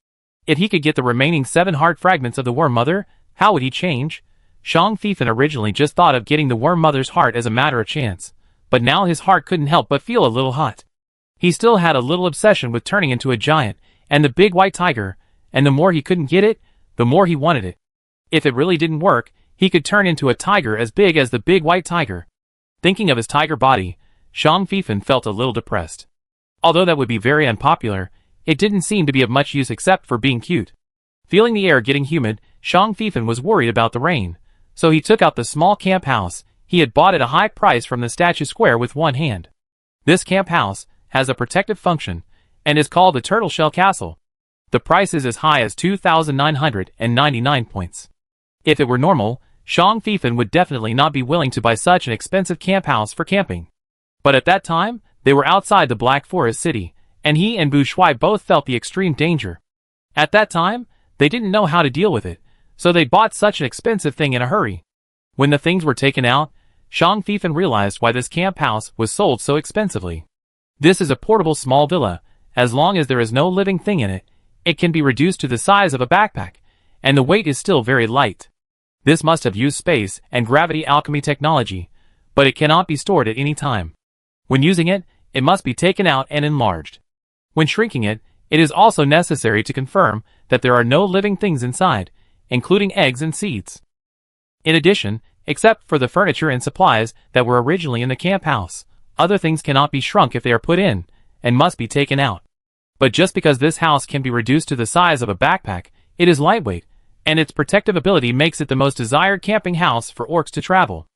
If he could get the remaining 7 heart fragments of the worm mother, how would he change? Jean Fifen originally just thought of getting the worm mother's heart as a matter of chance, but now his heart couldn't help but feel a little hot. He still had a little obsession with turning into a giant, and the big white tiger, and the more he couldn't get it, the more he wanted it. If it really didn't work, he could turn into a tiger as big as the big white tiger. Thinking of his tiger body, Jean Fifen felt a little depressed. Although that would be very unpopular, it didn't seem to be of much use except for being cute. Feeling the air getting humid, Jean Fifen was worried about the rain, so he took out the small camp house he had bought at a high price from the statue square with one hand. This camp house has a protective function, and is called the Turtle Shell Castle. The price is as high as 2,999 points. If it were normal, Jean Fifen would definitely not be willing to buy such an expensive camp house for camping. But at that time, they were outside the Black Forest city, and he and Bourgeois both felt the extreme danger. At that time, they didn't know how to deal with it, so they bought such an expensive thing in a hurry. When the things were taken out, Jean Fifen realized why this camp house was sold so expensively. This is a portable small villa. As long as there is no living thing in it, it can be reduced to the size of a backpack, and the weight is still very light. This must have used space and gravity alchemy technology, but it cannot be stored at any time. When using it, it must be taken out and enlarged. When shrinking it, It is also necessary to confirm that there are no living things inside, including eggs and seeds. In addition, except for the furniture and supplies that were originally in the camp house, other things cannot be shrunk if they are put in, and must be taken out. But just because this house can be reduced to the size of a backpack, it is lightweight, and its protective ability makes it the most desired camping house for orcs to travel.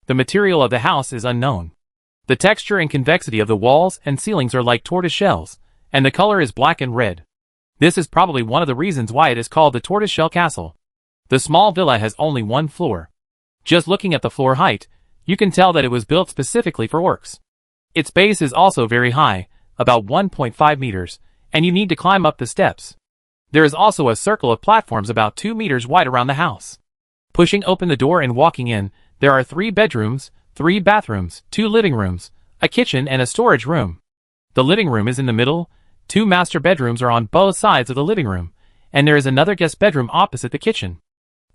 The material of the house is unknown. The texture and convexity of the walls and ceilings are like tortoise shells, and the color is black and red. This is probably one of the reasons why it is called the tortoiseshell castle. The small villa has only one floor. Just looking at the floor height, you can tell that it was built specifically for orcs. Its base is also very high, about 1.5 meters, and you need to climb up the steps. There is also a circle of platforms about 2 meters wide around the house. Pushing open the door and walking in, there are 3 bedrooms, 3 bathrooms, 2 living rooms, a kitchen and a storage room. The living room is in the middle, 2 master bedrooms are on both sides of the living room, and there is another guest bedroom opposite the kitchen.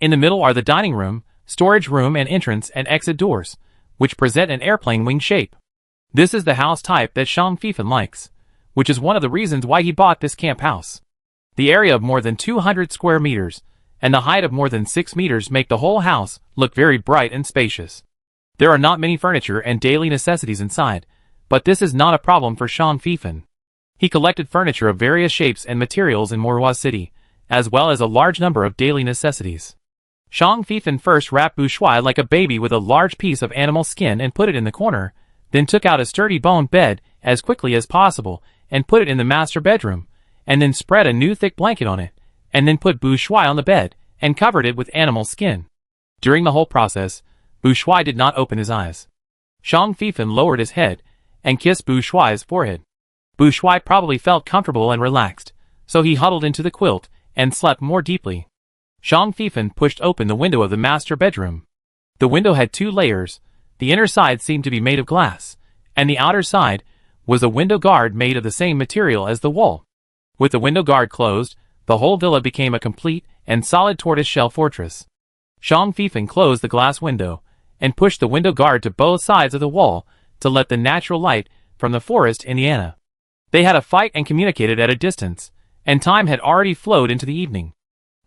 In the middle are the dining room, storage room and entrance and exit doors, which present an airplane wing shape. This is the house type that Shang Fifan likes, which is one of the reasons why he bought this camp house. The area of more than 200 square meters, and the height of more than 6 meters make the whole house look very bright and spacious. There are not many furniture and daily necessities inside, but this is not a problem for Shang Fifan. He collected furniture of various shapes and materials in Morwa City, as well as a large number of daily necessities. Shang Fifan first wrapped Bu Shuai like a baby with a large piece of animal skin and put it in the corner, then took out a sturdy bone bed as quickly as possible and put it in the master bedroom, and then spread a new thick blanket on it, and then put Bu Shuai on the bed and covered it with animal skin. During the whole process, Bu Shuai did not open his eyes. Shang Fifan lowered his head and kissed Bu Shuai's forehead. Bu Shuai probably felt comfortable and relaxed, so he huddled into the quilt and slept more deeply. Shang Fifan pushed open the window of the master bedroom. The window had 2 layers. The inner side seemed to be made of glass, and the outer side was a window guard made of the same material as the wall. With the window guard closed, the whole villa became a complete and solid tortoise-shell fortress. Shang Fifan closed the glass window and pushed the window guard to both sides of the wall to let the natural light from the forest in. They had a fight and communicated at a distance, and time had already flowed into the evening.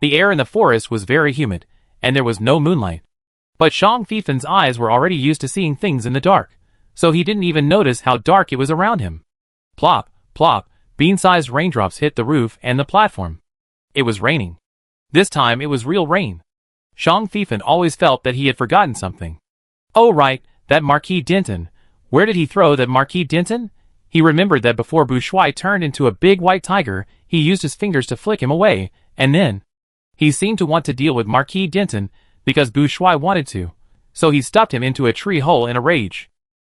The air in the forest was very humid, and there was no moonlight. But Shang Fifan's eyes were already used to seeing things in the dark, so he didn't even notice how dark it was around him. Plop, plop, bean-sized raindrops hit the roof and the platform. It was raining. This time it was real rain. Shang Fifan always felt that he had forgotten something. Oh right, that Marquis Denton. Where did he throw that Marquis Denton? He remembered that before Bu Shuai turned into a big white tiger, he used his fingers to flick him away, and then he seemed to want to deal with Marquis Denton because Bu Shuai wanted to, so he stuffed him into a tree hole in a rage.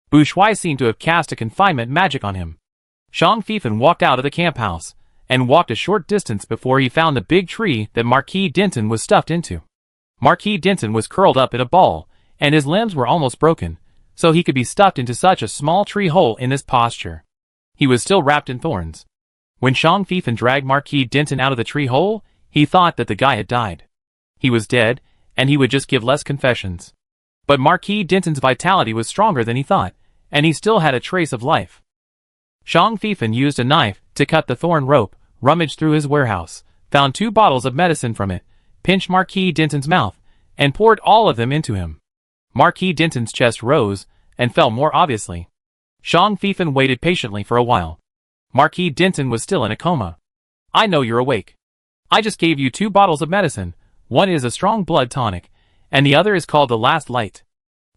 Bu Shuai seemed to have cast a confinement magic on him. Shang Fifan walked out of the camp house, and walked a short distance before he found the big tree that Marquis Denton was stuffed into. Marquis Denton was curled up in a ball, and his limbs were almost broken, so he could be stuffed into such a small tree hole in this posture. He was still wrapped in thorns. When Shang Fifan dragged Marquis Denton out of the tree hole, he thought that the guy had died. He was dead, and he would just give less confessions. But Marquis Denton's vitality was stronger than he thought, and he still had a trace of life. Shang Fifan used a knife to cut the thorn rope, rummaged through his warehouse, found 2 bottles of medicine from it, pinched Marquis Denton's mouth, and poured all of them into him. Marquis Denton's chest rose, and fell more obviously. Shang Fifan waited patiently for a while. Marquis Denton was still in a coma. I know you're awake. I just gave you 2 bottles of medicine. One is a strong blood tonic, and the other is called the last light.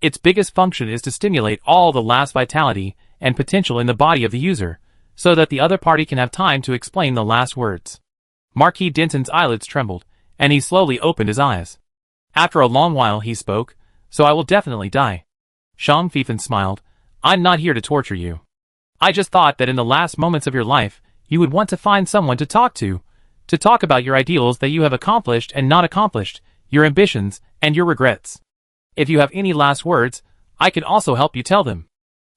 Its biggest function is to stimulate all the last vitality and potential in the body of the user, so that the other party can have time to explain the last words. Marquis Denton's eyelids trembled, and he slowly opened his eyes. After a long while he spoke, so I will definitely die. Shang Fifan smiled. I'm not here to torture you. I just thought that in the last moments of your life, you would want to find someone to talk about your ideals that you have accomplished and not accomplished, your ambitions, and your regrets. If you have any last words, I can also help you tell them.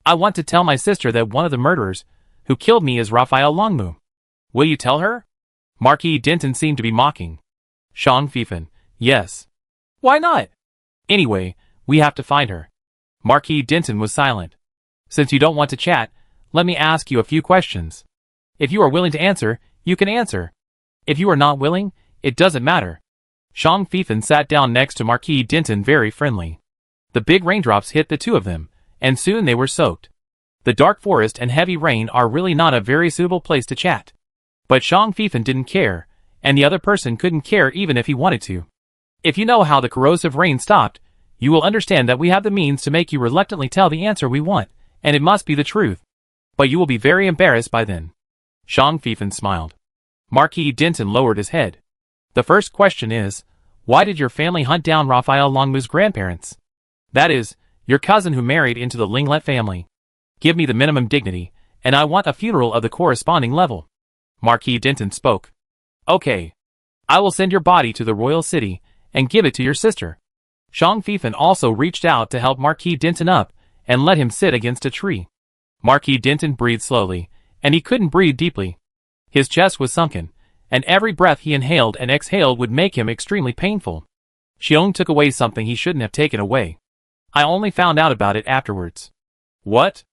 I want to tell my sister that one of the murderers who killed me is Raphael Longmu. Will you tell her? Marquis Denton seemed to be mocking. Shang Fifan, yes. Why not? Anyway, we have to find her. Marquis Denton was silent. Since you don't want to chat, let me ask you a few questions. If you are willing to answer, You can answer. If you are not willing, it doesn't matter. Shang Feifan sat down next to Marquis Denton very friendly. The big raindrops hit the two of them, and soon they were soaked. The dark forest and heavy rain are really not a very suitable place to chat. But Shang Feifan didn't care, and the other person couldn't care even if he wanted to. If you know how the corrosive rain stopped, you will understand that we have the means to make you reluctantly tell the answer we want, and it must be the truth. But you will be very embarrassed by then. Shang Feifan smiled. Marquis Denton lowered his head. The first question is, why did your family hunt down Raphael Longmu's grandparents? That is, your cousin who married into the Linglet family. Give me the minimum dignity, and I want a funeral of the corresponding level. Marquis Denton spoke. Okay. I will send your body to the royal city, and give it to your sister. Shang Feifan also reached out to help Marquis Denton up, and let him sit against a tree. Marquis Denton breathed slowly, and he couldn't breathe deeply. His chest was sunken, and every breath he inhaled and exhaled would make him extremely painful. Xiong took away something he shouldn't have taken away. I only found out about it afterwards. What?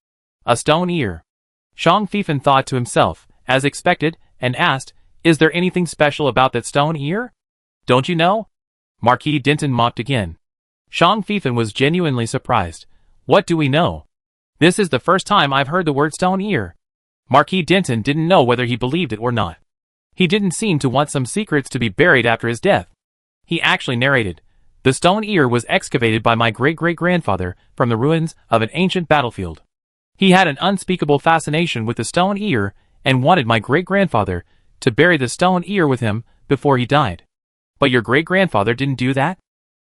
A stone ear. Shang Feifan thought to himself, as expected, and asked, is there anything special about that stone ear? Don't you know? Marquis Denton mocked again. Shang Feifan was genuinely surprised. What do we know? This is the first time I've heard the word stone ear. Marquis Denton didn't know whether he believed it or not. He didn't seem to want some secrets to be buried after his death. He actually narrated, the stone ear was excavated by my great-great-grandfather from the ruins of an ancient battlefield. He had an unspeakable fascination with the stone ear and wanted my great-grandfather to bury the stone ear with him before he died. But your great-grandfather didn't do that?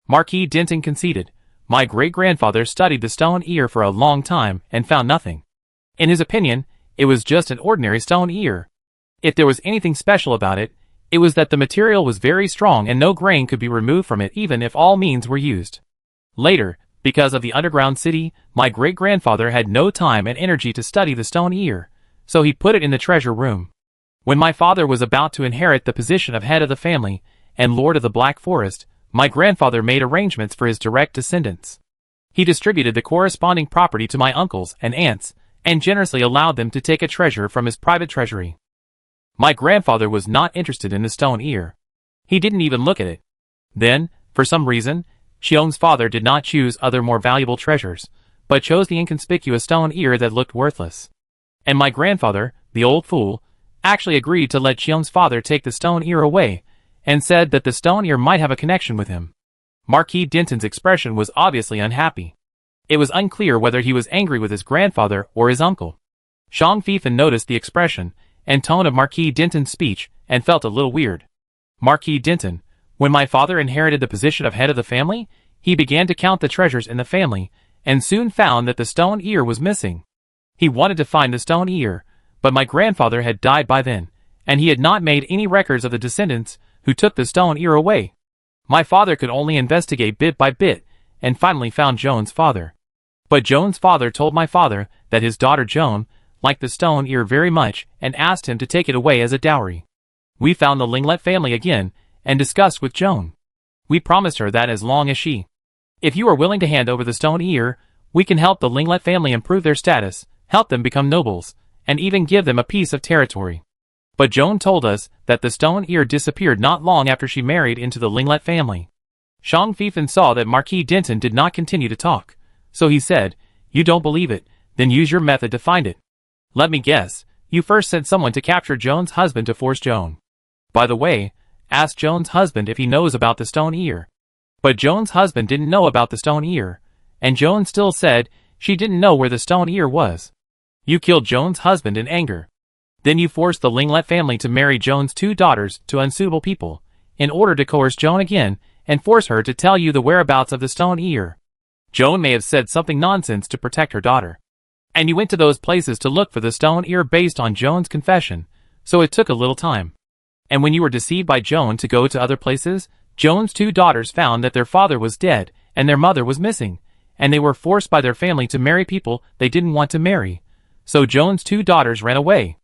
Marquis Denton conceded. My great-grandfather studied the stone ear for a long time and found nothing. In his opinion, it was just an ordinary stone ear. If there was anything special about it, it was that the material was very strong and no grain could be removed from it even if all means were used. Later, because of the underground city, my great-grandfather had no time and energy to study the stone ear, so he put it in the treasure room. When my father was about to inherit the position of head of the family and lord of the Black Forest, my grandfather made arrangements for his direct descendants. He distributed the corresponding property to my uncles and aunts, and generously allowed them to take a treasure from his private treasury. My grandfather was not interested in the stone ear. He didn't even look at it. Then, for some reason, Xiong's father did not choose other more valuable treasures, but chose the inconspicuous stone ear that looked worthless. And my grandfather, the old fool, actually agreed to let Xiong's father take the stone ear away, and said that the stone ear might have a connection with him. Marquis Denton's expression was obviously unhappy. It was unclear whether he was angry with his grandfather or his uncle. Shang Feifan noticed the expression and tone of Marquis Denton's speech and felt a little weird. Marquis Denton, when my father inherited the position of head of the family, he began to count the treasures in the family, and soon found that the stone ear was missing. He wanted to find the stone ear, but my grandfather had died by then, and he had not made any records of the descendants who took the stone ear away. My father could only investigate bit by bit, and finally found Joan's father. But Joan's father told my father that his daughter Joan liked the stone ear very much and asked him to take it away as a dowry. We found the Linglet family again and discussed with Joan. We promised her that as long as if you are willing to hand over the stone ear, we can help the Linglet family improve their status, help them become nobles, and even give them a piece of territory. But Joan told us that the stone ear disappeared not long after she married into the Linglet family. Shang Feifan saw that Marquis Denton did not continue to talk, so he said, you don't believe it, then use your method to find it. Let me guess, you first sent someone to capture Joan's husband to force Joan. By the way, ask Joan's husband if he knows about the stone ear. But Joan's husband didn't know about the stone ear, and Joan still said she didn't know where the stone ear was. You killed Joan's husband in anger. Then you forced the Linglet family to marry Joan's 2 daughters to unsuitable people, in order to coerce Joan again, and force her to tell you the whereabouts of the stone ear. Joan may have said something nonsense to protect her daughter. And you went to those places to look for the stone ear based on Joan's confession, so it took a little time. And when you were deceived by Joan to go to other places, Joan's 2 daughters found that their father was dead, and their mother was missing, and they were forced by their family to marry people they didn't want to marry. So Joan's 2 daughters ran away.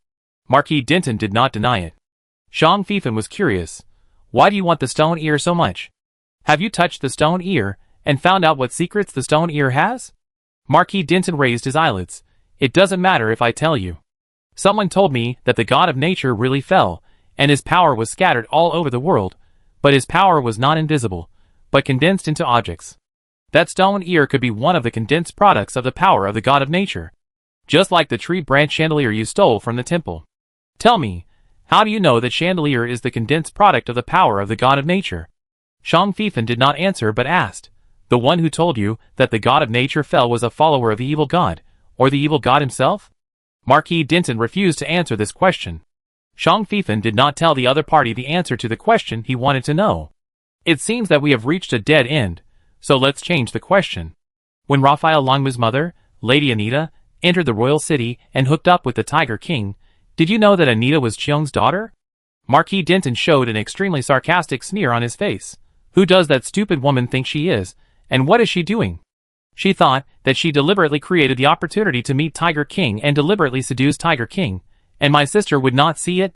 Marquis Denton did not deny it. Shang Feifan was curious. Why do you want the stone ear so much? Have you touched the stone ear, and found out what secrets the stone ear has? Marquis Denton raised his eyelids. It doesn't matter if I tell you. Someone told me that the god of nature really fell, and his power was scattered all over the world, but his power was not invisible, but condensed into objects. That stone ear could be one of the condensed products of the power of the god of nature, just like the tree branch chandelier you stole from the temple. Tell me, how do you know that chandelier is the condensed product of the power of the god of nature? Shang Fifan did not answer but asked, the one who told you that the god of nature fell was a follower of the evil god, or the evil god himself? Marquis Denton refused to answer this question. Shang Fifan did not tell the other party the answer to the question he wanted to know. It seems that we have reached a dead end, so let's change the question. When Raphael Longmu's mother, Lady Anita, entered the royal city and hooked up with the Tiger King, did you know that Anita was Cheong's daughter? Marquis Denton showed an extremely sarcastic sneer on his face. Who does that stupid woman think she is, and what is she doing? She thought that she deliberately created the opportunity to meet Tiger King and deliberately seduce Tiger King, and my sister would not see it?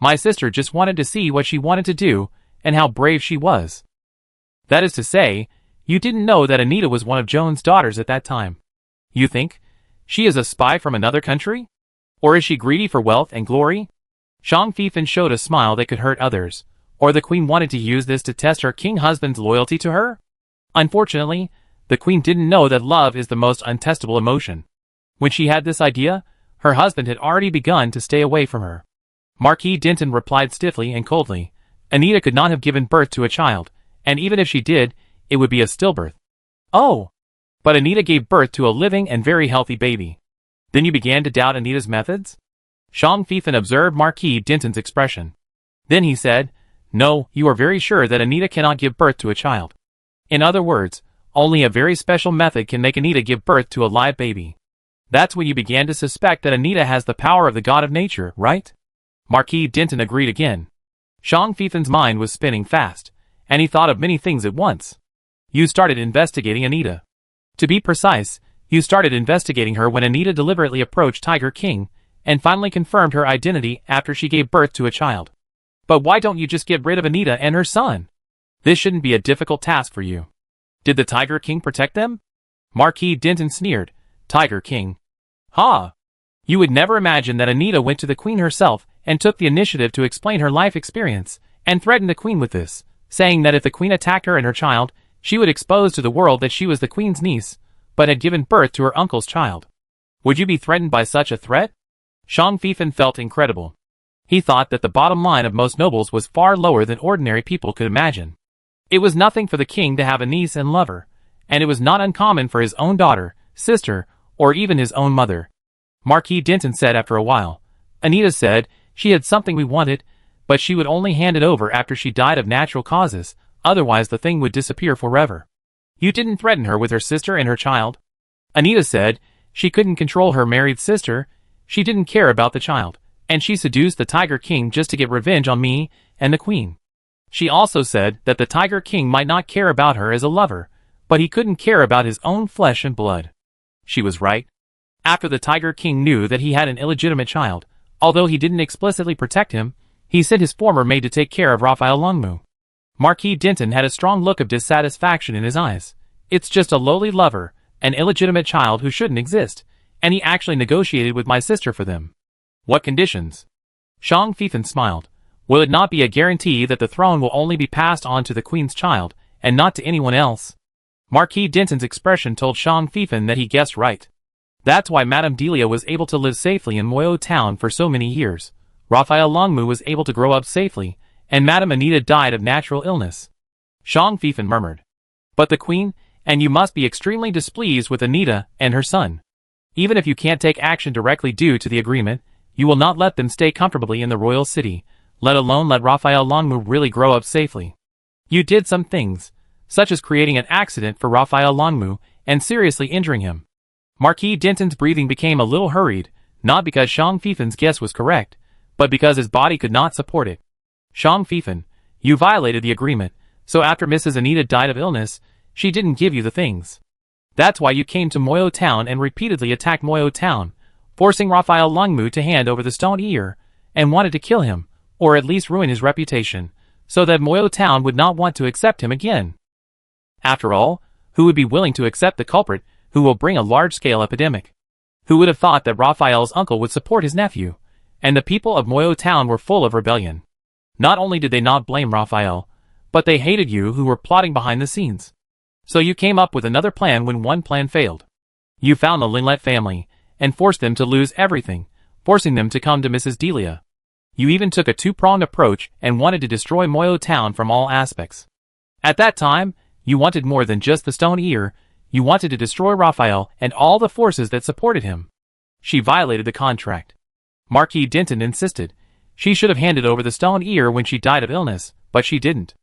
My sister just wanted to see what she wanted to do, and how brave she was. That is to say, you didn't know that Anita was one of Joan's daughters at that time. You think she is a spy from another country? Or is she greedy for wealth and glory? Shang Fifan showed a smile that could hurt others. Or the queen wanted to use this to test her king husband's loyalty to her? Unfortunately, the queen didn't know that love is the most untestable emotion. When she had this idea, her husband had already begun to stay away from her. Marquis Denton replied stiffly and coldly, Anita could not have given birth to a child, and even if she did, it would be a stillbirth. Oh! But Anita gave birth to a living and very healthy baby. Then you began to doubt Anita's methods? Shang Fifan observed Marquis Denton's expression. Then he said, no, you are very sure that Anita cannot give birth to a child. In other words, only a very special method can make Anita give birth to a live baby. That's when you began to suspect that Anita has the power of the god of nature, right? Marquis Denton agreed again. Shang Fifan's mind was spinning fast, and he thought of many things at once. You started investigating Anita. To be precise, you started investigating her when Anita deliberately approached Tiger King, and finally confirmed her identity after she gave birth to a child. But why don't you just get rid of Anita and her son? This shouldn't be a difficult task for you. Did the Tiger King protect them? Marquis Denton sneered. Tiger King. Ha! You would never imagine that Anita went to the queen herself and took the initiative to explain her life experience, and threatened the queen with this, saying that if the queen attacked her and her child, she would expose to the world that she was the queen's niece, but had given birth to her uncle's child. Would you be threatened by such a threat? Shang Fifan felt incredible. He thought that the bottom line of most nobles was far lower than ordinary people could imagine. It was nothing for the king to have a niece and lover, and it was not uncommon for his own daughter, sister, or even his own mother. Marquis Denton said after a while. Anita said she had something we wanted, but she would only hand it over after she died of natural causes, otherwise the thing would disappear forever. You didn't threaten her with her sister and her child? Anita said she couldn't control her married sister, she didn't care about the child, and she seduced the Tiger King just to get revenge on me and the queen. She also said that the Tiger King might not care about her as a lover, but he couldn't care about his own flesh and blood. She was right. After the Tiger King knew that he had an illegitimate child, although he didn't explicitly protect him, he sent his former maid to take care of Raphael Longmu. Marquis Denton had a strong look of dissatisfaction in his eyes. It's just a lowly lover, an illegitimate child who shouldn't exist, and he actually negotiated with my sister for them. What conditions? Shang Fifan smiled. Will it not be a guarantee that the throne will only be passed on to the queen's child, and not to anyone else? Marquis Denton's expression told Shang Fifan that he guessed right. That's why Madame Delia was able to live safely in Moyo Town for so many years. Raphael Longmu was able to grow up safely, and Madame Anita died of natural illness. Shang Fifan murmured. But the queen, and you must be extremely displeased with Anita and her son. Even if you can't take action directly due to the agreement, you will not let them stay comfortably in the royal city, let alone let Raphael Longmu really grow up safely. You did some things, such as creating an accident for Raphael Longmu and seriously injuring him. Marquis Denton's breathing became a little hurried, not because Shang Fifan's guess was correct, but because his body could not support it. Shang Fifan, you violated the agreement, so after Mrs. Anita died of illness, she didn't give you the things. That's why you came to Moyo Town and repeatedly attacked Moyo Town, forcing Raphael Longmu to hand over the stone ear, and wanted to kill him, or at least ruin his reputation, so that Moyo Town would not want to accept him again. After all, who would be willing to accept the culprit who will bring a large-scale epidemic? Who would have thought that Raphael's uncle would support his nephew? And the people of Moyo Town were full of rebellion. Not only did they not blame Raphael, but they hated you who were plotting behind the scenes. So you came up with another plan when one plan failed. You found the Linlet family, and forced them to lose everything, forcing them to come to Mrs. Delia. You even took a two-pronged approach and wanted to destroy Moyo Town from all aspects. At that time, you wanted more than just the stone ear, you wanted to destroy Raphael and all the forces that supported him. She violated the contract. Marquis Denton insisted. She should have handed over the stone ear when she died of illness, but she didn't.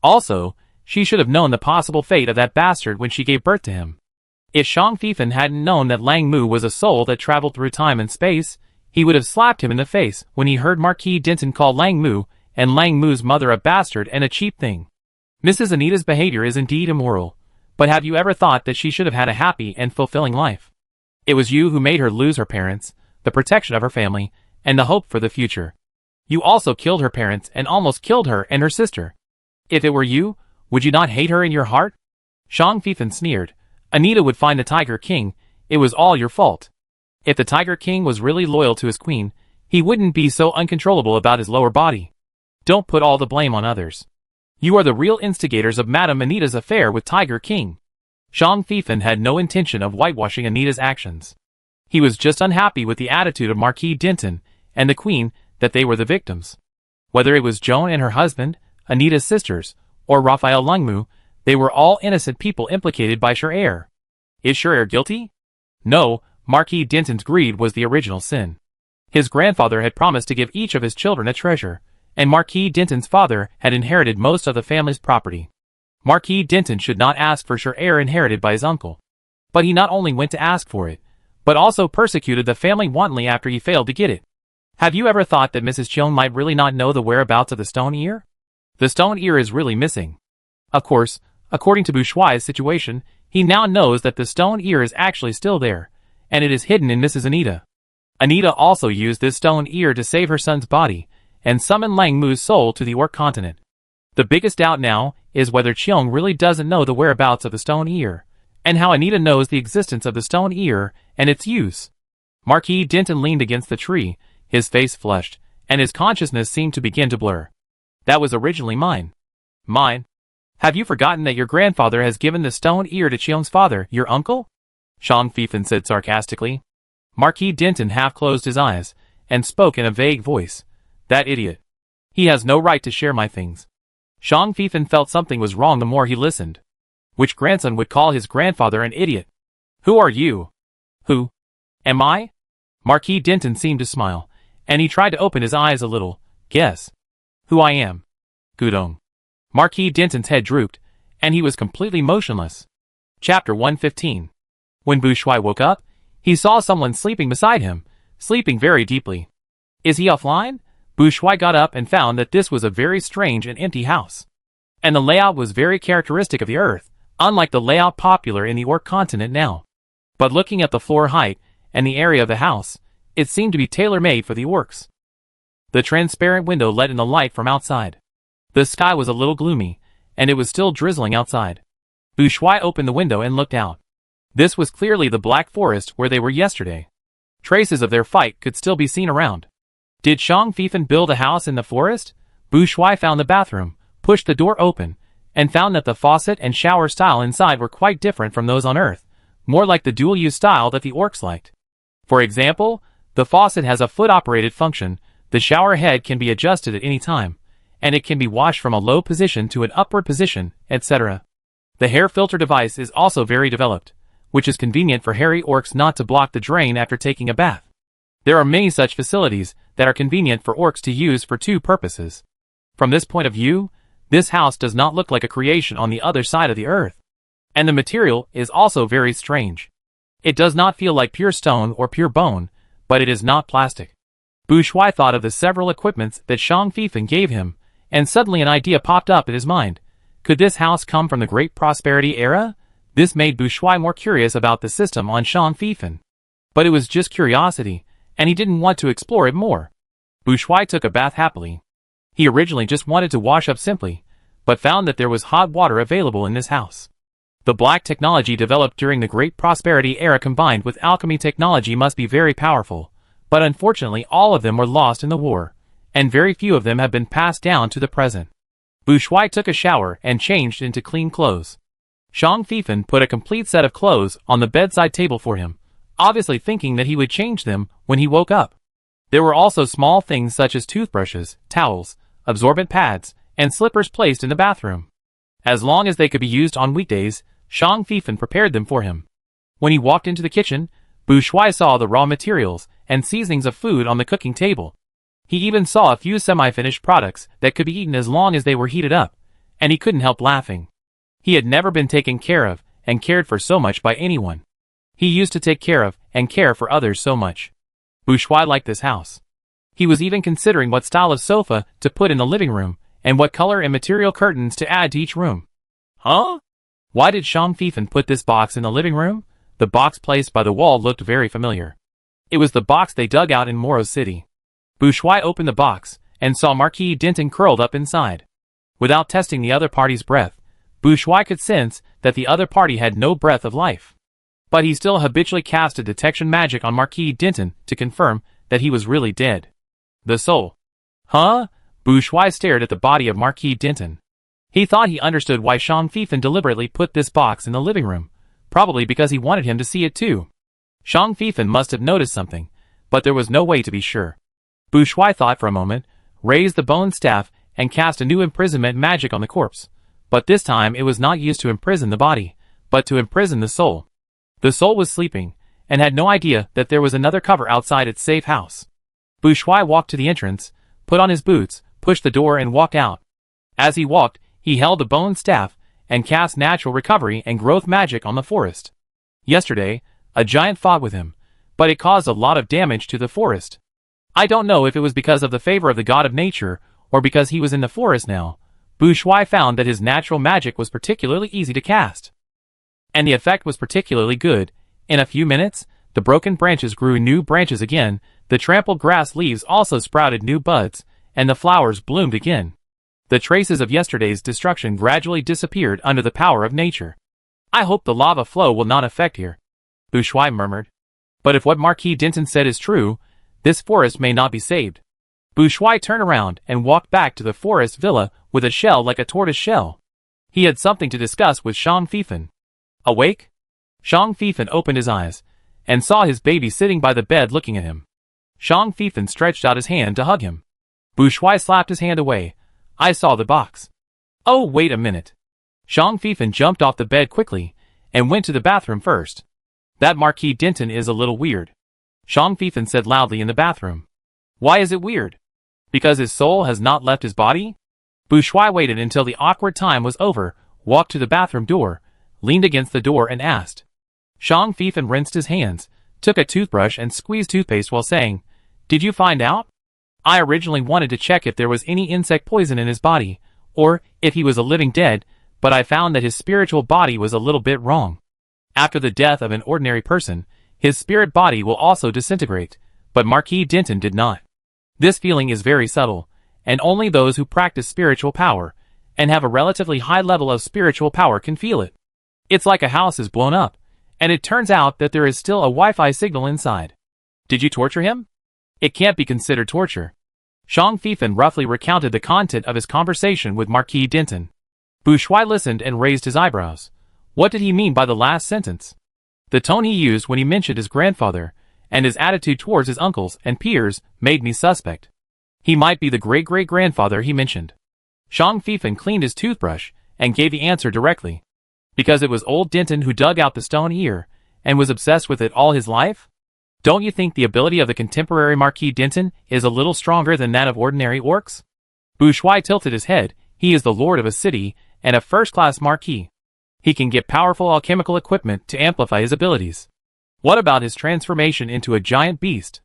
Also, she should have known the possible fate of that bastard when she gave birth to him. If Shang Fifan hadn't known that Lang Mu was a soul that traveled through time and space, he would have slapped him in the face when he heard Marquis Denton call Lang Mu and Lang Mu's mother a bastard and a cheap thing. Mrs. Anita's behavior is indeed immoral, but have you ever thought that she should have had a happy and fulfilling life? It was you who made her lose her parents, the protection of her family, and the hope for the future. You also killed her parents and almost killed her and her sister. If it were you, would you not hate her in your heart? Shang Fifan sneered. Anita would find the Tiger King. It was all your fault. If the Tiger King was really loyal to his queen, he wouldn't be so uncontrollable about his lower body. Don't put all the blame on others. You are the real instigators of Madame Anita's affair with Tiger King. Shang Fifan had no intention of whitewashing Anita's actions. He was just unhappy with the attitude of Marquis Denton and the queen that they were the victims. Whether it was Joan and her husband, Anita's sisters, or Raphael Lungmu, they were all innocent people implicated by Sher. Is Sher guilty? No, Marquis Denton's greed was the original sin. His grandfather had promised to give each of his children a treasure, and Marquis Denton's father had inherited most of the family's property. Marquis Denton should not ask for Sher inherited by his uncle. But he not only went to ask for it, but also persecuted the family wantonly after he failed to get it. Have you ever thought that Mrs. Cheung might really not know the whereabouts of the stone ear? The stone ear is really missing. Of course, according to Bourgeois' situation, he now knows that the stone ear is actually still there, and it is hidden in Mrs. Anita. Anita also used this stone ear to save her son's body, and summon Lang Mu's soul to the Orc continent. The biggest doubt now is whether Cheung really doesn't know the whereabouts of the stone ear, and how Anita knows the existence of the stone ear and its use. Marquis Denton leaned against the tree, his face flushed, and his consciousness seemed to begin to blur. That was originally mine. Mine? Have you forgotten that your grandfather has given the stone ear to Cheung's father, your uncle? Shang Fifan said sarcastically. Marquis Denton half closed his eyes, and spoke in a vague voice. That idiot. He has no right to share my things. Shang Fifan felt something was wrong the more he listened. Which grandson would call his grandfather an idiot? Who are you? Who am I? Marquis Denton seemed to smile, and he tried to open his eyes a little. Guess. Who I am. Gudong. Marquis Denton's head drooped, and he was completely motionless. Chapter 115. When Bourgeois woke up, he saw someone sleeping beside him, sleeping very deeply. Is he offline? Bourgeois got up and found that this was a very strange and empty house. And the layout was very characteristic of the Earth, unlike the layout popular in the Orc continent now. But looking at the floor height and the area of the house, it seemed to be tailor-made for the Orcs. The transparent window let in the light from outside. The sky was a little gloomy, and it was still drizzling outside. Bourgeois opened the window and looked out. This was clearly the Black Forest where they were yesterday. Traces of their fight could still be seen around. Did Shang Fifan build a house in the forest? Bourgeois found the bathroom, pushed the door open, and found that the faucet and shower style inside were quite different from those on Earth, more like the dual-use style that the Orcs liked. For example, the faucet has a foot-operated function, the shower head can be adjusted at any time, and it can be washed from a low position to an upward position, etc. The hair filter device is also very developed, which is convenient for hairy Orcs not to block the drain after taking a bath. There are many such facilities that are convenient for Orcs to use for two purposes. From this point of view, this house does not look like a creation on the other side of the Earth. And the material is also very strange. It does not feel like pure stone or pure bone, but it is not plastic. Bourgeois thought of the several equipments that Shang Fifan gave him, and suddenly an idea popped up in his mind. Could this house come from the Great Prosperity era? This made Bourgeois more curious about the system on Shang Fifan. But it was just curiosity, and he didn't want to explore it more. Bourgeois took a bath happily. He originally just wanted to wash up simply, but found that there was hot water available in this house. The black technology developed during the Great Prosperity era combined with alchemy technology must be very powerful, but unfortunately all of them were lost in the war, and very few of them have been passed down to the present. Bu Shuai took a shower and changed into clean clothes. Zhang Fifan put a complete set of clothes on the bedside table for him, obviously thinking that he would change them when he woke up. There were also small things such as toothbrushes, towels, absorbent pads, and slippers placed in the bathroom. As long as they could be used on weekdays, Zhang Fifan prepared them for him. When he walked into the kitchen, Bu Shuai saw the raw materials and seasonings of food on the cooking table. He even saw a few semi-finished products that could be eaten as long as they were heated up, and he couldn't help laughing. He had never been taken care of and cared for so much by anyone. He used to take care of and care for others so much. Bu Shuai liked this house. He was even considering what style of sofa to put in the living room and what color and material curtains to add to each room. Huh? Why did Zhang Fifan put this box in the living room? The box placed by the wall looked very familiar. It was the box they dug out in Moro City. Bu Shuai opened the box and saw Marquis Denton curled up inside. Without testing the other party's breath, Bu Shuai could sense that the other party had no breath of life. But he still habitually cast a detection magic on Marquis Denton to confirm that he was really dead. The soul. Huh? Bu Shuai stared at the body of Marquis Denton. He thought he understood why Zhang Fifan deliberately put this box in the living room, probably because he wanted him to see it too. Zhang Fifan must have noticed something, but there was no way to be sure. Bu Shuai thought for a moment, raised the bone staff, and cast a new imprisonment magic on the corpse. But this time it was not used to imprison the body, but to imprison the soul. The soul was sleeping, and had no idea that there was another cover outside its safe house. Bu Shuai walked to the entrance, put on his boots, pushed the door and walked out. As he walked, he held the bone staff, and cast natural recovery and growth magic on the forest. Yesterday, a giant fought with him, but it caused a lot of damage to the forest. I don't know if it was because of the favor of the god of nature, or because he was in the forest now. Bu Shuai found that his natural magic was particularly easy to cast. And the effect was particularly good. In a few minutes, the broken branches grew new branches again, the trampled grass leaves also sprouted new buds, and the flowers bloomed again. The traces of yesterday's destruction gradually disappeared under the power of nature. I hope the lava flow will not affect here, Bu Shuai murmured. But if what Marquis Denton said is true, this forest may not be saved. Bu Shuai turned around and walked back to the forest villa with a shell like a tortoise shell. He had something to discuss with Zhang Fifan. Awake? Zhang Fifan opened his eyes, and saw his baby sitting by the bed looking at him. Zhang Fifan stretched out his hand to hug him. Bu Shuai slapped his hand away. I saw the box. Oh, wait a minute. Zhang Fifan jumped off the bed quickly, and went to the bathroom first. That Marquis Denton is a little weird, Zhang Fifan said loudly in the bathroom. Why is it weird? Because his soul has not left his body? Bu Shuai waited until the awkward time was over, walked to the bathroom door, leaned against the door and asked. Zhang Fifan rinsed his hands, took a toothbrush and squeezed toothpaste while saying, Did you find out? I originally wanted to check if there was any insect poison in his body, or if he was a living dead, but I found that his spiritual body was a little bit wrong. After the death of an ordinary person, his spirit body will also disintegrate, but Marquis Denton did not. This feeling is very subtle, and only those who practice spiritual power, and have a relatively high level of spiritual power can feel it. It's like a house is blown up, and it turns out that there is still a Wi-Fi signal inside. Did you torture him? It can't be considered torture. Zhang Fifan roughly recounted the content of his conversation with Marquis Denton. Bu Shuai listened and raised his eyebrows. What did he mean by the last sentence? The tone he used when he mentioned his grandfather, and his attitude towards his uncles and peers, made me suspect. He might be the great-great-grandfather he mentioned. Zhang Fifan cleaned his toothbrush, and gave the answer directly. Because it was old Denton who dug out the stone ear, and was obsessed with it all his life? Don't you think the ability of the contemporary Marquis Denton is a little stronger than that of ordinary orcs? Bu Shuai tilted his head. He is the lord of a city, and a first-class marquis. He can get powerful alchemical equipment to amplify his abilities. What about his transformation into a giant beast?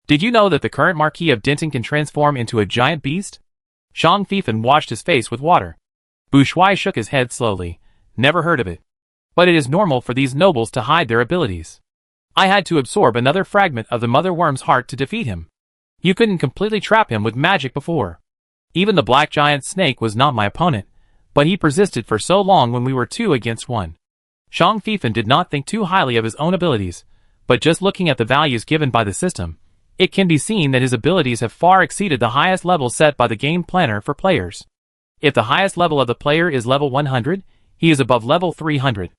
Did you know that the current Marquis of Denton can transform into a giant beast? Zhang Fifan washed his face with water. Bu Shuai shook his head slowly. Never heard of it. But it is normal for these nobles to hide their abilities. I had to absorb another fragment of the mother worm's heart to defeat him. You couldn't completely trap him with magic before. Even the black giant snake was not my opponent, but he persisted for so long when we were 2 against 1. Zhang Fifan did not think too highly of his own abilities, but just looking at the values given by the system, it can be seen that his abilities have far exceeded the highest level set by the game planner for players. If the highest level of the player is level 100, he is above level 300.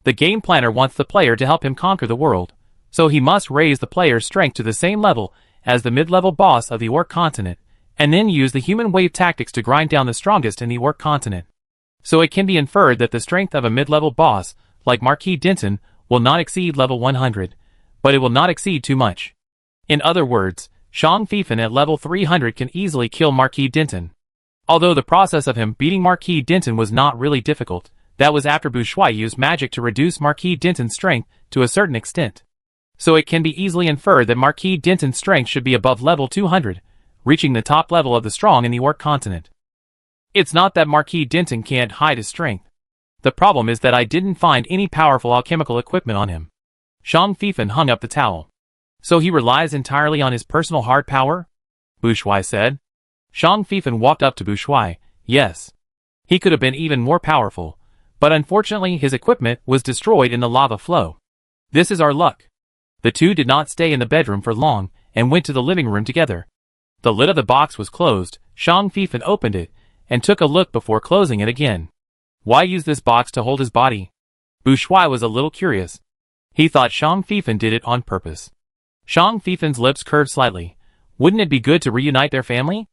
The game planner wants the player to help him conquer the world, so he must raise the player's strength to the same level as the mid-level boss of the Orc continent, and then use the human wave tactics to grind down the strongest in the Orc continent. So it can be inferred that the strength of a mid-level boss, like Marquis Denton, will not exceed level 100, but it will not exceed too much. In other words, Shang Feifan at level 300 can easily kill Marquis Denton. Although the process of him beating Marquis Denton was not really difficult, that was after Bushuai used magic to reduce Marquis Denton's strength to a certain extent. So it can be easily inferred that Marquis Denton's strength should be above level 200, reaching the top level of the strong in the Orc continent. It's not that Marquis Denton can't hide his strength. The problem is that I didn't find any powerful alchemical equipment on him. Shang Feifan hung up the towel. So he relies entirely on his personal hard power? Bushuai said. Shang Feifan walked up to Bushuai. Yes. He could have been even more powerful, but unfortunately his equipment was destroyed in the lava flow. This is our luck. The two did not stay in the bedroom for long, and went to the living room together. The lid of the box was closed. Shang Feifan opened it, and took a look before closing it again. Why use this box to hold his body? Bushuai was a little curious. He thought Shang Feifan did it on purpose. Shang Feifan's lips curved slightly. Wouldn't it be good to reunite their family?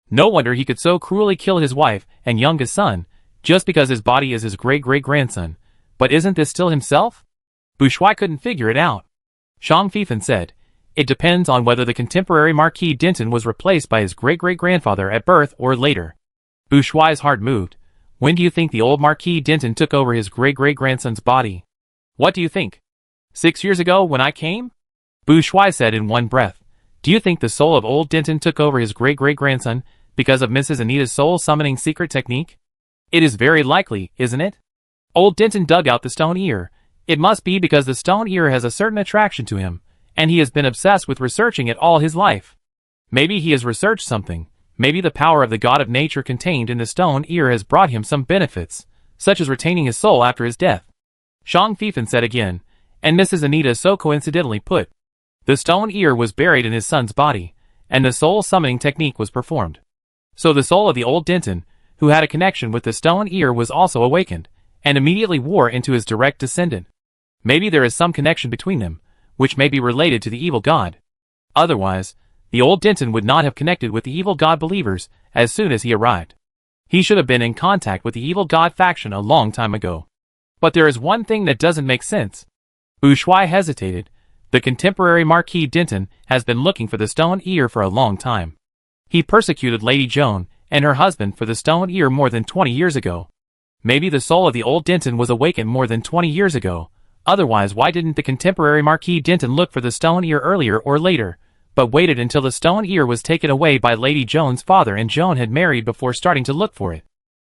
No wonder he could so cruelly kill his wife and youngest son, just because his body is his great-great-grandson. But isn't this still himself? Bushuai couldn't figure it out. Shang Feifan said, it depends on whether the contemporary Marquis Denton was replaced by his great-great-grandfather at birth or later. Bushuai's heart moved. When do you think the old Marquis Denton took over his great-great-grandson's body? What do you think? 6 years ago when I came? Bushuai said in one breath. Do you think the soul of old Denton took over his great-great-grandson because of Mrs. Anita's soul-summoning secret technique? It is very likely, isn't it? Old Denton dug out the stone ear. It must be because the stone ear has a certain attraction to him, and he has been obsessed with researching it all his life. Maybe he has researched something. Maybe the power of the god of nature contained in the stone ear has brought him some benefits, such as retaining his soul after his death. Shang Feifan said again, and Mrs. Anita so coincidentally put. The stone ear was buried in his son's body, and the soul-summoning technique was performed. So the soul of the old Denton, who had a connection with the stone ear, was also awakened, and immediately wore into his direct descendant. Maybe there is some connection between them, which may be related to the evil god. Otherwise, the old Denton would not have connected with the evil god believers as soon as he arrived. He should have been in contact with the evil god faction a long time ago. But there is one thing that doesn't make sense. Bushuai hesitated. The contemporary Marquis Denton has been looking for the stone ear for a long time. He persecuted Lady Joan and her husband for the stone ear more than 20 years ago. Maybe the soul of the old Denton was awakened more than 20 years ago. Otherwise, why didn't the contemporary Marquis Denton look for the stone ear earlier or later, but waited until the stone ear was taken away by Lady Joan's father and Joan had married before starting to look for it?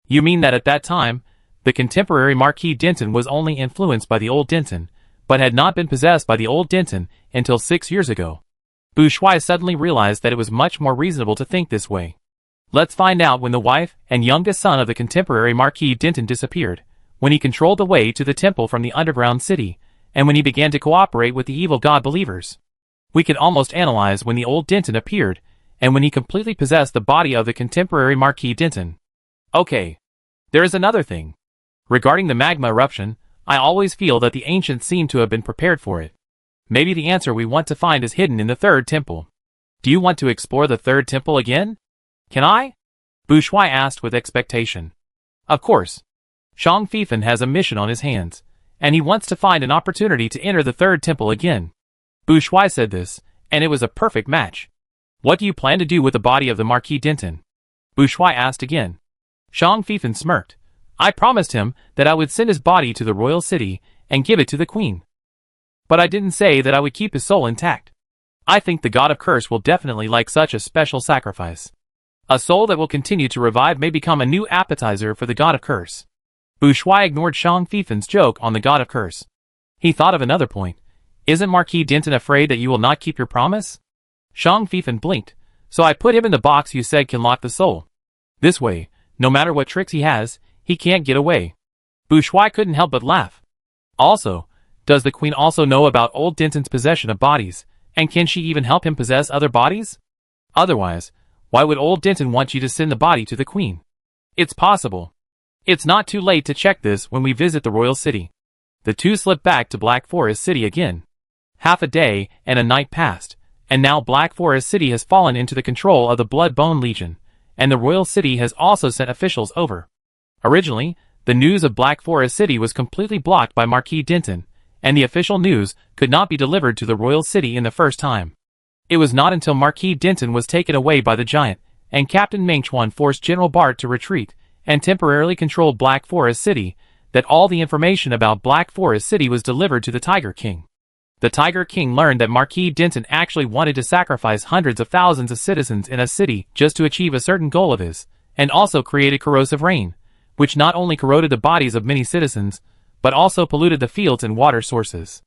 You mean that at that time, the contemporary Marquis Denton was only influenced by the old Denton, but had not been possessed by the old Denton until 6 years ago? Bushuai suddenly realized that it was much more reasonable to think this way. Let's find out when the wife and youngest son of the contemporary Marquis Denton disappeared, when he controlled the way to the temple from the underground city, and when he began to cooperate with the evil god believers. We can almost analyze when the old Denton appeared, and when he completely possessed the body of the contemporary Marquis Denton. Okay. There is another thing. Regarding the magma eruption, I always feel that the ancients seem to have been prepared for it. Maybe the answer we want to find is hidden in the third temple. Do you want to explore the third temple again? Can I? Bushuai asked with expectation. Of course. Shang Feifan has a mission on his hands, and he wants to find an opportunity to enter the third temple again. Bushuai said this, and it was a perfect match. What do you plan to do with the body of the Marquis Denton? Bushuai asked again. Shang Feifan smirked. I promised him that I would send his body to the royal city and give it to the queen. But I didn't say that I would keep his soul intact. I think the god of curse will definitely like such a special sacrifice. A soul that will continue to revive may become a new appetizer for the god of curse. Bushuai ignored Shang Feifan's joke on the god of curse. He thought of another point. Isn't Marquis Denton afraid that you will not keep your promise? Shang Feifan blinked. So I put him in the box you said can lock the soul. This way, no matter what tricks he has, he can't get away. Bushuai couldn't help but laugh. Also, does the queen also know about old Denton's possession of bodies, And can she even help him possess other bodies? Otherwise, why would old Denton want you to send the body to the Queen? It's possible. It's not too late to check this when we visit the royal city. The two slipped back to Black Forest City again. Half a day and a night passed, and now Black Forest City has fallen into the control of the Blood-Bone Legion, and the royal city has also sent officials over. Originally, the news of Black Forest City was completely blocked by Marquis Denton, and the official news could not be delivered to the royal city in the first time. It was not until Marquis Denton was taken away by the giant, and Captain Mengchuan forced General Bart to retreat, and temporarily controlled Black Forest City, that all the information about Black Forest City was delivered to the Tiger King. The Tiger King learned that Marquis Denton actually wanted to sacrifice hundreds of thousands of citizens in a city just to achieve a certain goal of his, and also created corrosive rain, which not only corroded the bodies of many citizens, but also polluted the fields and water sources.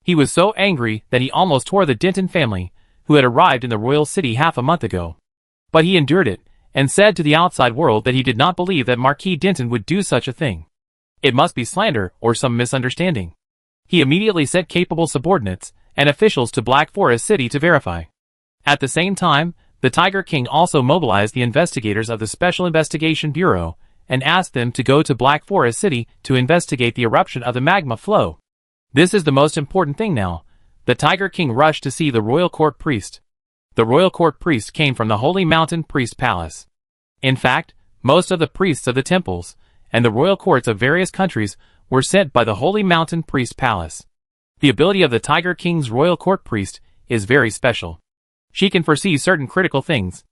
He was so angry that he almost tore the Denton family, who had arrived in the royal city half a month ago. But he endured it, and said to the outside world that he did not believe that Marquis Denton would do such a thing. It must be slander or some misunderstanding. He immediately sent capable subordinates and officials to Black Forest City to verify. At the same time, the Tiger King also mobilized the investigators of the Special Investigation Bureau and asked them to go to Black Forest City to investigate the eruption of the magma flow. This is the most important thing now. The Tiger King rushed to see the royal court priest. The royal court priest came from the Holy Mountain Priest Palace. In fact, most of the priests of the temples and the royal courts of various countries were sent by the Holy Mountain Priest Palace. The ability of the Tiger King's royal court priest is very special. She can foresee certain critical things.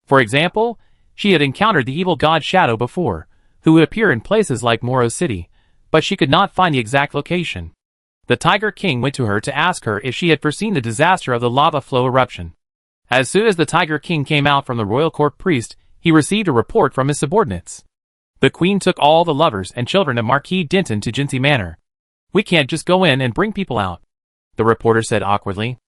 For example, she had encountered the evil god Shadow before, who would appear in places like Moro City, but she could not find the exact location. The Tiger King went to her to ask her if she had foreseen the disaster of the lava flow eruption. As soon as the Tiger King came out from the royal court priest, he received a report from his subordinates. The Queen took all the lovers and children of Marquis Denton to Jinsey Manor. We can't just go in and bring people out, the reporter said awkwardly.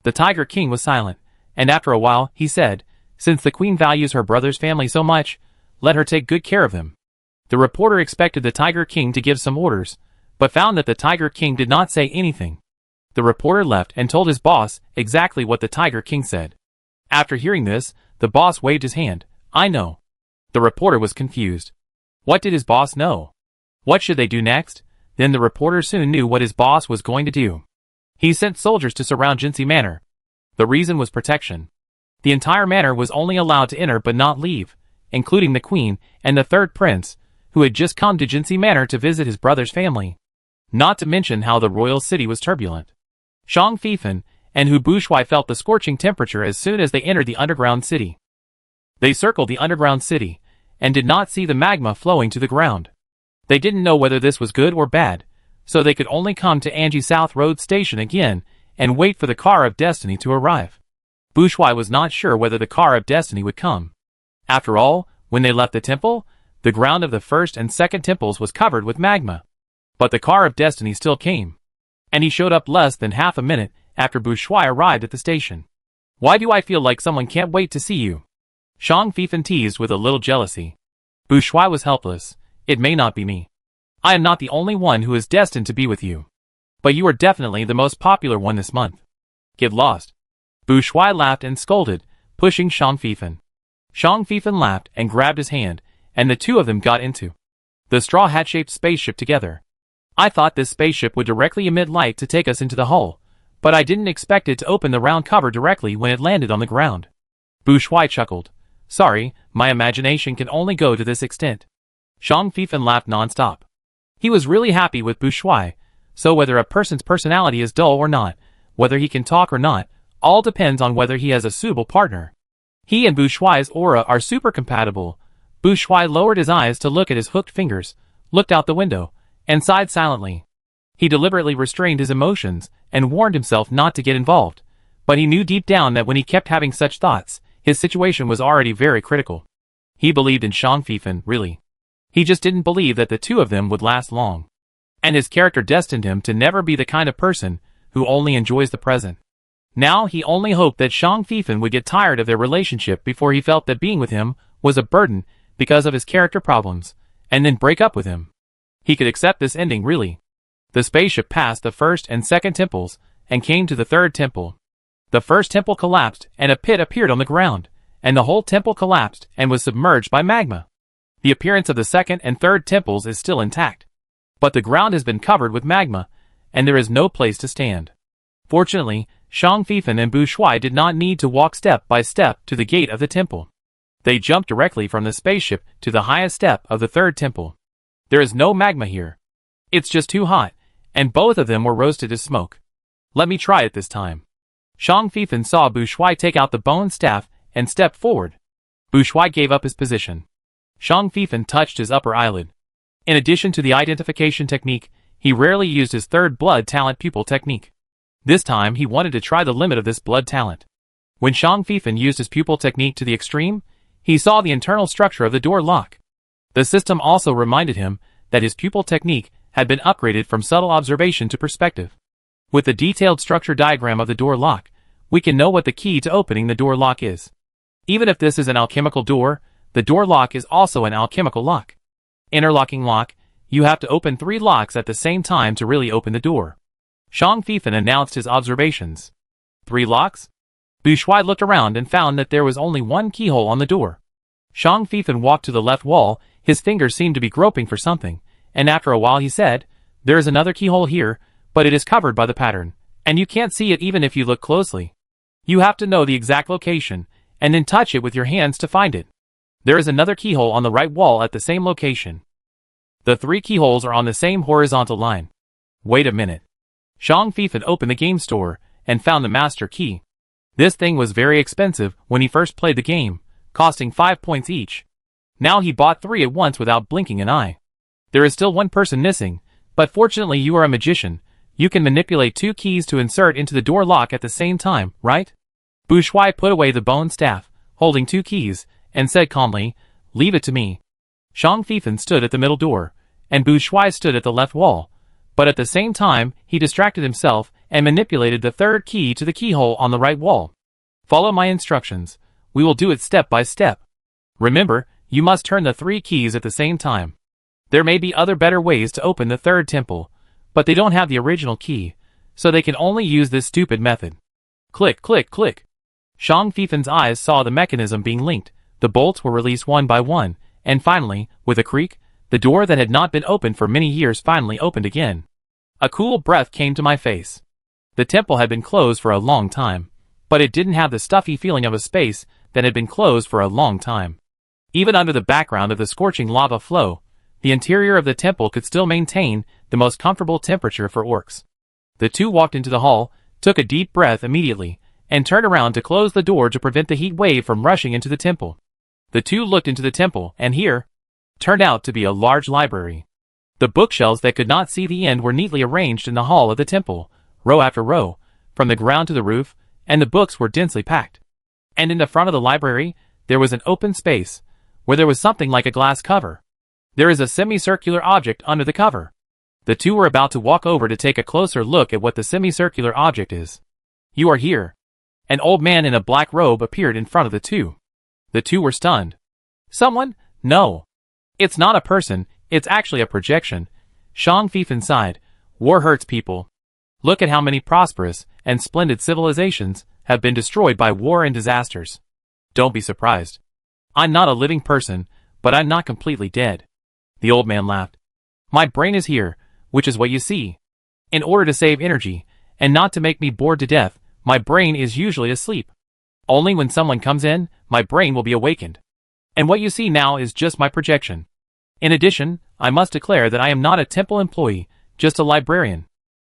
The Tiger King was silent, and after a while, he said, since the Queen values her brother's family so much, let her take good care of them. The reporter expected the Tiger King to give some orders, but found that the Tiger King did not say anything. The reporter left and told his boss exactly what the Tiger King said. After hearing this, the boss waved his hand. I know. The reporter was confused. What did his boss know? What should they do next? Then the reporter soon knew what his boss was going to do. He sent soldiers to surround Jinsey Manor. The reason was protection. The entire manor was only allowed to enter but not leave, including the Queen and the third prince, who had just come to Jinsey Manor to visit his brother's family. Not to mention how the royal city was turbulent. Shang Fifan and Hu Bushuai felt the scorching temperature as soon as they entered the underground city. They circled the underground city, and did not see the magma flowing to the ground. They didn't know whether this was good or bad, so they could only come to Anji South Road Station again, and wait for the car of destiny to arrive. Bushuai was not sure whether the car of destiny would come. After all, when they left the temple, the ground of the first and second temples was covered with magma. But the car of destiny still came. And he showed up less than half a minute after Bushuai arrived at the station. Why do I feel like someone can't wait to see you? Shang Fifan teased with a little jealousy. Bushuai was helpless. It may not be me. I am not the only one who is destined to be with you. But you are definitely the most popular one this month. Get lost. Bushuai laughed and scolded, pushing Shang Fifan. Shang Fifan laughed and grabbed his hand, and the two of them got into the straw hat-shaped spaceship together. I thought this spaceship would directly emit light to take us into the hull, but I didn't expect it to open the round cover directly when it landed on the ground. Bushuai chuckled. Sorry, my imagination can only go to this extent. Shang Fifan laughed non-stop. He was really happy with Bushuai, so whether a person's personality is dull or not, whether he can talk or not, all depends on whether he has a suitable partner. He and Bushuai's aura are super compatible. Bushuai lowered his eyes to look at his hooked fingers, looked out the window, and sighed silently. He deliberately restrained his emotions and warned himself not to get involved, but he knew deep down that when he kept having such thoughts, his situation was already very critical. He believed in Shang Fifan, really. He just didn't believe that the two of them would last long. And his character destined him to never be the kind of person who only enjoys the present. Now he only hoped that Shang Fifan would get tired of their relationship before he felt that being with him was a burden because of his character problems, and then break up with him. He could accept this ending, really. The spaceship passed the first and second temples and came to the third temple. The first temple collapsed and a pit appeared on the ground, and the whole temple collapsed and was submerged by magma. The appearance of the second and third temples is still intact, but the ground has been covered with magma, and there is no place to stand. Fortunately, Shang Fifan and Bu Shuai did not need to walk step by step to the gate of the temple. They jumped directly from the spaceship to the highest step of the third temple. There is no magma here. It's just too hot, and both of them were roasted to smoke. Let me try it this time. Shang Fifan saw Bu Shuai take out the bone staff and stepped forward. Bu Shuai gave up his position. Shang Fifan touched his upper eyelid. In addition to the identification technique, he rarely used his third blood talent pupil technique. This time he wanted to try the limit of this blood talent. When Shang Fifan used his pupil technique to the extreme, he saw the internal structure of the door lock. The system also reminded him that his pupil technique had been upgraded from subtle observation to perspective. With the detailed structure diagram of the door lock, we can know what the key to opening the door lock is. Even if this is an alchemical door, the door lock is also an alchemical lock. Interlocking lock, you have to open 3 locks at the same time to really open the door. Shang Fifan announced his observations. 3 locks? Bu Shuai looked around and found that there was only 1 keyhole on the door. Shang Fifan walked to the left wall, his fingers seemed to be groping for something, and after a while he said, "There is another keyhole here, but it is covered by the pattern, and you can't see it even if you look closely. You have to know the exact location, and then touch it with your hands to find it. There is another keyhole on the right wall at the same location. The 3 keyholes are on the same horizontal line." Wait a minute. Shang Fifan opened the game store and found the master key. This thing was very expensive when he first played the game, costing 5 points each. Now he bought 3 at once without blinking an eye. There is still 1 person missing, but fortunately you are a magician. You can manipulate 2 keys to insert into the door lock at the same time, right? Bu Shuai put away the bone staff, holding 2 keys, and said calmly, "Leave it to me." Shang Fifan stood at the middle door, and Bu Shuai stood at the left wall, but at the same time he distracted himself and manipulated the 3rd key to the keyhole on the right wall. "Follow my instructions. We will do it step by step. Remember, you must turn the 3 keys at the same time. There may be other better ways to open the 3rd temple, but they don't have the original key, so they can only use this stupid method." Click, click, click. Shang Fifan's eyes saw the mechanism being linked. The bolts were released one by one, and finally, with a creak, the door that had not been opened for many years finally opened again. A cool breath came to my face. The temple had been closed for a long time, but it didn't have the stuffy feeling of a space that had been closed for a long time. Even under the background of the scorching lava flow, the interior of the temple could still maintain the most comfortable temperature for orcs. The 2 walked into the hall, took a deep breath immediately, and turned around to close the door to prevent the heat wave from rushing into the temple. The 2 looked into the temple, and here turned out to be a large library. The bookshelves that could not see the end were neatly arranged in the hall of the temple, row after row, from the ground to the roof, and the books were densely packed. And in the front of the library, there was an open space, where there was something like a glass cover. There is a semicircular object under the cover. The 2 were about to walk over to take a closer look at what the semicircular object is. "You are here." An old man in a black robe appeared in front of the 2. The 2 were stunned. "Someone? No. It's not a person, it's actually a projection." Shang Fifan sighed. "War hurts people. Look at how many prosperous and splendid civilizations have been destroyed by war and disasters. Don't be surprised. I'm not a living person, but I'm not completely dead." The old man laughed. "My brain is here, which is what you see. In order to save energy, and not to make me bored to death, my brain is usually asleep. Only when someone comes in, my brain will be awakened. And what you see now is just my projection. In addition, I must declare that I am not a temple employee, just a librarian.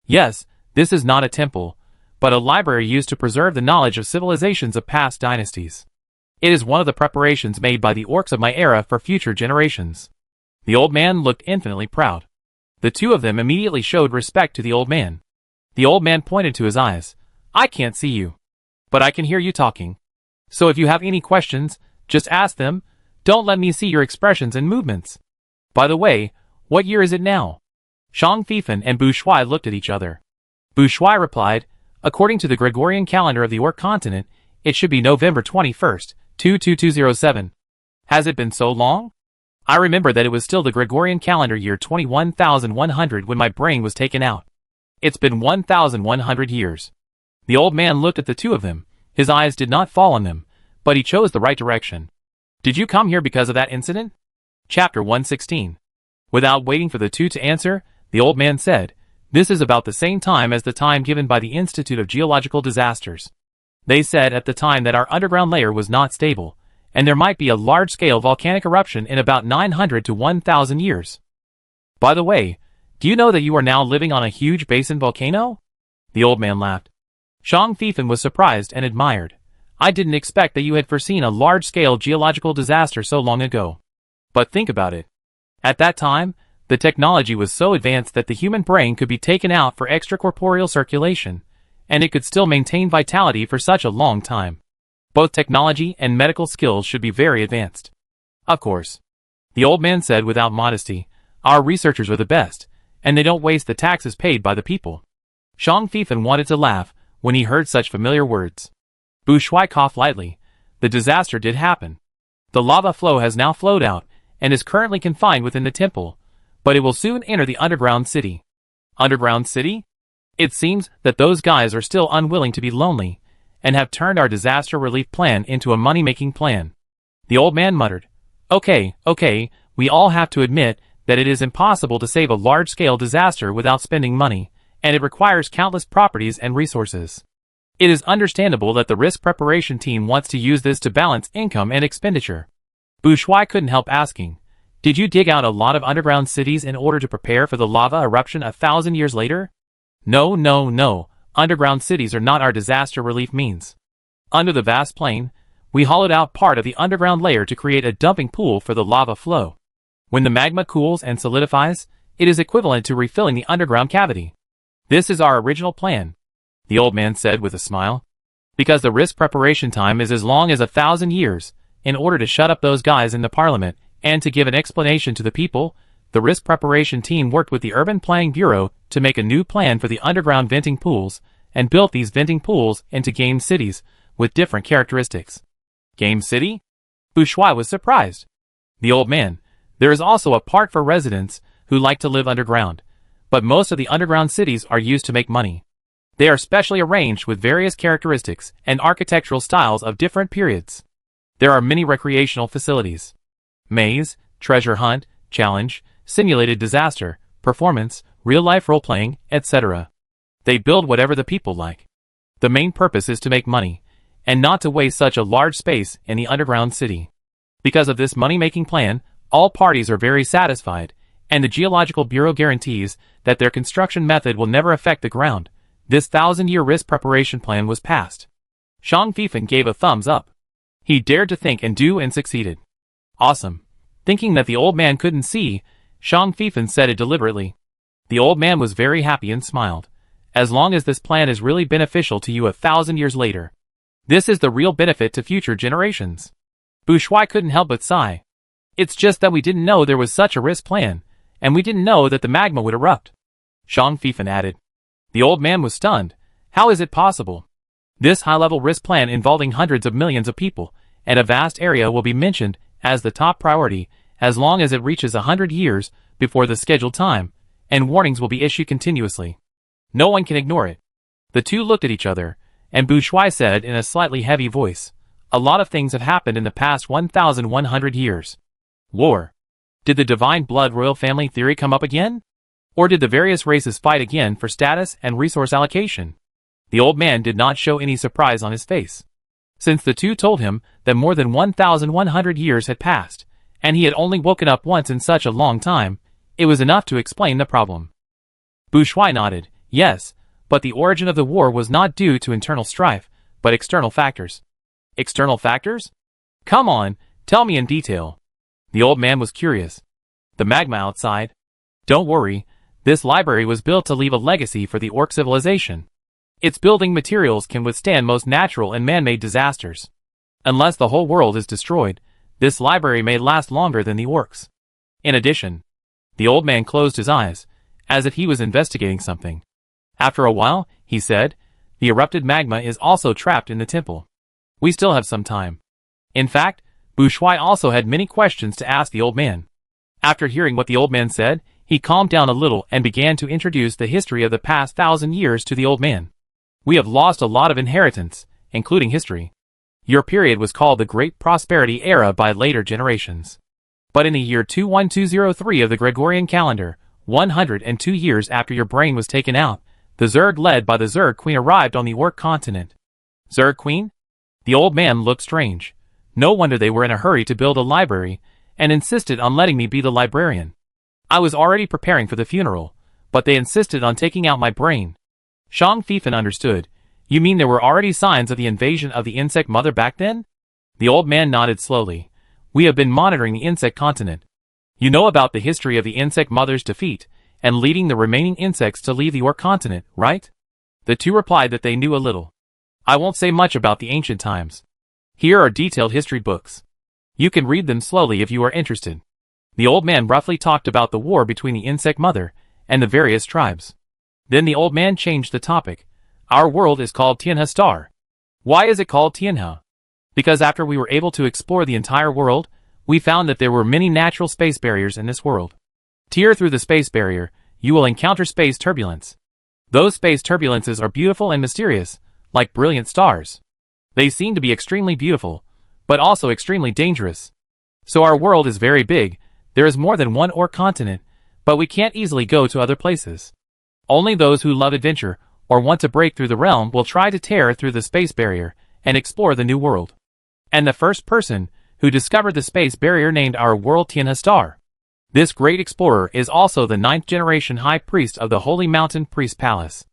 Yes, this is not a temple, but a library used to preserve the knowledge of civilizations of past dynasties. It is one of the preparations made by the orcs of my era for future generations." The old man looked infinitely proud. The 2 of them immediately showed respect to the old man. The old man pointed to his eyes. "I can't see you, but I can hear you talking. So if you have any questions, just ask them. Don't let me see your expressions and movements. By the way, what year is it now?" Shang Fifan and Bu Shuai looked at each other. Bu Shuai replied, "According to the Gregorian calendar of the Orc continent, it should be November 21st, 22207. Has it been so long? I remember that it was still the Gregorian calendar year 21,100 when my brain was taken out. It's been 1,100 years." The old man looked at the two of them. His eyes did not fall on them, but he chose the right direction. Did you come here because of that incident? Chapter 116. Without waiting for the two to answer, the old man said, "This is about the same time as the time given by the Institute of Geological Disasters. They said at the time that our underground layer was not stable, and there might be a large-scale volcanic eruption in about 900 to 1,000 years. By the way, do you know that you are now living on a huge basin volcano?" The old man laughed. Shang Fifan was surprised and admired. "I didn't expect that you had foreseen a large-scale geological disaster so long ago. But think about it. At that time, the technology was so advanced that the human brain could be taken out for extracorporeal circulation, and it could still maintain vitality for such a long time. Both technology and medical skills should be very advanced." "Of course," the old man said without modesty, "our researchers are the best, and they don't waste the taxes paid by the people." Shang Fifan wanted to laugh when he heard such familiar words. Bu Shuai coughed lightly. The disaster did happen. The lava flow has now flowed out, and is currently confined within the temple, but it will soon enter the underground city. Underground city? It seems that those guys are still unwilling to be lonely, and have turned our disaster relief plan into a money-making plan. The old man muttered, Okay, we all have to admit that it is impossible to save a large-scale disaster without spending money, and it requires countless properties and resources. It is understandable that the risk preparation team wants to use this to balance income and expenditure." Bu Shuai couldn't help asking, "Did you dig out a lot of underground cities in order to prepare for the lava eruption 1,000 years later?" No. Underground cities are not our disaster relief means. Under the vast plain, we hollowed out part of the underground layer to create a dumping pool for the lava flow. When the magma cools and solidifies, it is equivalent to refilling the underground cavity. This is our original plan, the old man said with a smile. Because the risk preparation time is as long as 1,000 years, in order to shut up those guys in the parliament, and to give an explanation to the people, the risk preparation team worked with the Urban Planning Bureau to make a new plan for the underground venting pools, and built these venting pools into game cities, with different characteristics. Game city? Bu Shuai was surprised. The old man, there is also a part for residents who like to live underground, but most of the underground cities are used to make money. They are specially arranged with various characteristics and architectural styles of different periods. There are many recreational facilities. Maze, treasure hunt, challenge, simulated disaster, performance, real-life role-playing, etc. They build whatever the people like. The main purpose is to make money, and not to waste such a large space in the underground city. Because of this money-making plan, all parties are very satisfied, and the Geological Bureau guarantees that their construction method will never affect the ground. This 1,000-year risk preparation plan was passed. Shang Fifan gave a thumbs up. He dared to think and do and succeeded. Awesome. Thinking that the old man couldn't see, Shang Fifan said it deliberately. The old man was very happy and smiled. As long as this plan is really beneficial to you 1,000 years later. This is the real benefit to future generations. Bu Shuai couldn't help but sigh. It's just that we didn't know there was such a risk plan, and we didn't know that the magma would erupt. Shang Fifan added. The old man was stunned. How is it possible? This high-level risk plan involving hundreds of millions of people and a vast area will be mentioned as the top priority as long as it reaches 100 years before the scheduled time, and warnings will be issued continuously. No one can ignore it. The two looked at each other, and Bu Shuai said in a slightly heavy voice, A lot of things have happened in the past 1,100 years. War. Did the divine blood royal family theory come up again? Or did the various races fight again for status and resource allocation? The old man did not show any surprise on his face. Since the two told him that more than 1,100 years had passed, and he had only woken up once in such a long time, it was enough to explain the problem. Bu Shuai nodded, yes, but the origin of the war was not due to internal strife, but external factors. External factors? Come on, tell me in detail. The old man was curious. The magma outside. Don't worry, this library was built to leave a legacy for the Orc civilization. Its building materials can withstand most natural and man-made disasters. Unless the whole world is destroyed, this library may last longer than the Orcs. In addition, the old man closed his eyes, as if he was investigating something. After a while, he said, the erupted magma is also trapped in the temple. We still have some time. In fact, Bu Shuai also had many questions to ask the old man. After hearing what the old man said, he calmed down a little and began to introduce the history of the past 1,000 years to the old man. We have lost a lot of inheritance, including history. Your period was called the Great Prosperity Era by later generations. But in the year 21203 of the Gregorian calendar, 102 years after your brain was taken out, the Zerg led by the Zerg Queen arrived on the Orc continent. Zerg Queen? The old man looked strange. No wonder they were in a hurry to build a library, and insisted on letting me be the librarian. I was already preparing for the funeral, but they insisted on taking out my brain. Shang Fifan understood. You mean there were already signs of the invasion of the insect mother back then? The old man nodded slowly. We have been monitoring the insect continent. You know about the history of the insect mother's defeat, and leading the remaining insects to leave the Orc continent, right? The two replied that they knew a little. I won't say much about the ancient times. Here are detailed history books. You can read them slowly if you are interested. The old man roughly talked about the war between the insect mother and the various tribes. Then the old man changed the topic. Our world is called Tianhe Star. Why is it called Tianhe? Because after we were able to explore the entire world, we found that there were many natural space barriers in this world. Tear through the space barrier, you will encounter space turbulence. Those space turbulences are beautiful and mysterious, like brilliant stars. They seem to be extremely beautiful, but also extremely dangerous. So our world is very big, there is more than one Orc continent, but we can't easily go to other places. Only those who love adventure, or want to break through the realm will try to tear through the space barrier, and explore the new world. And the first person who discovered the space barrier named our world Tianhe Star. This great explorer is also the 9th generation high priest of the Holy Mountain Priest Palace.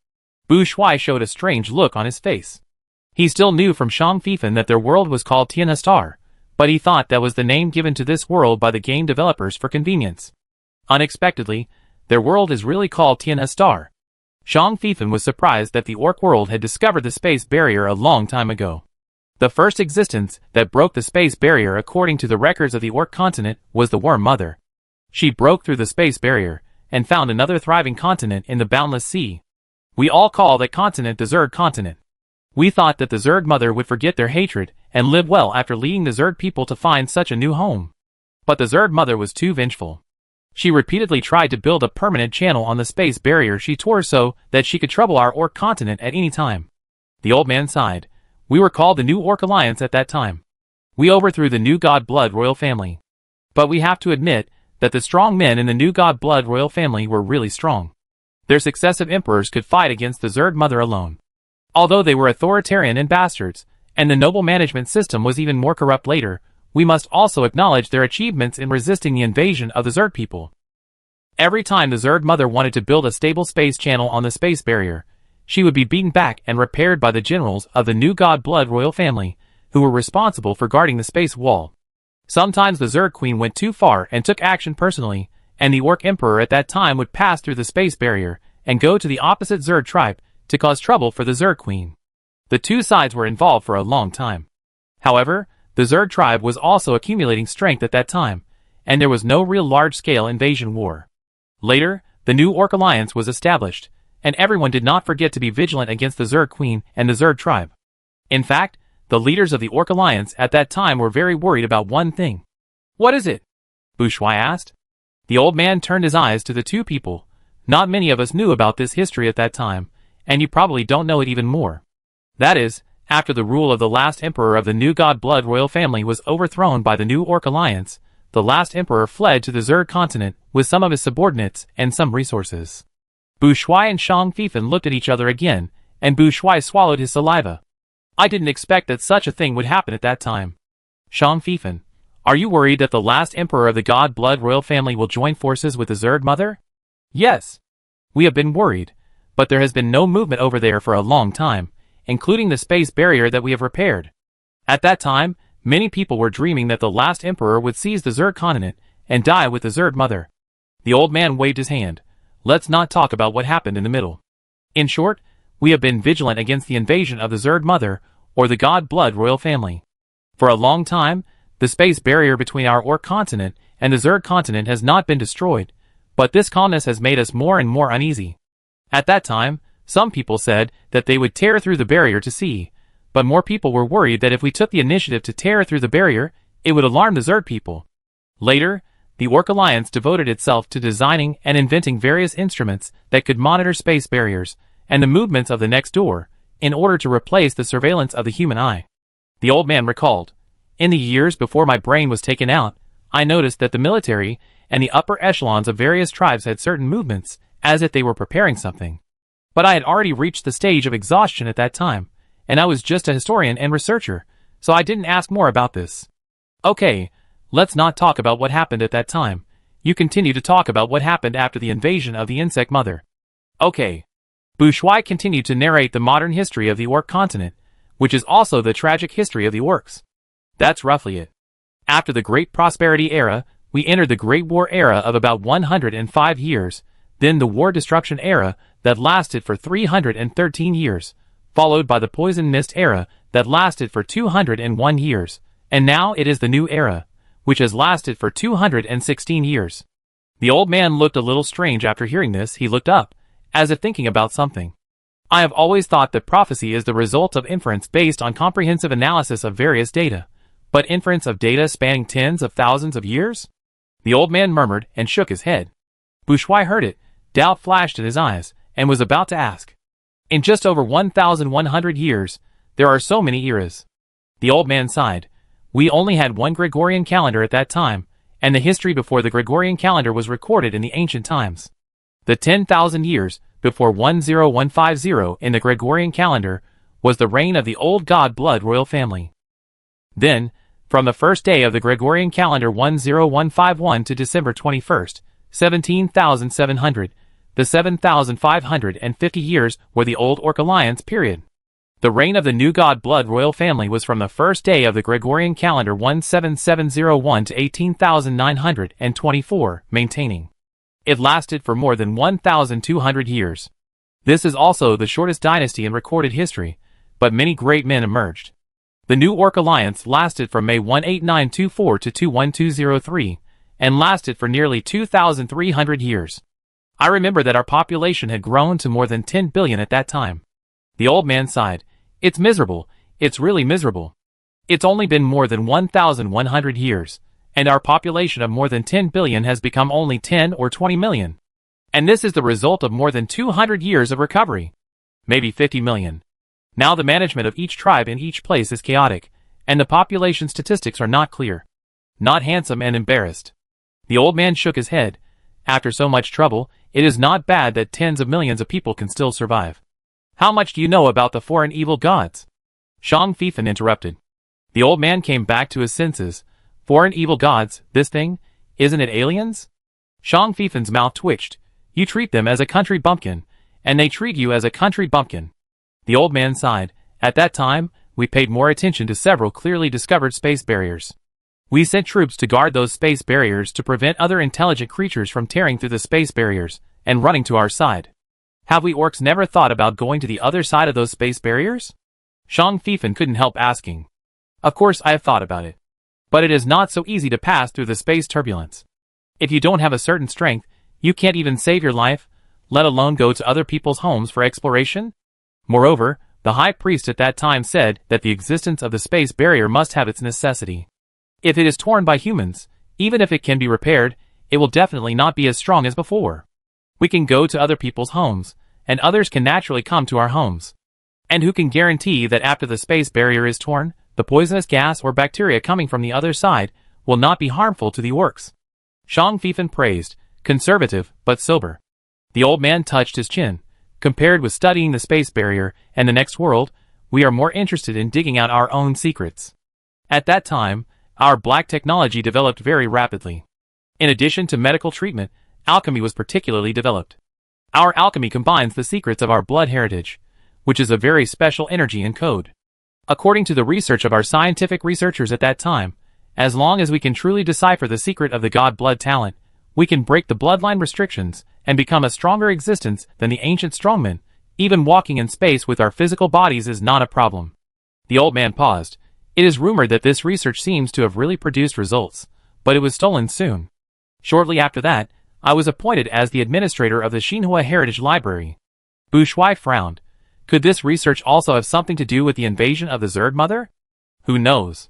Bu Shuai showed a strange look on his face. He still knew from Shang Fifan that their world was called Tianhe Star, but he thought that was the name given to this world by the game developers for convenience. Unexpectedly, their world is really called Tianhe Star. Shang Fifan was surprised that the Orc world had discovered the space barrier a long time ago. The first existence that broke the space barrier according to the records of the Orc continent was the Worm Mother. She broke through the space barrier, and found another thriving continent in the boundless sea. We all call that continent the Zerg continent. We thought that the Zerg Mother would forget their hatred, and live well after leading the Zerg people to find such a new home. But the Zerg Mother was too vengeful. She repeatedly tried to build a permanent channel on the space barrier she tore so that she could trouble our Orc continent at any time. The old man sighed. We were called the New Orc Alliance at that time. We overthrew the New God Blood royal family. But we have to admit that the strong men in the New God Blood royal family were really strong. Their successive emperors could fight against the Zerg Mother alone. Although they were authoritarian and bastards, and the noble management system was even more corrupt later, we must also acknowledge their achievements in resisting the invasion of the Zerg people. Every time the Zerg Mother wanted to build a stable space channel on the space barrier, she would be beaten back and repaired by the generals of the New God Blood royal family, who were responsible for guarding the space wall. Sometimes the Zerg Queen went too far and took action personally, and the Orc Emperor at that time would pass through the space barrier and go to the opposite Zerg tribe to cause trouble for the Zerg Queen. The two sides were involved for a long time. However, the Zerg tribe was also accumulating strength at that time, and there was no real large-scale invasion war. Later, the new Orc Alliance was established, and everyone did not forget to be vigilant against the Zerg Queen and the Zerg tribe. In fact, the leaders of the Orc Alliance at that time were very worried about one thing. What is it? Bu Shuai asked. The old man turned his eyes to the two people. Not many of us knew about this history at that time, and you probably don't know it even more. That is, after the rule of the last emperor of the New God Blood royal family was overthrown by the new Orc Alliance, the last emperor fled to the Zerg continent with some of his subordinates and some resources. Bu Shuai and Shang Fifan looked at each other again, and Bu Shuai swallowed his saliva. I didn't expect that such a thing would happen at that time. Shang Fifan, are you worried that the last emperor of the God Blood royal family will join forces with the Zerg Mother? Yes. We have been worried, but there has been no movement over there for a long time, including the space barrier that we have repaired. At that time, many people were dreaming that the last emperor would seize the Zerg continent and die with the Zerg Mother. The old man waved his hand. Let's not talk about what happened in the middle. In short, we have been vigilant against the invasion of the Zerg Mother or the God Blood royal family. For a long time, the space barrier between our Orc continent and the Zerg continent has not been destroyed, but this calmness has made us more and more uneasy. At that time, some people said that they would tear through the barrier to see, but more people were worried that if we took the initiative to tear through the barrier, it would alarm the Zerg people. Later, the Orc Alliance devoted itself to designing and inventing various instruments that could monitor space barriers and the movements of the next door, in order to replace the surveillance of the human eye. The old man recalled, "In the years before my brain was taken out, I noticed that the military and the upper echelons of various tribes had certain movements, as if they were preparing something. But I had already reached the stage of exhaustion at that time, and I was just a historian and researcher, so I didn't ask more about this. Okay, let's not talk about what happened at that time. You continue to talk about what happened after the invasion of the insect mother." Okay. Bourgeois continued to narrate the modern history of the Orc continent, which is also the tragic history of the Orcs. That's roughly it. After the Great Prosperity era, we entered the Great War era of about 105 years, then the War Destruction era that lasted for 313 years, followed by the Poison Mist era that lasted for 201 years, and now it is the New Era, which has lasted for 216 years. The old man looked a little strange after hearing this. He looked up, as if thinking about something. "I have always thought that prophecy is the result of inference based on comprehensive analysis of various data, but inference of data spanning tens of thousands of years?" The old man murmured and shook his head. Bourgeois heard it, doubt flashed in his eyes, and was about to ask. "In just over 1,100 years, there are so many eras." The old man sighed. "We only had one Gregorian calendar at that time, and the history before the Gregorian calendar was recorded in the ancient times. The 10,000 years before 10150 in the Gregorian calendar was the reign of the old god blood royal family. Then, from the first day of the Gregorian calendar 10151 to December 21st, 17,700, the 7,550 years were the old Orc Alliance period. The reign of the new god blood royal family was from the first day of the Gregorian calendar 17701 to 18,924, maintaining. It lasted for more than 1,200 years. This is also the shortest dynasty in recorded history, but many great men emerged. The New Orc Alliance lasted from May 18924 to 21203, and lasted for nearly 2,300 years. I remember that our population had grown to more than 10 billion at that time." The old man sighed. "It's miserable, it's really miserable. It's only been more than 1,100 years, and our population of more than 10 billion has become only 10 or 20 million. And this is the result of more than 200 years of recovery. Maybe 50 million. Now the management of each tribe in each place is chaotic, and the population statistics are not clear. Not handsome and embarrassed." The old man shook his head. "After so much trouble, it is not bad that tens of millions of people can still survive." "How much do you know about the foreign evil gods?" Shang Fifan interrupted. The old man came back to his senses. "Foreign evil gods, this thing? Isn't it aliens?" Shang Fifan's mouth twitched. "You treat them as a country bumpkin, and they treat you as a country bumpkin." The old man sighed. "At that time, we paid more attention to several clearly discovered space barriers. We sent troops to guard those space barriers to prevent other intelligent creatures from tearing through the space barriers and running to our side. Have we orcs never thought about going to the other side of those space barriers?" Shang Fifan couldn't help asking. "Of course I have thought about it. But it is not so easy to pass through the space turbulence. If you don't have a certain strength, you can't even save your life, let alone go to other people's homes for exploration. Moreover, the high priest at that time said that the existence of the space barrier must have its necessity. If it is torn by humans, even if it can be repaired, it will definitely not be as strong as before. We can go to other people's homes, and others can naturally come to our homes. And who can guarantee that after the space barrier is torn, the poisonous gas or bacteria coming from the other side will not be harmful to the orcs?" Shang Fifan praised, conservative but sober. The old man touched his chin. "Compared with studying the space barrier and the next world, we are more interested in digging out our own secrets. At that time, our black technology developed very rapidly. In addition to medical treatment, alchemy was particularly developed. Our alchemy combines the secrets of our blood heritage, which is a very special energy and code. According to the research of our scientific researchers at that time, as long as we can truly decipher the secret of the god blood talent, we can break the bloodline restrictions and become a stronger existence than the ancient strongmen. Even walking in space with our physical bodies is not a problem." The old man paused. "It is rumored that this research seems to have really produced results, but it was stolen soon. Shortly after that, I was appointed as the administrator of the Xinhua Heritage Library." Bourgeois frowned. "Could this research also have something to do with the invasion of the Zerg Mother? Who knows?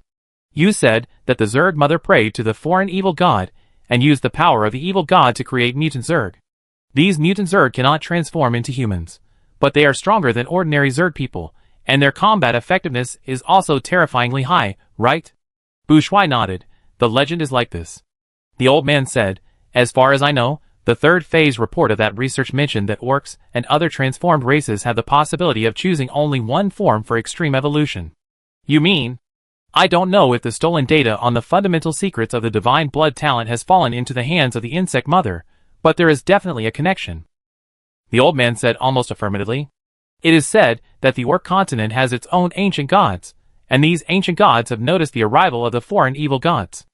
You said that the Zerg Mother prayed to the foreign evil god and used the power of the evil god to create mutant Zerg. These mutant Zerg cannot transform into humans, but they are stronger than ordinary Zerg people, And their combat effectiveness is also terrifyingly high, right? Bushuai nodded. The legend is like this. The old man said, as far as I know, the third phase report of that research mentioned that orcs and other transformed races have the possibility of choosing only one form for extreme evolution. You mean? I don't know if the stolen data on the fundamental secrets of the divine blood talent has fallen into the hands of the insect mother, but there is definitely a connection. The old man said almost affirmatively. It is said that the orc continent has its own ancient gods, and these ancient gods have noticed the arrival of the foreign evil gods.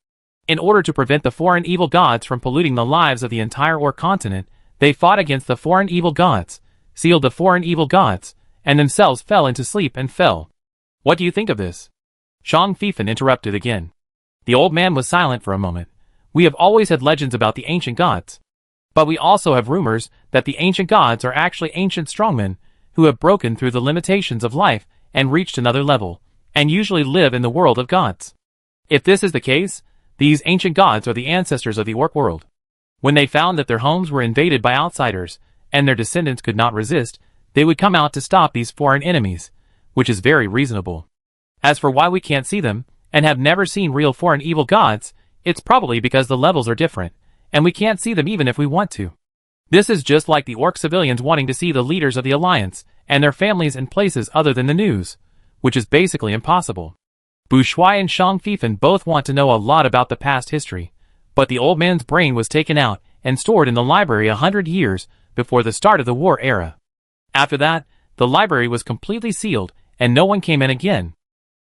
In order to prevent the foreign evil gods from polluting the lives of the entire orc continent, they fought against the foreign evil gods, sealed the foreign evil gods, and themselves fell into sleep and fell. What do you think of this? Shang Fifan interrupted again. The old man was silent for a moment. We have always had legends about the ancient gods. But we also have rumors that the ancient gods are actually ancient strongmen who have broken through the limitations of life and reached another level, and usually live in the world of gods. If this is the case, these ancient gods are the ancestors of the orc world. When they found that their homes were invaded by outsiders, and their descendants could not resist, they would come out to stop these foreign enemies, which is very reasonable. As for why we can't see them, and have never seen real foreign evil gods, it's probably because the levels are different, and we can't see them even if we want to. This is just like the orc civilians wanting to see the leaders of the Alliance, and their families in places other than the news, which is basically impossible. Bushuai and Shang Fifan both want to know a lot about the past history, but the old man's brain was taken out and stored in the library 100 years before the start of the war era. After that, the library was completely sealed, and no one came in again.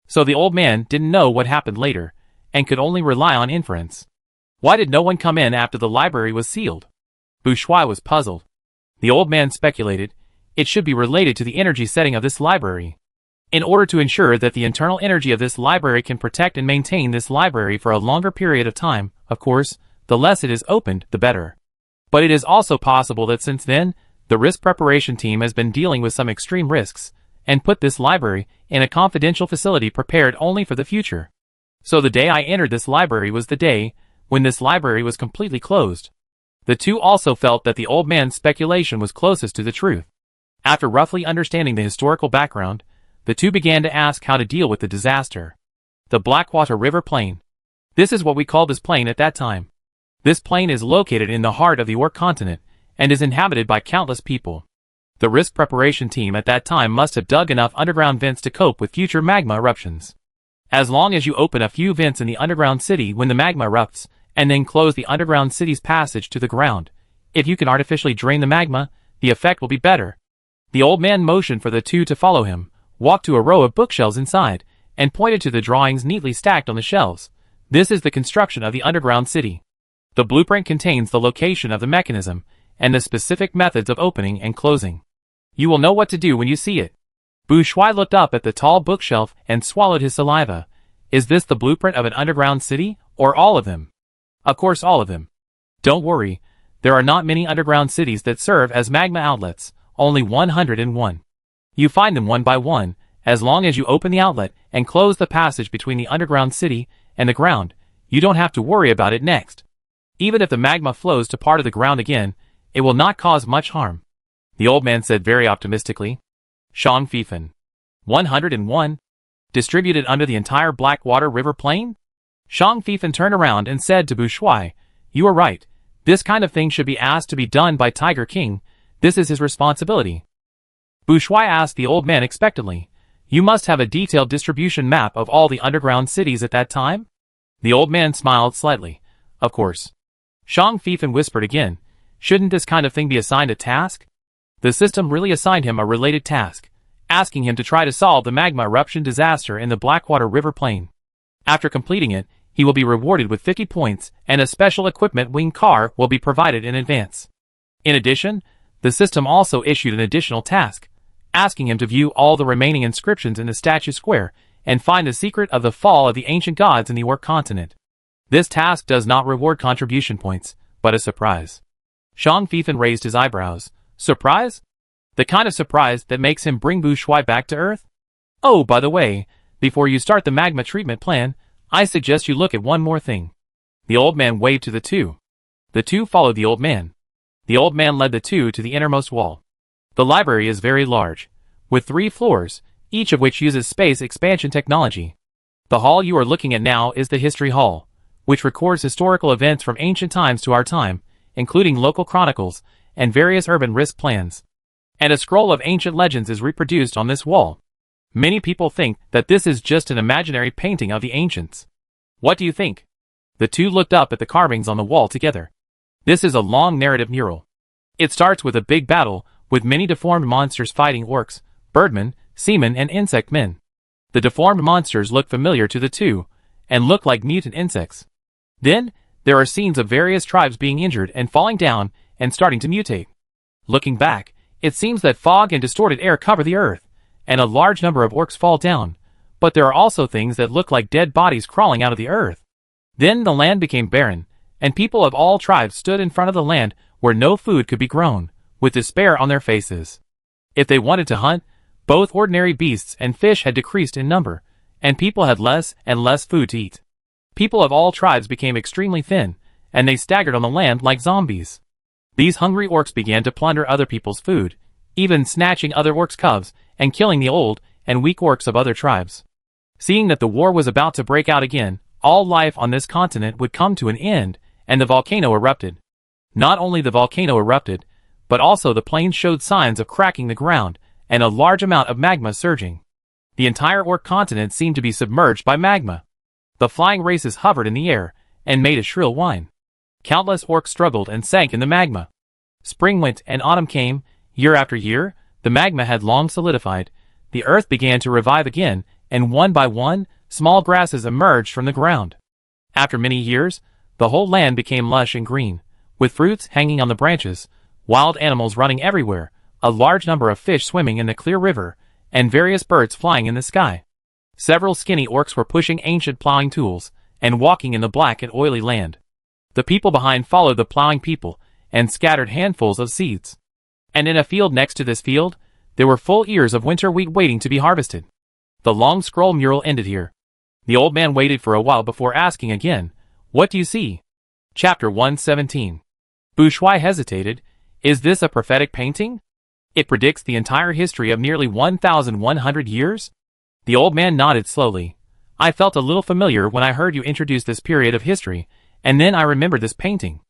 So the old man didn't know what happened later, and could only rely on inference. Why did no one come in after the library was sealed? Bushuai was puzzled. The old man speculated, it should be related to the energy setting of this library. In order to ensure that the internal energy of this library can protect and maintain this library for a longer period of time, of course, the less it is opened, the better. But it is also possible that since then, the risk preparation team has been dealing with some extreme risks, and put this library in a confidential facility prepared only for the future. So the day I entered this library was the day when this library was completely closed. The two also felt that the old man's speculation was closest to the truth. After roughly understanding the historical background, the two began to ask how to deal with the disaster. The Blackwater River Plain. This is what we called this plain at that time. This plain is located in the heart of the orc continent, and is inhabited by countless people. The risk preparation team at that time must have dug enough underground vents to cope with future magma eruptions. As long as you open a few vents in the underground city when the magma erupts, and then close the underground city's passage to the ground, if you can artificially drain the magma, the effect will be better. The old man motioned for the two to follow him, walked to a row of bookshelves inside, and pointed to the drawings neatly stacked on the shelves. This is the construction of the underground city. The blueprint contains the location of the mechanism, and the specific methods of opening and closing. You will know what to do when you see it. Bushuai looked up at the tall bookshelf and swallowed his saliva. Is this the blueprint of an underground city, or all of them? Of course all of them. Don't worry, there are not many underground cities that serve as magma outlets, only 101. You find them one by one, as long as you open the outlet and close the passage between the underground city and the ground. You don't have to worry about it next. Even if the magma flows to part of the ground again, it will not cause much harm. The old man said very optimistically. Shang Fifan. 101? Distributed under the entire Blackwater River Plain? Shang Fifan turned around and said to Bushuai, you are right. This kind of thing should be asked to be done by Tiger King. This is his responsibility. Bushuai asked the old man expectantly, you must have a detailed distribution map of all the underground cities at that time? The old man smiled slightly. Of course. Shang Fifan whispered again, shouldn't this kind of thing be assigned a task? The system really assigned him a related task, asking him to try to solve the magma eruption disaster in the Blackwater River Plain. After completing it, he will be rewarded with 50 points, and a special equipment wing car will be provided in advance. In addition, the system also issued an additional task, asking him to view all the remaining inscriptions in the statue square and find the secret of the fall of the ancient gods in the orc continent. This task does not reward contribution points, but a surprise. Shang Fifan raised his eyebrows. Surprise? The kind of surprise that makes him bring Bushuai back to Earth? Oh, by the way, before you start the magma treatment plan, I suggest you look at one more thing. The old man waved to the two. The two followed the old man. The old man led the two to the innermost wall. The library is very large, with 3 floors, each of which uses space expansion technology. The hall you are looking at now is the History Hall, which records historical events from ancient times to our time, including local chronicles and various urban risk plans. And a scroll of ancient legends is reproduced on this wall. Many people think that this is just an imaginary painting of the ancients. What do you think? The two looked up at the carvings on the wall together. This is a long narrative mural. It starts with a big battle, with many deformed monsters fighting orcs, birdmen, seamen and insect men. The deformed monsters look familiar to the two, and look like mutant insects. Then, there are scenes of various tribes being injured and falling down and starting to mutate. Looking back, it seems that fog and distorted air cover the earth, and a large number of orcs fall down, but there are also things that look like dead bodies crawling out of the earth. Then the land became barren, and people of all tribes stood in front of the land where no food could be grown, with despair on their faces. If they wanted to hunt, both ordinary beasts and fish had decreased in number, and people had less and less food to eat. People of all tribes became extremely thin, and they staggered on the land like zombies. These hungry orcs began to plunder other people's food, even snatching other orcs' cubs and killing the old and weak orcs of other tribes. Seeing that the war was about to break out again, all life on this continent would come to an end, and the volcano erupted. Not only the volcano erupted, but also the plains showed signs of cracking the ground, and a large amount of magma surging. The entire orc continent seemed to be submerged by magma. The flying races hovered in the air, and made a shrill whine. Countless orcs struggled and sank in the magma. Spring went and autumn came, year after year, the magma had long solidified, the earth began to revive again, and one by one, small grasses emerged from the ground. After many years, the whole land became lush and green, with fruits hanging on the branches, wild animals running everywhere, a large number of fish swimming in the clear river, and various birds flying in the sky. Several skinny orcs were pushing ancient plowing tools, and walking in the black and oily land. The people behind followed the plowing people, and scattered handfuls of seeds. And in a field next to this field, there were full ears of winter wheat waiting to be harvested. The long scroll mural ended here. The old man waited for a while before asking again, "What do you see?" Chapter 117. Bouchois hesitated. Is this a prophetic painting? It predicts the entire history of nearly 1,100 years? The old man nodded slowly. I felt a little familiar when I heard you introduce this period of history, and then I remembered this painting.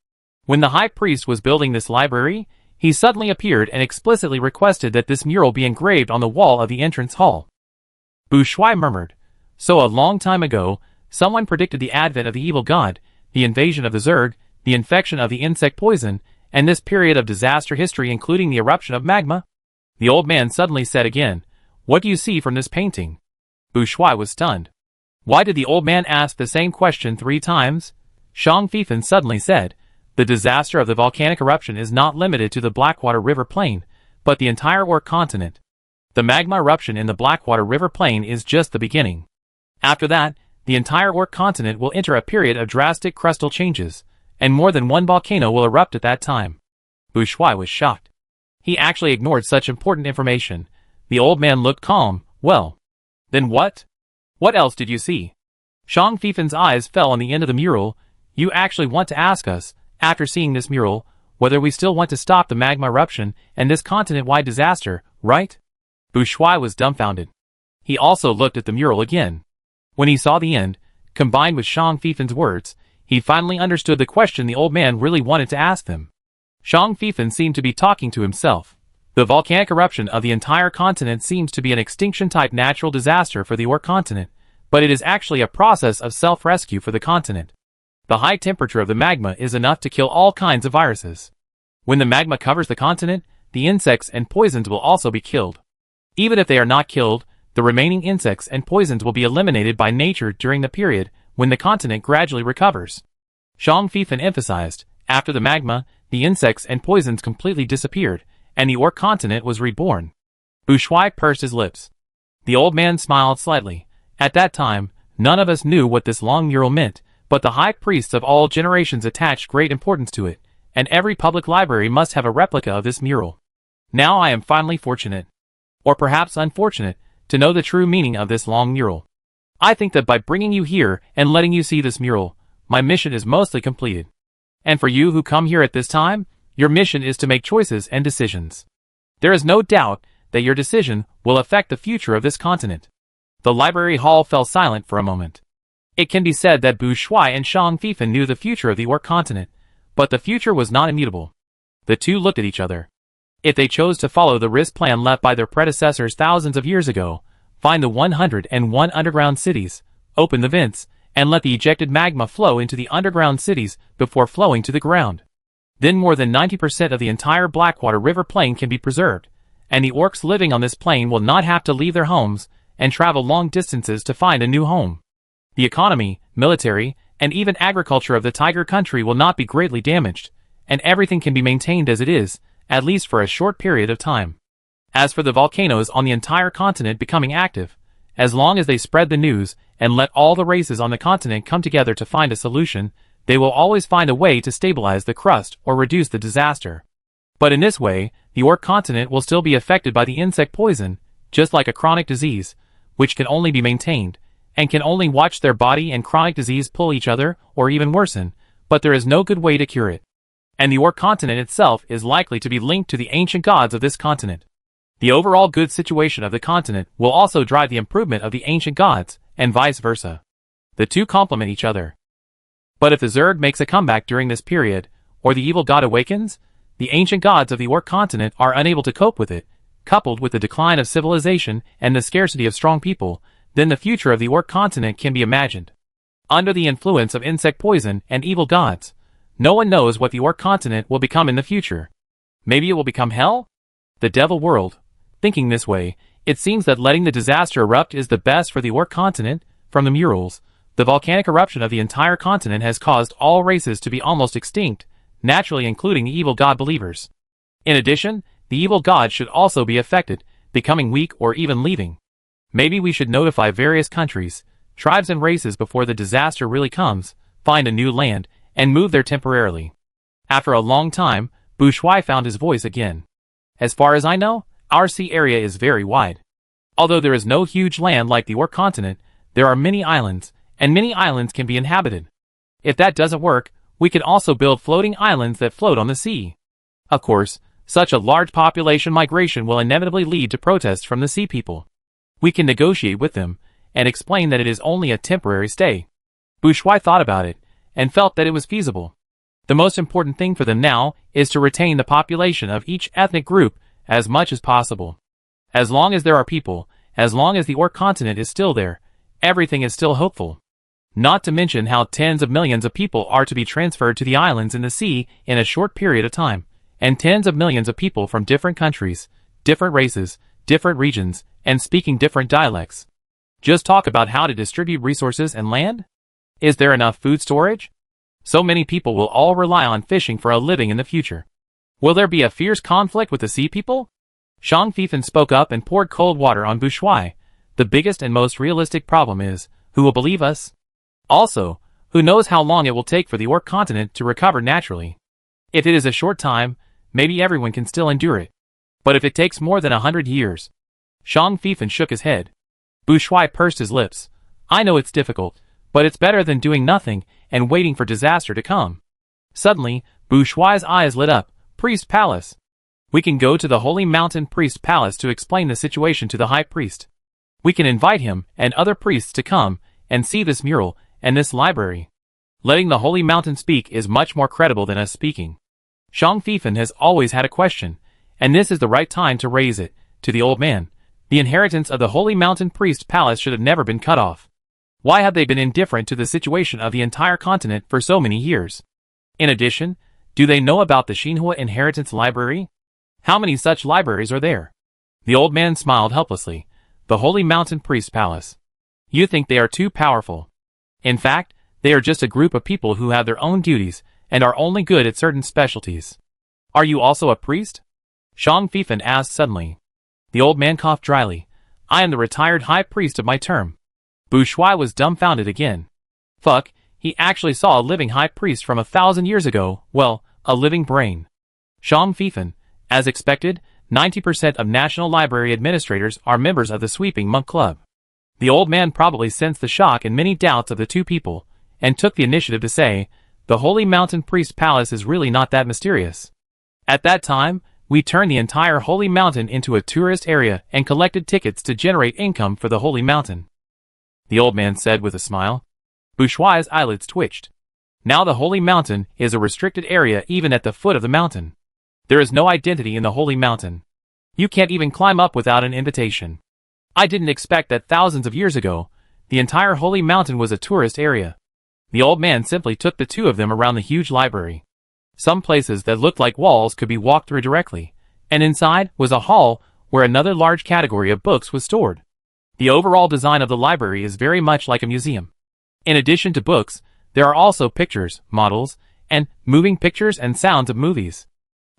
When the high priest was building this library, he suddenly appeared and explicitly requested that this mural be engraved on the wall of the entrance hall. Bouchois murmured. So a long time ago, someone predicted the advent of the evil god, the invasion of the Zerg, the infection of the insect poison, and this period of disaster history including the eruption of magma? The old man suddenly said again, "What do you see from this painting?" Bouchois was stunned. Why did the old man ask the same question 3 times? Shang Fifan suddenly said, "The disaster of the volcanic eruption is not limited to the Blackwater River Plain, but the entire Orc continent. The magma eruption in the Blackwater River Plain is just the beginning. After that, the entire Orc continent will enter a period of drastic crustal changes, and more than one volcano will erupt at that time." Bouchois was shocked. He actually ignored such important information. The old man looked calm. Well, then what? What else did you see? Shang Fifan's eyes fell on the end of the mural. You actually want to ask us, after seeing this mural, whether we still want to stop the magma eruption and this continent-wide disaster, right? Bouchois was dumbfounded. He also looked at the mural again. When he saw the end, combined with Shang Fifan's words, he finally understood the question the old man really wanted to ask them. Shang Fifan seemed to be talking to himself. The volcanic eruption of the entire continent seems to be an extinction-type natural disaster for the Orc continent, but it is actually a process of self-rescue for the continent. The high temperature of the magma is enough to kill all kinds of viruses. When the magma covers the continent, the insects and poisons will also be killed. Even if they are not killed, the remaining insects and poisons will be eliminated by nature during the period when the continent gradually recovers. Shang Fifan emphasized, after the magma, the insects and poisons completely disappeared, and the Orc continent was reborn. Bouchois pursed his lips. The old man smiled slightly. At that time, none of us knew what this long mural meant, but the high priests of all generations attached great importance to it, and every public library must have a replica of this mural. Now I am finally fortunate, or perhaps unfortunate, to know the true meaning of this long mural. I think that by bringing you here and letting you see this mural, my mission is mostly completed. And for you who come here at this time, your mission is to make choices and decisions. There is no doubt that your decision will affect the future of this continent. The library hall fell silent for a moment. It can be said that Bu Shuai and Shang Fifan knew the future of the Orc continent, but the future was not immutable. The two looked at each other. If they chose to follow the risk plan left by their predecessors thousands of years ago, find the 101 underground cities, open the vents, and let the ejected magma flow into the underground cities before flowing to the ground, then more than 90% of the entire Blackwater River plain can be preserved, and the orcs living on this plain will not have to leave their homes and travel long distances to find a new home. The economy, military, and even agriculture of the Tiger Country will not be greatly damaged, and everything can be maintained as it is, at least for a short period of time. As for the volcanoes on the entire continent becoming active, as long as they spread the news and let all the races on the continent come together to find a solution, they will always find a way to stabilize the crust or reduce the disaster. But in this way, the Orc continent will still be affected by the insect poison, just like a chronic disease, which can only be maintained, and can only watch their body and chronic disease pull each other, or even worsen, but there is no good way to cure it. And the Orc continent itself is likely to be linked to the ancient gods of this continent. The overall good situation of the continent will also drive the improvement of the ancient gods, and vice versa. The two complement each other. But if the Zerg makes a comeback during this period, or the evil god awakens, the ancient gods of the Orc continent are unable to cope with it, coupled with the decline of civilization and the scarcity of strong people, then the future of the Orc continent can be imagined. Under the influence of insect poison and evil gods, no one knows what the Orc continent will become in the future. Maybe it will become hell? The devil world. Thinking this way, it seems that letting the disaster erupt is the best for the Orc continent. From the murals, the volcanic eruption of the entire continent has caused all races to be almost extinct, naturally including the evil god believers. In addition, the evil god should also be affected, becoming weak or even leaving. Maybe we should notify various countries, tribes and races before the disaster really comes, find a new land, and move there temporarily. After a long time, Bu Shuai found his voice again. As far as I know, our sea area is very wide. Although there is no huge land like the Orc continent, there are many islands, and many islands can be inhabited. If that doesn't work, we can also build floating islands that float on the sea. Of course, such a large population migration will inevitably lead to protests from the sea people. We can negotiate with them, and explain that it is only a temporary stay. Bu Shuai thought about it, and felt that it was feasible. The most important thing for them now is to retain the population of each ethnic group as much as possible. As long as there are people, as long as the Orc continent is still there, everything is still hopeful. Not to mention how tens of millions of people are to be transferred to the islands in the sea in a short period of time, and tens of millions of people from different countries, different races, different regions, and speaking different dialects. Just talk about how to distribute resources and land? Is there enough food storage? So many people will all rely on fishing for a living in the future. Will there be a fierce conflict with the sea people? Shang Fifan spoke up and poured cold water on Bu Shuai. The biggest and most realistic problem is, who will believe us? Also, who knows how long it will take for the Orc continent to recover naturally? If it is a short time, maybe everyone can still endure it. But if it takes more than 100 years? Shang Fifan shook his head. Bu Shuai pursed his lips. I know it's difficult, but it's better than doing nothing and waiting for disaster to come. Suddenly, Bu Shuai's eyes lit up. Priest Palace. We can go to the Holy Mountain Priest Palace to explain the situation to the High Priest. We can invite him and other priests to come and see this mural and this library. Letting the Holy Mountain speak is much more credible than us speaking. Shang Fifan has always had a question, and this is the right time to raise it, to the old man. The inheritance of the Holy Mountain Priest Palace should have never been cut off. Why have they been indifferent to the situation of the entire continent for so many years? In addition, do they know about the Xinhua Inheritance Library? How many such libraries are there? The old man smiled helplessly. The Holy Mountain Priest Palace. You think they are too powerful. In fact, they are just a group of people who have their own duties and are only good at certain specialties. Are you also a priest? Shang Fifan asked suddenly. The old man coughed dryly. I am the retired high priest of my term. Bu Shuai was dumbfounded again. Fuck, he actually saw a living high priest from 1,000 years ago, well, a living brain. Shang Fifan, as expected, 90% of National Library administrators are members of the Sweeping Monk Club. The old man probably sensed the shock and many doubts of the two people, and took the initiative to say, the Holy Mountain Priest Palace is really not that mysterious. At that time, we turned the entire Holy Mountain into a tourist area and collected tickets to generate income for the Holy Mountain," the old man said with a smile. Bourgeois' eyelids twitched. Now the Holy Mountain is a restricted area even at the foot of the mountain. There is no identity in the Holy Mountain. You can't even climb up without an invitation. I didn't expect that thousands of years ago, the entire Holy Mountain was a tourist area. The old man simply took the two of them around the huge library. Some places that looked like walls could be walked through directly, and inside was a hall where another large category of books was stored. The overall design of the library is very much like a museum. In addition to books, there are also pictures, models, and moving pictures and sounds of movies.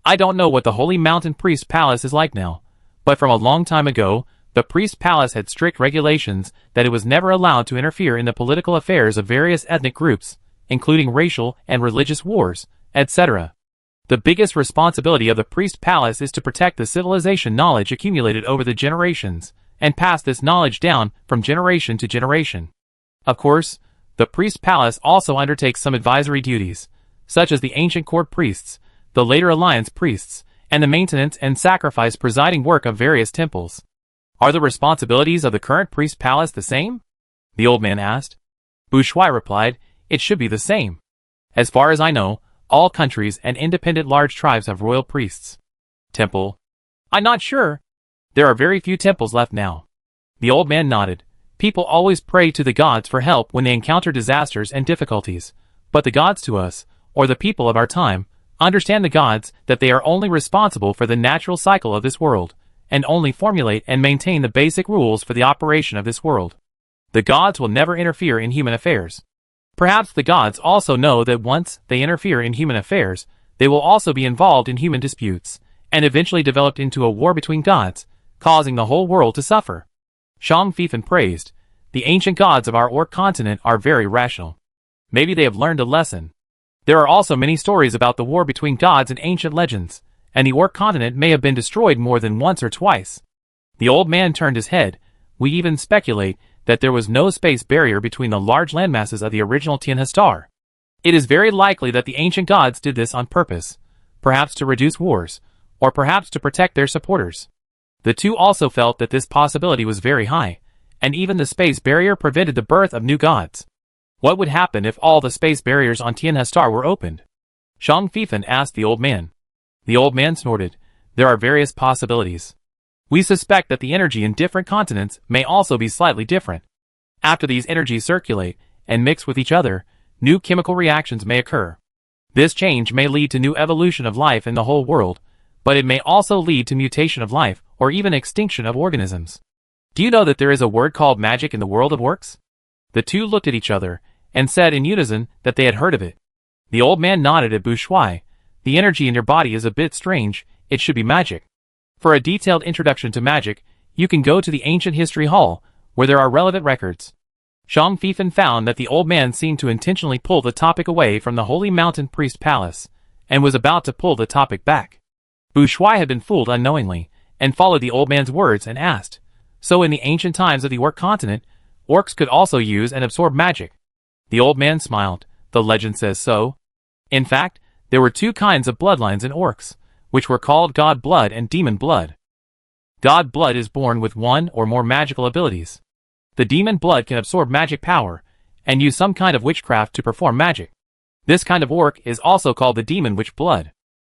I don't know what the Holy Mountain Priest Palace is like now, but from a long time ago, the Priest Palace had strict regulations that it was never allowed to interfere in the political affairs of various ethnic groups, including racial and religious wars, etc. The biggest responsibility of the Priest Palace is to protect the civilization knowledge accumulated over the generations, and pass this knowledge down from generation to generation. Of course, the Priest Palace also undertakes some advisory duties, such as the ancient court priests, the later alliance priests, and the maintenance and sacrifice presiding work of various temples. Are the responsibilities of the current Priest Palace the same? The old man asked. Bourgeois replied, it should be the same. As far as I know, all countries and independent large tribes have royal priests. Temple? I'm not sure. There are very few temples left now. The old man nodded. People always pray to the gods for help when they encounter disasters and difficulties, but the gods to us, or the people of our time, understand the gods that they are only responsible for the natural cycle of this world, and only formulate and maintain the basic rules for the operation of this world. The gods will never interfere in human affairs. Perhaps the gods also know that once they interfere in human affairs, they will also be involved in human disputes, and eventually developed into a war between gods, causing the whole world to suffer. Zhang Fifan praised, the ancient gods of our Orc continent are very rational. Maybe they have learned a lesson. There are also many stories about the war between gods in ancient legends, and the Orc continent may have been destroyed more than once or twice. The old man turned his head. We even speculate that there was no space barrier between the large landmasses of the original Tianhe star. It is very likely that the ancient gods did this on purpose, perhaps to reduce wars, or perhaps to protect their supporters. The two also felt that this possibility was very high, and even the space barrier prevented the birth of new gods. What would happen if all the space barriers on Tianhe star were opened? Zhang Fifan asked the old man. The old man snorted. There are various possibilities. We suspect that the energy in different continents may also be slightly different. After these energies circulate and mix with each other, new chemical reactions may occur. This change may lead to new evolution of life in the whole world, but it may also lead to mutation of life or even extinction of organisms. Do you know that there is a word called magic in the world of orcs? The two looked at each other and said in unison that they had heard of it. The old man nodded at Bourgeois. The energy in your body is a bit strange, it should be magic. For a detailed introduction to magic, you can go to the Ancient History Hall, where there are relevant records. Zhang Fifan found that the old man seemed to intentionally pull the topic away from the Holy Mountain Priest Palace, and was about to pull the topic back. Bourgeois had been fooled unknowingly, and followed the old man's words and asked, so in the ancient times of the Orc continent, orcs could also use and absorb magic? The old man smiled. The legend says so. In fact, there were two kinds of bloodlines in orcs, which were called god blood and demon blood. God blood is born with one or more magical abilities. The demon blood can absorb magic power, and use some kind of witchcraft to perform magic. This kind of orc is also called the demon witch blood.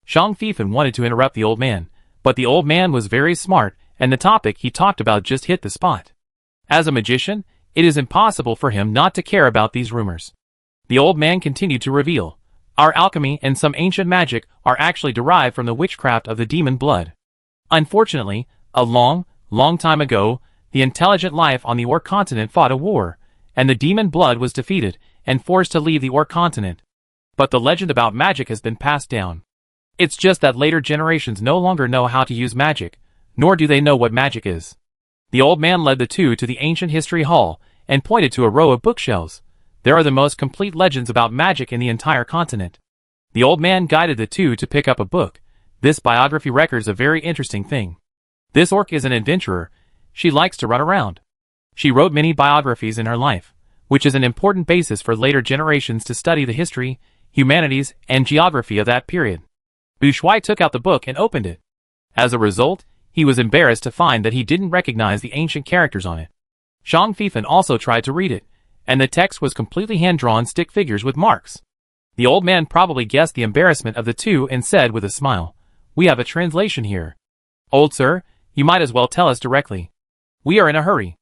Zhang Fifan wanted to interrupt the old man, but the old man was very smart, and the topic he talked about just hit the spot. As a magician, it is impossible for him not to care about these rumors. The old man continued to reveal, our alchemy and some ancient magic are actually derived from the witchcraft of the demon blood. Unfortunately, a long time ago, the intelligent life on the Orc continent fought a war, and the demon blood was defeated and forced to leave the Orc continent. But the legend about magic has been passed down. It's just that later generations no longer know how to use magic, nor do they know what magic is. The old man led the two to the Ancient History Hall and pointed to a row of bookshelves. There are the most complete legends about magic in the entire continent. The old man guided the two to pick up a book. This biography records a very interesting thing. This orc is an adventurer. She likes to run around. She wrote many biographies in her life, which is an important basis for later generations to study the history, humanities, and geography of that period. Bourgeois took out the book and opened it. As a result, he was embarrassed to find that he didn't recognize the ancient characters on it. Zhang Fifan also tried to read it, and the text was completely hand-drawn stick figures with marks. The old man probably guessed the embarrassment of the two and said with a smile, "We have a translation here. Old sir, you might as well tell us directly. We are in a hurry.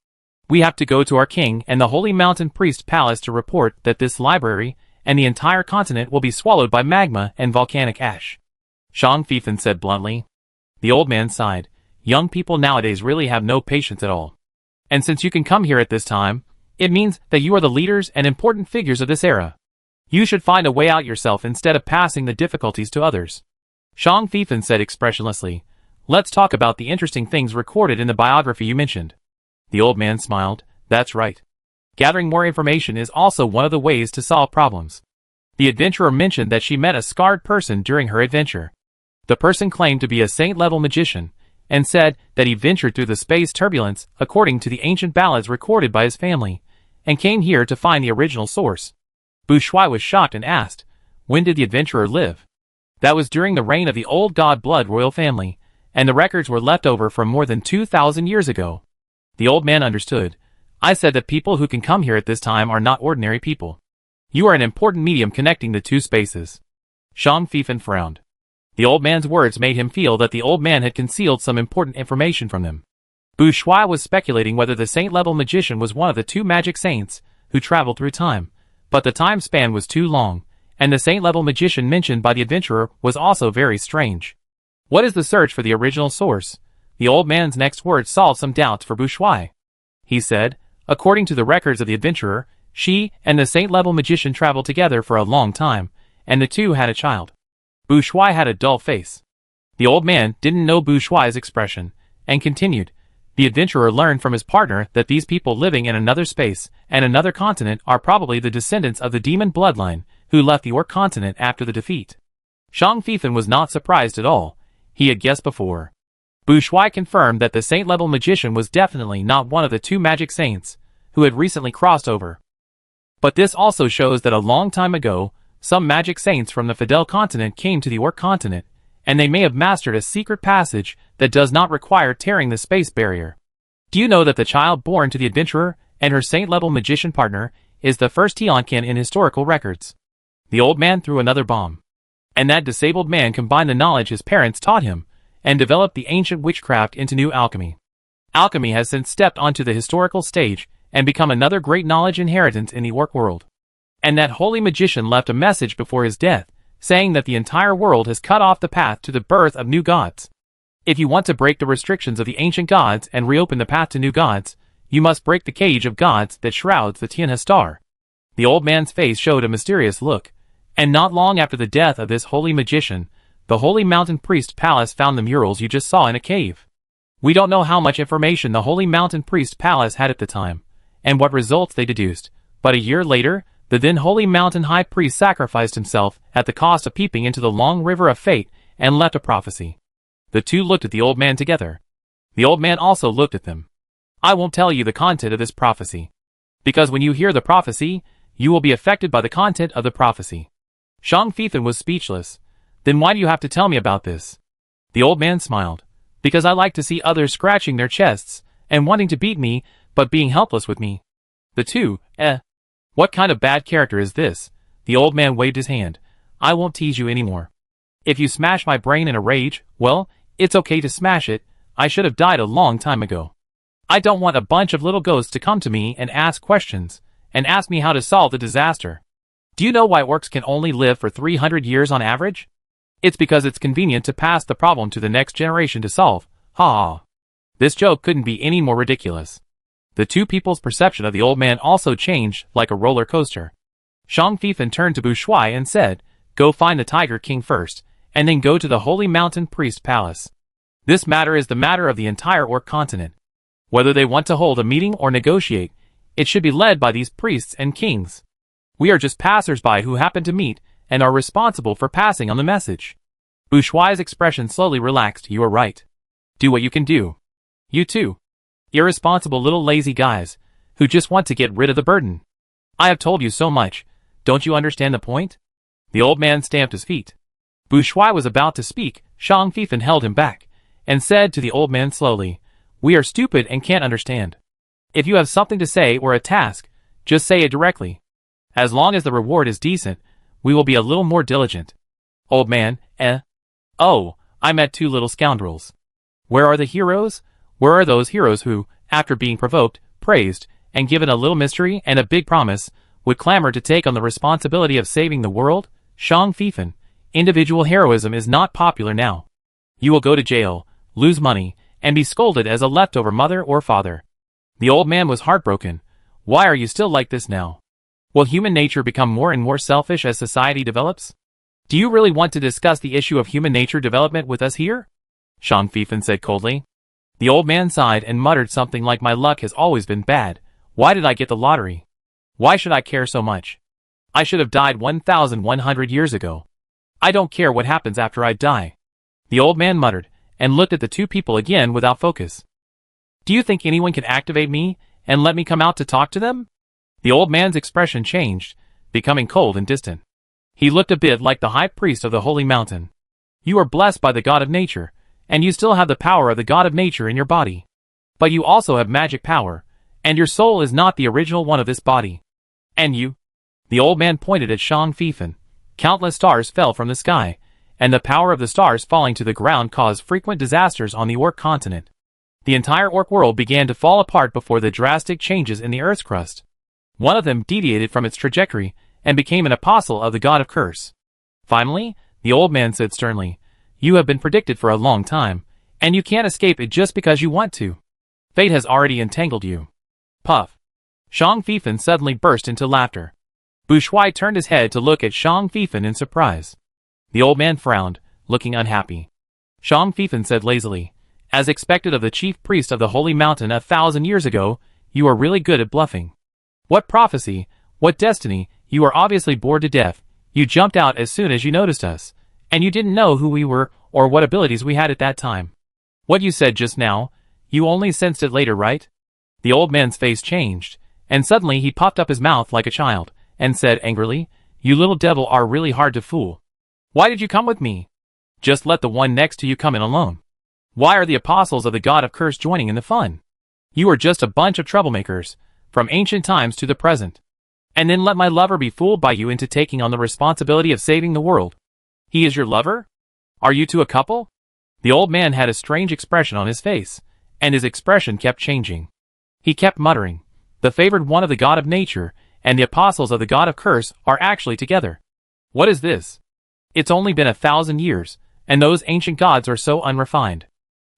We have to go to our king and the Holy Mountain Priest Palace to report that this library and the entire continent will be swallowed by magma and volcanic ash." Zhang Fifan said bluntly. The old man sighed. Young people nowadays really have no patience at all. And since you can come here at this time, it means that you are the leaders and important figures of this era. You should find a way out yourself instead of passing the difficulties to others. Zhang Fifan said expressionlessly, "Let's talk about the interesting things recorded in the biography you mentioned." The old man smiled. "That's right. Gathering more information is also one of the ways to solve problems." The adventurer mentioned that she met a scarred person during her adventure. The person claimed to be a saint-level magician, and said that he ventured through the space turbulence according to the ancient ballads recorded by his family, and came here to find the original source. Bu Shuai was shocked and asked, "When did the adventurer live?" "That was during the reign of the old god blood royal family, and the records were left over from more than 2,000 years ago." The old man understood. "I said that people who can come here at this time are not ordinary people. You are an important medium connecting the two spaces." Zhang Fifan frowned. The old man's words made him feel that the old man had concealed some important information from him. Bu Shuai was speculating whether the saint-level magician was one of the two magic saints who traveled through time, but the time span was too long, and the saint-level magician mentioned by the adventurer was also very strange. "What is the search for the original source?" The old man's next words solved some doubts for Bu Shuai. He said, "According to the records of the adventurer, she and the saint-level magician traveled together for a long time, and the two had a child." Bu Shuai had a dull face. The old man didn't know Bu Shuai's expression, and continued, "The adventurer learned from his partner that these people living in another space and another continent are probably the descendants of the demon bloodline who left the Orc continent after the defeat." Zhang Fifan was not surprised at all. He had guessed before. Bu Shuai confirmed that the saint-level magician was definitely not one of the two magic saints who had recently crossed over. But this also shows that a long time ago, some magic saints from the Fidel continent came to the Orc continent, and they may have mastered a secret passage that does not require tearing the space barrier. Do you know that the child born to the adventurer and her saint-level magician partner is the first Tianqian in historical records? The old man threw another bomb. And that disabled man combined the knowledge his parents taught him, and developed the ancient witchcraft into new alchemy. Alchemy has since stepped onto the historical stage and become another great knowledge inheritance in the Orc world. And that holy magician left a message before his death, saying that the entire world has cut off the path to the birth of new gods. If you want to break the restrictions of the ancient gods and reopen the path to new gods, you must break the cage of gods that shrouds the Tianhe star. The old man's face showed a mysterious look, and not long after the death of this holy magician, the Holy Mountain Priest Palace found the murals you just saw in a cave. We don't know how much information the Holy Mountain Priest Palace had at the time, and what results they deduced, but a year later, the then Holy Mountain High Priest sacrificed himself at the cost of peeping into the long river of fate and left a prophecy. The two looked at the old man together. The old man also looked at them. "I won't tell you the content of this prophecy, because when you hear the prophecy, you will be affected by the content of the prophecy." Zhang Fifan was speechless. "Then why do you have to tell me about this?" The old man smiled. "Because I like to see others scratching their chests and wanting to beat me, but being helpless with me." The two, What kind of bad character is this? The old man waved his hand. "I won't tease you anymore. If you smash my brain in a rage, well, it's okay to smash it. I should have died a long time ago. I don't want a bunch of little ghosts to come to me and ask questions, and ask me how to solve the disaster. Do you know why orcs can only live for 300 years on average? It's because it's convenient to pass the problem to the next generation to solve. Ha ha. This joke couldn't be any more ridiculous." The two people's perception of the old man also changed like a roller coaster. Zhang Fifan turned to Bu Shuai and said, "Go find the Tiger King first, and then go to the Holy Mountain Priest Palace. This matter is the matter of the entire Orc continent. Whether they want to hold a meeting or negotiate, it should be led by these priests and kings. We are just passers-by who happen to meet and are responsible for passing on the message." Bu Shuai's expression slowly relaxed. "You are right. Do what you can do. You too. Irresponsible little lazy guys, who just want to get rid of the burden. I have told you so much, don't you understand the point?" The old man stamped his feet. Bu Shuai was about to speak, Zhang Fifan held him back, and said to the old man slowly, "We are stupid and can't understand. If you have something to say or a task, just say it directly. As long as the reward is decent, we will be a little more diligent." Old man, Oh, I met two little scoundrels. Where are the heroes? Where are those heroes who, after being provoked, praised, and given a little mystery and a big promise, would clamor to take on the responsibility of saving the world? Shang Fifan, individual heroism is not popular now. You will go to jail, lose money, and be scolded as a leftover mother or father. The old man was heartbroken. Why are you still like this now? Will human nature become more and more selfish as society develops? Do you really want to discuss the issue of human nature development with us here? Shang Fifan said coldly. The old man sighed and muttered something like, "My luck has always been bad. Why did I get the lottery? Why should I care so much? I should have died 1,100 years ago. I don't care what happens after I die." The old man muttered, and looked at the two people again without focus. "Do you think anyone can activate me, and let me come out to talk to them?" The old man's expression changed, becoming cold and distant. He looked a bit like the high priest of the holy mountain. "You are blessed by the god of nature, and you still have the power of the god of nature in your body. But you also have magic power, and your soul is not the original one of this body. And you?" The old man pointed at Shang Fifan. Countless stars fell from the sky, and the power of the stars falling to the ground caused frequent disasters on the Orc continent. The entire Orc world began to fall apart before the drastic changes in the Earth's crust. One of them deviated from its trajectory and became an apostle of the god of curse. Finally, the old man said sternly, "You have been predicted for a long time, and you can't escape it just because you want to. Fate has already entangled you." Puff. Shang Fifan suddenly burst into laughter. Bu Shuai turned his head to look at Shang Fifan in surprise. The old man frowned, looking unhappy. Shang Fifan said lazily, "As expected of the chief priest of the holy mountain 1,000 years ago, you are really good at bluffing. What prophecy, what destiny, you are obviously bored to death. You jumped out as soon as you noticed us, and you didn't know who we were or what abilities we had at that time. What you said just now, you only sensed it later, right?" The old man's face changed, and suddenly he popped up his mouth like a child, and said angrily, "You little devil are really hard to fool. Why did you come with me? Just let the one next to you come in alone. Why are the apostles of the god of curse joining in the fun? You are just a bunch of troublemakers, from ancient times to the present. And then let my lover be fooled by you into taking on the responsibility of saving the world. He is your lover? Are you two a couple?" The old man had a strange expression on his face, and his expression kept changing. He kept muttering, "The favored one of the god of nature and the apostles of the god of curse are actually together. What is this? It's only been 1,000 years, and those ancient gods are so unrefined."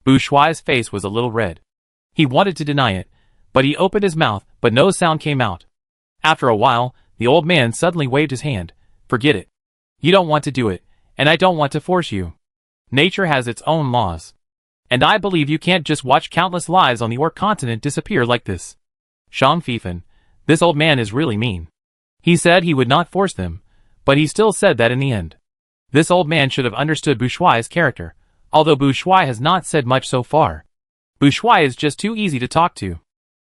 Bu Shuai's face was a little red. He wanted to deny it, but he opened his mouth, but no sound came out. After a while, the old man suddenly waved his hand. "Forget it. You don't want to do it, and I don't want to force you. Nature has its own laws. And I believe you can't just watch countless lives on the Orc continent disappear like this." Shang Fifan, this old man is really mean. He said he would not force them, but he still said that in the end. This old man should have understood Bu Shuai's character, although Bu Shuai has not said much so far. Bu Shuai is just too easy to talk to.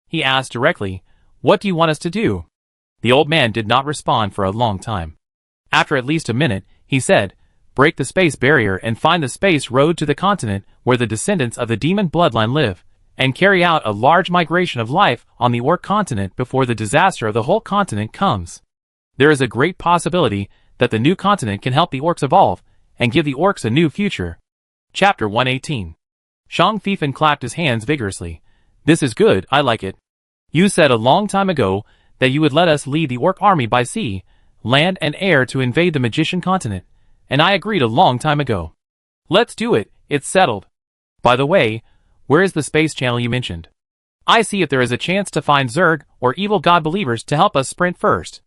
He asked directly, "What do you want us to do?" The old man did not respond for a long time. After at least a minute, he said, "Break the space barrier and find the space road to the continent where the descendants of the demon bloodline live, and carry out a large migration of life on the Orc continent before the disaster of the whole continent comes. There is a great possibility that the new continent can help the Orcs evolve, and give the Orcs a new future." Chapter 118. Shang Fifan clapped his hands vigorously. "This is good, I like it. You said a long time ago that you would let us lead the Orc army by sea, land and air to invade the magician continent, and I agreed a long time ago. Let's do it, it's settled. By the way, where is the space channel you mentioned? I see if there is a chance to find Zerg or evil god believers to help us sprint first."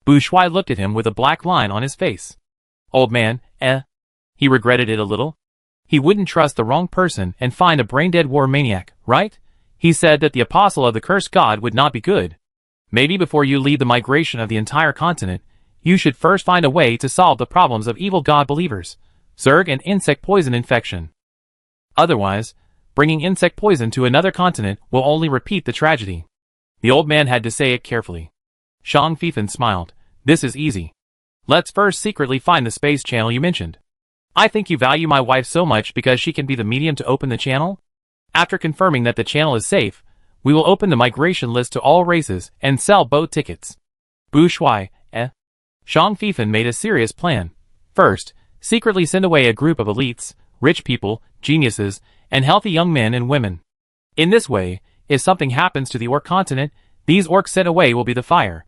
Bu Shuai looked at him with a black line on his face. Old man, He regretted it a little. He wouldn't trust the wrong person and find a brain-dead war maniac, right? He said that the apostle of the cursed god would not be good. Maybe before you lead the migration of the entire continent, you should first find a way to solve the problems of evil god believers, Zerg and insect poison infection. Otherwise, bringing insect poison to another continent will only repeat the tragedy. The old man had to say it carefully. Shang Fifan smiled. "This is easy. Let's first secretly find the space channel you mentioned. I think you value my wife so much because she can be the medium to open the channel? After confirming that the channel is safe, we will open the migration list to all races and sell boat tickets. Bu Shuai, Shang Fifan made a serious plan. First, secretly send away a group of elites, rich people, geniuses, and healthy young men and women. In this way, if something happens to the Orc continent, these orcs sent away will be the fire.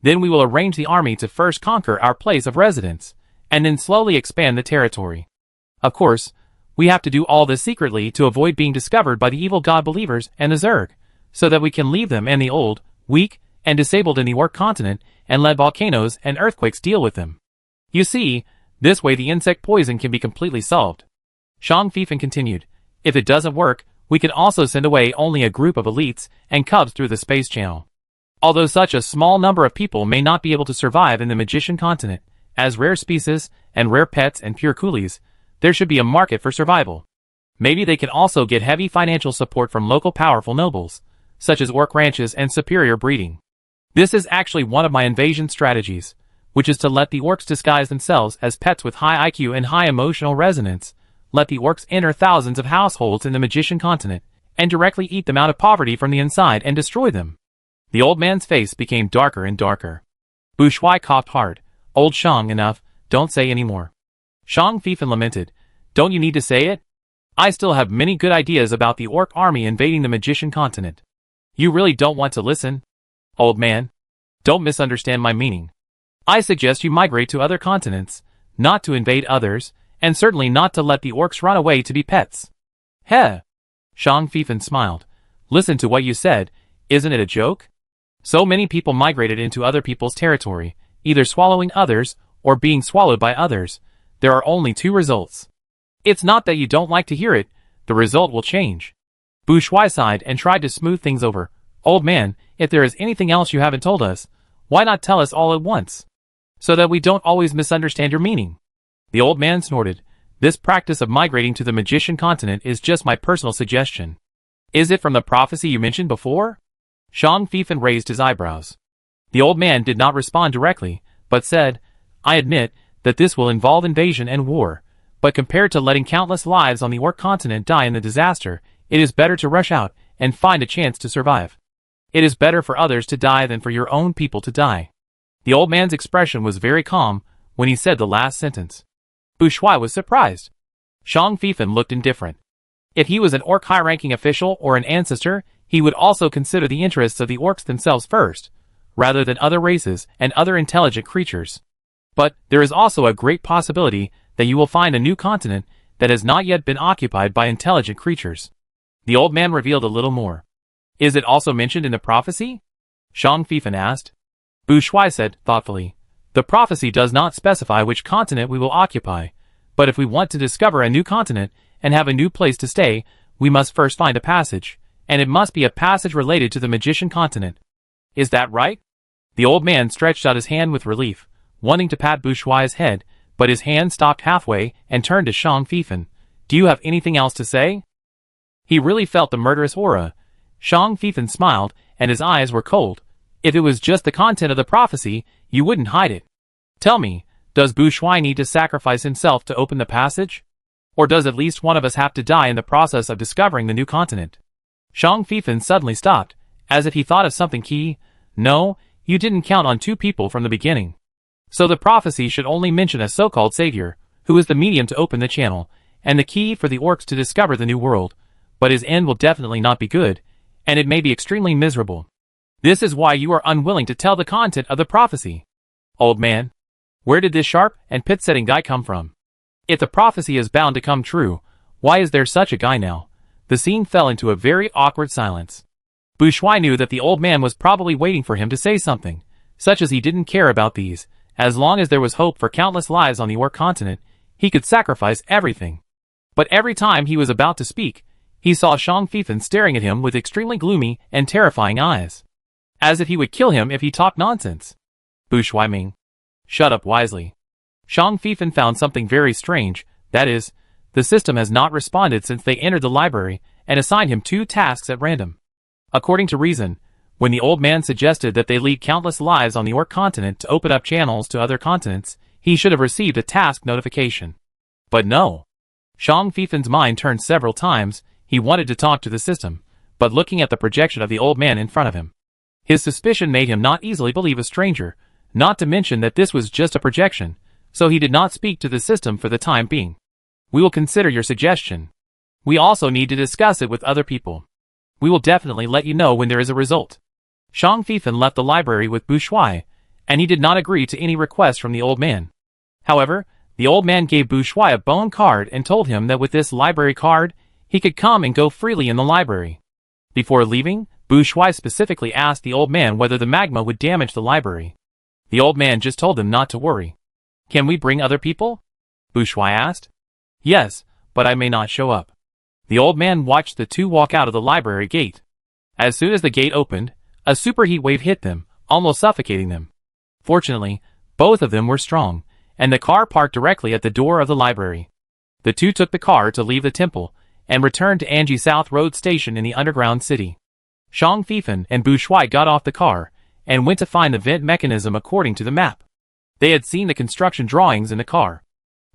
Then we will arrange the army to first conquer our place of residence, and then slowly expand the territory. Of course, we have to do all this secretly to avoid being discovered by the evil god believers and the Zerg, so that we can leave them and the old, weak, and disabled in the Orc continent and let volcanoes and earthquakes deal with them. You see, this way the insect poison can be completely solved. Shang Fifan continued. If it doesn't work, we can also send away only a group of elites and cubs through the space channel. Although such a small number of people may not be able to survive in the Magician continent, as rare species and rare pets and pure coolies, there should be a market for survival. Maybe they can also get heavy financial support from local powerful nobles, such as orc ranches and superior breeding. This is actually one of my invasion strategies, which is to let the orcs disguise themselves as pets with high IQ and high emotional resonance, let the orcs enter thousands of households in the Magician continent, and directly eat them out of poverty from the inside and destroy them. The old man's face became darker and darker. Bu Shuai coughed hard. Old Shang, enough, don't say any more. Shang Fifan lamented. Don't you need to say it? I still have many good ideas about the orc army invading the Magician continent. You really don't want to listen? Old man, don't misunderstand my meaning. I suggest you migrate to other continents, not to invade others, and certainly not to let the orcs run away to be pets. Heh! Shang Fifan smiled. Listen to what you said, isn't it a joke? So many people migrated into other people's territory, either swallowing others, or being swallowed by others. There are only two results. It's not that you don't like to hear it, the result will change. Bu Shuai sighed and tried to smooth things over. Old man, if there is anything else you haven't told us, why not tell us all at once? So that we don't always misunderstand your meaning. The old man snorted. This practice of migrating to the Magician continent is just my personal suggestion. Is it from the prophecy you mentioned before? Shang Fifan raised his eyebrows. The old man did not respond directly, but said, I admit that this will involve invasion and war, but compared to letting countless lives on the Orc continent die in the disaster, it is better to rush out and find a chance to survive. It is better for others to die than for your own people to die. The old man's expression was very calm when he said the last sentence. Bu Shuai was surprised. Shang Fifan looked indifferent. If he was an orc high-ranking official or an ancestor, he would also consider the interests of the orcs themselves first, rather than other races and other intelligent creatures. But there is also a great possibility that you will find a new continent that has not yet been occupied by intelligent creatures. The old man revealed a little more. Is it also mentioned in the prophecy? Shang Fifan asked. Bu Shuai said, thoughtfully, the prophecy does not specify which continent we will occupy, but if we want to discover a new continent and have a new place to stay, we must first find a passage, and it must be a passage related to the Magician continent. Is that right? The old man stretched out his hand with relief, wanting to pat Bu Shuai's head, but his hand stopped halfway and turned to Shang Fifan. Do you have anything else to say? He really felt the murderous aura. Shang Fifan smiled, and his eyes were cold. If it was just the content of the prophecy, you wouldn't hide it. Tell me, does Bu Shuai need to sacrifice himself to open the passage? Or does at least one of us have to die in the process of discovering the new continent? Shang Fifan suddenly stopped, as if he thought of something key. No, you didn't count on two people from the beginning. So the prophecy should only mention a so-called savior, who is the medium to open the channel, and the key for the orcs to discover the new world. But his end will definitely not be good, and it may be extremely miserable. This is why you are unwilling to tell the content of the prophecy. Old man, where did this sharp and pit-setting guy come from? If the prophecy is bound to come true, why is there such a guy now? The scene fell into a very awkward silence. Bu Shuai knew that the old man was probably waiting for him to say something, such as he didn't care about these. As long as there was hope for countless lives on the Orc continent, he could sacrifice everything. But every time he was about to speak, he saw Shang Fifan staring at him with extremely gloomy and terrifying eyes. As if he would kill him if he talked nonsense. Bu Shuai Ming. Shut up wisely. Shang Fifan found something very strange, that is, the system has not responded since they entered the library and assigned him 2 tasks at random. According to reason, when the old man suggested that they lead countless lives on the Orc continent to open up channels to other continents, he should have received a task notification. But no. Shang Fifen's mind turned several times. He wanted to talk to the system, but looking at the projection of the old man in front of him, his suspicion made him not easily believe a stranger, not to mention that this was just a projection, so he did not speak to the system for the time being. We will consider your suggestion. We also need to discuss it with other people. We will definitely let you know when there is a result. Shang Fifen left the library with Bu Shuai, and he did not agree to any request from the old man. However, the old man gave Bu Shuai a bone card and told him that with this library card, he could come and go freely in the library. Before leaving, Bu Shuai specifically asked the old man whether the magma would damage the library. The old man just told him not to worry. Can we bring other people? Bu Shuai asked. Yes, but I may not show up. The old man watched the two walk out of the library gate. As soon as the gate opened, a superheat wave hit them, almost suffocating them. Fortunately, both of them were strong, and the car parked directly at the door of the library. The two took the car to leave the temple, and returned to Anji South Road Station in the underground city. Shang Fifen and Bu Shuai got off the car, and went to find the vent mechanism according to the map. They had seen the construction drawings in the car.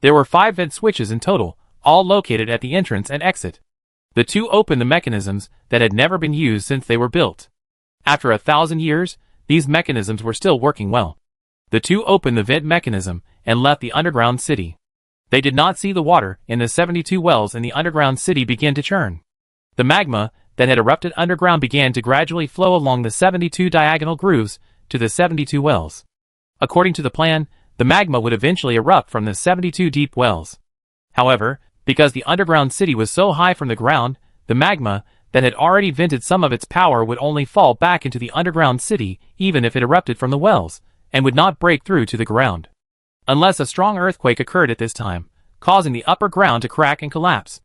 There were 5 vent switches in total, all located at the entrance and exit. The two opened the mechanisms that had never been used since they were built. After 1,000 years, these mechanisms were still working well. The two opened the vent mechanism and left the underground city. They did not see the water in the 72 wells in the underground city begin to churn. The magma that had erupted underground began to gradually flow along the 72 diagonal grooves to the 72 wells. According to the plan, the magma would eventually erupt from the 72 deep wells. However, because the underground city was so high from the ground, the magma that had already vented some of its power would only fall back into the underground city even if it erupted from the wells, and would not break through to the ground. Unless a strong earthquake occurred at this time, causing the upper ground to crack and collapse.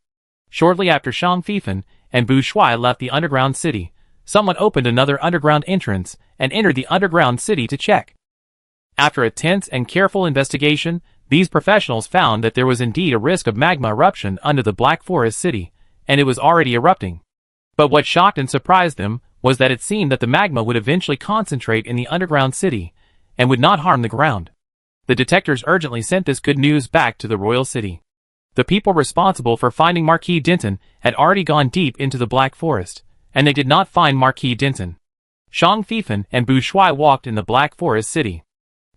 Shortly after Shang Fifen and Bu Shuai left the underground city, someone opened another underground entrance and entered the underground city to check. After a tense and careful investigation, these professionals found that there was indeed a risk of magma eruption under the Black Forest city, and it was already erupting. But what shocked and surprised them was that it seemed that the magma would eventually concentrate in the underground city, and would not harm the ground. The detectors urgently sent this good news back to the royal city. The people responsible for finding Marquis Denton had already gone deep into the Black Forest, and they did not find Marquis Denton. Shang Fifen and Bu Shuai walked in the Black Forest city.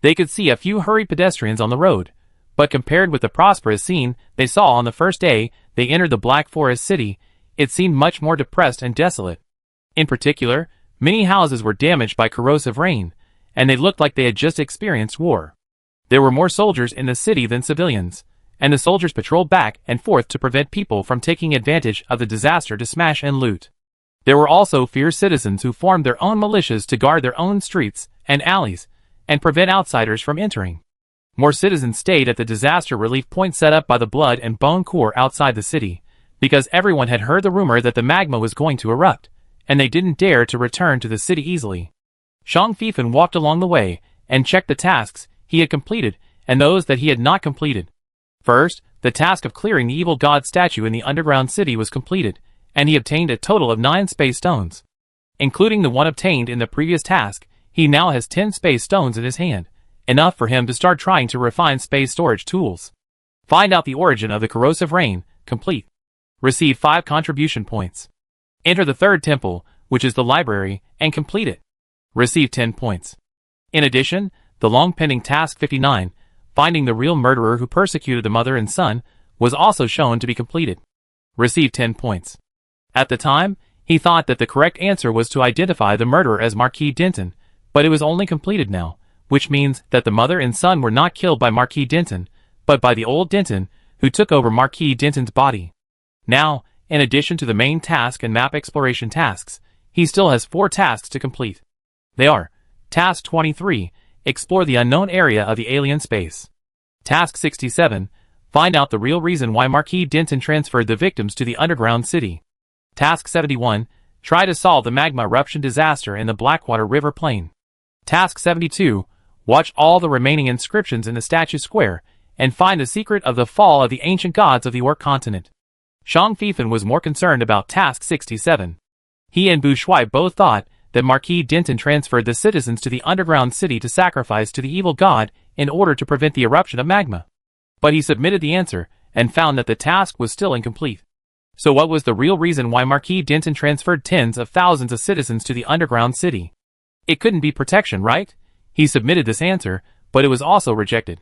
They could see a few hurried pedestrians on the road, but compared with the prosperous scene they saw on the first day they entered the Black Forest city, it seemed much more depressed and desolate. In particular, many houses were damaged by corrosive rain, and they looked like they had just experienced war. There were more soldiers in the city than civilians, and the soldiers patrolled back and forth to prevent people from taking advantage of the disaster to smash and loot. There were also fierce citizens who formed their own militias to guard their own streets and alleys, and prevent outsiders from entering. More citizens stayed at the disaster relief point set up by the Blood and Bone Corps outside the city, because everyone had heard the rumor that the magma was going to erupt, and they didn't dare to return to the city easily. Shang Fifen walked along the way, and checked the tasks he had completed, and those that he had not completed. First, the task of clearing the evil god statue in the underground city was completed, and he obtained a total of 9 space stones. Including the one obtained in the previous task, he now has 10 space stones in his hand, enough for him to start trying to refine space storage tools. Find out the origin of the corrosive rain, complete. Receive 5 contribution points. Enter the third temple, which is the library, and complete it. Receive 10 points. In addition, the long-pending task 59, finding the real murderer who persecuted the mother and son, was also shown to be completed. Receive 10 points. At the time, he thought that the correct answer was to identify the murderer as Marquis Denton, but it was only completed now, which means that the mother and son were not killed by Marquis Denton, but by the old Denton, who took over Marquis Denton's body. Now, in addition to the main task and map exploration tasks, he still has 4 tasks to complete. They are: Task 23, explore the unknown area of the alien space. Task 67, find out the real reason why Marquis Denton transferred the victims to the underground city. Task 71, try to solve the magma eruption disaster in the Blackwater River Plain. Task 72, watch all the remaining inscriptions in the statue square, and find the secret of the fall of the ancient gods of the Orc continent. Shang Fifen was more concerned about Task 67. He and Bu Shuai both thought that Marquis Denton transferred the citizens to the underground city to sacrifice to the evil god in order to prevent the eruption of magma. But he submitted the answer, and found that the task was still incomplete. So what was the real reason why Marquis Denton transferred tens of thousands of citizens to the underground city? It couldn't be protection, right? He submitted this answer, but it was also rejected.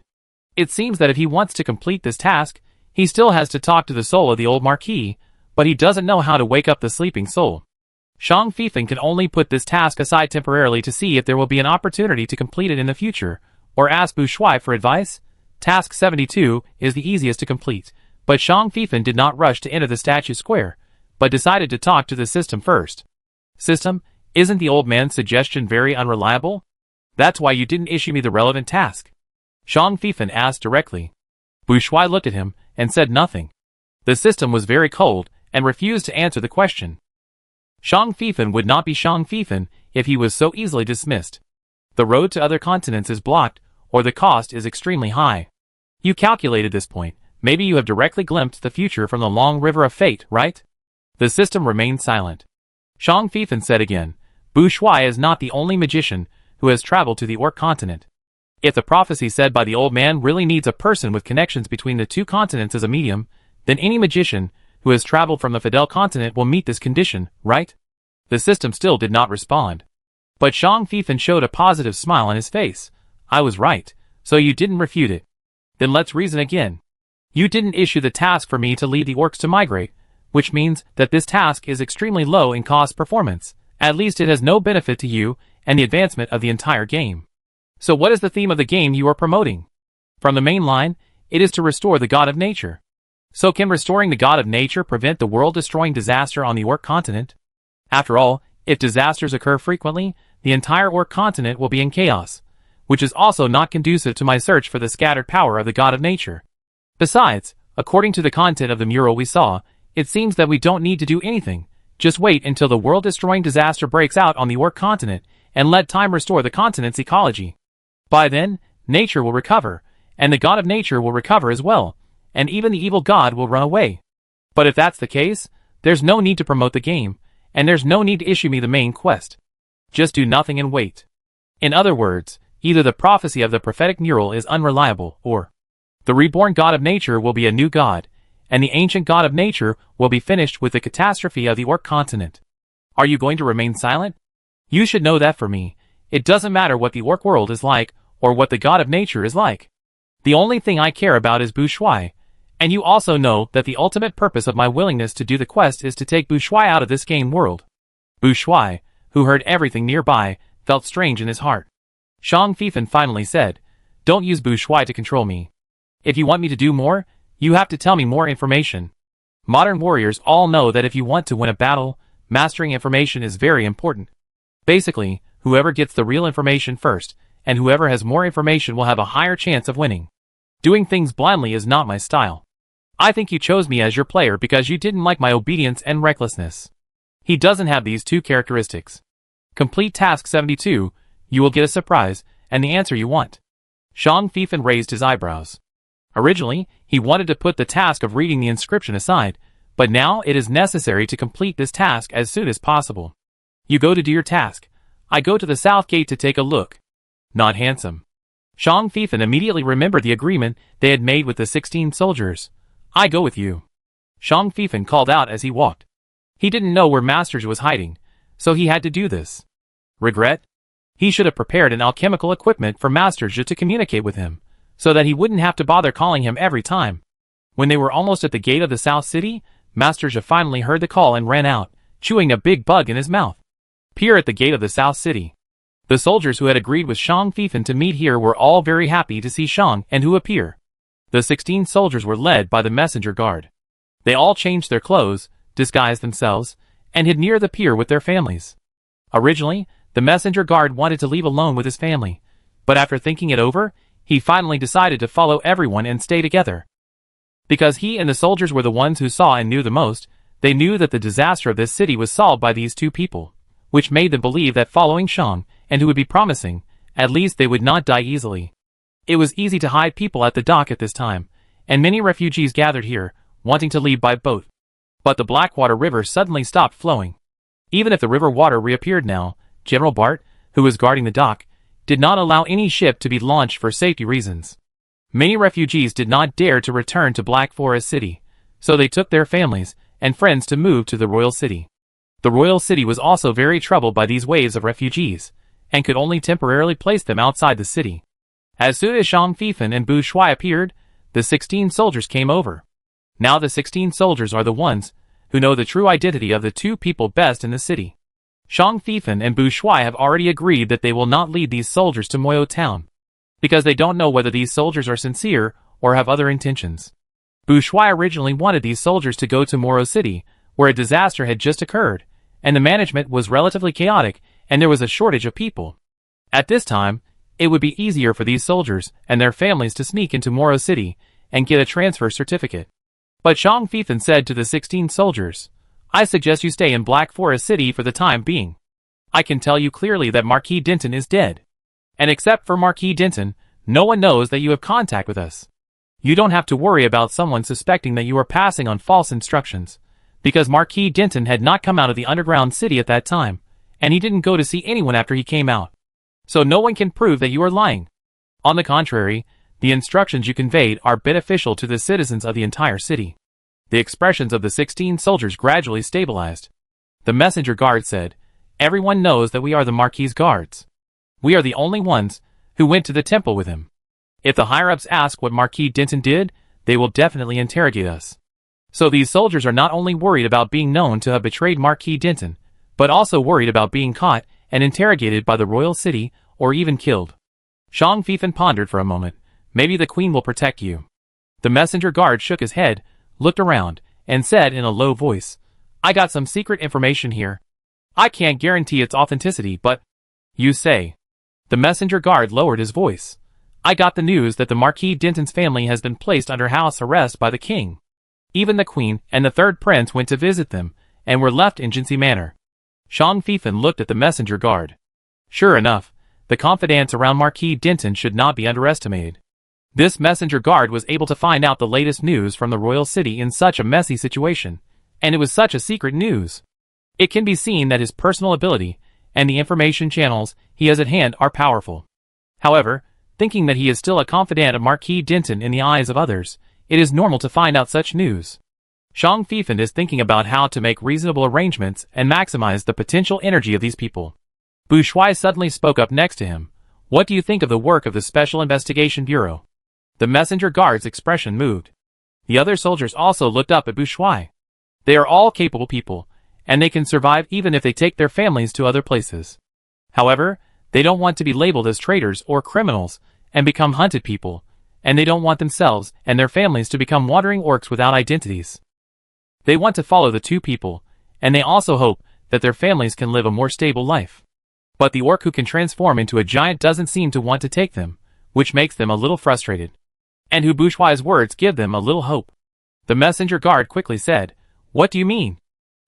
It seems that if he wants to complete this task, he still has to talk to the soul of the old Marquis, but he doesn't know how to wake up the sleeping soul. Shang Fifan can only put this task aside temporarily to see if there will be an opportunity to complete it in the future, or ask Bu Shuai for advice. Task 72 is the easiest to complete, but Shang Fifan did not rush to enter the statue square, but decided to talk to the system first. System, isn't the old man's suggestion very unreliable? That's why you didn't issue me the relevant task. Shang Fifan asked directly. Bu Shuai looked at him and said nothing. The system was very cold and refused to answer the question. Shang Fifan would not be Shang Fifan if he was so easily dismissed. The road to other continents is blocked, or the cost is extremely high. You calculated this point. Maybe you have directly glimpsed the future from the long river of fate, right? The system remained silent. Shang Fifan said again, Bu Shuai is not the only magician who has traveled to the Orc continent. If the prophecy said by the old man really needs a person with connections between the two continents as a medium, then any magician who has traveled from the Fidel continent will meet this condition, right? The system still did not respond. But Shang Fifan showed a positive smile on his face. I was right, so you didn't refute it. Then let's reason again. You didn't issue the task for me to lead the orcs to migrate, which means that this task is extremely low in cost performance. At least it has no benefit to you and the advancement of the entire game. So what is the theme of the game you are promoting? From the main line, it is to restore the god of nature. So can restoring the god of nature prevent the world-destroying disaster on the Orc continent? After all, if disasters occur frequently, the entire Orc continent will be in chaos, which is also not conducive to my search for the scattered power of the god of nature. Besides, according to the content of the mural we saw, it seems that we don't need to do anything. Just wait until the world-destroying disaster breaks out on the Orc continent, and let time restore the continent's ecology. By then, nature will recover, and the god of nature will recover as well, and even the evil god will run away. But if that's the case, there's no need to promote the game, and there's no need to issue me the main quest. Just do nothing and wait. In other words, either the prophecy of the prophetic mural is unreliable, or the reborn god of nature will be a new god, and the ancient god of nature will be finished with the catastrophe of the Orc continent. Are you going to remain silent? You should know that for me, it doesn't matter what the Orc world is like, or what the god of nature is like. The only thing I care about is Bu Shuai, and you also know that the ultimate purpose of my willingness to do the quest is to take Bu Shuai out of this game world. Bu Shuai, who heard everything nearby, felt strange in his heart. Shang Fifan finally said, Don't use Bu Shuai to control me. If you want me to do more, you have to tell me more information. Modern warriors all know that if you want to win a battle, mastering information is very important. Basically, whoever gets the real information first, and whoever has more information will have a higher chance of winning. Doing things blindly is not my style. I think you chose me as your player because you didn't like my obedience and recklessness. He doesn't have these two characteristics. Complete task 72, you will get a surprise, and the answer you want. Shang Fifan raised his eyebrows. Originally, he wanted to put the task of reading the inscription aside, but now it is necessary to complete this task as soon as possible. You go to do your task. I go to the south gate to take a look. Not handsome. Shang Fifan immediately remembered the agreement they had made with the 16 soldiers. I go with you. Shang Fifan called out as he walked. He didn't know where Master Zhe was hiding, so he had to do this. Regret? He should have prepared an alchemical equipment for Master Zhe to communicate with him, so that he wouldn't have to bother calling him every time. When they were almost at the gate of the South City, Master Zhe finally heard the call and ran out, chewing a big bug in his mouth. Peer at the gate of the South City. The soldiers who had agreed with Shang Fifan to meet here were all very happy to see Shang and who appear. The 16 soldiers were led by the messenger guard. They all changed their clothes, disguised themselves, and hid near the pier with their families. Originally, the messenger guard wanted to leave alone with his family, but after thinking it over, he finally decided to follow everyone and stay together. Because he and the soldiers were the ones who saw and knew the most, they knew that the disaster of this city was solved by these two people, which made them believe that following Shang, and who would be promising, at least they would not die easily. It was easy to hide people at the dock at this time, and many refugees gathered here, wanting to leave by boat. But the Blackwater River suddenly stopped flowing. Even if the river water reappeared now, General Bart, who was guarding the dock, did not allow any ship to be launched for safety reasons. Many refugees did not dare to return to Black Forest City, so they took their families and friends to move to the royal city. The royal city was also very troubled by these waves of refugees, and could only temporarily place them outside the city. As soon as Zhang Fifan and Bu Shuai appeared, the 16 soldiers came over. Now the 16 soldiers are the ones who know the true identity of the two people best in the city. Zhang Fifan and Bu Shuai have already agreed that they will not lead these soldiers to Moyo town, because they don't know whether these soldiers are sincere or have other intentions. Bu Shuai originally wanted these soldiers to go to Moro City, where a disaster had just occurred, and the management was relatively chaotic and there was a shortage of people. At this time, it would be easier for these soldiers and their families to sneak into Moro City and get a transfer certificate. But Zhang Fifan said to the 16 soldiers, "I suggest you stay in Black Forest City for the time being. I can tell you clearly that Marquis Denton is dead. And except for Marquis Denton, no one knows that you have contact with us. You don't have to worry about someone suspecting that you are passing on false instructions, because Marquis Denton had not come out of the underground city at that time, and he didn't go to see anyone after he came out. So no one can prove that you are lying. On the contrary, the instructions you conveyed are beneficial to the citizens of the entire city." The expressions of the 16 soldiers gradually stabilized. The messenger guard said, "Everyone knows that we are the Marquis' guards. We are the only ones who went to the temple with him. If the higher-ups ask what Marquis Denton did, they will definitely interrogate us." So these soldiers are not only worried about being known to have betrayed Marquis Denton, but also worried about being caught and interrogated by the royal city or even killed. Zhang Fifan pondered for a moment. "Maybe the queen will protect you." The messenger guard shook his head, looked around, and said in a low voice, "I got some secret information here. I can't guarantee its authenticity, but—" "You say?" The messenger guard lowered his voice. "I got the news that the Marquis Denton's family has been placed under house arrest by the king. Even the queen and the third prince went to visit them, and were left in Jinsey Manor." Zhang Fifan looked at the messenger guard. Sure enough, the confidants around Marquis Denton should not be underestimated. This messenger guard was able to find out the latest news from the royal city in such a messy situation, and it was such a secret news. It can be seen that his personal ability and the information channels he has at hand are powerful. However, thinking that he is still a confidant of Marquis Denton in the eyes of others, it is normal to find out such news. Zhang Fifan is thinking about how to make reasonable arrangements and maximize the potential energy of these people. Bu Shuai suddenly spoke up next to him. "What do you think of the work of the Special Investigation Bureau?" The messenger guard's expression moved. The other soldiers also looked up at Bu Shuai. They are all capable people, and they can survive even if they take their families to other places. However, they don't want to be labeled as traitors or criminals and become hunted people, and they don't want themselves and their families to become wandering orcs without identities. They want to follow the two people, and they also hope that their families can live a more stable life. But the orc who can transform into a giant doesn't seem to want to take them, which makes them a little frustrated. And who Bu Shuai's words give them a little hope. The messenger guard quickly said, "What do you mean?"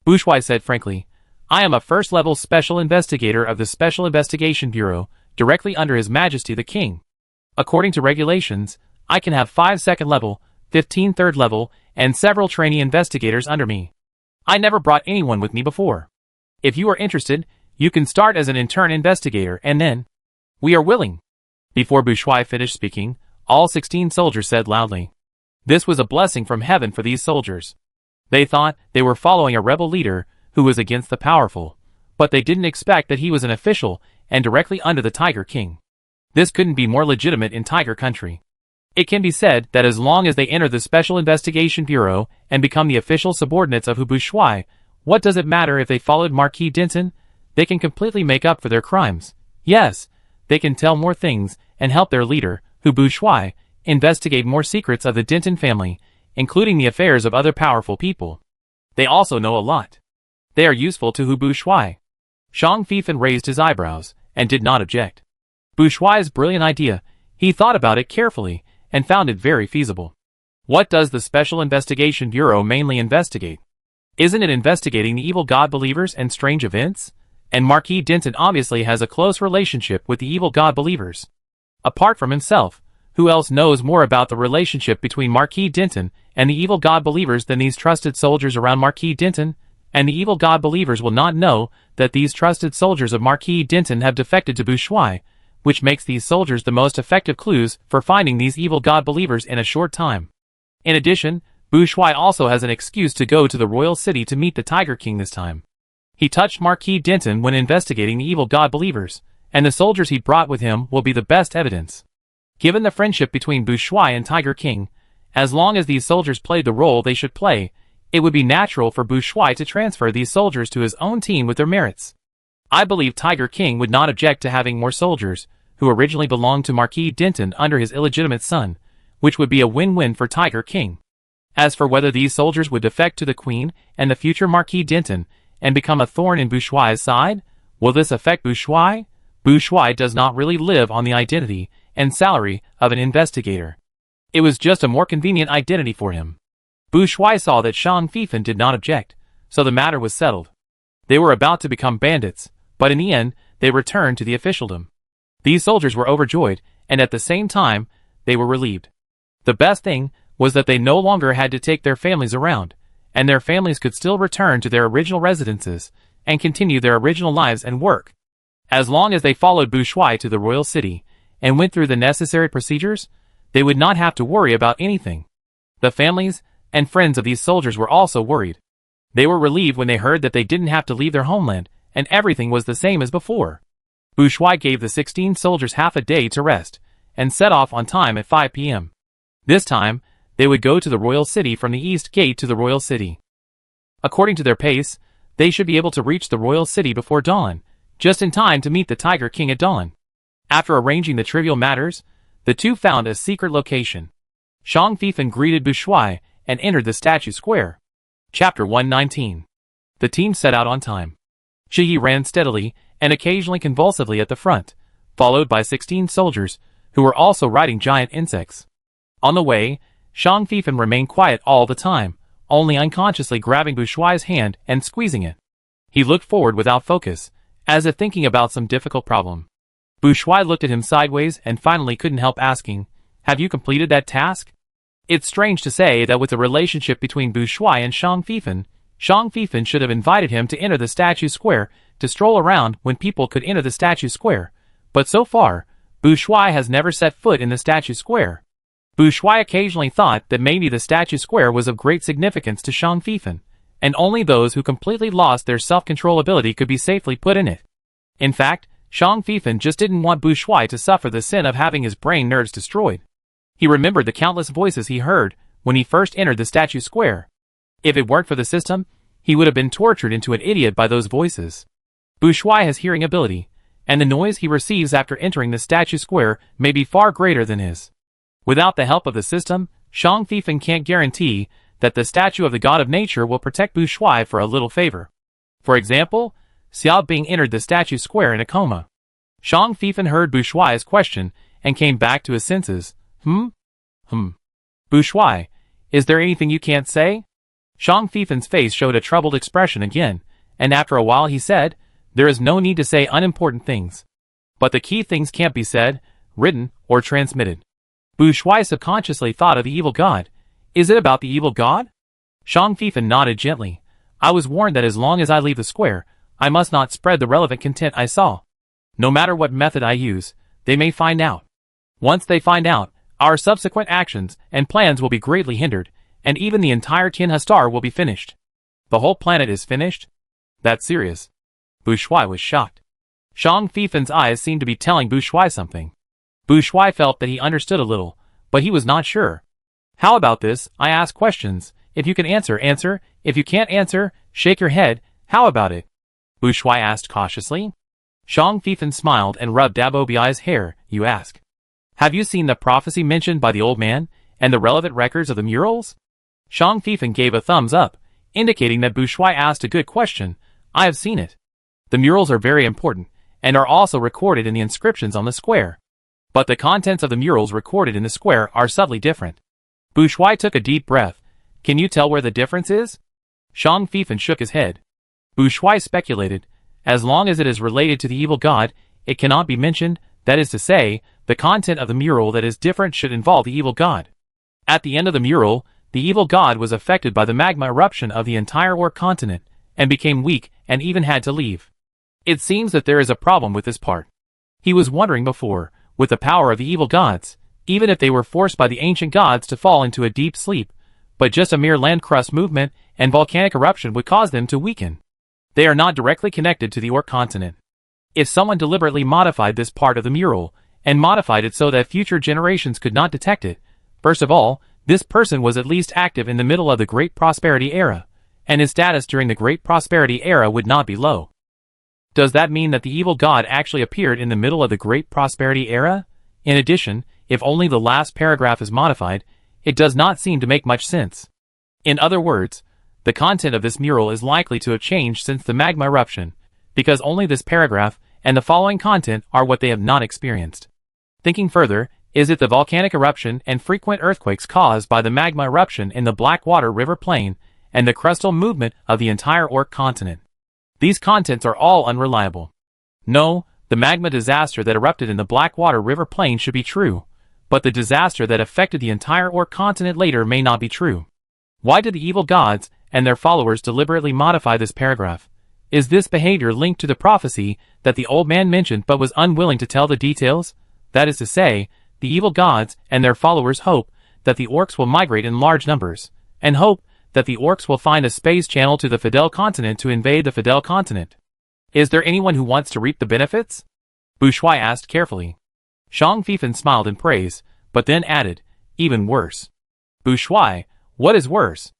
Bu Shuai said frankly, "I am a first-level special investigator of the Special Investigation Bureau, directly under His Majesty the King. According to regulations, I can have 5 second-level, 15 third-level, and several trainee investigators under me. I never brought anyone with me before. If you are interested, you can start as an intern investigator and then—" "We are willing." Before Bu Shuai finished speaking, all 16 soldiers said loudly. This was a blessing from heaven for these soldiers. They thought they were following a rebel leader who was against the powerful, but they didn't expect that he was an official and directly under the Tiger King. This couldn't be more legitimate in Tiger Country. It can be said that as long as they enter the Special Investigation Bureau and become the official subordinates of Bu Shuai, what does it matter if they followed Marquis Denton? They can completely make up for their crimes. Yes, they can tell more things and help their leader, Bu Shuai, investigate more secrets of the Denton family, including the affairs of other powerful people. They also know a lot. They are useful to Bu Shuai. Zhang Fifan raised his eyebrows and did not object. Bu Shuai's brilliant idea, he thought about it carefully and found it very feasible. What does the Special Investigation Bureau mainly investigate? Isn't it investigating the evil god believers and strange events? And Marquis Denton obviously has a close relationship with the evil god believers. Apart from himself, who else knows more about the relationship between Marquis Denton and the evil god believers than these trusted soldiers around Marquis Denton? And the evil god believers will not know that these trusted soldiers of Marquis Denton have defected to Bu Shuai, which makes these soldiers the most effective clues for finding these evil god believers in a short time. In addition, Bouchois also has an excuse to go to the royal city to meet the Tiger King this time. He touched Marquis Denton when investigating the evil god believers, and the soldiers he brought with him will be the best evidence. Given the friendship between Bouchois and Tiger King, as long as these soldiers played the role they should play, it would be natural for Bouchois to transfer these soldiers to his own team with their merits. I believe Tiger King would not object to having more soldiers, who originally belonged to Marquis Denton under his illegitimate son, which would be a win-win for Tiger King. As for whether these soldiers would defect to the Queen and the future Marquis Denton, and become a thorn in Bouchois' side, will this affect Bouchois? Bouchois does not really live on the identity and salary of an investigator. It was just a more convenient identity for him. Bouchois saw that Jean Fifin did not object, so the matter was settled. They were about to become bandits, but in the end, they returned to the officialdom. These soldiers were overjoyed, and at the same time, they were relieved. The best thing was that they no longer had to take their families around, and their families could still return to their original residences and continue their original lives and work. As long as they followed Bouchois to the royal city and went through the necessary procedures, they would not have to worry about anything. The families and friends of these soldiers were also worried. They were relieved when they heard that they didn't have to leave their homeland and everything was the same as before. Bouchois gave the 16 soldiers half a day to rest and set off on time at 5 p.m. This time, they would go to the royal city from the east gate to the royal city. According to their pace, they should be able to reach the royal city before dawn, just in time to meet the Tiger King at dawn. After arranging the trivial matters, the two found a secret location. Jean Fifin greeted Bouchois and entered the statue square. Chapter 119. The team set out on time. Shi ran steadily and occasionally convulsively at the front, followed by 16 soldiers, who were also riding giant insects. On the way, Jean Fifin remained quiet all the time, only unconsciously grabbing Bouchois' hand and squeezing it. He looked forward without focus, as if thinking about some difficult problem. Bouchois looked at him sideways and finally couldn't help asking, "Have you completed that task?" It's strange to say that with the relationship between Bouchois and Jean Fifin should have invited him to enter the statue square to stroll around when people could enter the statue square, but so far, Bouchois has never set foot in the statue square. Bouchois occasionally thought that maybe the statue square was of great significance to Jean Fifin, and only those who completely lost their self-control ability could be safely put in it. In fact, Jean Fifin just didn't want Bouchois to suffer the sin of having his brain nerves destroyed. He remembered the countless voices he heard when he first entered the statue square. If it weren't for the system, he would have been tortured into an idiot by those voices. Bouchois has hearing ability, and the noise he receives after entering the statue square may be far greater than his. Without the help of the system, Jean Fifin can't guarantee that the statue of the god of nature will protect Bouchois for a little favor. For example, Xiao Bing entered the statue square in a coma. Jean Fifin heard Bouchois' question and came back to his senses. Bouchois, is there anything you can't say? Jean Fifin's face showed a troubled expression again, and after a while he said, "There is no need to say unimportant things. But the key things can't be said, written, or transmitted." Bouchois subconsciously thought of the evil god. Is it about the evil god? Jean Fifin nodded gently. I was warned that as long as I leave the square, I must not spread the relevant content I saw. No matter what method I use, they may find out. Once they find out, our subsequent actions and plans will be greatly hindered, and even the entire Kinhastar will be finished. The whole planet is finished? That's serious. Bouchois was shocked. Jean Fifin's eyes seemed to be telling Bouchois something. Bouchois felt that he understood a little, but he was not sure. How about this? I ask questions. If you can answer, answer. If you can't answer, shake your head. How about it? Bouchois asked cautiously. Jean Fifin smiled and rubbed Dabobi's hair. You ask. Have you seen the prophecy mentioned by the old man, and the relevant records of the murals? Jean Fifin gave a thumbs up, indicating that Bouchois asked a good question. I have seen it. The murals are very important, and are also recorded in the inscriptions on the square. But the contents of the murals recorded in the square are subtly different. Bouchois took a deep breath. Can you tell where the difference is? Jean Fifin shook his head. Bouchois speculated. As long as it is related to the evil god, it cannot be mentioned, that is to say, the content of the mural that is different should involve the evil god. At the end of the mural, the evil god was affected by the magma eruption of the entire Orc continent, and became weak and even had to leave. It seems that there is a problem with this part. He was wondering before, with the power of the evil gods, even if they were forced by the ancient gods to fall into a deep sleep, but just a mere land crust movement and volcanic eruption would cause them to weaken. They are not directly connected to the Orc continent. If someone deliberately modified this part of the mural, and modified it so that future generations could not detect it, first of all, this person was at least active in the middle of the Great Prosperity Era, and his status during the Great Prosperity Era would not be low. Does that mean that the evil god actually appeared in the middle of the Great Prosperity Era? In addition, if only the last paragraph is modified, it does not seem to make much sense. In other words, the content of this mural is likely to have changed since the magma eruption, because only this paragraph and the following content are what they have not experienced. Thinking further, is it the volcanic eruption and frequent earthquakes caused by the magma eruption in the Blackwater River Plain and the crustal movement of the entire Orc continent? These contents are all unreliable. No, the magma disaster that erupted in the Blackwater River Plain should be true, but the disaster that affected the entire Orc continent later may not be true. Why did the evil gods and their followers deliberately modify this paragraph? Is this behavior linked to the prophecy that the old man mentioned but was unwilling to tell the details? That is to say, the evil gods and their followers hope that the orcs will migrate in large numbers, and hope that the orcs will find a space channel to the Fidel continent to invade the Fidel continent. Is there anyone who wants to reap the benefits? Bushuai asked carefully. Shang Fifan smiled in praise, but then added, even worse. Bushuai, what is worse?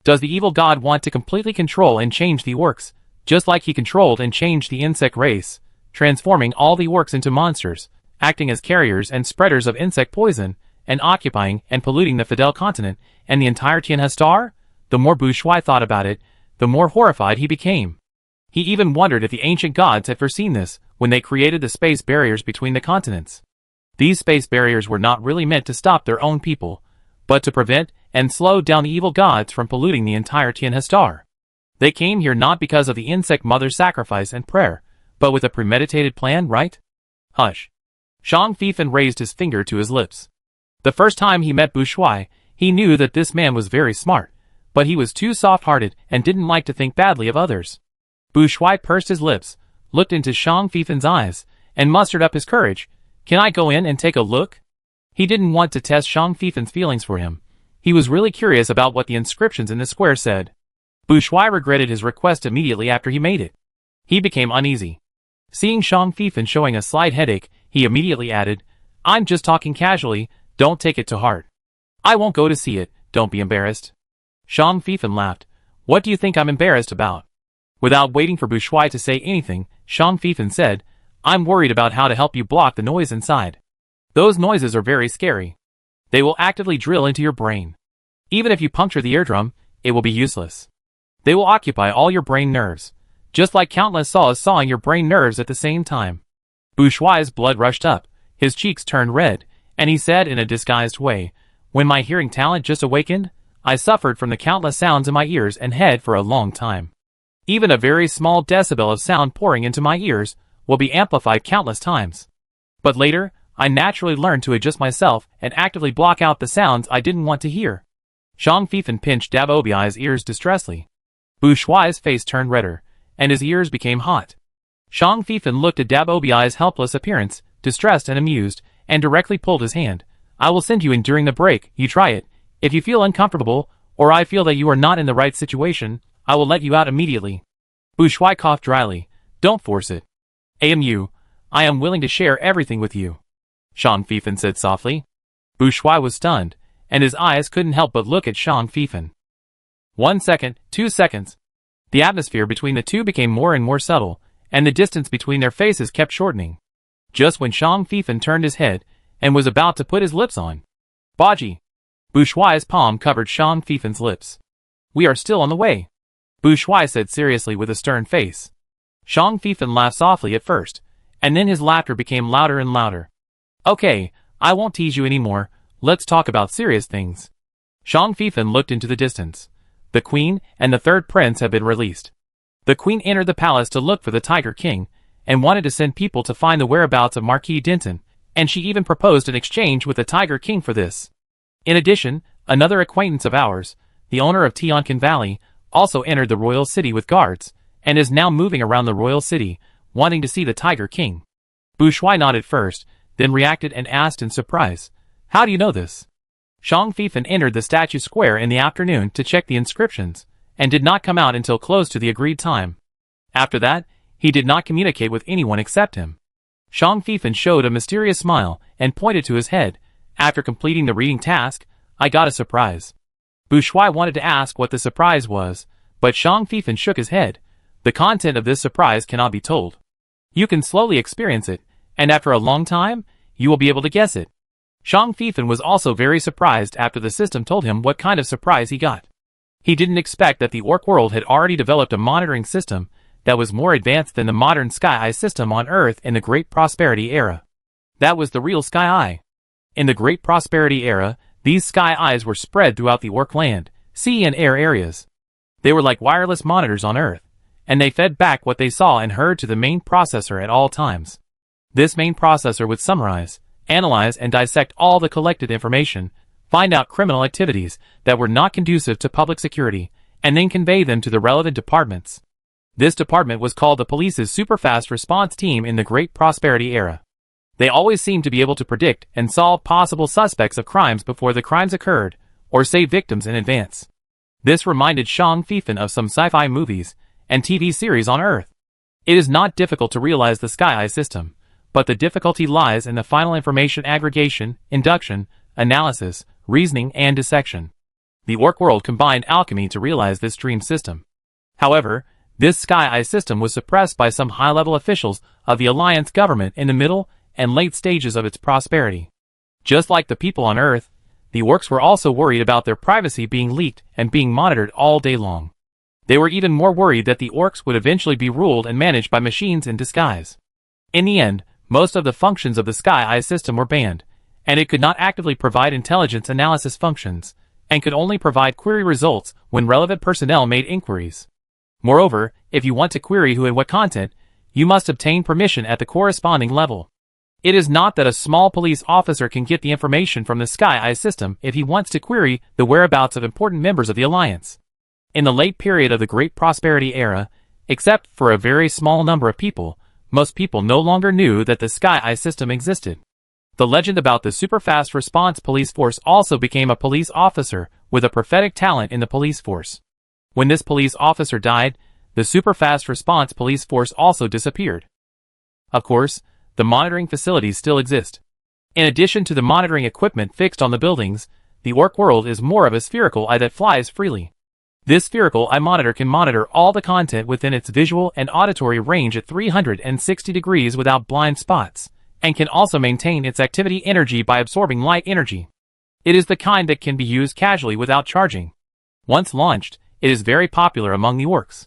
Does the evil god want to completely control and change the orcs, just like he controlled and changed the insect race, transforming all the orcs into monsters, acting as carriers and spreaders of insect poison, and occupying and polluting the Fidel continent and the entire Tianhe Star? The more Bushuai thought about it, the more horrified he became. He even wondered if the ancient gods had foreseen this when they created the space barriers between the continents. These space barriers were not really meant to stop their own people, but to prevent and slow down the evil gods from polluting the entire Tianhe Star. They came here not because of the insect mother's sacrifice and prayer, but with a premeditated plan, right? Hush. Shang Fifan raised his finger to his lips. The first time he met Bushuai, he knew that this man was very smart, but he was too soft-hearted and didn't like to think badly of others. Bushuai pursed his lips, looked into Shang Fifan's eyes, and mustered up his courage. Can I go in and take a look? He didn't want to test Shang Fifan's feelings for him. He was really curious about what the inscriptions in the square said. Bushuai regretted his request immediately after he made it. He became uneasy. Seeing Shang Fifan showing a slight headache, he immediately added, I'm just talking casually, don't take it to heart. I won't go to see it, don't be embarrassed. Shang Fifan laughed. What do you think I'm embarrassed about? Without waiting for Bushuai to say anything, Shang Fifan said, I'm worried about how to help you block the noise inside. Those noises are very scary. They will actively drill into your brain. Even if you puncture the eardrum, it will be useless. They will occupy all your brain nerves, just like countless saws sawing your brain nerves at the same time. Bushuai's blood rushed up, his cheeks turned red, and he said in a disguised way, when my hearing talent just awakened, I suffered from the countless sounds in my ears and head for a long time. Even a very small decibel of sound pouring into my ears will be amplified countless times. But later, I naturally learned to adjust myself and actively block out the sounds I didn't want to hear. Shang Fifan pinched Dab Obiai's ears distressfully. Bushuai's face turned redder, and his ears became hot. Shang Fifan looked at Dab Obiai's helpless appearance, distressed and amused, and directly pulled his hand. I will send you in during the break, you try it. If you feel uncomfortable, or I feel that you are not in the right situation, I will let you out immediately. Bushuai coughed dryly. Don't force it. AMU, I am willing to share everything with you. Shang Fifan said softly. Bushuai was stunned, and his eyes couldn't help but look at Shang Fifan. 1 second, 2 seconds. The atmosphere between the two became more and more subtle, and the distance between their faces kept shortening. Just when Shang Fifan turned his head, and was about to put his lips on. Baji. Bushuai's palm covered Shang Fifan's lips. We are still on the way. Bushuai said seriously with a stern face. Shang Fifan laughed softly at first, and then his laughter became louder and louder. Okay, I won't tease you anymore, let's talk about serious things. Shang Fifan looked into the distance. The queen and the third prince had been released. The queen entered the palace to look for the Tiger King, and wanted to send people to find the whereabouts of Marquis Denton, and she even proposed an exchange with the Tiger King for this. In addition, another acquaintance of ours, the owner of Tianquan Valley, also entered the royal city with guards, and is now moving around the royal city, wanting to see the Tiger King. Shui nodded first, then reacted and asked in surprise, "How do you know this?" Zhang Fifan entered the statue square in the afternoon to check the inscriptions, and did not come out until close to the agreed time. After that, he did not communicate with anyone except him. Zhang Fifan showed a mysterious smile and pointed to his head. "After completing the reading task, I got a surprise." Shui wanted to ask what the surprise was, but Zhang Fifan shook his head. "The content of this surprise cannot be told. You can slowly experience it, and after a long time, you will be able to guess it." Zhang Fifan was also very surprised after the system told him what kind of surprise he got. He didn't expect that the Orc world had already developed a monitoring system that was more advanced than the modern Sky Eye system on Earth in the Great Prosperity era. That was the real Sky Eye. In the Great Prosperity era, these Sky Eyes were spread throughout the Orc land, sea and air areas. They were like wireless monitors on Earth, and they fed back what they saw and heard to the main processor at all times. This main processor would summarize, analyze and dissect all the collected information, find out criminal activities that were not conducive to public security, and then convey them to the relevant departments. This department was called the police's superfast response team in the Great Prosperity era. They always seemed to be able to predict and solve possible suspects of crimes before the crimes occurred, or save victims in advance. This reminded Zhang Fifan of some sci-fi movies and TV series on Earth. It is not difficult to realize the Sky Eye system, but the difficulty lies in the final information aggregation, induction, analysis, reasoning, and dissection. The Orc world combined alchemy to realize this dream system. However, this Sky Eye system was suppressed by some high-level officials of the Alliance government in the middle and late stages of its prosperity. Just like the people on Earth, the Orcs were also worried about their privacy being leaked and being monitored all day long. They were even more worried that the Orcs would eventually be ruled and managed by machines in disguise. In the end, most of the functions of the Sky Eye system were banned, and it could not actively provide intelligence analysis functions, and could only provide query results when relevant personnel made inquiries. Moreover, if you want to query who and what content, you must obtain permission at the corresponding level. It is not that a small police officer can get the information from the Sky Eye system if he wants to query the whereabouts of important members of the Alliance. In the late period of the Great Prosperity era, except for a very small number of people, most people no longer knew that the Sky Eye system existed. The legend about the Superfast Response Police Force also became a police officer with a prophetic talent in the police force. When this police officer died, the Superfast Response Police Force also disappeared. Of course, the monitoring facilities still exist. In addition to the monitoring equipment fixed on the buildings, the Orc world is more of a spherical eye that flies freely. This spherical eye monitor can monitor all the content within its visual and auditory range at 360 degrees without blind spots, and can also maintain its activity energy by absorbing light energy. It is the kind that can be used casually without charging. Once launched, it is very popular among the Orcs.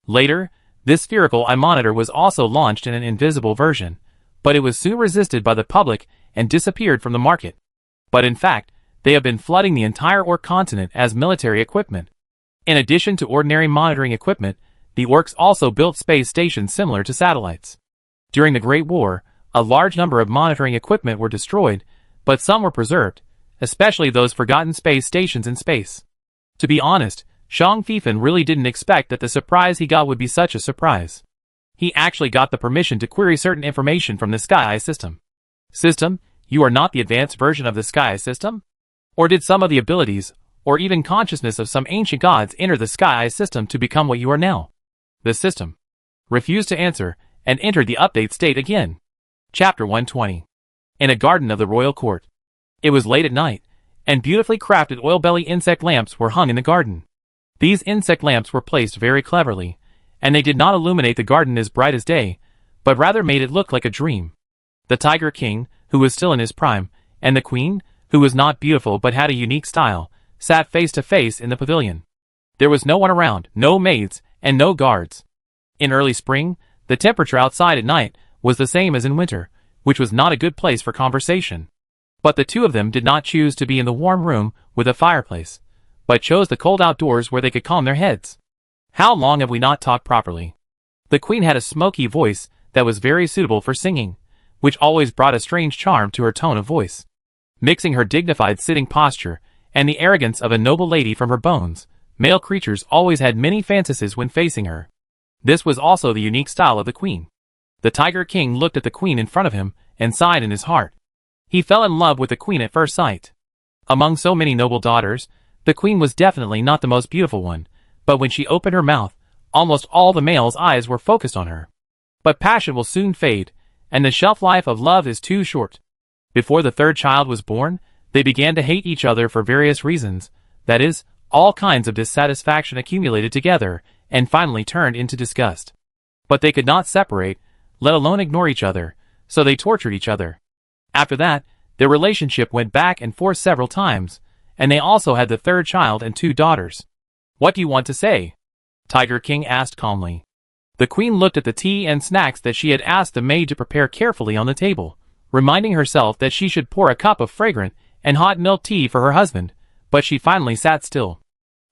Later, this spherical eye monitor was also launched in an invisible version, but it was soon resisted by the public and disappeared from the market. But in fact, they have been flooding the entire Orc continent as military equipment. In addition to ordinary monitoring equipment, the Orcs also built space stations similar to satellites. During the Great War, a large number of monitoring equipment were destroyed, but some were preserved, especially those forgotten space stations in space. To be honest, Zhang Fifan really didn't expect that the surprise he got would be such a surprise. He actually got the permission to query certain information from the Sky Eye system. System, you are not the advanced version of the Sky Eye system? Or did some of the abilities, or even consciousness of some ancient gods enter the Sky Eye system to become what you are now? The system refused to answer, and entered the update state again. Chapter 120. In a garden of the royal court. It was late at night, and beautifully crafted oil-belly insect lamps were hung in the garden. These insect lamps were placed very cleverly, and they did not illuminate the garden as bright as day, but rather made it look like a dream. The Tiger King, who was still in his prime, and the Queen, who was not beautiful but had a unique style, sat face to face in the pavilion. There was no one around, no maids, and no guards. In early spring, the temperature outside at night was the same as in winter, which was not a good place for conversation. But the two of them did not choose to be in the warm room with a fireplace, but chose the cold outdoors where they could calm their heads. How long have we not talked properly? The Queen had a smoky voice that was very suitable for singing, which always brought a strange charm to her tone of voice. Mixing her dignified sitting posture and the arrogance of a noble lady from her bones, male creatures always had many fantasies when facing her. This was also the unique style of the Queen. The Tiger King looked at the queen in front of him and sighed in his heart. He fell in love with the queen at first sight. Among so many noble daughters, the queen was definitely not the most beautiful one, but when she opened her mouth, almost all the males' eyes were focused on her. But passion will soon fade, and the shelf life of love is too short. Before the third child was born, they began to hate each other for various reasons, that is, all kinds of dissatisfaction accumulated together, and finally turned into disgust. But they could not separate, let alone ignore each other, so they tortured each other. After that, their relationship went back and forth several times, and they also had the third child and 2 daughters. What do you want to say? Tiger King asked calmly. The queen looked at the tea and snacks that she had asked the maid to prepare carefully on the table, reminding herself that she should pour a cup of fragrant and hot milk tea for her husband, but she finally sat still.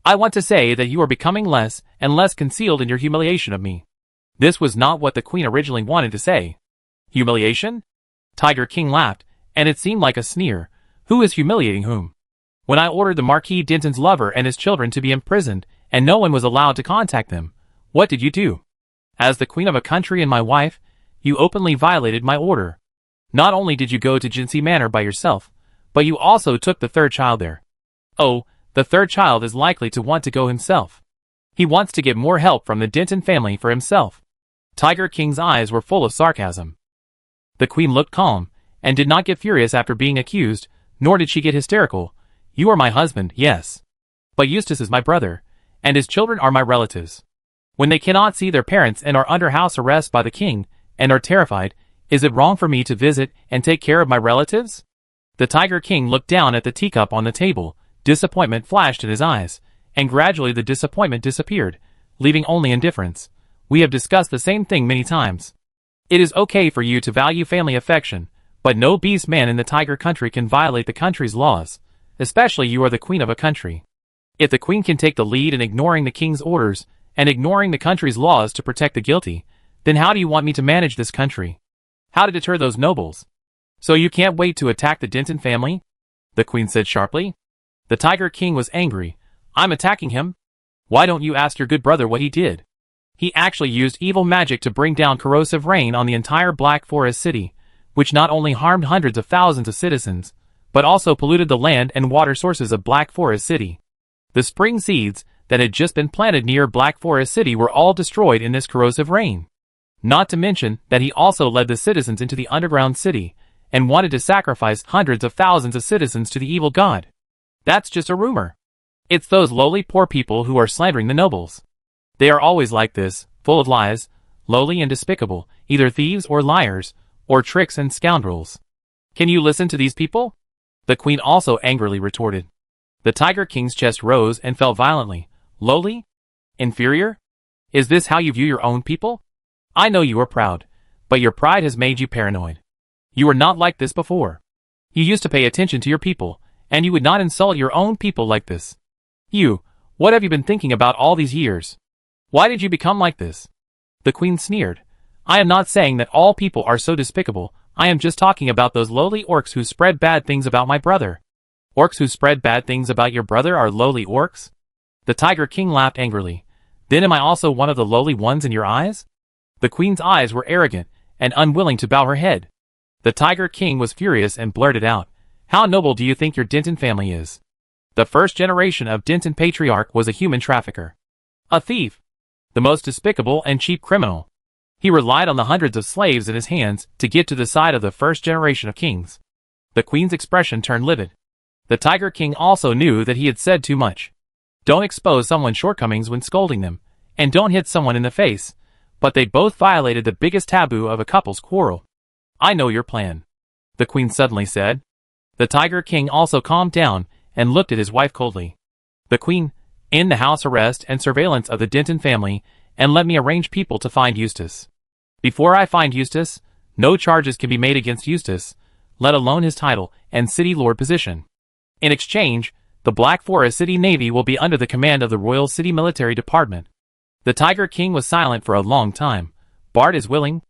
I want to say that you are becoming less and less concealed in your humiliation of me. This was not what the queen originally wanted to say. Humiliation? Tiger King laughed, and it seemed like a sneer. Who is humiliating whom? When I ordered the Marquis Dinton's lover and his children to be imprisoned, and no one was allowed to contact them, what did you do? As the queen of a country and my wife, you openly violated my order. Not only did you go to Jinsey Manor by yourself, but you also took the third child there. Oh, the third child is likely to want to go himself. He wants to get more help from the Dinton family for himself. Tiger King's eyes were full of sarcasm. The queen looked calm, and did not get furious after being accused, nor did she get hysterical. You are my husband, yes. But Eustace is my brother, and his children are my relatives. When they cannot see their parents and are under house arrest by the king, and are terrified, is it wrong for me to visit and take care of my relatives? The Tiger King looked down at the teacup on the table. Disappointment flashed in his eyes, and gradually the disappointment disappeared, leaving only indifference. We have discussed the same thing many times. It is okay for you to value family affection, but no beast man in the Tiger country can violate the country's laws, especially you are the queen of a country. If the queen can take the lead in ignoring the king's orders, and ignoring the country's laws to protect the guilty, then how do you want me to manage this country? How to deter those nobles? So you can't wait to attack the Dinton family? The queen said sharply. The Tiger King was angry. I'm attacking him? Why don't you ask your good brother what he did? He actually used evil magic to bring down corrosive rain on the entire Black Forest city, which not only harmed hundreds of thousands of citizens, but also polluted the land and water sources of Black Forest City. The spring seeds that had just been planted near Black Forest City were all destroyed in this corrosive rain. Not to mention that he also led the citizens into the underground city, and wanted to sacrifice hundreds of thousands of citizens to the evil god. That's just a rumor. It's those lowly poor people who are slandering the nobles. They are always like this, full of lies, lowly and despicable, either thieves or liars, or tricks and scoundrels. Can you listen to these people? The queen also angrily retorted. The Tiger King's chest rose and fell violently. Lowly? Inferior? Is this how you view your own people? I know you are proud, but your pride has made you paranoid. You were not like this before. You used to pay attention to your people, and you would not insult your own people like this. What have you been thinking about all these years? Why did you become like this? The queen sneered. I am not saying that all people are so despicable, I am just talking about those lowly orcs who spread bad things about my brother. Orcs who spread bad things about your brother are lowly orcs? The Tiger King laughed angrily. Then am I also one of the lowly ones in your eyes? The queen's eyes were arrogant, and unwilling to bow her head. The Tiger King was furious and blurted out, How noble do you think your Dinton family is? The first generation of Dinton patriarch was a human trafficker. A thief. The most despicable and cheap criminal. He relied on the hundreds of slaves in his hands to get to the side of the first generation of kings. The queen's expression turned livid. The Tiger King also knew that he had said too much. Don't expose someone's shortcomings when scolding them, and don't hit someone in the face, but they both violated the biggest taboo of a couple's quarrel. I know your plan, the queen suddenly said. The Tiger King also calmed down and looked at his wife coldly. The queen, end the house arrest and surveillance of the Dinton family, and let me arrange people to find Eustace. Before I find Eustace, no charges can be made against Eustace, let alone his title and city lord position. In exchange, the Black Forest City Navy will be under the command of the Royal City Military Department. The Tiger King was silent for a long time. Bart is willing?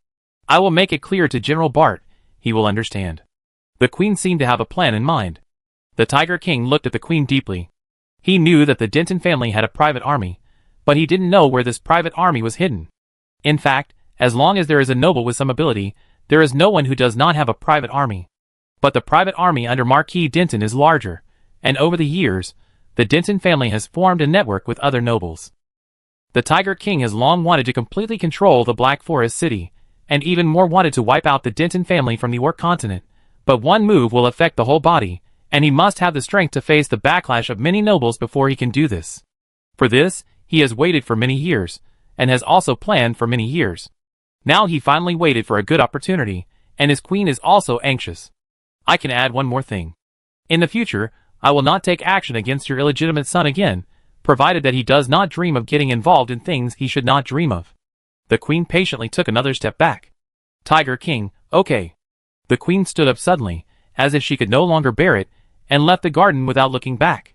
I will make it clear to General Bart. He will understand. The queen seemed to have a plan in mind. The Tiger King looked at the queen deeply. He knew that the Dinton family had a private army, but he didn't know where this private army was hidden. In fact, As long as there is a noble with some ability, there is no one who does not have a private army. But the private army under Marquis Denton is larger, and over the years, the Denton family has formed a network with other nobles. The Tiger King has long wanted to completely control the Black Forest city, and even more wanted to wipe out the Denton family from the Orc continent. But one move will affect the whole body, and he must have the strength to face the backlash of many nobles before he can do this. For this, he has waited for many years, and has also planned for many years. Now he finally waited for a good opportunity, and his queen is also anxious. I can add one more thing. In the future, I will not take action against your illegitimate son again, provided that he does not dream of getting involved in things he should not dream of. The queen patiently took another step back. Tiger King, okay. The queen stood up suddenly, as if she could no longer bear it, and left the garden without looking back.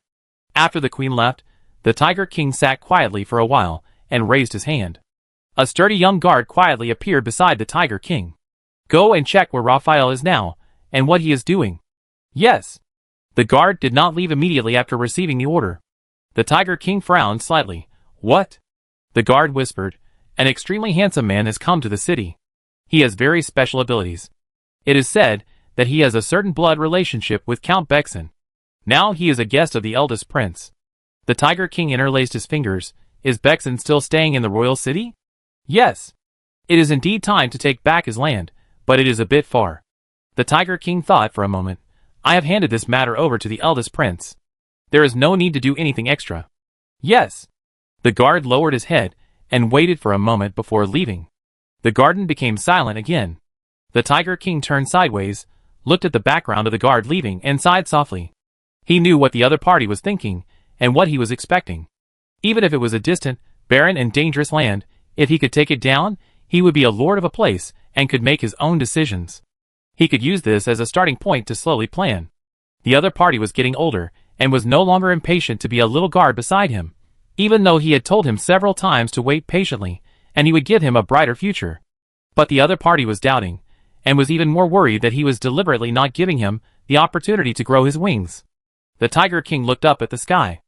After the queen left, the Tiger King sat quietly for a while, and raised his hand. A sturdy young guard quietly appeared beside the Tiger King. Go and check where Raphael is now, and what he is doing. Yes. The guard did not leave immediately after receiving the order. The Tiger King frowned slightly. What? The guard whispered, an extremely handsome man has come to the city. He has very special abilities. It is said that he has a certain blood relationship with Count Bexon. Now he is a guest of the eldest prince. The Tiger King interlaced his fingers. Is Bexon still staying in the royal city? Yes. It is indeed time to take back his land, but it is a bit far. The Tiger King thought for a moment. I have handed this matter over to the eldest prince. There is no need to do anything extra. Yes. The guard lowered his head, and waited for a moment before leaving. The garden became silent again. The Tiger King turned sideways, looked at the background of the guard leaving, and sighed softly. He knew what the other party was thinking, and what he was expecting. Even if it was a distant, barren and dangerous land, if he could take it down, he would be a lord of a place, and could make his own decisions. He could use this as a starting point to slowly plan. The other party was getting older, and was no longer impatient to be a little guard beside him, even though he had told him several times to wait patiently, and he would give him a brighter future. But the other party was doubting, and was even more worried that he was deliberately not giving him the opportunity to grow his wings. The Tiger King looked up at the sky.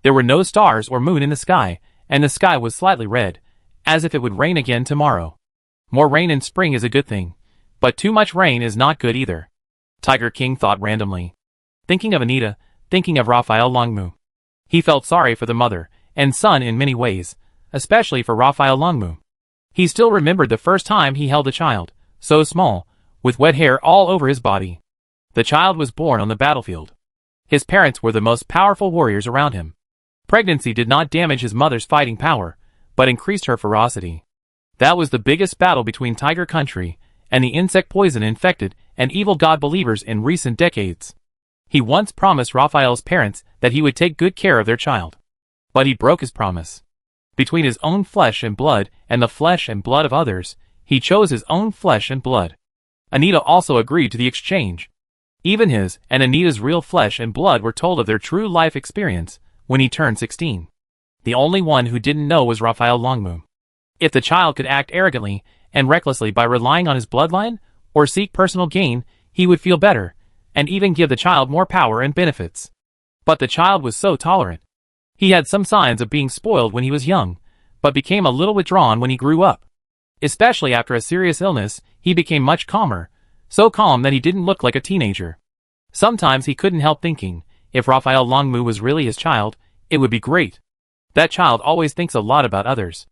There were no stars or moon in the sky, and the sky was slightly red, as if it would rain again tomorrow. More rain in spring is a good thing, but too much rain is not good either. Tiger King thought randomly. Thinking of Anita, thinking of Raphael Longmu. He felt sorry for the mother and son in many ways, especially for Raphael Longmu. He still remembered the first time he held a child, so small, with wet hair all over his body. The child was born on the battlefield. His parents were the most powerful warriors around him. Pregnancy did not damage his mother's fighting power, but increased her ferocity. That was the biggest battle between Tiger Country and the insect poison infected and evil god believers in recent decades. He once promised Raphael's parents that he would take good care of their child. But he broke his promise. Between his own flesh and blood and the flesh and blood of others, he chose his own flesh and blood. Anita also agreed to the exchange. Even his and Anita's real flesh and blood were told of their true life experience when he turned 16. The only one who didn't know was Raphael Longmu. If the child could act arrogantly and recklessly by relying on his bloodline, or seek personal gain, he would feel better, and even give the child more power and benefits. But the child was so tolerant. He had some signs of being spoiled when he was young, but became a little withdrawn when he grew up. Especially after a serious illness, he became much calmer, so calm that he didn't look like a teenager. Sometimes he couldn't help thinking, if Raphael Longmu was really his child, it would be great. That child always thinks a lot about others.